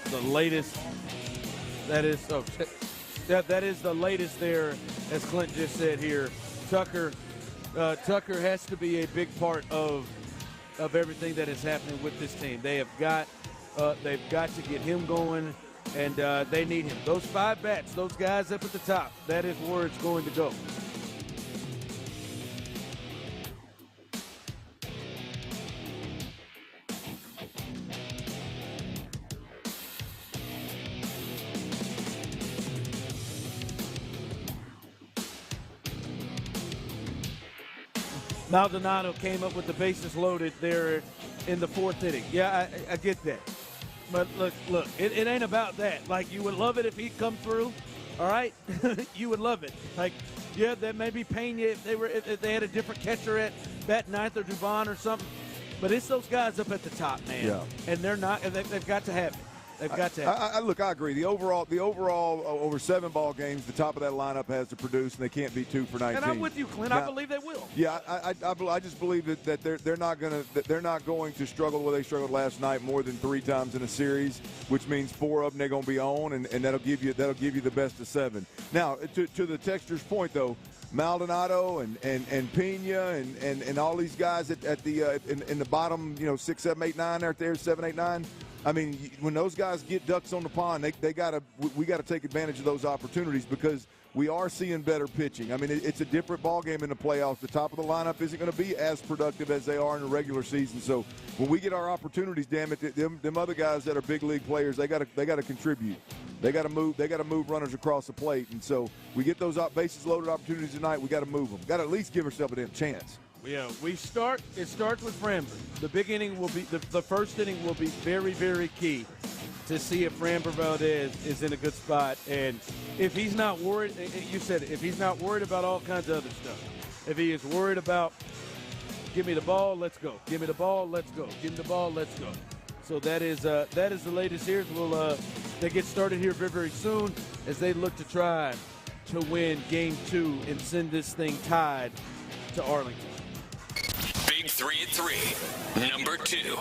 The latest, that is the latest there, as Clint just said here. Tucker has to be a big part of everything that is happening with this team. They've got to get him going, and they need him. Those 5 bats, those guys up at the top, that is where it's going to go. Maldonado came up with the bases loaded there in the 4th inning. Yeah, I get that. But look, it ain't about that. Like, you would love it if he'd come through, all right? You would love it. Like, yeah, that may be Payne if they had a different catcher at bat ninth or Dubon or something. But it's those guys up at the top, man. Yeah. And they're not. They've got to have it. They've got to have it. I agree. The overall over 7 ball games, the top of that lineup has to produce, and they can't be 2 for 19. And I'm with you, Clint. Now, I believe they will. Yeah, I just believe that they're not going to struggle the way they struggled last night more than 3 times in a series, which means 4 of them they're going to be on, and that'll give you the best of 7. Now, to the texter's point though, Maldonado and Pena and all these guys at the in the bottom, 6, 7, 8, 9 right there, 7, 8, 9. I mean, when those guys get ducks on the pond, we got to take advantage of those opportunities because we are seeing better pitching. I mean, it's a different ball game in the playoffs. The top of the lineup isn't going to be as productive as they are in the regular season. So when we get our opportunities, damn it, them other guys that are big league players, they got to contribute. They got to move runners across the plate. And so we get those bases loaded opportunities tonight. We got to move them. Got to at least give ourselves a damn chance. Yeah, it starts with Framber. The big inning will be, the first inning will be very, very key to see if Framber Valdez is in a good spot. And if he's not worried, you said it, if he's not worried about all kinds of other stuff, if he is worried about, give me the ball, let's go. Give me the ball, let's go. Give me the ball, let's go. So that is the latest here. They get started here very, very soon as they look to try to win Game 2 and send this thing tied to Arlington. Big 3 at 3, number 2.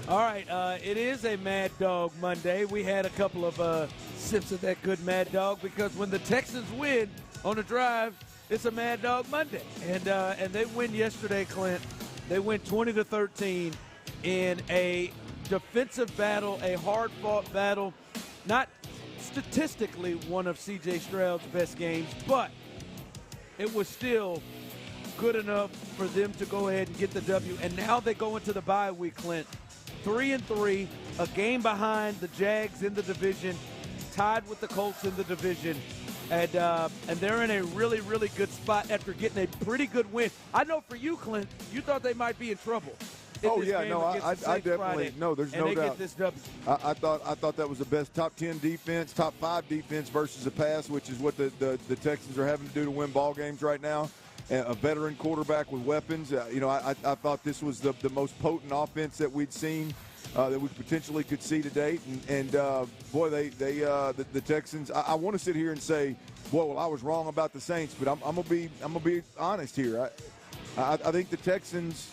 All right, it is a Mad Dog Monday. We had a couple of sips of that good Mad Dog because when the Texans win on a drive, it's a Mad Dog Monday. And they win yesterday, Clint. They win 20-13 in a defensive battle, a hard-fought battle. Not statistically one of C.J. Stroud's best games, but it was still good enough for them to go ahead and get the W. And now they go into the bye week, Clint. 3-3, a game behind the Jags in the division, tied with the Colts in the division. And they're in a really, really good spot after getting a pretty good win. I know for you, Clint, you thought they might be in trouble. Oh yeah, no, I definitely Friday, no. There's no doubt. Get this W. I thought that was the best top 10 defense, top 5 defense versus a pass, which is what the Texans are having to do to win ball games right now. A veteran quarterback with weapons. I thought this was the most potent offense that we'd seen, that we potentially could see to date. And boy, the Texans. I want to sit here and say, boy, well, I was wrong about the Saints, but I'm gonna be honest here. I think the Texans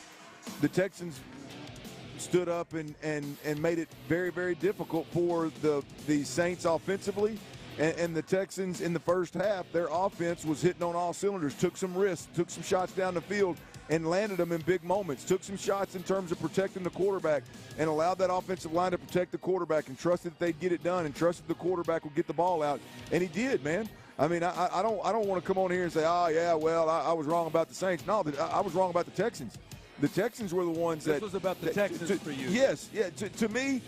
stood up and made it very, very difficult for the Saints offensively. And the Texans in the first half, their offense was hitting on all cylinders, took some risks, took some shots down the field, and landed them in big moments. Took some shots in terms of protecting the quarterback and allowed that offensive line to protect the quarterback and trusted that they'd get it done and trusted the quarterback would get the ball out. And he did, man. I mean, I don't want to come on here and say, oh, yeah, well, I was wrong about the Saints. No, I was wrong about the Texans. the Texans were the ones This was about the Texans for you. Yes, yeah. To me,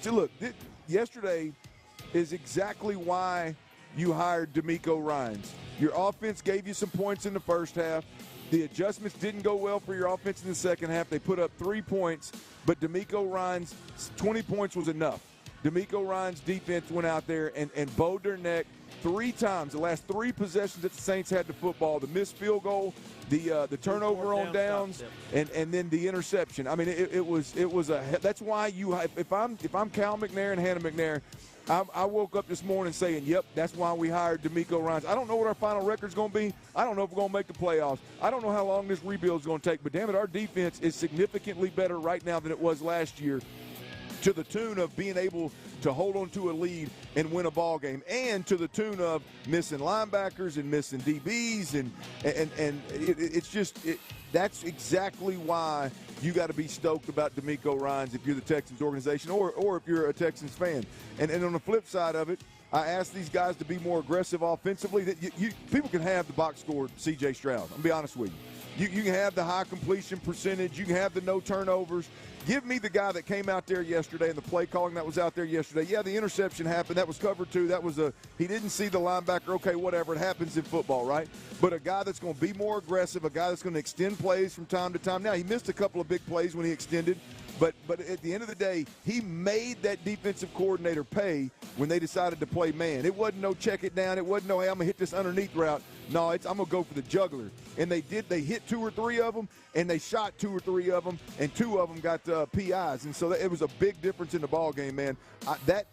look, yesterday is exactly why you hired DeMeco Ryans. Your offense gave you some points in the first half. The adjustments didn't go well for your offense in the second half. They put up 3 points, but DeMeco Ryans, 20 points was enough. DeMeco Ryans' defense went out there and bowed their neck 3 times. The last 3 possessions that the Saints had the football, the missed field goal, the turnover on downs, and then the interception. I mean, it was that's why if I'm Cal McNair and Hannah McNair, I woke up this morning saying, yep, that's why we hired DeMeco Ryans. I don't know what our final record's going to be. I don't know if we're going to make the playoffs. I don't know how long this rebuild's going to take. But, damn it, our defense is significantly better right now than it was last year, to the tune of being able to hold on to a lead and win a ball game, and to the tune of missing linebackers and missing DBs, and it's just that's exactly why you got to be stoked about DeMeco Ryans if you're the Texans organization, or if you're a Texans fan. And on the flip side of it, I asked these guys to be more aggressive offensively. That people can have the box score C.J. Stroud. I'm going to be honest with you. You can have the high completion percentage. You can have the no turnovers. Give me the guy that came out there yesterday and the play calling that was out there yesterday. Yeah, the interception happened. That was covered too. That was he didn't see the linebacker. Okay, whatever. It happens in football, right? But a guy that's going to be more aggressive, a guy that's going to extend plays from time to time. Now, he missed a couple of big plays when he extended. But at the end of the day, he made that defensive coordinator pay when they decided to play man. It wasn't no check it down. It wasn't no, hey, I'm going to hit this underneath route. No, I'm going to go for the juggler. And they did. They hit 2 or 3 of them, and they shot 2 or 3 of them, and 2 of them got PIs. And so it was a big difference in the ball game, man. That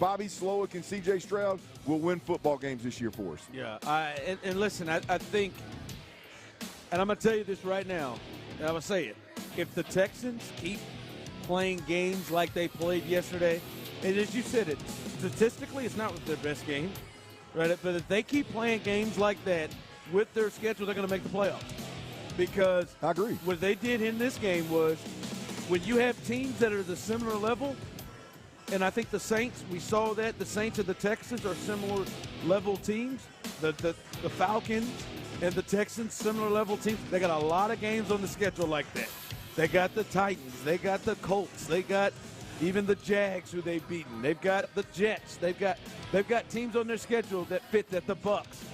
Bobby Slowick and C.J. Stroud will win football games this year for us. Yeah, and listen, I think, and I'm going to tell you this right now, and I'm going to say it. If the Texans keep playing games like they played yesterday, and as you said it, statistically it's not their best game, right? But if they keep playing games like that with their schedule, they're going to make the playoffs. Because I agree. What they did in this game was when you have teams that are the similar level, and I think the Saints, we saw that the Saints and the Texans are similar level teams. The Falcons and the Texans, similar level teams. They got a lot of games on the schedule like that. They got the Titans. They got the Colts. They got even the Jags, who they've beaten. They've got the Jets. They've got teams on their schedule that fit that. The Bucks.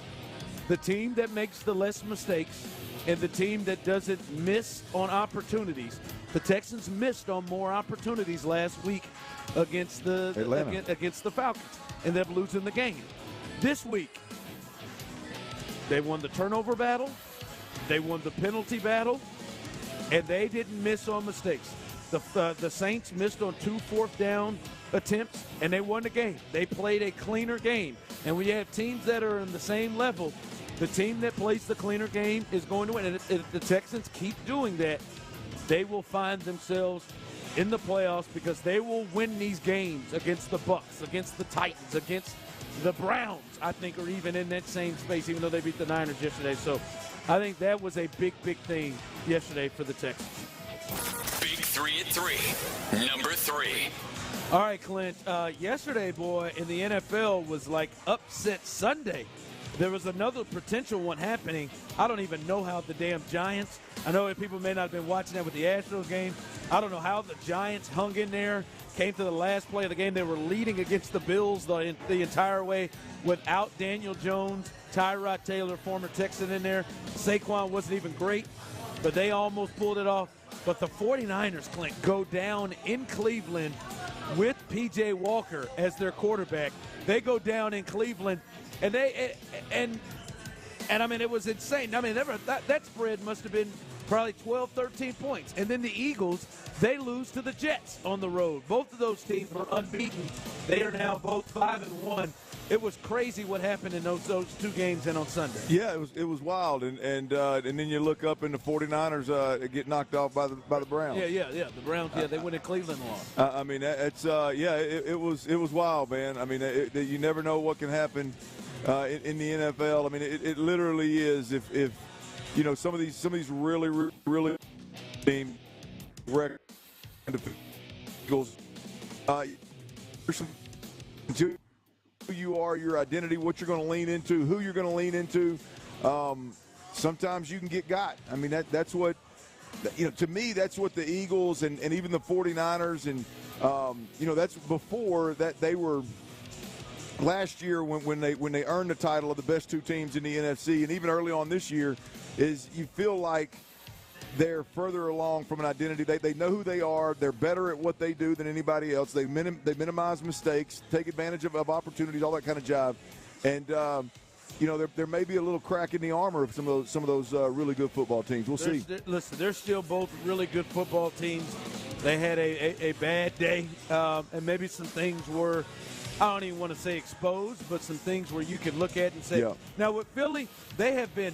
The team that makes the less mistakes and the team that doesn't miss on opportunities. The Texans missed on more opportunities last week against the Falcons, and they're losing the game. This week, they won the turnover battle. They won the penalty battle. And they didn't miss on mistakes. The Saints missed on 2 fourth-down attempts, and they won the game. They played a cleaner game. And when you have teams that are in the same level, the team that plays the cleaner game is going to win. And if the Texans keep doing that, they will find themselves in the playoffs because they will win these games against the Bucks, against the Titans, against the Browns, I think, are even in that same space, even though they beat the Niners yesterday. So I think that was a big, big thing yesterday for the Texans. Big 3 at 3. Number 3. All right, Clint. Yesterday, boy, in the NFL was like upset Sunday. There was another potential one happening. I don't even know how the damn Giants, I know people may not have been watching that with the Astros game. I don't know how the Giants hung in there, came to the last play of the game. They were leading against the Bills the entire way without Daniel Jones, Tyrod Taylor, former Texan in there. Saquon wasn't even great, but they almost pulled it off. But the 49ers, Clint, go down in Cleveland with P.J. Walker as their quarterback. They go down in Cleveland, and I mean, it was insane. I mean, that spread must have been probably 12, 13 points. And then the Eagles, they lose to the Jets on the road. Both of those teams were unbeaten. They are now both 5-1. It was crazy what happened in those 2 games and on Sunday. Yeah, it was wild, and then you look up and the 49ers get knocked off by the Browns. Yeah. The Browns, they went in Cleveland and lost. I mean, it's it was wild, man. I mean, you never know what can happen in the NFL. I mean, it literally is. If you know some of these really team record Eagles, who you are, your identity, what you're going to lean into, who you're going to lean into. Sometimes you can get got. I mean, that's what to me, that's what the Eagles and even the 49ers and, that's before that they were last year when they earned the title of the best two teams in the NFC, and even early on this year, is you feel like they're further along from an identity. They know who they are. They're better at what they do than anybody else. They minimize mistakes, take advantage of opportunities, all that kind of job. And, there may be a little crack in the armor of some of those really good football teams. We'll see. Listen, they're still both really good football teams. They had a bad day, and maybe some things were, I don't even want to say exposed, but some things where you can look at and say, Now with Philly, they have been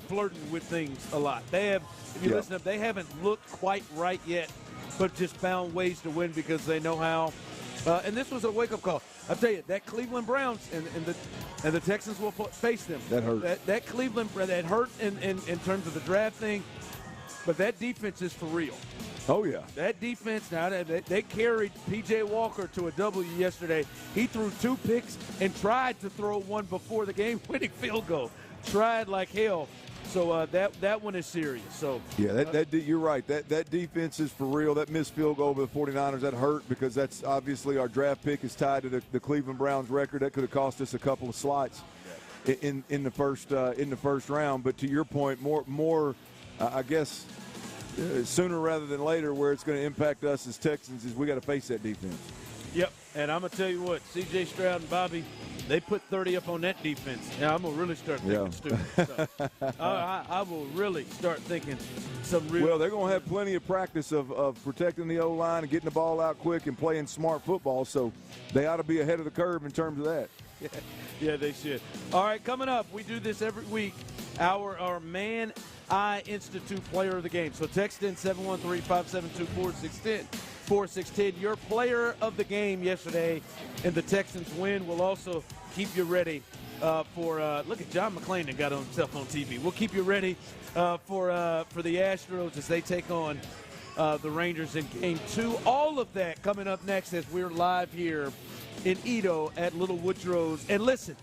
flirting with things a lot. They have, if you listen up, they haven't looked quite right yet, but just found ways to win because they know how. And this was a wake-up call. I'll tell you, that Cleveland Browns and the Texans will face them. That hurt. That Cleveland, that hurt in terms of the draft thing, but that defense is for real. Oh, yeah. That defense, now they carried P.J. Walker to a W yesterday. He threw 2 picks and tried to throw one before the game-winning field goal. Tried like hell. So that one is serious. So yeah, you're right. That defense is for real. That missed field goal over the 49ers, that hurt because that's obviously our draft pick is tied to the Cleveland Browns record. That could have cost us a couple of slots in the first round. But to your point, more I guess sooner rather than later, where it's going to impact us as Texans is we got to face that defense. Yep, and I'm going to tell you what, C.J. Stroud and Bobby, they put 30 up on that defense. Now, I'm going to really start thinking stupid stuff. I will really start thinking some real. Well, they're going to have plenty of practice of protecting the O-line and getting the ball out quick and playing smart football, so they ought to be ahead of the curve in terms of that. Yeah, they should. All right, coming up, we do this every week, our Man Eye Institute Player of the Game. So text in 713-572-4610. 4610. Your player of the game yesterday in the Texans win will also keep you ready for look at John McClain that got himself on TV. We'll keep you ready for the Astros as they take on the Rangers in Game 2. All of that coming up next as we're live here in Edo at Little Woodrow's. And listen,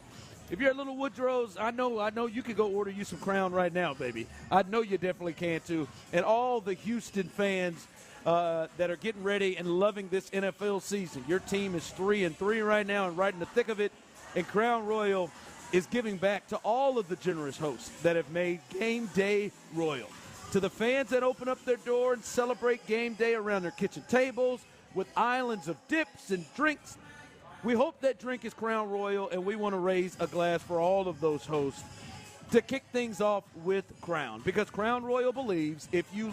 if you're at Little Woodrow's, I know you could go order you some Crown right now, baby. I know you definitely can too. And all the Houston fans that are getting ready and loving this NFL season. Your team is 3-3 right now and right in the thick of it. And Crown Royal is giving back to all of the generous hosts that have made Game Day royal. To the fans that open up their door and celebrate Game Day around their kitchen tables with islands of dips and drinks, we hope that drink is Crown Royal, and we want to raise a glass for all of those hosts to kick things off with Crown. Because Crown Royal believes if you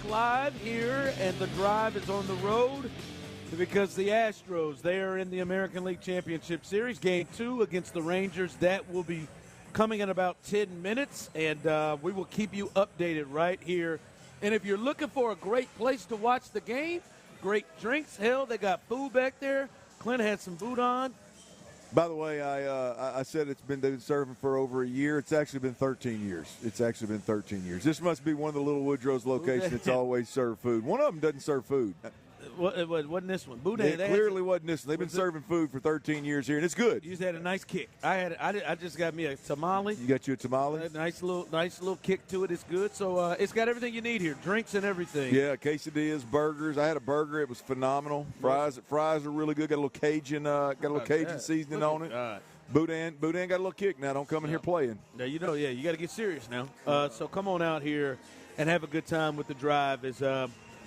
live here, and the drive is on the road because the Astros, they are in the American League Championship Series, Game 2 against the Rangers. That will be coming in about 10 minutes, and we will keep you updated right here. And if you're looking for a great place to watch the game, great drinks, hell, they got food back there. Clint had some boudin. By the way, I said they've been serving for over a year. It's actually been 13 years. This must be one of the Little Woodrow's locations that's always served food. One of them doesn't serve food. It wasn't this one. Boudin. It clearly wasn't this one. They've been serving food for 13 years here, and it's good. You just had a nice kick. I just got me a tamale. You got you a tamale? A nice little kick to it. It's good. So it's got everything you need here, drinks and everything. Yeah, quesadillas, burgers. I had a burger. It was phenomenal. Fries are really good. Got a little Cajun, seasoning on it. Boudin got a little kick now. Don't come in here playing. Now you got to get serious now. So come on out here and have a good time with the drive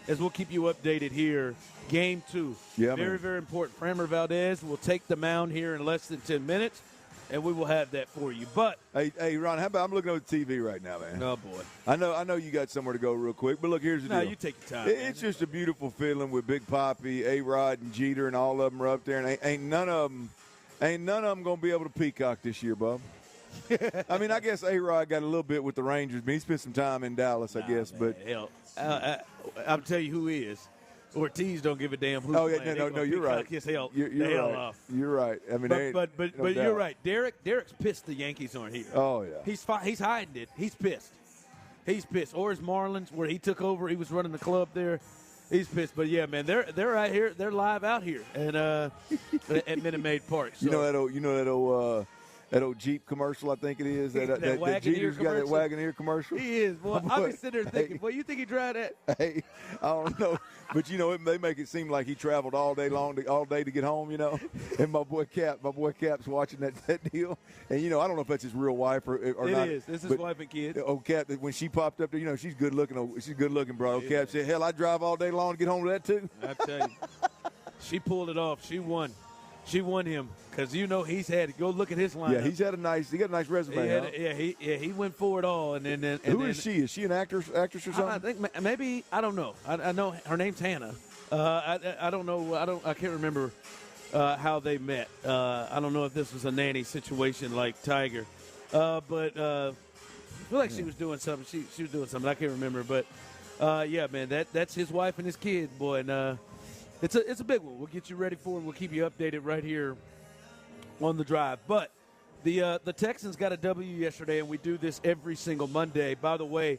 as we'll keep you updated here. Game 2. Yeah, very, very important. Framber Valdez will take the mound here in less than 10 minutes, and we will have that for you. But hey, Ron, how about I'm looking at the TV right now, man? Oh, boy. I know you got somewhere to go real quick, but look, here's the deal. No, you take your time. It's just a beautiful feeling with Big Papi, A-Rod, and Jeter, and all of them are up there, and ain't none of them going to be able to peacock this year, bub. I mean, I guess A-Rod got a little bit with the Rangers, but he spent some time in Dallas, I guess. Man, but hell, I'll tell you who is. Ortiz don't give a damn who's playing. No, you're right. His hell, you're hell right. off. You're right. I mean, but you're right. Derek's pissed the Yankees aren't here. Oh yeah. He's hiding it. He's pissed. Or his Marlins, where he took over, he was running the club there. He's pissed. But yeah, man, they're out here. They're live out here and at Minute Maid Park. So. You know that old Jeep commercial, I think it is. That Jeter's got that Wagoneer commercial. He is. Boy, I've been sitting there thinking, boy, you think he drive that? Hey, I don't know. But, they make it seem like he traveled all day to get home, And my boy Cap's watching that deal. And, I don't know if that's his real wife or not. It is. This is his wife and kids. Old Cap, when she popped up there, she's good looking. She's good looking, bro. Old Cap said, hell, I drive all day long to get home to that, too. I tell you. She pulled it off. She won. She won him because he's had to go look at his lineup. Yeah, he got a nice resume. He went for it all. And who is she? Is she an actress or something? I think maybe, I don't know. I know her name's Hannah. I don't know. I can't remember how they met. I don't know if this was a nanny situation like Tiger, but I feel like she was doing something. She was doing something. I can't remember, but yeah, man, that's his wife and his kid, boy, and. It's a big one. We'll get you ready for it. We'll keep you updated right here on the drive. But the Texans got a W yesterday, and we do this every single Monday. By the way,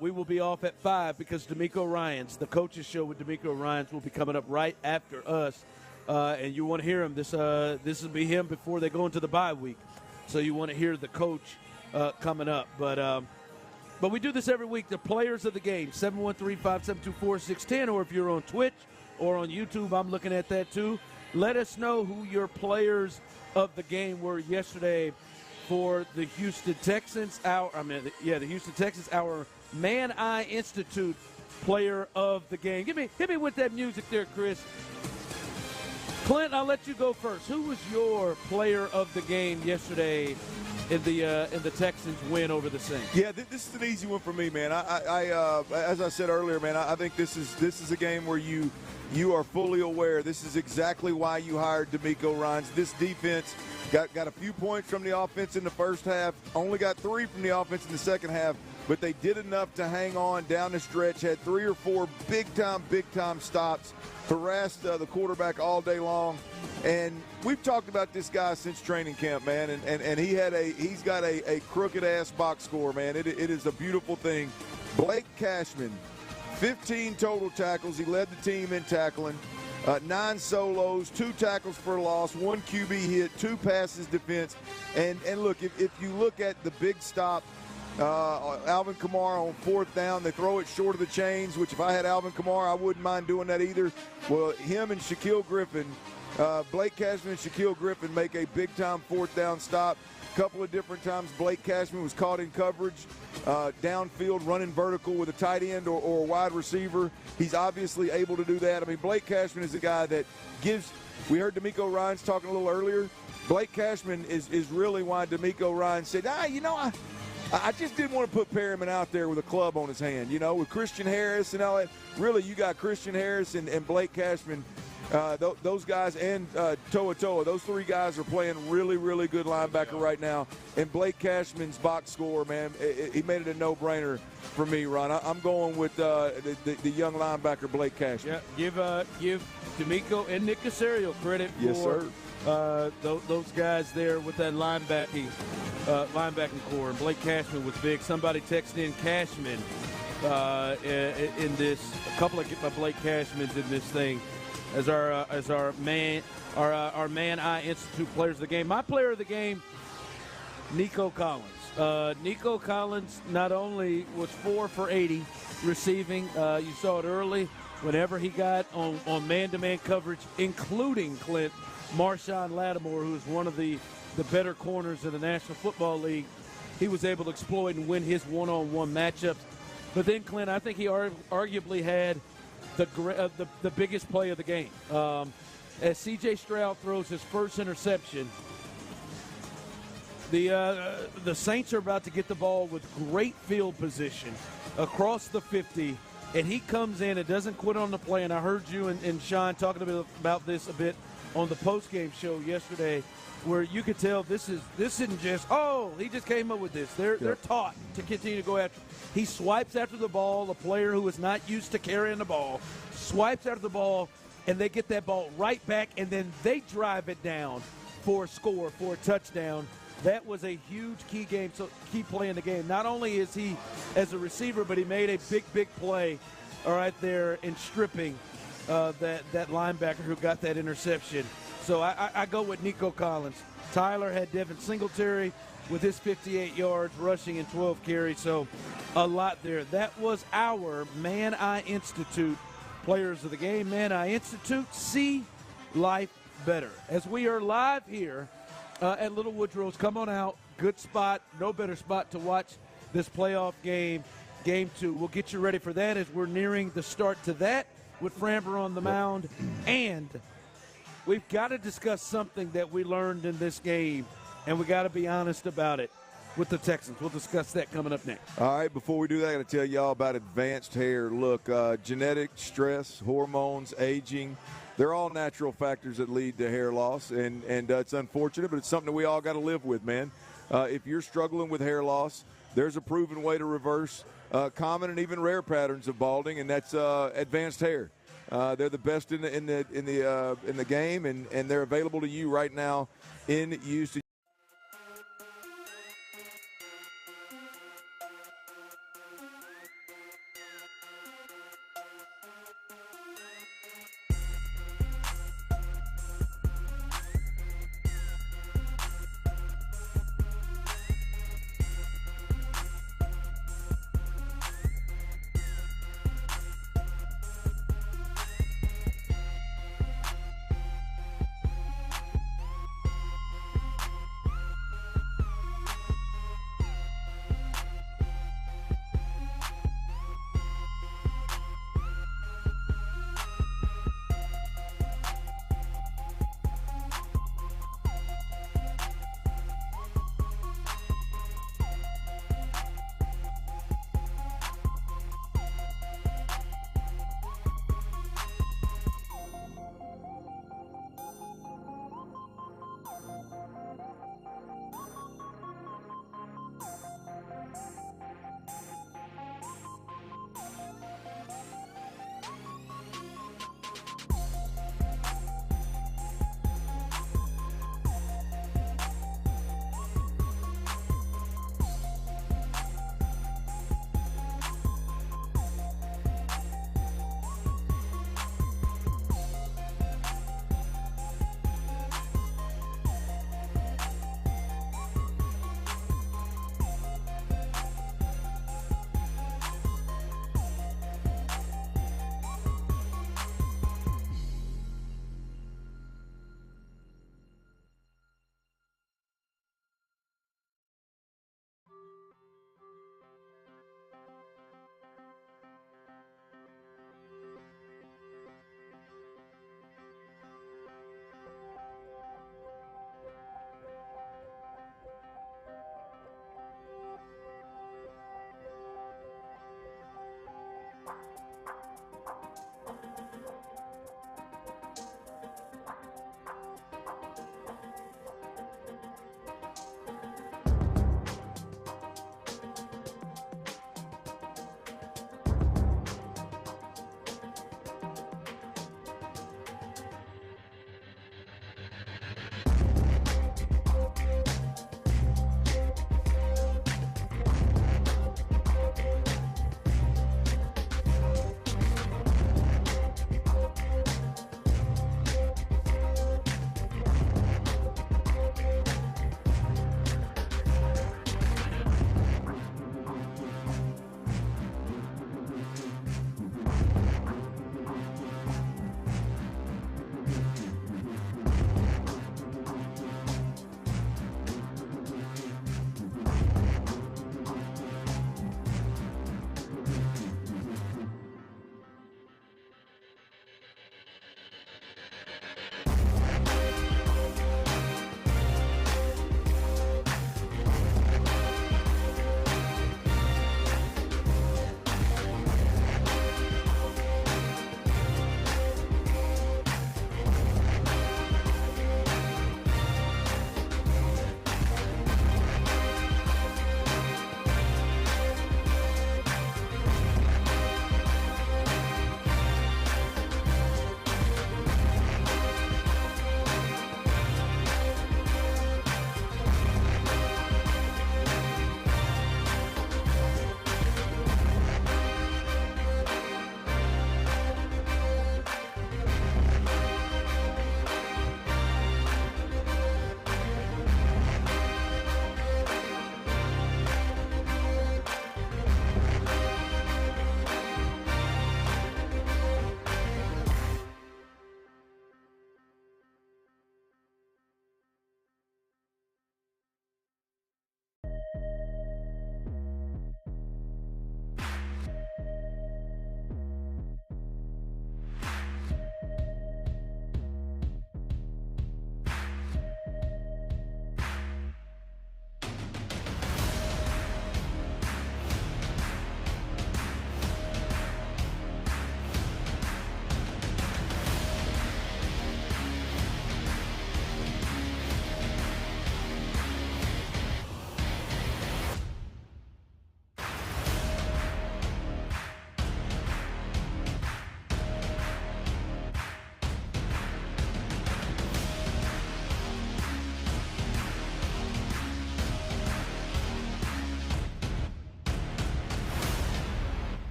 we will be off at 5 because DeMeco Ryans, the coaches show with DeMeco Ryans, will be coming up right after us. And you want to hear him. This will be him before they go into the bye week. So you want to hear the coach coming up. But we do this every week. The players of the game, 713-572-4610, or if you're on Twitch, or on YouTube, I'm looking at that too. Let us know who your players of the game were yesterday for the Houston Texans. The Houston Texans, our Man Eye Institute player of the game. Hit me with that music there, Chris. Clint, I'll let you go first. Who was your player of the game yesterday in the Texans win over the Saints? Yeah, this is an easy one for me, man. I as I said earlier, man, I think this is a game where you are fully aware. This is exactly why you hired DeMeco Ryans. This defense got a few points from the offense in the first half, only got 3 from the offense in the second half, but they did enough to hang on down the stretch, had 3 or 4 big-time stops, harassed the quarterback all day long. And we've talked about this guy since training camp, man, and he's got a crooked-ass box score, man. It is a beautiful thing. Blake Cashman, 15 total tackles. He led the team in tackling. 9 solos, 2 tackles for loss, 1 QB hit, 2 passes defense. And look, if you look at the big stop, Alvin Kamara on 4th down, they throw it short of the chains, which if I had Alvin Kamara, I wouldn't mind doing that either. Well, him and Shaquille Griffin, Blake Cashman and Shaquille Griffin make a big-time 4th down stop. Couple of different times Blake Cashman was caught in coverage, downfield, running vertical with a tight end or a wide receiver. He's obviously able to do that. I mean, Blake Cashman is a guy that gives – we heard DeMeco Ryans talking a little earlier. Blake Cashman is really why DeMeco Ryans said, I just didn't want to put Perryman out there with a club on his hand, with Christian Harris and all that. Really, you got Christian Harris and Blake Cashman, those guys, and Toa Toa. Those three guys are playing really, really good linebacker right now. And Blake Cashman's box score, man, he made it a no-brainer for me, Ron. I'm going with the young linebacker, Blake Cashman. Yeah, give DeMeco and Nick Caserio credit yes, for sir. Those guys there with that linebacking core. And Blake Cashman was big. Somebody texted in Cashman in this. A couple of Blake Cashmans in this thing as our Man Eye Institute players of the game. My player of the game, Nico Collins. Nico Collins not only was 4 for 80 receiving. You saw it early whenever he got on man-to-man coverage, including Clint Marshawn Lattimore, who is one of the better corners in the National Football League. He was able to exploit and win his one-on-one matchups. But then, Clint, I think he arguably had the biggest play of the game. As C.J. Stroud throws his first interception, the Saints are about to get the ball with great field position across the 50, and he comes in and doesn't quit on the play. And I heard you and Sean talking about this a bit on the postgame show yesterday, where you could tell this isn't just, he just came up with this. They're taught to continue to go after. He swipes after the ball, a player who is not used to carrying the ball, swipes after the ball, and they get that ball right back, and then they drive it down for a score, for a touchdown. That was a huge key play in the game. Not only is he as a receiver, but he made a big play right there in stripping that linebacker who got that interception. So I go with Nico Collins. Tyler had Devin Singletary with his 58 yards rushing and 12 carries, so a lot there. That was our Man Eye Institute players of the game. Man Eye Institute, see life better. As we are live here at Little Woodrow's, come on out. Good spot, no better spot to watch this playoff game, Game 2. We'll get you ready for that as we're nearing the start to that with Framber on the mound. And we've got to discuss something that we learned in this game, and we got to be honest about it with the Texans. We'll discuss that coming up next. All right, before we do that, I got to tell y'all about advanced hair. Look, genetic, stress, hormones, aging, they're all natural factors that lead to hair loss, and it's unfortunate, but it's something that we all got to live with, man. If you're struggling with hair loss, there's a proven way to reverse common and even rare patterns of balding, and that's advanced hair. They're the best in the game, and they're available to you right now in use.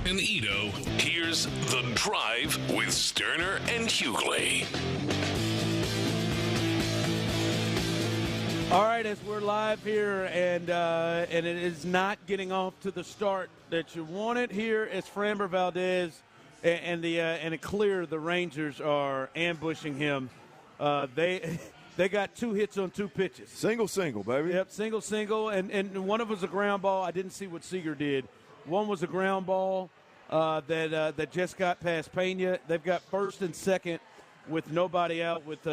and Ito, here's The Drive with Stoerner and Hughley. All right, as we're live here, and it is not getting off to the start that you wanted here, as Framber Valdez and it clear the Rangers are ambushing him. They got 2 hits on 2 pitches. Single, baby. Yep, single, and one of them was a ground ball. I didn't see what Seager did. One was a ground ball that just got past Pena. They've got first and second with nobody out with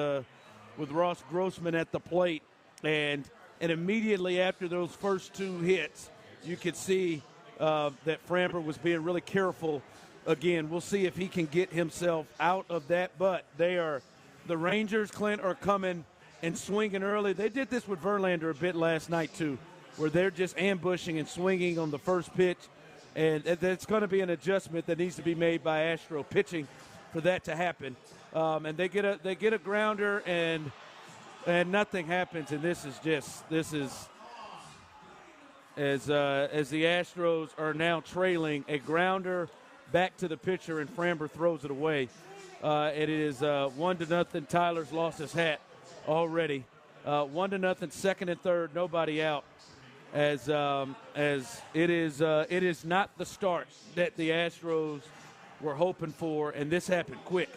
Ross Grossman at the plate. And immediately after those first 2 hits, you could see that Framber was being really careful. Again, we'll see if he can get himself out of that. But the Rangers, Clint, are coming and swinging early. They did this with Verlander a bit last night, too, where they're just ambushing and swinging on the first pitch. And that's going to be an adjustment that needs to be made by Astro pitching for that to happen. And they get a grounder and nothing happens. And this is as the Astros are now trailing a grounder back to the pitcher, and Framber throws it away. It is 1-0. Tyler's lost his hat already. 1-0. Second and third, nobody out. As it is not the start that the Astros were hoping for, and this happened quick.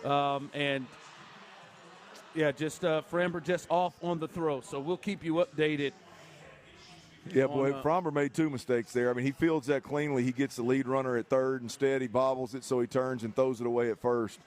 Framber just off on the throw. So we'll keep you updated. Yeah, boy, Framber made 2 mistakes there. I mean, he fields that cleanly. He gets the lead runner at third. Instead, he bobbles it, so he turns and throws it away at first.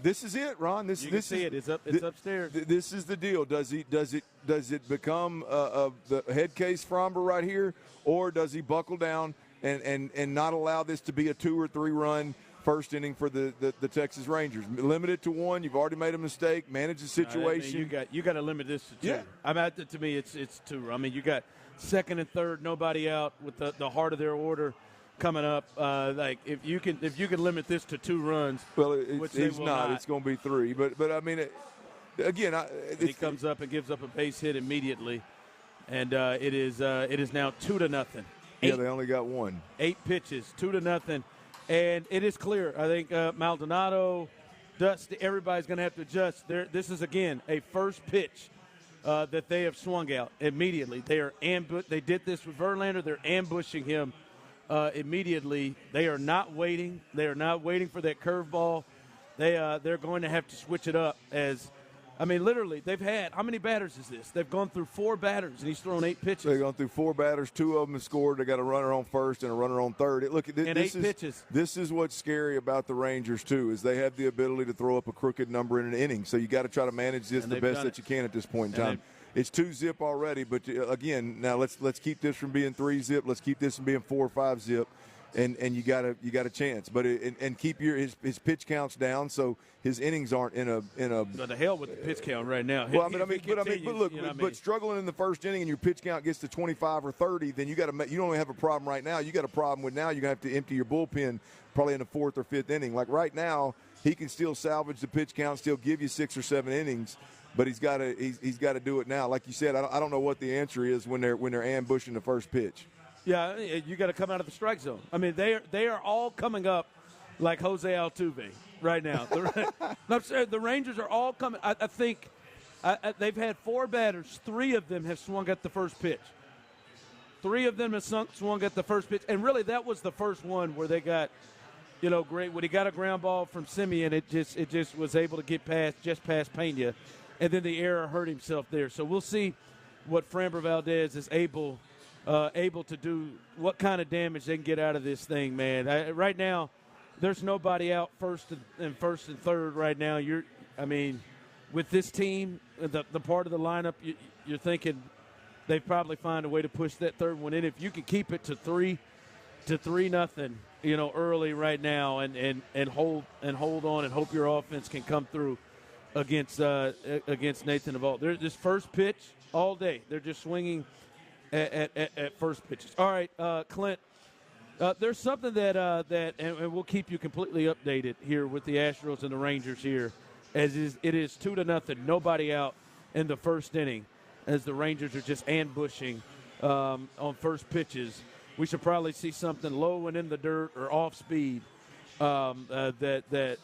This is it, Ron. This is it. It's upstairs. This is the deal. Does it become the head case Framber right here, or does he buckle down and not allow this to be a 2 or 3 run first inning for the Texas Rangers? Limit it to 1. You've already made a mistake. Manage the situation. You got to limit this to 2. Yeah. To me, it's 2. I mean, you got second and third, nobody out with the heart of their order coming up. If you can limit this to 2 runs, well, he's not. It's going to be 3. But I mean, he comes up and gives up a base hit immediately, and it is now 2-0. Yeah, they only got 1. 8 pitches, 2-0, and it is clear. I think Maldonado, Dusty, everybody's going to have to adjust. This is again a first pitch that they have swung out immediately. They did this with Verlander. They're ambushing him immediately. They are not waiting. They are not waiting for that curveball. They're going to have to switch it up. Literally, they've had, how many batters is this? They've gone through 4 batters, and he's thrown 8 pitches. They've gone through 4 batters. 2 of them have scored. They got a runner on first and a runner on third. And 8 pitches. This is what's scary about the Rangers, too, is they have the ability to throw up a crooked number in an inning. So you got to try to manage this the best that you can at this point in time. It's 2-zip already, but again, now let's keep this from being 3-zip. Let's keep this from being 4 or 5-zip, and you got a chance. But and keep his pitch counts down so his innings aren't in a. But the hell with the pitch count right now. Well, but struggling in the first inning and your pitch count gets to 25 or 30, then you don't only have a problem right now. You got a problem with now you're gonna have to empty your bullpen probably in the 4th or 5th inning. Like right now, he can still salvage the pitch count, still give you 6 or 7 innings. But he's got to do it now. Like you said, I don't know what the answer is when they're ambushing the first pitch. Yeah, you got to come out of the strike zone. I mean, they are all coming up like Jose Altuve right now. The Rangers are all coming. I think they've had 4 batters. 3 of them have swung at the first pitch. 3 of them have swung at the first pitch, and really that was the first one where they got, great. When he got a ground ball from Simeon, it just was able to get past Pena. And then the error hurt himself there. So we'll see what Framber Valdez is able to do, what kind of damage they can get out of this thing, man. Right now, there's nobody out first and third right now. With this team, the part of the lineup, you're thinking they'd probably find a way to push that third one in. If you can keep it to 3-0, early right now, and hold on and hope your offense can come through against Nathan Eovaldi. They're this first pitch all day. They're just swinging at first pitches. All right, Clint. There's something that and we'll keep you completely updated here with the Astros and the Rangers here, it is 2-0, nobody out in the first inning, as the Rangers are just ambushing on first pitches. we should probably see something low and in the dirt or off speed that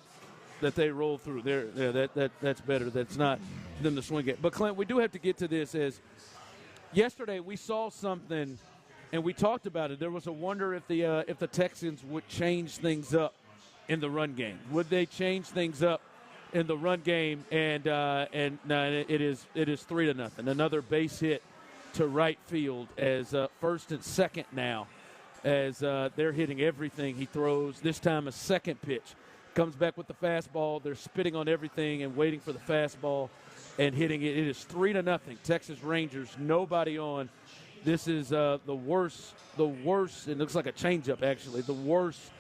they roll through. That's better. That's not than the swing game. But Clint, we do have to get to this. As yesterday we saw something, and we talked about it. There was a wonder if the Texans would change things up in the run game. Would they change things up in the run game? And it is 3-0. Another base hit to right field as first and second now, as they're hitting everything he throws. This time a second pitch. Comes back with the fastball. They're spitting on everything and waiting for the fastball and hitting it. It is 3-0. Texas Rangers, nobody on. This is the worst. It looks like a changeup, actually. The worst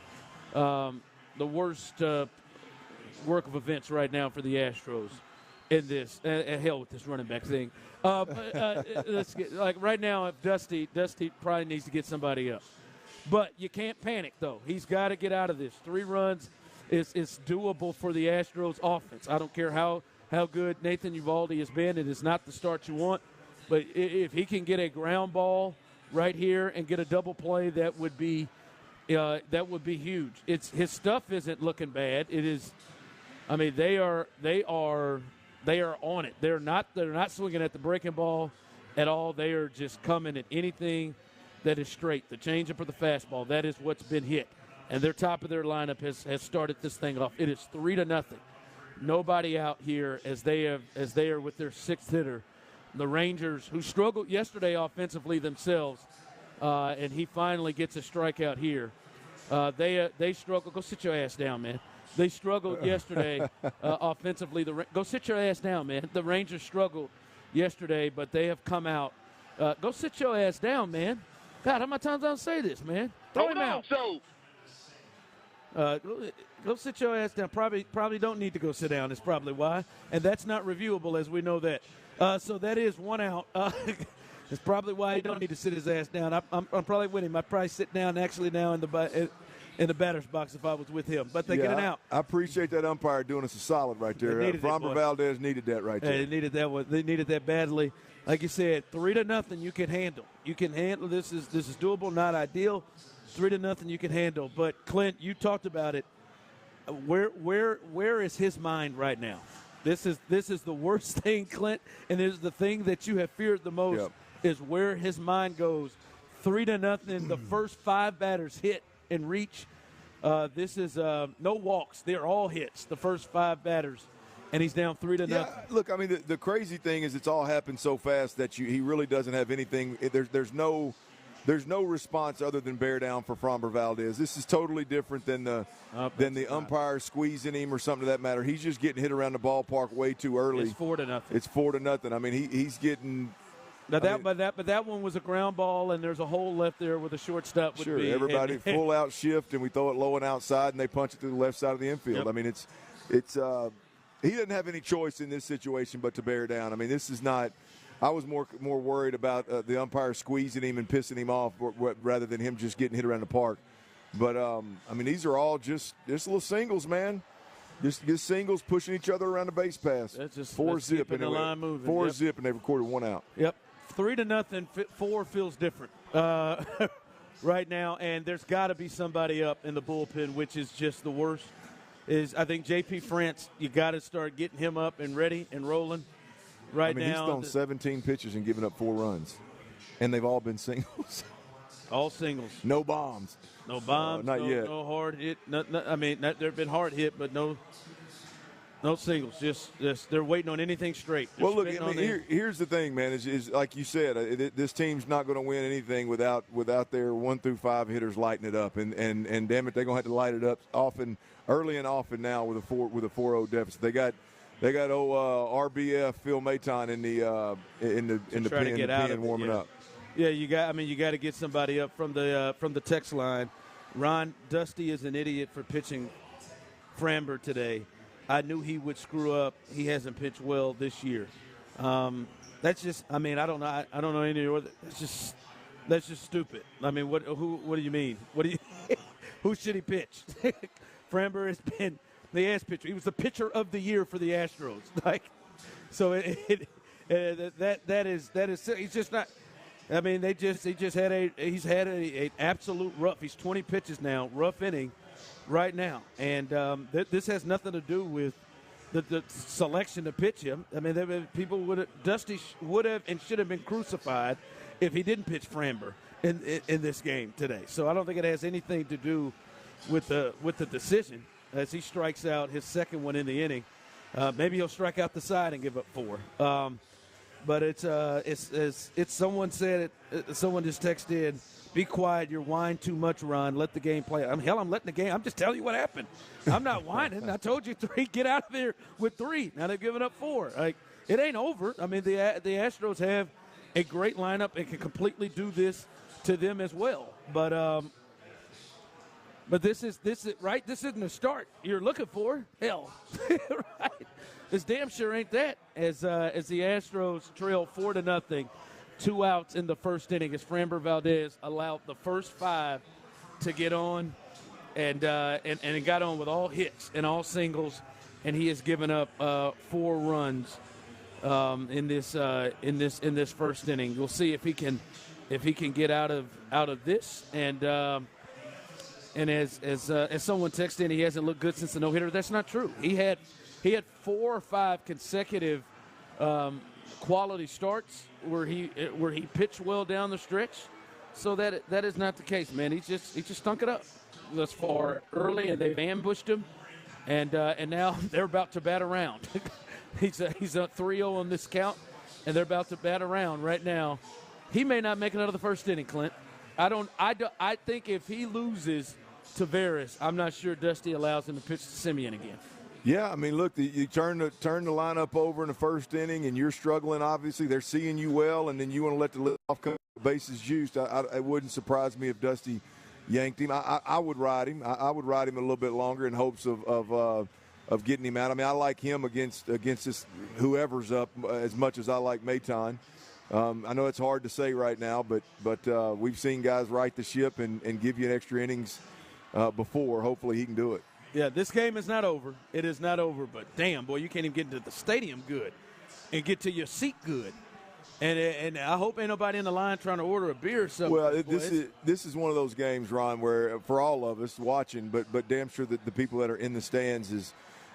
work of events right now for the Astros in this. Hell with this running back thing. Let's get, like right now, if Dusty probably needs to get somebody up. But you can't panic, though. He's got to get out of this. 3 runs. It's doable for the Astros offense. I don't care how good Nathan Uvalde has been. It is not the start you want. But if he can get a ground ball right here and get a double play, that would be huge. His stuff isn't looking bad. It is. I mean, they are on it. They're not swinging at the breaking ball at all. They are just coming at anything that is straight. The changeup or the fastball. That is what's been hit. And their top of their lineup has started this thing off. It is 3-0. Nobody out here as they are with their 6th hitter. The Rangers, who struggled yesterday offensively themselves, and he finally gets a strikeout here. They struggle. Go sit your ass down, man. They struggled yesterday offensively. Go sit your ass down, man. The Rangers struggled yesterday, but they have come out. Go sit your ass down, man. God, how many times I say this, man? Throw him out. Go sit your ass down. Probably don't need to go sit down. Is probably why, and that's not reviewable, as we know that. So that is 1 out. That's probably why he don't need to sit his ass down. I'm probably with him. I'd probably sit down actually now in the batter's box if I was with him. But they get an out. I appreciate that umpire doing us a solid right there. Framber Valdez needed that right there. They needed that one. They needed that badly. Like you said, 3-0. You can handle. You can handle. This is doable. Not ideal. 3-0. You can handle. But Clint, you talked about it. Where is his mind right now? This is the worst thing, Clint, and it is the thing that you have feared the most. Yep. Is where his mind goes. 3-0. The first 5 batters hit and reach. This is no walks. They're all hits. The first 5 batters, and he's down 3-0. Yeah, look, I mean, the crazy thing is it's all happened so fast that he really doesn't have anything. There's no response other than bear down for Framber Valdez. This is totally different than the umpire squeezing him or something to that matter. He's just getting hit around the ballpark way too early. It's 4-0. It's 4-0. I mean, he's getting. But that one was a ground ball, and there's a hole left there where the shortstop would be. Everybody full out shift, and we throw it low and outside, and they punch it through the left side of the infield. Yep. I mean, it's he doesn't have any choice in this situation but to bear down. I mean, this is not. I was more worried about the umpire squeezing him and pissing him off rather than him just getting hit around the park. But I mean, these are all just little singles, man. Just singles pushing each other around the base pass. That's just 4-zip, and the line moving. 4-zip, and they recorded 1 out. Yep. 3-0, 4 feels different right now, and there's got to be somebody up in the bullpen, which is just the worst. I think J.P. France, you got to start getting him up and ready and rolling right now. He's thrown 17 pitches and given up 4 runs, and they've all been singles. All singles. No bombs. No bombs. Not yet. No hard hit. There have been hard hit, but no singles. Just they're waiting on anything straight. Well, look, I mean, here's the thing, man. Is like you said, this team's not going to win anything without their 1 through 5 hitters lighting it up, and damn it, they're going to have to light it up early and often now with a 4-0 deficit. They got RBF Phil Maton in the pen warming up. Yeah, you got to get somebody up from the text line. Ron, Dusty is an idiot for pitching Framber today. I knew he would screw up. He hasn't pitched well this year. That's just. I mean, I don't know. I don't know any other. That's just stupid. I mean, what do you mean? Who should he pitch? Framber has been the ass pitcher. He was the pitcher of the year for the Astros. Like, so that is. He's just not. I mean, he's had a absolute rough. He's 20 pitches now, rough inning right now, and this has nothing to do with the selection to pitch him. I mean, Dusty would have and should have been crucified if he didn't pitch Framber in this game today. So I don't think it has anything to do with the decision as he strikes out his second one in the inning. Maybe he'll strike out the side and give up 4. But it's someone said it. Someone just texted in, "Be quiet. You're whining too much, Ron. Let the game play." I'm letting the game. I'm just telling you what happened. I'm not whining. I told you 3. Get out of there with 3. Now they're giving up 4. Like, it ain't over. I mean, the Astros have a great lineup and can completely do this to them as well. But this is right. This isn't the start you're looking for. Hell, right. This damn sure ain't that. As the Astros trail 4-0, 2 outs in the first inning, as Framber Valdez allowed the first 5 to get on, and it got on with all hits and all singles, and he has given up 4 runs in this first inning. We'll see if he can get out of this. And as someone texted in, he hasn't looked good since the no-hitter. That's not true. He had 4 or 5 consecutive quality starts where he pitched well down the stretch. So that is not the case, man. He just stunk it up thus far early, and they've ambushed him, and now they're about to bat around. he's a 3-0 on this count, and they're about to bat around right now. He may not make it out of the first inning, Clint. I think if he loses to Veras, I'm not sure Dusty allows him to pitch to Simeon again. Yeah, I mean, look, you turn the lineup over in the first inning, and you're struggling. Obviously, they're seeing you well, and then you want to let the leadoff come, bases juiced. It wouldn't surprise me if Dusty yanked him. I would ride him. I would ride him a little bit longer in hopes of getting him out. I mean, I like him against this whoever's up as much as I like Maton. I know it's hard to say right now, but we've seen guys right the ship and give you an extra innings before. Hopefully, he can do it. Yeah, this game is not over. It is not over, but damn, boy, you can't even get into the stadium good and get to your seat good. And I hope ain't nobody in the line trying to order a beer or something. Well, this is one of those games, Ron, where for all of us watching, but damn sure that the people that are in the stands is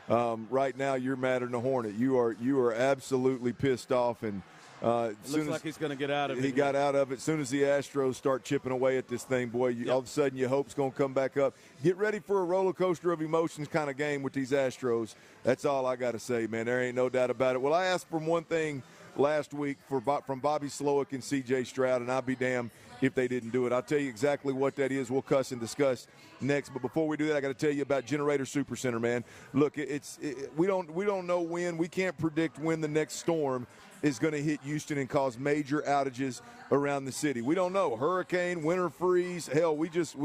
right now you're madder than a hornet. You are absolutely pissed off, and looks like he's going to get out of it. He got out of it. As soon as the Astros start chipping away at this thing, boy, all of a sudden your hope's going to come back up. Get ready for a roller coaster of emotions kind of game with these Astros. That's all I got to say, man. There ain't no doubt about it. Well, I asked for one thing last week from Bobby Slowick and C.J. Stroud, and I'll be damned if they didn't do it. I'll tell you exactly what that is. We'll cuss and discuss next. But before we do that, I got to tell you about Generator Supercenter, man. Look, we don't know when. We can't predict when the next storm is going to hit Houston and cause major outages around the city. We don't know. Hurricane, winter freeze. Hell, we just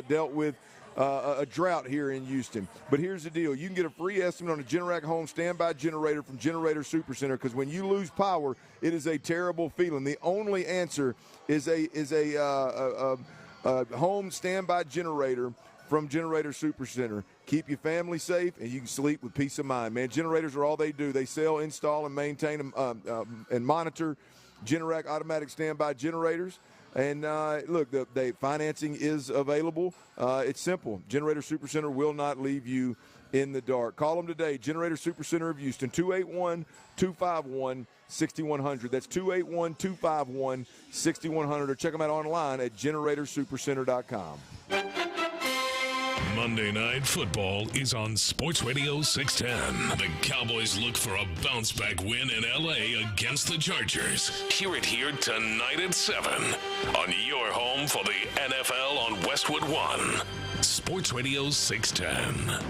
dealt with a drought here in Houston. But here's the deal. You can get a free estimate on a Generac home standby generator from Generator Supercenter, because when you lose power, it is a terrible feeling. The only answer is a home standby generator from Generator Supercenter. Keep your family safe, and you can sleep with peace of mind, man. Generators are all they do. They sell, install, and maintain and monitor Generac automatic standby generators. And look, the financing is available. It's simple. Generator Supercenter will not leave you in the dark. Call them today. Generator Supercenter of Houston, 281-251-6100. That's 281-251-6100. Or check them out online at generatorsupercenter.com. Monday Night Football is on Sports Radio 610. The Cowboys look for a bounce-back win in L.A. against the Chargers. Hear it here tonight at 7 on your home for the NFL on Westwood One. Sports Radio 610.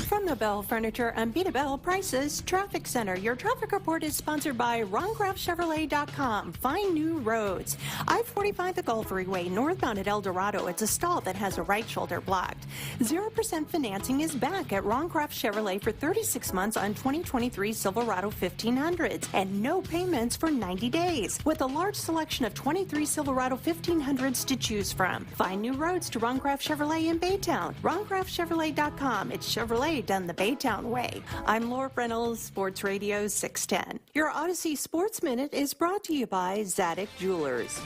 From the Bell Furniture and Beat a Bell Prices Traffic Center, your traffic report is sponsored by RonCraftChevrolet.com. Find new roads. I-45 the Gulf Freeway, northbound at El Dorado. It's a stall that has a right shoulder blocked. 0% financing is back at RonCraft Chevrolet for 36 months on 2023 Silverado 1500s and no payments for 90 days. With a large selection of 23 Silverado 1500s to choose from. Find new roads to RonCraft Chevrolet in Baytown. RonCraftChevrolet.com. It's Chevrolet done done the Baytown way. I'm Laura Reynolds, Sports Radio 610. Your Odyssey Sports Minute is brought to you by Zadig Jewelers.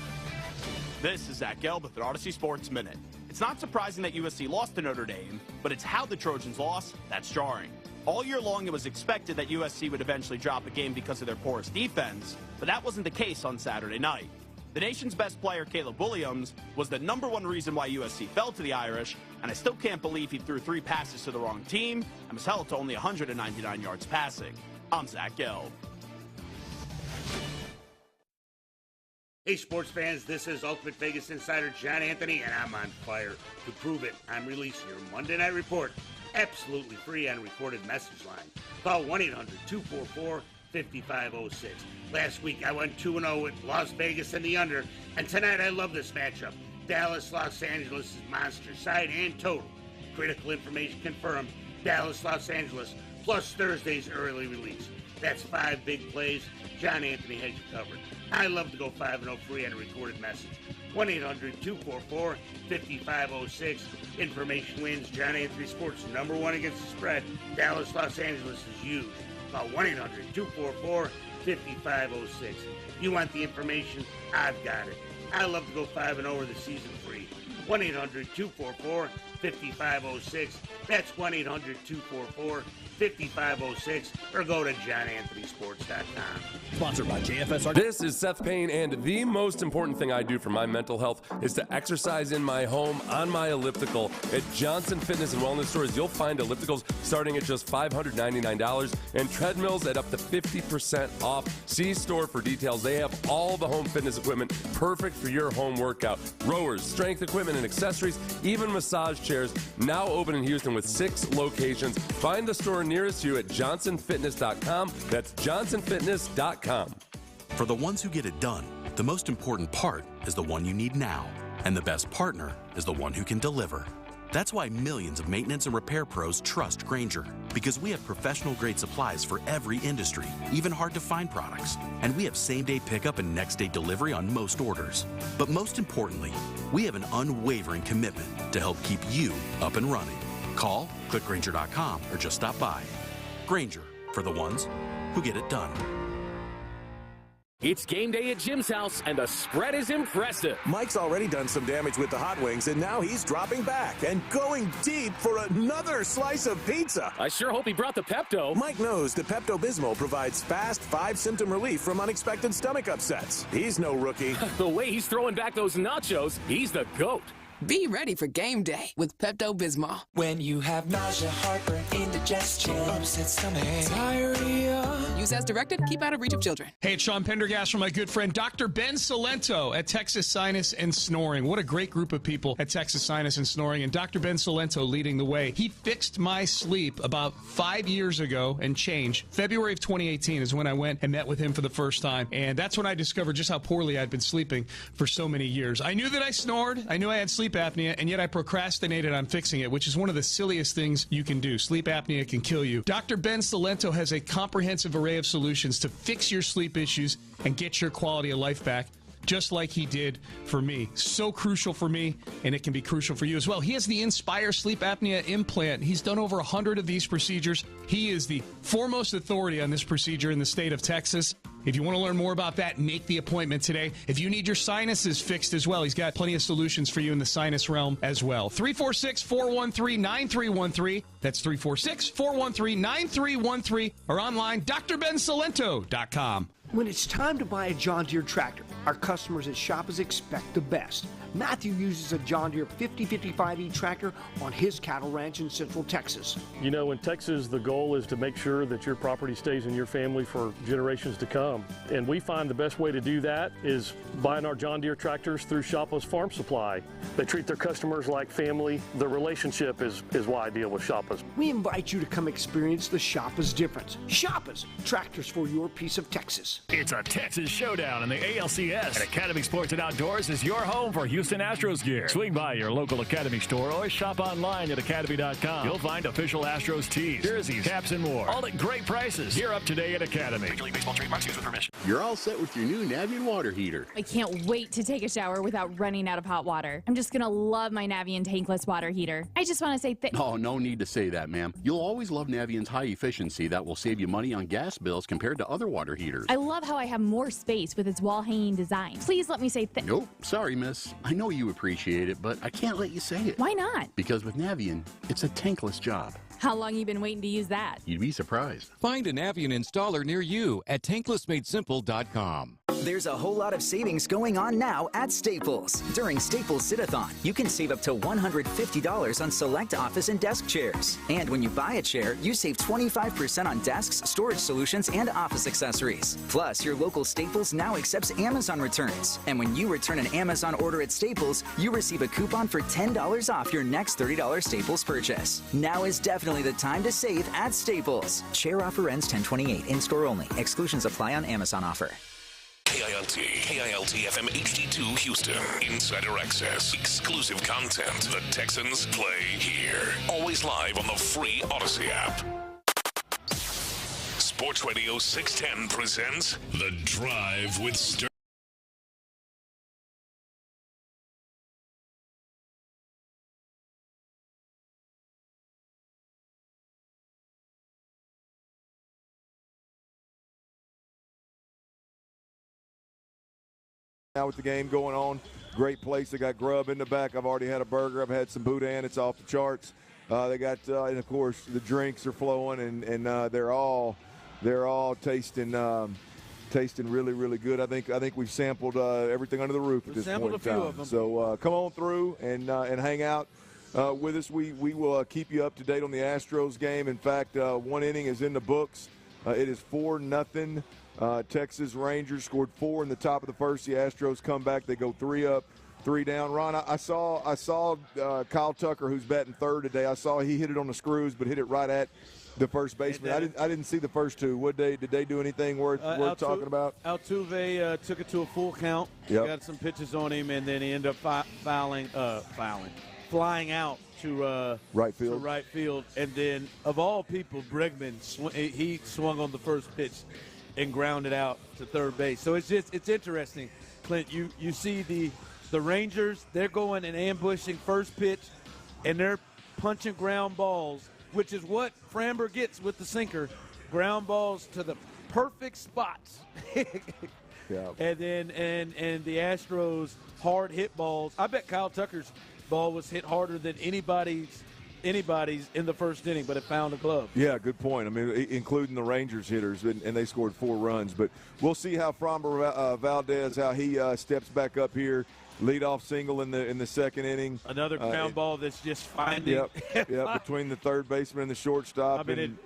This is Zach Gelb with the Odyssey Sports Minute. It's not surprising that USC lost to Notre Dame, but it's how the Trojans lost that's jarring. All year long, it was expected that USC would eventually drop a game because of their porous defense, but that wasn't the case on Saturday night. The nation's best player, Caleb Williams, was the #1 reason why USC fell to the Irish, and I still can't believe he threw 3 passes to the wrong team and was held to only 199 yards passing. I'm Zach Gelb. Hey, sports fans, this is Ultimate Vegas Insider John Anthony, and I'm on fire. To prove it, I'm releasing your Monday Night Report absolutely free on recorded message line. Call 1-800-244-5506. Last week, I went 2-0 with Las Vegas and the under, and tonight I love this matchup. Dallas, Los Angeles is monster side and total. Critical information confirmed. Dallas, Los Angeles, plus Thursday's early release. That's 5 big plays. John Anthony has you covered. I love to go 5-0 free on a recorded message. 1-800-244-5506. Information wins. John Anthony Sports #1 against the spread. Dallas, Los Angeles is huge. Call 1-800-244-5506. You want the information? I've got it. I love to go 5-0 over the season free. 1-800-244-5506. That's 1-800-244-5506. Or go to johnanthonysports.com. Sponsored by JFSR. This is Seth Payne, and the most important thing I do for my mental health is to exercise in my home on my elliptical. At Johnson Fitness and Wellness Stores, you'll find ellipticals starting at just $599 and treadmills at up to 50% off. See store for details. They have all the home fitness equipment perfect for your home workout. Rowers, strength equipment and accessories, even massage chairs. Now open in Houston with 6 locations. Find the store nearest you at johnsonfitness.com. That's johnsonfitness.com. For the ones who get it done, the most important part is the one you need now. And the best partner is the one who can deliver. That's why millions of maintenance and repair pros trust Grainger. Because we have professional-grade supplies for every industry, even hard-to-find products. And we have same-day pickup and next-day delivery on most orders. But most importantly, we have an unwavering commitment to help keep you up and running. Call, click Grainger.com, or just stop by. Grainger, for the ones who get it done. It's game day at Jim's house, and the spread is impressive. Mike's already done some damage with the hot wings, and now he's dropping back and going deep for another slice of pizza. I sure hope he brought the Pepto. Mike knows the Pepto-Bismol provides fast 5-symptom relief from unexpected stomach upsets. He's no rookie. The way he's throwing back those nachos, he's the GOAT. Be ready for game day with Pepto-Bismol. When you have nausea, heartburn, indigestion, upset stomach, diarrhea. Use as directed. Keep out of reach of children. Hey, it's Sean Pendergast from my good friend Dr. Ben Salento at Texas Sinus and Snoring. What a great group of people at Texas Sinus and Snoring, and Dr. Ben Salento leading the way. He fixed my sleep about 5 years ago and changed. February of 2018 is when I went and met with him for the first time, and that's when I discovered just how poorly I'd been sleeping for so many years. I knew that I snored. I knew I had sleep apnea, and yet I procrastinated on fixing it, which is one of the silliest things you can do. Sleep apnea can kill you. Dr. Ben Salento has a comprehensive array of solutions to fix your sleep issues and get your quality of life back, just like he did for me. So crucial for me, and it can be crucial for you as well. He has the Inspire Sleep Apnea Implant. He's done over 100 of these procedures. He is the foremost authority on this procedure in the state of Texas. If you want to learn more about that, make the appointment today. If you need your sinuses fixed as well, he's got plenty of solutions for you in the sinus realm as well. 346-413-9313. That's 346-413-9313. Or online, drbensalento.com. When it's time to buy a John Deere tractor, our customers at Shoppers expect the best. Matthew uses a John Deere 5055E tractor on his cattle ranch in Central Texas. You know, in Texas, the goal is to make sure that your property stays in your family for generations to come. And we find the best way to do that is buying our John Deere tractors through Shoppers Farm Supply. They treat their customers like family. The relationship is why I deal with Shoppers. We invite you to come experience the Shoppers difference. Shoppers, tractors for your piece of Texas. It's a Texas showdown in the ALCS, and Academy Sports and Outdoors is your home for Houston Houston Astros gear. Swing by your local Academy store or shop online at academy.com. You'll find official Astros tees, jerseys, caps, and more. All at great prices. Gear up today at Academy. Major League Baseball trademarks used with permission. You're all set with your new Navien water heater. I can't wait to take a shower without running out of hot water. I'm just going to love my Navien tankless water heater. I just want to say Oh, no need to say that, ma'am. You'll always love Navien's high efficiency that will save you money on gas bills compared to other water heaters. I love how I have more space with its wall-hanging design. Please let me say Nope. Sorry, miss. I know you appreciate it, but I can't let you say it. Why not? Because with Navien, it's a tankless job. How long you been waiting to use that? You'd be surprised. Find a Navien installer near you at tanklessmadesimple.com. There's a whole lot of savings going on now at Staples. During Staples Sit-a-thon, you can save up to $150 on select office and desk chairs. And when you buy a chair, you save 25% on desks, storage solutions, and office accessories. Plus, your local Staples now accepts Amazon returns. And when you return an Amazon order at Staples, you receive a coupon for $10 off your next $30 Staples purchase. Now is definitely the time to save at Staples. Chair offer ends 10/28. In-store only. Exclusions apply on Amazon offer. KILT FM HD2 Houston. Insider access, exclusive content. The Texans play here. Always live on the free Odyssey app. Sports Radio 610 presents The Drive with Stoerner. Now with the game going on, great place. They got grub in the back. I've already had a burger. I've had some boudin. It's off the charts. They got, and of course, the drinks are flowing, and they're all tasting really, really good. I think we've sampled everything under the roof at this point in time. Sampled a few of them. So come on through and hang out with us. We will keep you up to date on the Astros game. In fact, one inning is in the books. It is 4-0. Texas Rangers scored 4 in the top of the first. The Astros come back. They go 3 up, 3 down. Ron, I saw Kyle Tucker, who's batting third today. I saw he hit it on the screws, but hit it right at the first baseman. I didn't see the first two. Did they do anything worth talking about? Altuve took it to a full count. Yep. Got some pitches on him, and then he ended up flying out to right field. And then, of all people, Bregman he swung on the first pitch and grounded out to third base. So it's interesting, Clint. You see the Rangers, they're going and ambushing first pitch, and they're punching ground balls, which is what Framber gets with the sinker, ground balls to the perfect spots. Yeah. And then and the Astros hard hit balls. I bet Kyle Tucker's ball was hit harder than anybody's in the first inning, but it found a glove. Yeah, good point. I mean, including the Rangers hitters, and they scored 4 runs. But we'll see how Framber Valdez, how he steps back up here. Leadoff single in the second inning. Another ground ball that's just finding. Yep, between the third baseman and the shortstop. I mean,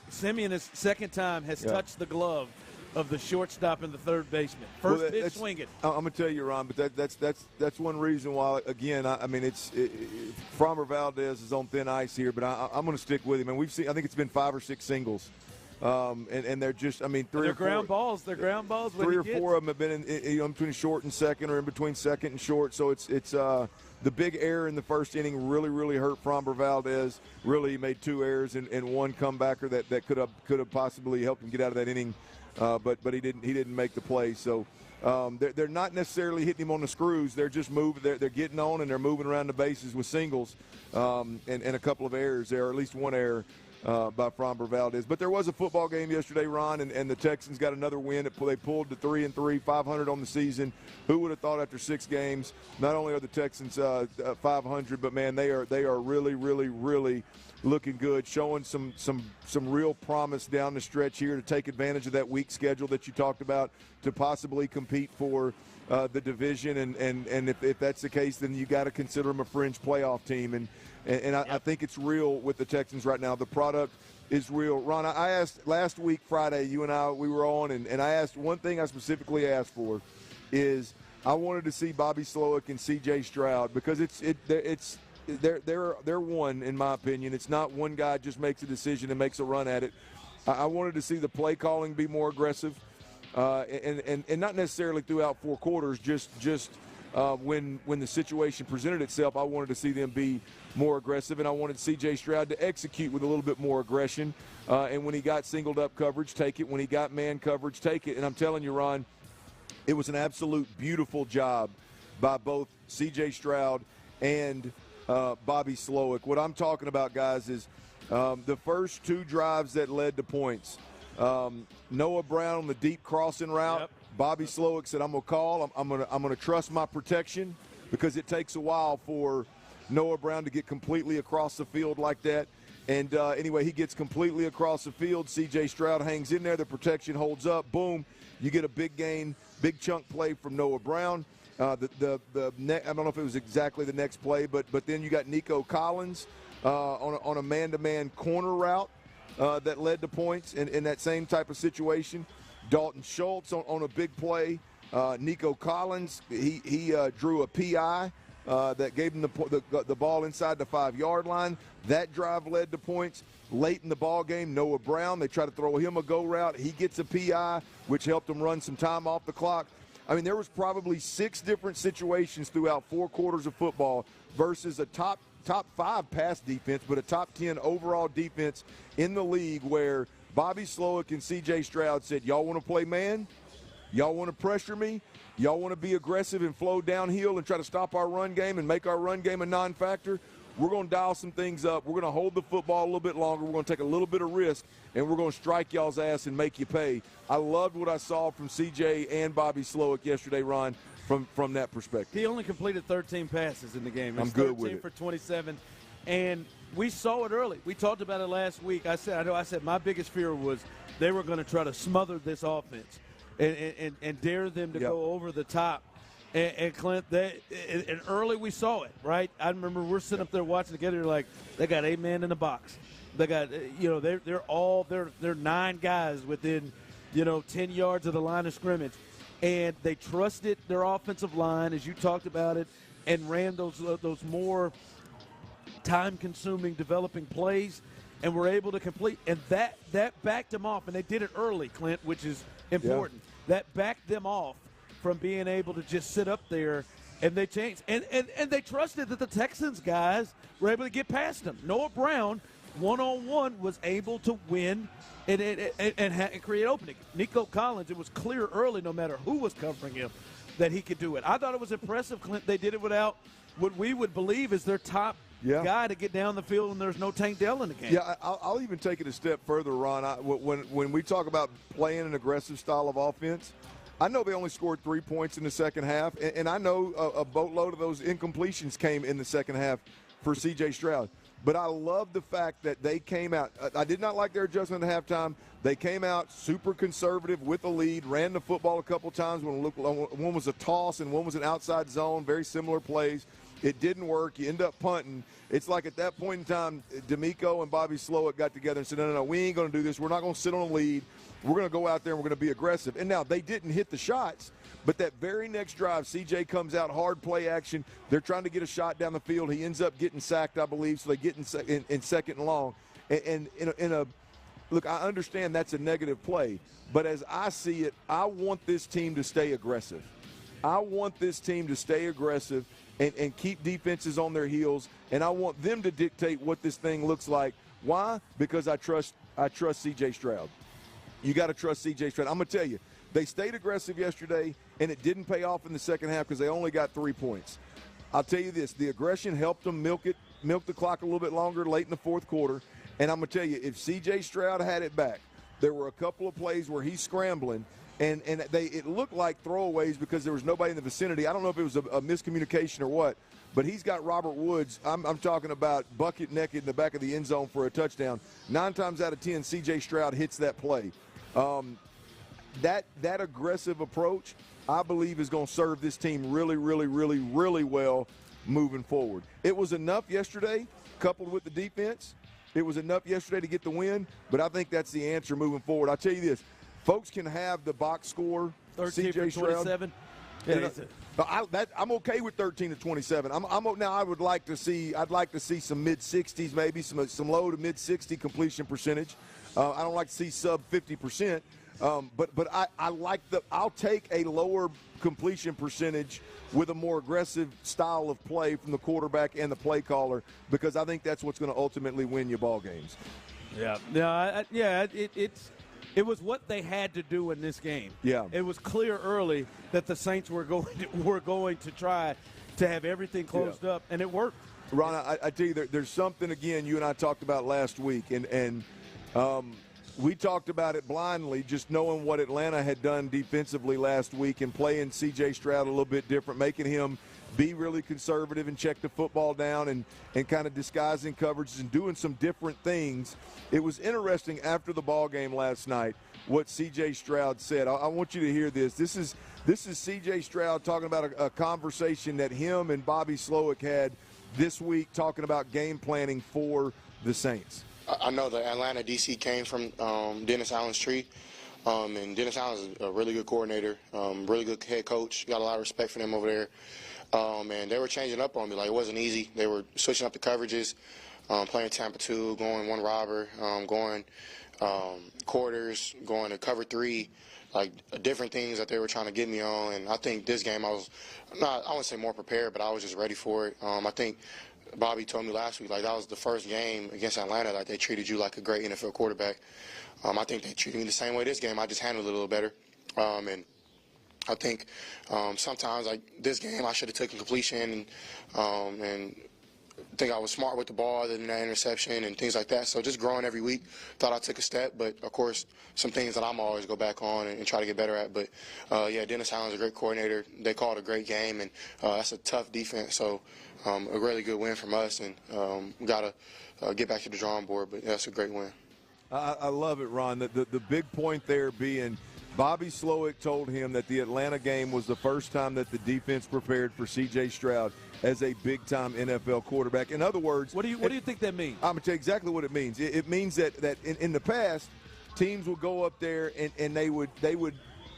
Simeon, second time, has touched the glove of the shortstop and the third baseman. First pitch swinging. I'm going to tell you, Ron, but that's one reason why, again, Framber Valdez is on thin ice here, but I'm going to stick with him. And we've seen, I think it's been 5 or 6 singles. And they're just, they're ground balls. They're ground balls. 3 or 4 of them have been in between short and second, or in between second and short. So it's the big error in the first inning really, really hurt Framber Valdez. Really, he made 2 errors and one comebacker that could have possibly helped him get out of that inning. But he didn't make the play. So they're not necessarily hitting him on the screws. They're just moving. They're getting on and they're moving around the bases with singles and a couple of errors there, or at least one error by Framber Valdez. But there was a football game yesterday, Ron, and the Texans got another win. They pulled to 3-3, 500 on the season. Who would have thought after 6 games? Not only are the Texans 500, but man, they are really, really, really looking good, showing some real promise down the stretch here to take advantage of that weak schedule that you talked about to possibly compete for the division. And if that's the case, then you got to consider them a fringe playoff team. And I think it's real with the Texans right now. The product is real. Ron, I asked last week, Friday, you and I, we were on, and I asked one thing I specifically asked for is I wanted to see Bobby Slowick and C.J. Stroud, because they're one, in my opinion. It's not one guy just makes a decision and makes a run at it. I wanted to see the play calling be more aggressive, and not necessarily throughout 4 quarters, just when the situation presented itself, I wanted to see them be more aggressive, and I wanted C.J. Stroud to execute with a little bit more aggression. And when he got singled up coverage, take it. When he got man coverage, take it. And I'm telling you, Ron, it was an absolute beautiful job by both C.J. Stroud and Bobby Slowick. What I'm talking about, guys, is the first 2 drives that led to points. Noah Brown on the deep crossing route. Yep. Bobby Slowick said, I'm going to call. I'm going to trust my protection, because it takes a while for Noah Brown to get completely across the field like that. And anyway, he gets completely across the field. C.J. Stroud hangs in there. The protection holds up. Boom. You get a big gain, big chunk play from Noah Brown. I don't know if it was exactly the next play, but then you got Nico Collins on a man-to-man corner route that led to points in that same type of situation. Dalton Schultz on a big play. Nico Collins, he drew a PI that gave him the ball inside the 5-yard line. That drive led to points. Late in the ball game, Noah Brown, they try to throw him a go route. He gets a PI, which helped him run some time off the clock. I mean, there was probably 6 different situations throughout 4 quarters of football versus a top 5 pass defense, but a top 10 overall defense in the league, where Bobby Slowick and C.J. Stroud said, y'all want to play man? Y'all want to pressure me? Y'all want to be aggressive and flow downhill and try to stop our run game and make our run game a non-factor? We're going to dial some things up. We're going to hold the football a little bit longer. We're going to take a little bit of risk, and we're going to strike y'all's ass and make you pay. I loved what I saw from C.J. and Bobby Slowick yesterday, Ron, from that perspective. He only completed 13 passes in the game. I'm good with it. 13 for 27, and we saw it early. We talked about it last week. I said my biggest fear was they were going to try to smother this offense and dare them to go over the top. And Clint, and early we saw it, right? I remember we're sitting up there watching together, like, they got 8 men in the box. They got, they're 9 guys within, 10 yards of the line of scrimmage. And they trusted their offensive line, as you talked about it, and ran those more time-consuming, developing plays, and were able to complete. And that backed them off, and they did it early, Clint, which is important. Yeah. That backed them off from being able to just sit up there, and they changed. And they trusted that the Texans guys were able to get past them. Noah Brown, one-on-one, was able to win and create opening. Nico Collins, it was clear early, no matter who was covering him, that he could do it. I thought it was impressive, Clint. They did it without what we would believe is their top guy to get down the field, and there's no Tank Dell in the game. Yeah, I'll even take it a step further, Ron. When we talk about playing an aggressive style of offense, I know they only scored 3 points in the second half, and I know a boatload of those incompletions came in the second half for C.J. Stroud. But I love the fact that they came out. I did not like their adjustment at halftime. They came out super conservative with a lead, ran the football a couple times. One was a toss and one was an outside zone, very similar plays. It didn't work. You end up punting. It's like at that point in time, DeMeco and Bobby Slowick got together and said, no, we ain't going to do this. We're not going to sit on a lead. We're going to go out there and we're going to be aggressive. And now they didn't hit the shots, but that very next drive, CJ comes out, hard play action. They're trying to get a shot down the field. He ends up getting sacked, I believe, so they get in second and long. And look, I understand that's a negative play, but as I see it, I want this team to stay aggressive. I want this team to stay aggressive and keep defenses on their heels, and I want them to dictate what this thing looks like. Why? Because I trust C.J. Stroud. You got to trust C.J. Stroud. I'm going to tell you, they stayed aggressive yesterday, and it didn't pay off in the second half because they only got 3 points. I'll tell you this, the aggression helped them milk the clock a little bit longer late in the fourth quarter, and I'm going to tell you, if C.J. Stroud had it back, there were a couple of plays where he's scrambling, and it looked like throwaways because there was nobody in the vicinity. I don't know if it was a miscommunication or what, but he's got Robert Woods. I'm talking about bucket naked in the back of the end zone for a touchdown. 9 times out of 10, C.J. Stroud hits that play. That aggressive approach, I believe, is going to serve this team really, really, really, really well moving forward. It was enough yesterday, coupled with the defense. It was enough yesterday to get the win, but I think that's the answer moving forward. I'll tell you this. Folks can have the box score, 13 for 27. I'm okay with 13 to 27. Now I'd like to see some mid-60s, maybe some low to mid-60 completion percentage. I don't like to see sub 50%. But I like I'll take a lower completion percentage with a more aggressive style of play from the quarterback and the play caller, because I think that's what's going to ultimately win you ball games. It was what they had to do in this game. Yeah. It was clear early that the Saints were going to try to have everything closed up, and it worked. Ron, I tell you, there's something, again, you and I talked about last week, and we talked about it blindly, just knowing what Atlanta had done defensively last week and playing C.J. Stroud a little bit different, making him be really conservative and check the football down and kind of disguising coverages and doing some different things. It was interesting after the ball game last night what C.J. Stroud said. I want you to hear this. This is C.J. Stroud talking about a conversation that him and Bobby Slowick had this week, talking about game planning for the Saints. I know the Atlanta DC came from Dennis Allen's tree, and Dennis Allen's a really good coordinator, really good head coach. Got a lot of respect for them over there. And they were changing up on me. Like, it wasn't easy. They were switching up the coverages, playing Tampa 2, going one robber, going quarters, going to cover 3, like different things that they were trying to get me on. And I think this game I wouldn't say more prepared, but I was just ready for it. I think Bobby told me last week, like, that was the first game against Atlanta, like, they treated you like a great NFL quarterback. I think they treated me the same way this game. I just handled it a little better. And I think sometimes, like this game, I should have taken completion and think I was smart with the ball other than that interception and things like that. So just growing every week, thought I took a step. But, of course, some things that I'm always go back on and try to get better at. But, Dennis Allen's a great coordinator. They called a great game, and that's a tough defense. So a really good win from us, and we got to get back to the drawing board. But that's a great win. I love it, Ron. The big point there being Bobby Slowick told him that the Atlanta game was the first time that the defense prepared for C.J. Stroud as a big-time NFL quarterback. In other words, what do you think that means? I'm going to tell you exactly what it means. It means that in the past, teams would go up there and they would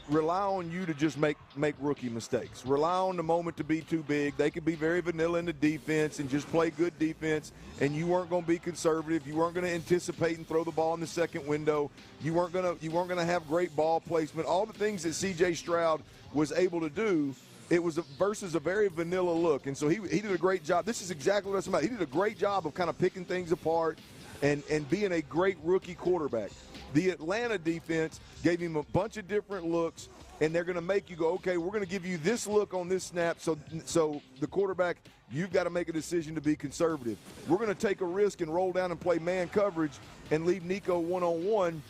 rely on you to just make rookie mistakes. Rely on the moment to be too big. They could be very vanilla in the defense and just play good defense, and you weren't going to be conservative. You weren't going to anticipate and throw the ball in the second window. You weren't going to have great ball placement. All the things that C.J. Stroud was able to do, it was versus a very vanilla look. And so he did a great job. This is exactly what it's about. He did a great job of kind of picking things apart and being a great rookie quarterback. The Atlanta defense gave him a bunch of different looks, and they're going to make you go, okay, we're going to give you this look on this snap. So the quarterback, you've got to make a decision to be conservative. We're going to take a risk and roll down and play man coverage and leave Nico one-on-one,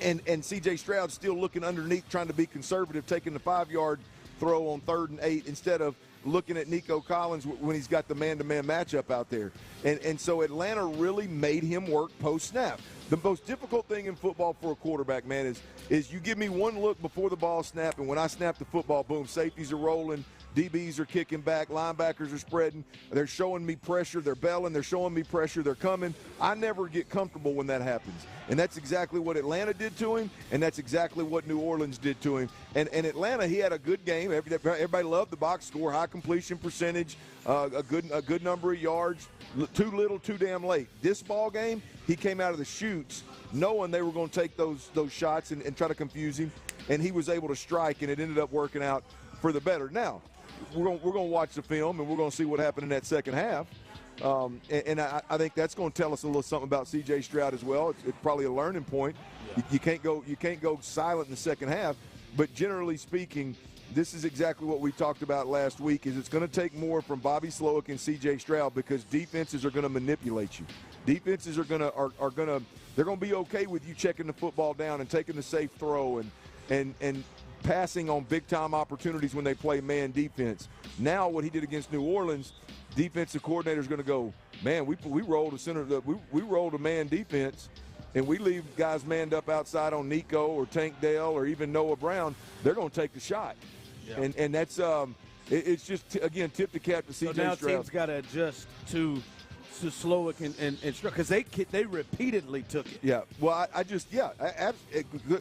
and C.J. Stroud still looking underneath trying to be conservative, taking the 5-yard throw on 3rd and 8 instead of looking at Nico Collins when he's got the man-to-man matchup out there. And so Atlanta really made him work post-snap. The most difficult thing in football for a quarterback, man, is you give me one look before the ball snap, and when I snap the football, boom, safeties are rolling, DBs are kicking back, linebackers are spreading, they're showing me pressure, they're belling, they're showing me pressure, they're coming. I never get comfortable when that happens. And that's exactly what Atlanta did to him, and that's exactly what New Orleans did to him. And Atlanta, he had a good game. Everybody loved the box score, high completion percentage, a good number of yards, too little, too damn late. This ball game, he came out of the chutes knowing they were going to take those shots and try to confuse him, and he was able to strike, and it ended up working out for the better. Now, we're going to watch the film, and we're going to see what happened in that second half. And I think that's going to tell us a little something about C.J. Stroud as well. It's probably a learning point. Yeah. You can't go silent in the second half. But generally speaking, this is exactly what we talked about last week. Is it's going to take more from Bobby Slowick and C.J. Stroud because defenses are going to manipulate you. Defenses are going to be okay with you checking the football down and taking the safe throw and passing on big-time opportunities when they play man defense. Now what he did against New Orleans, defensive coordinator is going to go, man, we rolled we rolled a man defense, and we leave guys manned up outside on Nico or Tank Dell or even Noah Brown. They're going to take the shot. Yeah. And that's it's just, again, tip the cap to C.J. Stroud. So now teams got to adjust to Slowick and Stroud because they repeatedly took it. Yeah. Well,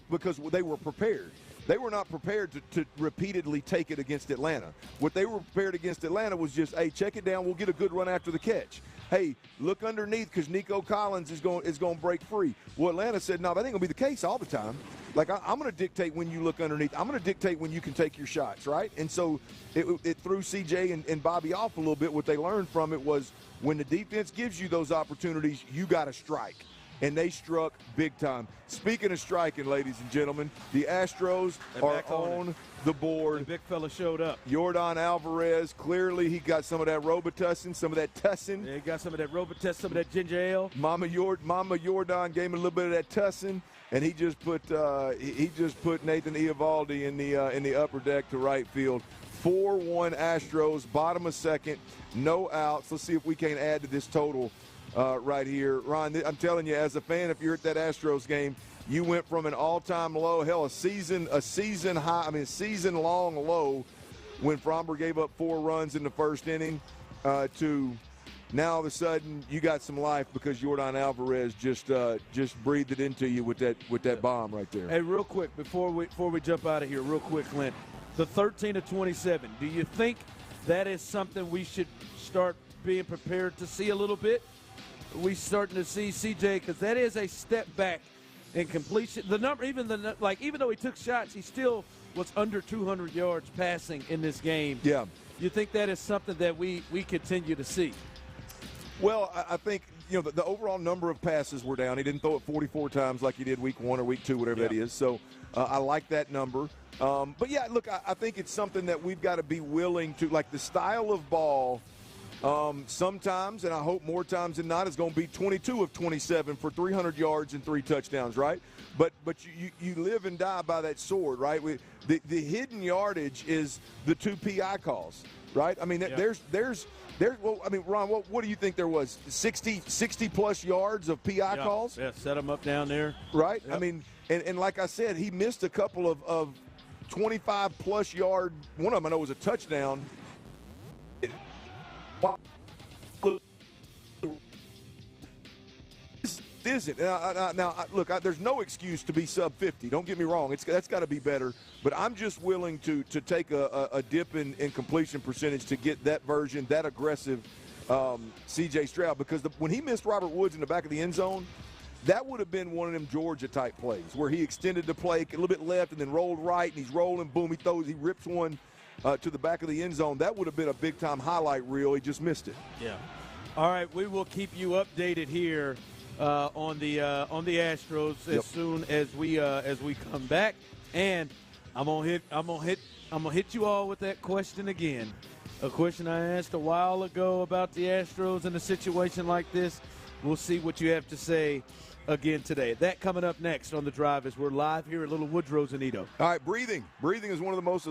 because they were prepared. They were not prepared to repeatedly take it against Atlanta. What they were prepared against Atlanta was just, hey, check it down. We'll get a good run after the catch. hey, look underneath because Nico Collins is going to break free. Well, Atlanta said, no, that ain't going to be the case all the time. Like, I'm going to dictate when you look underneath. I'm going to dictate when you can take your shots, right? And so it threw CJ and Bobby off a little bit. What they learned from it was when the defense gives you those opportunities, you got to strike. And they struck big time. Speaking of striking, ladies and gentlemen, the Astros are on the board. The big fella showed up. Yordan Alvarez, clearly he got some of that Robitussin, some of that Tussin. Yeah, he got some of that Robitussin, some of that ginger ale. Mama Yordan gave him a little bit of that Tussin, and he just put Nathan Eovaldi in the upper deck to right field. 4-1 Astros, bottom of second, no outs. Let's see if we can't add to this total. Right here. Ron, I'm telling you, as a fan, if you're at that Astros game, you went from an all-time low, hell, a season long low when Fromber gave up 4 runs in the first inning to now all of a sudden you got some life because Yordan Alvarez just breathed it into you with that bomb right there. Hey, real quick, before we jump out of here, real quick, Clint, the 13-27, do you think that is something we should start being prepared to see a little bit? We starting to see CJ, because that is a step back in completion. The number, even though he took shots, he still was under 200 yards passing in this game. Yeah. You think that is something that we continue to see? Well, I think the overall number of passes were down. He didn't throw it 44 times like he did week 1 or week 2, whatever that is. So I like that number. But yeah, look, I think it's something that we've got to be willing to, like the style of ball. Sometimes, and I hope more times than not, is going to be 22 of 27 for 300 yards and 3 touchdowns, right? But you live and die by that sword, right? The hidden yardage is the 2 PI calls, right? I mean, there's well, I mean, Ron, what do you think there was? 60 plus yards of PI calls? Yeah, set them up down there. Right? Yep. I mean, and like I said, he missed a couple of 25 plus yard. One of them I know was a touchdown. Isn't now look, there's no excuse to be sub 50. Don't get me wrong, that's got to be better, but I'm just willing to take a dip in completion percentage to get that version, that aggressive CJ Stroud, because when he missed Robert Woods in the back of the end zone, that would have been one of them Georgia type plays where he extended the play a little bit left and then rolled right, and he's rolling, boom, he rips one to the back of the end zone. That would have been a big time highlight reel. He just missed it. Yeah. All right, we will keep you updated here on the Astros as soon as we come back, and I'm gonna hit you all with that question again. A question I asked a while ago about the Astros in a situation like this. We'll see what you have to say again today. That coming up next on The Drive as we're live here at Little Woodrow's in Edo. All right, breathing is one of the most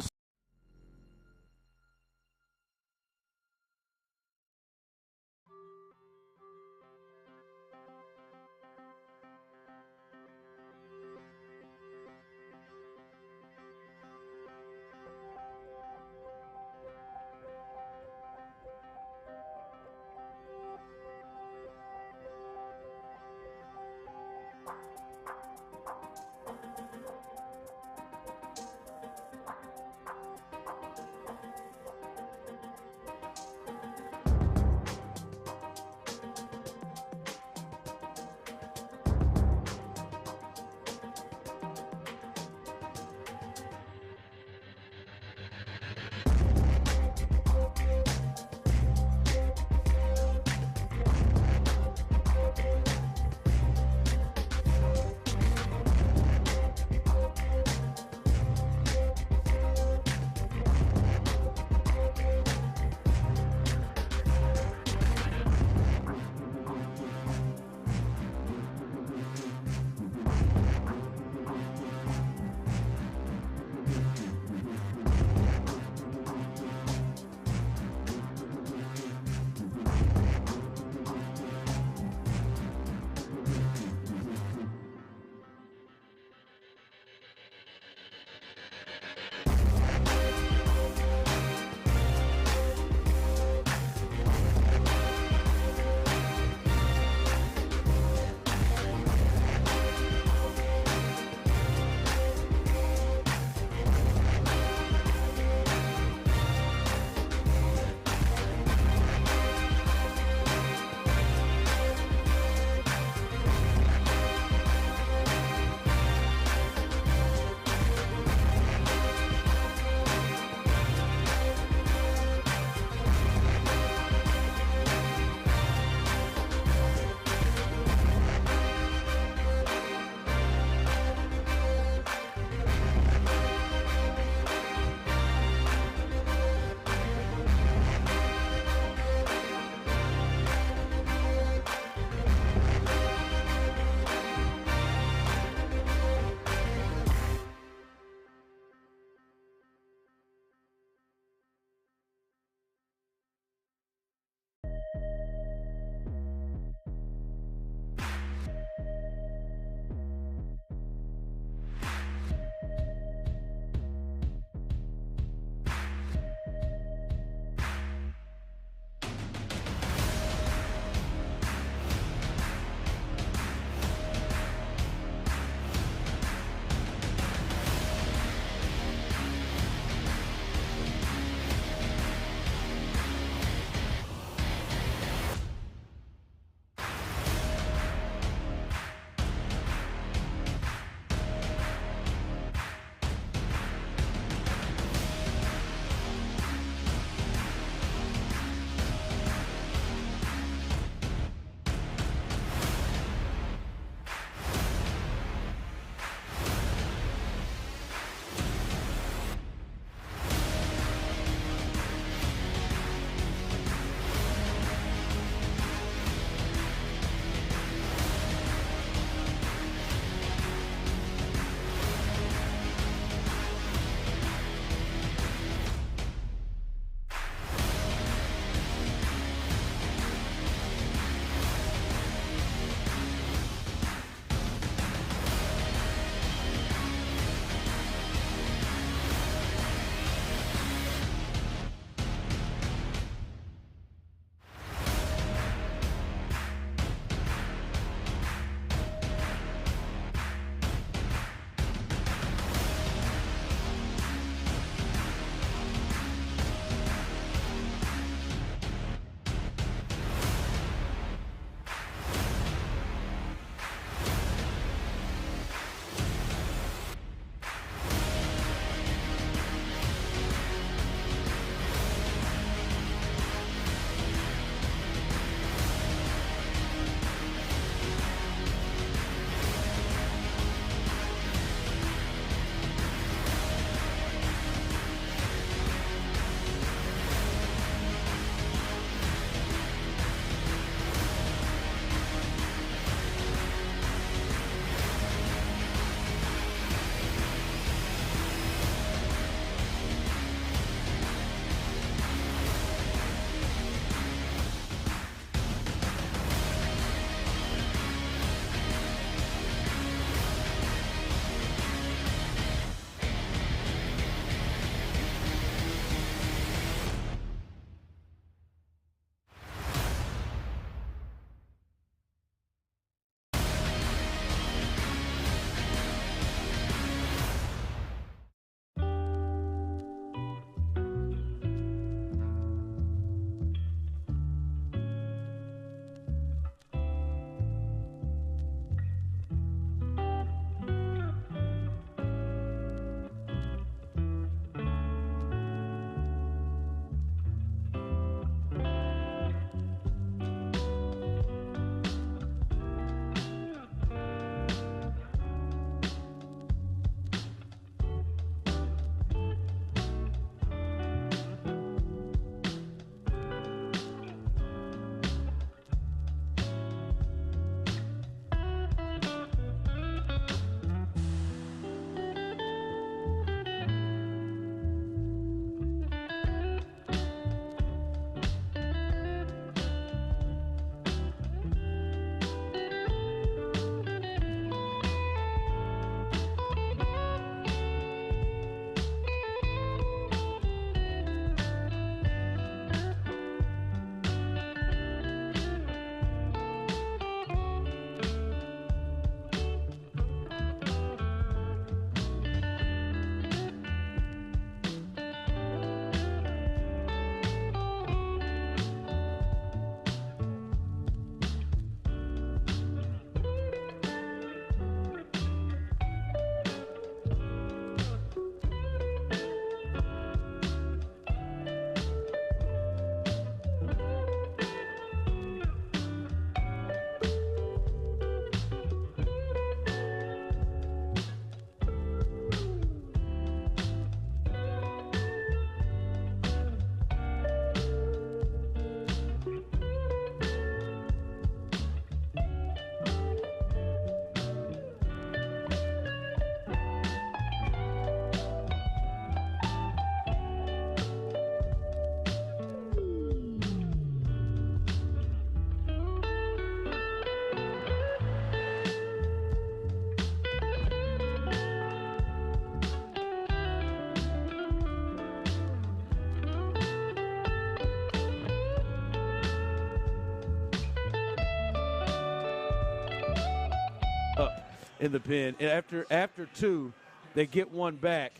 in the pen. After 2, they get one back.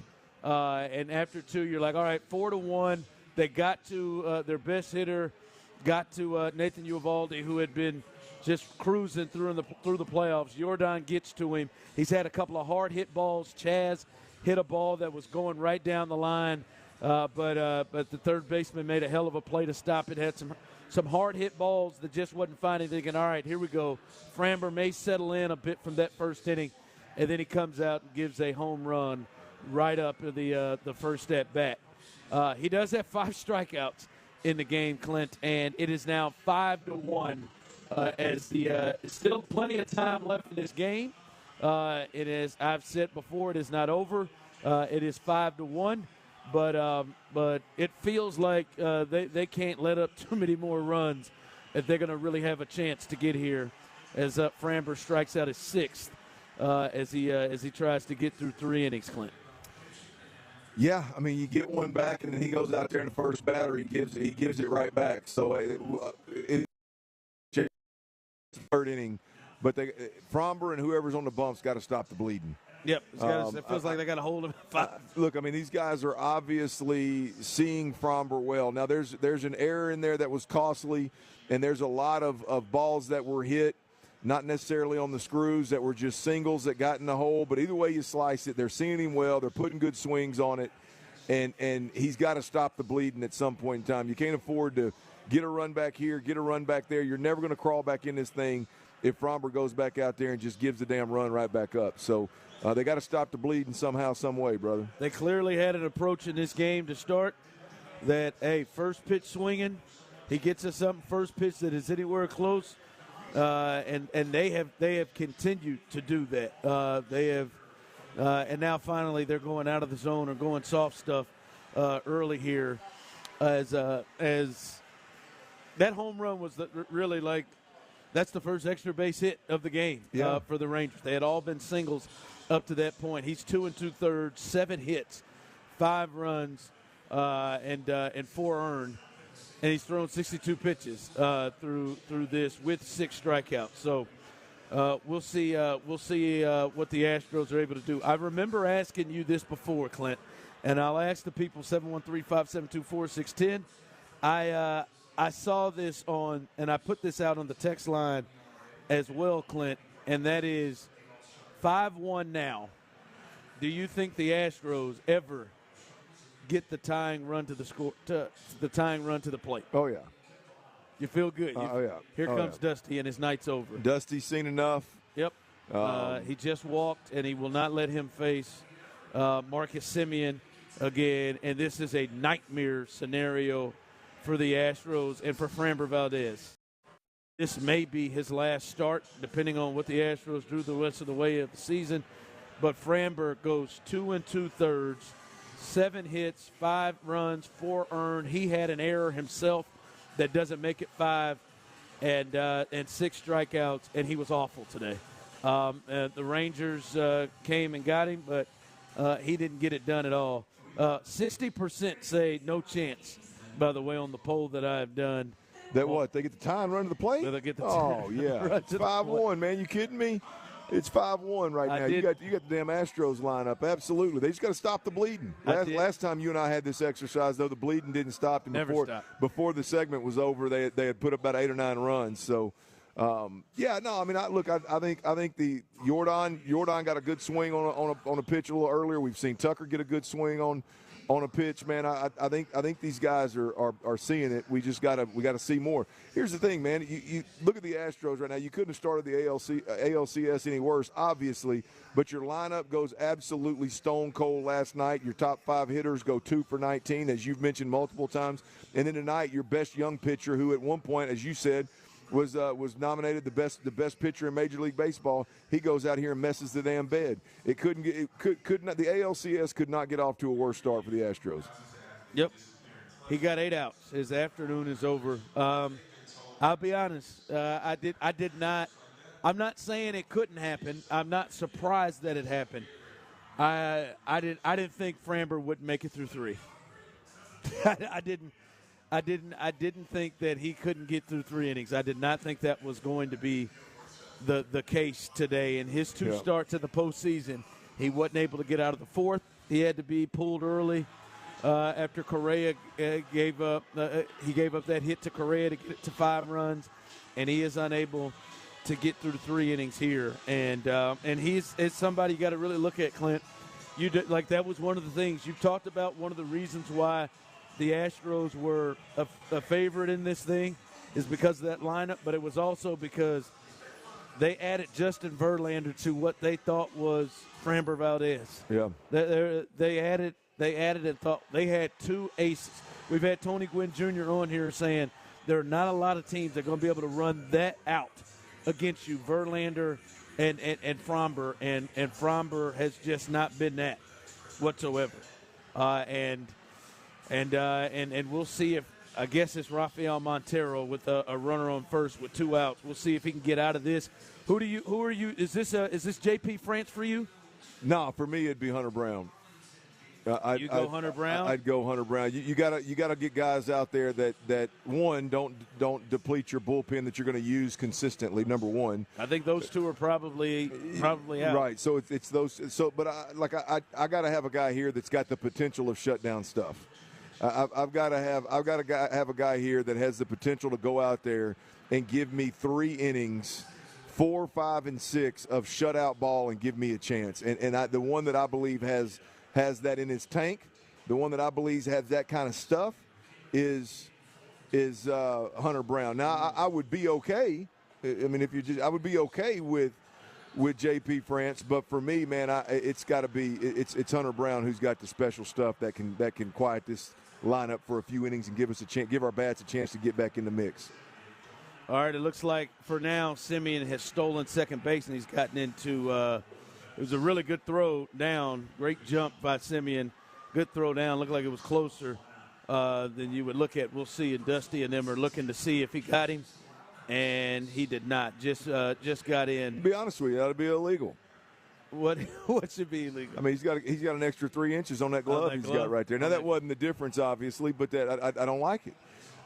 And after 2, you're like, all right, 4-1. They got to their best hitter, got to Nathan Uvalde, who had been just cruising through the playoffs. Jordan gets to him. He's had a couple of hard hit balls. Chaz hit a ball that was going right down the line, but the third baseman made a hell of a play to stop it. Had some hard hit balls that just wasn't finding. Thinking, all right, here we go. Framber may settle in a bit from that first inning, and then he comes out and gives a home run right up to the first at bat. He does have 5 strikeouts in the game, Clint, and it is now 5-1. As still plenty of time left in this game. It is, I've said before, it is not over. It is 5-1, but it feels like they can't let up too many more runs if they're going to really have a chance to get here. As Framber strikes out his 6th as he tries to get through 3 innings, Clint. Yeah, I mean, you get one back, and then he goes out there in the first batter. He gives it right back. So it's third inning, but Framber and whoever's on the bump's got to stop the bleeding. Yep, it feels like they got to hold him at 5. Look, I mean, these guys are obviously seeing Framber well. Now, there's an error in there that was costly, and there's a lot of balls that were hit, not necessarily on the screws, that were just singles that got in the hole. But either way you slice it, they're seeing him well. They're putting good swings on it, and he's got to stop the bleeding at some point in time. You can't afford to get a run back here, get a run back there. You're never going to crawl back in this thing if Framber goes back out there and just gives the damn run right back up. So they got to stop the bleeding somehow, some way, brother. They clearly had an approach in this game to start that, hey, first pitch swinging, he gets us something, first pitch that is anywhere close, and they have continued to do that. They have, and now finally they're going out of the zone or going soft stuff early here as that home run was really like that's the first extra base hit of the game for the Rangers. They had all been singles up to that point. He's 2 2/3, 7 hits, 5 runs, and 4 earned, and he's thrown 62 pitches through this with 6 strikeouts. So we'll see what the Astros are able to do. I remember asking you this before, Clint, and I'll ask the people 713-572-4610. I saw this on, and I put this out on the text line as well, Clint, and that is 5-1 now. Do you think the Astros ever get the tying run to the plate? Oh yeah. You feel good. Oh yeah. Here comes Dusty, and his night's over. Dusty's seen enough. Yep. He just walked, and he will not let him face Marcus Semien again, and this is a nightmare scenario for the Astros and for Framber Valdez. This may be his last start, depending on what the Astros do the rest of the way of the season. But Framber goes 2 2/3, 7 hits, 5 runs, 4 earned. He had an error himself that doesn't make it 5, and 6 strikeouts, and he was awful today. The Rangers came and got him, but he didn't get it done at all. 60% say no chance, by the way, on the poll that I've done. That what? They get the tie and run to the plate? They get the yeah. It's 5-1, man. You kidding me? It's 5-1 right now. You got the damn Astros lineup. Absolutely. They just got to stop the bleeding. Last time you and I had this exercise, though, the bleeding didn't stop. And before the segment was over, they had put up about 8 or 9 runs. So, I think the Jordan got a good swing on a pitch a little earlier. We've seen Tucker get a good swing on a pitch, man. I think these guys are seeing it. We got to see more. Here's the thing, man. You look at the Astros right now. You couldn't have started the ALCS any worse, obviously, but your lineup goes absolutely stone cold last night. Your top 5 hitters go 2 for 19, as you've mentioned multiple times. And then tonight, your best young pitcher, who at one point, as you said, was nominated the best pitcher in Major League Baseball. He goes out here and messes the damn bed. The ALCS could not get off to a worse start for the Astros. Yep, he got 8 outs. His afternoon is over. I'll be honest. I did not. I'm not saying it couldn't happen. I'm not surprised that it happened. I didn't think Framber would make it through 3. I didn't think that he couldn't get through 3 innings. I did not think that was going to be the case today. In his two starts in the postseason, he wasn't able to get out of the fourth. He had to be pulled early after Correa gave up. He gave up that hit to Correa to get it to 5 runs, and he is unable to get through 3 innings here. And it's somebody you got to really look at, Clint. That was one of the things you've talked about. One of the reasons why the Astros were a favorite in this thing is because of that lineup, but it was also because they added Justin Verlander to what they thought was Framber Valdez. Yeah. They added and thought they had 2 aces. We've had Tony Gwynn Jr. on here saying there are not a lot of teams that are going to be able to run that out against you, Verlander and Framber, and Framber has just not been that whatsoever. And we'll see if, I guess it's Rafael Montero with a runner on first with 2 outs. We'll see if he can get out of this. Who are you? Is this JP France for you? No, for me it'd be Hunter Brown. You go Hunter Brown? I'd go Hunter Brown. You gotta get guys out there that one don't deplete your bullpen that you're going to use consistently. Number one, I think those 2 are probably out. Right. So it's those. So, but I got to have a guy here that's got the potential of shutdown stuff. I've got to have a guy here that has the potential to go out there and give me 3 innings, 4, 5, and 6 of shutout ball and give me a chance. And the one that I believe has that in his tank, the one that I believe has that kind of stuff is Hunter Brown. Now I would be okay. I mean, I would be okay with JP France, but for me, man, it's got to be it's Hunter Brown who's got the special stuff that can quiet this lineup for a few innings and give our bats a chance to get back in the mix. All right, it looks like for now Semien has stolen second base and he's gotten into it was a really good throw down. Great jump by Semien. Good throw down. Looked like it was closer than you would look at. We'll see. And Dusty and them are looking to see if he got him, and he did not. Just got in. To be honest with you, that would be illegal. What should be illegal? I mean, he's got an extra 3 inches on that glove he's got right there. Now that wasn't the difference, obviously, but I don't like it.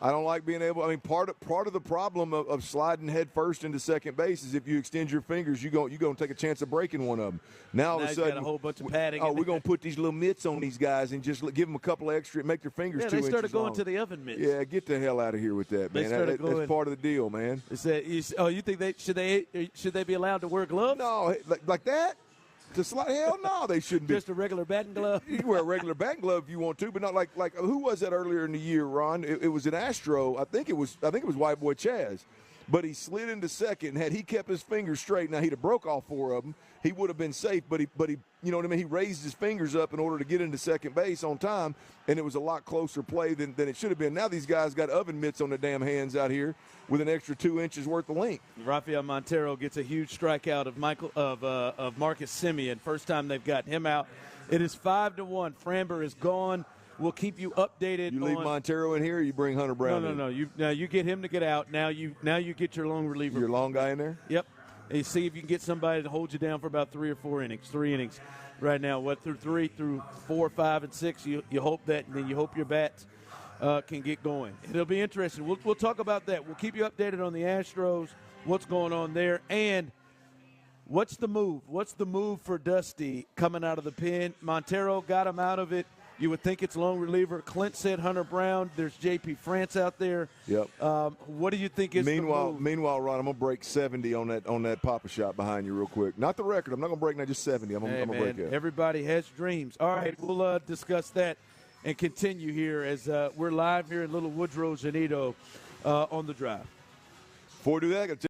I don't like being able. I mean, part of the problem of sliding head first into second base is if you extend your fingers, you're going to take a chance of breaking one of them. Now all of a sudden, got a whole bunch of padding. We're going to put these little mitts on these guys and just give them a couple of extra, make their fingers 2 inches long. They started going to the oven mitts. Yeah, get the hell out of here with that, man. That's part of the deal, man. You think should they be allowed to wear gloves? No, like that. To slide? Hell no, they shouldn't be. Just a regular batting glove? You can wear a regular batting glove if you want to, but not like who was that earlier in the year, Ron? It was an Astro. I think it was White Boy Chaz. But he slid into second, and had he kept his fingers straight, now he'd have broke all 4 of them. He would have been safe, but he, you know what I mean? He raised his fingers up in order to get into second base on time, and it was a lot closer play than it should have been. Now these guys got oven mitts on their damn hands out here with an extra 2 inches worth of length. Rafael Montero gets a huge strikeout of Marcus Semien. First time they've gotten him out. It is 5-1. Framber is gone. We'll keep you updated. You leave Montero in here, or you bring Hunter Brown in? No. You get him to get out. Now you get your long reliever. Your long guy in there? Yep. And you see if you can get somebody to hold you down for about 3 or 4 innings. 3 innings right now. Through 4, 5, and 6, you hope that, and then you hope your bats can get going. It'll be interesting. We'll talk about that. We'll keep you updated on the Astros, what's going on there, and what's the move? What's the move for Dusty coming out of the pen? Montero got him out of it. You would think it's long reliever. Clint said Hunter Brown. There's JP France out there. Yep. What do you think is the move? Meanwhile, Ron, I'm going to break 70 on that Papa shot behind you real quick. Not the record. I'm not going to break now, just 70. I'm going to break it. Everybody has dreams. All right, we'll discuss that and continue here as we're live here in Little Woodrow, Zanito on The Drive. Before we do that, I got to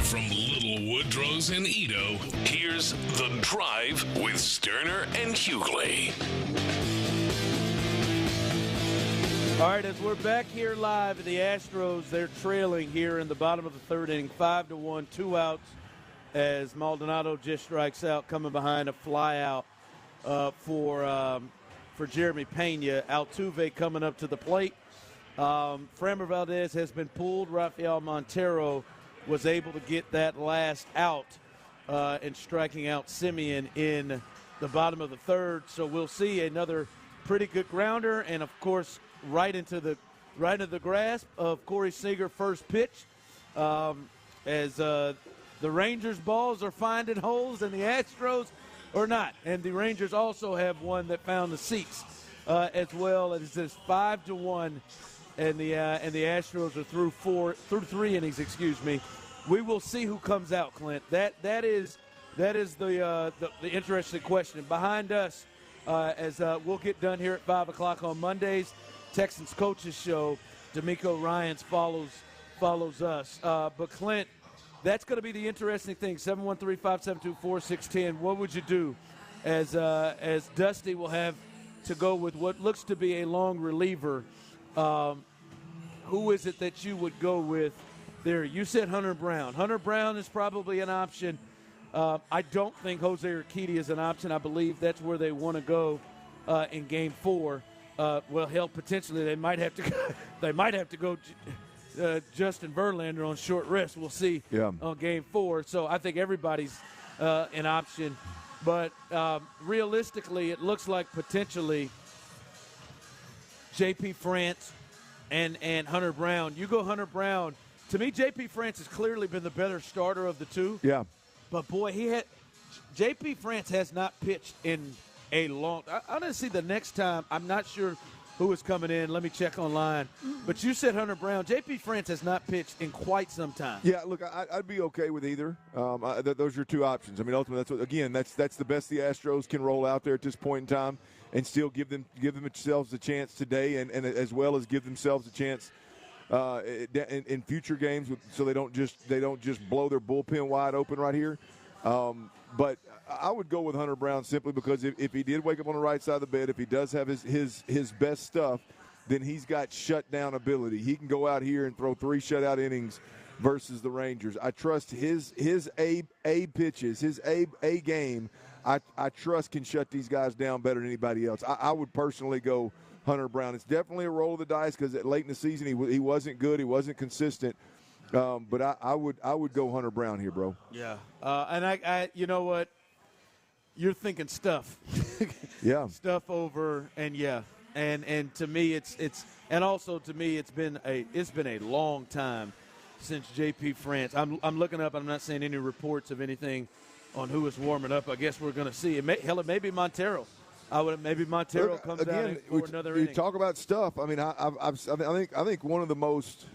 From Little Woodrow's in Edo, here's The Drive with Stoerner and Hughley. All right, as we're back here live, the Astros, they're trailing here in the bottom of the third inning, 5-1, 2 outs, as Maldonado just strikes out, coming behind a fly out for Jeremy Pena. Altuve coming up to the plate. Framber Valdez has been pulled. Rafael Montero was able to get that last out and striking out Simeon in the bottom of the third. So we'll see another pretty good grounder, and of course, right into the grasp of Corey Seager, first pitch, as the Rangers' balls are finding holes and the Astros are not. And the Rangers also have one that found the seats as well. It is this 5-1, and the Astros are through 3 innings. Excuse me. We will see who comes out, Clint. That is the interesting question. Behind us, as we'll get done here at 5 o'clock on Mondays, Texans Coaches Show, DeMeco Ryans follows us. But, Clint, that's going to be the interesting thing. 713-572-4610. What would you do as Dusty will have to go with what looks to be a long reliever? Who is it that you would go with there? You said Hunter Brown. Hunter Brown is probably an option. I don't think Jose Urquidy is an option. I believe that's where they want to go in Game 4. Well, hell, potentially they might have to go Justin Verlander on short rest. We'll see on Game 4. So I think everybody's an option. But realistically, it looks like potentially J.P. France and Hunter Brown. You go Hunter Brown. To me, J.P. France has clearly been the better starter of the two. Yeah. But, boy, J.P. France has not pitched in a long – I'm going to see the next time. I'm not sure who is coming in. Let me check online. But you said Hunter Brown. J.P. France has not pitched in quite some time. Yeah, look, I'd be okay with either. Those are your two options. I mean, ultimately, that's the best the Astros can roll out there at this point in time and still give themselves a chance today and as well as give themselves a chance in future games, so they don't just blow their bullpen wide open right here. But I would go with Hunter Brown simply because if he did wake up on the right side of the bed, if he does have his best stuff, then he's got shutdown ability. He can go out here and throw 3 shutout innings versus the Rangers. I trust his A pitches, his A game. I trust can shut these guys down better than anybody else. I would personally go Hunter Brown. It's definitely a roll of the dice because late in the season he wasn't good, he wasn't consistent. But I would go Hunter Brown here, bro. Yeah, and I you know what, you're thinking stuff. Yeah, stuff over and to me it's been a long time since J.P. France. I'm looking up. I'm not seeing any reports of anything on who is warming up. I guess we're going to see. It may be Montero. Maybe Montero comes again, out for another inning. You talk about stuff. I mean, I think one of the most,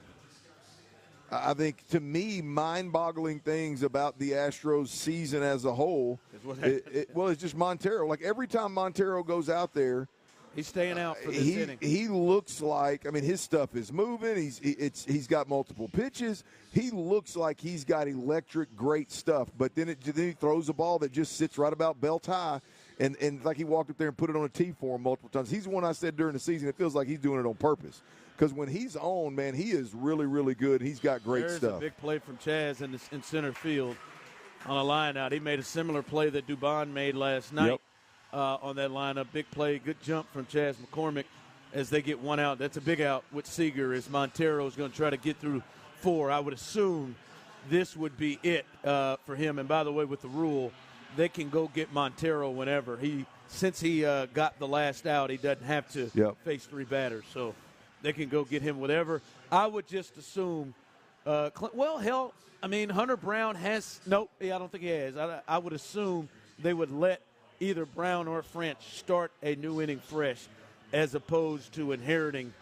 to me, mind-boggling things about the Astros season as a whole, it's just Montero. Like every time Montero goes out there, he's staying out for this inning. He looks like, I mean, his stuff is moving. He's got multiple pitches. He looks like he's got electric, great stuff. But then he throws a ball that just sits right about belt high. And like he walked up there and put it on a tee for him multiple times. He's the one I said during the season, it feels like he's doing it on purpose. Because when he's on, man, he is really, really good. He's got great stuff. There's a big play from Chaz in center field on a line out. He made a similar play that Dubon made last night on that lineup. Big play, good jump from Chaz McCormick as they get one out. That's a big out with Seager as Montero is going to try to get through 4. I would assume this would be it for him. And by the way, with the rule, they can go get Montero whenever. Since he got the last out, he doesn't have to face 3 batters. So they can go get him whatever. I would just assume Hunter Brown has – nope, I don't think he has. I would assume they would let either Brown or French start a new inning fresh as opposed to inheriting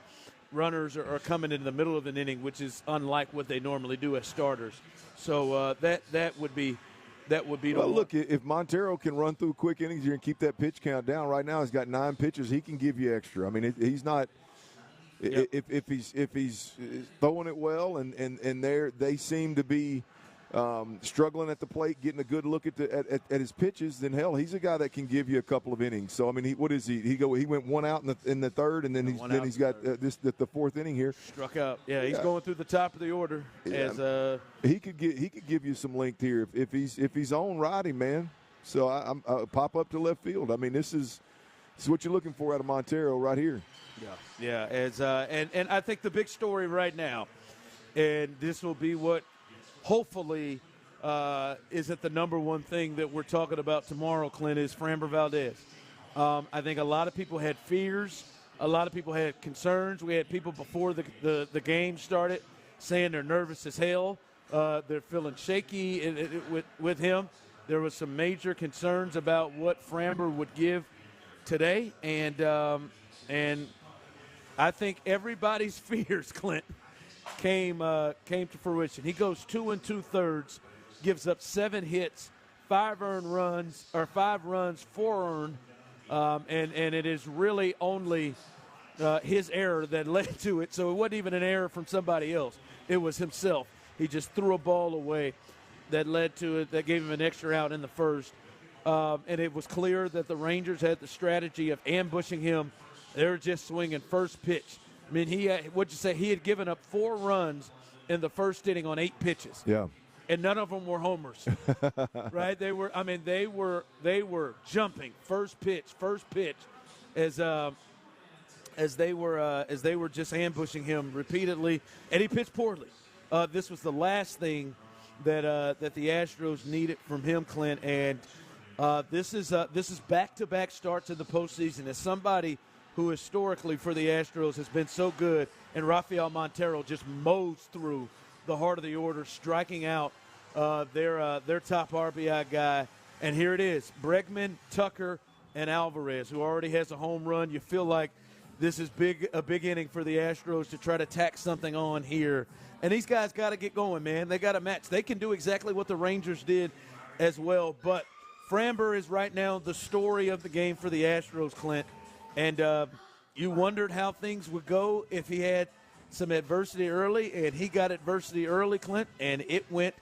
runners or coming in the middle of an inning, which is unlike what they normally do as starters. So that would be – well, look, if Montero can run through quick innings here and keep that pitch count down, right now he's got 9 pitches. He can give you extra. I mean, he's not if he's throwing it well and they seem to be struggling at the plate, getting a good look at his pitches, then hell, he's a guy that can give you a couple of innings. So I mean, what is he? He went one out in the third, and then he's got the fourth inning here. Struck out. Yeah, he's going through the top of the order. Yeah. He could give you some length here if he's on righty, man. So I pop up to left field. I mean, this is what you're looking for out of Montero right here. Yeah. And I think the big story right now, and this will be what hopefully is it the number one thing that we're talking about tomorrow, Clint, is Framber Valdez. I think a lot of people had fears. A lot of people had concerns. We had people before the game started saying they're nervous as hell. They're feeling shaky with him. There was some major concerns about what Framber would give today, and I think everybody's fears, Clint, came to fruition. He goes 2 2/3, gives up 7 hits, 5 runs, 4 earned, and it is really only his error that led to it. So it wasn't even an error from somebody else. It was himself. He just threw a ball away that led to it, that gave him an extra out in the first. And it was clear that the Rangers had the strategy of ambushing him. They were just swinging first pitch. I mean, he had given up 4 runs in the first inning on 8 pitches. Yeah. And none of them were homers. Right? They were jumping first pitch as they were just ambushing him repeatedly, and he pitched poorly. This was the last thing that the Astros needed from him, Clint, and this is back-to-back starts in the postseason. As somebody who historically for the Astros has been so good, and Rafael Montero just mows through the heart of the order, striking out their top RBI guy. And here it is, Bregman, Tucker, and Alvarez, who already has a home run. You feel like this is a big inning for the Astros to try to tack something on here. And these guys got to get going, man. They got to match. They can do exactly what the Rangers did as well. But Framber is right now the story of the game for the Astros, Clint. And you wondered how things would go if he had some adversity early, and he got adversity early, Clint, and it went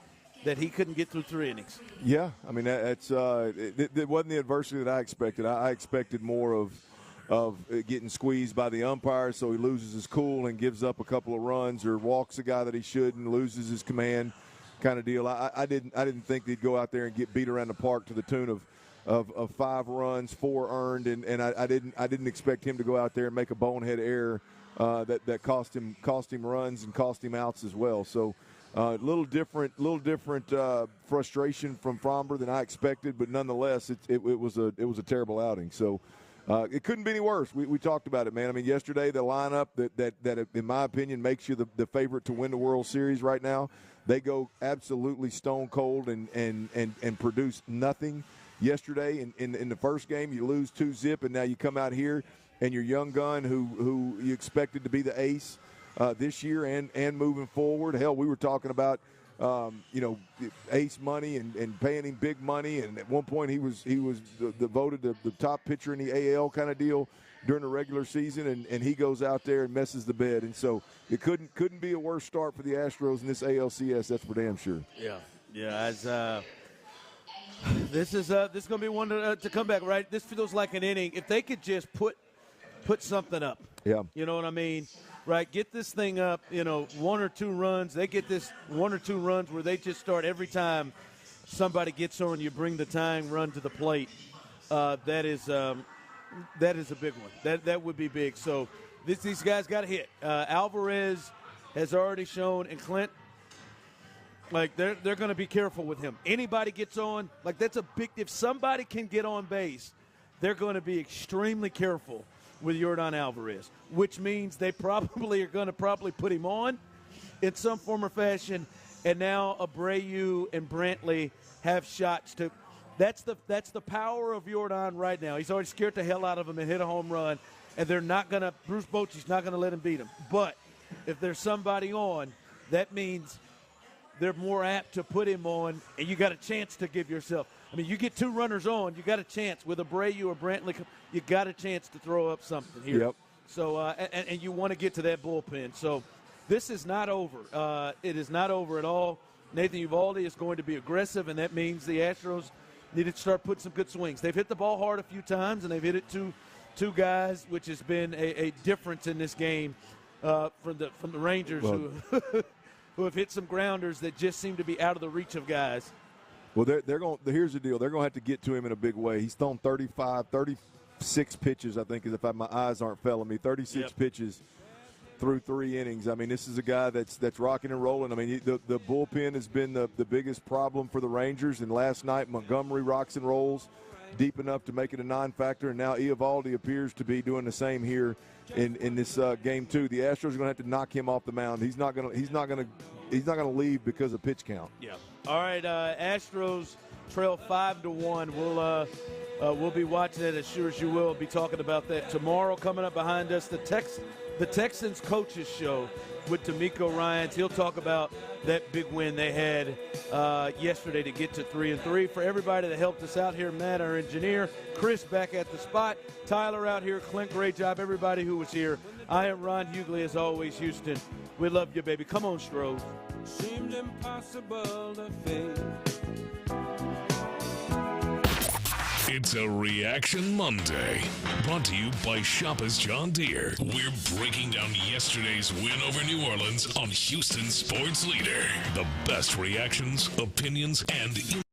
that he couldn't get through 3 innings. Yeah, I mean, it wasn't the adversity that I expected. I expected more of getting squeezed by the umpire, so he loses his cool and gives up a couple of runs, or walks a guy that he shouldn't, loses his command, kind of deal. I didn't think they'd go out there and get beat around the park to the tune of 5 runs, 4 earned, and I didn't expect him to go out there and make a bonehead error that cost him runs and cost him outs as well. So a little different frustration from Framber than I expected, but nonetheless it was a terrible outing. So. It couldn't be any worse. We talked about it, man. I mean, yesterday the lineup that in my opinion makes you the favorite to win the World Series right now, they go absolutely stone cold and produce nothing. Yesterday in the first game, you lose 2-0, and now you come out here and your young gun who you expected to be the ace this year and moving forward. Hell, we were talking about ace money and paying him big money, and at one point he was voted the top pitcher in the AL kind of deal during the regular season, and he goes out there and messes the bed. And so it couldn't be a worse start for the Astros in this ALCS. That's for damn sure. Yeah. This is going to be one to come back, right? This feels like an inning. If they could just put something up, yeah, you know what I mean. Right, get this thing up, 1 or 2 runs. They get this 1 or 2 runs where they just start every time somebody gets on, you bring the tying run to the plate. That is a big one. That would be big. So these guys got to hit. Alvarez has already shown, and Clint, like they're going to be careful with him. Anybody gets on, like that's a big. If somebody can get on base, they're going to be extremely careful with Yordan Alvarez, which means they probably are going to put him on in some form or fashion. And now Abreu and Brantley have shots to. That's the power of Yordan right now. He's already scared the hell out of him and hit a home run, and they're not going to. Bruce Bochy's not going to let him beat him. But if there's somebody on, that means they're more apt to put him on, and you got a chance to give yourself. I mean, you get 2 runners on, you got a chance. With Abreu or Brantley, you got a chance to throw up something here. Yep. So, and you want to get to that bullpen. So this is not over. It is not over at all. Nathan Uvalde is going to be aggressive, and that means the Astros needed to start putting some good swings. They've hit the ball hard a few times, and they've hit it to two guys, which has been a difference in this game from the Rangers, who have hit some grounders that just seem to be out of the reach of guys. Well, they're going. Here's the deal. They're going to have to get to him in a big way. He's thrown 36 pitches, I think, if my eyes aren't failing me. 36 pitches through 3 innings. I mean, this is a guy that's rocking and rolling. I mean, the bullpen has been the biggest problem for the Rangers. And last night, Montgomery rocks and rolls deep enough to make it a non-factor. And now Eovaldi appears to be doing the same here in this game 2. The Astros are going to have to knock him off the mound. He's not going to leave because of pitch count. Yeah. All right, Astros trail 5-1. We'll be watching it as sure as you will. Be talking about that tomorrow. Coming up behind us, the Texans Coaches Show with DeMeco Ryans. He'll talk about that big win they had yesterday to get to 3-3. For everybody that helped us out here, Matt, our engineer, Chris back at the spot, Tyler out here, Clint, great job, everybody who was here. I am Ron Hughley, as always, Houston. We love you, baby. Come on, Stroud. Seemed impossible to face. It's a Reaction Monday, brought to you by Shoppers John Deere. We're breaking down yesterday's win over New Orleans on Houston Sports Leader. The best reactions, opinions, and